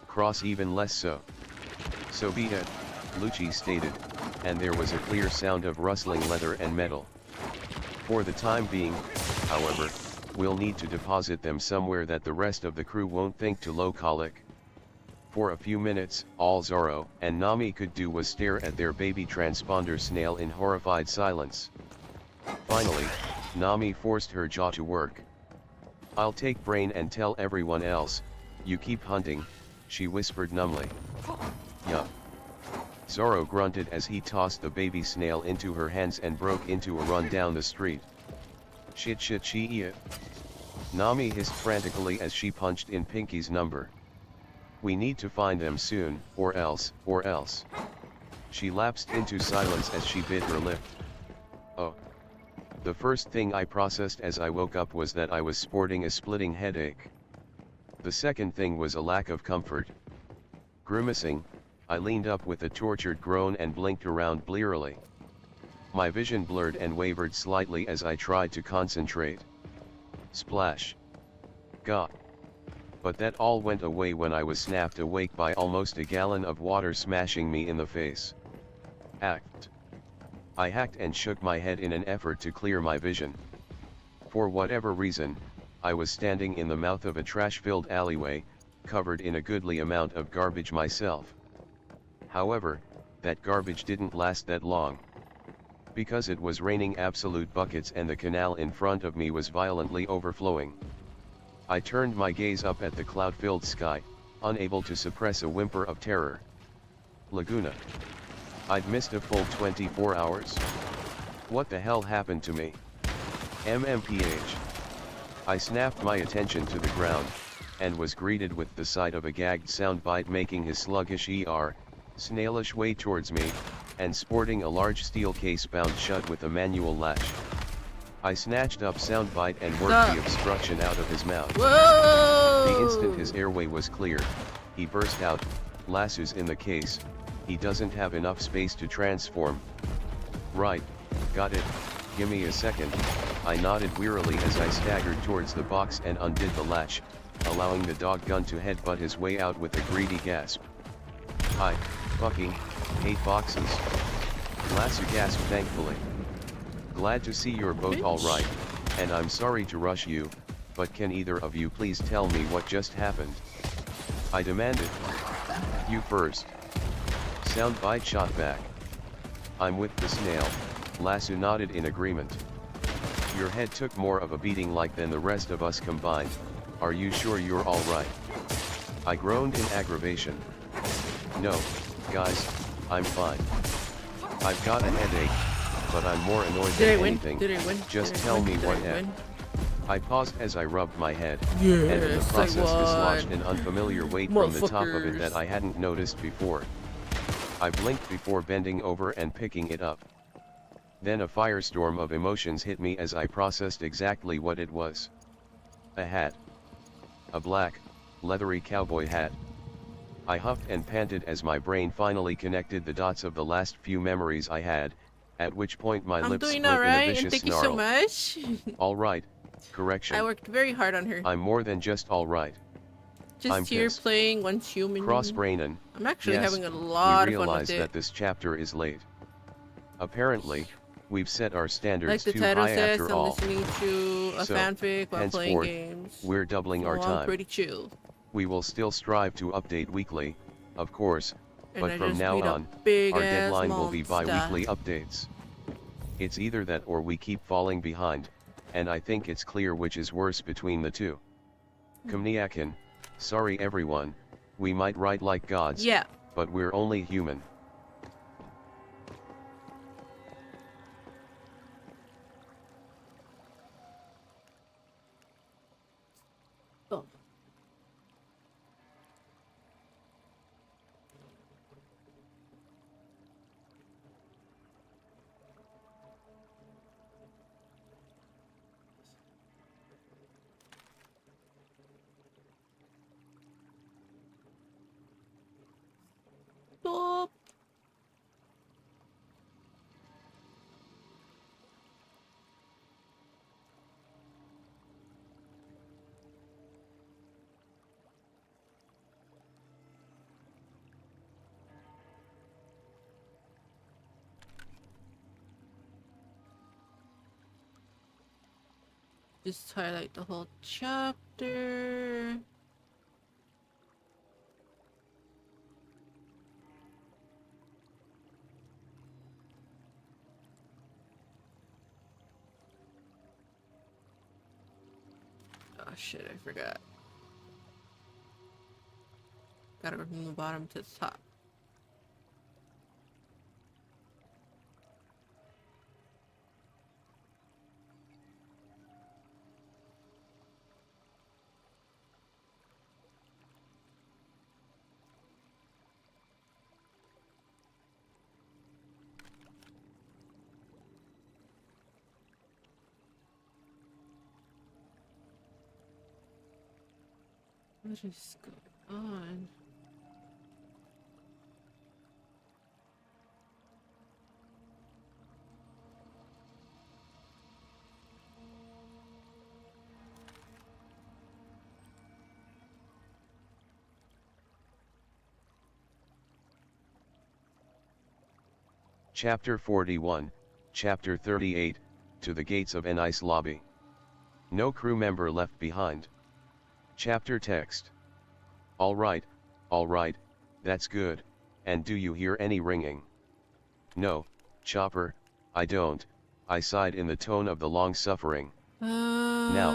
Cross even less so. So be it, Lucci stated, and there was a clear sound of rustling leather and metal. For the time being, however, we'll need to deposit them somewhere that the rest of the crew won't think to low colic. For a few minutes, all Zoro and Nami could do was stare at their baby transponder snail in horrified silence. Finally, Nami forced her jaw to work. I'll take Brain and tell everyone else, you keep hunting, she whispered numbly. Yup. Zoro grunted as he tossed the baby snail into her hands and broke into a run down the street. Shit she. Nami hissed frantically as she punched in Pinky's number. We need to find them soon, or else. She lapsed into silence as she bit her lip. Oh. The first thing I processed as I woke up was that I was sporting a splitting headache. The second thing was a lack of comfort. Grimacing, I leaned up with a tortured groan and blinked around blearily. My vision blurred and wavered slightly as I tried to concentrate. Splash. Gah. But that all went away when I was snapped awake by almost a gallon of water smashing me in the face. Act. I hacked and shook my head in an effort to clear my vision. For whatever reason, I was standing in the mouth of a trash-filled alleyway, covered in a goodly amount of garbage myself. However, that garbage didn't last that long. Because it was raining absolute buckets and the canal in front of me was violently overflowing. I turned my gaze up at the cloud-filled sky, unable to suppress a whimper of terror. Laguna. I'd missed a full 24 hours. What the hell happened to me? MMPH. I snapped my attention to the ground, and was greeted with the sight of a gagged soundbite making his sluggish snailish way towards me, and sporting a large steel case bound shut with a manual latch. I snatched up soundbite and worked the obstruction out of his mouth. Whoa! The instant his airway was clear, he burst out, lasso's in the case, he doesn't have enough space to transform. Right, got it, gimme a second, I nodded wearily as I staggered towards the box and undid the latch, allowing the doggun to headbutt his way out with a greedy gasp. I fucking hate boxes. Lasso gasped thankfully. Glad to see you're both alright, and I'm sorry to rush you, but can either of you please tell me what just happened? I demanded. You first. Soundbite shot back. I'm with the snail, Lasso nodded in agreement. Your head took more of a beating like than the rest of us combined, are you sure you're alright? I groaned in aggravation. No, guys, I'm fine. I've got a headache, but I'm more annoyed Did I than win? anything. Did I win? Just Did I tell win? me Did what I F. win? I paused as I rubbed my head, and in the Yes, I process dislodged won. an unfamiliar weight from the top of it Motherfuckers. that I hadn't noticed before. I blinked before bending over and picking it up. Then a firestorm of emotions hit me as I processed exactly what it was. A hat. A black, leathery cowboy hat. I huffed and panted as my brain finally connected the dots of the last few memories I had, at which point my I'm lips doing split in a alright, and vicious thank you so snarl. much. Alright, correction. I worked very hard on her. I'm more than just alright. I'm Just here pissed. playing once human. Cross-brainin'. I'm actually Yes, having a lot we of fun realize with that it. this chapter is late. Apparently, we've set our Like standards the too title high says, after I'm all. listening to a So, fanfic while playing henceforth, games. we're doubling So our I'm time. pretty chill. We will still strive to update weekly, of course, And but I from just now beat a on, big our ass deadline will be monster. bi-weekly updates. It's either that or we keep falling behind, and I think it's clear which is worse between the two. Kumniakin, sorry everyone, we might write like gods, Yeah. but we're only human. Oh. Stop. Just highlight the whole chapter. Oh shit, I forgot. Gotta go from the bottom to the top. What is going on? Chapter 41, Chapter 38, To the Gates of an Ice Lobby. No crew member left behind. Chapter text. Alright, that's good, and do you hear any ringing? No, Chopper, I don't, I sighed in the tone of the long-suffering. Now,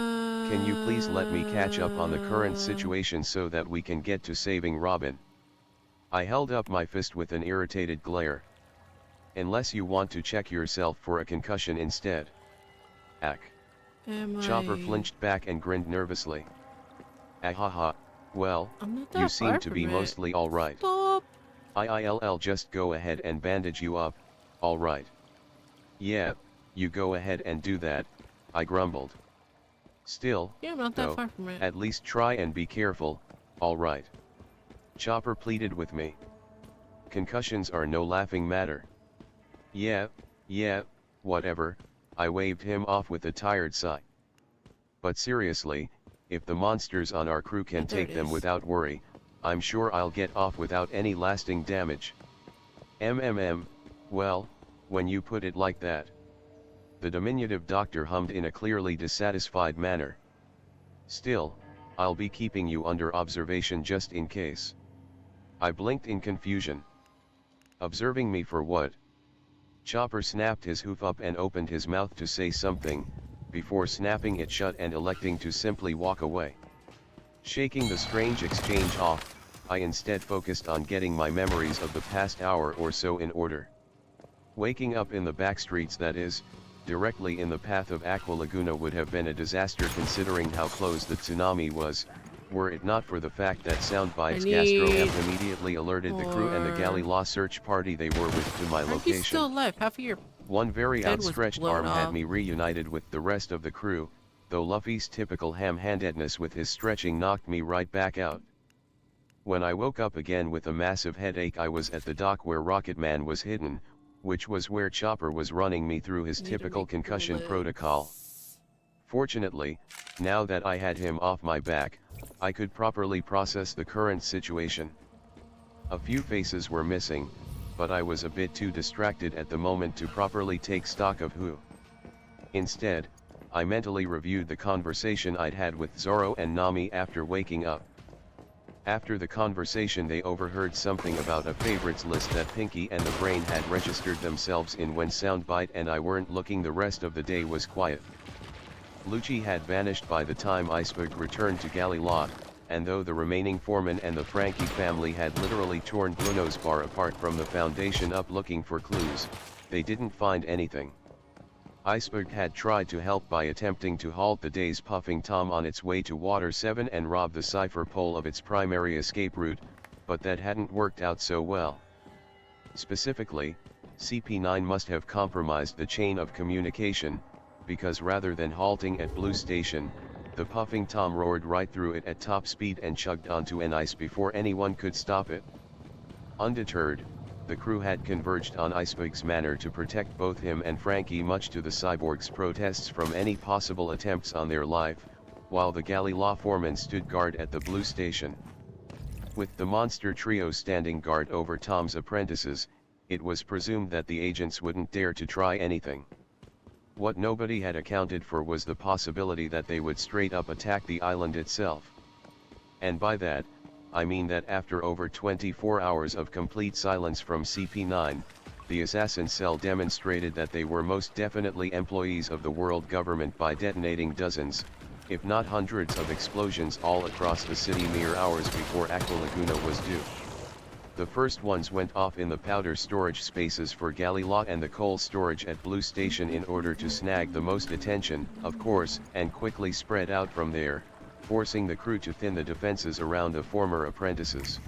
can you please let me catch up on the current situation so that we can get to saving Robin? I held up my fist with an irritated glare. Unless you want to check yourself for a concussion instead. Ack. Chopper flinched back and grinned nervously. Ahaha, well, you seem to be mostly alright. Stop. I'll just go ahead and bandage you up, alright. Yeah, you go ahead and do that, I grumbled. Still, Yeah, I'm not that though, far from it. at least try and be careful, alright. Chopper pleaded with me. Concussions are no laughing matter. Yeah, whatever, I waved him off with a tired sigh. But seriously, if the monsters on our crew can take them without worry, I'm sure I'll get off without any lasting damage. Well, when you put it like that. The diminutive doctor hummed in a clearly dissatisfied manner. Still, I'll be keeping you under observation just in case. I blinked in confusion. Observing me for what? Chopper snapped his hoof up and opened his mouth to say something, before snapping it shut and electing to simply walk away. Shaking the strange exchange off, I instead focused on getting my memories of the past hour or so in order. Waking up in the back streets, that is, directly in the path of Aqua Laguna, would have been a disaster considering how close the tsunami was, were it not for the fact that Soundbites Gastro Amp immediately alerted the crew and the Galley Law search party they were with to my Aren't you still location. alive? Half of your One very head was outstretched blown arm had off. me reunited with the rest of the crew, though Luffy's typical ham-handedness with his stretching knocked me right back out. When I woke up again with a massive headache, I was at the dock where Rocketman was hidden, which was where Chopper was running me through his typical concussion protocol. Fortunately, now that I had him off my back, I could properly process the current situation. A few faces were missing, but I was a bit too distracted at the moment to properly take stock of who. Instead, I mentally reviewed the conversation I'd had with Zoro and Nami after waking up. After the conversation, they overheard something about a favorites list that Pinky and the Brain had registered themselves in when Soundbite and I weren't looking. The rest of the day was quiet. Lucci had vanished by the time Iceberg returned to Galley Lot, and though the remaining foreman and the Frankie family had literally torn Bruno's bar apart from the foundation up looking for clues, they didn't find anything. Iceberg had tried to help by attempting to halt the day's Puffing Tom on its way to Water 7 and rob the cipher pole of its primary escape route, but that hadn't worked out so well. Specifically, CP9 must have compromised the chain of communication, because rather than halting at Blue Station, the Puffing Tom roared right through it at top speed and chugged onto an ice before anyone could stop it. Undeterred, the crew had converged on Iceberg's manor to protect both him and Frankie, much to the cyborg's protests from any possible attempts on their life, while the Galley Law foreman stood guard at the Blue Station. With the monster trio standing guard over Tom's apprentices, it was presumed that the agents wouldn't dare to try anything. What nobody had accounted for was the possibility that they would straight up attack the island itself. And by that, I mean that after over 24 hours of complete silence from CP9, the assassin cell demonstrated that they were most definitely employees of the world government by detonating dozens, if not hundreds of explosions all across the city mere hours before Aqua Laguna was due. The first ones went off in the powder storage spaces for Galley Law and the coal storage at Blue Station in order to snag the most attention, of course, and quickly spread out from there, forcing the crew to thin the defenses around the former apprentices.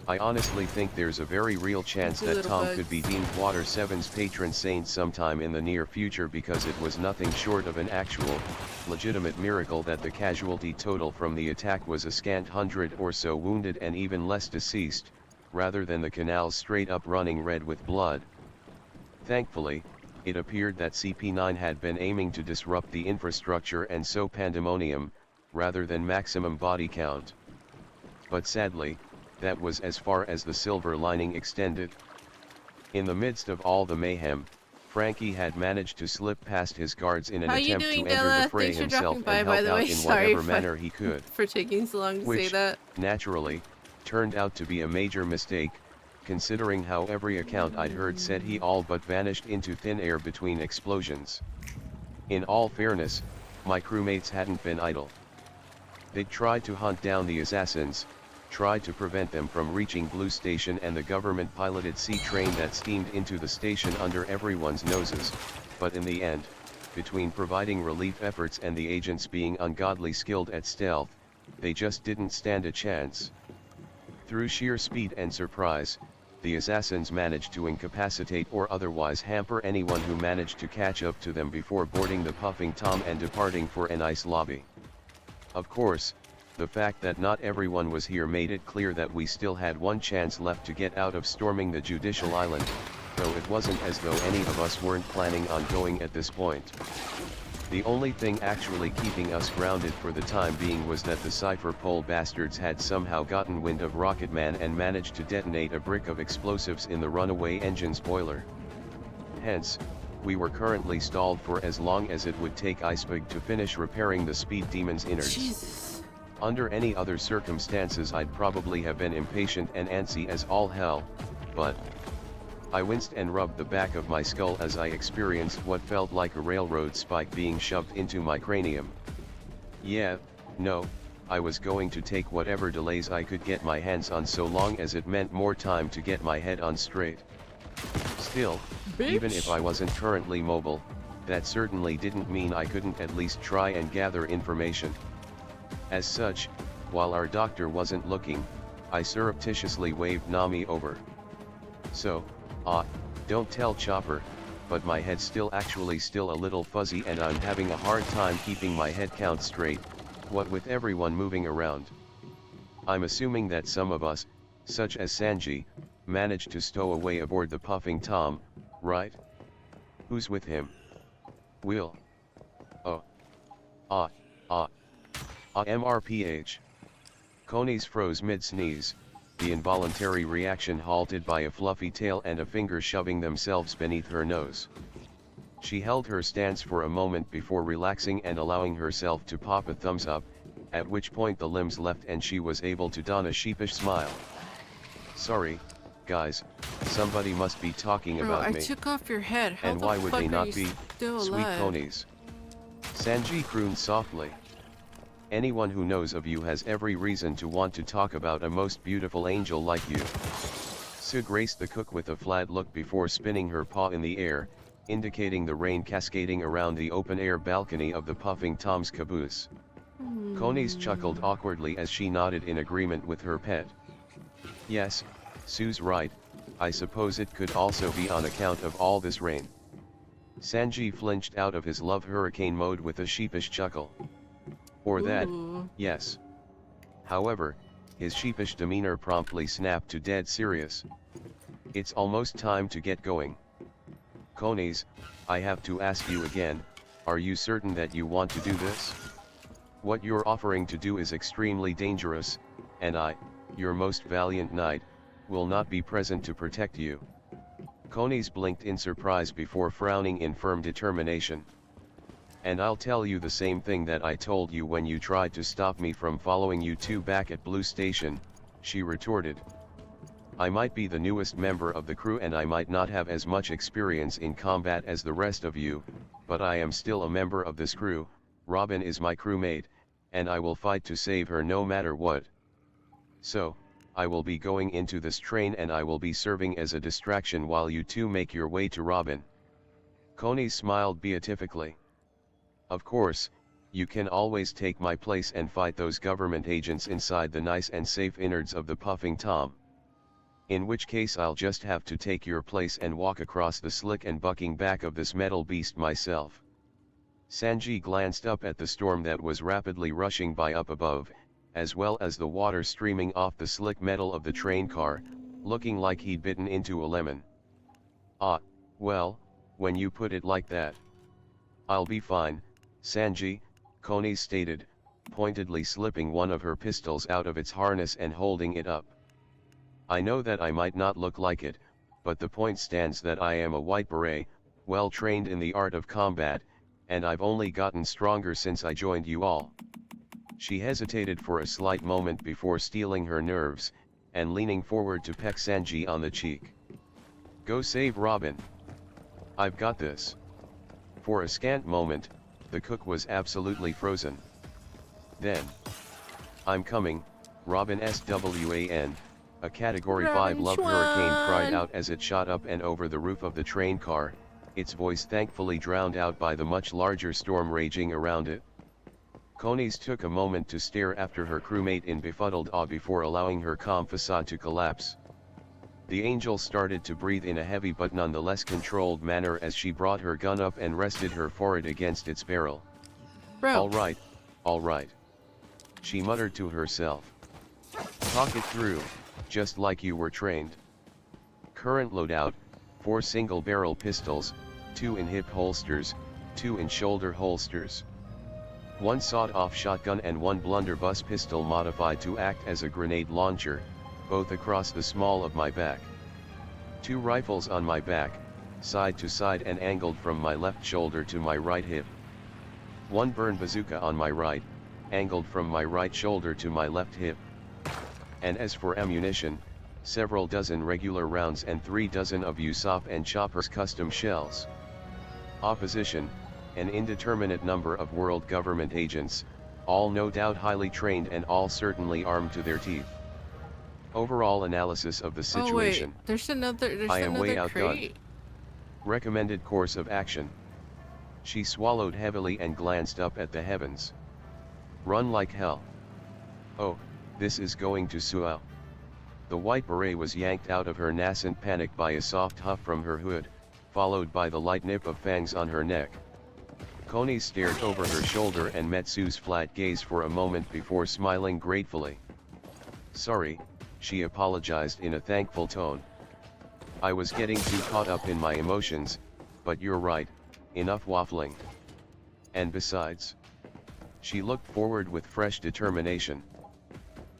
I honestly think there's a very real chance that Tom could be deemed Water 7's patron saint sometime in the near future, because it was nothing short of an actual, legitimate miracle that the casualty total from the attack was a scant 100 or so wounded and even less deceased, rather than the canals straight up running red with blood. Thankfully, it appeared that CP9 had been aiming to disrupt the infrastructure and sow pandemonium, rather than maximum body count. But sadly, that was as far as the silver lining extended. In the midst of all the mayhem, Frankie had managed to slip past his guards in an attempt to enter the fray himself and help out in whatever manner he could. For taking so long to Which, say that. naturally, turned out to be a major mistake, considering how every account I'd heard said he all but vanished into thin air between explosions. In all fairness, my crewmates hadn't been idle. They'd tried to hunt down the assassins, tried to prevent them from reaching Blue Station and the government-piloted sea train that steamed into the station under everyone's noses, but in the end, between providing relief efforts and the agents being ungodly skilled at stealth, they just didn't stand a chance. Through sheer speed and surprise, the assassins managed to incapacitate or otherwise hamper anyone who managed to catch up to them before boarding the Puffing Tom and departing for an ice lobby. Of course, the fact that not everyone was here made it clear that we still had one chance left to get out of storming the Judicial Island, though it wasn't as though any of us weren't planning on going at this point. The only thing actually keeping us grounded for the time being was that the cipher pole bastards had somehow gotten wind of Rocketman and managed to detonate a brick of explosives in the runaway engine's boiler. Hence, we were currently stalled for as long as it would take Iceberg to finish repairing the Speed Demon's innards. Jesus. Under any other circumstances I'd probably have been impatient and antsy as all hell, but I winced and rubbed the back of my skull as I experienced what felt like a railroad spike being shoved into my cranium. Yeah, no, I was going to take whatever delays I could get my hands on so long as it meant more time to get my head on straight. Still, even if I wasn't currently mobile, that certainly didn't mean I couldn't at least try and gather information. As such, while our doctor wasn't looking, I surreptitiously waved Nami over. So, don't tell Chopper, but my head's still a little fuzzy and I'm having a hard time keeping my head count straight, what with everyone moving around. I'm assuming that some of us, such as Sanji, managed to stow away aboard the Puffing Tom, right? Who's with him? Will. MRPH. Coney's froze mid-sneeze, the involuntary reaction halted by a fluffy tail and a finger shoving themselves beneath her nose. She held her stance for a moment before relaxing and allowing herself to pop a thumbs up, at which point the limbs left and she was able to don a sheepish smile. Sorry, guys, somebody must be talking about I me. took off your head. How And the why would fuck they are not you be, still sweet alive? conies? Sanji crooned softly. Anyone who knows of you has every reason to want to talk about a most beautiful angel like you. Su graced the cook with a flat look before spinning her paw in the air, indicating the rain cascading around the open-air balcony of the Puffing Tom's caboose. Conies chuckled awkwardly as she nodded in agreement with her pet. Yes, Sue's right, I suppose it could also be on account of all this rain. Sanji flinched out of his love hurricane mode with a sheepish chuckle. Or that, yes. However, his sheepish demeanor promptly snapped to dead serious. It's almost time to get going. Conies, I have to ask you again, are you certain that you want to do this? What you're offering to do is extremely dangerous, and I, your most valiant knight, will not be present to protect you. Conies blinked in surprise before frowning in firm determination. And I'll tell you the same thing that I told you when you tried to stop me from following you two back at Blue Station, she retorted. I might be the newest member of the crew and I might not have as much experience in combat as the rest of you, but I am still a member of this crew, Robin is my crewmate, and I will fight to save her no matter what. So, I will be going into this train and I will be serving as a distraction while you two make your way to Robin. Conies smiled beatifically. Of course, you can always take my place and fight those government agents inside the nice and safe innards of the Puffing Tom. In which case I'll just have to take your place and walk across the slick and bucking back of this metal beast myself. Sanji glanced up at the storm that was rapidly rushing by up above, as well as the water streaming off the slick metal of the train car, looking like he'd bitten into a lemon. Well, when you put it like that. I'll be fine, Sanji, Conies stated, pointedly slipping one of her pistols out of its harness and holding it up. I know that I might not look like it, but the point stands that I am a white beret, well trained in the art of combat, and I've only gotten stronger since I joined you all. She hesitated for a slight moment before steeling her nerves, and leaning forward to peck Sanji on the cheek. Go save Robin. I've got this. For a scant moment, the cook was absolutely frozen. Then, I'm coming, Robin SWAN, a Category 5 love hurricane cried out as it shot up and over the roof of the train car, its voice thankfully drowned out by the much larger storm raging around it. Conies took a moment to stare after her crewmate in befuddled awe before allowing her calm facade to collapse. The angel started to breathe in a heavy but nonetheless controlled manner as she brought her gun up and rested her forehead against its barrel. All right. She muttered to herself. Talk it through, just like you were trained. Current loadout, 4 single-barrel pistols, 2 in hip holsters, 2 in shoulder holsters. 1 sawed-off shotgun and 1 blunderbuss pistol modified to act as a grenade launcher, both across the small of my back. 2 rifles on my back, side to side and angled from my left shoulder to my right hip. 1 burn bazooka on my right, angled from my right shoulder to my left hip. And as for ammunition, several dozen regular rounds and 3 dozen of Usopp and Chopper's custom shells. Opposition, an indeterminate number of world government agents, all no doubt highly trained and all certainly armed to their teeth. Overall analysis of the situation. There's another I am way outgunned. crate. Recommended course of action. She swallowed heavily and glanced up at the heavens. Run like hell. Oh, this is going to Suel. The white beret was yanked out of her nascent panic by a soft huff from her hood, followed by the light nip of fangs on her neck. Coney stared over her shoulder and met Sue's flat gaze for a moment before smiling gratefully. Sorry, she apologized in a thankful tone. I was getting too caught up in my emotions, but you're right, enough waffling. And besides, she looked forward with fresh determination.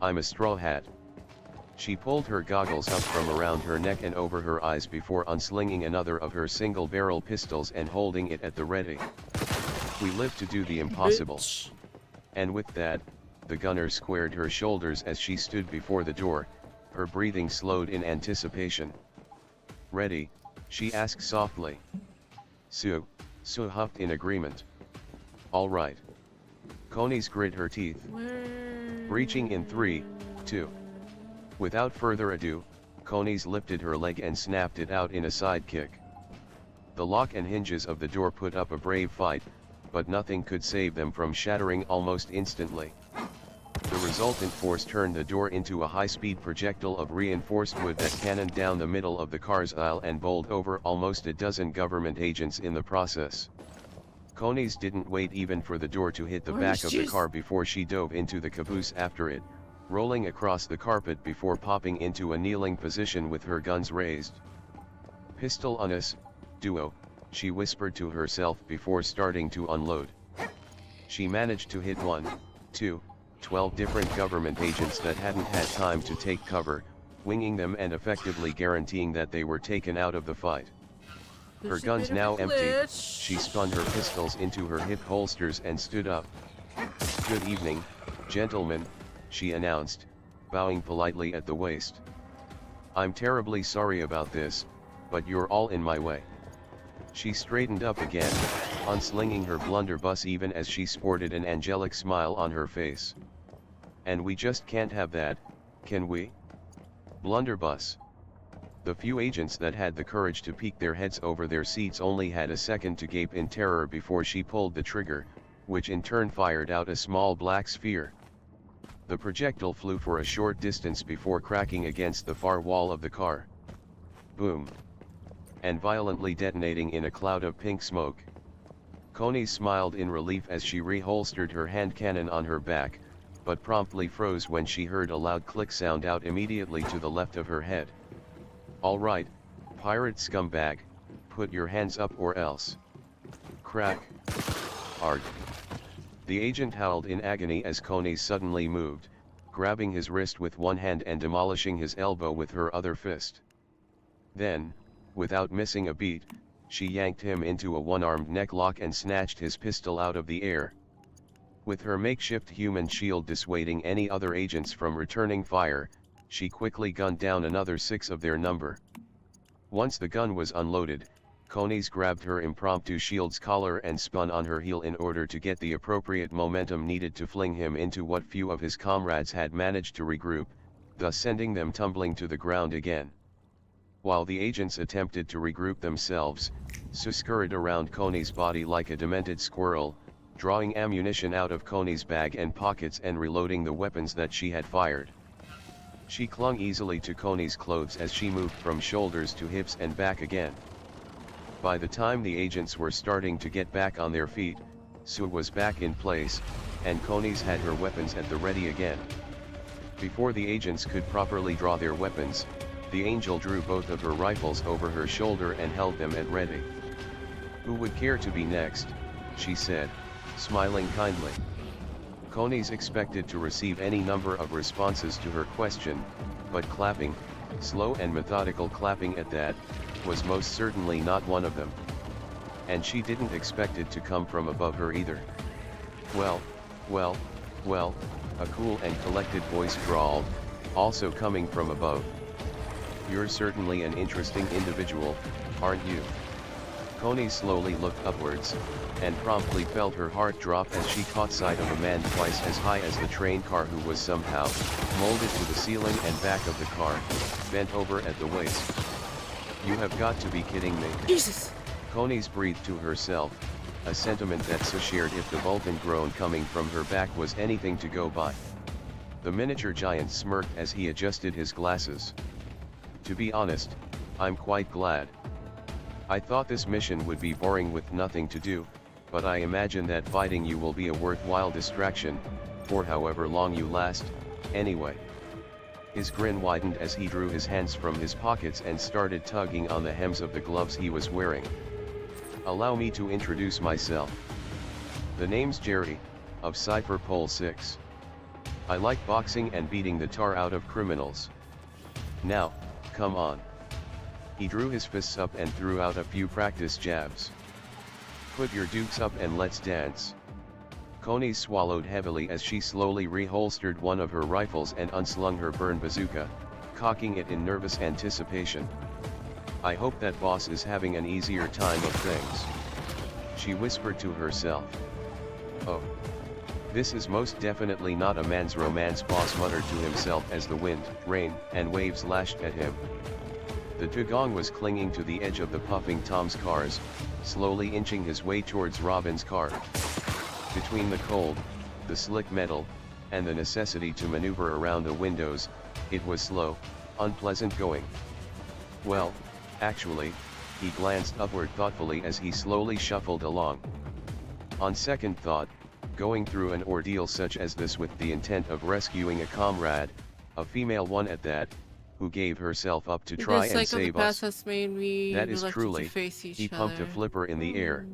I'm a straw hat. She pulled her goggles up from around her neck and over her eyes before unslinging another of her single-barrel pistols and holding it at the ready. We live to do the impossible. And with that, the gunner squared her shoulders as she stood before the door, her breathing slowed in anticipation. Ready? She asked softly. Sue huffed in agreement. All right. Coney's grit her teeth. Reaching in 3, 2. Without further ado, Coney's lifted her leg and snapped it out in a side kick. The lock and hinges of the door put up a brave fight, but nothing could save them from shattering almost instantly. The resultant force turned the door into a high-speed projectile of reinforced wood that cannoned down the middle of the car's aisle and bowled over almost a dozen government agents in the process. Coney's didn't wait even for the door to hit the back of the car before she dove into the caboose after it, rolling across the carpet before popping into a kneeling position with her guns raised. Pistol on us, duo, she whispered to herself before starting to unload. She managed to hit 12 different government agents that hadn't had time to take cover, winging them and effectively guaranteeing that they were taken out of the fight. Her guns now empty, she spun her pistols into her hip holsters and stood up. Good evening, gentlemen, she announced, bowing politely at the waist. I'm terribly sorry about this, but you're all in my way. She straightened up again, unslinging her blunderbuss even as she sported an angelic smile on her face. And we just can't have that, can we? Blunderbuss. The few agents that had the courage to peek their heads over their seats only had a second to gape in terror before she pulled the trigger, which in turn fired out a small black sphere. The projectile flew for a short distance before cracking against the far wall of the car. Boom. And violently detonating in a cloud of pink smoke. Coney smiled in relief as she reholstered her hand cannon on her back, but promptly froze when she heard a loud click sound out immediately to the left of her head. All right, pirate scumbag, put your hands up or else. Crack. Arg. The agent howled in agony as Coney suddenly moved, grabbing his wrist with one hand and demolishing his elbow with her other fist. Then, without missing a beat, she yanked him into a one-armed necklock and snatched his pistol out of the air. With her makeshift human shield dissuading any other agents from returning fire, she quickly gunned down another 6 of their number. Once the gun was unloaded, Coney's grabbed her impromptu shield's collar and spun on her heel in order to get the appropriate momentum needed to fling him into what few of his comrades had managed to regroup, thus sending them tumbling to the ground again. While the agents attempted to regroup themselves, Sue scurried around Coney's body like a demented squirrel, drawing ammunition out of Coney's bag and pockets and reloading the weapons that she had fired. She clung easily to Coney's clothes as she moved from shoulders to hips and back again. By the time the agents were starting to get back on their feet, Sue was back in place, and Coney's had her weapons at the ready again. Before the agents could properly draw their weapons, the Angel drew both of her rifles over her shoulder and held them at ready. Who would care to be next, she said, smiling kindly. Coney's expected to receive any number of responses to her question, but clapping, slow and methodical clapping at that, was most certainly not one of them. And she didn't expect it to come from above her either. Well, a cool and collected voice drawled, also coming from above. You're certainly an interesting individual, aren't you? Coney slowly looked upwards, and promptly felt her heart drop as she caught sight of a man twice as high as the train car who was somehow molded to the ceiling and back of the car, bent over at the waist. You have got to be kidding me. Jesus! Konis breathed to herself, a sentiment that so shared if the Vulcan groan coming from her back was anything to go by. The miniature giant smirked as he adjusted his glasses. To be honest, I'm quite glad. I thought this mission would be boring with nothing to do, but I imagine that fighting you will be a worthwhile distraction, for however long you last, anyway. His grin widened as he drew his hands from his pockets and started tugging on the hems of the gloves he was wearing. Allow me to introduce myself. The name's Jerry, of Cypher Pole 6. I like boxing and beating the tar out of criminals. Now, come on. He drew his fists up and threw out a few practice jabs. Put your dukes up and let's dance. Konis swallowed heavily as she slowly reholstered one of her rifles and unslung her burn bazooka, cocking it in nervous anticipation. I hope that boss is having an easier time of things. She whispered to herself. Oh. This is most definitely not a man's romance, boss muttered to himself as the wind, rain, and waves lashed at him. The dugong was clinging to the edge of the puffing Tom's cars, slowly inching his way towards Robin's car. Between the cold, the slick metal, and the necessity to maneuver around the windows, it was slow, unpleasant going. Well, actually, he glanced upward thoughtfully as he slowly shuffled along. On second thought, going through an ordeal such as this with the intent of rescuing a comrade, a female one at that, who gave herself up to try and save us. Has made me that is reluctant truly, to face each he pumped other. a flipper in the air.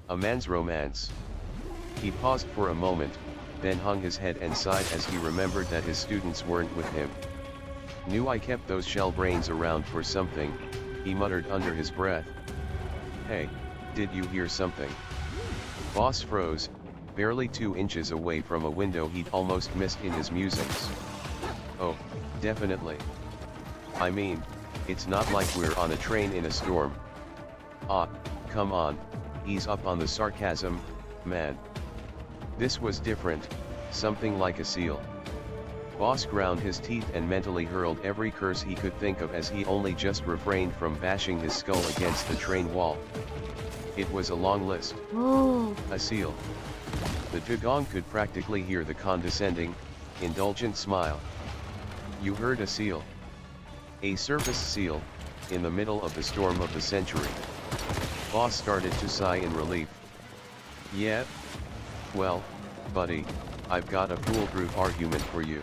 A man's romance. He paused for a moment, then hung his head and sighed as he remembered that his students weren't with him. Knew I kept those shell brains around for something, he muttered under his breath. Hey, did you hear something? Boss froze, barely 2 inches away from a window he'd almost missed in his musings. Oh, definitely. I mean, it's not like we're on a train in a storm. Ah, come on, ease up on the sarcasm, man. This was different, something like a seal. Boss ground his teeth and mentally hurled every curse he could think of as he only just refrained from bashing his skull against the train wall. It was a long list. A seal. The dugong could practically hear the condescending, indulgent smile. You heard a seal. A surface seal, in the middle of the storm of the century. Boss started to sigh in relief. Yeah? Well, buddy, I've got a foolproof argument for you.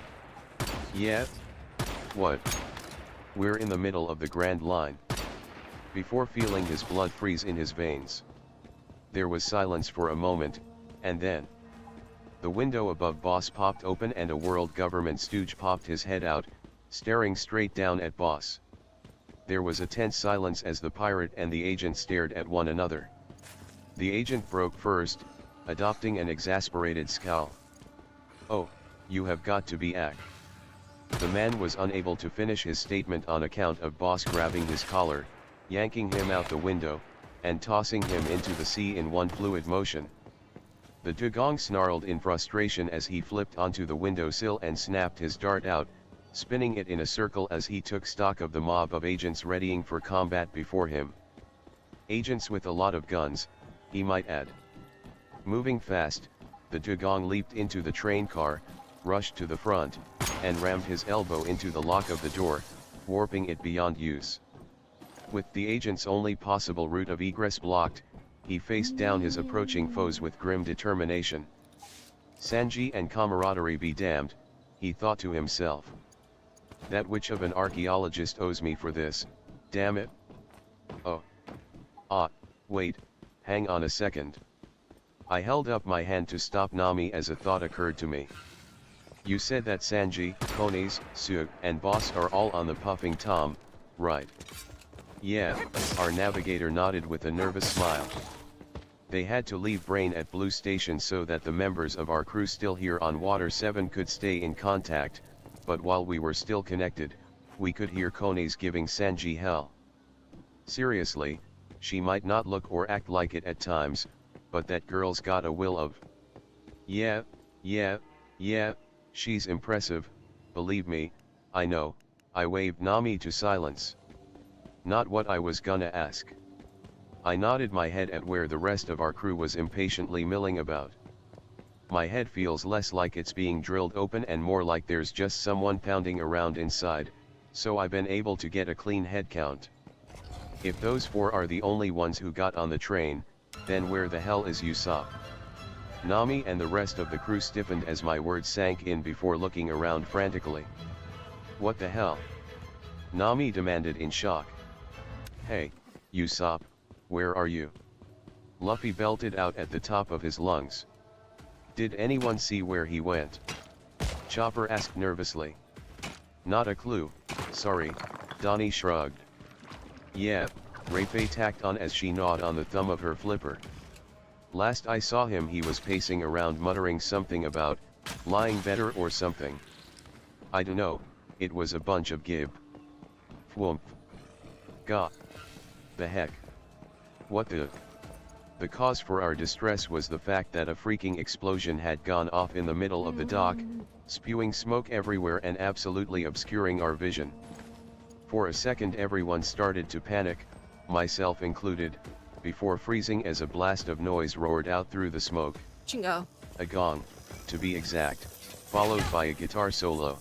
Yeah? What? We're in the middle of the Grand Line. Before feeling his blood freeze in his veins. There was silence for a moment, and then the window above Boss popped open and a world government stooge popped his head out, staring straight down at Boss. There was a tense silence as the pirate and the agent stared at one another. The agent broke first, adopting an exasperated scowl. Oh, you have got to be act. The man was unable to finish his statement on account of Boss grabbing his collar, yanking him out the window, and tossing him into the sea in one fluid motion. The dugong snarled in frustration as he flipped onto the windowsill and snapped his dart out, spinning it in a circle as he took stock of the mob of agents readying for combat before him. Agents with a lot of guns, he might add. Moving fast, the dugong leaped into the train car, rushed to the front, and rammed his elbow into the lock of the door, warping it beyond use. With the agent's only possible route of egress blocked, he faced down his approaching foes with grim determination. Sanji and camaraderie be damned, he thought to himself. That witch of an archaeologist owes me for this, damn it. Oh. Ah, wait, hang on a second. I held up my hand to stop Nami as a thought occurred to me. You said that Sanji, Konis, Sue, and Boss are all on the Puffing Tom, right? Yeah, our navigator nodded with a nervous smile. They had to leave Brain at Blue Station so that the members of our crew still here on Water 7 could stay in contact, but while we were still connected, we could hear Konis giving Sanji hell. Seriously, she might not look or act like it at times, but that girl's got a will of. Yeah, she's impressive, believe me, I know, I waved Nami to silence. Not what I was gonna ask. I nodded my head at where the rest of our crew was impatiently milling about. My head feels less like it's being drilled open and more like there's just someone pounding around inside, so I've been able to get a clean head count. If those 4 are the only ones who got on the train, then where the hell is Usopp? Nami and the rest of the crew stiffened as my words sank in before looking around frantically. What the hell? Nami demanded in shock. Hey, Usopp, where are you? Luffy belted out at the top of his lungs. Did anyone see where he went? Chopper asked nervously. Not a clue, sorry, Donnie shrugged. Yeah, Rayfei tacked on as she gnawed on the thumb of her flipper. Last I saw him he was pacing around muttering something about, lying better or something. I dunno, it was a bunch of gib. Fwoomph. Gah. The heck. What the... The cause for our distress was the fact that a freaking explosion had gone off in the middle of the dock, spewing smoke everywhere and absolutely obscuring our vision. For a second everyone started to panic, myself included, before freezing as a blast of noise roared out through the smoke. Chingo. A gong, to be exact, followed by a guitar solo.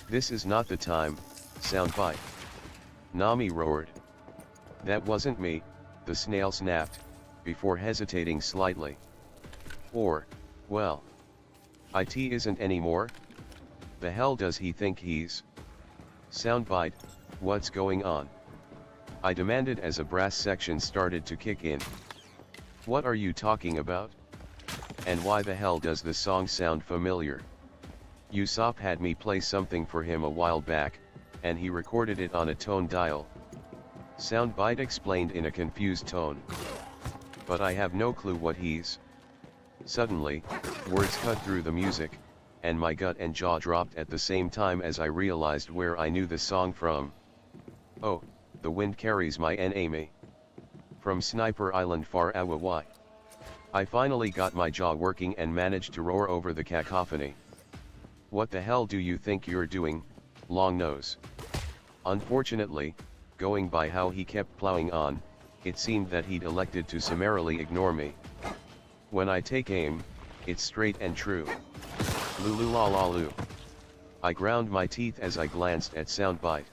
This is not the time, soundbite. Nami roared. That wasn't me, the snail snapped, before hesitating slightly. Or, well, it isn't anymore? The hell does he think he's? Soundbite, what's going on? I demanded as a brass section started to kick in. What are you talking about? And why the hell does the song sound familiar? Usopp had me play something for him a while back, and he recorded it on a tone dial. Soundbite explained in a confused tone. But I have no clue what he's. Suddenly, words cut through the music, and my gut and jaw dropped at the same time as I realized where I knew the song from. Oh, The Wind Carries My Amy. From Sniper Island far away. I finally got my jaw working and managed to roar over the cacophony. What the hell do you think you're doing, Long Nose? Unfortunately, going by how he kept plowing on, it seemed that he'd elected to summarily ignore me. When I take aim, it's straight and true. Lulu la la lu. I ground my teeth as I glanced at Soundbite.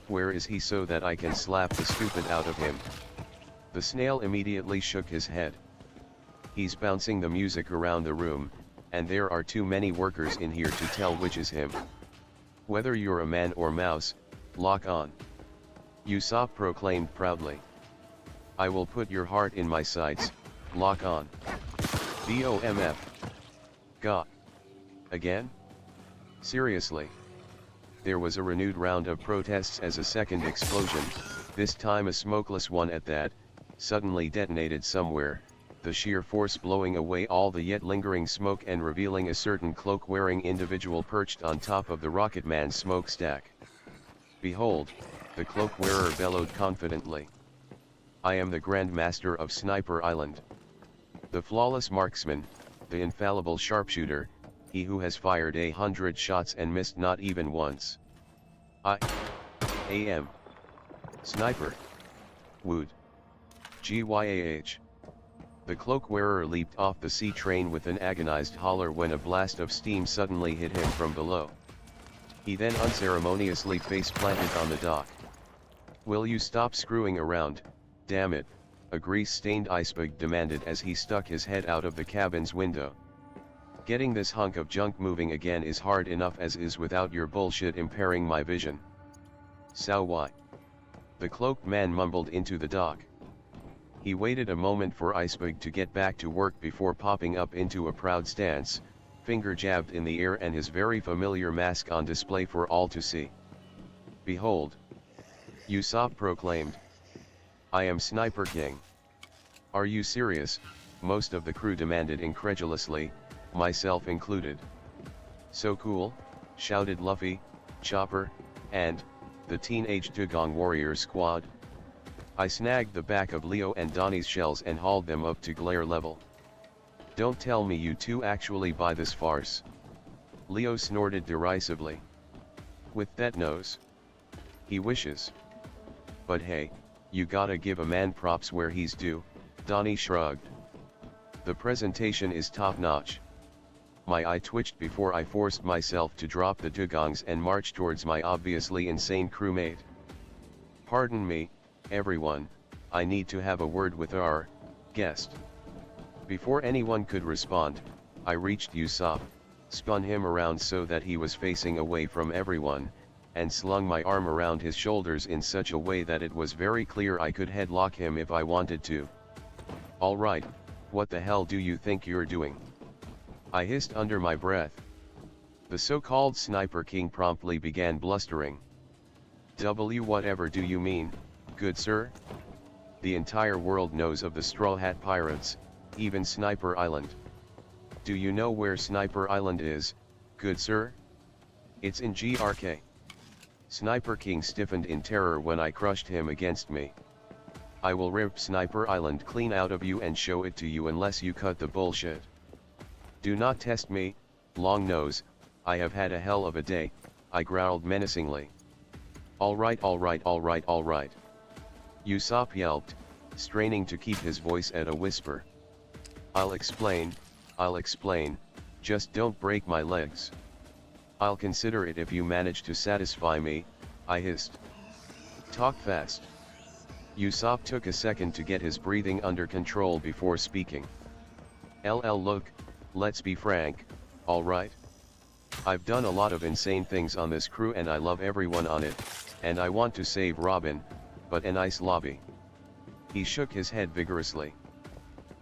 Where is he so that I can slap the stupid out of him? The snail immediately shook his head. He's bouncing the music around the room, and there are too many workers in here to tell which is him. Whether you're a man or mouse, lock on. Usopp proclaimed proudly. I will put your heart in my sights, lock on. BOMF. Gah. Again? Seriously? There was a renewed round of protests as a second explosion, this time a smokeless one at that, suddenly detonated somewhere, the sheer force blowing away all the yet lingering smoke and revealing a certain cloak-wearing individual perched on top of the Rocketman's smokestack. Behold, the cloak-wearer bellowed confidently. I am the Grand Master of Sniper Island. The flawless marksman, the infallible sharpshooter, he who has fired 100 shots and missed not even once. I am Sniper. Wood. GYAH. The cloak-wearer leaped off the sea train with an agonized holler when a blast of steam suddenly hit him from below. He then unceremoniously face-planted on the dock. Will you stop screwing around, damn it, a grease-stained iceberg demanded as he stuck his head out of the cabin's window. Getting this hunk of junk moving again is hard enough as is without your bullshit impairing my vision. So why? The cloaked man mumbled into the dock. He waited a moment for Iceberg to get back to work before popping up into a proud stance, finger jabbed in the air and his very familiar mask on display for all to see. Behold! Usopp proclaimed. I am Sniper King. Are you serious? Most of the crew demanded incredulously, myself included. So cool, shouted Luffy, Chopper, and the teenage Dugong warrior squad. I snagged the back of Leo and Donnie's shells and hauled them up to glare level. Don't tell me you two actually buy this farce. Leo snorted derisively. With that nose. He wishes. but hey, you gotta give a man props where he's due, Donnie shrugged. The presentation is top-notch. My eye twitched before I forced myself to drop the dugongs and march towards my obviously insane crewmate. Pardon me, everyone, I need to have a word with our guest. Before anyone could respond, I reached Usopp, spun him around so that he was facing away from everyone, and slung my arm around his shoulders in such a way that it was very clear I could headlock him if I wanted to. Alright, what the hell do you think you're doing? I hissed under my breath. The so-called Sniper King promptly began blustering. Whatever do you mean, good sir? The entire world knows of the Straw Hat Pirates, even Sniper Island. Do you know where Sniper Island is, good sir? It's in GRK. Sniper King stiffened in terror when I crushed him against me. I will rip Sniper Island clean out of you and show it to you unless you cut the bullshit. Do not test me, long nose, I have had a hell of a day, I growled menacingly. Alright. Usopp yelped, straining to keep his voice at a whisper. I'll explain, just don't break my legs. I'll consider it if you manage to satisfy me, I hissed. Talk fast. Usopp took a second to get his breathing under control before speaking. Look, let's be frank, alright? I've done a lot of insane things on this crew and I love everyone on it, and I want to save Robin, but a nice lobby. He shook his head vigorously.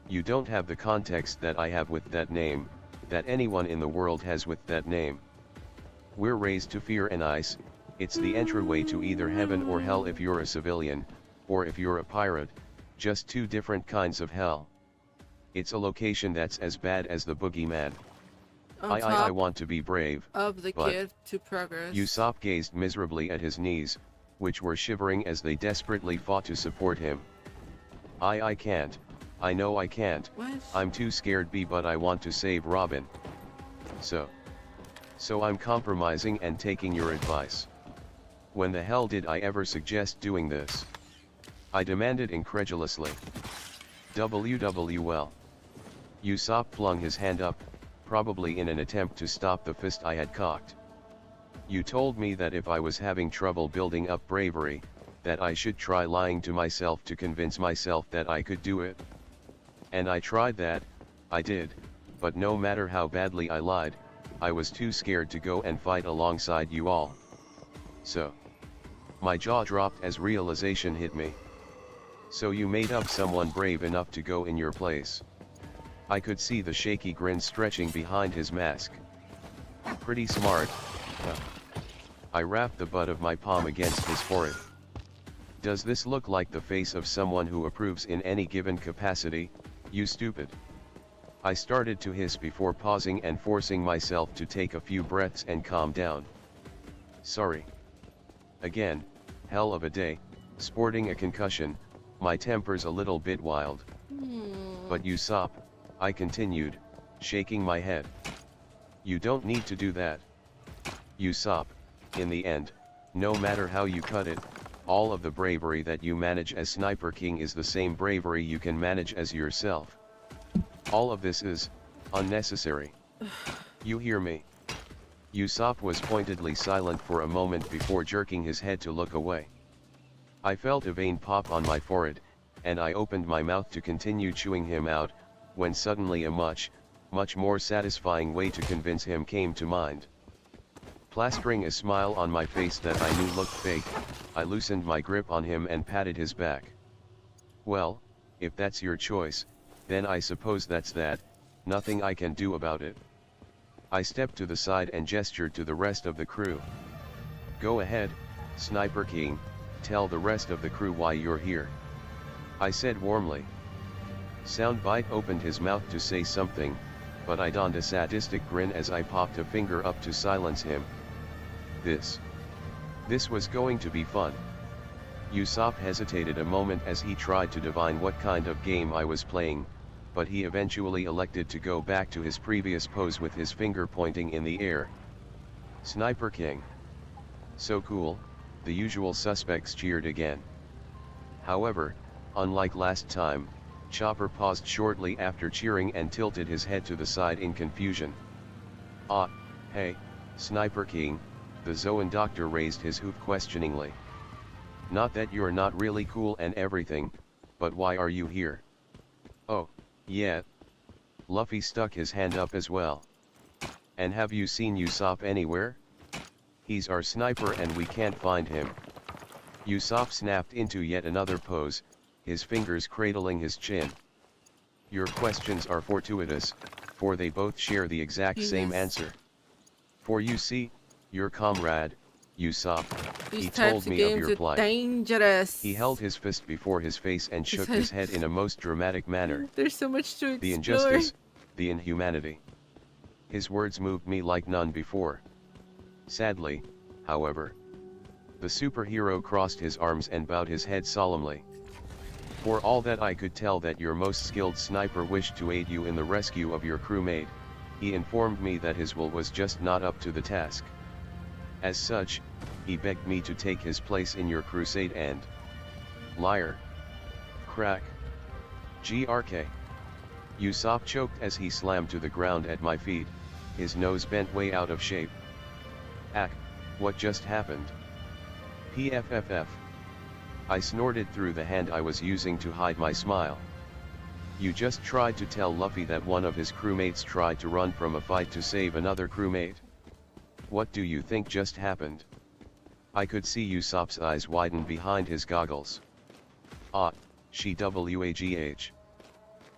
You don't have the context that I have with that name, that anyone in the world has with that name. We're raised to fear and ice, it's the entryway to either heaven or hell if you're a civilian, or if you're a pirate, just two different kinds of hell. It's a location that's as bad as the boogeyman. I want to be brave, of the but kid to progress. Usopp gazed miserably at his knees, which were shivering as they desperately fought to support him. I can't. I know I can't. What? I'm too scared but I want to save Robin. So I'm compromising and taking your advice. When the hell did I ever suggest doing this? I demanded incredulously. Well. Usopp flung his hand up, probably in an attempt to stop the fist I had cocked. You told me that if I was having trouble building up bravery, that I should try lying to myself to convince myself that I could do it. And I tried that, I did, but no matter how badly I lied, I was too scared to go and fight alongside you all. So. My jaw dropped as realization hit me. So you made up someone brave enough to go in your place. I could see the shaky grin stretching behind his mask. Pretty smart, huh? I rapped the butt of my palm against his forehead. Does this look like the face of someone who approves in any given capacity, you stupid? I started to hiss before pausing and forcing myself to take a few breaths and calm down. Sorry. Again, hell of a day, sporting a concussion, my temper's a little bit wild. But Usopp, I continued, shaking my head. You don't need to do that. Usopp, in the end, no matter how you cut it, all of the bravery that you manage as Sniper King is the same bravery you can manage as yourself. All of this is unnecessary. You hear me? Usopp was pointedly silent for a moment before jerking his head to look away. I felt a vein pop on my forehead, and I opened my mouth to continue chewing him out, when suddenly a much more satisfying way to convince him came to mind. Plastering a smile on my face that I knew looked fake, I loosened my grip on him and patted his back. Well, if that's your choice, then I suppose that's that, nothing I can do about it. I stepped to the side and gestured to the rest of the crew. Go ahead, Sniper King, tell the rest of the crew why you're here. I said warmly. Soundbite opened his mouth to say something, but I donned a sadistic grin as I popped a finger up to silence him. This was going to be fun. Usopp hesitated a moment as he tried to divine what kind of game I was playing, but he eventually elected to go back to his previous pose with his finger pointing in the air. Sniper King. So cool, the usual suspects cheered again. However, unlike last time, Chopper paused shortly after cheering and tilted his head to the side in confusion. "Ah, hey, Sniper King," the Zoan doctor raised his hoof questioningly. "Not that you're not really cool and everything, but why are you here?" "Oh, yeah." Luffy stuck his hand up as well. "And have you seen Usopp anywhere? He's our sniper and we can't find him." Usopp snapped into yet another pose, his fingers cradling his chin. "Your questions are fortuitous, for they both share the exact same answer. For you see, your comrade, Usopp, he told me of your plight." Dangerous. He held his fist before his face and shook his head in a most dramatic manner. There's so much to explore. "The injustice, the inhumanity." His words moved me like none before. Sadly, however, the superhero crossed his arms and bowed his head solemnly. "For all that I could tell that your most skilled sniper wished to aid you in the rescue of your crewmate, he informed me that his will was just not up to the task. As such, he begged me to take his place in your crusade and..." Liar. Crack. GRK. Usopp choked as he slammed to the ground at my feet, his nose bent way out of shape. "Ack, what just happened?" "PFFF. I snorted through the hand I was using to hide my smile. "You just tried to tell Luffy that one of his crewmates tried to run from a fight to save another crewmate? What do you think just happened?" I could see Usopp's eyes widen behind his goggles. "Ah, SHWAGH.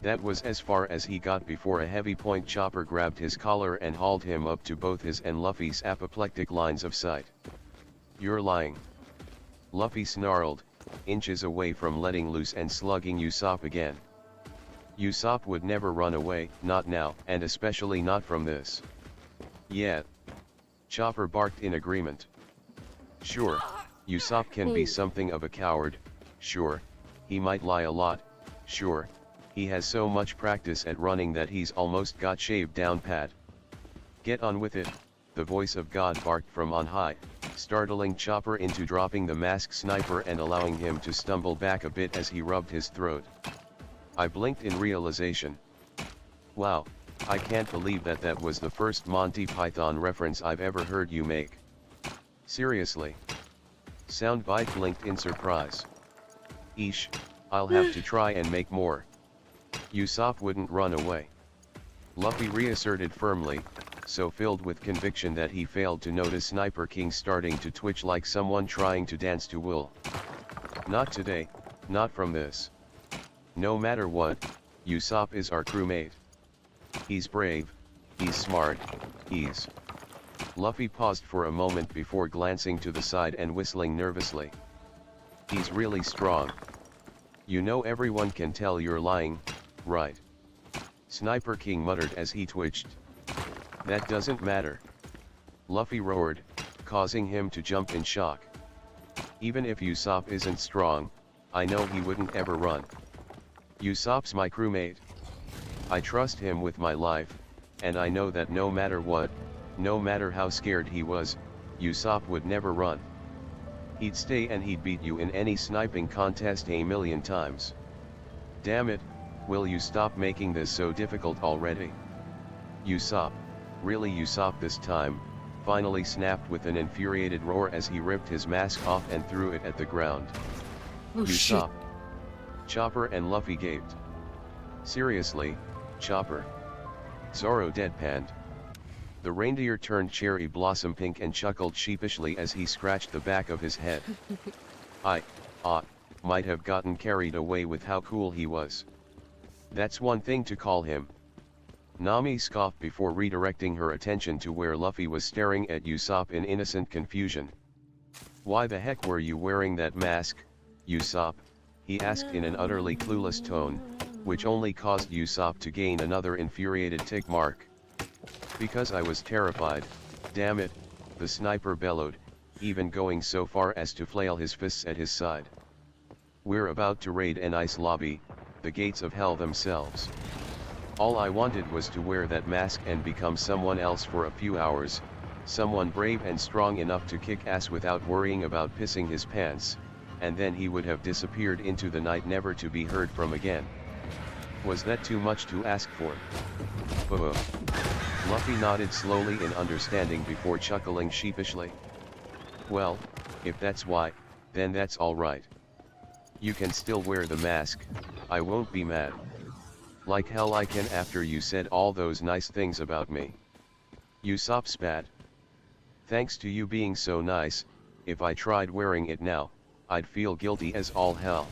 That was as far as he got before a heavy point chopper grabbed his collar and hauled him up to both his and Luffy's apoplectic lines of sight." "You're lying." Luffy snarled, inches away from letting loose and slugging Usopp again. Usopp would never run away, not now, and especially not from this. "Yeah." Chopper barked in agreement. "Sure, Usopp can be something of a coward, sure, he might lie a lot, sure, he has so much practice at running that he's almost got shaved down pat. Get on with it," the voice of God barked from on high, startling Chopper into dropping the masked sniper and allowing him to stumble back a bit as he rubbed his throat. I blinked in realization. Wow, I can't believe that was the first Monty Python reference I've ever heard you make. Seriously. Soundbite blinked in surprise. Eesh, I'll have to try and make more. Usopp wouldn't run away. Luffy reasserted firmly, so filled with conviction that he failed to notice Sniper King starting to twitch like someone trying to dance to wool. "Not today, not from this. No matter what, Usopp is our crewmate. He's brave, he's smart, he's..." Luffy paused for a moment before glancing to the side and whistling nervously. "He's really strong. You know everyone can tell you're lying, right?" Sniper King muttered as he twitched. "That doesn't matter." Luffy roared, causing him to jump in shock. "Even if Usopp isn't strong, I know he wouldn't ever run. Usopp's my crewmate. I trust him with my life, and I know that no matter what, no matter how scared he was, Usopp would never run. He'd stay and he'd beat you in any sniping contest a million times. Damn it, will you stop making this so difficult already?" Usopp, really Usopp this time, finally snapped with an infuriated roar as he ripped his mask off and threw it at the ground. Oh, Usopp. Chopper and Luffy gaped. "Seriously, Chopper?" Zoro deadpanned. The reindeer turned cherry blossom pink and chuckled sheepishly as he scratched the back of his head. I might have gotten carried away with how cool he was. That's one thing to call him." Nami scoffed before redirecting her attention to where Luffy was staring at Usopp in innocent confusion. "Why the heck were you wearing that mask, Usopp?" he asked in an utterly clueless tone, which only caused Usopp to gain another infuriated tick mark. "Because I was terrified, damn it," the sniper bellowed, even going so far as to flail his fists at his side. "We're about to raid an ice lobby, the gates of hell themselves. All I wanted was to wear that mask and become someone else for a few hours, someone brave and strong enough to kick ass without worrying about pissing his pants, and then he would have disappeared into the night never to be heard from again. Was that too much to ask for? Luffy nodded slowly in understanding before chuckling sheepishly. Well, if that's why, then that's alright. You can still wear the mask, I won't be mad. Like hell I can after you said all those nice things about me. Usopp spat. Thanks to you being so nice, if I tried wearing it now, I'd feel guilty as all hell.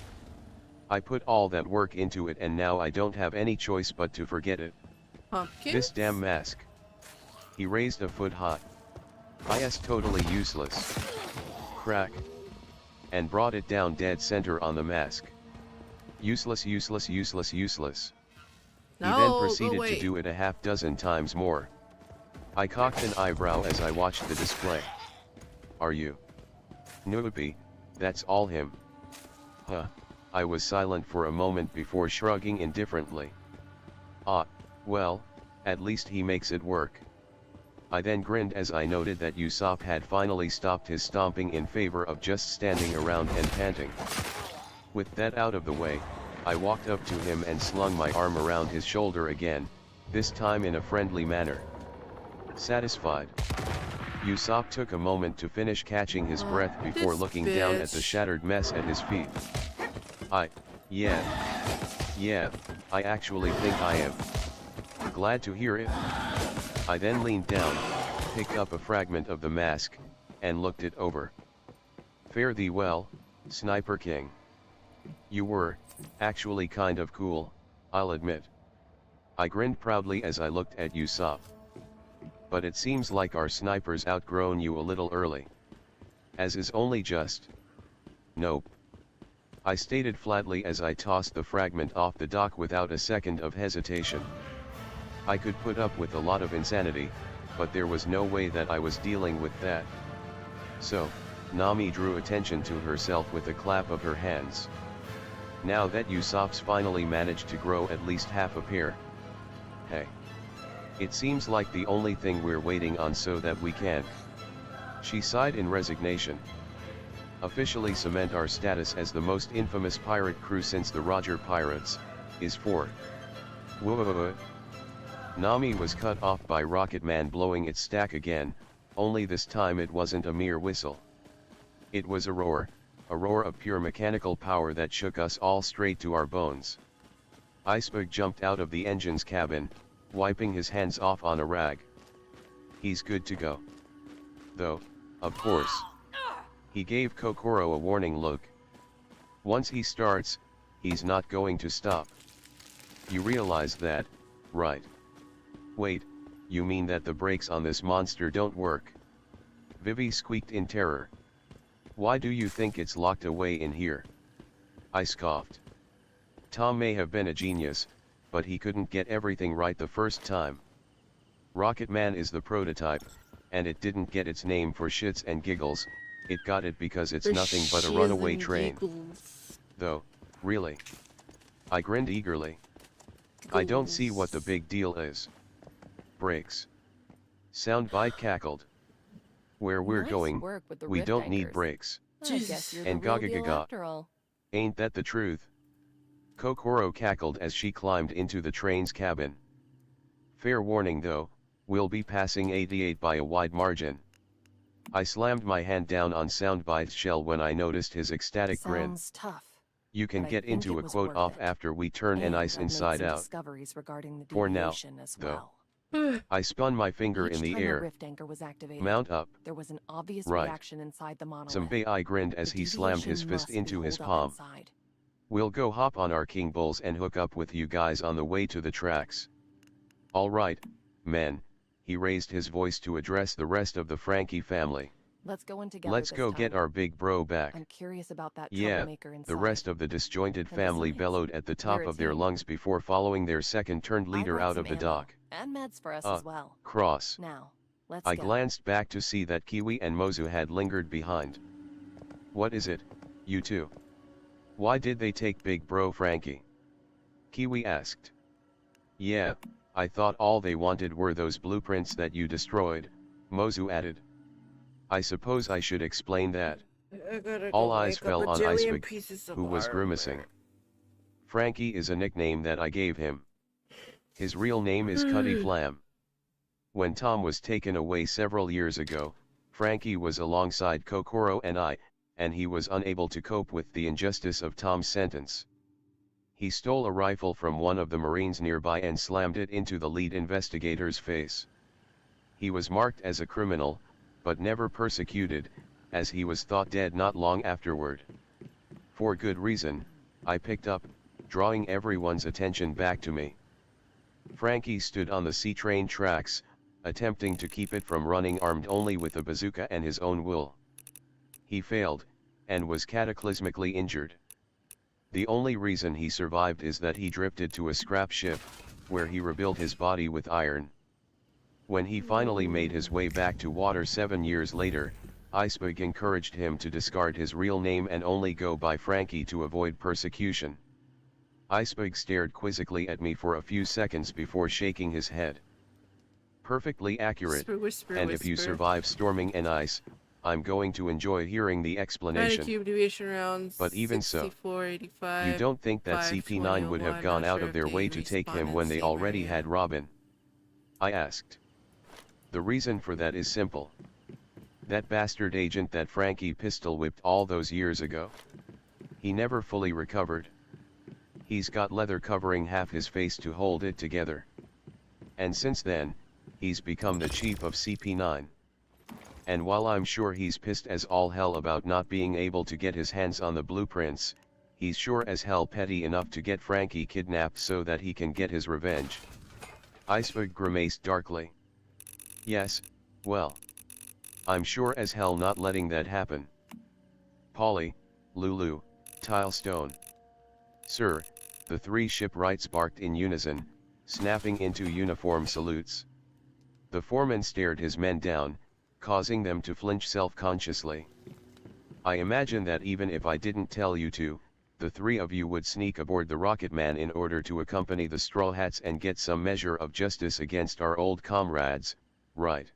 I put all that work into it and now I don't have any choice but to forget it. Pumpkins? This damn mask. He raised a foot hot. Is totally useless. Crack. And brought it down dead center on the mask. Useless, useless, useless, useless. He then proceeded to do it a half dozen times more. I cocked an eyebrow as I watched the display. Are you? Noopy, that's all him. Huh. I was silent for a moment before shrugging indifferently. Ah, well, at least he makes it work. I then grinned as I noted that Usopp had finally stopped his stomping in favor of just standing around and panting. With that out of the way, I walked up to him and slung my arm around his shoulder again, this time in a friendly manner. Satisfied. Usopp took a moment to finish catching his breath before looking down at the shattered mess at his feet. Yeah, I actually think I am. Glad to hear it. I then leaned down, picked up a fragment of the mask, and looked it over. Fare thee well, Sniper King. You were, actually kind of cool, I'll admit. I grinned proudly as I looked at Usopp. But it seems like our sniper's outgrown you a little early. As is only just. Nope. I stated flatly as I tossed the fragment off the dock without a second of hesitation. I could put up with a lot of insanity, but there was no way that I was dealing with that. So, Nami drew attention to herself with a clap of her hands. Now that Usopp's finally managed to grow at least half a pair. Hey. It seems like the only thing we're waiting on so that we can. She sighed in resignation. Officially cement our status as the most infamous pirate crew since the Roger Pirates, is for. Whoa. Nami was cut off by Rocketman blowing its stack again, only this time it wasn't a mere whistle. It was a roar of pure mechanical power that shook us all straight to our bones. Iceberg jumped out of the engine's cabin, wiping his hands off on a rag. He's good to go. Though, of course. He gave Kokoro a warning look. Once he starts, he's not going to stop. You realize that, right? Wait, you mean that the brakes on this monster don't work? Vivi squeaked in terror. Why do you think it's locked away in here? I scoffed. Tom may have been a genius, but he couldn't get everything right the first time. Rocketman is the prototype, and it didn't get its name for shits and giggles, it got it because it's nothing but a runaway train. Though, really? I grinned eagerly. I don't see what the big deal is. Brakes. Soundbite cackled. Where we're going, we don't need brakes. And gaga. Ain't that the truth? Kokoro cackled as she climbed into the train's cabin. Fair warning though, we'll be passing 88 by a wide margin. I slammed my hand down on Soundbite's shell when I noticed his ecstatic grin. Sounds tough. You can get into a quote off after we turn an ice inside out. For now, though. I spun my finger in the air. Mount up. There was an obvious right. reaction inside the monolith. Some grinned as he slammed his fist into his palm. We'll go hop on our King Bulls and hook up with you guys on the way to the tracks. All men, he raised his voice to address the rest of the Frankie family. Let's go in together. Let's go get our big bro back. I'm curious about that troublemaker inside. The rest of the disjointed family bellowed at the top of their lungs before following their second-turned leader out of the dock. And meds for us as well. Cross. Now, let's I go. glanced back to see that Kiwi and Mozu had lingered behind. What is it, you two? Why did they take big bro Frankie? Kiwi asked. Yeah, I thought all they wanted were those blueprints that you destroyed, Mozu added. I suppose I should explain that. I gotta All go eyes wake up fell a on jillion Iceberg, pieces of who was armor. grimacing. Frankie is a nickname that I gave him. His real name is Cuddy Flam. When Tom was taken away several years ago, Frankie was alongside Kokoro and I, and he was unable to cope with the injustice of Tom's sentence. He stole a rifle from one of the Marines nearby and slammed it into the lead investigator's face. He was marked as a criminal, but never persecuted, as he was thought dead not long afterward. For good reason, I picked up, drawing everyone's attention back to me. Frankie stood on the C-train tracks, attempting to keep it from running armed only with a bazooka and his own wool. He failed, and was cataclysmically injured. The only reason he survived is that he drifted to a scrap ship, where he rebuilt his body with iron. When he finally made his way back to water 7 years later, Iceberg encouraged him to discard his real name and only go by Frankie to avoid persecution. Iceberg stared quizzically at me for a few seconds before shaking his head. Perfectly accurate, and if you survive storming and ice, I'm going to enjoy hearing the explanation. Cube deviation rounds. But even so, 64, 85, you don't think that CP9 would have gone out of their way to take him when they already had Robin? I asked. The reason for that is simple. That bastard agent that Frankie pistol whipped all those years ago? He never fully recovered. He's got leather covering half his face to hold it together. And since then, he's become the chief of CP9. And while I'm sure he's pissed as all hell about not being able to get his hands on the blueprints, he's sure as hell petty enough to get Frankie kidnapped so that he can get his revenge. Iceberg grimaced darkly. Yes, well, I'm sure as hell not letting that happen. Polly, Lulu, Tilestone. Sir, the three shipwrights barked in unison, snapping into uniform salutes. The foreman stared his men down, causing them to flinch self-consciously. I imagine that even if I didn't tell you to, the three of you would sneak aboard the Rocketman in order to accompany the Straw Hats and get some measure of justice against our old comrades, right?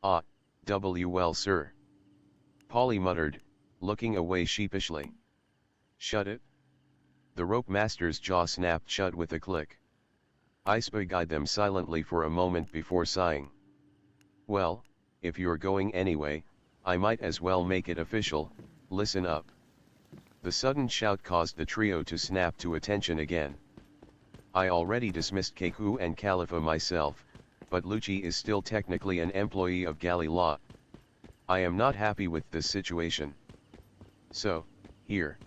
Ah, well sir. Polly muttered, looking away sheepishly. Shut it. The rope master's jaw snapped shut with a click. Iceberg eyed them silently for a moment before sighing. Well, if you're going anyway, I might as well make it official. Listen up. The sudden shout caused the trio to snap to attention again. I already dismissed Keku and Khalifa myself, but Lucci is still technically an employee of Galley Law. I am not happy with this situation. So, here.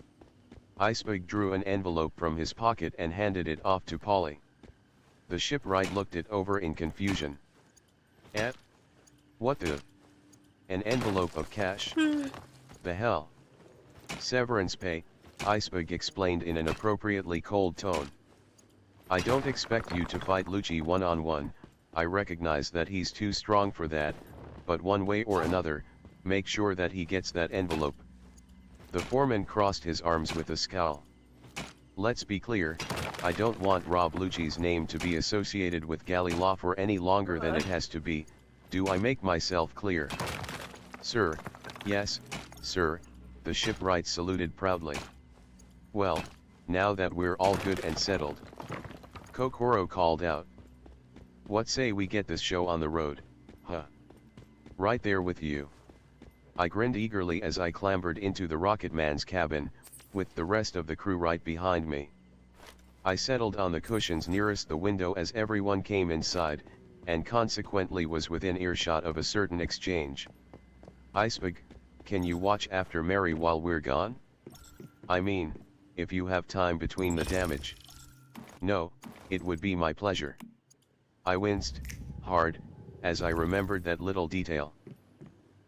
Iceberg drew an envelope from his pocket and handed it off to Polly. The shipwright looked it over in confusion. Eh? What the? An envelope of cash? The hell? Severance pay, Iceberg explained in an appropriately cold tone. I don't expect you to fight Lucci one-on-one, I recognize that he's too strong for that, but one way or another, make sure that he gets that envelope. The foreman crossed his arms with a scowl. Let's be clear, I don't want Rob Lucci's name to be associated with Galley Law for any longer than it has to be, do I make myself clear? Sir, yes, sir, the shipwright saluted proudly. Well, now that we're all good and settled. Kokoro called out. What say we get this show on the road, huh? Right there with you. I grinned eagerly as I clambered into the Rocketman's cabin, with the rest of the crew right behind me. I settled on the cushions nearest the window as everyone came inside, and consequently was within earshot of a certain exchange. Iceberg, can you watch after Mary while we're gone? I mean, if you have time between the damage. No, it would be my pleasure. I winced, hard, as I remembered that little detail.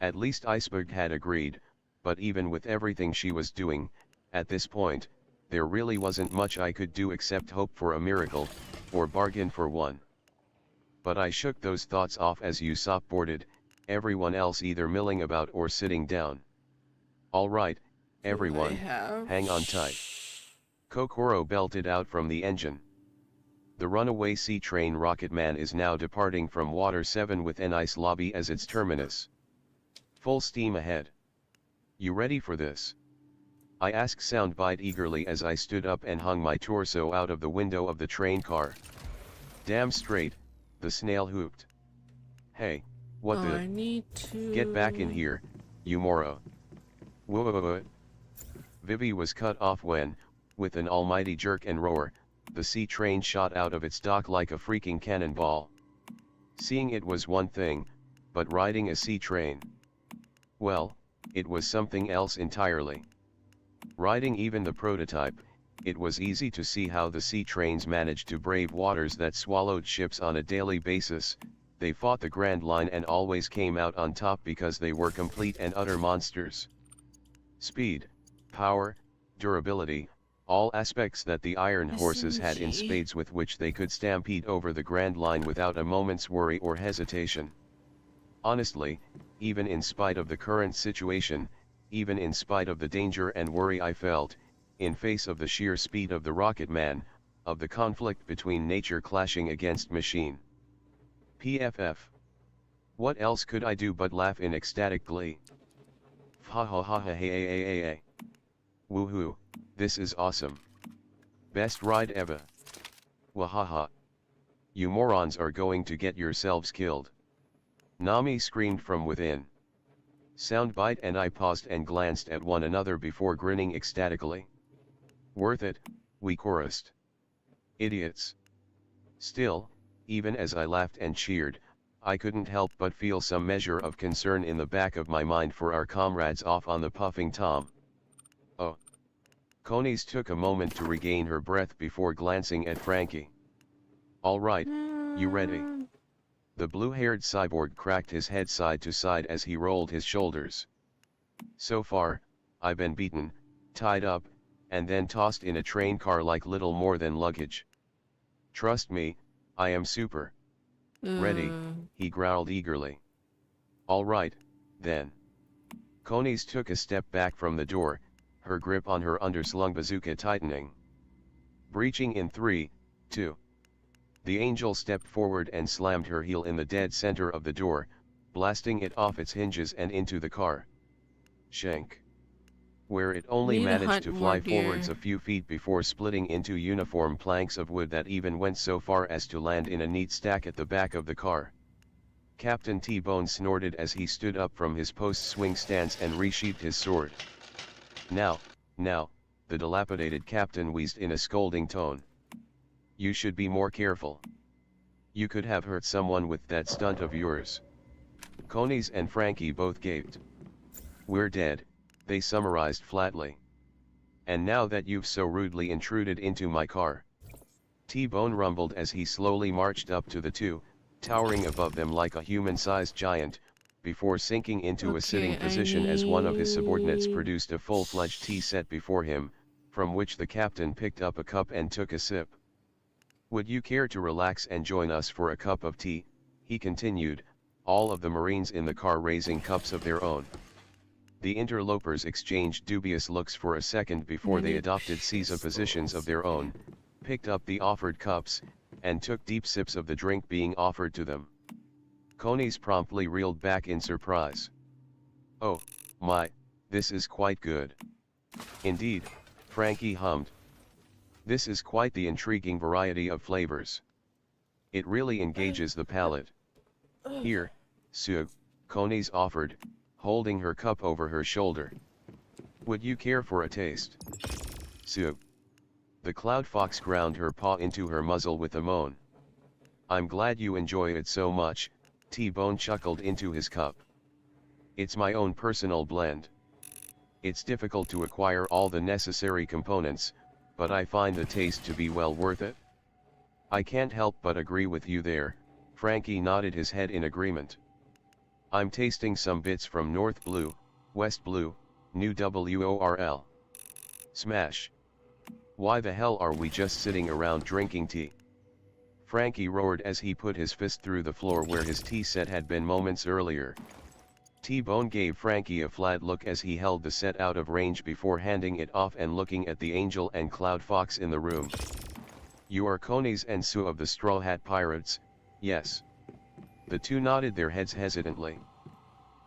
At least Iceberg had agreed, but even with everything she was doing, at this point, there really wasn't much I could do except hope for a miracle, or bargain for one. But I shook those thoughts off as Usopp boarded, everyone else either milling about or sitting down. All right, everyone, hang on tight. Kokoro belted out from the engine. The runaway sea train Rocketman is now departing from Water 7 with an ice lobby as its terminus. Full steam ahead. You ready for this? I asked Soundbite eagerly as I stood up and hung my torso out of the window of the train car. Damn straight, the snail hooped. Hey, what the? I need to... Get back in here, you moro. Whoa. Vivi was cut off when, with an almighty jerk and roar, the sea train shot out of its dock like a freaking cannonball. Seeing it was one thing, but riding a sea train, well, it was something else entirely. Riding even the prototype, it was easy to see how the sea trains managed to brave waters that swallowed ships on a daily basis. They fought the Grand Line and always came out on top because they were complete and utter monsters. Speed, power, durability, all aspects that the iron horses had in spades with which they could stampede over the Grand Line without a moment's worry or hesitation. Honestly, even in spite of the current situation, even in spite of the danger and worry I felt, in face of the sheer speed of the Rocket Man, of the conflict between nature clashing against machine. PFF. What else could I do but laugh in ecstatic glee? Ha ha ha ha hey hey hey hey hey. Woohoo, this is awesome. Best ride ever. Wahaha. You morons are going to get yourselves killed. Nami screamed from within. Soundbite and I paused and glanced at one another before grinning ecstatically. Worth it, we chorused. Idiots. Still, even as I laughed and cheered, I couldn't help but feel some measure of concern in the back of my mind for our comrades off on the puffing Tom. Oh. Conies took a moment to regain her breath before glancing at Frankie. All right, you ready? The blue-haired cyborg cracked his head side to side as he rolled his shoulders. So far, I've been beaten, tied up, and then tossed in a train car like little more than luggage. Trust me, I am super. Ready, he growled eagerly. All right, then. Conies took a step back from the door, her grip on her underslung bazooka tightening. Breaching in 3, 2. The angel stepped forward and slammed her heel in the dead center of the door, blasting it off its hinges and into the car. Shank. Where it only managed to fly forwards a few feet before splitting into uniform planks of wood that even went so far as to land in a neat stack at the back of the car. Captain T-Bone snorted as he stood up from his post-swing stance and resheathed his sword. Now, the dilapidated captain wheezed in a scolding tone. You should be more careful. You could have hurt someone with that stunt of yours. Conies and Frankie both gaped. We're dead, they summarized flatly. And now that you've so rudely intruded into my car. T-Bone rumbled as he slowly marched up to the two, towering above them like a human-sized giant, before sinking into a sitting position as one of his subordinates produced a full-fledged tea set before him, from which the captain picked up a cup and took a sip. Would you care to relax and join us for a cup of tea? He continued, all of the Marines in the car raising cups of their own. The interlopers exchanged dubious looks for a second before they adopted Caesar positions of their own, picked up the offered cups, and took deep sips of the drink being offered to them. Conies promptly reeled back in surprise. Oh, my, this is quite good. Indeed, Frankie hummed. This is quite the intriguing variety of flavors. It really engages the palate. Here, Sue, Conies offered, holding her cup over her shoulder. Would you care for a taste? Sue. The cloud fox ground her paw into her muzzle with a moan. I'm glad you enjoy it so much, T-Bone chuckled into his cup. It's my own personal blend. It's difficult to acquire all the necessary components, but I find the taste to be well worth it. I can't help but agree with you there, Frankie nodded his head in agreement. I'm tasting some bits from North Blue, West Blue, New WORL. Smash. Why the hell are we just sitting around drinking tea? Frankie roared as he put his fist through the floor where his tea set had been moments earlier. T-Bone gave Frankie a flat look as he held the set out of range before handing it off and looking at the Angel and Cloud Fox in the room. You are Conies and Sue of the Straw Hat Pirates, yes. The two nodded their heads hesitantly.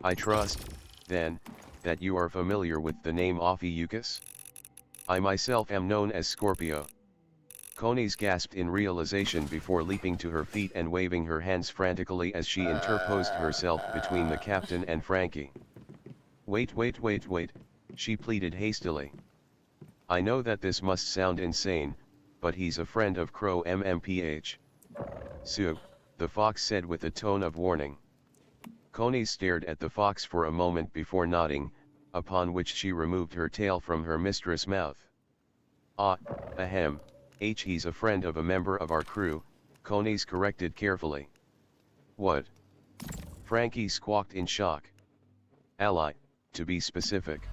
I trust, then, that you are familiar with the name Ophiuchus? I myself am known as Scorpio. Conies gasped in realization before leaping to her feet and waving her hands frantically as she interposed herself between the captain and Frankie. Wait, she pleaded hastily. I know that this must sound insane, but he's a friend of Crow MMPH. Sue, the fox said with a tone of warning. Conies stared at the fox for a moment before nodding, upon which she removed her tail from her mistress' mouth. Ahem, he's a friend of a member of our crew, Conies corrected carefully. What? Frankie squawked in shock. Ally, to be specific.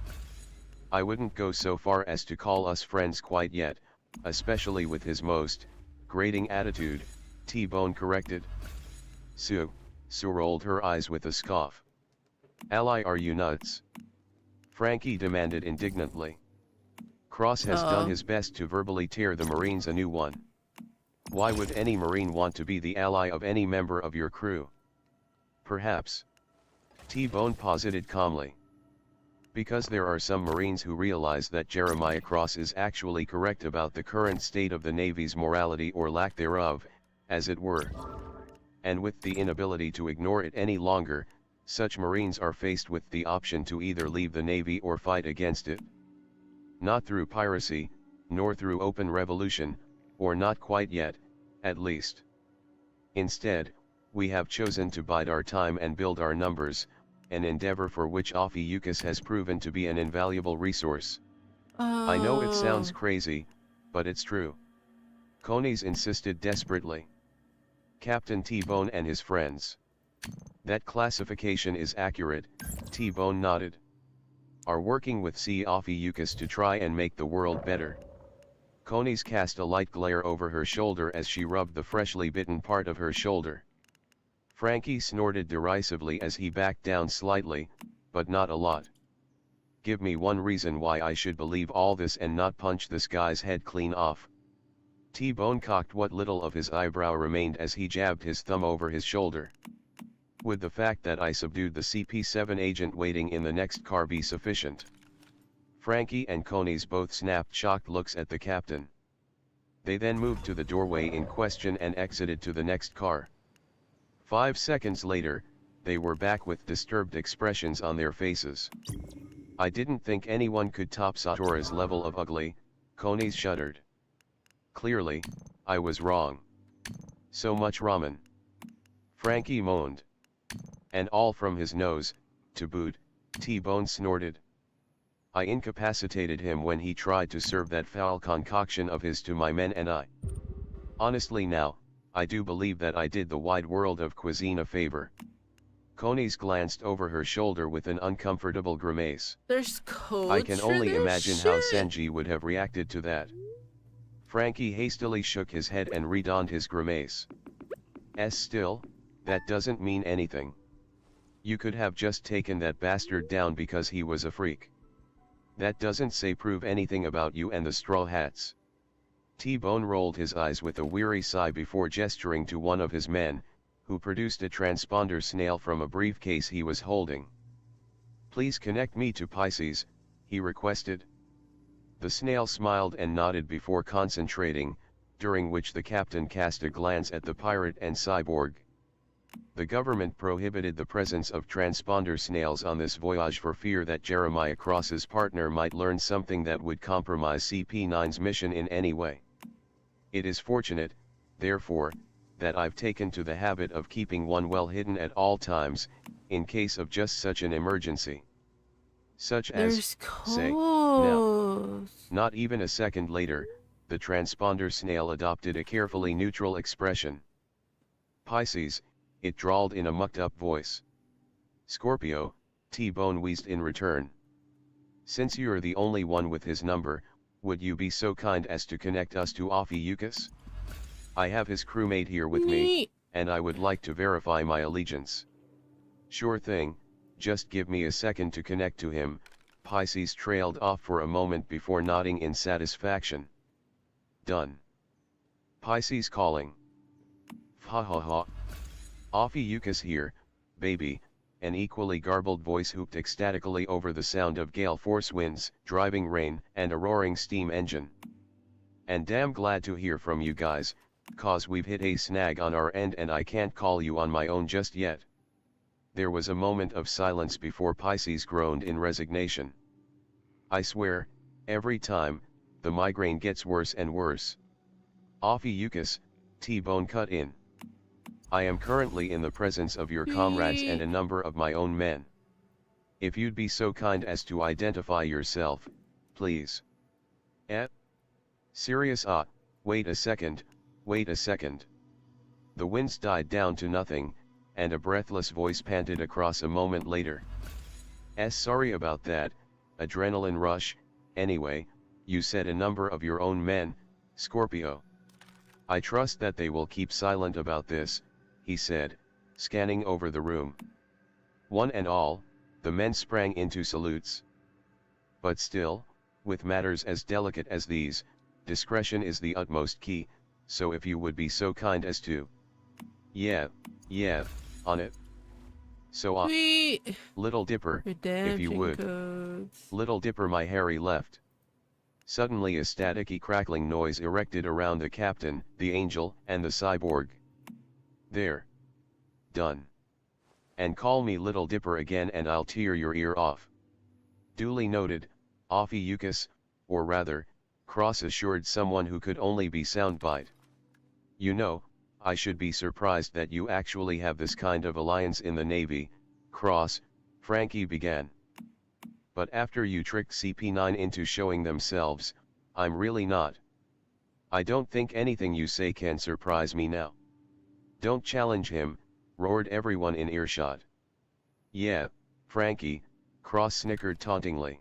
I wouldn't go so far as to call us friends quite yet, especially with his most grating attitude, T-Bone corrected. Sue rolled her eyes with a scoff. Ally, are you nuts? Frankie demanded indignantly. Cross has done his best to verbally tear the Marines a new one. Why would any Marine want to be the ally of any member of your crew? Perhaps. T-Bone posited calmly. Because there are some Marines who realize that Jeremiah Cross is actually correct about the current state of the Navy's morality or lack thereof, as it were. And with the inability to ignore it any longer, such Marines are faced with the option to either leave the Navy or fight against it. Not through piracy, nor through open revolution, or not quite yet, at least. Instead, we have chosen to bide our time and build our numbers, an endeavor for which Ophiuchus has proven to be an invaluable resource. I know it sounds crazy, but it's true. Conies insisted desperately. Captain T-Bone and his friends. That classification is accurate, T-Bone nodded. Are working with C. Ophiuchus to try and make the world better. Conies cast a light glare over her shoulder as she rubbed the freshly bitten part of her shoulder. Frankie snorted derisively as he backed down slightly, but not a lot. Give me one reason why I should believe all this and not punch this guy's head clean off. T-Bone cocked what little of his eyebrow remained as he jabbed his thumb over his shoulder. Would the fact that I subdued the CP7 agent waiting in the next car be sufficient? Frankie and Conies both snapped shocked looks at the captain. They then moved to the doorway in question and exited to the next car. 5 seconds later, they were back with disturbed expressions on their faces. I didn't think anyone could top Satora's level of ugly, Conies shuddered. Clearly, I was wrong. So much ramen. Frankie moaned. And all from his nose, to boot, T-Bone snorted. I incapacitated him when he tried to serve that foul concoction of his to my men and I. Honestly now, I do believe that I did the wide world of cuisine a favor. Conies glanced over her shoulder with an uncomfortable grimace. There's codes I can only for imagine this how shit? Senji would have reacted to that. Frankie hastily shook his head and redonned his grimace. Still, that doesn't mean anything. You could have just taken that bastard down because he was a freak. That doesn't say prove anything about you and the Straw Hats. T-Bone rolled his eyes with a weary sigh before gesturing to one of his men, who produced a transponder snail from a briefcase he was holding. Please connect me to Pisces, he requested. The snail smiled and nodded before concentrating, during which the captain cast a glance at the pirate and cyborg. The government prohibited the presence of transponder snails on this voyage for fear that Jeremiah Cross's partner might learn something that would compromise CP9's mission in any way. It is fortunate, therefore, that I've taken to the habit of keeping one well hidden at all times, in case of just such an emergency. Such as, say, now. Not even a second later, the transponder snail adopted a carefully neutral expression. Pisces, it drawled in a mucked-up voice. Scorpio, T-Bone wheezed in return. Since you're the only one with his number, would you be so kind as to connect us to Ophiuchus? I have his crewmate here with me, and I would like to verify my allegiance. Sure thing, just give me a second to connect to him. Pisces trailed off for a moment before nodding in satisfaction. Done. Pisces calling. Ha ha ha. Ophiuchus here, baby, an equally garbled voice hooped ecstatically over the sound of gale force winds, driving rain, and a roaring steam engine. And damn glad to hear from you guys, cause we've hit a snag on our end and I can't call you on my own just yet. There was a moment of silence before Pisces groaned in resignation. I swear, every time, the migraine gets worse and worse. Ophiuchus, T-Bone cut in. I am currently in the presence of your comrades and a number of my own men. If you'd be so kind as to identify yourself, please. Serious wait a second, wait a second. The winds died down to nothing, and a breathless voice panted across a moment later. Sorry about that, adrenaline rush, anyway, you said a number of your own men, Scorpio. I trust that they will keep silent about this, he said, scanning over the room. One and all, the men sprang into salutes. But still, with matters as delicate as these, discretion is the utmost key, so if you would be so kind as to... Yeah, on it. So Little Dipper, if you would. Codes. Little Dipper, my Harry left. Suddenly a staticky crackling noise erected around the captain, the angel, and the cyborg. There. Done. And call me Little Dipper again and I'll tear your ear off. Duly noted, Ophiuchus, or rather, Cross assured someone who could only be soundbite. You know, I should be surprised that you actually have this kind of alliance in the Navy, Cross, Frankie began. But after you tricked CP9 into showing themselves, I'm really not. I don't think anything you say can surprise me now. Don't challenge him, roared everyone in earshot. Yeah, Frankie, Cross snickered tauntingly.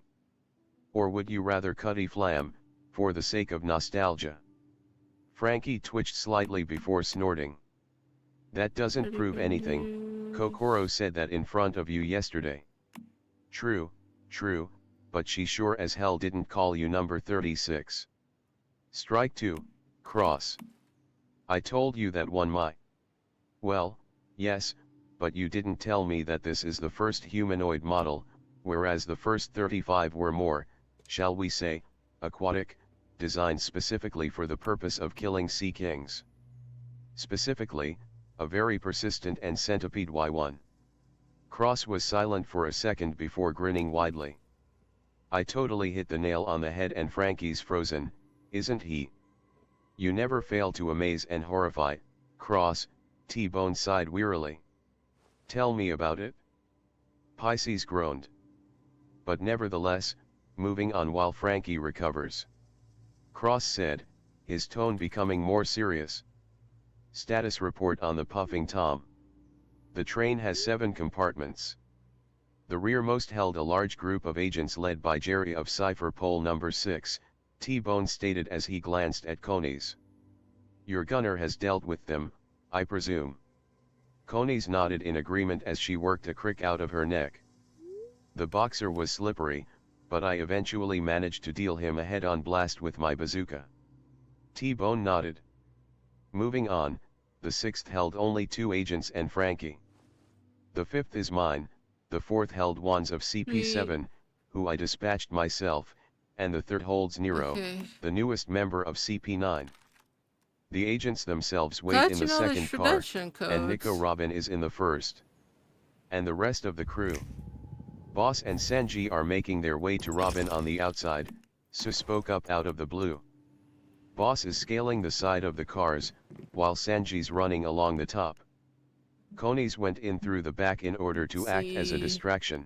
Or would you rather Cutty Flam, for the sake of nostalgia? Frankie twitched slightly before snorting. That doesn't prove anything, Kokoro said that in front of you yesterday. True, but she sure as hell didn't call you number 36. Strike 2, Cross. I told you that one my... Well, yes, but you didn't tell me that this is the first humanoid model, whereas the first 35 were more, shall we say, aquatic, designed specifically for the purpose of killing sea kings. Specifically, a very persistent and centipede Y1. Cross was silent for a second before grinning widely. I totally hit the nail on the head and Frankie's frozen, isn't he? You never fail to amaze and horrify, Cross, T-Bone sighed wearily. Tell me about it. Pisces groaned. But nevertheless, moving on while Frankie recovers. Cross said, his tone becoming more serious. Status report on the Puffing Tom. The train has 7 compartments. The rearmost held a large group of agents led by Jerry of Cipher Pole number 6, T-Bone stated as he glanced at Conies. Your gunner has dealt with them, I presume. Conies nodded in agreement as she worked a crick out of her neck. The boxer was slippery, but I eventually managed to deal him a head-on blast with my bazooka. T-Bone nodded. Moving on, the 6th held only 2 agents and Frankie. The 5th is mine, the 4th held wands of CP7, who I dispatched myself, and the 3rd holds Nero, the newest member of CP9. The agents themselves wait in the 2nd car, and Nico Robin is in the 1st. And the rest of the crew. Boss and Sanji are making their way to Robin on the outside, Su spoke up out of the blue. Boss is scaling the side of the cars, while Sanji's running along the top. Conies went in through the back in order to act as a distraction.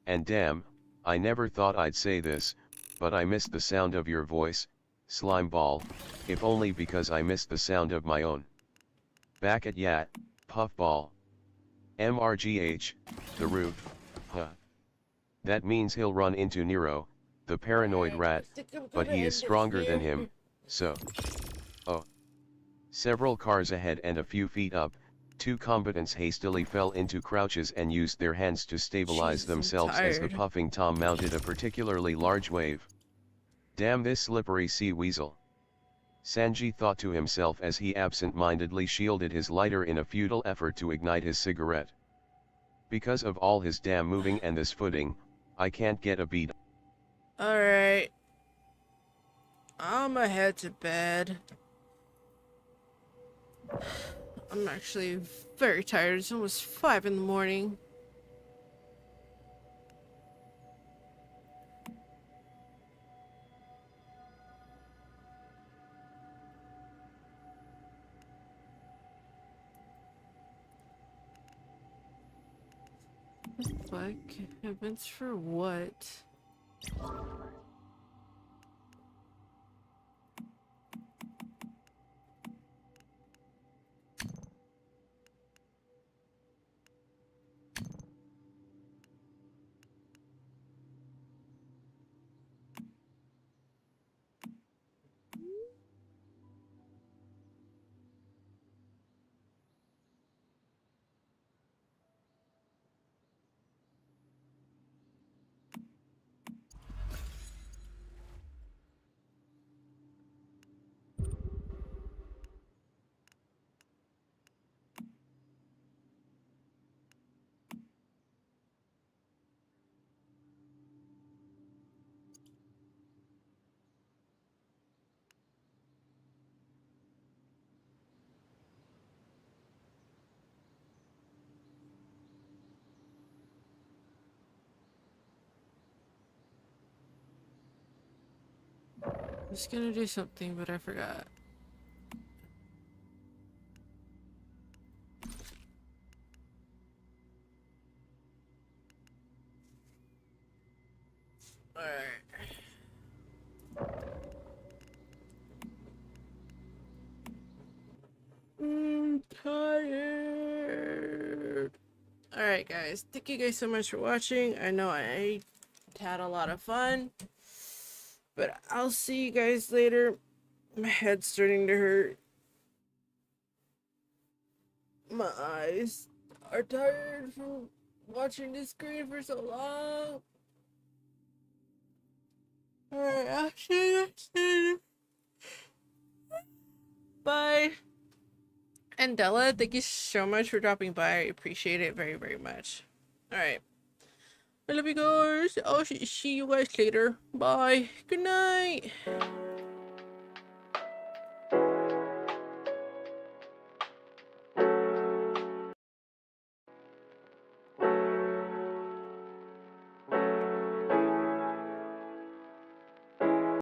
And damn, I never thought I'd say this, but I missed the sound of your voice, Slimeball, if only because I missed the sound of my own. Back at Yat, Puffball. MRGH, the roof, huh. That means he'll run into Nero, the paranoid rat, but he is stronger than him, so... Oh. Several cars ahead and a few feet up, 2 combatants hastily fell into crouches and used their hands to stabilize themselves as the Puffing Tom mounted a particularly large wave. Damn this slippery sea weasel. Sanji thought to himself as he absent-mindedly shielded his lighter in a futile effort to ignite his cigarette. Because of all his damn moving and this footing, I can't get a beat. Alright. I'ma head to bed. I'm actually very tired. It's almost 5 in the morning. Fuck? Events for what? I was gonna do something, but I forgot. Alright. I'm tired. Alright, guys. Thank you guys so much for watching. I know I had a lot of fun. But I'll see you guys later. My head's starting to hurt. My eyes are tired from watching this screen for so long. Alright, I'll see you guys later. Bye. And Della, thank you so much for dropping by. I appreciate it very, very much. Alright. I love you guys. I'll see you guys later. Bye. Good night.